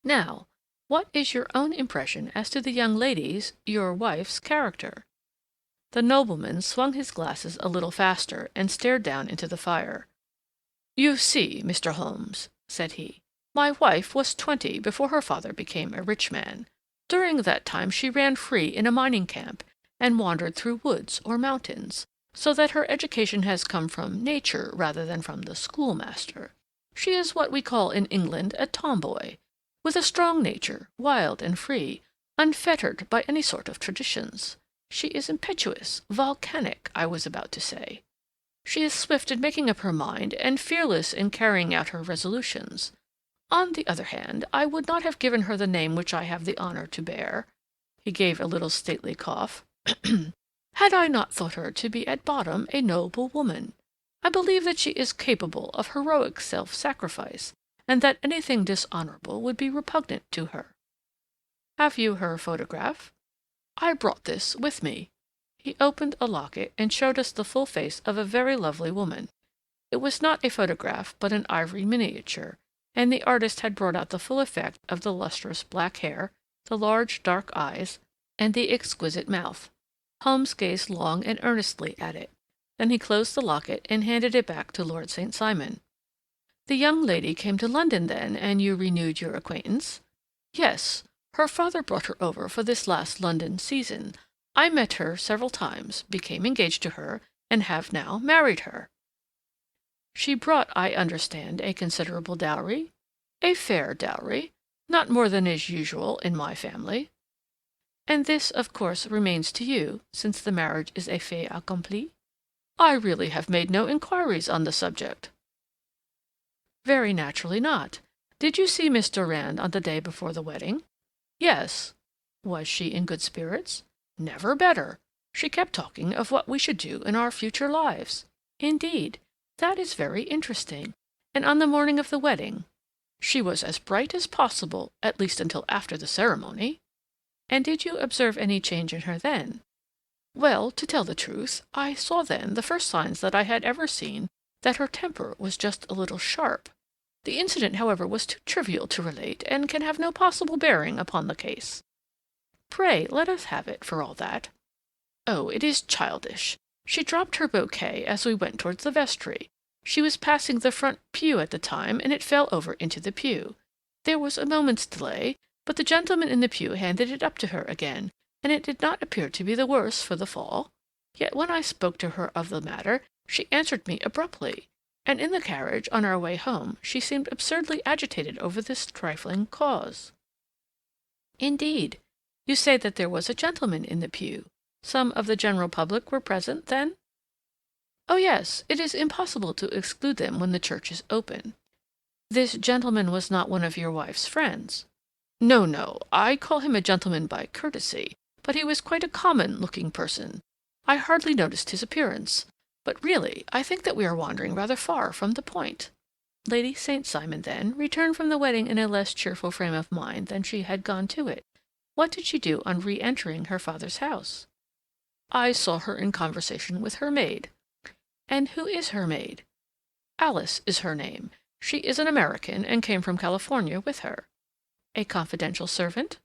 "Now, what is your own impression as to the young lady's, your wife's, character?" The nobleman swung his glasses a little faster and stared down into the fire. "You see, Mr. Holmes," said he, "my wife was 20 before her father became a rich man. During that time she ran free in a mining camp and wandered through woods or mountains, so that her education has come from nature rather than from the schoolmaster. She is what we call in England a tomboy, with a strong nature, wild and free, unfettered by any sort of traditions. She is impetuous, volcanic, I was about to say. She is swift in making up her mind and fearless in carrying out her resolutions. On the other hand, I would not have given her the name which I have the honor to bear," he gave a little stately cough, "had I not thought her to be at bottom a noble woman. I believe that she is capable of heroic self-sacrifice, and that anything dishonorable would be repugnant to her." "Have you her photograph?" "I brought this with me." He opened a locket and showed us the full face of a very lovely woman. It was not a photograph, but an ivory miniature, and the artist had brought out the full effect of the lustrous black hair, the large dark eyes, and the exquisite mouth. Holmes gazed long and earnestly at it. Then he closed the locket and handed it back to Lord St. Simon. "The young lady came to London then, and you renewed your acquaintance?" "Yes. Her father brought her over for this last London season. I met her several times, became engaged to her, and have now married her." "She brought, I understand, a considerable dowry?" "A fair dowry. Not more than is usual in my family." "And this, of course, remains to you, since the marriage is a fait accompli?" "I really have made no inquiries on the subject." "Very naturally not. Did you see Miss Durand on the day before the wedding?" "Yes." "Was she in good spirits?" "Never better. She kept talking of what we should do in our future lives." "Indeed. That is very interesting. And on the morning of the wedding?" "She was as bright as possible, at least until after the ceremony." "And did you observe any change in her then?" "Well, to tell the truth, I saw then the first signs that I had ever seen that her temper was just a little sharp. The incident, however, was too trivial to relate, and can have no possible bearing upon the case." "Pray let us have it, for all that." "Oh, it is childish. She dropped her bouquet as we went towards the vestry. She was passing the front pew at the time, and it fell over into the pew. There was a moment's delay, but the gentleman in the pew handed it up to her again, and it did not appear to be the worse for the fall. Yet when I spoke to her of the matter, she answered me abruptly, and in the carriage, on our way home, she seemed absurdly agitated over this trifling cause." "Indeed. You say that there was a gentleman in the pew. Some of the general public were present, then?" "Oh, yes. It is impossible to exclude them when the church is open." "This gentleman was not one of your wife's friends?" "No, no. I call him a gentleman by courtesy, but he was quite a common-looking person. I hardly noticed his appearance. But really, I think that we are wandering rather far from the point." Lady St. Simon, then, returned from the wedding in a less cheerful frame of mind than she had gone to it. What did she do on re-entering her father's house? "I saw her in conversation with her maid." "And who is her maid?" "Alice is her name. She is an American, and came from California with her." "A confidential servant?"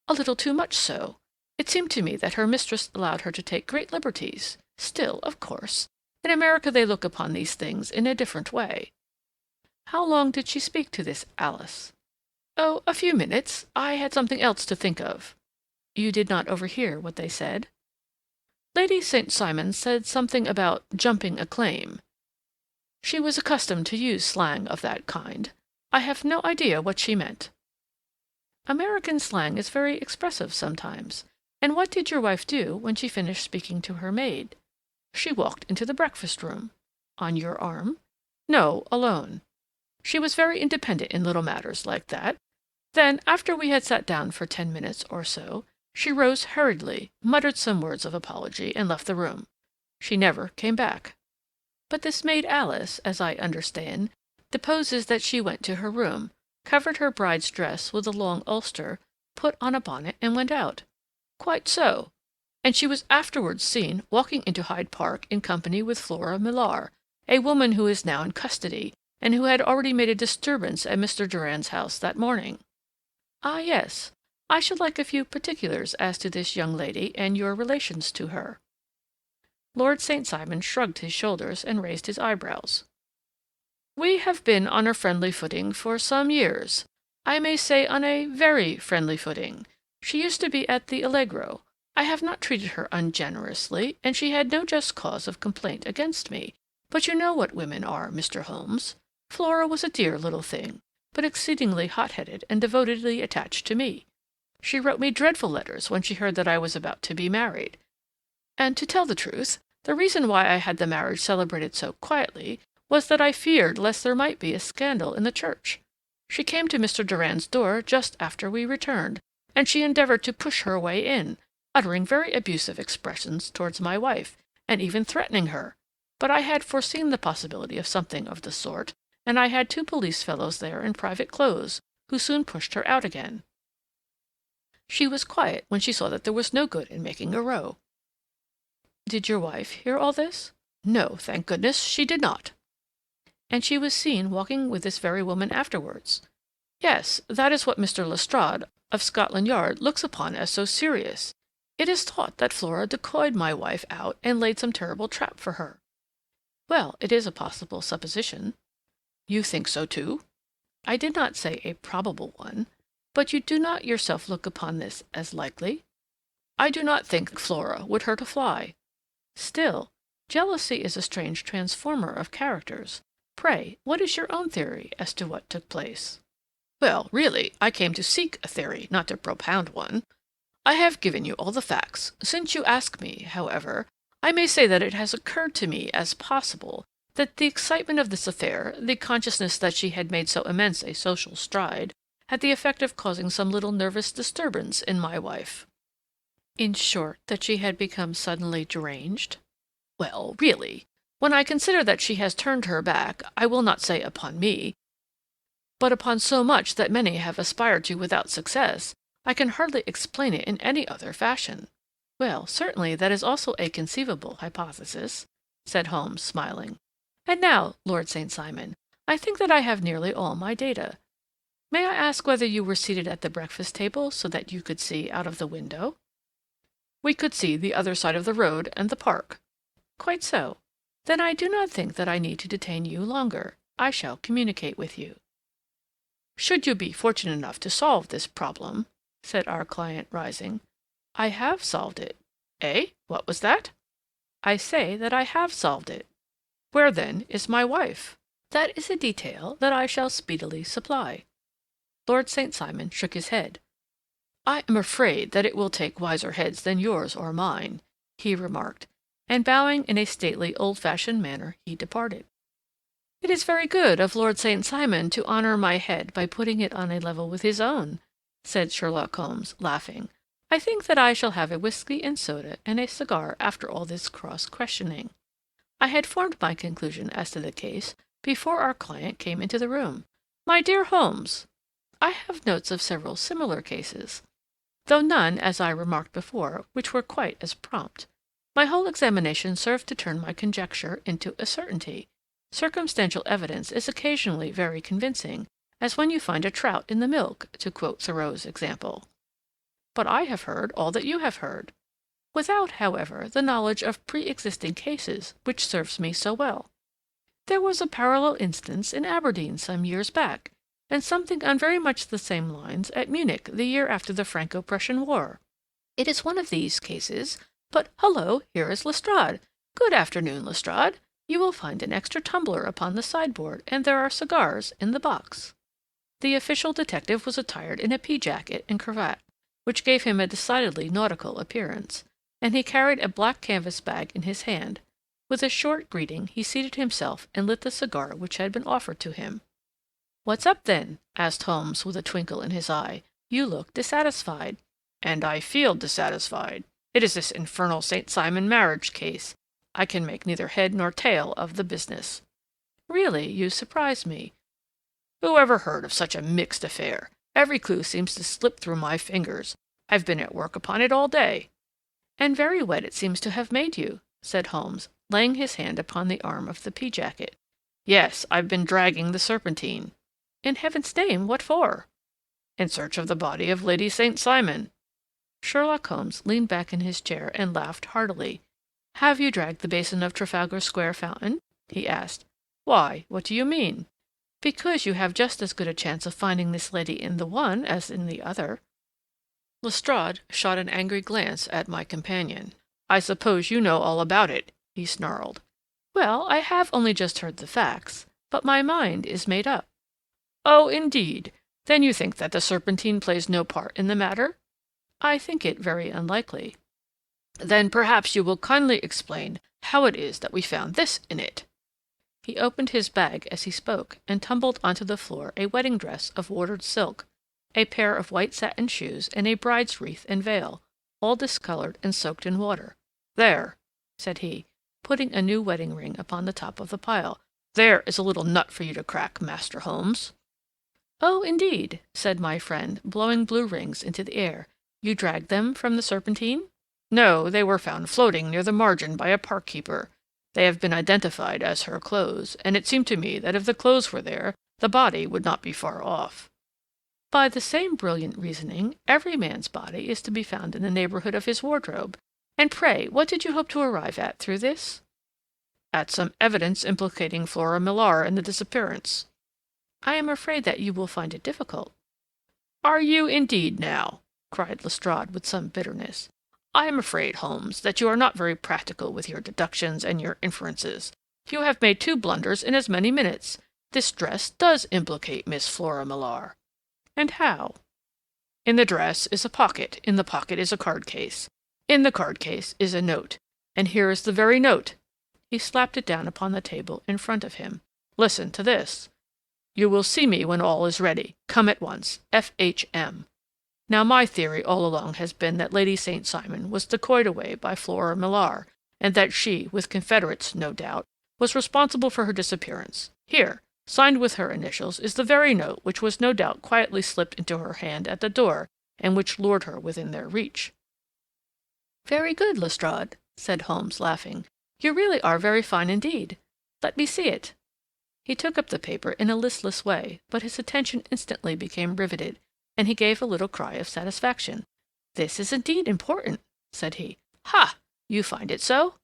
"A little too much so. It seemed to me that her mistress allowed her to take great liberties. Still, of course, in America they look upon these things in a different way." "How long did she speak to this Alice?" "Oh, a few minutes. I had something else to think of." "You did not overhear what they said?" "Lady St. Simon said something about jumping a claim. She was accustomed to use slang of that kind. I have no idea what she meant." "American slang is very expressive sometimes. And what did your wife do when she finished speaking to her maid?" "She walked into the breakfast-room." "On your arm?" "No, alone. She was very independent in little matters like that. Then, after we had sat down for 10 minutes or so, she rose hurriedly, muttered some words of apology, and left the room. She never came back." "But this maid Alice, as I understand, deposes that she went to her room, covered her bride's dress with a long ulster, put on a bonnet, and went out." "Quite so. And she was afterwards seen walking into Hyde Park in company with Flora Millar, a woman who is now in custody, and who had already made a disturbance at Mr. Durand's house that morning." "Ah, yes. I should like a few particulars as to this young lady and your relations to her." Lord St. Simon shrugged his shoulders and raised his eyebrows. "We have been on a friendly footing for some years. I may say on a very friendly footing. She used to be at the Allegro. I have not treated her ungenerously, and she had no just cause of complaint against me. But you know what women are, Mr. Holmes. Flora was a dear little thing, but exceedingly hot-headed and devotedly attached to me. She wrote me dreadful letters when she heard that I was about to be married. And to tell the truth, the reason why I had the marriage celebrated so quietly was that I feared lest there might be a scandal in the church. She came to Mr. Durand's door just after we returned, and she endeavored to push her way in, uttering very abusive expressions towards my wife, and even threatening her. But I had foreseen the possibility of something of the sort, and I had 2 police fellows there in private clothes, who soon pushed her out again. She was quiet when she saw that there was no good in making a row." "Did your wife hear all this?" "No, thank goodness, she did not." "And she was seen walking with this very woman afterwards?" "Yes, that is what Mr. Lestrade, of Scotland Yard, looks upon as so serious. It is thought that Flora decoyed my wife out and laid some terrible trap for her." "Well, it is a possible supposition." "You think so, too?" "I did not say a probable one. But you do not yourself look upon this as likely?" "I do not think Flora would hurt a fly." "Still, jealousy is a strange transformer of characters. Pray, what is your own theory as to what took place?" "Well, really, I came to seek a theory, not to propound one. I have given you all the facts. Since you ask me, however, I may say that it has occurred to me as possible that the excitement of this affair, the consciousness that she had made so immense a social stride, had the effect of causing some little nervous disturbance in my wife." "In short, that she had become suddenly deranged?" "Well, really, when I consider that she has turned her back, I will not say upon me, but upon so much that many have aspired to without success, I can hardly explain it in any other fashion." "Well, certainly that is also a conceivable hypothesis," said Holmes, smiling. "And now, Lord St. Simon, I think that I have nearly all my data. May I ask whether you were seated at the breakfast table so that you could see out of the window?" "We could see the other side of the road and the park." Quite so. Then I do not think that I need to detain you longer. I shall communicate with you. Should you be fortunate enough to solve this problem, said our client, rising. I have solved it. Eh? What was that? I say that I have solved it. Where, then, is my wife? That is a detail that I shall speedily supply. Lord St. Simon shook his head. I am afraid that it will take wiser heads than yours or mine, he remarked, and bowing in a stately, old-fashioned manner, he departed. It is very good of Lord St. Simon to honor my head by putting it on a level with his own, said Sherlock Holmes, laughing. I think that I shall have a whiskey and soda and a cigar after all this cross-questioning. I had formed my conclusion as to the case before our client came into the room. My dear Holmes, I have notes of several similar cases, though none, as I remarked before, which were quite as prompt. My whole examination served to turn my conjecture into a certainty. Circumstantial evidence is occasionally very convincing, as when you find a trout in the milk, to quote Thoreau's example. But I have heard all that you have heard, without, however, the knowledge of pre-existing cases which serves me so well. There was a parallel instance in Aberdeen some years back, and something on very much the same lines at Munich the year after the Franco-Prussian War. It is one of these cases, but hullo, here is Lestrade. Good afternoon, Lestrade. You will find an extra tumbler upon the sideboard, and there are cigars in the box. The official detective was attired in a pea-jacket and cravat, which gave him a decidedly nautical appearance, and he carried a black canvas bag in his hand. With a short greeting, he seated himself and lit the cigar which had been offered to him. "What's up, then?" asked Holmes with a twinkle in his eye. "You look dissatisfied." "And I feel dissatisfied. It is this infernal St. Simon marriage case. I can make neither head nor tail of the business." "Really, you surprise me." "Who ever heard of such a mixed affair? Every clue seems to slip through my fingers. I've been at work upon it all day." "And very wet it seems to have made you," said Holmes, laying his hand upon the arm of the pea-jacket. "Yes, I've been dragging the Serpentine." "In heaven's name, what for?" "In search of the body of Lady St. Simon." Sherlock Holmes leaned back in his chair and laughed heartily. "Have you dragged the basin of Trafalgar Square fountain?" he asked. "Why, what do you mean?" "Because you have just as good a chance of finding this lady in the one as in the other." Lestrade shot an angry glance at my companion. "I suppose you know all about it," he snarled. "Well, I have only just heard the facts, but my mind is made up." "Oh, indeed. Then you think that the Serpentine plays no part in the matter?" "I think it very unlikely." "Then perhaps you will kindly explain how it is that we found this in it." He opened his bag as he spoke, and tumbled onto the floor a wedding dress of watered silk, a pair of white satin shoes, and a bride's wreath and veil, all discolored and soaked in water. "There," said he, putting a new wedding ring upon the top of the pile. "There is a little nut for you to crack, Master Holmes." "Oh, indeed," said my friend, blowing blue rings into the air. "You dragged them from the Serpentine?" "No, they were found floating near the margin by a park-keeper. They have been identified as her clothes, and it seemed to me that if the clothes were there, the body would not be far off." "By the same brilliant reasoning, every man's body is to be found in the neighborhood of his wardrobe. And pray, what did you hope to arrive at through this?" "At some evidence implicating Flora Millar in the disappearance." "I am afraid that you will find it difficult." "Are you indeed, now?" cried Lestrade with some bitterness. "I am afraid, Holmes, that you are not very practical with your deductions and your inferences. You have made 2 blunders in as many minutes. This dress does implicate Miss Flora Millar." "And how?" "In the dress is a pocket. In the pocket is a card case. In the card case is a note. And here is the very note." He slapped it down upon the table in front of him. "Listen to this. 'You will see me when all is ready. Come at once. F.H.M.' Now, my theory all along has been that Lady St. Simon was decoyed away by Flora Millar, and that she, with confederates, no doubt, was responsible for her disappearance. Here, signed with her initials, is the very note which was no doubt quietly slipped into her hand at the door, and which lured her within their reach." "Very good, Lestrade," said Holmes, laughing. "You really are very fine indeed. Let me see it." He took up the paper in a listless way, but his attention instantly became riveted, and he gave a little cry of satisfaction. "This is indeed important," said he. "Ha! You find it so?"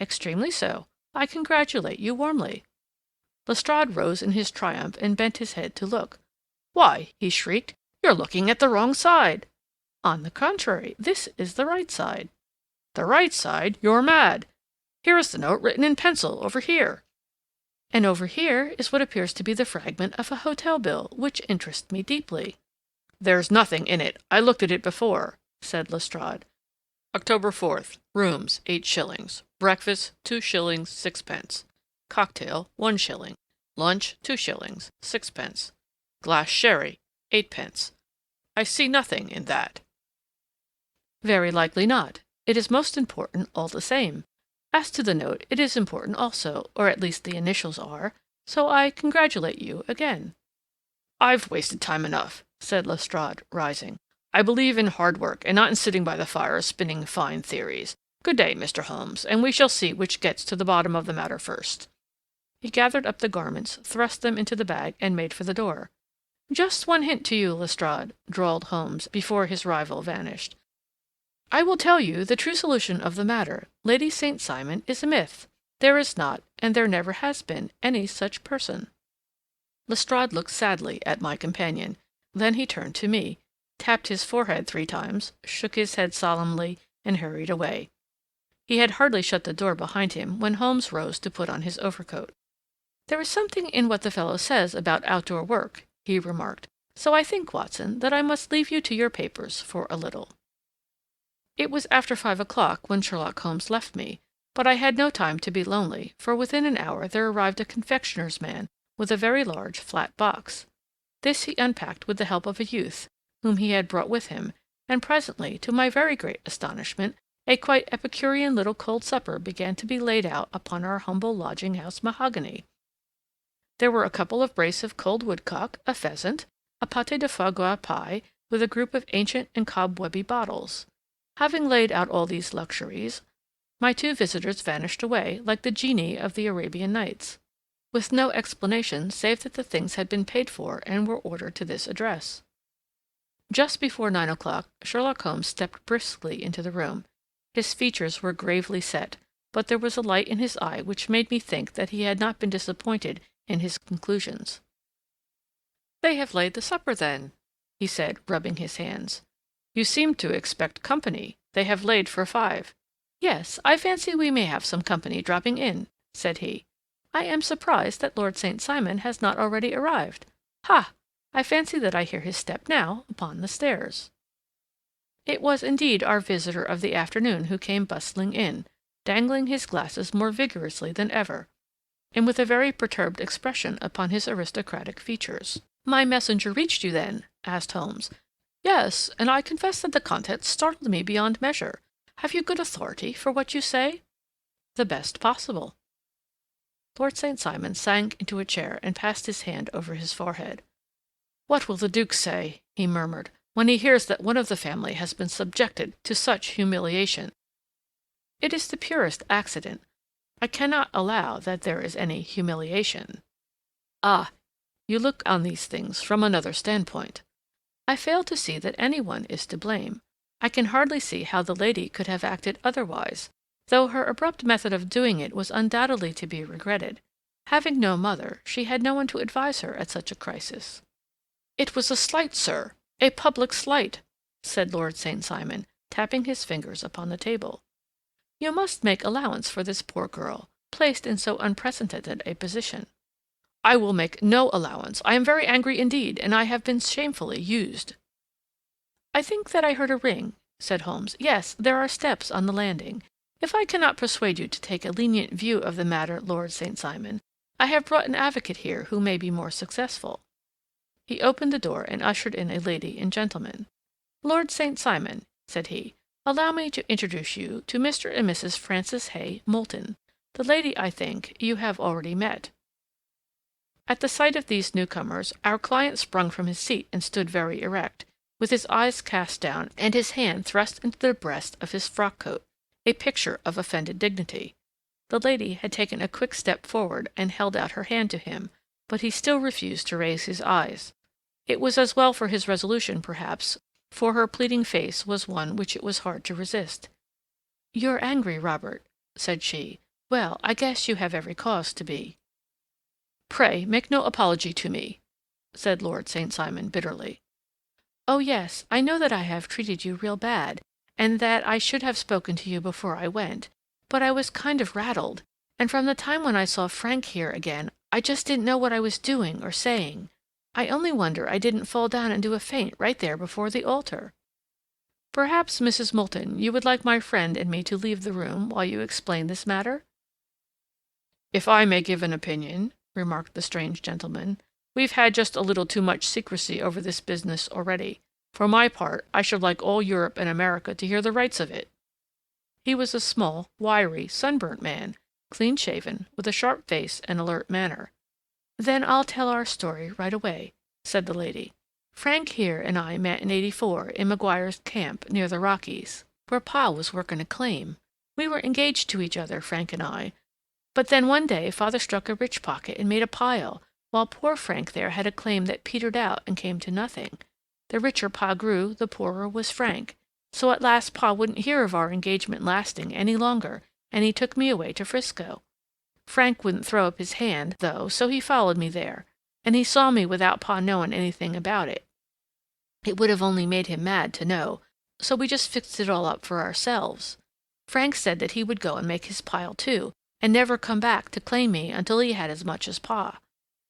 Extremely so. I congratulate you warmly. Lestrade rose in his triumph and bent his head to look. Why, he shrieked, you're looking at the wrong side. On the contrary, this is the right side. The right side? You're mad. Here is the note written in pencil over here. And over here is what appears to be the fragment of a hotel bill, which interests me deeply. There's nothing in it. I looked at it before, said Lestrade. October 4th. Rooms, 8 shillings. Breakfast, 2 shillings, 6 pence. Cocktail, 1 shilling. Lunch, 2 shillings, 6 pence. Glass sherry, 8 pence. I see nothing in that. Very likely not. It is most important all the same. As to the note, it is important also, or at least the initials are, so I congratulate you again. I've wasted time enough, said Lestrade, rising. I believe in hard work, and not in sitting by the fire spinning fine theories. Good day, Mr. Holmes, and we shall see which gets to the bottom of the matter first. He gathered up the garments, thrust them into the bag, and made for the door. Just one hint to you, Lestrade, drawled Holmes, before his rival vanished. I will tell you the true solution of the matter. Lady St. Simon is a myth. There is not, and there never has been, any such person. Lestrade looked sadly at my companion. Then he turned to me, tapped his forehead 3 times, shook his head solemnly, and hurried away. He had hardly shut the door behind him when Holmes rose to put on his overcoat. There is something in what the fellow says about outdoor work, he remarked, so I think, Watson, that I must leave you to your papers for a little. It was after 5 o'clock when Sherlock Holmes left me, but I had no time to be lonely, for within an hour there arrived a confectioner's man with a very large flat box. This he unpacked with the help of a youth, whom he had brought with him, and presently, to my very great astonishment, a quite Epicurean little cold supper began to be laid out upon our humble lodging-house mahogany. There were a couple of brace of cold woodcock, a pheasant, a pâté de foie gras pie, with a group of ancient and cobwebby bottles. Having laid out all these luxuries, my 2 visitors vanished away like the genii of the Arabian Nights, with no explanation save that the things had been paid for and were ordered to this address. Just before 9 o'clock, Sherlock Holmes stepped briskly into the room. His features were gravely set, but there was a light in his eye which made me think that he had not been disappointed in his conclusions. "They have laid the supper, then," he said, rubbing his hands. "You seem to expect company. They have laid for 5. Yes, I fancy we may have some company dropping in," said he. "I am surprised that Lord St. Simon has not already arrived. Ha! I fancy that I hear his step now upon the stairs." It was indeed our visitor of the afternoon who came bustling in, dangling his glasses more vigorously than ever, and with a very perturbed expression upon his aristocratic features. "My messenger reached you, then?" asked Holmes. "Yes, and I confess that the contents startled me beyond measure. Have you good authority for what you say?" "The best possible." Lord St. Simon sank into a chair and passed his hand over his forehead. "What will the Duke say," he murmured, "when he hears that one of the family has been subjected to such humiliation?" "It is the purest accident. I cannot allow that there is any humiliation." "Ah, you look on these things from another standpoint." "I fail to see that any one is to blame. I can hardly see how the lady could have acted otherwise, though her abrupt method of doing it was undoubtedly to be regretted. Having no mother, she had no one to advise her at such a crisis." "It was a slight, sir, a public slight," said Lord St. Simon, tapping his fingers upon the table. "You must make allowance for this poor girl, placed in so unprecedented a position." "I will make no allowance. I am very angry indeed, and I have been shamefully used." "I think that I heard a ring," said Holmes. "Yes, there are steps on the landing. If I cannot persuade you to take a lenient view of the matter, Lord St. Simon, I have brought an advocate here who may be more successful." He opened the door and ushered in a lady and gentleman. "Lord St. Simon," said he, "allow me to introduce you to Mr. and Mrs. Francis Hay Moulton. The lady, I think, you have already met." At the sight of these newcomers, our client sprung from his seat and stood very erect, with his eyes cast down and his hand thrust into the breast of his frock-coat, a picture of offended dignity. The lady had taken a quick step forward and held out her hand to him, but he still refused to raise his eyes. It was as well for his resolution, perhaps, for her pleading face was one which it was hard to resist. "You're angry, Robert," said she, Well, I guess you have every cause to be. Pray make no apology to me, said Lord St. Simon bitterly. Oh, yes, I know that I have treated you real bad, and that I should have spoken to you before I went, but I was kind of rattled, and from the time when I saw Frank here again, I just didn't know what I was doing or saying. I only wonder I didn't fall down and do a faint right there before the altar. Perhaps, Mrs. Moulton, you would like my friend and me to leave the room while you explain this matter? If I may give an opinion, remarked the strange gentleman, we've had just a little too much secrecy over this business already. For my part, I should like all Europe and America to hear the rights of it. He was a small, wiry, sunburnt man, clean-shaven, with a sharp face and alert manner. Then I'll tell our story right away, said the lady. Frank here and I met in '84 in Maguire's camp near the Rockies, where Pa was working a claim. We were engaged to each other, Frank and I, but then one day Father struck a rich pocket and made a pile, while poor Frank there had a claim that petered out and came to nothing. The richer Pa grew, the poorer was Frank. So at last Pa wouldn't hear of our engagement lasting any longer, and he took me away to Frisco. Frank wouldn't throw up his hand, though, so he followed me there, and he saw me without Pa knowing anything about it. It would have only made him mad to know, so we just fixed it all up for ourselves. Frank said that he would go and make his pile too, and never come back to claim me until he had as much as Pa.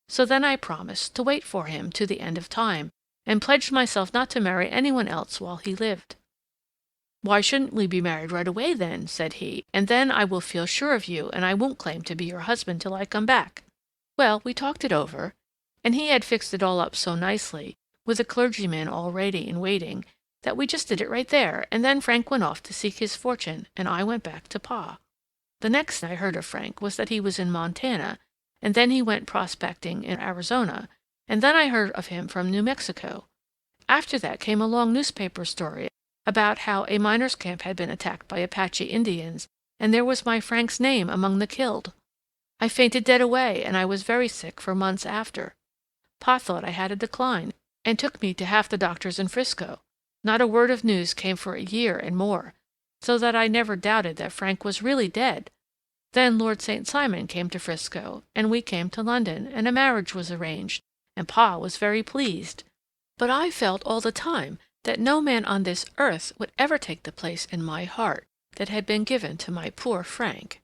So then I promised to wait for him to the end of time, and pledged myself not to marry anyone else while he lived. Why shouldn't we be married right away then, said he, and then I will feel sure of you, and I won't claim to be your husband till I come back. Well, we talked it over, and he had fixed it all up so nicely, with a clergyman all ready and waiting, that we just did it right there, and then Frank went off to seek his fortune, and I went back to Pa. The next I heard of Frank was that he was in Montana, and then he went prospecting in Arizona, and then I heard of him from New Mexico. After that came a long newspaper story about how a miners' camp had been attacked by Apache Indians, and there was my Frank's name among the killed. I fainted dead away, and I was very sick for months after. Pa thought I had a decline, and took me to half the doctors in Frisco. Not a word of news came for a year and more, so that I never doubted that Frank was really dead. Then Lord St. Simon came to Frisco, and we came to London, and a marriage was arranged, and Pa was very pleased. But I felt all the time that no man on this earth would ever take the place in my heart that had been given to my poor Frank.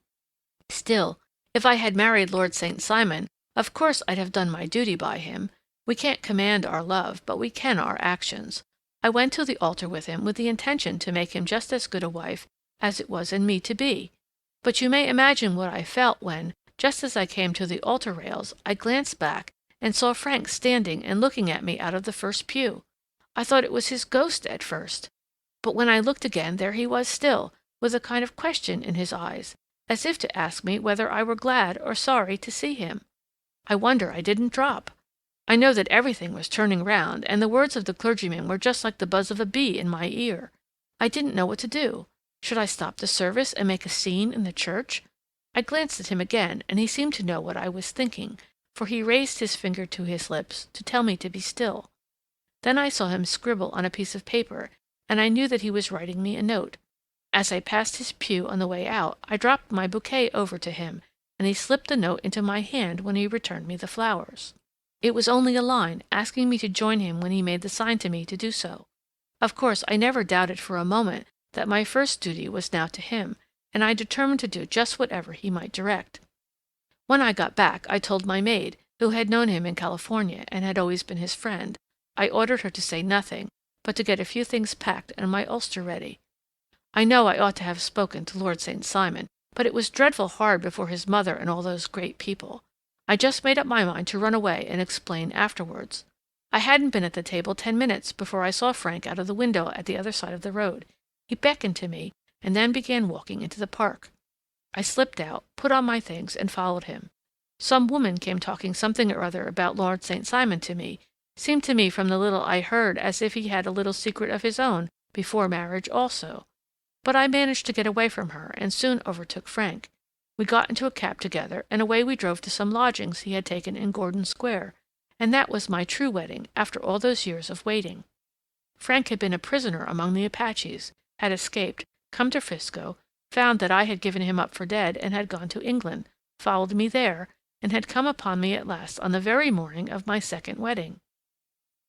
Still, if I had married Lord St. Simon, of course I'd have done my duty by him. We can't command our love, but we can our actions. I went to the altar with him with the intention to make him just as good a wife as it was in me to be. But you may imagine what I felt when, just as I came to the altar rails, I glanced back and saw Frank standing and looking at me out of the first pew. I thought it was his ghost at first, but when I looked again, there he was still, with a kind of question in his eyes, as if to ask me whether I were glad or sorry to see him. I wonder I didn't drop. I know that everything was turning round, and the words of the clergyman were just like the buzz of a bee in my ear. I didn't know what to do. Should I stop the service and make a scene in the church? I glanced at him again, and he seemed to know what I was thinking, for he raised his finger to his lips to tell me to be still. Then I saw him scribble on a piece of paper, and I knew that he was writing me a note. As I passed his pew on the way out, I dropped my bouquet over to him, and he slipped the note into my hand when he returned me the flowers. It was only a line, asking me to join him when he made the sign to me to do so. Of course, I never doubted for a moment that my first duty was now to him, and I determined to do just whatever he might direct. When I got back, I told my maid, who had known him in California and had always been his friend. I ordered her to say nothing, but to get a few things packed and my ulster ready. I know I ought to have spoken to Lord St. Simon, but it was dreadful hard before his mother and all those great people. I just made up my mind to run away and explain afterwards. I hadn't been at the table 10 minutes before I saw Frank out of the window at the other side of the road. He beckoned to me, and then began walking into the park. I slipped out, put on my things, and followed him. Some woman came talking something or other about Lord St. Simon to me. Seemed to me from the little I heard as if he had a little secret of his own before marriage also. But I managed to get away from her, and soon overtook Frank. We got into a cab together, and away we drove to some lodgings he had taken in Gordon Square, and that was my true wedding after all those years of waiting. Frank had been a prisoner among the Apaches, had escaped, come to Frisco, found that I had given him up for dead and had gone to England, followed me there, and had come upon me at last on the very morning of my second wedding.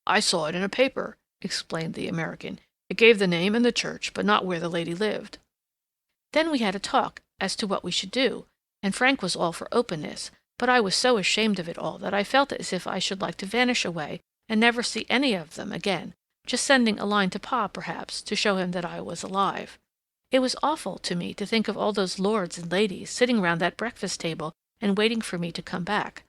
"I saw it in a paper," explained the American. "It gave the name and the church, but not where the lady lived." Then we had a talk as to what we should do, and Frank was all for openness, but I was so ashamed of it all that I felt as if I should like to vanish away and never see any of them again, just sending a line to Pa, perhaps, to show him that I was alive. It was awful to me to think of all those lords and ladies sitting round that breakfast table and waiting for me to come back.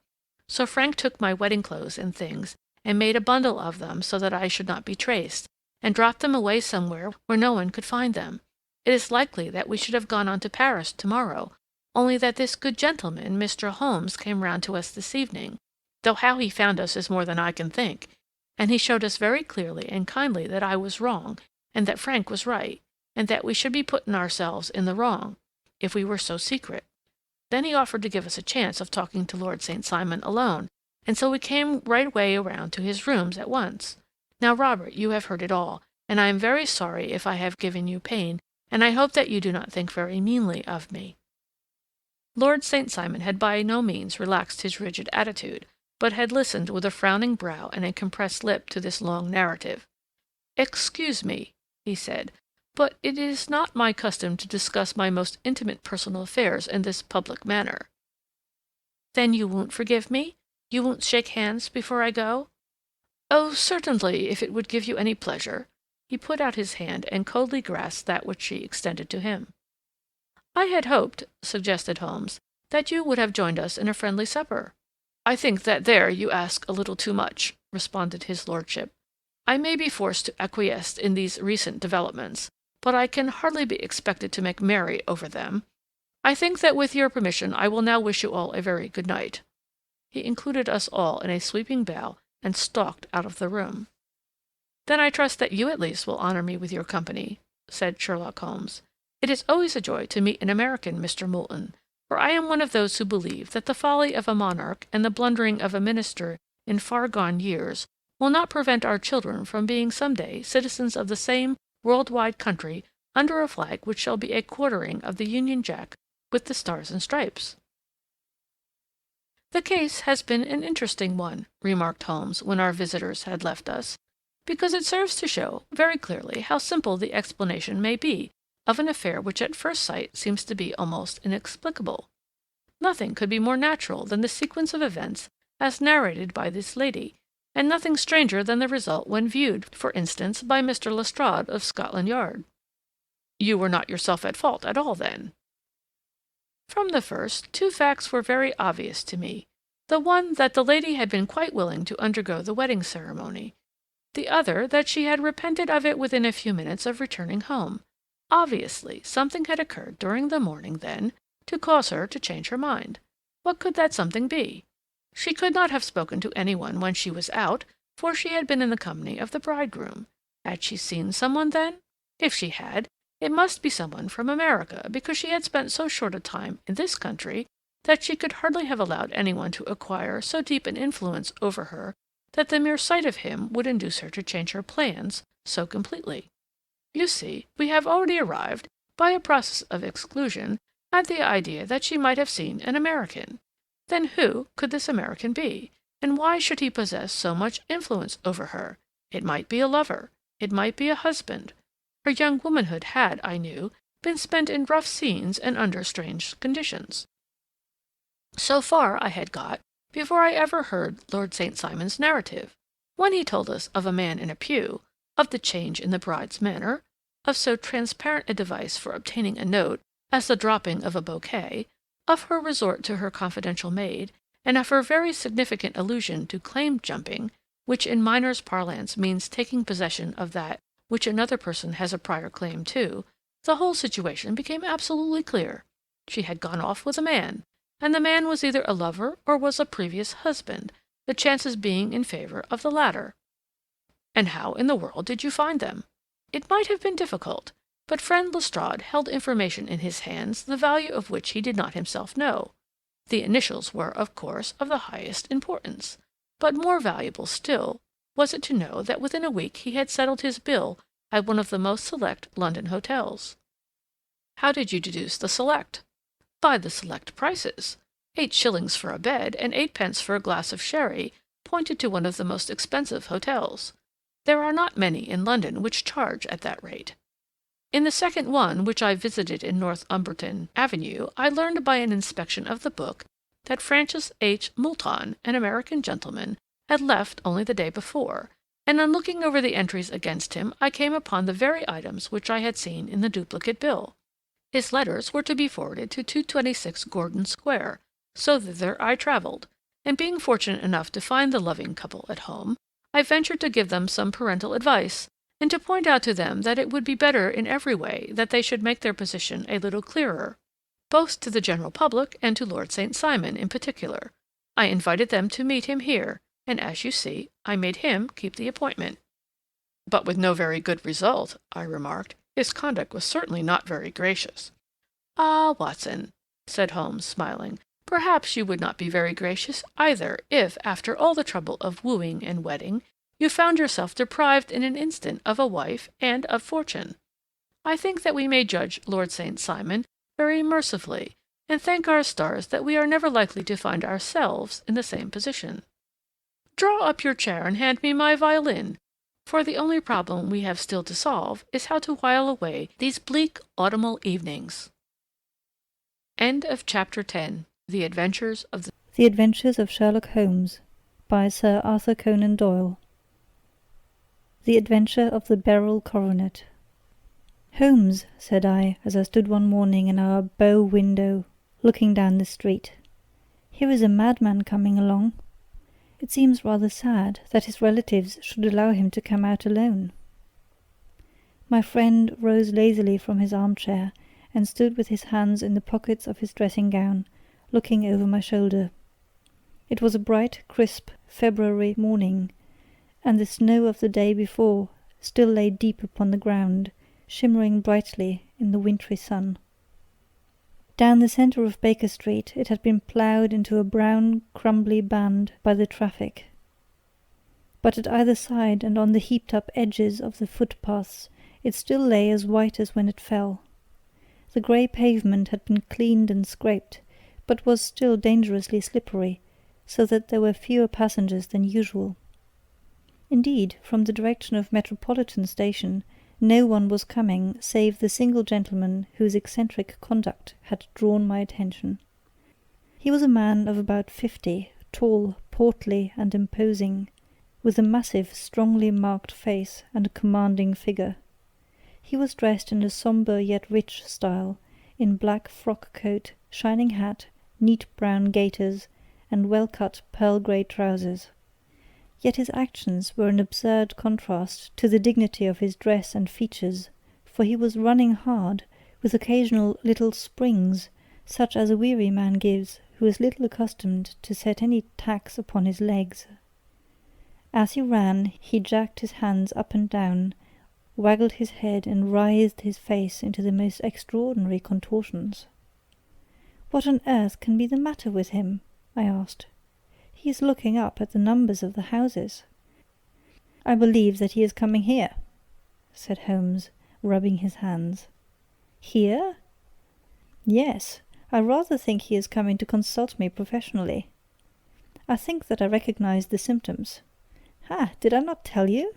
So Frank took my wedding clothes and things and made a bundle of them so that I should not be traced, and dropped them away somewhere where no one could find them. It is likely that we should have gone on to Paris tomorrow, only that this good gentleman, Mr. Holmes, came round to us this evening, though how he found us is more than I can think, and he showed us very clearly and kindly that I was wrong, and that Frank was right, and that we should be putting ourselves in the wrong, if we were so secret. Then he offered to give us a chance of talking to Lord St. Simon alone, and so we came right way around to his rooms at once. Now, Robert, you have heard it all, and I am very sorry if I have given you pain, and I hope that you do not think very meanly of me." Lord St. Simon had by no means relaxed his rigid attitude, but had listened with a frowning brow and a compressed lip to this long narrative. "Excuse me," he said, "but it is not my custom to discuss my most intimate personal affairs in this public manner." "Then you won't forgive me? You won't shake hands before I go?" "Oh, certainly, if it would give you any pleasure." He put out his hand and coldly grasped that which she extended to him. "I had hoped," suggested Holmes, "that you would have joined us in a friendly supper." "I think that there you ask a little too much," responded his lordship. "I may be forced to acquiesce in these recent developments, but I can hardly be expected to make merry over them. I think that with your permission I will now wish you all a very good night." He included us all in a sweeping bow and stalked out of the room. "Then I trust that you at least will honor me with your company," said Sherlock Holmes. "It is always a joy to meet an American, Mr. Moulton, for I am one of those who believe that the folly of a monarch and the blundering of a minister in far-gone years will not prevent our children from being some day citizens of the same world-wide country under a flag which shall be a quartering of the Union Jack with the Stars and Stripes." "The case has been an interesting one," remarked Holmes when our visitors had left us, "because it serves to show very clearly how simple the explanation may be of an affair which at first sight seems to be almost inexplicable. Nothing could be more natural than the sequence of events as narrated by this lady, and nothing stranger than the result when viewed, for instance, by Mr. Lestrade of Scotland Yard." "You were not yourself at fault at all, then?" "From the first, two facts were very obvious to me. The one, that the lady had been quite willing to undergo the wedding ceremony. The other, that she had repented of it within a few minutes of returning home. Obviously, something had occurred during the morning, then, to cause her to change her mind. What could that something be? She could not have spoken to any one when she was out, for she had been in the company of the bridegroom. Had she seen someone, then? If she had, it must be someone from America, because she had spent so short a time in this country that she could hardly have allowed anyone to acquire so deep an influence over her that the mere sight of him would induce her to change her plans so completely. You see, we have already arrived, by a process of exclusion, at the idea that she might have seen an American. Then who could this American be, and why should he possess so much influence over her? It might be a lover. It might be a husband. Her young womanhood had, I knew, been spent in rough scenes and under strange conditions. So far I had got before I ever heard Lord St. Simon's narrative, when he told us of a man in a pew, of the change in the bride's manner, of so transparent a device for obtaining a note as the dropping of a bouquet, of her resort to her confidential maid, and of her very significant allusion to claim-jumping, which in miners' parlance means taking possession of that which another person has a prior claim to. The whole situation became absolutely clear. She had gone off with a man, and the man was either a lover or was a previous husband, the chances being in favor of the latter. And how in the world did you find them? It might have been difficult, but friend Lestrade held information in his hands the value of which he did not himself know. The initials were, of course, of the highest importance, but more valuable still was it to know that within a week he had settled his bill at one of the most select London hotels. How did you deduce the select? By the select prices. 8 shillings for a bed and 8 pence for a glass of sherry pointed to one of the most expensive hotels. There are not many in London which charge at that rate. In the second one, which I visited in Northumberton Avenue, I learned by an inspection of the book that Francis H. Moulton, an American gentleman, had left only the day before, and on looking over the entries against him I came upon the very items which I had seen in the duplicate bill. His letters were to be forwarded to 226 Gordon Square, so thither I travelled, and being fortunate enough to find the loving couple at home, I ventured to give them some parental advice, and to point out to them that it would be better in every way that they should make their position a little clearer, both to the general public and to Lord St. Simon in particular. I invited them to meet him here, and as you see, I made him keep the appointment. But with no very good result, I remarked. His conduct was certainly not very gracious. Ah, Watson, said Holmes, smiling, perhaps you would not be very gracious either if, after all the trouble of wooing and wedding, you found yourself deprived in an instant of a wife and of fortune. I think that we may judge Lord St. Simon very mercifully, and thank our stars that we are never likely to find ourselves in the same position. Draw up your chair and hand me my violin, for the only problem we have still to solve is how to while away these bleak autumnal evenings. End of Chapter 10. The Adventures of Sherlock Holmes by Sir Arthur Conan Doyle. The Adventure of the Beryl Coronet. Holmes, said I, as I stood one morning in our bow window, looking down the street, here is a madman coming along. It seems rather sad that his relatives should allow him to come out alone. My friend rose lazily from his armchair and stood with his hands in the pockets of his dressing-gown, looking over my shoulder. It was a bright, crisp February morning, and the snow of the day before still lay deep upon the ground, shimmering brightly in the wintry sun. Down the centre of Baker Street it had been ploughed into a brown, crumbly band by the traffic. But at either side and on the heaped-up edges of the footpaths it still lay as white as when it fell. The grey pavement had been cleaned and scraped, but was still dangerously slippery, so that there were fewer passengers than usual. Indeed, from the direction of Metropolitan Station, no one was coming save the single gentleman whose eccentric conduct had drawn my attention. He was a man of about 50, tall, portly, and imposing, with a massive, strongly marked face and a commanding figure. He was dressed in a sombre yet rich style, in black frock coat, shining hat, neat brown gaiters, and well-cut pearl-grey trousers. Yet his actions were an absurd contrast to the dignity of his dress and features, for he was running hard, with occasional little springs, such as a weary man gives who is little accustomed to set any tax upon his legs. As he ran, he jacked his hands up and down, waggled his head, and writhed his face into the most extraordinary contortions. "What on earth can be the matter with him?" I asked. "He is looking up at the numbers of the houses." "I believe that he is coming here," said Holmes, rubbing his hands. "Here?" "Yes, I rather think he is coming to consult me professionally. I think that I recognize the symptoms. Ha! Did I not tell you?"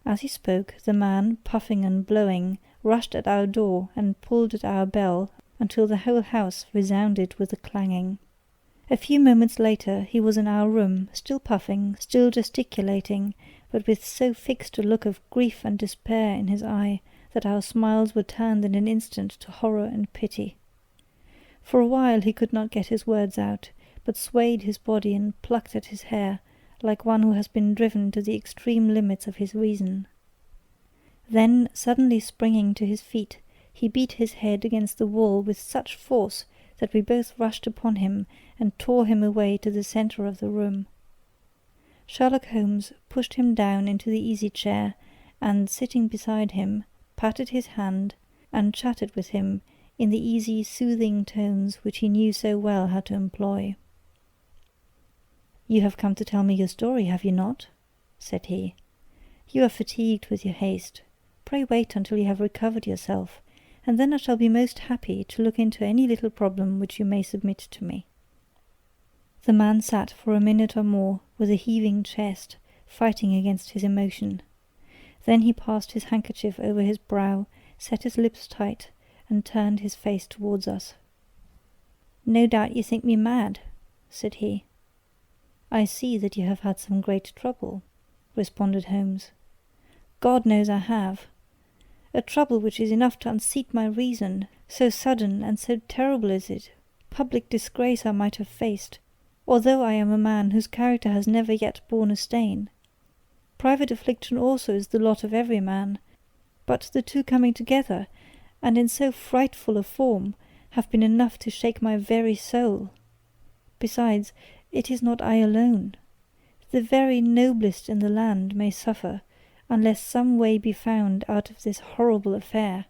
As he spoke, the man, puffing and blowing, rushed at our door and pulled at our bell until the whole house resounded with the clanging. A few moments later he was in our room, still puffing, still gesticulating, but with so fixed a look of grief and despair in his eye that our smiles were turned in an instant to horror and pity. For a while he could not get his words out, but swayed his body and plucked at his hair, like one who has been driven to the extreme limits of his reason. Then, suddenly springing to his feet, he beat his head against the wall with such force that we both rushed upon him and tore him away to the centre of the room. Sherlock Holmes pushed him down into the easy-chair, and, sitting beside him, patted his hand and chatted with him in the easy, soothing tones which he knew so well how to employ. "You have come to tell me your story, have you not?" said he. "You are fatigued with your haste. Pray wait until you have recovered yourself, and then I shall be most happy to look into any little problem which you may submit to me." The man sat for a minute or more with a heaving chest, fighting against his emotion. Then he passed his handkerchief over his brow, set his lips tight, and turned his face towards us. "No doubt you think me mad," said he. "I see that you have had some great trouble," responded Holmes. "God knows I have. A trouble which is enough to unseat my reason, so sudden and so terrible is it. Public disgrace I might have faced, although I am a man whose character has never yet borne a stain. Private affliction also is the lot of every man, but the two coming together, and in so frightful a form, have been enough to shake my very soul. Besides, it is not I alone. The very noblest in the land may suffer, unless some way be found out of this horrible affair."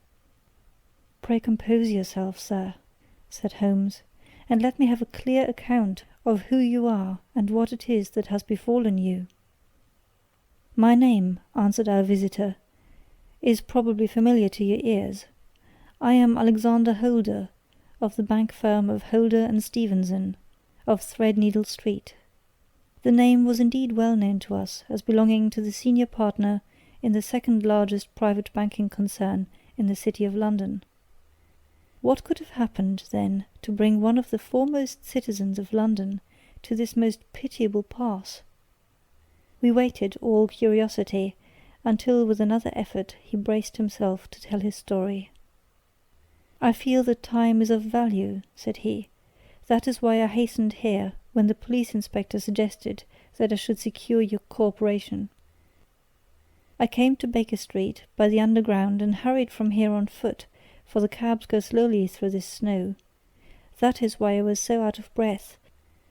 "Pray compose yourself, sir," said Holmes, "and let me have a clear account of who you are and what it is that has befallen you." "My name," answered our visitor, "is probably familiar to your ears. I am Alexander Holder, of the bank firm of Holder and Stevenson, of Threadneedle Street." The name was indeed well known to us as belonging to the senior partner in the second largest private banking concern in the city of London. What could have happened, then, to bring one of the foremost citizens of London to this most pitiable pass? We waited, all curiosity, until with another effort he braced himself to tell his story. "I feel that time is of value," said he. "That is why I hastened here when the police inspector suggested that I should secure your cooperation. I came to Baker Street by the Underground and hurried from here on foot, for the cabs go slowly through this snow. That is why I was so out of breath,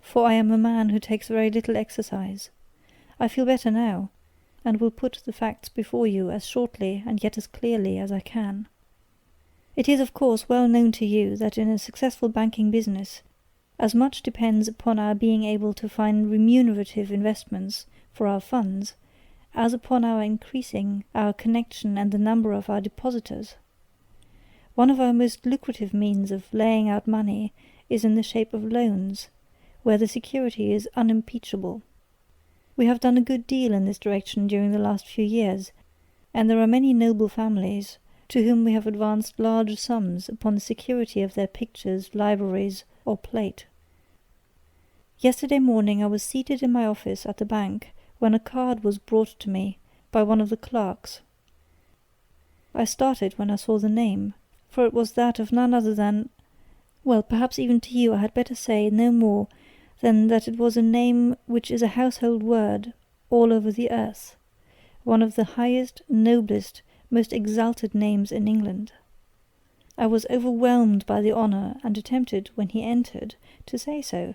for I am a man who takes very little exercise. I feel better now, and will put the facts before you as shortly and yet as clearly as I can. It is of course well known to you that in a successful banking business, as much depends upon our being able to find remunerative investments for our funds, as upon our increasing our connection and the number of our depositors. One of our most lucrative means of laying out money is in the shape of loans, where the security is unimpeachable. We have done a good deal in this direction during the last few years, and there are many noble families to whom we have advanced large sums upon the security of their pictures, libraries, or plate. Yesterday morning I was seated in my office at the bank when a card was brought to me by one of the clerks. I started when I saw the name, for it was that of none other than— well, perhaps even to you I had better say no more than that it was a name which is a household word all over the earth, one of the highest, noblest, most exalted names in England. I was overwhelmed by the honour, and attempted, when he entered, to say so,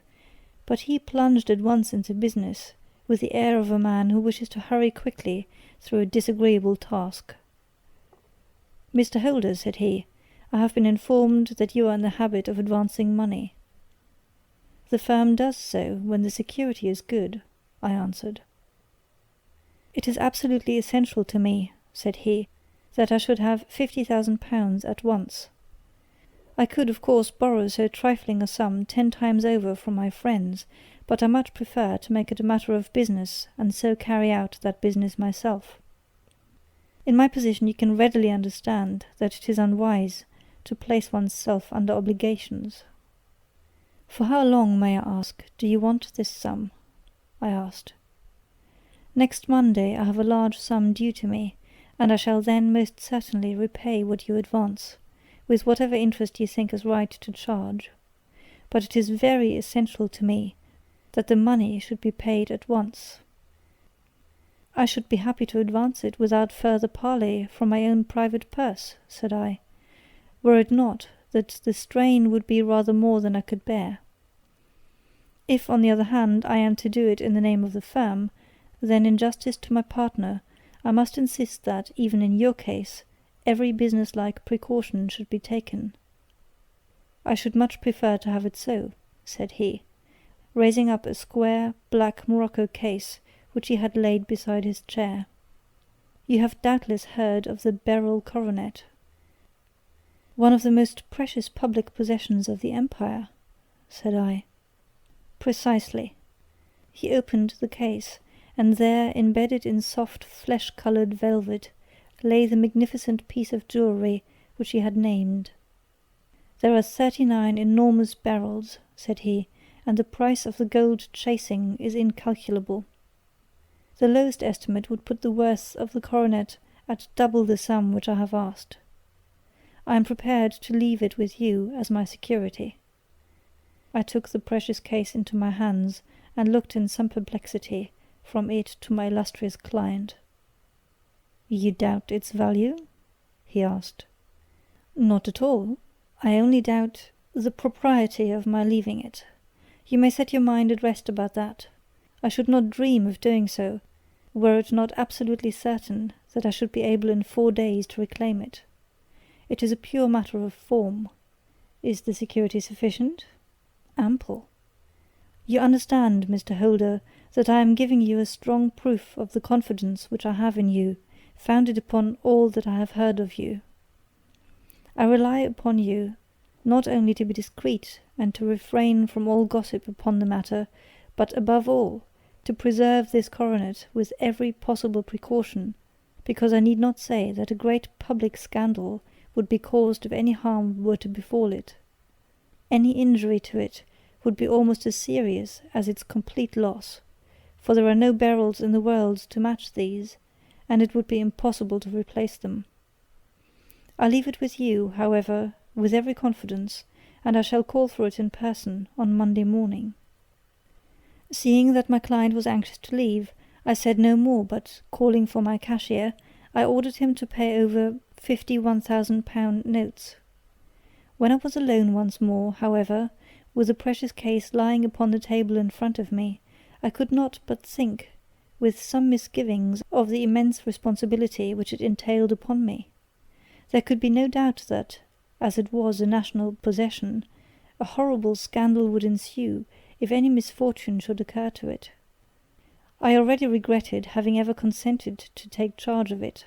but he plunged at once into business, with the air of a man who wishes to hurry quickly through a disagreeable task. "Mr. Holder," said he, "I have been informed that you are in the habit of advancing money." "The firm does so when the security is good," I answered. "It is absolutely essential to me," said he, "that I should have £50,000 at once. I could, of course, borrow so trifling a sum 10 times over from my friends, but I much prefer to make it a matter of business, and so carry out that business myself. In my position you can readily understand that it is unwise to place one's self under obligations." "For how long, may I ask, do you want this sum?" I asked. "Next Monday I have a large sum due to me, and I shall then most certainly repay what you advance, with whatever interest you think is right to charge. But it is very essential to me that the money should be paid at once." "I should be happy to advance it without further parley from my own private purse," said I, "were it not that the strain would be rather more than I could bear. If, on the other hand, I am to do it in the name of the firm, then in justice to my partner I must insist that, even in your case, every business-like precaution should be taken." "I should much prefer to have it so," said he, raising up a square, black morocco case which he had laid beside his chair. "You have doubtless heard of the beryl coronet." One of the most precious public possessions of the Empire, said I. Precisely. He opened the case, and there, embedded in soft flesh-coloured velvet, lay the magnificent piece of jewellery which he had named. There are 39 enormous barrels, said he, and the price of the gold chasing is incalculable. The lowest estimate would put the worth of the coronet at double the sum which I have asked. I am prepared to leave it with you as my security. I took the precious case into my hands, and looked in some perplexity from it to my illustrious client. You doubt its value? He asked. Not at all. I only doubt the propriety of my leaving it. You may set your mind at rest about that. I should not dream of doing so, were it not absolutely certain that I should be able in 4 days to reclaim it. It is a pure matter of form. Is the security sufficient? Ample. You understand, Mr. Holder, that I am giving you a strong proof of the confidence which I have in you, founded upon all that I have heard of you. I rely upon you, not only to be discreet and to refrain from all gossip upon the matter, but above all, to preserve this coronet with every possible precaution, because I need not say that a great public scandal would be caused if any harm were to befall it. Any injury to it would be almost as serious as its complete loss, for there are no barrels in the world to match these, and it would be impossible to replace them. I leave it with you, however, with every confidence, and I shall call for it in person on Monday morning. Seeing that my client was anxious to leave, I said no more, but, calling for my cashier, I ordered him to pay over 50 £1,000 notes. When I was alone once more, however, with the precious case lying upon the table in front of me, I could not but think, with some misgivings, of the immense responsibility which it entailed upon me. There could be no doubt that, as it was a national possession, a horrible scandal would ensue if any misfortune should occur to it. I already regretted having ever consented to take charge of it.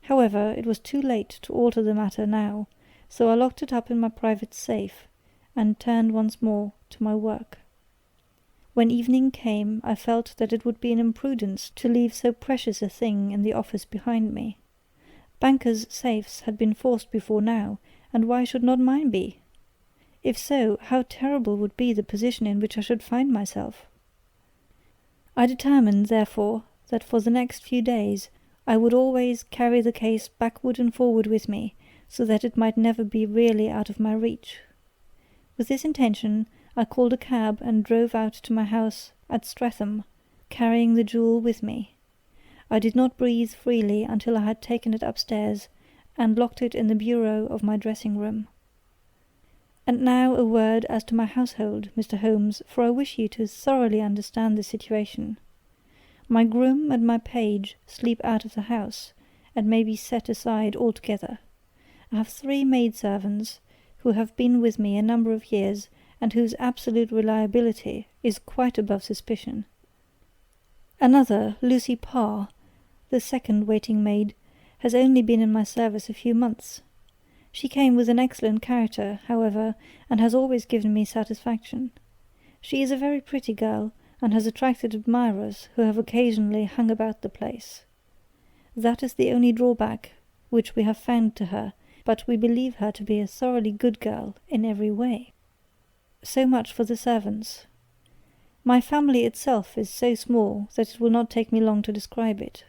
However, it was too late to alter the matter now, so I locked it up in my private safe, and turned once more to my work. When evening came, I felt that it would be an imprudence to leave so precious a thing in the office behind me. Bankers' safes had been forced before now, and why should not mine be? If so, how terrible would be the position in which I should find myself? I determined, therefore, that for the next few days I would always carry the case backward and forward with me, so that it might never be really out of my reach. With this intention, I called a cab and drove out to my house at Streatham, carrying the jewel with me. I did not breathe freely until I had taken it upstairs, and locked it in the bureau of my dressing-room. And now a word as to my household, Mr. Holmes, for I wish you to thoroughly understand the situation. My groom and my page sleep out of the house, and may be set aside altogether. I have 3 maidservants, who have been with me a number of years, and whose absolute reliability is quite above suspicion. Another, Lucy Parr, the second waiting-maid, has only been in my service a few months. She came with an excellent character, however, and has always given me satisfaction. She is a very pretty girl, and has attracted admirers who have occasionally hung about the place. That is the only drawback which we have found to her, but we believe her to be a thoroughly good girl in every way. So much for the servants. My family itself is so small that it will not take me long to describe it.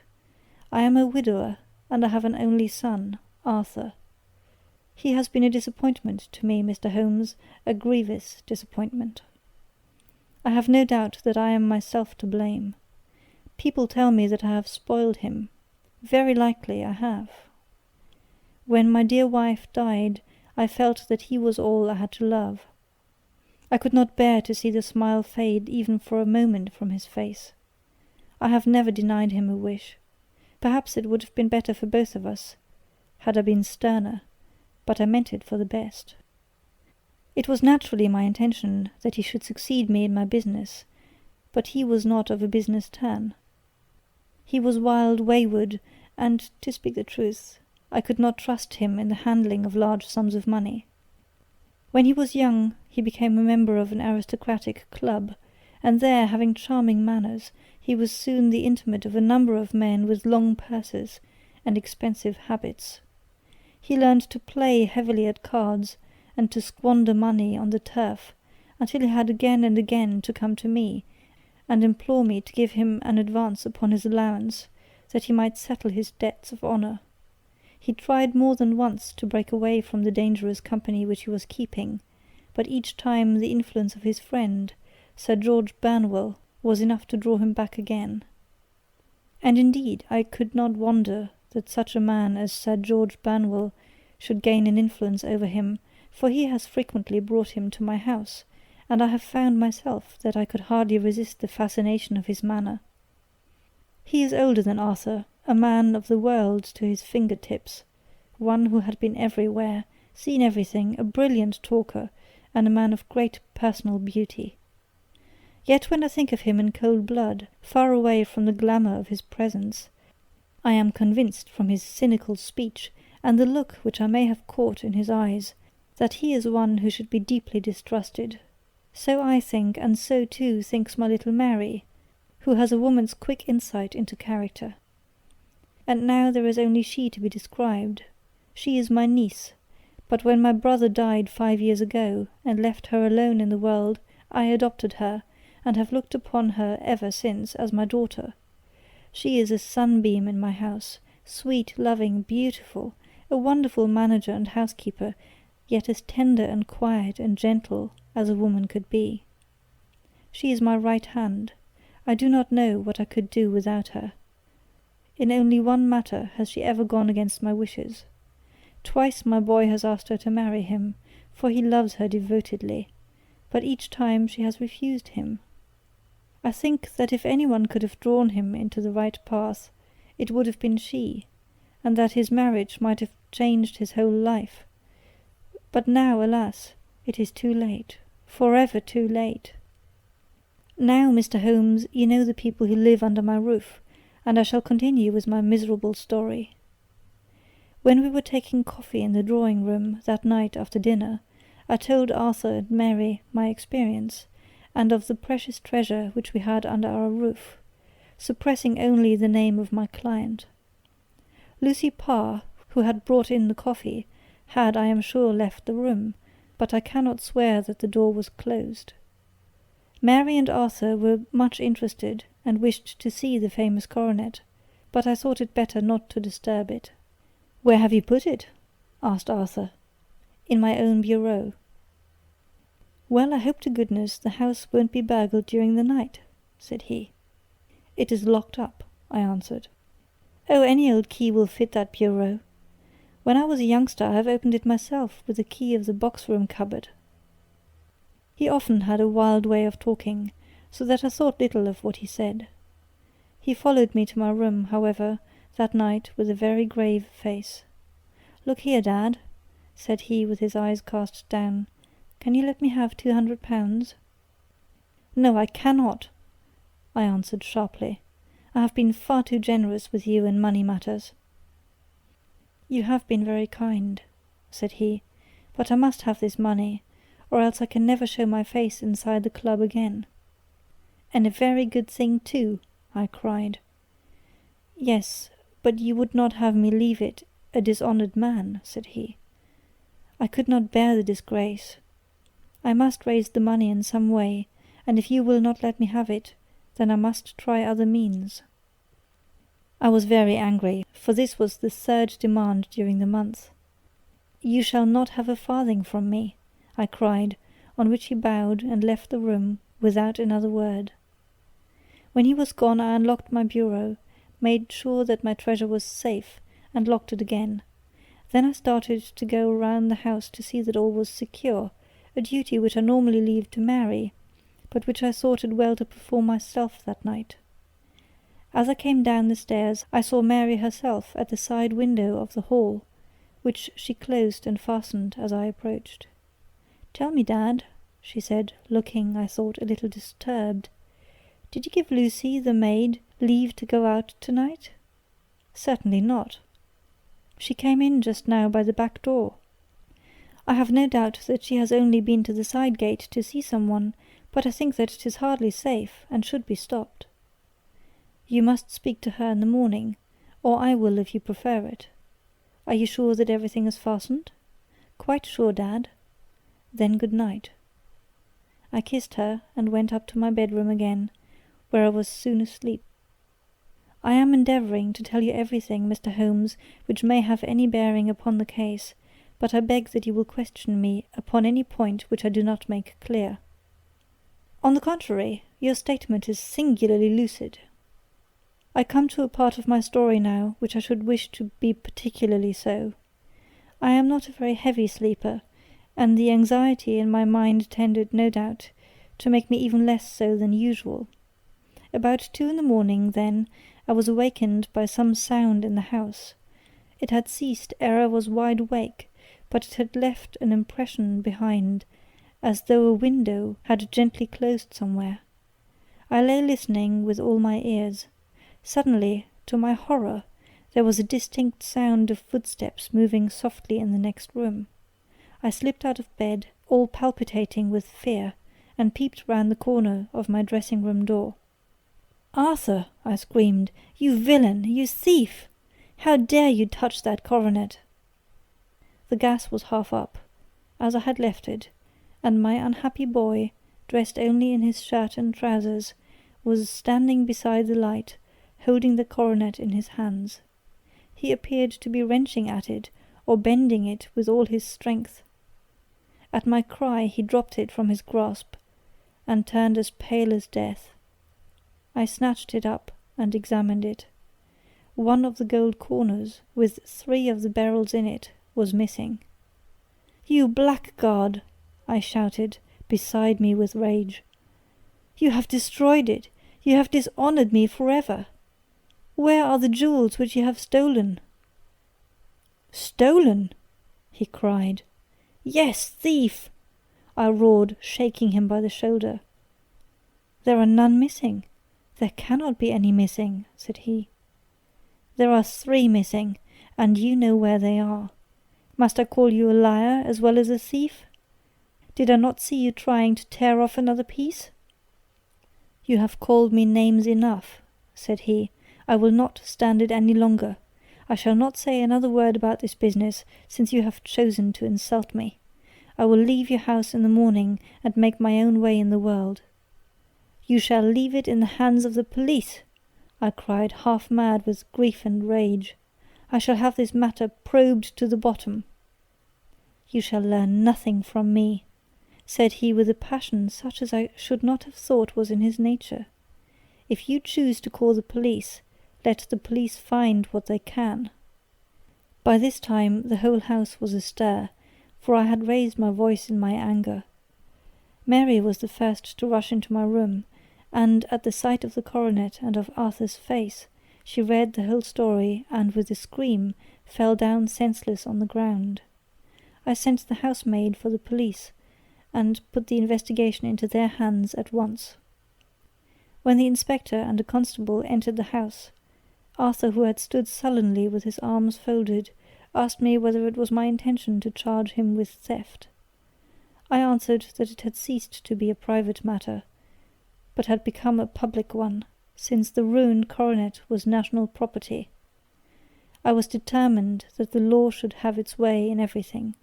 I am a widower, and I have an only son, Arthur. He has been a disappointment to me, Mr. Holmes, a grievous disappointment. I have no doubt that I am myself to blame. People tell me that I have spoiled him. Very likely I have. When my dear wife died, I felt that he was all I had to love. I could not bear to see the smile fade even for a moment from his face. I have never denied him a wish. Perhaps it would have been better for both of us, had I been sterner, but I meant it for the best. It was naturally my intention that he should succeed me in my business, but he was not of a business turn. He was wild, wayward, and, to speak the truth, I could not trust him in the handling of large sums of money. When he was young, he became a member of an aristocratic club, and there, having charming manners, he was soon the intimate of a number of men with long purses and expensive habits. He learned to play heavily at cards, and to squander money on the turf, until he had again and again to come to me, and implore me to give him an advance upon his allowance, that he might settle his debts of honour. He tried more than once to break away from the dangerous company which he was keeping, but each time the influence of his friend, Sir George Burnwell, was enough to draw him back again. And indeed I could not wonder that such a man as Sir George Burnwell should gain an influence over him, for he has frequently brought him to my house, and I have found myself that I could hardly resist the fascination of his manner. He is older than Arthur, a man of the world to his finger-tips, one who had been everywhere, seen everything, a brilliant talker, and a man of great personal beauty. Yet when I think of him in cold blood, far away from the glamour of his presence, I am convinced from his cynical speech, and the look which I may have caught in his eyes, that he is one who should be deeply distrusted. So I think, and so too thinks my little Mary, who has a woman's quick insight into character. And now there is only she to be described. She is my niece, but when my brother died 5 years ago, and left her alone in the world, I adopted her, and have looked upon her ever since as my daughter. She is a sunbeam in my house, sweet, loving, beautiful, a wonderful manager and housekeeper, yet as tender and quiet and gentle as a woman could be. She is my right hand. I do not know what I could do without her. In only one matter has she ever gone against my wishes. Twice my boy has asked her to marry him, for he loves her devotedly, but each time she has refused him. I think that if anyone could have drawn him into the right path, it would have been she, and that his marriage might have changed his whole life. But now, alas, it is too late, forever too late. Now, Mr. Holmes, you know the people who live under my roof, and I shall continue with my miserable story. When we were taking coffee in the drawing-room that night after dinner, I told Arthur and Mary my experience, and of the precious treasure which we had under our roof, suppressing only the name of my client. Lucy Parr, who had brought in the coffee, had, I am sure, left the room, but I cannot swear that the door was closed. Mary and Arthur were much interested, and wished to see the famous coronet, but I thought it better not to disturb it. "Where have you put it?" asked Arthur. "In my own bureau." "Well, I hope to goodness the house won't be burgled during the night," said he. "It is locked up," I answered. "Oh, any old key will fit that bureau. When I was a youngster I have opened it myself with the key of the box-room cupboard." He often had a wild way of talking, so that I thought little of what he said. He followed me to my room, however, that night with a very grave face. "Look here, Dad," said he with his eyes cast down, "can you let me have £200? "No, I cannot," I answered sharply. "I have been far too generous with you in money matters." "You have been very kind," said he, "but I must have this money, or else I can never show my face inside the club again." "And a very good thing too," I cried. "Yes, but you would not have me leave it a dishonoured man," said he. "I could not bear the disgrace. I must raise the money in some way, and if you will not let me have it, then I must try other means." I was very angry, for this was the third demand during the month. "You shall not have a farthing from me," I cried, on which he bowed and left the room without another word. When he was gone I unlocked my bureau, made sure that my treasure was safe, and locked it again. Then I started to go round the house to see that all was secure, a duty which I normally leave to Mary, but which I thought it well to perform myself that night. As I came down the stairs I saw Mary herself at the side window of the hall, which she closed and fastened as I approached. "Tell me, Dad," she said, looking, I thought, a little disturbed, "did you give Lucy, the maid, leave to go out tonight?" "Certainly not." She came in just now by the back door. I have no doubt that she has only been to the side gate to see someone, but I think that it is hardly safe, and should be stopped. You must speak to her in the morning, or I will if you prefer it. Are you sure that everything is fastened? Quite sure, Dad. Then good night. I kissed her and went up to my bedroom again, where I was soon asleep. I am endeavouring to tell you everything, Mr. Holmes, which may have any bearing upon the case, but I beg that you will question me upon any point which I do not make clear. On the contrary, your statement is singularly lucid. I come to a part of my story now which I should wish to be particularly so. I am not a very heavy sleeper, and the anxiety in my mind tended, no doubt, to make me even less so than usual. About 2 in the morning, then, I was awakened by some sound in the house. It had ceased ere I was wide awake, but it had left an impression behind, as though a window had gently closed somewhere. I lay listening with all my ears. Suddenly, to my horror, there was a distinct sound of footsteps moving softly in the next room. I slipped out of bed, all palpitating with fear, and peeped round the corner of my dressing-room door. "Arthur," I screamed, "you villain, you thief! How dare you touch that coronet?" The gas was half up, as I had left it, and my unhappy boy, dressed only in his shirt and trousers, was standing beside the light, holding the coronet in his hands. He appeared to be wrenching at it, or bending it with all his strength. At my cry he dropped it from his grasp, and turned as pale as death. I snatched it up and examined it. One of the gold corners, with 3 of the barrels in it, was missing. "You blackguard!" I shouted, beside me with rage. "You have destroyed it! You have dishonoured me forever! Where are the jewels which you have stolen?" "Stolen?" he cried. "Yes, thief!" I roared, shaking him by the shoulder. "There are none missing. There cannot be any missing," said he. "There are 3 missing, and you know where they are. Must I call you a liar as well as a thief? Did I not see you trying to tear off another piece?" "You have called me names enough," said he. "I will not stand it any longer. I shall not say another word about this business, since you have chosen to insult me. I will leave your house in the morning, and make my own way in the world." "You shall leave it in the hands of the police," I cried, half mad with grief and rage. "I shall have this matter probed to the bottom." "You shall learn nothing from me," said he with a passion such as I should not have thought was in his nature. "If you choose to call the police, let the police find what they can." By this time the whole house was astir, for I had raised my voice in my anger. Mary was the first to rush into my room, and at the sight of the coronet and of Arthur's face, she read the whole story, and with a scream fell down senseless on the ground. I sent the housemaid for the police, and put the investigation into their hands at once. When the inspector and a constable entered the house, Arthur, who had stood sullenly with his arms folded, asked me whether it was my intention to charge him with theft. I answered that it had ceased to be a private matter, but had become a public one, since the ruined coronet was national property. I was determined that the law should have its way in everything.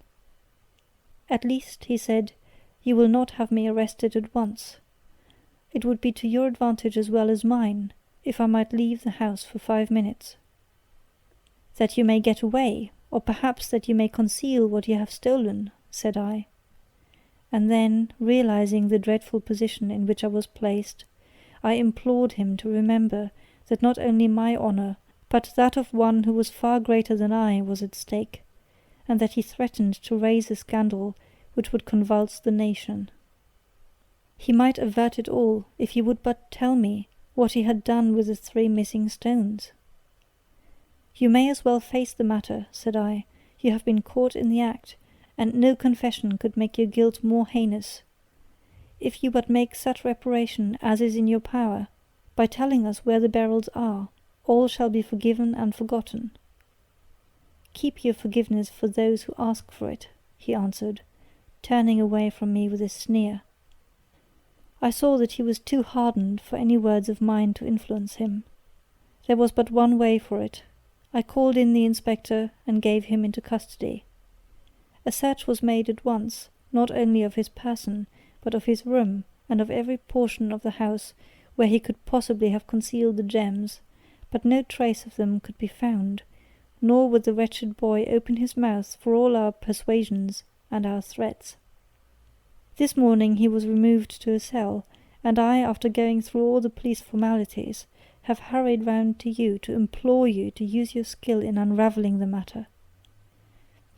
"At least," he said, "you will not have me arrested at once. It would be to your advantage as well as mine, if I might leave the house for 5 minutes." "That you may get away, or perhaps that you may conceal what you have stolen," said I. And then, realizing the dreadful position in which I was placed, I implored him to remember that not only my honour, but that of one who was far greater than I was at stake, and that he threatened to raise a scandal which would convulse the nation. He might avert it all if he would but tell me what he had done with the 3 missing stones. "You may as well face the matter," said I. "You have been caught in the act, and no confession could make your guilt more heinous. If you but make such reparation as is in your power, by telling us where the barrels are, all shall be forgiven and forgotten." Keep your forgiveness for those who ask for it, he answered, turning away from me with a sneer. I saw that he was too hardened for any words of mine to influence him. There was but one way for it. I called in the inspector and gave him into custody. A search was made at once, not only of his person, but of his room, and of every portion of the house where he could possibly have concealed the gems, but no trace of them could be found, nor would the wretched boy open his mouth for all our persuasions and our threats. This morning he was removed to a cell, and I, after going through all the police formalities, have hurried round to you to implore you to use your skill in unravelling the matter.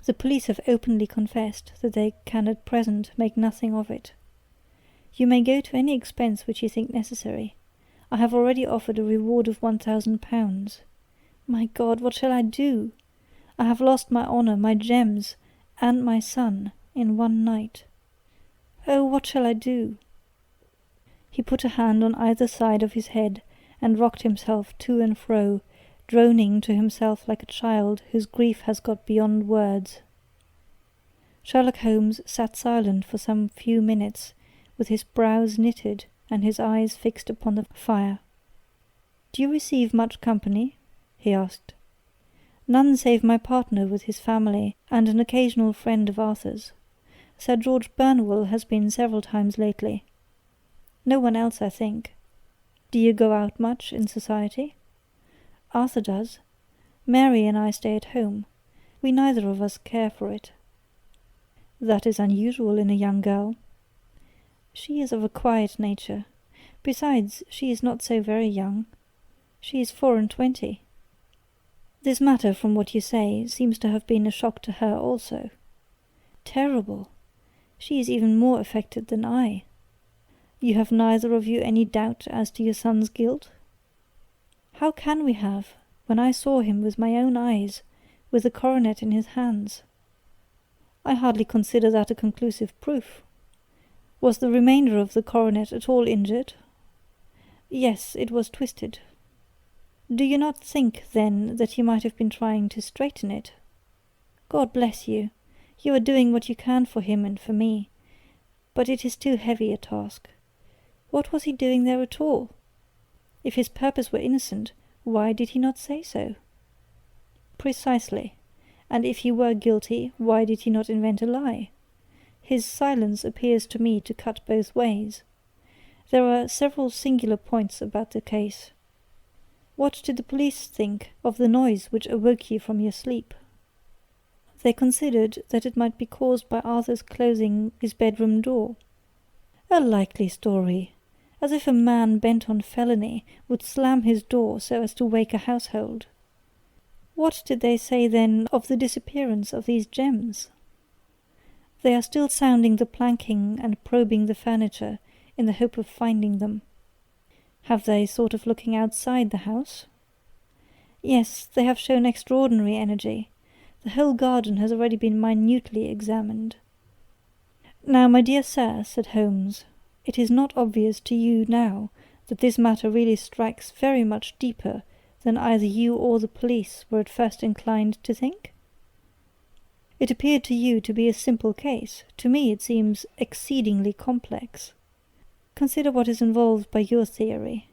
The police have openly confessed that they can at present make nothing of it. You may go to any expense which you think necessary. I have already offered a reward of £1,000. My God, what shall I do? I have lost my honour, my gems, and my son in one night. Oh, what shall I do? He put a hand on either side of his head and rocked himself to and fro, droning to himself like a child whose grief has got beyond words. Sherlock Holmes sat silent for some few minutes, with his brows knitted and his eyes fixed upon the fire. "Do you receive much company?" he asked. "None save my partner with his family, and an occasional friend of Arthur's. Sir George Burnwell has been several times lately. No one else, I think. Do you go out much in society?" "Arthur does. Mary and I stay at home. We neither of us care for it." "That is unusual in a young girl." "She is of a quiet nature. Besides, she is not so very young. She is 24. This matter, from what you say, seems to have been a shock to her also." "Terrible! She is even more affected than I." "You have neither of you any doubt as to your son's guilt?" "How can we have, when I saw him with my own eyes, with the coronet in his hands?" "I hardly consider that a conclusive proof. Was the remainder of the coronet at all injured?" "Yes, it was twisted." "Do you not think, then, that he might have been trying to straighten it?" "God bless you! You are doing what you can for him and for me, but it is too heavy a task. What was he doing there at all? If his purpose were innocent, why did he not say so?" "Precisely. And if he were guilty, why did he not invent a lie? His silence appears to me to cut both ways. There are several singular points about the case. What did the police think of the noise which awoke you from your sleep?" "They considered that it might be caused by Arthur's closing his bedroom door." "A likely story! As if a man bent on felony would slam his door so as to wake a household. What did they say, then, of the disappearance of these gems?" "They are still sounding the planking and probing the furniture, in the hope of finding them." "Have they thought of looking outside the house?" "Yes, they have shown extraordinary energy. The whole garden has already been minutely examined." "Now, my dear sir," said Holmes, "it is not obvious to you now that this matter really strikes very much deeper than either you or the police were at first inclined to think? It appeared to you to be a simple case. To me it seems exceedingly complex. Consider what is involved by your theory.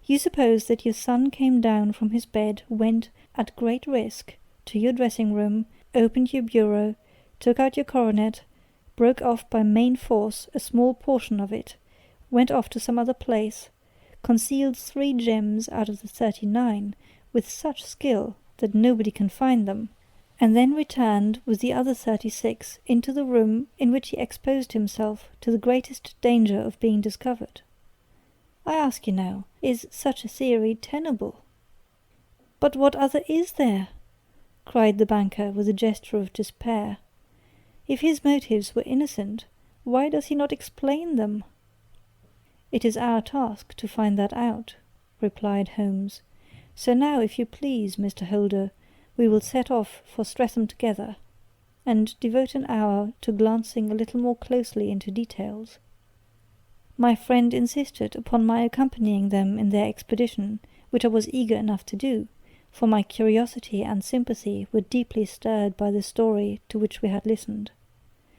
You suppose that your son came down from his bed, went, at great risk, to your dressing-room, opened your bureau, took out your coronet, broke off by main force a small portion of it, went off to some other place, concealed 3 gems out of the 39 with such skill that nobody can find them, and then returned with the other 36 into the room in which he exposed himself to the greatest danger of being discovered. I ask you now, is such a theory tenable?" "But what other is there?" cried the banker with a gesture of despair. "If his motives were innocent, why does he not explain them?" "It is our task to find that out," replied Holmes. "So now, if you please, Mr. Holder, we will set off for Streatham together, and devote an hour to glancing a little more closely into details." My friend insisted upon my accompanying them in their expedition, which I was eager enough to do, for my curiosity and sympathy were deeply stirred by the story to which we had listened.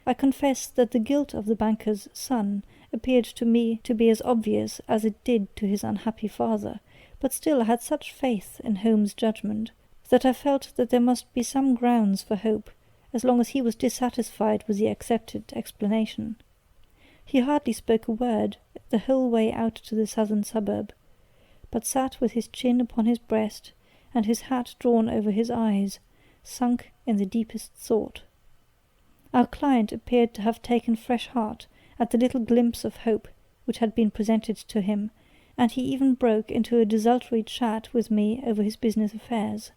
I confess that the guilt of the banker's son appeared to me to be as obvious as it did to his unhappy father, but still I had such faith in Holmes' judgment that I felt that there must be some grounds for hope, as long as he was dissatisfied with the accepted explanation. He hardly spoke a word the whole way out to the southern suburb, but sat with his chin upon his breast and his hat drawn over his eyes, sunk in the deepest thought. Our client appeared to have taken fresh heart at the little glimpse of hope which had been presented to him, and he even broke into a desultory chat with me over his business affairs.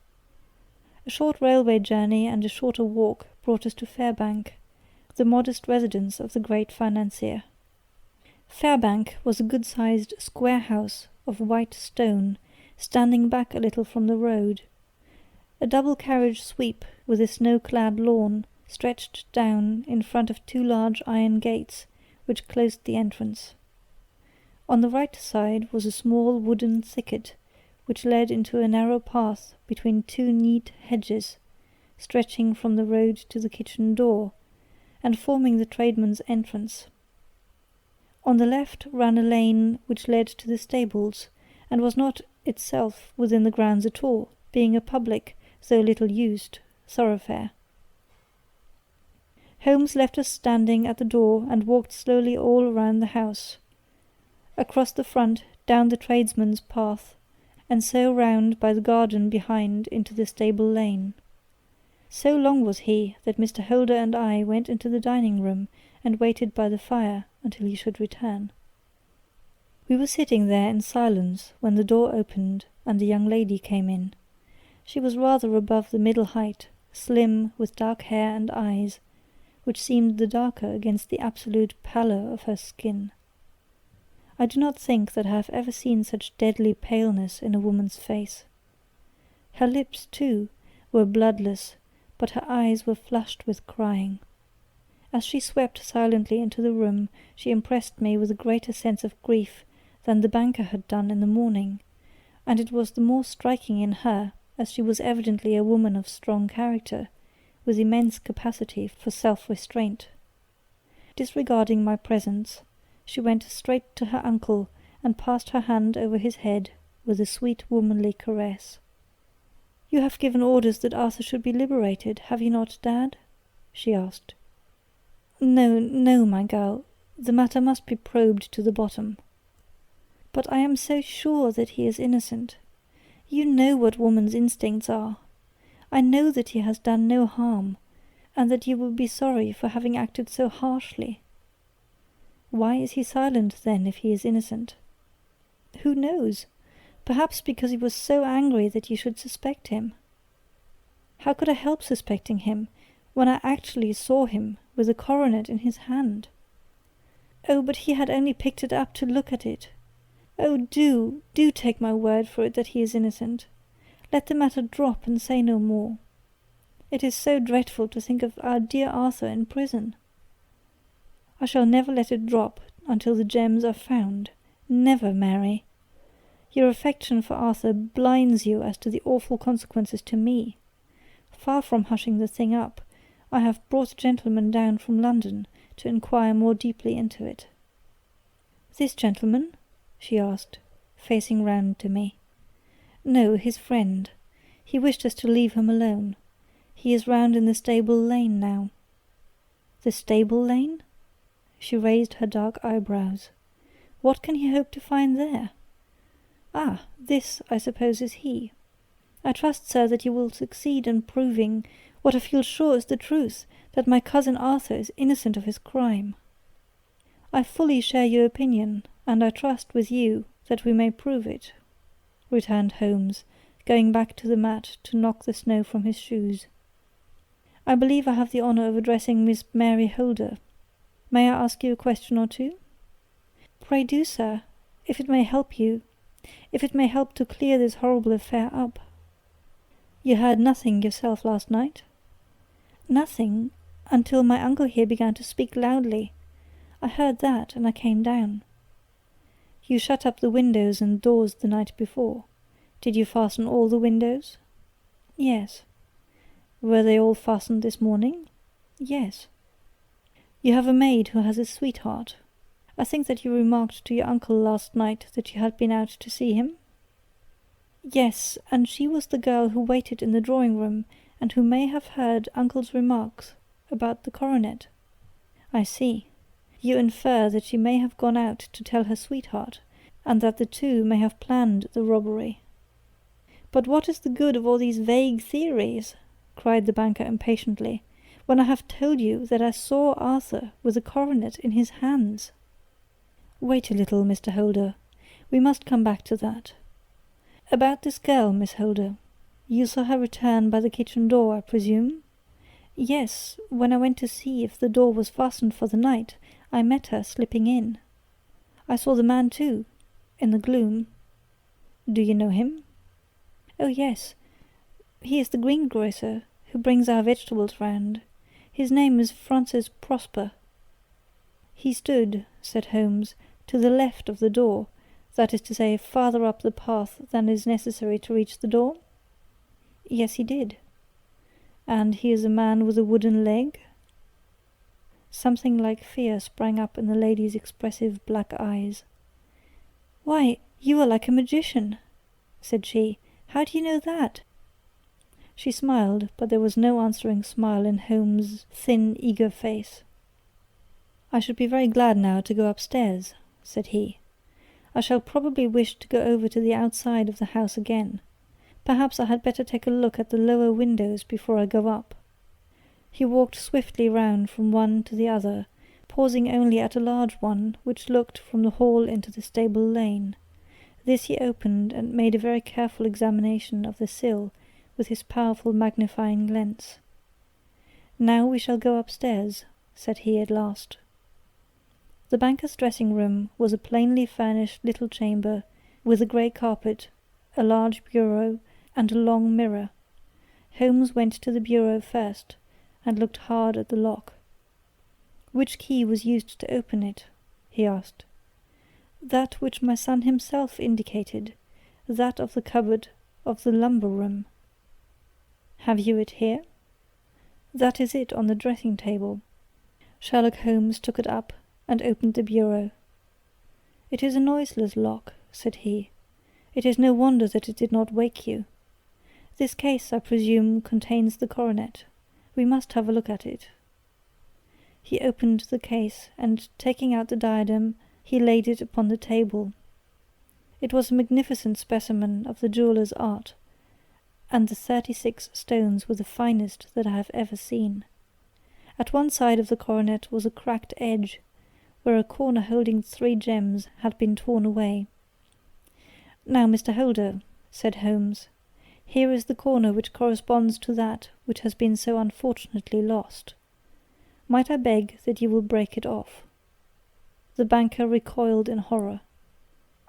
A short railway journey and a shorter walk brought us to Fairbank, the modest residence of the great financier. Fairbank was a good-sized square house of white stone, standing back a little from the road. A double-carriage sweep with a snow-clad lawn stretched down in front of two large iron gates which closed the entrance. On the right side was a small wooden thicket which led into a narrow path between two neat hedges, stretching from the road to the kitchen door, and forming the tradesman's entrance. On the left ran a lane which led to the stables, and was not itself within the grounds at all, being a public, though little used, thoroughfare. Holmes left us standing at the door and walked slowly all round the house, across the front, down the tradesman's path, and so round by the garden behind into the stable lane. So long was he that Mr. Holder and I went into the dining-room and waited by the fire until he should return. We were sitting there in silence when the door opened and the young lady came in. She was rather above the middle height, slim, with dark hair and eyes, which seemed the darker against the absolute pallor of her skin. I do not think that I have ever seen such deadly paleness in a woman's face. Her lips, too, were bloodless, but her eyes were flushed with crying. As she swept silently into the room, she impressed me with a greater sense of grief than the banker had done in the morning, and it was the more striking in her, as she was evidently a woman of strong character, with immense capacity for self-restraint. Disregarding my presence, she went straight to her uncle and passed her hand over his head with a sweet womanly caress. "You have given orders that Arthur should be liberated, have you not, Dad?" she asked. "No, no, my girl. The matter must be probed to the bottom." "But I am so sure that he is innocent. You know what woman's instincts are. I know that he has done no harm, and that you will be sorry for having acted so harshly. Why is he silent, then, if he is innocent? Who knows? Perhaps because he was so angry that you should suspect him. How could I help suspecting him, when I actually saw him with a coronet in his hand? Oh, but he had only picked it up to look at it. Oh, do take my word for it that he is innocent. Let the matter drop and say no more. It is so dreadful to think of our dear Arthur in prison. I shall never let it drop until the gems are found. Never, Mary. Your affection for Arthur blinds you as to the awful consequences to me. Far from hushing the thing up, I have brought a gentleman down from London to inquire more deeply into it." "This gentleman?" she asked, facing round to me. "No, his friend. He wished us to leave him alone. He is round in the stable lane now." "The stable lane?" She raised her dark eyebrows. "What can he hope to find there? Ah, this, I suppose, is he. I trust, sir, that you will succeed in proving what I feel sure is the truth, that my cousin Arthur is innocent of his crime." "I fully share your opinion, and I trust with you that we may prove it," returned Holmes, going back to the mat to knock the snow from his shoes. "I believe I have the honour of addressing Miss Mary Holder. May I ask you a question or two?" "Pray do, sir, if it may help to clear this horrible affair up." "You heard nothing yourself last night?" "Nothing, until my uncle here began to speak loudly. I heard that, and I came down." "You shut up the windows and doors the night before. Did you fasten all the windows?" Yes. Were they all fastened this morning? Yes. You have a maid who has a sweetheart. I think that you remarked to your uncle last night that you had been out to see him? Yes, and she was the girl who waited in the drawing-room, and who may have heard uncle's remarks about the coronet. I see. You infer that she may have gone out to tell her sweetheart, and that the two may have planned the robbery. But what is the good of all these vague theories? Cried the banker impatiently, when I have told you that I saw Arthur with the coronet in his hands. Wait a little, Mr. Holder. We must come back to that. About this girl, Miss Holder. You saw her return by the kitchen door, I presume? Yes, when I went to see if the door was fastened for the night, I met her slipping in. I saw the man too, in the gloom. Do you know him? Oh, yes. He is the greengrocer who brings our vegetables round. His name is Francis Prosper. He stood, said Holmes, to the left of the door, that is to say, farther up the path than is necessary to reach the door? Yes, he did. And he is a man with a wooden leg? Something like fear sprang up in the lady's expressive black eyes. Why, you are like a magician, said she. How do you know that? She smiled, but there was no answering smile in Holmes' thin, eager face. I should be very glad now to go upstairs, said he. I shall probably wish to go over to the outside of the house again. Perhaps I had better take a look at the lower windows before I go up. He walked swiftly round from one to the other, pausing only at a large one which looked from the hall into the stable lane. This he opened and made a very careful examination of the sill with his powerful magnifying lens. Now we shall go upstairs, said he at last. The banker's dressing-room was a plainly furnished little chamber, with a grey carpet, a large bureau, and a long mirror. Holmes went to the bureau first, and looked hard at the lock. Which key was used to open it? He asked. That which my son himself indicated, that of the cupboard of the lumber-room. Have you it here? That is it on the dressing-table. Sherlock Holmes took it up and opened the bureau. It is a noiseless lock, said he. It is no wonder that it did not wake you. This case, I presume, contains the coronet. We must have a look at it. He opened the case, and taking out the diadem, he laid it upon the table. It was a magnificent specimen of the jeweller's art, and the 36 stones were the finest that I have ever seen. At one side of the coronet was a cracked edge, where a corner holding 3 gems had been torn away. Now, Mr. Holder, said Holmes, here is the corner which corresponds to that which has been so unfortunately lost. Might I beg that you will break it off? The banker recoiled in horror.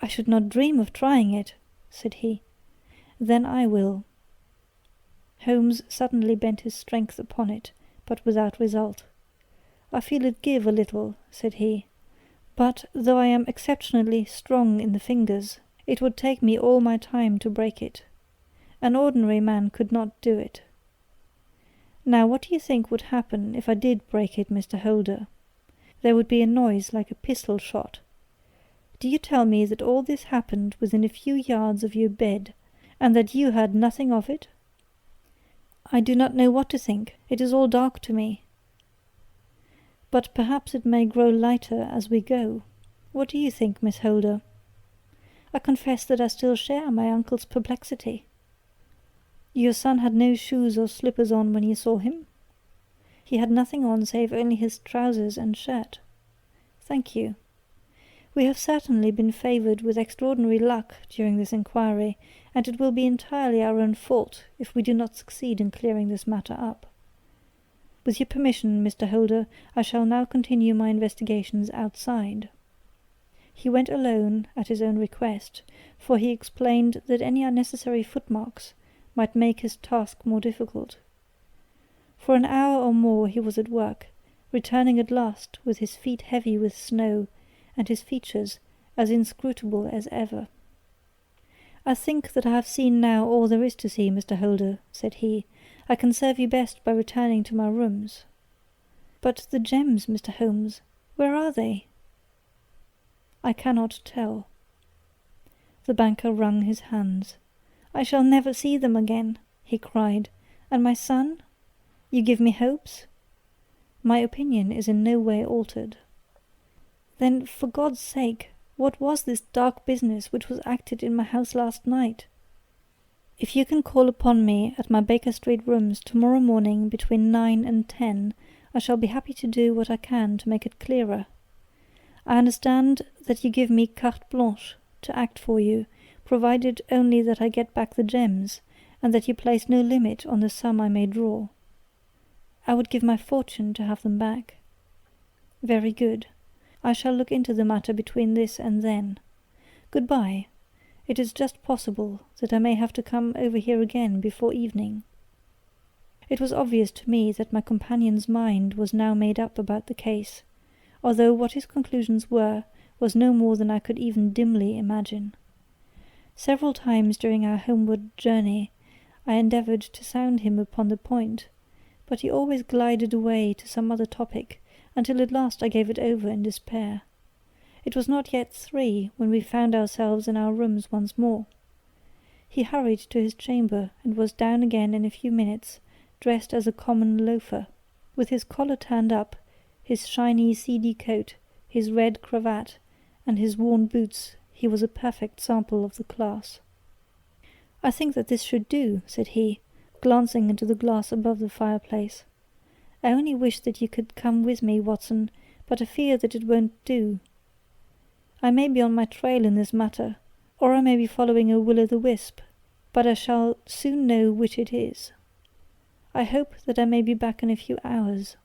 I should not dream of trying it, said he. Then I will. Holmes suddenly bent his strength upon it, but without result. I feel it give a little, said he, but though I am exceptionally strong in the fingers, it would take me all my time to break it. An ordinary man could not do it. Now what do you think would happen if I did break it, Mr. Holder? There would be a noise like a pistol shot. Do you tell me that all this happened within a few yards of your bed, and that you heard nothing of it? I do not know what to think. It is all dark to me. But perhaps it may grow lighter as we go. What do you think, Miss Holder? I confess that I still share my uncle's perplexity. Your son had no shoes or slippers on when you saw him? He had nothing on save only his trousers and shirt. Thank you. We have certainly been favoured with extraordinary luck during this inquiry, and it will be entirely our own fault if we do not succeed in clearing this matter up. With your permission, Mr. Holder, I shall now continue my investigations outside. He went alone at his own request, for he explained that any unnecessary footmarks might make his task more difficult. For an hour or more he was at work, returning at last with his feet heavy with snow, and his features as inscrutable as ever. "I think that I have seen now all there is to see, Mr. Holder," said he. "I can serve you best by returning to my rooms." "But the gems, Mr. Holmes, where are they?" "I cannot tell." The banker wrung his hands. "I shall never see them again," he cried. "And my son? You give me hopes?" "My opinion is in no way altered." "Then, for God's sake, what was this dark business which was acted in my house last night?" "If you can call upon me at my Baker Street rooms tomorrow morning between 9 and 10, I shall be happy to do what I can to make it clearer. I understand that you give me carte blanche to act for you, provided only that I get back the gems, and that you place no limit on the sum I may draw. I would give my fortune to have them back." "Very good. I shall look into the matter between this and then. Good-bye. It is just possible that I may have to come over here again before evening." It was obvious to me that my companion's mind was now made up about the case, although what his conclusions were was no more than I could even dimly imagine. Several times during our homeward journey I endeavoured to sound him upon the point, but he always glided away to some other topic, until at last I gave it over in despair. It was not yet 3 when we found ourselves in our rooms once more. He hurried to his chamber, and was down again in a few minutes, dressed as a common loafer, with his collar turned up, his shiny seedy coat, his red cravat, and his worn boots. He was a perfect sample of the class. "I think that this should do," said he, glancing into the glass above the fireplace. "I only wish that you could come with me, Watson, but I fear that it won't do. I may be on my trail in this matter, or I may be following a will-o'-the-wisp, but I shall soon know which it is. I hope that I may be back in a few hours."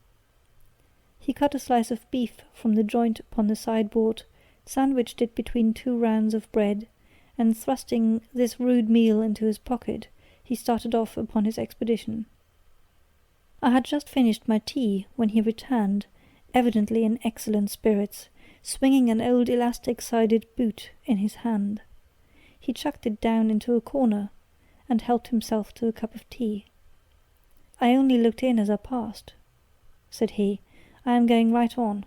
He cut a slice of beef from the joint upon the sideboard, sandwiched it between 2 rounds of bread, and thrusting this rude meal into his pocket, he started off upon his expedition. I had just finished my tea when he returned, evidently in excellent spirits, swinging an old elastic-sided boot in his hand. He chucked it down into a corner, and helped himself to a cup of tea. "I only looked in as I passed," said he. "I am going right on."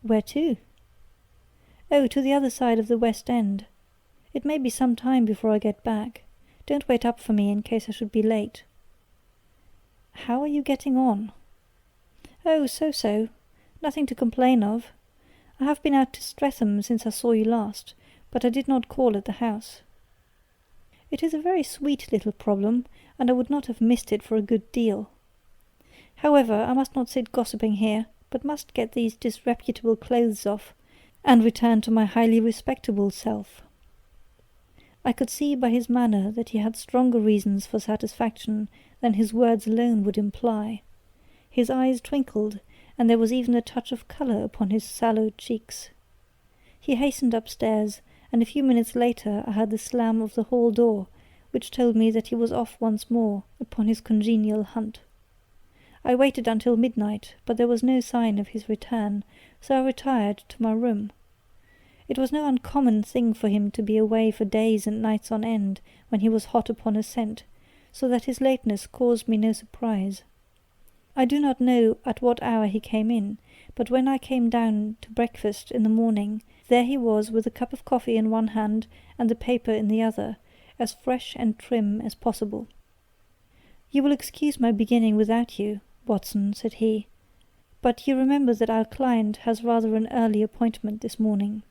"Where to?" "Oh, to the other side of the West End. It may be some time before I get back. Don't wait up for me in case I should be late." "How are you getting on?" "Oh, so-so. Nothing to complain of. I have been out to Streatham since I saw you last, but I did not call at the house. It is a very sweet little problem, and I would not have missed it for a good deal. However, I must not sit gossiping here, but must get these disreputable clothes off, and return to my highly respectable self." I could see by his manner that he had stronger reasons for satisfaction than his words alone would imply. His eyes twinkled, and there was even a touch of colour upon his sallow cheeks. He hastened upstairs, and a few minutes later I heard the slam of the hall door, which told me that he was off once more upon his congenial hunt. I waited until midnight, but there was no sign of his return, so I retired to my room. It was no uncommon thing for him to be away for days and nights on end when he was hot upon a scent, so that his lateness caused me no surprise. I do not know at what hour he came in, but when I came down to breakfast in the morning, there he was with a cup of coffee in one hand and the paper in the other, as fresh and trim as possible. "You will excuse my beginning without you, Watson," said he, "but you remember that our client has rather an early appointment this morning."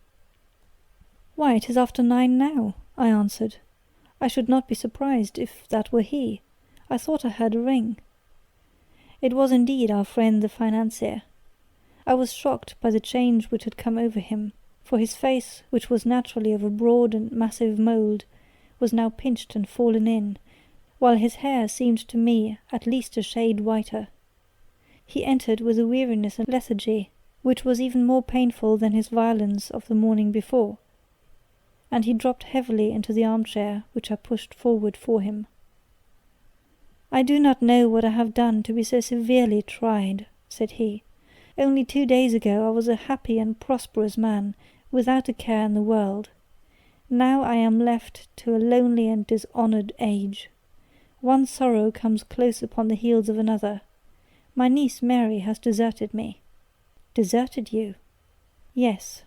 "Why, it is after 9 now," I answered. "I should not be surprised if that were he. I thought I heard a ring." It was indeed our friend the financier. I was shocked by the change which had come over him, for his face, which was naturally of a broad and massive mould, was now pinched and fallen in, while his hair seemed to me at least a shade whiter. He entered with a weariness and lethargy which was even more painful than his violence of the morning before, and he dropped heavily into the armchair which I pushed forward for him. "I do not know what I have done to be so severely tried," said he. "Only 2 days ago I was a happy and prosperous man, without a care in the world. Now I am left to a lonely and dishonoured age. One sorrow comes close upon the heels of another. My niece Mary has deserted me. Deserted you? Yes.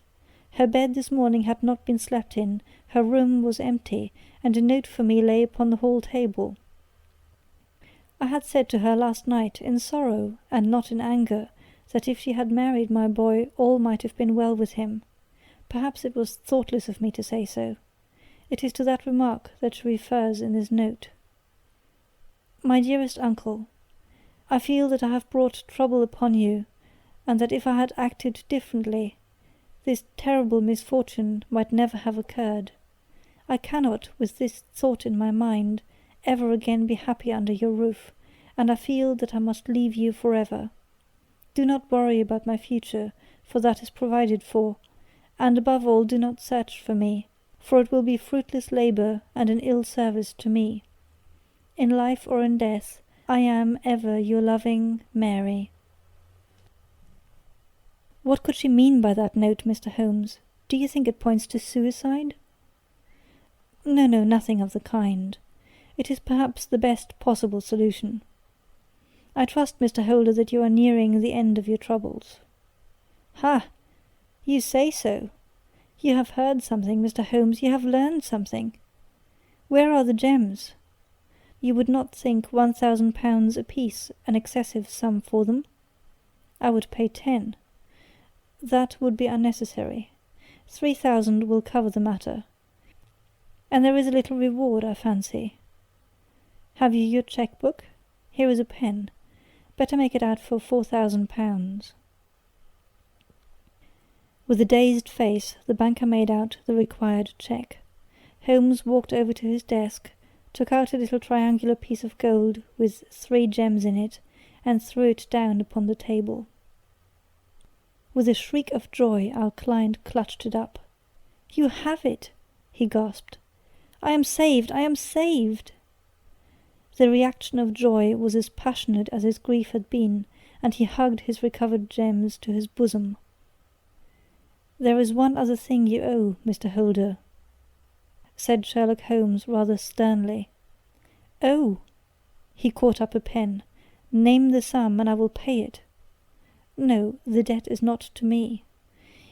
Her bed this morning had not been slept in, her room was empty, and a note for me lay upon the hall table. I had said to her last night, in sorrow, and not in anger, that if she had married my boy all might have been well with him. Perhaps it was thoughtless of me to say so. It is to that remark that she refers in this note. My dearest uncle, I feel that I have brought trouble upon you, and that if I had acted differently, this terrible misfortune might never have occurred. I cannot, with this thought in my mind, ever again be happy under your roof, and I feel that I must leave you forever. Do not worry about my future, for that is provided for, and above all do not search for me, for it will be fruitless labour and an ill service to me. In life or in death, I am ever your loving Mary. What could she mean by that note, Mr. Holmes? Do you think it points to suicide? No, nothing of the kind. It is perhaps the best possible solution. I trust, Mr. Holder, that you are nearing the end of your troubles. Ha! You say so. You have heard something, Mr. Holmes, you have learned something. Where are the gems? You would not think £1,000 apiece an excessive sum for them? I would pay 10. That would be unnecessary. 3,000 will cover the matter. And there is a little reward, I fancy. Have you your cheque-book? Here is a pen. Better make it out for £4,000. With a dazed face, the banker made out the required cheque. Holmes walked over to his desk, took out a little triangular piece of gold with 3 gems in it, and threw it down upon the table. With a shriek of joy, our client clutched it up. "You have it!" he gasped. "I am saved! I am saved!" The reaction of joy was as passionate as his grief had been, and he hugged his recovered gems to his bosom. "There is one other thing you owe, Mr. Holder," said Sherlock Holmes rather sternly. "Oh!" He caught up a pen. "Name the sum, and I will pay it." "No, the debt is not to me.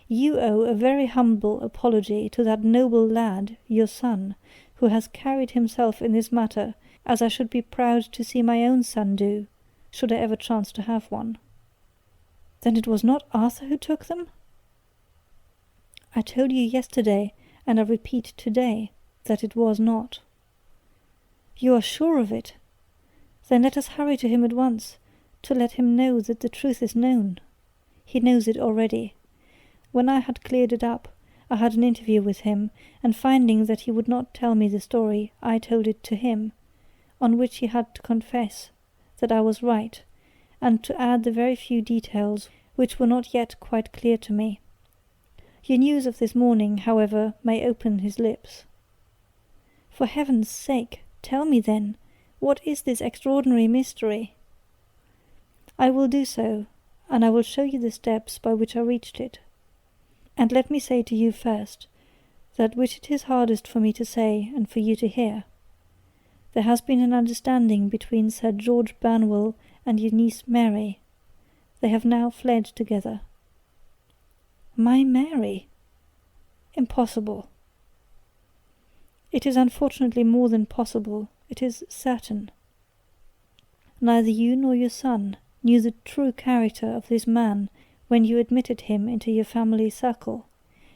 You owe a very humble apology to that noble lad, your son, who has carried himself in this matter as I should be proud to see my own son do, should I ever chance to have one." "Then it was not Arthur who took them?" "I told you yesterday, and I repeat today, that it was not." "You are sure of it? Then let us hurry to him at once, to let him know that the truth is known. He knows it already. When I had cleared it up, I had an interview with him, and finding that he would not tell me the story, I told it to him, on which he had to confess that I was right, and to add the very few details which were not yet quite clear to me. Your news of this morning, however, may open his lips. For heaven's sake, tell me then, what is this extraordinary mystery?" "I will do so, and I will show you the steps by which I reached it. And let me say to you first, that which it is hardest for me to say and for you to hear. There has been an understanding between Sir George Banwell and your niece Mary. They have now fled together." "My Mary?" "Impossible." "It is unfortunately more than possible, it is certain. Neither you nor your son knew the true character of this man when you admitted him into your family circle.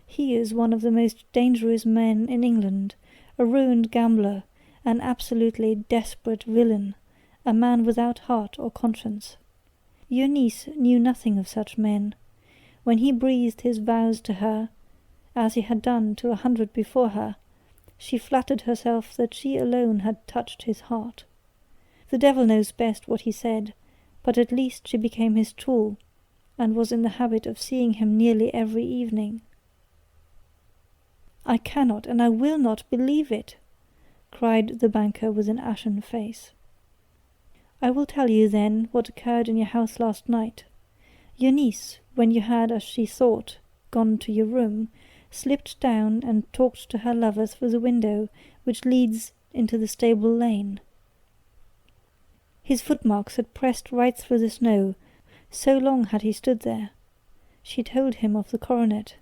He is one of the most dangerous men in England, a ruined gambler, an absolutely desperate villain, a man without heart or conscience. Your niece knew nothing of such men. When he breathed his vows to her, as he had done to 100 before her, she flattered herself that she alone had touched his heart. The devil knows best what he said, but at least she became his tool, and was in the habit of seeing him nearly every evening." "I cannot and I will not believe it," cried the banker with an ashen face. "I will tell you, then, what occurred in your house last night. Your niece, when you had, as she thought, gone to your room, slipped down and talked to her lover through the window which leads into the stable lane. His footmarks had pressed right through the snow, so long had he stood there. She told him of the coronet.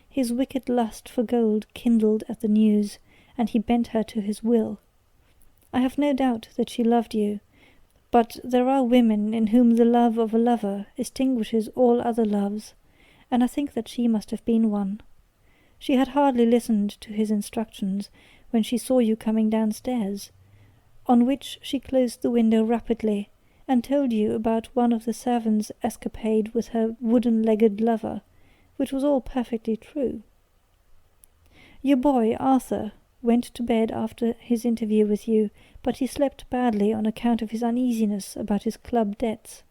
His wicked lust for gold kindled at the news, and he bent her to his will. I have no doubt that she loved you, but there are women in whom the love of a lover extinguishes all other loves, and I think that she must have been one. She had hardly listened to his instructions when she saw you coming downstairs, on which she closed the window rapidly, and told you about one of the servants' escapade with her wooden-legged lover, which was all perfectly true. Your boy, Arthur, went to bed after his interview with you, but he slept badly on account of his uneasiness about his club debts.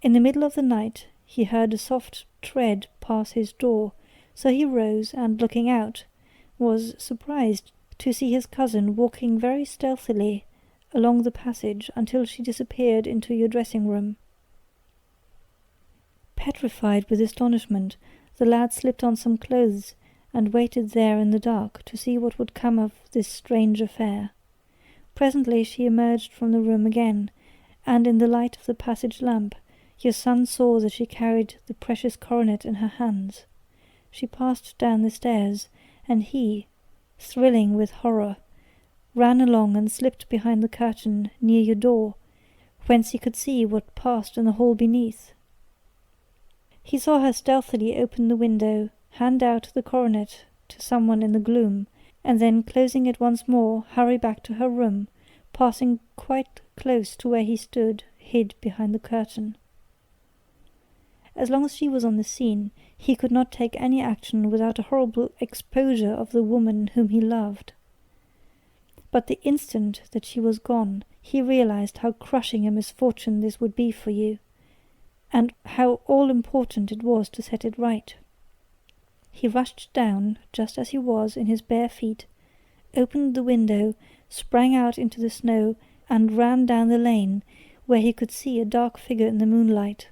In the middle of the night he heard a soft tread pass his door, so he rose and, looking out, was surprised to see his cousin walking very stealthily along the passage until she disappeared into your dressing-room. Petrified with astonishment, the lad slipped on some clothes and waited there in the dark to see what would come of this strange affair. Presently she emerged from the room again, and in the light of the passage lamp your son saw that she carried the precious coronet in her hands. She passed down the stairs, and he, thrilling with horror, ran along and slipped behind the curtain near your door, whence he could see what passed in the hall beneath. He saw her stealthily open the window, hand out the coronet to someone in the gloom, and then, closing it once more, hurry back to her room, passing quite close to where he stood, hid behind the curtain. As long as she was on the scene, he could not take any action without a horrible exposure of the woman whom he loved. But the instant that she was gone, he realized how crushing a misfortune this would be for you, and how all-important it was to set it right. He rushed down, just as he was, in his bare feet, opened the window, sprang out into the snow, and ran down the lane, where he could see a dark figure in the moonlight.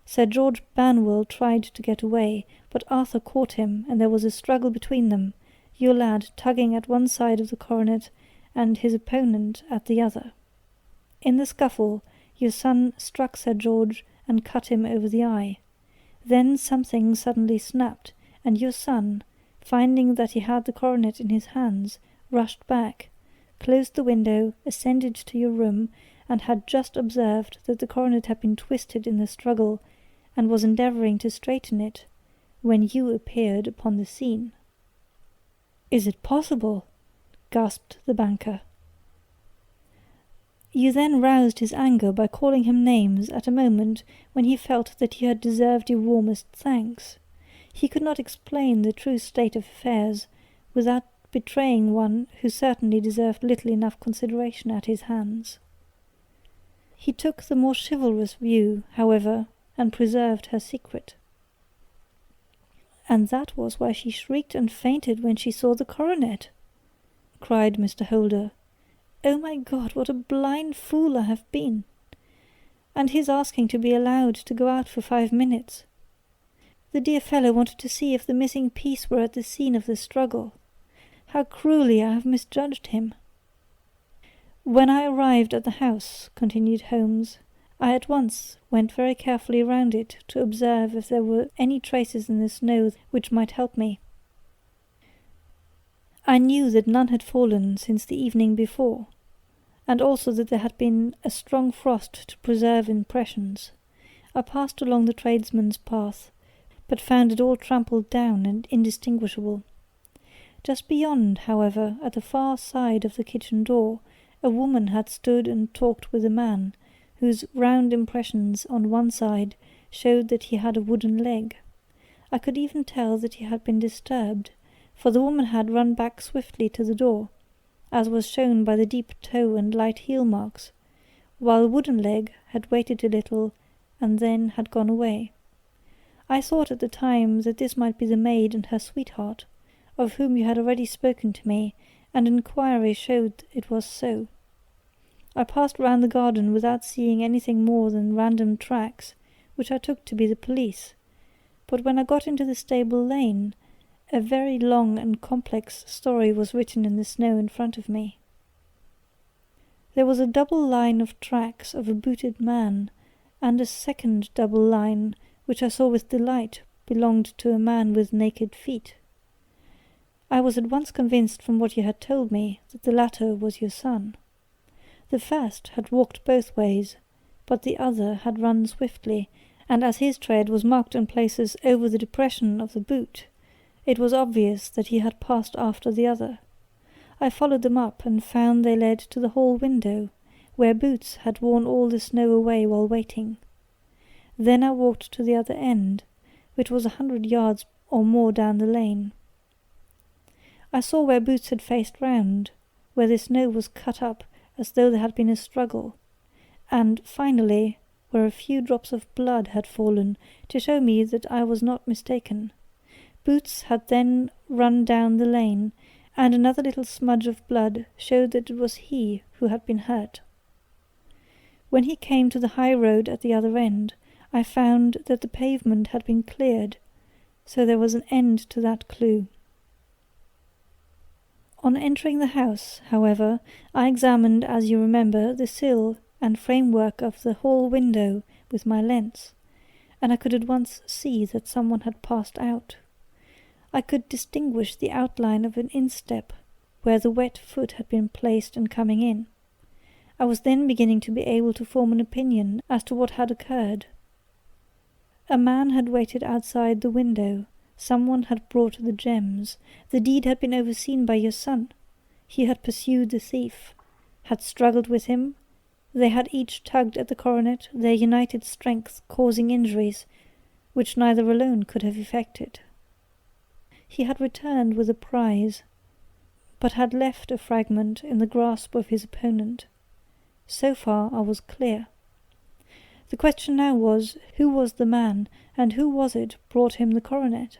Sir George Banwell tried to get away, but Arthur caught him, and there was a struggle between them, your lad tugging at one side of the coronet, and his opponent at the other. In the scuffle, your son struck Sir George and cut him over the eye. Then something suddenly snapped, and your son, finding that he had the coronet in his hands, rushed back, closed the window, ascended to your room, and had just observed that the coronet had been twisted in the struggle, and was endeavouring to straighten it, when you appeared upon the scene. "Is it possible?" gasped the banker. You then roused his anger by calling him names at a moment when he felt that you had deserved your warmest thanks. He could not explain the true state of affairs without betraying one who certainly deserved little enough consideration at his hands. He took the more chivalrous view, however, and preserved her secret. "And that was why she shrieked and fainted when she saw the coronet," cried Mr. Holder. "Oh my God, what a blind fool I have been! And his asking to be allowed to go out for 5 minutes. The dear fellow wanted to see if the missing piece were at the scene of the struggle. How cruelly I have misjudged him!" "When I arrived at the house," continued Holmes, "I at once went very carefully round it to observe if there were any traces in the snow which might help me. I knew that none had fallen since the evening before, and also that there had been a strong frost to preserve impressions. I passed along the tradesman's path, but found it all trampled down and indistinguishable. Just beyond, however, at the far side of the kitchen door, a woman had stood and talked with a man, whose round impressions on one side showed that he had a wooden leg. I could even tell that he had been disturbed, for the woman had run back swiftly to the door, as was shown by the deep toe and light heel marks, while Wooden Leg had waited a little and then had gone away. I thought at the time that this might be the maid and her sweetheart, of whom you had already spoken to me, and inquiry showed it was so. I passed round the garden without seeing anything more than random tracks, which I took to be the police, but when I got into the stable lane, a very long and complex story was written in the snow in front of me. There was a double line of tracks of a booted man, and a second double line, which I saw with delight, belonged to a man with naked feet. I was at once convinced from what you had told me that the latter was your son. The first had walked both ways, but the other had run swiftly, and as his tread was marked in places over the depression of the boot, it was obvious that he had passed after the other. I followed them up and found they led to the hall window, where Boots had worn all the snow away while waiting. Then I walked to the other end, which was 100 yards or more down the lane. I saw where Boots had faced round, where the snow was cut up as though there had been a struggle, and finally where a few drops of blood had fallen to show me that I was not mistaken. Boots had then run down the lane, and another little smudge of blood showed that it was he who had been hurt. When he came to the high road at the other end, I found that the pavement had been cleared, so there was an end to that clue. On entering the house, however, I examined, as you remember, the sill and framework of the hall window with my lens, and I could at once see that someone had passed out. I could distinguish the outline of an instep where the wet foot had been placed in coming in. I was then beginning to be able to form an opinion as to what had occurred. A man had waited outside the window. Someone had brought the gems. The deed had been overseen by your son. He had pursued the thief, had struggled with him. They had each tugged at the coronet, their united strength causing injuries which neither alone could have effected. He had returned with a prize, but had left a fragment in the grasp of his opponent. So far I was clear. The question now was, who was the man, and who was it brought him the coronet?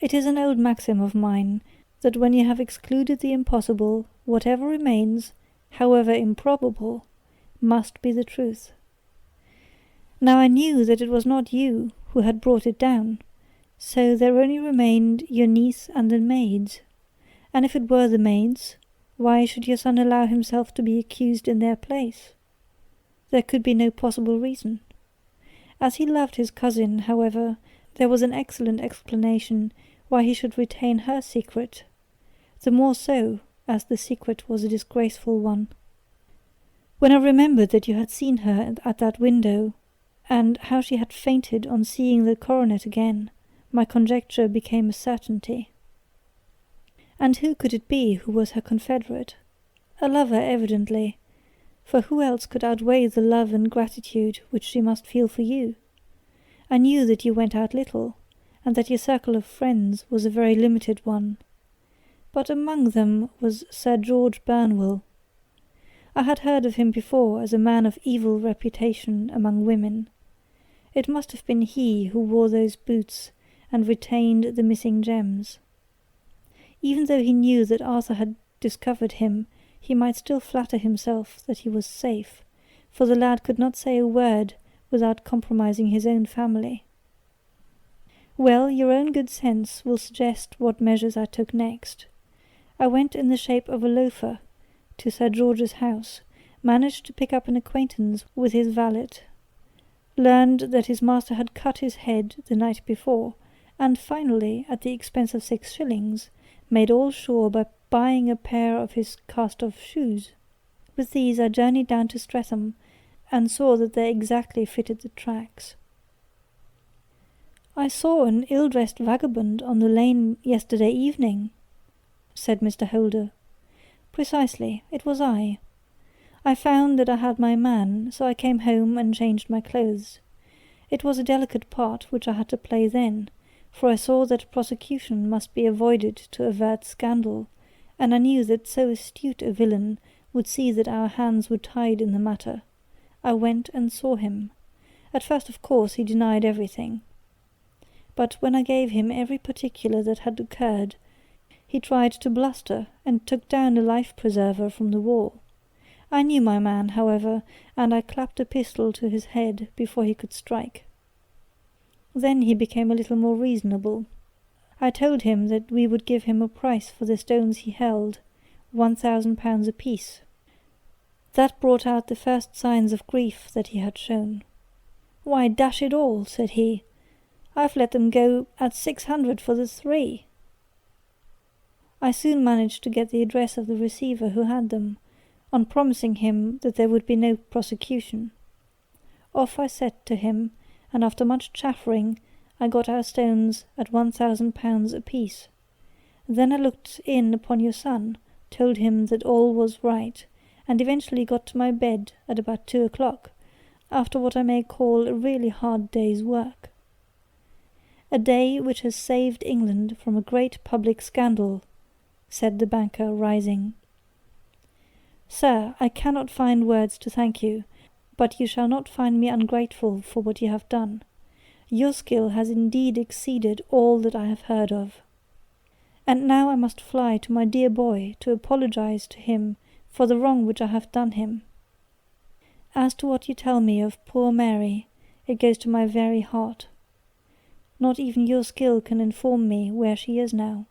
It is an old maxim of mine, that when you have excluded the impossible, whatever remains, however improbable, must be the truth. Now I knew that it was not you who had brought it down, so there only remained your niece and the maids, and if it were the maids, why should your son allow himself to be accused in their place? There could be no possible reason. As he loved his cousin, however, there was an excellent explanation why he should retain her secret, the more so as the secret was a disgraceful one. When I remembered that you had seen her at that window, and how she had fainted on seeing the coronet again, my conjecture became a certainty. And who could it be who was her confederate? A lover, evidently, for who else could outweigh the love and gratitude which she must feel for you? I knew that you went out little, and that your circle of friends was a very limited one, but among them was Sir George Burnwell. I had heard of him before as a man of evil reputation among women. It must have been he who wore those boots and retained the missing gems. Even though he knew that Arthur had discovered him, he might still flatter himself that he was safe, for the lad could not say a word without compromising his own family. Well, your own good sense will suggest what measures I took next. I went in the shape of a loafer to Sir George's house, managed to pick up an acquaintance with his valet, learned that his master had cut his head the night before, and finally, at the expense of 6 shillings, made all sure by buying a pair of his cast-off shoes. With these I journeyed down to Streatham, and saw that they exactly fitted the tracks. "I saw an ill-dressed vagabond on the lane yesterday evening," said Mr. Holder. "Precisely, it was I. I found that I had my man, so I came home and changed my clothes. It was a delicate part which I had to play then, for I saw that prosecution must be avoided to avert scandal, and I knew that so astute a villain would see that our hands were tied in the matter. I went and saw him. At first, of course, he denied everything. But when I gave him every particular that had occurred, he tried to bluster, and took down a life-preserver from the wall. I knew my man, however, and I clapped a pistol to his head before he could strike. Then he became a little more reasonable. I told him that we would give him a price for the stones he held, £1,000 apiece. That brought out the first signs of grief that he had shown. "Why, dash it all," said he, "I've let them go at 600 for the 3. I soon managed to get the address of the receiver who had them, on promising him that there would be no prosecution. Off I set to him, and after much chaffering I got our stones at £1,000 apiece. Then I looked in upon your son, told him that all was right, and eventually got to my bed at about 2 o'clock, after what I may call a really hard day's work. A day which has saved England from a great public scandal," said the banker, rising. "Sir, I cannot find words to thank you, but you shall not find me ungrateful for what you have done. Your skill has indeed exceeded all that I have heard of. And now I must fly to my dear boy to apologize to him for the wrong which I have done him. As to what you tell me of poor Mary, it goes to my very heart. Not even your skill can inform me where she is now."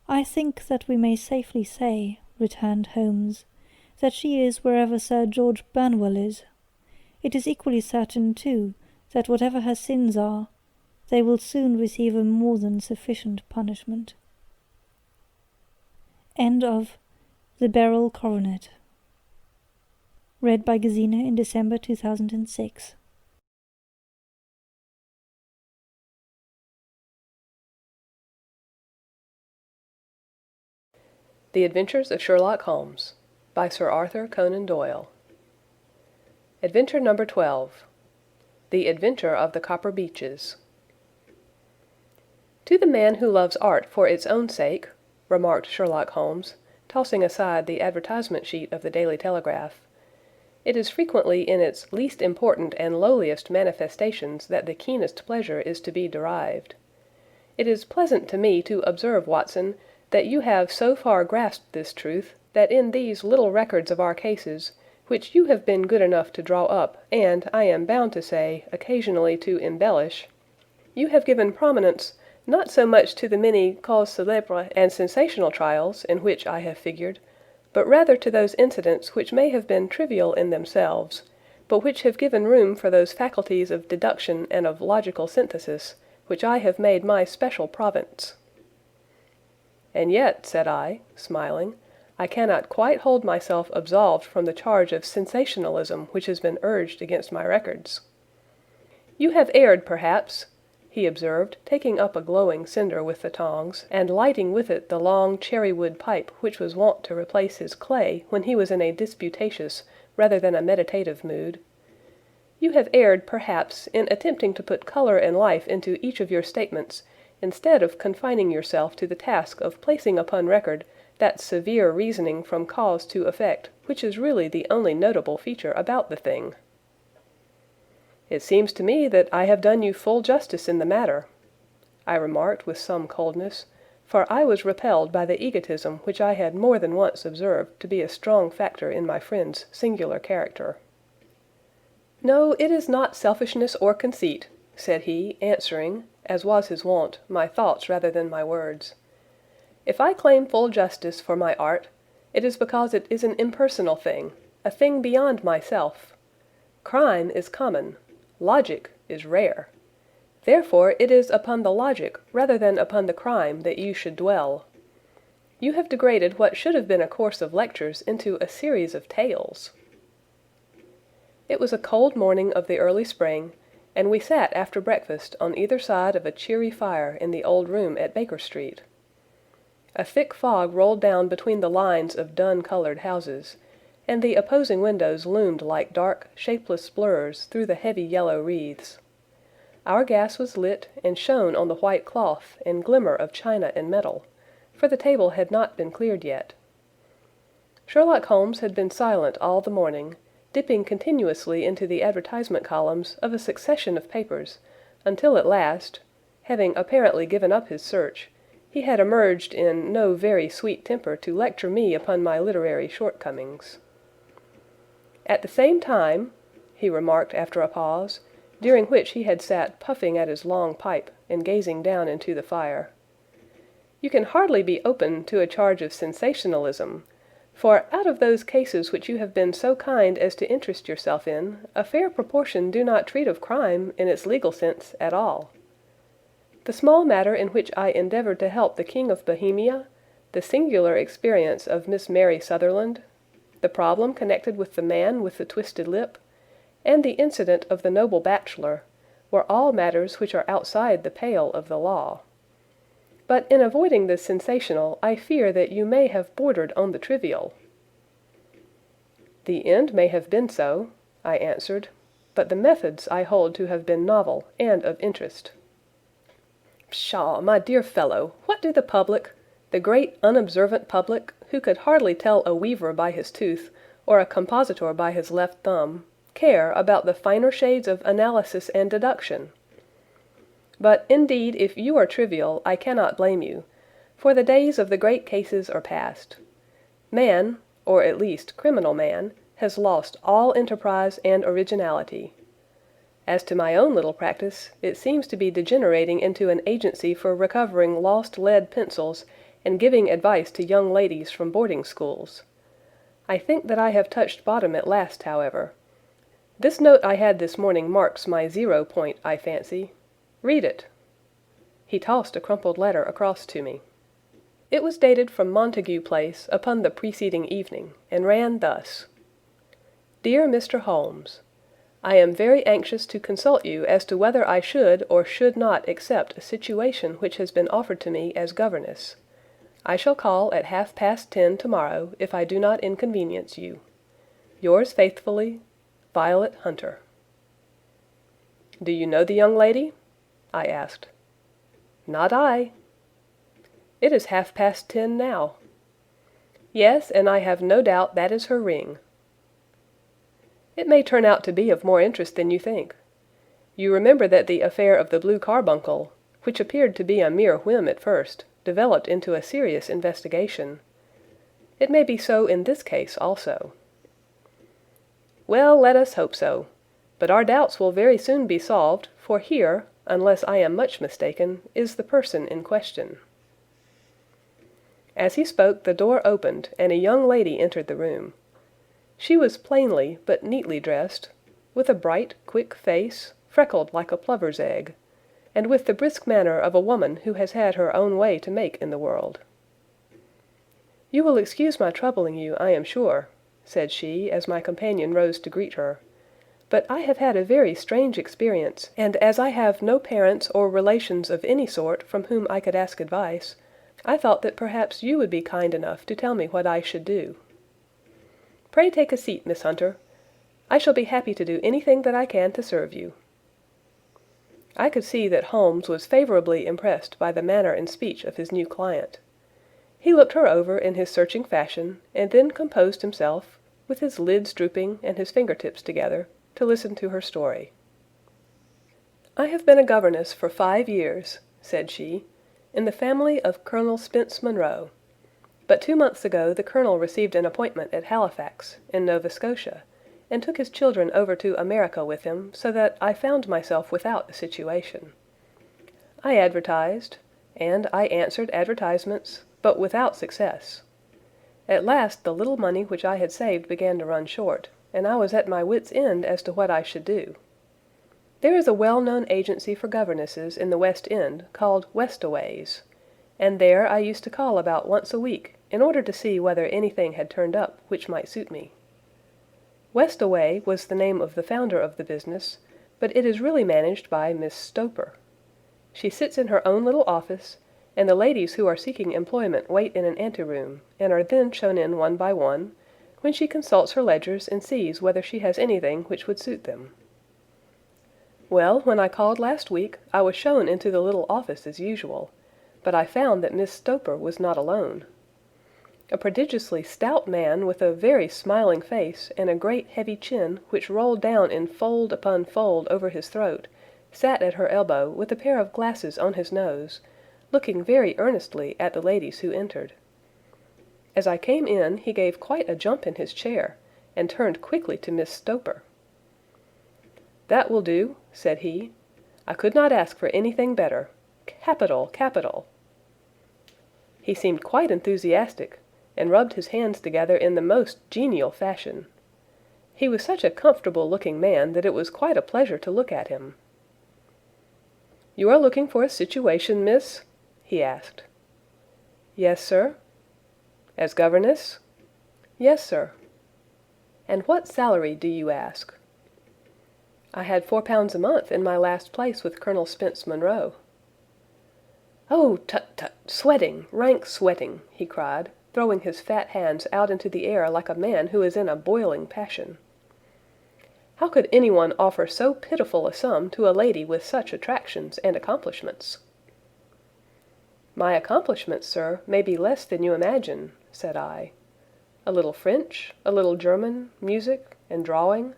"I think that we may safely say," returned Holmes, "that she is wherever Sir George Burnwell is. It is equally certain, too, that whatever her sins are, they will soon receive a more than sufficient punishment." End of The Beryl Coronet. Read by Gesine in December 2006. The Adventures of Sherlock Holmes by Sir Arthur Conan Doyle. Adventure number 12. The Adventure of the Copper Beeches. "To the man who loves art for its own sake," remarked Sherlock Holmes, tossing aside the advertisement sheet of the Daily Telegraph, "it is frequently in its least important and lowliest manifestations that the keenest pleasure is to be derived. It is pleasant to me to observe, Watson, that you have so far grasped this truth, that in these little records of our cases, which you have been good enough to draw up, and, I am bound to say, occasionally to embellish, you have given prominence, not so much to the many causes célèbres and sensational trials in which I have figured, but rather to those incidents which may have been trivial in themselves, but which have given room for those faculties of deduction and of logical synthesis, which I have made my special province." "And yet," said I, smiling, "I cannot quite hold myself absolved from the charge of sensationalism which has been urged against my records." "You have erred, perhaps," he observed, taking up a glowing cinder with the tongs, and lighting with it the long cherry-wood pipe which was wont to replace his clay when he was in a disputatious rather than a meditative mood. "You have erred, perhaps, in attempting to put color and life into each of your statements, instead of confining yourself to the task of placing upon record that severe reasoning from cause to effect which is really the only notable feature about the thing." "It seems to me that I have done you full justice in the matter," I remarked with some coldness, for I was repelled by the egotism which I had more than once observed to be a strong factor in my friend's singular character. "No, it is not selfishness or conceit," said he, answering, as was his wont, my thoughts rather than my words. "If I claim full justice for my art, it is because it is an impersonal thing, a thing beyond myself. Crime is common. Logic is rare. Therefore it is upon the logic rather than upon the crime that you should dwell. You have degraded what should have been a course of lectures into a series of tales." It was a cold morning of the early spring, and we sat after breakfast on either side of a cheery fire in the old room at Baker Street. A thick fog rolled down between the lines of dun-colored houses, and the opposing windows loomed like dark, shapeless blurs through the heavy yellow wreaths. Our gas was lit and shone on the white cloth and glimmer of china and metal, for the table had not been cleared yet. Sherlock Holmes had been silent all the morning, dipping continuously into the advertisement columns of a succession of papers, until at last, having apparently given up his search, he had emerged in no very sweet temper to lecture me upon my literary shortcomings. "At the same time," he remarked after a pause, during which he had sat puffing at his long pipe and gazing down into the fire. "You can hardly be open to a charge of sensationalism, for out of those cases which you have been so kind as to interest yourself in, a fair proportion do not treat of crime in its legal sense at all. The small matter in which I endeavored to help the King of Bohemia, the singular experience of Miss Mary Sutherland, the problem connected with the man with the twisted lip, and the incident of the noble bachelor, were all matters which are outside the pale of the law. But in avoiding the sensational, I fear that you may have bordered on the trivial." "The end may have been so," I answered, "but the methods I hold to have been novel and of interest." "Pshaw, my dear fellow, what do the public, the great unobservant public, who could hardly tell a weaver by his tooth, or a compositor by his left thumb, care about the finer shades of analysis and deduction? But, indeed, if you are trivial, I cannot blame you, for the days of the great cases are past. Man, or at least criminal man, has lost all enterprise and originality. As to my own little practice, it seems to be degenerating into an agency for recovering lost lead pencils and giving advice to young ladies from boarding schools. I think that I have touched bottom at last, however. This note I had this morning marks my 0 point, I fancy. Read it." He tossed a crumpled letter across to me. It was dated from Montague Place upon the preceding evening, and ran thus: "Dear Mr. Holmes, I am very anxious to consult you as to whether I should or should not accept a situation which has been offered to me as governess. I shall call at 10:30 tomorrow if I do not inconvenience you. Yours faithfully, Violet Hunter." "Do you know the young lady?" I asked. "Not I." "It is 10:30 now." "Yes, and I have no doubt that is her ring." "It may turn out to be of more interest than you think. You remember that the affair of the Blue Carbuncle, which appeared to be a mere whim at first, developed into a serious investigation. It may be so in this case also." "Well, let us hope so. But our doubts will very soon be solved, for here, unless I am much mistaken, is the person in question." As he spoke, the door opened, and a young lady entered the room. She was plainly but neatly dressed, with a bright, quick face, freckled like a plover's egg, and with the brisk manner of a woman who has had her own way to make in the world. "You will excuse my troubling you, I am sure," said she, as my companion rose to greet her. "But I have had a very strange experience, and as I have no parents or relations of any sort from whom I could ask advice, I thought that perhaps you would be kind enough to tell me what I should do." "Pray take a seat, Miss Hunter. I shall be happy to do anything that I can to serve you." I could see that Holmes was favorably impressed by the manner and speech of his new client. He looked her over in his searching fashion, and then composed himself, with his lids drooping and his fingertips together, to listen to her story. "I have been a governess for 5 years," said she, "in the family of Colonel Spence Monroe. But 2 months ago the Colonel received an appointment at Halifax, in Nova Scotia, and took his children over to America with him, so that I found myself without a situation. I advertised, and I answered advertisements, but without success. At last the little money which I had saved began to run short, and I was at my wits' end as to what I should do. There is a well-known agency for governesses in the West End called Westaways, and there I used to call about once a week in order to see whether anything had turned up which might suit me. Westaway was the name of the founder of the business, but it is really managed by Miss Stoper. She sits in her own little office, and the ladies who are seeking employment wait in an anteroom, and are then shown in one by one, when she consults her ledgers and sees whether she has anything which would suit them. Well, when I called last week, I was shown into the little office as usual, but I found that Miss Stoper was not alone. A prodigiously stout man with a very smiling face and a great heavy chin which rolled down in fold upon fold over his throat, sat at her elbow with a pair of glasses on his nose, looking very earnestly at the ladies who entered. As I came in, he gave quite a jump in his chair, and turned quickly to Miss Stoper. "That will do," said he. "I could not ask for anything better. Capital, capital!" He seemed quite enthusiastic, and rubbed his hands together in the most genial fashion. He was such a comfortable-looking man that it was quite a pleasure to look at him. "You are looking for a situation, miss?" he asked. "Yes, sir." "As governess?" "Yes, sir." "And what salary do you ask?" "I had £4 a month in my last place with Colonel Spence Munro." "Oh, tut, tut! Sweating, rank sweating!" he cried, throwing his fat hands out into the air like a man who is in a boiling passion. "How could anyone offer so pitiful a sum to a lady with such attractions and accomplishments?" "My accomplishments, sir, may be less than you imagine," said I. "A little French, a little German, music, and drawing—"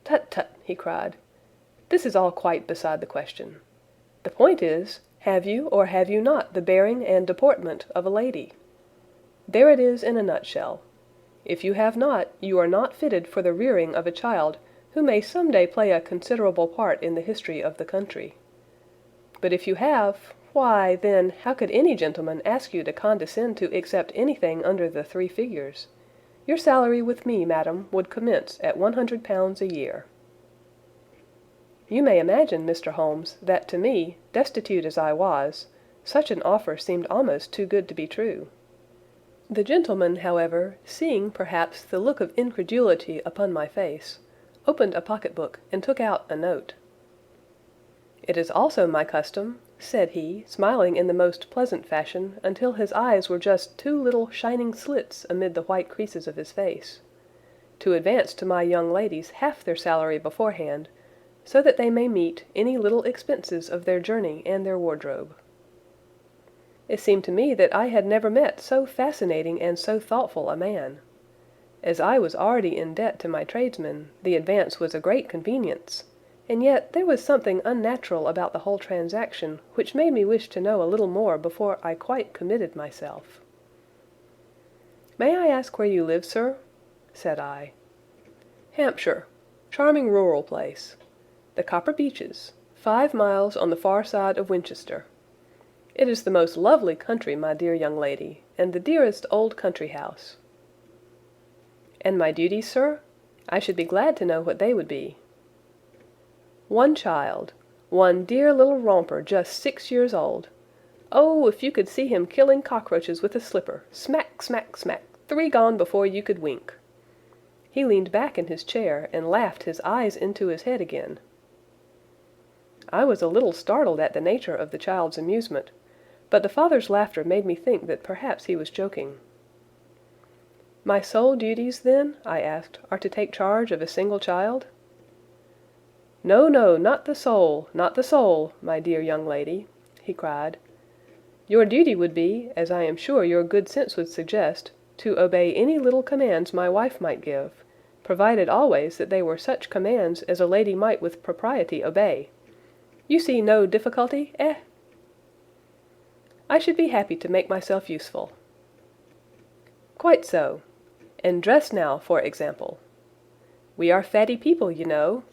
"Tut, tut!" he cried. "This is all quite beside the question. The point is, have you or have you not the bearing and deportment of a lady? There it is in a nutshell. If you have not, you are not fitted for the rearing of a child who may some day play a considerable part in the history of the country. But if you have, why, then, how could any gentleman ask you to condescend to accept anything under the 3 figures? Your salary with me, madam, would commence at £100 a year." You may imagine, Mr. Holmes, that to me, destitute as I was, such an offer seemed almost too good to be true. The gentleman, however, seeing perhaps the look of incredulity upon my face, opened a pocket-book and took out a note. "It is also my custom," said he, smiling in the most pleasant fashion until his eyes were just 2 little shining slits amid the white creases of his face, "to advance to my young ladies half their salary beforehand, so that they may meet any little expenses of their journey and their wardrobe." It seemed to me that I had never met so fascinating and so thoughtful a man. As I was already in debt to my tradesmen, the advance was a great convenience, and yet there was something unnatural about the whole transaction which made me wish to know a little more before I quite committed myself. "May I ask where you live, sir?" said I. "Hampshire. Charming rural place. The Copper Beeches, 5 miles on the far side of Winchester. It is the most lovely country, my dear young lady, and the dearest old country house." "And my duties, sir? I should be glad to know what they would be." "One child, one dear little romper just 6 years old. Oh, if you could see him killing cockroaches with a slipper, smack, smack, smack, 3 gone before you could wink." He leaned back in his chair and laughed his eyes into his head again. I was a little startled at the nature of the child's amusement, but the father's laughter made me think that perhaps he was joking. "My sole duties, then," I asked, "are to take charge of a single child?" "No, no, not the sole, not the sole, my dear young lady," he cried. "Your duty would be, as I am sure your good sense would suggest, to obey any little commands my wife might give, provided always that they were such commands as a lady might with propriety obey. You see no difficulty, eh?" "I should be happy to make myself useful." "Quite so. And dress now, for example. We are fatty people, you know.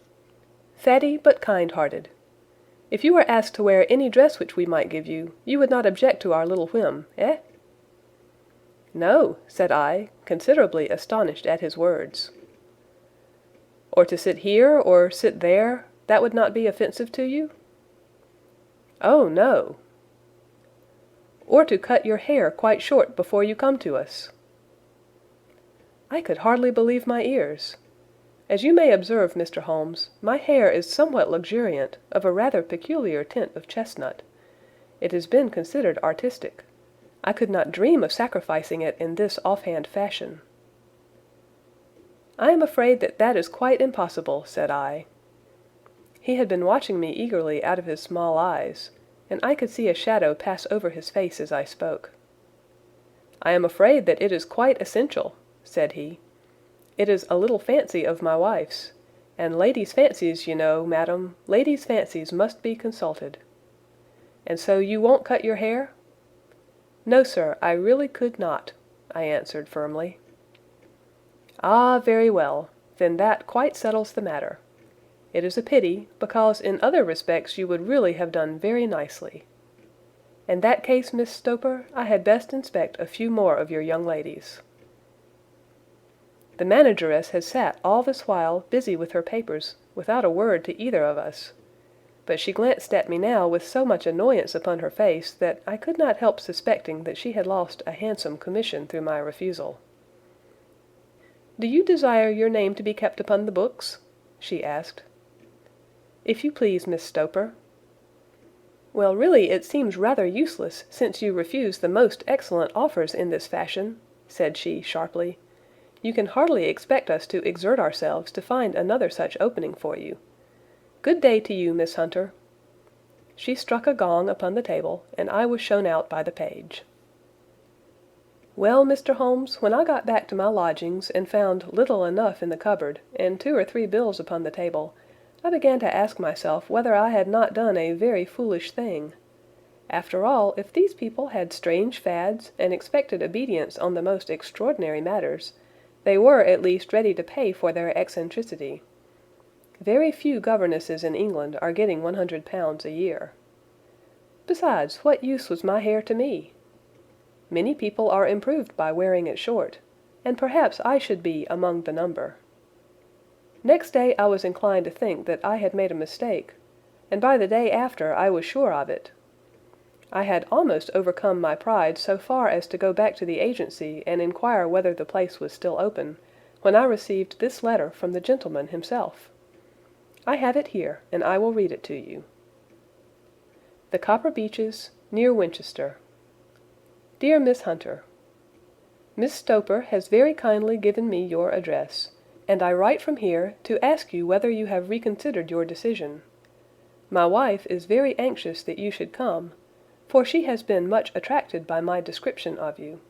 Fatty but kind-hearted. If you were asked to wear any dress which we might give you, you would not object to our little whim, eh?" "No," said I, considerably astonished at his words. "Or to sit here, or sit there, that would not be offensive to you?" "Oh, no." "Or to cut your hair quite short before you come to us?" I could hardly believe my ears. As you may observe, Mr. Holmes, my hair is somewhat luxuriant, of a rather peculiar tint of chestnut. It has been considered artistic. I could not dream of sacrificing it in this offhand fashion. "I am afraid that that is quite impossible," said I. He had been watching me eagerly out of his small eyes, and I could see a shadow pass over his face as I spoke. "I am afraid that it is quite essential," said he. "It is a little fancy of my wife's, and ladies' fancies, you know, madam, ladies' fancies must be consulted. And so you won't cut your hair?" "No, sir, I really could not," I answered firmly. "Ah, very well. Then that quite settles the matter. It is a pity, because in other respects you would really have done very nicely. In that case, Miss Stoper, I had best inspect a few more of your young ladies." The manageress had sat all this while busy with her papers, without a word to either of us. But she glanced at me now with so much annoyance upon her face that I could not help suspecting that she had lost a handsome commission through my refusal. "Do you desire your name to be kept upon the books?" she asked. "If you please, Miss Stoper." "Well, really it seems rather useless, since you refuse the most excellent offers in this fashion," said she sharply. "You can hardly expect us to exert ourselves to find another such opening for you. Good day to you, Miss Hunter." She struck a gong upon the table, and I was shown out by the page. Well, Mr. Holmes, when I got back to my lodgings and found little enough in the cupboard, and 2 or 3 bills upon the table, I began to ask myself whether I had not done a very foolish thing. After all, if these people had strange fads and expected obedience on the most extraordinary matters, they were at least ready to pay for their eccentricity. Very few governesses in England are getting £100 a year. Besides, what use was my hair to me? Many people are improved by wearing it short, and perhaps I should be among the number. Next day I was inclined to think that I had made a mistake, and by the day after I was sure of it. I had almost overcome my pride so far as to go back to the agency and inquire whether the place was still open, when I received this letter from the gentleman himself. I have it here, and I will read it to you. The Copper Beeches, near Winchester. Dear Miss Hunter, Miss Stoper has very kindly given me your address, and I write from here to ask you whether you have reconsidered your decision. My wife is very anxious that you should come, for she has been much attracted by my description of you.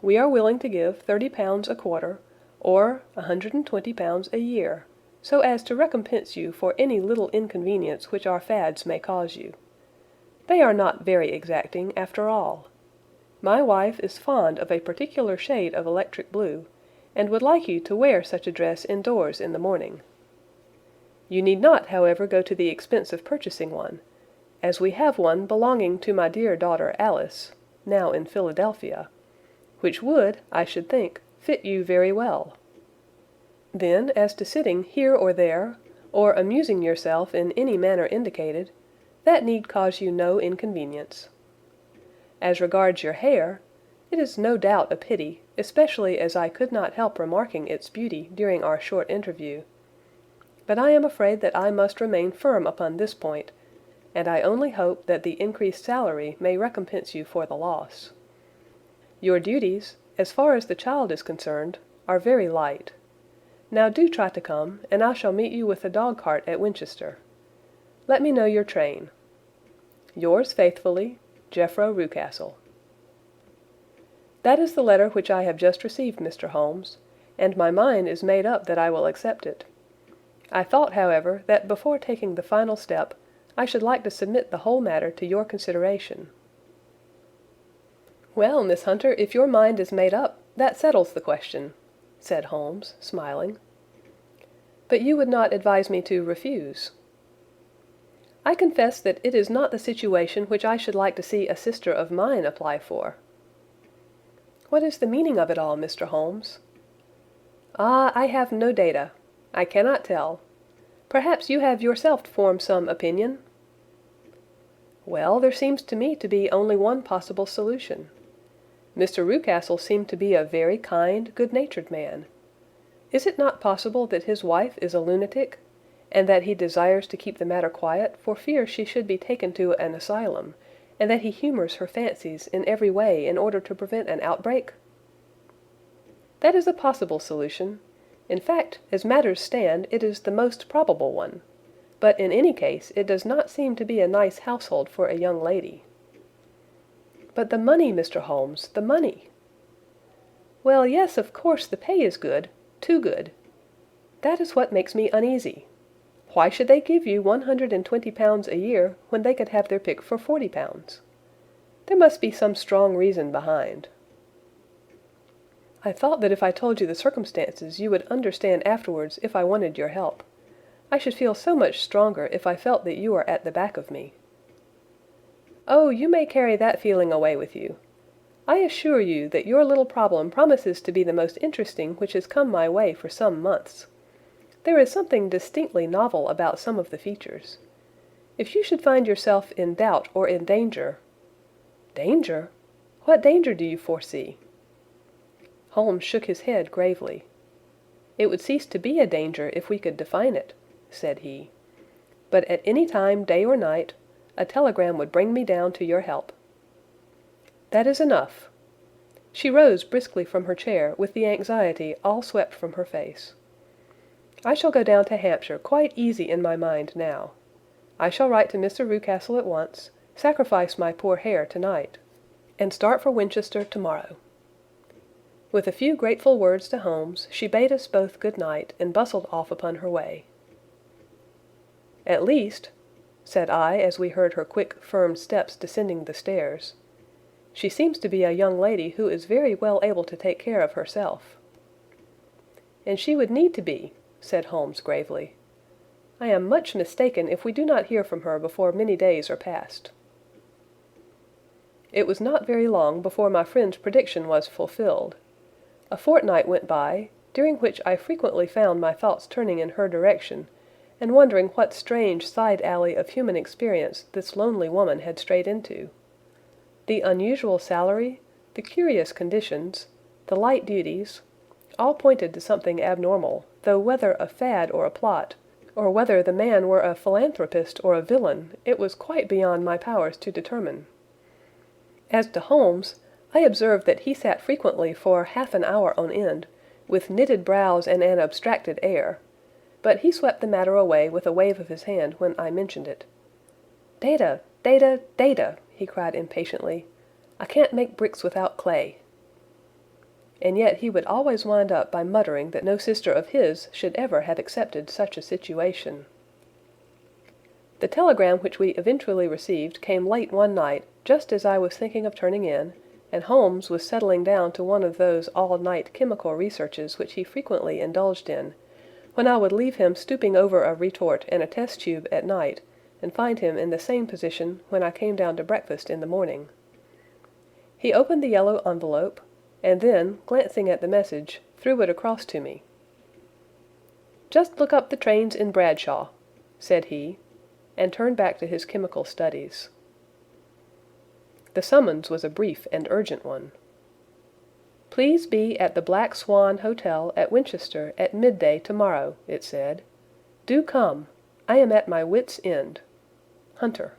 We are willing to give £30 a quarter, or £120 a year, so as to recompense you for any little inconvenience which our fads may cause you. They are not very exacting, after all. My wife is fond of a particular shade of electric blue, and would like you to wear such a dress indoors in the morning. You need not, however, go to the expense of purchasing one, as we have one belonging to my dear daughter Alice, now in Philadelphia, which would, I should think, fit you very well. Then, as to sitting here or there, or amusing yourself in any manner indicated, that need cause you no inconvenience. As regards your hair, it is no doubt a pity, especially as I could not help remarking its beauty during our short interview. But I am afraid that I must remain firm upon this point, and I only hope that the increased salary may recompense you for the loss. Your duties, as far as the child is concerned, are very light. Now do try to come, and I shall meet you with the dog-cart at Winchester. Let me know your train. Yours faithfully, Jeffro Rucastle. That is the letter which I have just received, Mr. Holmes, and my mind is made up that I will accept it. I thought, however, that before taking the final step, I should like to submit the whole matter to your consideration. Well, Miss Hunter, if your mind is made up, that settles the question, said Holmes, smiling. But you would not advise me to refuse. I confess that it is not the situation which I should like to see a sister of mine apply for. What is the meaning of it all, Mr. Holmes? Ah, I have no data. I cannot tell. Perhaps you have yourself formed some opinion? Well, there seems to me to be only one possible solution. Mr. Rucastle seemed to be a very kind, good-natured man. Is it not possible that his wife is a lunatic, and that he desires to keep the matter quiet for fear she should be taken to an asylum, and that he humors her fancies in every way in order to prevent an outbreak? That is a possible solution. In fact, as matters stand, it is the most probable one. But in any case, it does not seem to be a nice household for a young lady. But the money, Mr. Holmes, the money! Well, yes, of course, the pay is good, too good. That is what makes me uneasy. Why should they give you £120 a year when they could have their pick for £40? There must be some strong reason behind. I thought that if I told you the circumstances you would understand afterwards if I wanted your help. I should feel so much stronger if I felt that you are at the back of me." "Oh, you may carry that feeling away with you. I assure you that your little problem promises to be the most interesting which has come my way for some months. There is something distinctly novel about some of the features. If you should find yourself in doubt or in danger—" "Danger? What danger do you foresee?" Holmes shook his head gravely. "It would cease to be a danger if we could define it," said he. "But at any time, day or night, a telegram would bring me down to your help." "That is enough." She rose briskly from her chair with the anxiety all swept from her face. "I shall go down to Hampshire quite easy in my mind now. I shall write to Mr. Rucastle at once, sacrifice my poor hair tonight, and start for Winchester tomorrow." With a few grateful words to Holmes, she bade us both good night and bustled off upon her way. "At least," said I as we heard her quick, firm steps descending the stairs, "she seems to be a young lady who is very well able to take care of herself." "And she would need to be," said Holmes gravely. "I am much mistaken if we do not hear from her before many days are past." It was not very long before my friend's prediction was fulfilled. A fortnight went by, during which I frequently found my thoughts turning in her direction, and wondering what strange side alley of human experience this lonely woman had strayed into. The unusual salary, the curious conditions, the light duties, all pointed to something abnormal, though whether a fad or a plot, or whether the man were a philanthropist or a villain, it was quite beyond my powers to determine. As to Holmes, I observed that he sat frequently for half an hour on end, with knitted brows and an abstracted air, but he swept the matter away with a wave of his hand when I mentioned it. "Data, data, data!" he cried impatiently. "I can't make bricks without clay." And yet he would always wind up by muttering that no sister of his should ever have accepted such a situation. The telegram which we eventually received came late one night, just as I was thinking of turning in, and Holmes was settling down to one of those all-night chemical researches which he frequently indulged in, when I would leave him stooping over a retort and a test tube at night, and find him in the same position when I came down to breakfast in the morning. He opened the yellow envelope, and then, glancing at the message, threw it across to me. "Just look up the trains in Bradshaw," said he, and turned back to his chemical studies. The summons was a brief and urgent one. "Please be at the Black Swan Hotel at Winchester at midday tomorrow," it said. "Do come. I am at my wits' end. Hunter."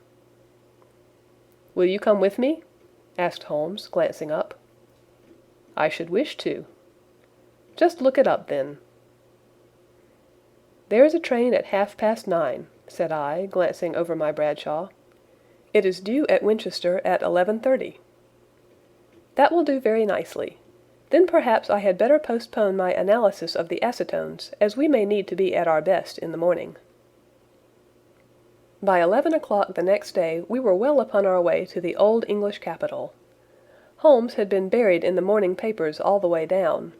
"Will you come with me?" asked Holmes, glancing up. "I should wish to." "Just look it up, then." "There is a train at 9:30, said I, glancing over my Bradshaw. "It is due at Winchester at 11:30. "That will do very nicely. Then perhaps I had better postpone my analysis of the acetones, as we may need to be at our best in the morning." By 11 o'clock the next day we were well upon our way to the old English capital. Holmes had been buried in the morning papers all the way down,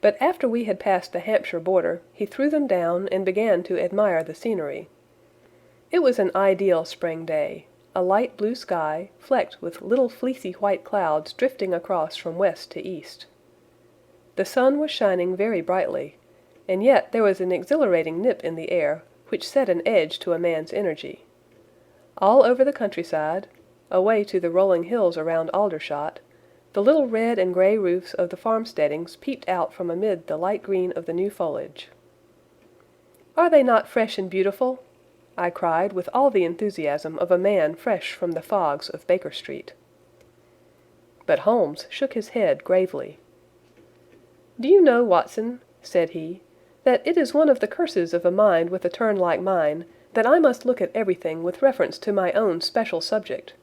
but after we had passed the Hampshire border he threw them down and began to admire the scenery. It was an ideal spring day, a light blue sky, flecked with little fleecy white clouds drifting across from west to east. The sun was shining very brightly, and yet there was an exhilarating nip in the air which set an edge to a man's energy. All over the countryside, away to the rolling hills around Aldershot, the little red and grey roofs of the farmsteadings peeped out from amid the light green of the new foliage. "Are they not fresh and beautiful?" I cried with all the enthusiasm of a man fresh from the fogs of Baker Street. But Holmes shook his head gravely. "Do you know, Watson," said he, "that it is one of the curses of a mind with a turn like mine, that I must look at everything with reference to my own special subject.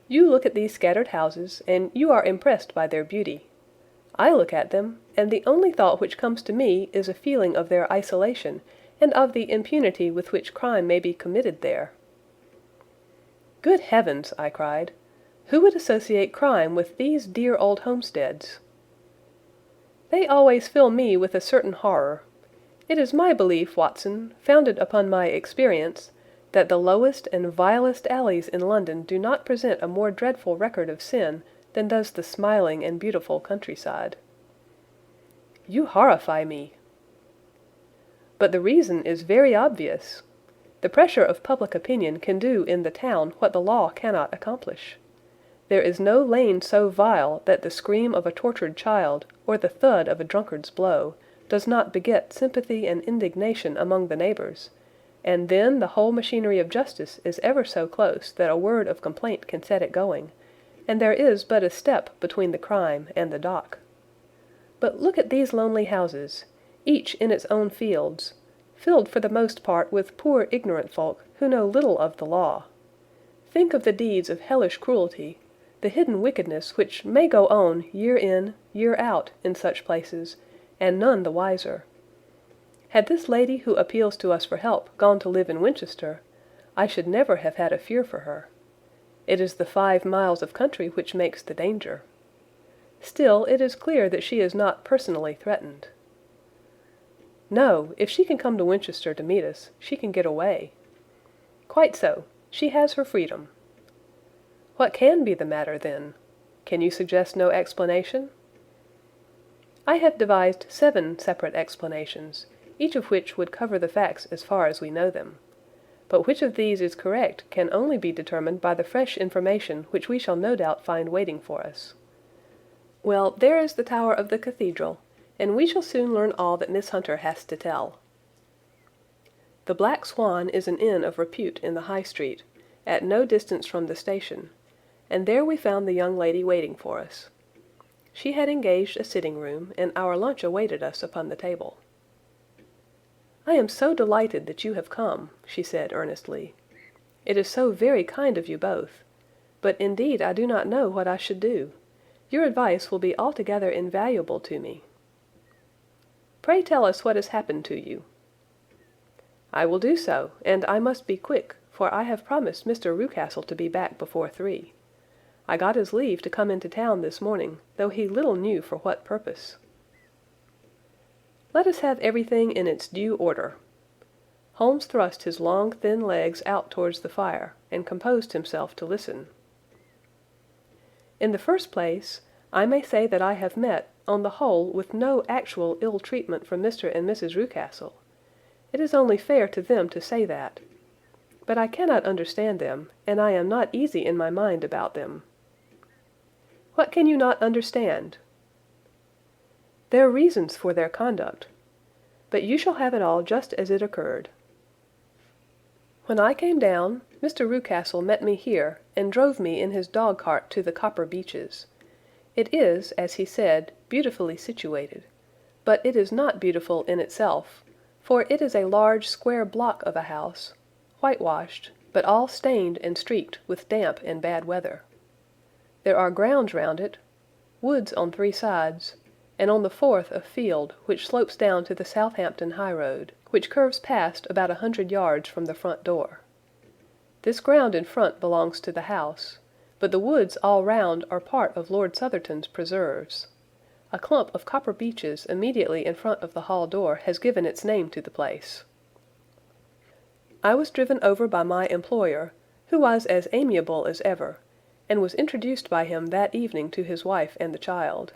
You look at these scattered houses, and you are impressed by their beauty. I look at them, and the only thought which comes to me is a feeling of their isolation, and of the impunity with which crime may be committed there." "Good heavens!" I cried. "Who would associate crime with these dear old homesteads?" "They always fill me with a certain horror. It is my belief, Watson, founded upon my experience, that the lowest and vilest alleys in London do not present a more dreadful record of sin than does the smiling and beautiful countryside. You horrify me. But the reason is very obvious. The pressure of public opinion can do in the town what the law cannot accomplish. There is no lane so vile that the scream of a tortured child, or the thud of a drunkard's blow, does not beget sympathy and indignation among the neighbors, and then the whole machinery of justice is ever so close that a word of complaint can set it going, and there is but a step between the crime and the dock. But look at these lonely houses, each in its own fields, filled for the most part with poor ignorant folk who know little of the law. Think of the deeds of hellish cruelty, the hidden wickedness which may go on year in, year out in such places, and none the wiser. Had this lady who appeals to us for help gone to live in Winchester, I should never have had a fear for her. It is the 5 miles of country which makes the danger. Still, it is clear that she is not personally threatened. No, if she can come to Winchester to meet us, she can get away. Quite so. She has her freedom. What can be the matter, then? Can you suggest no explanation? I have devised 7 separate explanations, each of which would cover the facts as far as we know them. But which of these is correct can only be determined by the fresh information which we shall no doubt find waiting for us. Well, there is the tower of the cathedral, and we shall soon learn all that Miss Hunter has to tell. The Black Swan is an inn of repute in the High Street, at no distance from the station, and there we found the young lady waiting for us. She had engaged a sitting-room, and our lunch awaited us upon the table. "I am so delighted that you have come," she said earnestly. "It is so very kind of you both, but indeed I do not know what I should do. Your advice will be altogether invaluable to me. Pray tell us what has happened to you." "I will do so, and I must be quick, for I have promised Mr. Rucastle to be back before 3. I got his leave to come into town this morning, though he little knew for what purpose." Let us have everything in its due order. Holmes thrust his long, thin legs out towards the fire, and composed himself to listen. "In the first place, I may say that I have met, on the whole, with no actual ill treatment from Mr. and Mrs. Rucastle. It is only fair to them to say that. But I cannot understand them, and I am not easy in my mind about them." "What can you not understand?" "Their reasons for their conduct. But you shall have it all just as it occurred. When I came down, Mr. Rucastle met me here, and drove me in his dog-cart to the Copper Beeches. It is, as he said, beautifully situated, but it is not beautiful in itself, for it is a large square block of a house, whitewashed, but all stained and streaked with damp and bad weather. There are grounds round it, woods on 3 sides, and on the 4th a field which slopes down to the Southampton high road, which curves past about 100 yards from the front door. This ground in front belongs to the house, but the woods all round are part of Lord Southerton's preserves. A clump of copper beeches immediately in front of the hall door has given its name to the place. I was driven over by my employer, who was as amiable as ever, and was introduced by him that evening to his wife and the child.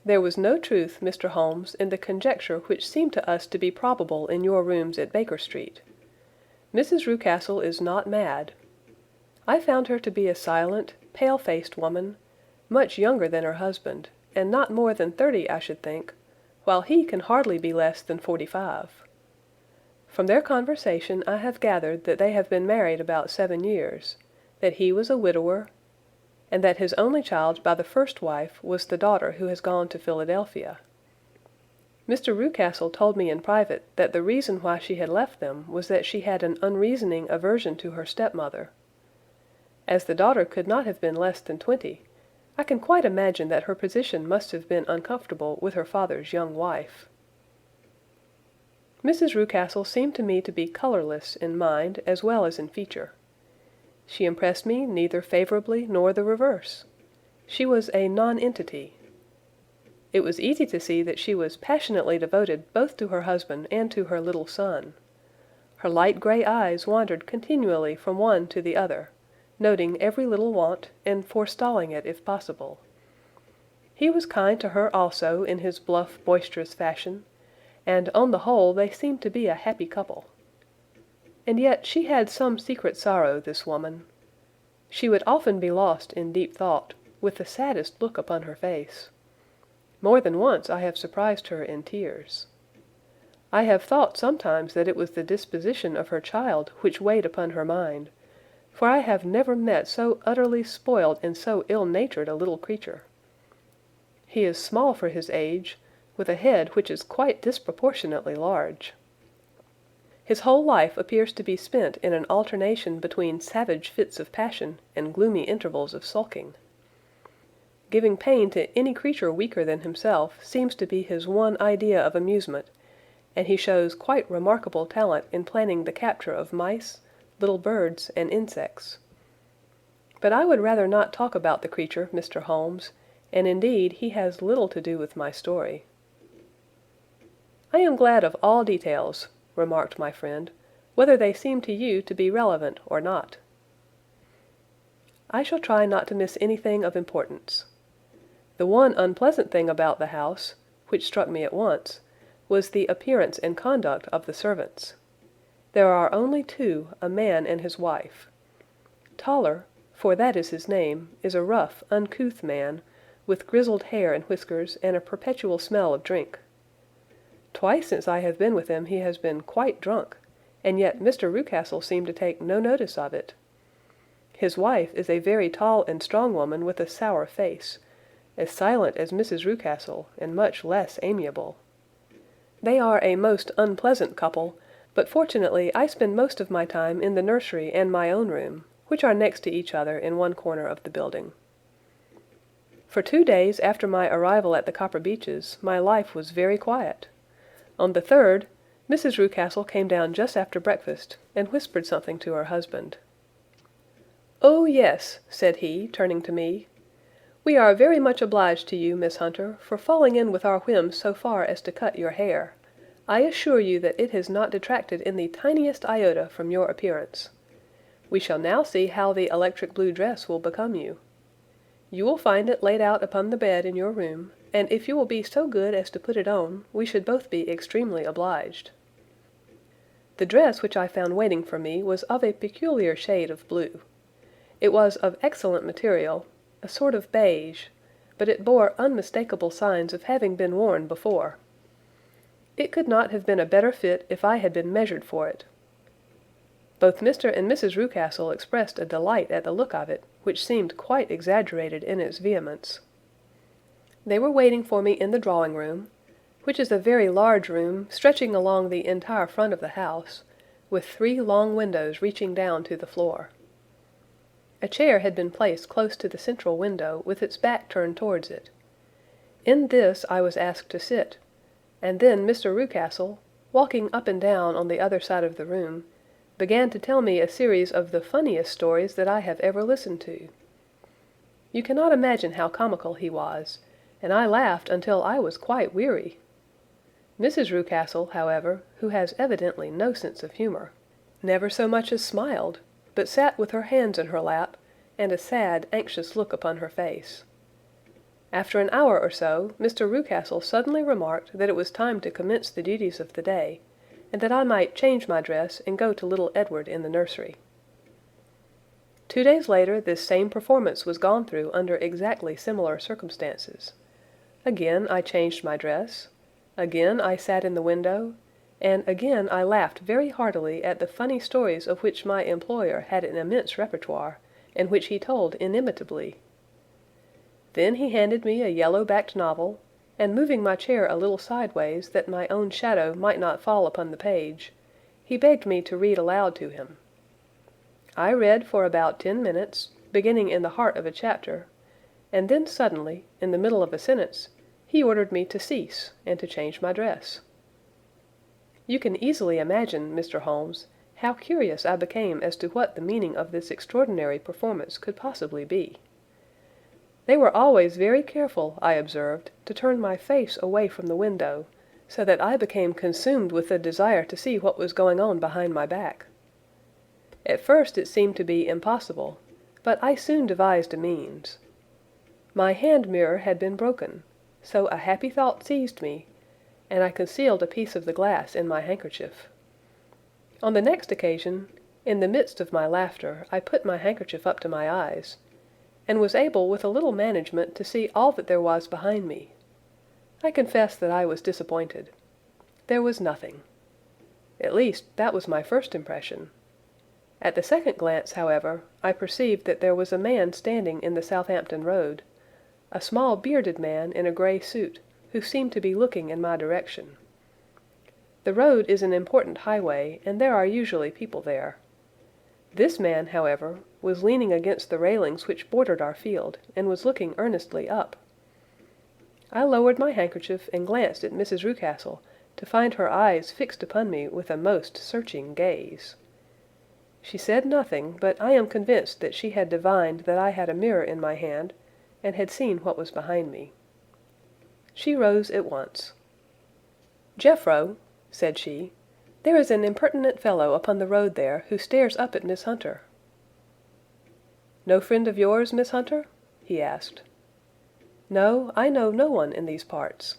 There was no truth, Mr. Holmes, in the conjecture which seemed to us to be probable in your rooms at Baker Street. Mrs. Rucastle is not mad. I found her to be a silent, pale-faced woman, much younger than her husband, and not more than 30, I should think, while he can hardly be less than 45. From their conversation I have gathered that they have been married about 7 years, that he was a widower, and that his only child by the first wife was the daughter who has gone to Philadelphia. Mr. Rucastle told me in private that the reason why she had left them was that she had an unreasoning aversion to her stepmother. As the daughter could not have been less than 20, I can quite imagine that her position must have been uncomfortable with her father's young wife. Mrs. Rucastle seemed to me to be colourless in mind as well as in feature. She impressed me neither favourably nor the reverse. She was a nonentity. It was easy to see that she was passionately devoted both to her husband and to her little son. Her light grey eyes wandered continually from one to the other, noting every little want, and forestalling it if possible. He was kind to her also in his bluff, boisterous fashion, and on the whole they seemed to be a happy couple. And yet she had some secret sorrow, this woman. She would often be lost in deep thought, with the saddest look upon her face. More than once I have surprised her in tears. I have thought sometimes that it was the disposition of her child which weighed upon her mind, for I have never met so utterly spoiled and so ill-natured a little creature. He is small for his age, with a head which is quite disproportionately large. His whole life appears to be spent in an alternation between savage fits of passion and gloomy intervals of sulking. Giving pain to any creature weaker than himself seems to be his one idea of amusement, and he shows quite remarkable talent in planning the capture of mice, little birds, and insects. But I would rather not talk about the creature, Mr. Holmes, and indeed he has little to do with my story. "I am glad of all details," remarked my friend, "whether they seem to you to be relevant or not." "I shall try not to miss anything of importance. The one unpleasant thing about the house, which struck me at once, was the appearance and conduct of the servants. There are only two, a man and his wife. Toller, for that is his name, is a rough, uncouth man, with grizzled hair and whiskers, and a perpetual smell of drink. Twice since I have been with him he has been quite drunk, and yet Mr. Rucastle seemed to take no notice of it. His wife is a very tall and strong woman with a sour face, as silent as Mrs. Rucastle, and much less amiable. They are a most unpleasant couple, but fortunately I spend most of my time in the nursery and my own room, which are next to each other in one corner of the building. For 2 days after my arrival at the Copper Beeches my life was very quiet. On the third, Mrs. Rucastle came down just after breakfast, and whispered something to her husband. "Oh, yes," said he, turning to me. "We are very much obliged to you, Miss Hunter, for falling in with our whims so far as to cut your hair. I assure you that it has not detracted in the tiniest iota from your appearance. We shall now see how the electric blue dress will become you. You will find it laid out upon the bed in your room, and if you will be so good as to put it on, we should both be extremely obliged." The dress which I found waiting for me was of a peculiar shade of blue. It was of excellent material, a sort of beige, but it bore unmistakable signs of having been worn before. It could not have been a better fit if I had been measured for it. Both Mr. and Mrs. Rucastle expressed a delight at the look of it, which seemed quite exaggerated in its vehemence. They were waiting for me in the drawing-room, which is a very large room stretching along the entire front of the house, with 3 long windows reaching down to the floor. A chair had been placed close to the central window with its back turned towards it. In this I was asked to sit, and then Mr. Rucastle, walking up and down on the other side of the room, began to tell me a series of the funniest stories that I have ever listened to. You cannot imagine how comical he was, and I laughed until I was quite weary. Mrs. Rucastle, however, who has evidently no sense of humour, never so much as smiled, but sat with her hands in her lap, and a sad, anxious look upon her face. After an hour or so, Mr. Rucastle suddenly remarked that it was time to commence the duties of the day, and that I might change my dress and go to little Edward in the nursery. 2 days later this same performance was gone through under exactly similar circumstances. Again I changed my dress, again I sat in the window, and again I laughed very heartily at the funny stories of which my employer had an immense repertoire, and which he told inimitably. Then he handed me a yellow-backed novel, and moving my chair a little sideways that my own shadow might not fall upon the page, he begged me to read aloud to him. I read for about 10 minutes, beginning in the heart of a chapter, and then suddenly, in the middle of a sentence, he ordered me to cease and to change my dress. You can easily imagine, Mr. Holmes, how curious I became as to what the meaning of this extraordinary performance could possibly be. They were always very careful, I observed, to turn my face away from the window, so that I became consumed with the desire to see what was going on behind my back. At first it seemed to be impossible, but I soon devised a means. My hand mirror had been broken, so a happy thought seized me, and I concealed a piece of the glass in my handkerchief. On the next occasion, in the midst of my laughter, I put my handkerchief up to my eyes, and was able with a little management to see all that there was behind me. I confess that I was disappointed. There was nothing. At least, that was my first impression. At the second glance, however, I perceived that there was a man standing in the Southampton Road, a small bearded man in a grey suit, who seemed to be looking in my direction. The road is an important highway, and there are usually people there. This man, however, was leaning against the railings which bordered our field, and was looking earnestly up. I lowered my handkerchief and glanced at Mrs. Rucastle, to find her eyes fixed upon me with a most searching gaze. She said nothing, but I am convinced that she had divined that I had a mirror in my hand, and had seen what was behind me. She rose at once. "Jeffro," said she, "there is an impertinent fellow upon the road there, who stares up at Miss Hunter." "No friend of yours, Miss Hunter?" he asked. "No, I know no one in these parts."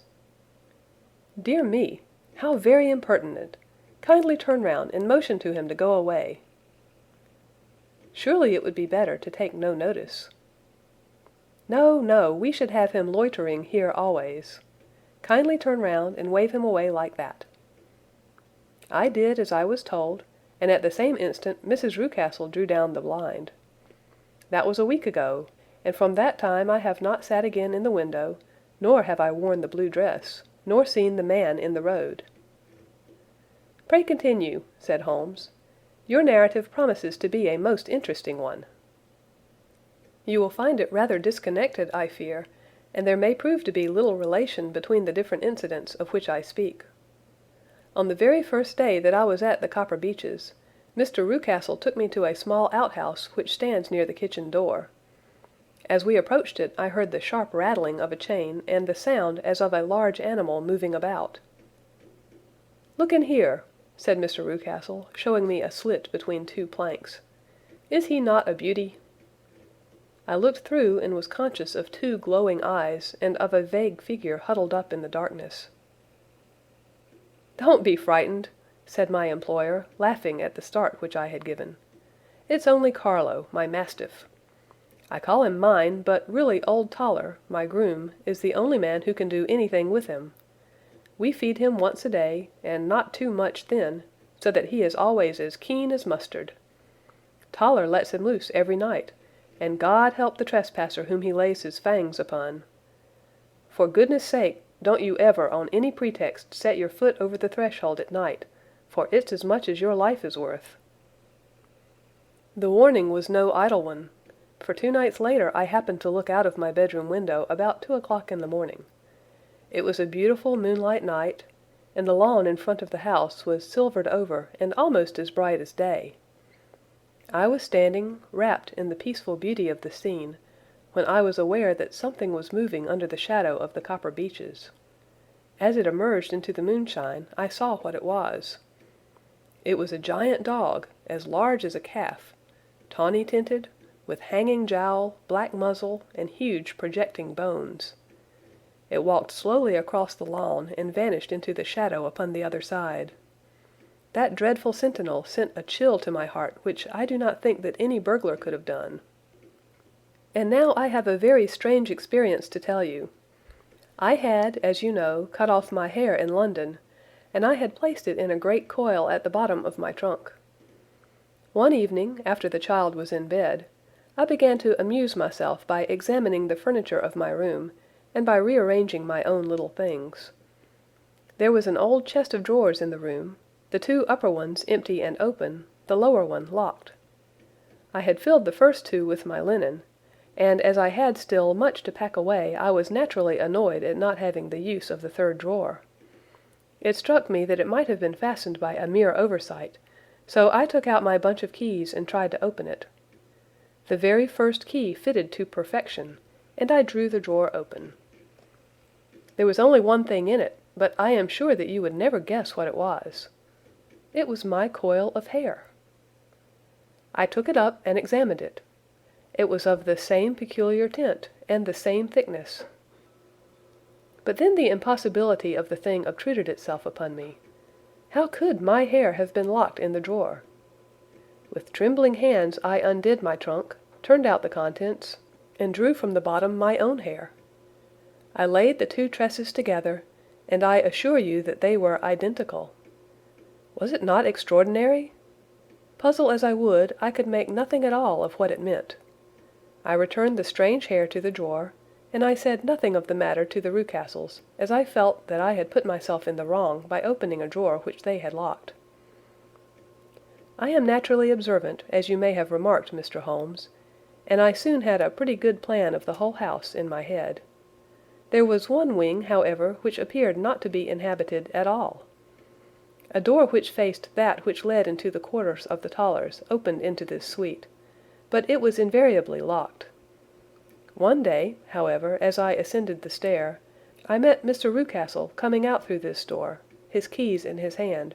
"Dear me, how very impertinent! Kindly turn round and motion to him to go away." "Surely it would be better to take no notice." "No, no, we should have him loitering here always. Kindly turn round and wave him away like that." I did as I was told, and at the same instant Mrs. Rucastle drew down the blind. That was a week ago, and from that time I have not sat again in the window, nor have I worn the blue dress, nor seen the man in the road. "Pray continue," said Holmes. "Your narrative promises to be a most interesting one." "You will find it rather disconnected, I fear, and there may prove to be little relation between the different incidents of which I speak. On the very first day that I was at the Copper Beeches, Mr. Rucastle took me to a small outhouse which stands near the kitchen door. As we approached it, I heard the sharp rattling of a chain and the sound as of a large animal moving about. "Look in here," said Mr. Rucastle, showing me a slit between two planks. "Is he not a beauty?" I looked through and was conscious of two glowing eyes and of a vague figure huddled up in the darkness. "Don't be frightened," said my employer, laughing at the start which I had given. "It's only Carlo, my mastiff. I call him mine, but really old Toller, my groom, is the only man who can do anything with him. We feed him once a day, and not too much then, so that he is always as keen as mustard. Toller lets him loose every night, and God help the trespasser whom he lays his fangs upon. For goodness' sake, don't you ever on any pretext set your foot over the threshold at night, for it's as much as your life is worth." The warning was no idle one, for 2 nights later I happened to look out of my bedroom window about 2 o'clock in the morning. It was a beautiful moonlight night, and the lawn in front of the house was silvered over and almost as bright as day. I was standing, wrapped in the peaceful beauty of the scene, when I was aware that something was moving under the shadow of the Copper Beeches. As it emerged into the moonshine, I saw what it was. It was a giant dog, as large as a calf, tawny tinted, with hanging jowl, black muzzle, and huge projecting bones. It walked slowly across the lawn and vanished into the shadow upon the other side. That dreadful sentinel sent a chill to my heart which I do not think that any burglar could have done. And now I have a very strange experience to tell you. I had, as you know, cut off my hair in London, and I had placed it in a great coil at the bottom of my trunk. One evening, after the child was in bed, I began to amuse myself by examining the furniture of my room, and by rearranging my own little things. There was an old chest of drawers in the room, the 2 upper ones empty and open, the lower one locked. I had filled the first 2 with my linen, and as I had still much to pack away, I was naturally annoyed at not having the use of the 3rd drawer. It struck me that it might have been fastened by a mere oversight, so I took out my bunch of keys and tried to open it. The very first key fitted to perfection, and I drew the drawer open. There was only one thing in it, but I am sure that you would never guess what it was. It was my coil of hair. I took it up and examined it. It was of the same peculiar tint, and the same thickness. But then the impossibility of the thing obtruded itself upon me. How could my hair have been locked in the drawer? With trembling hands I undid my trunk, turned out the contents, and drew from the bottom my own hair. I laid the two tresses together, and I assure you that they were identical. Was it not extraordinary? Puzzle as I would, I could make nothing at all of what it meant. I returned the strange hair to the drawer, and I said nothing of the matter to the Rucastles, as I felt that I had put myself in the wrong by opening a drawer which they had locked. I am naturally observant, as you may have remarked, Mr. Holmes, and I soon had a pretty good plan of the whole house in my head. There was one wing, however, which appeared not to be inhabited at all. A door which faced that which led into the quarters of the Tollers opened into this suite, but it was invariably locked. One day, however, as I ascended the stair, I met Mr. Rucastle coming out through this door, his keys in his hand,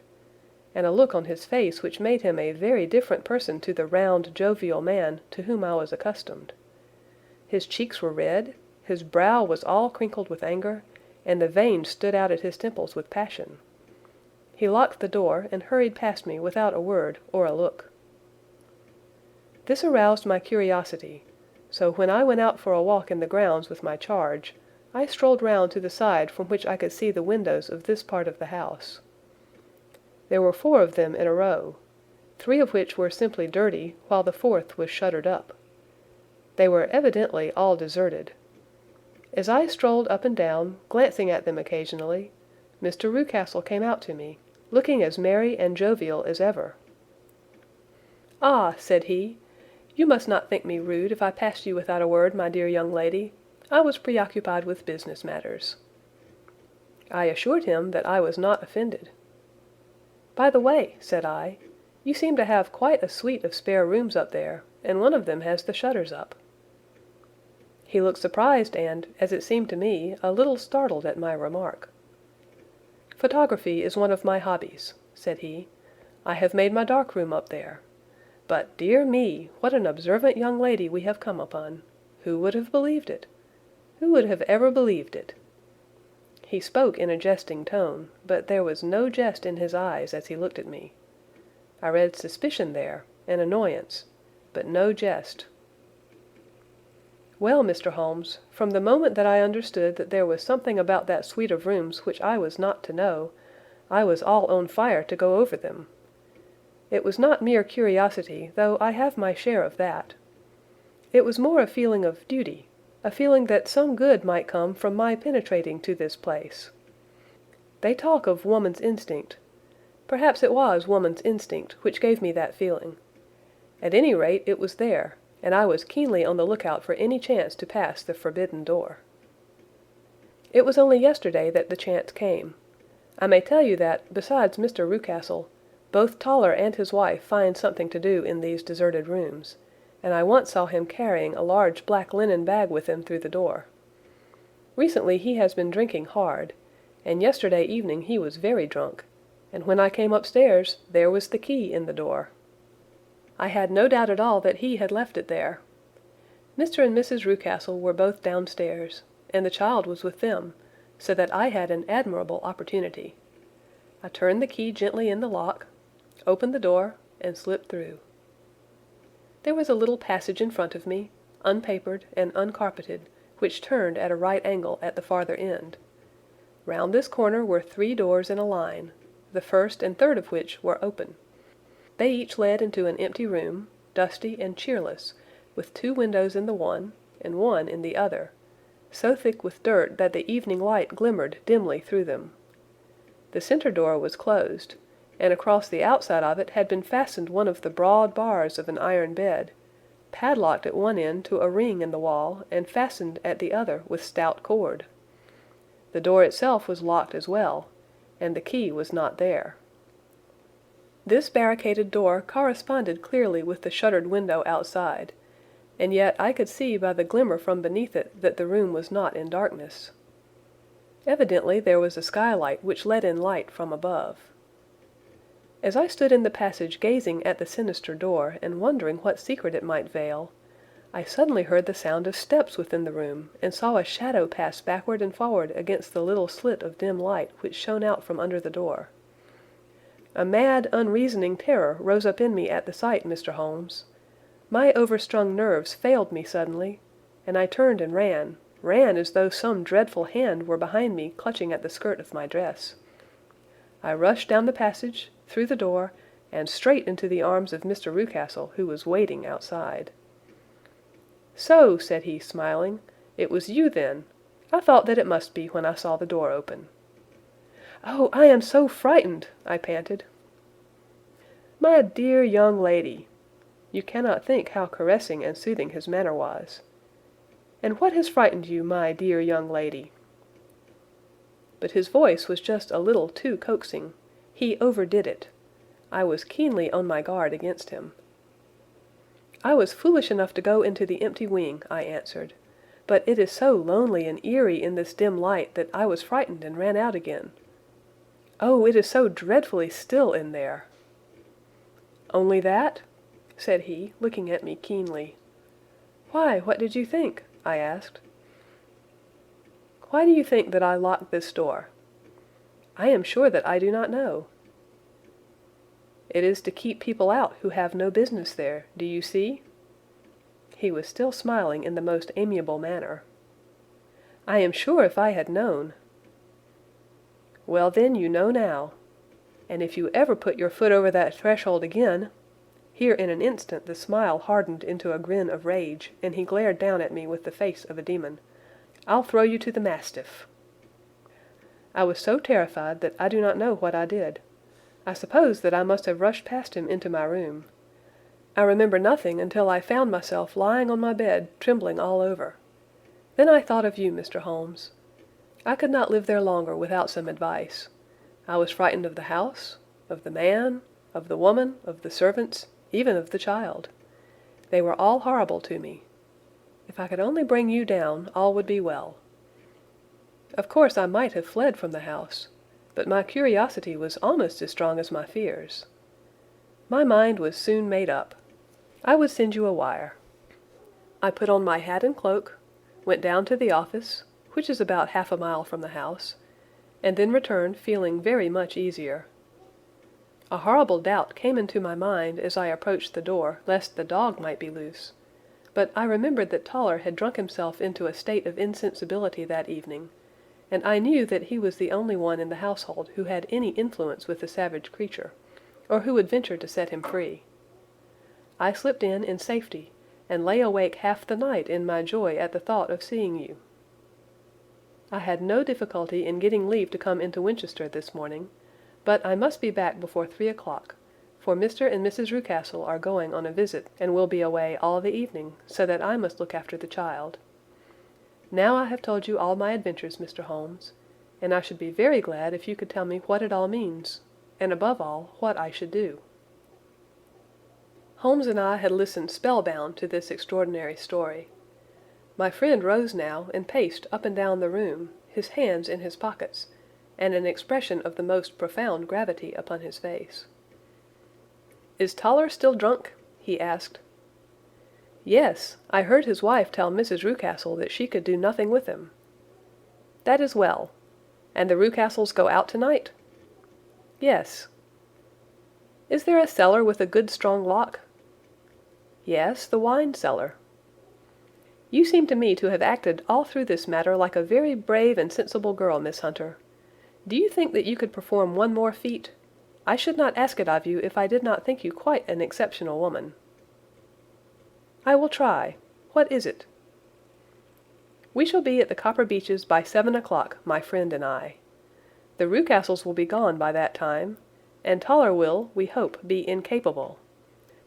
and a look on his face which made him a very different person to the round, jovial man to whom I was accustomed. His cheeks were red, his brow was all crinkled with anger, and the veins stood out at his temples with passion. He locked the door and hurried past me without a word or a look. This aroused my curiosity, so when I went out for a walk in the grounds with my charge, I strolled round to the side from which I could see the windows of this part of the house. There were 4 of them in a row, 3 of which were simply dirty, while the 4th was shuttered up. They were evidently all deserted. As I strolled up and down, glancing at them occasionally, Mr. Rucastle came out to me, looking as merry and jovial as ever. "Ah," said he, "you must not think me rude if I passed you without a word, my dear young lady. I was preoccupied with business matters." I assured him that I was not offended. "By the way," said I, "you seem to have quite a suite of spare rooms up there, and one of them has the shutters up." He looked surprised and, as it seemed to me, a little startled at my remark. "Photography is one of my hobbies," said he. "I have made my dark room up there. But, dear me, what an observant young lady we have come upon. Who would have believed it? Who would have ever believed it?" He spoke in a jesting tone, but there was no jest in his eyes as he looked at me. I read suspicion there, and annoyance, but no jest. Well, Mr. Holmes, from the moment that I understood that there was something about that suite of rooms which I was not to know, I was all on fire to go over them. It was not mere curiosity, though I have my share of that. It was more a feeling of duty, a feeling that some good might come from my penetrating to this place. They talk of woman's instinct. Perhaps it was woman's instinct which gave me that feeling. At any rate, it was there, and I was keenly on the lookout for any chance to pass the forbidden door. It was only yesterday that the chance came. I may tell you that, besides Mr. Rucastle, both Toller and his wife find something to do in these deserted rooms, and I once saw him carrying a large black linen bag with him through the door. Recently he has been drinking hard, and yesterday evening he was very drunk, and when I came upstairs there was the key in the door. I had no doubt at all that he had left it there. Mr. and Mrs. Rucastle were both downstairs, and the child was with them, so that I had an admirable opportunity. I turned the key gently in the lock, opened the door, and slipped through. There was a little passage in front of me, unpapered and uncarpeted, which turned at a right angle at the farther end. Round this corner were 3 doors in a line, the first and third of which were open. They each led into an empty room, dusty and cheerless, with 2 windows in the one and one in the other, so thick with dirt that the evening light glimmered dimly through them. The center door was closed, and across the outside of it had been fastened one of the broad bars of an iron bed, padlocked at one end to a ring in the wall and fastened at the other with stout cord. The door itself was locked as well, and the key was not there. This barricaded door corresponded clearly with the shuttered window outside, and yet I could see by the glimmer from beneath it that the room was not in darkness. Evidently there was a skylight which let in light from above. As I stood in the passage gazing at the sinister door and wondering what secret it might veil, I suddenly heard the sound of steps within the room and saw a shadow pass backward and forward against the little slit of dim light which shone out from under the door. A mad, unreasoning terror rose up in me at the sight, Mr. Holmes. My overstrung nerves failed me suddenly, and I turned and ran as though some dreadful hand were behind me clutching at the skirt of my dress. I rushed down the passage, through the door, and straight into the arms of Mr. Rucastle, who was waiting outside. "So," said he, smiling, "it was you, then. I thought that it must be when I saw the door open." "Oh, I am so frightened!" I panted. "My dear young lady!" You cannot think how caressing and soothing his manner was. "And what has frightened you, my dear young lady?" But his voice was just a little too coaxing. He overdid it. I was keenly on my guard against him. "I was foolish enough to go into the empty wing," I answered. "But it is so lonely and eerie in this dim light that I was frightened and ran out again. Oh, it is so dreadfully still in there!" "Only that?" said he, looking at me keenly. "Why, what did you think?" I asked. "Why do you think that I locked this door?" "I am sure that I do not know." "It is to keep people out who have no business there, do you see?" He was still smiling in the most amiable manner. "I am sure if I had known—" "Well, then, you know now. And if you ever put your foot over that threshold again—" Here in an instant the smile hardened into a grin of rage, and he glared down at me with the face of a demon. "I'll throw you to the mastiff." I was so terrified that I do not know what I did. I suppose that I must have rushed past him into my room. I remember nothing until I found myself lying on my bed, trembling all over. Then I thought of you, Mr. Holmes. I could not live there longer without some advice. I was frightened of the house, of the man, of the woman, of the servants, even of the child. They were all horrible to me. If I could only bring you down, all would be well. Of course I might have fled from the house, but my curiosity was almost as strong as my fears. My mind was soon made up. I would send you a wire. I put on my hat and cloak, went down to the office, which is about half a mile from the house, and then returned feeling very much easier. A horrible doubt came into my mind as I approached the door lest the dog might be loose, but I remembered that Toller had drunk himself into a state of insensibility that evening, and I knew that he was the only one in the household who had any influence with the savage creature, or who would venture to set him free. I slipped in safety, and lay awake half the night in my joy at the thought of seeing you. I had no difficulty in getting leave to come into Winchester this morning, but I must be back before 3 o'clock, for Mr. and Mrs. Rucastle are going on a visit and will be away all the evening, so that I must look after the child. Now I have told you all my adventures, Mr. Holmes, and I should be very glad if you could tell me what it all means, and above all, what I should do." Holmes and I had listened spellbound to this extraordinary story. My friend rose now and paced up and down the room, his hands in his pockets, and an expression of the most profound gravity upon his face. "Is Toller still drunk?" he asked. "Yes, I heard his wife tell Mrs. Rucastle that she could do nothing with him." "That is well. And the Rucastles go out tonight?" "Yes." "Is there a cellar with a good strong lock?" "Yes, the wine cellar." "You seem to me to have acted all through this matter like a very brave and sensible girl, Miss Hunter. Do you think that you could perform one more feat? I should not ask it of you if I did not think you quite an exceptional woman." "I will try. What is it?" "We shall be at the Copper Beeches by 7 o'clock, my friend and I. The Rucastles will be gone by that time, and Toller will, we hope, be incapable.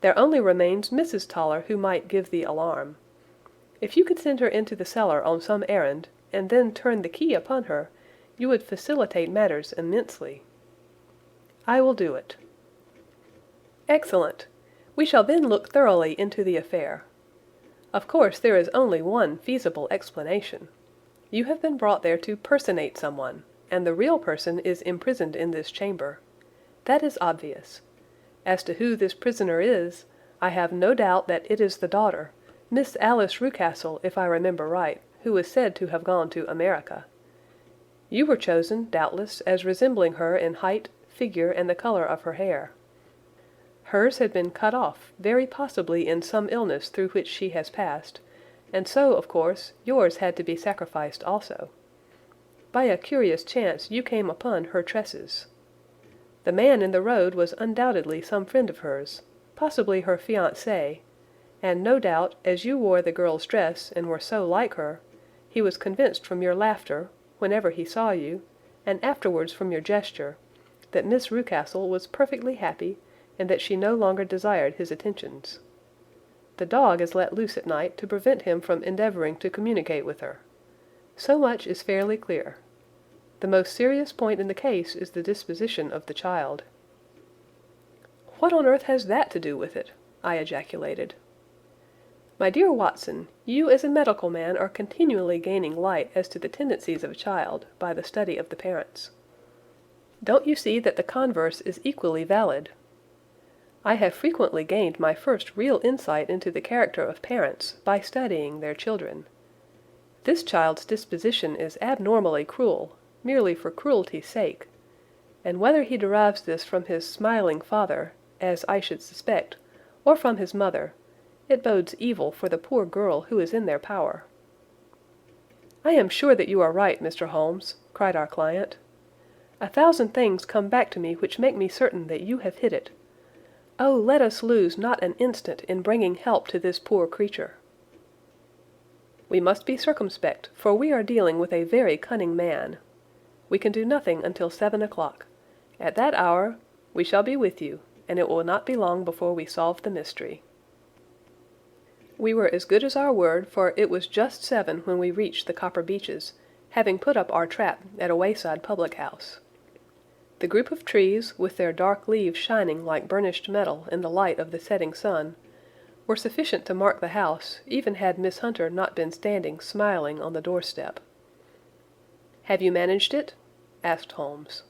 There only remains Mrs. Toller, who might give the alarm. If you could send her into the cellar on some errand, and then turn the key upon her, you would facilitate matters immensely." "I will do it." "Excellent. We shall then look thoroughly into the affair. Of course, there is only one feasible explanation. You have been brought there to personate someone, and the real person is imprisoned in this chamber. That is obvious. As to who this prisoner is, I have no doubt that it is the daughter, Miss Alice Rucastle, if I remember right, who is said to have gone to America. You were chosen, doubtless, as resembling her in height, figure, and the color of her hair. Hers had been cut off, very possibly in some illness through which she has passed, and so, of course, yours had to be sacrificed also. By a curious chance you came upon her tresses. The man in the road was undoubtedly some friend of hers, possibly her fiancé, and no doubt, as you wore the girl's dress and were so like her, he was convinced from your laughter, whenever he saw you, and afterwards from your gesture, that Miss Rucastle was perfectly happy and that she no longer desired his attentions. The dog is let loose at night to prevent him from endeavoring to communicate with her. So much is fairly clear. The most serious point in the case is the disposition of the child. "What on earth has that to do with it?" I ejaculated. "My dear Watson, you as a medical man are continually gaining light as to the tendencies of a child by the study of the parents. Don't you see that the converse is equally valid? I have frequently gained my first real insight into the character of parents by studying their children. This child's disposition is abnormally cruel, merely for cruelty's sake, and whether he derives this from his smiling father, as I should suspect, or from his mother, it bodes evil for the poor girl who is in their power." "I am sure that you are right, Mr. Holmes," cried our client. "A thousand things come back to me which make me certain that you have hit it. Oh, let us lose not an instant in bringing help to this poor creature." "We must be circumspect, for we are dealing with a very cunning man. We can do nothing until 7 o'clock. At that hour we shall be with you, and it will not be long before we solve the mystery." We were as good as our word, for it was just 7 when we reached the Copper Beeches, having put up our trap at a wayside public-house. The group of trees, with their dark leaves shining like burnished metal in the light of the setting sun, were sufficient to mark the house, even had Miss Hunter not been standing smiling on the doorstep. "Have you managed it?" asked Holmes.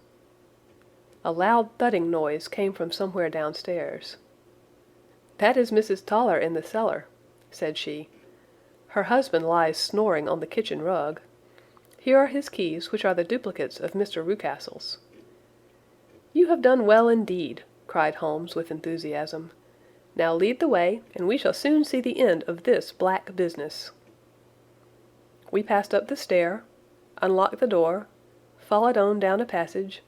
A loud thudding noise came from somewhere downstairs. "That is Mrs. Toller in the cellar," said she. "Her husband lies snoring on the kitchen rug. Here are his keys, which are the duplicates of Mr. Rucastle's." "You have done well indeed," cried Holmes with enthusiasm. "Now lead the way, and we shall soon see the end of this black business." We passed up the stair, unlocked the door, followed on down a passage,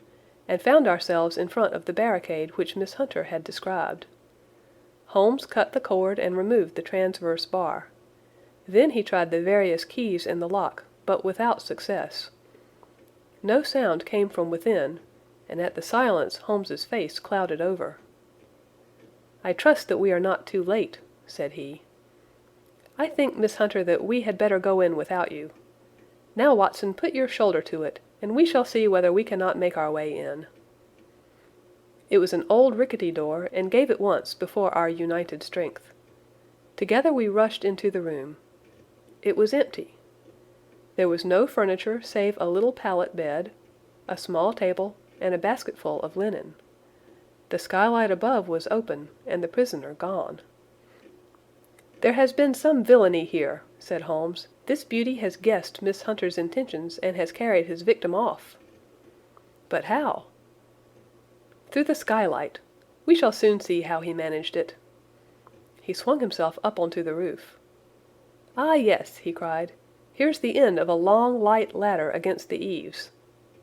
and found ourselves in front of the barricade which Miss Hunter had described. Holmes cut the cord and removed the transverse bar. Then he tried the various keys in the lock, but without success. No sound came from within, and at the silence Holmes's face clouded over. "I trust that we are not too late," said he. "I think, Miss Hunter, that we had better go in without you. Now, Watson, put your shoulder to it, and we shall see whether we cannot make our way in." It was an old rickety door, and gave at once before our united strength. Together we rushed into the room. It was empty. There was no furniture save a little pallet bed, a small table, and a basketful of linen. The skylight above was open, and the prisoner gone. "There has been some villainy here," said Holmes. "This beauty has guessed Miss Hunter's intentions and has carried his victim off." "But how?" "Through the skylight. We shall soon see how he managed it." He swung himself up onto the roof. "Ah, yes," he cried. "Here's the end of a long, light ladder against the eaves.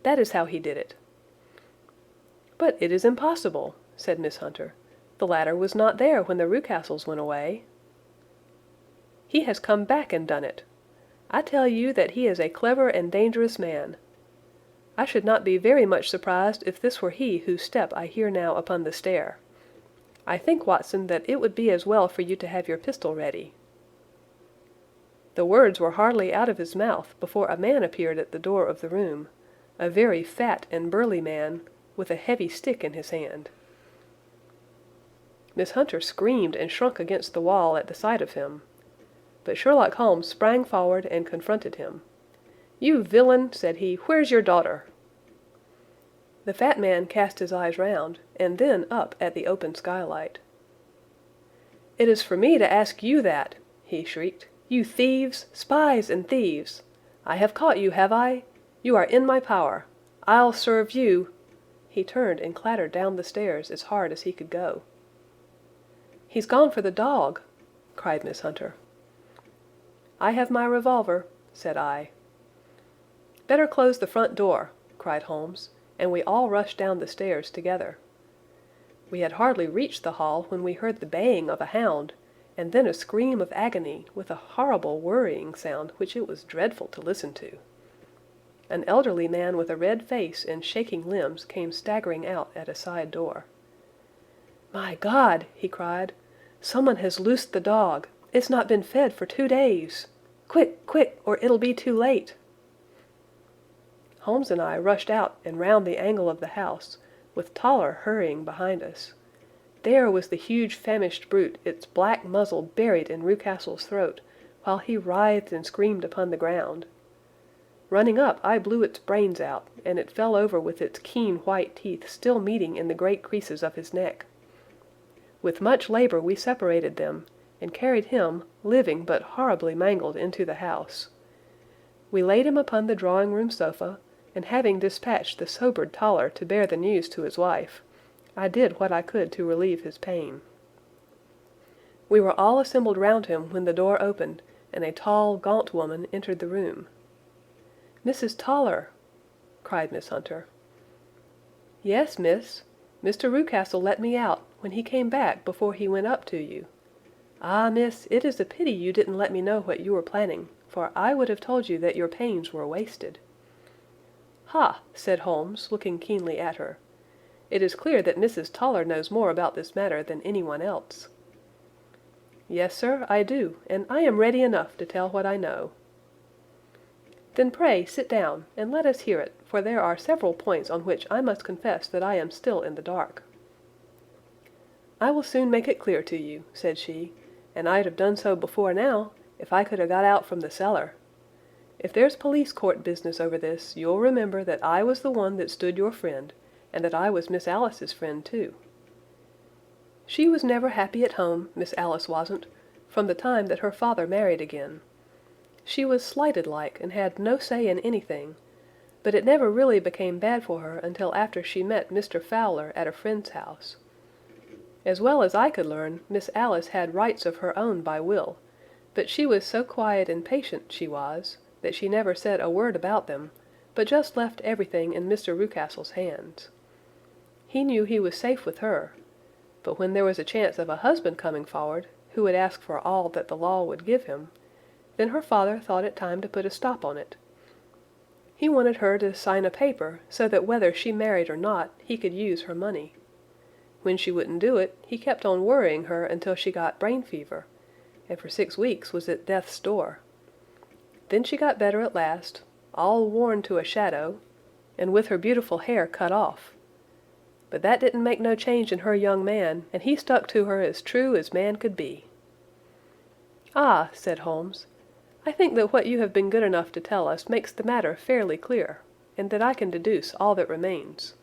That is how he did it." "But it is impossible," said Miss Hunter. "The ladder was not there when the Rucastles went away." "He has come back and done it. I tell you that he is a clever and dangerous man. I should not be very much surprised if this were he whose step I hear now upon the stair. I think, Watson, that it would be as well for you to have your pistol ready." The words were hardly out of his mouth before a man appeared at the door of the room, a very fat and burly man, with a heavy stick in his hand. Miss Hunter screamed and shrunk against the wall at the sight of him. But Sherlock Holmes sprang forward and confronted him. "You villain," said he, "where's your daughter?" The fat man cast his eyes round, and then up at the open skylight. "It is for me to ask you that," he shrieked. "You thieves! Spies and thieves! I have caught you, have I? You are in my power. I'll serve you—" He turned and clattered down the stairs as hard as he could go. "He's gone for the dog!" cried Miss Hunter. "I have my revolver," said I. "Better close the front door," cried Holmes, and we all rushed down the stairs together. We had hardly reached the hall when we heard the baying of a hound, and then a scream of agony, with a horrible worrying sound which it was dreadful to listen to. An elderly man with a red face and shaking limbs came staggering out at a side door. "My God!" he cried. "Someone has loosed the dog. It's not been fed for 2 days. Quick, quick, or it'll be too late." Holmes and I rushed out and round the angle of the house, with Toller hurrying behind us. There was the huge famished brute, its black muzzle buried in Rucastle's throat, while he writhed and screamed upon the ground. Running up, I blew its brains out, and it fell over with its keen white teeth still meeting in the great creases of his neck. With much labor we separated them, and carried him, living but horribly mangled, into the house. We laid him upon the drawing-room sofa, and having dispatched the sobered Toller to bear the news to his wife, I did what I could to relieve his pain. We were all assembled round him when the door opened, and a tall, gaunt woman entered the room. "Mrs. Toller!" cried Miss Hunter. "Yes, miss. Mr. Rucastle let me out, when he came back before he went up to you. Ah, miss, it is a pity you didn't let me know what you were planning, for I would have told you that your pains were wasted." "Ha!" said Holmes, looking keenly at her. "It is clear that Mrs. Toller knows more about this matter than anyone else." "Yes, sir, I do, and I am ready enough to tell what I know." "Then pray sit down, and let us hear it, for there are several points on which I must confess that I am still in the dark." "I will soon make it clear to you," said she, "and I'd have done so before now, if I could have got out from the cellar. If there's police court business over this, you'll remember that I was the one that stood your friend, and that I was Miss Alice's friend too. She was never happy at home, Miss Alice wasn't, from the time that her father married again. She was slighted like, and had no say in anything, but it never really became bad for her until after she met Mr. Fowler at a friend's house. As well as I could learn, Miss Alice had rights of her own by will, but she was so quiet and patient, she was, that she never said a word about them, but just left everything in Mr. Rucastle's hands. He knew he was safe with her, but when there was a chance of a husband coming forward, who would ask for all that the law would give him, then her father thought it time to put a stop on it. He wanted her to sign a paper so that whether she married or not, he could use her money. When she wouldn't do it, he kept on worrying her until she got brain fever, and for 6 weeks was at death's door. Then she got better at last, all worn to a shadow, and with her beautiful hair cut off. But that didn't make no change in her young man, and he stuck to her as true as man could be." "Ah," said Holmes, "I think that what you have been good enough to tell us makes the matter fairly clear, and that I can deduce all that remains.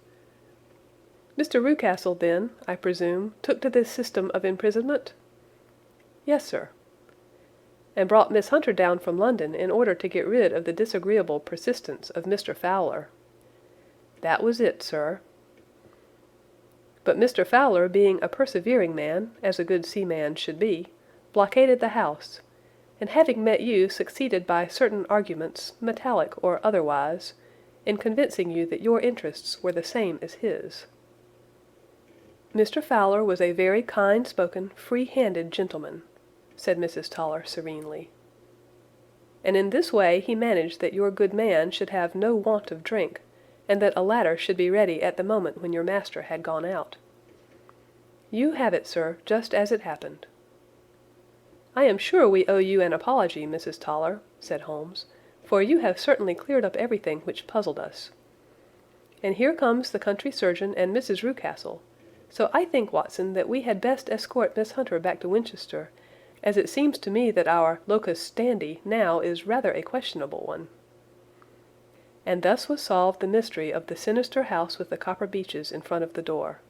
Mr. Rucastle, then, I presume, took to this system of imprisonment?" "Yes, sir." "And brought Miss Hunter down from London in order to get rid of the disagreeable persistence of Mr. Fowler?" "That was it, sir." "But Mr. Fowler, being a persevering man, as a good seaman should be, blockaded the house, and having met you succeeded by certain arguments, metallic or otherwise, in convincing you that your interests were the same as his." "Mr. Fowler was a very kind-spoken, free-handed gentleman," said Mrs. Toller serenely. "And in this way he managed that your good man should have no want of drink, and that a ladder should be ready at the moment when your master had gone out. You have it, sir, just as it happened." "I am sure we owe you an apology, Mrs. Toller," said Holmes, "for you have certainly cleared up everything which puzzled us. And here comes the country surgeon and Mrs. Rucastle, so I think, Watson, that we had best escort Miss Hunter back to Winchester, as it seems to me that our locus standi now is rather a questionable one. And thus was solved the mystery of the sinister house with the copper beeches in front of the door.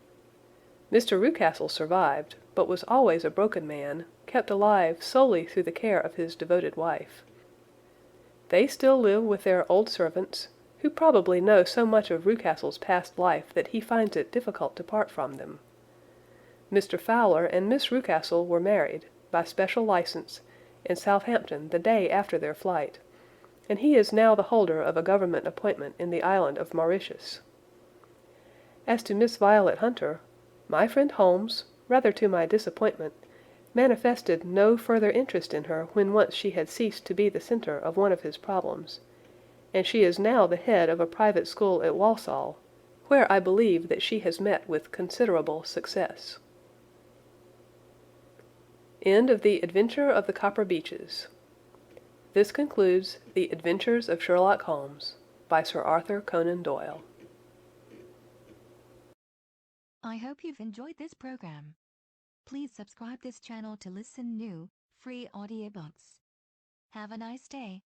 Mr. Rucastle survived, but was always a broken man, kept alive solely through the care of his devoted wife. They still live with their old servants, who probably know so much of Rucastle's past life that he finds it difficult to part from them. Mr. Fowler and Miss Rucastle were married, by special license, in Southampton the day after their flight, and he is now the holder of a government appointment in the island of Mauritius. As to Miss Violet Hunter, my friend Holmes, rather to my disappointment, manifested no further interest in her when once she had ceased to be the centre of one of his problems, and she is now the head of a private school at Walsall, where I believe that she has met with considerable success. End of The Adventure of the Copper Beeches. This concludes The Adventures of Sherlock Holmes by Sir Arthur Conan Doyle. I hope you've enjoyed this program. Please subscribe this channel to listen new, free audiobooks. Have a nice day.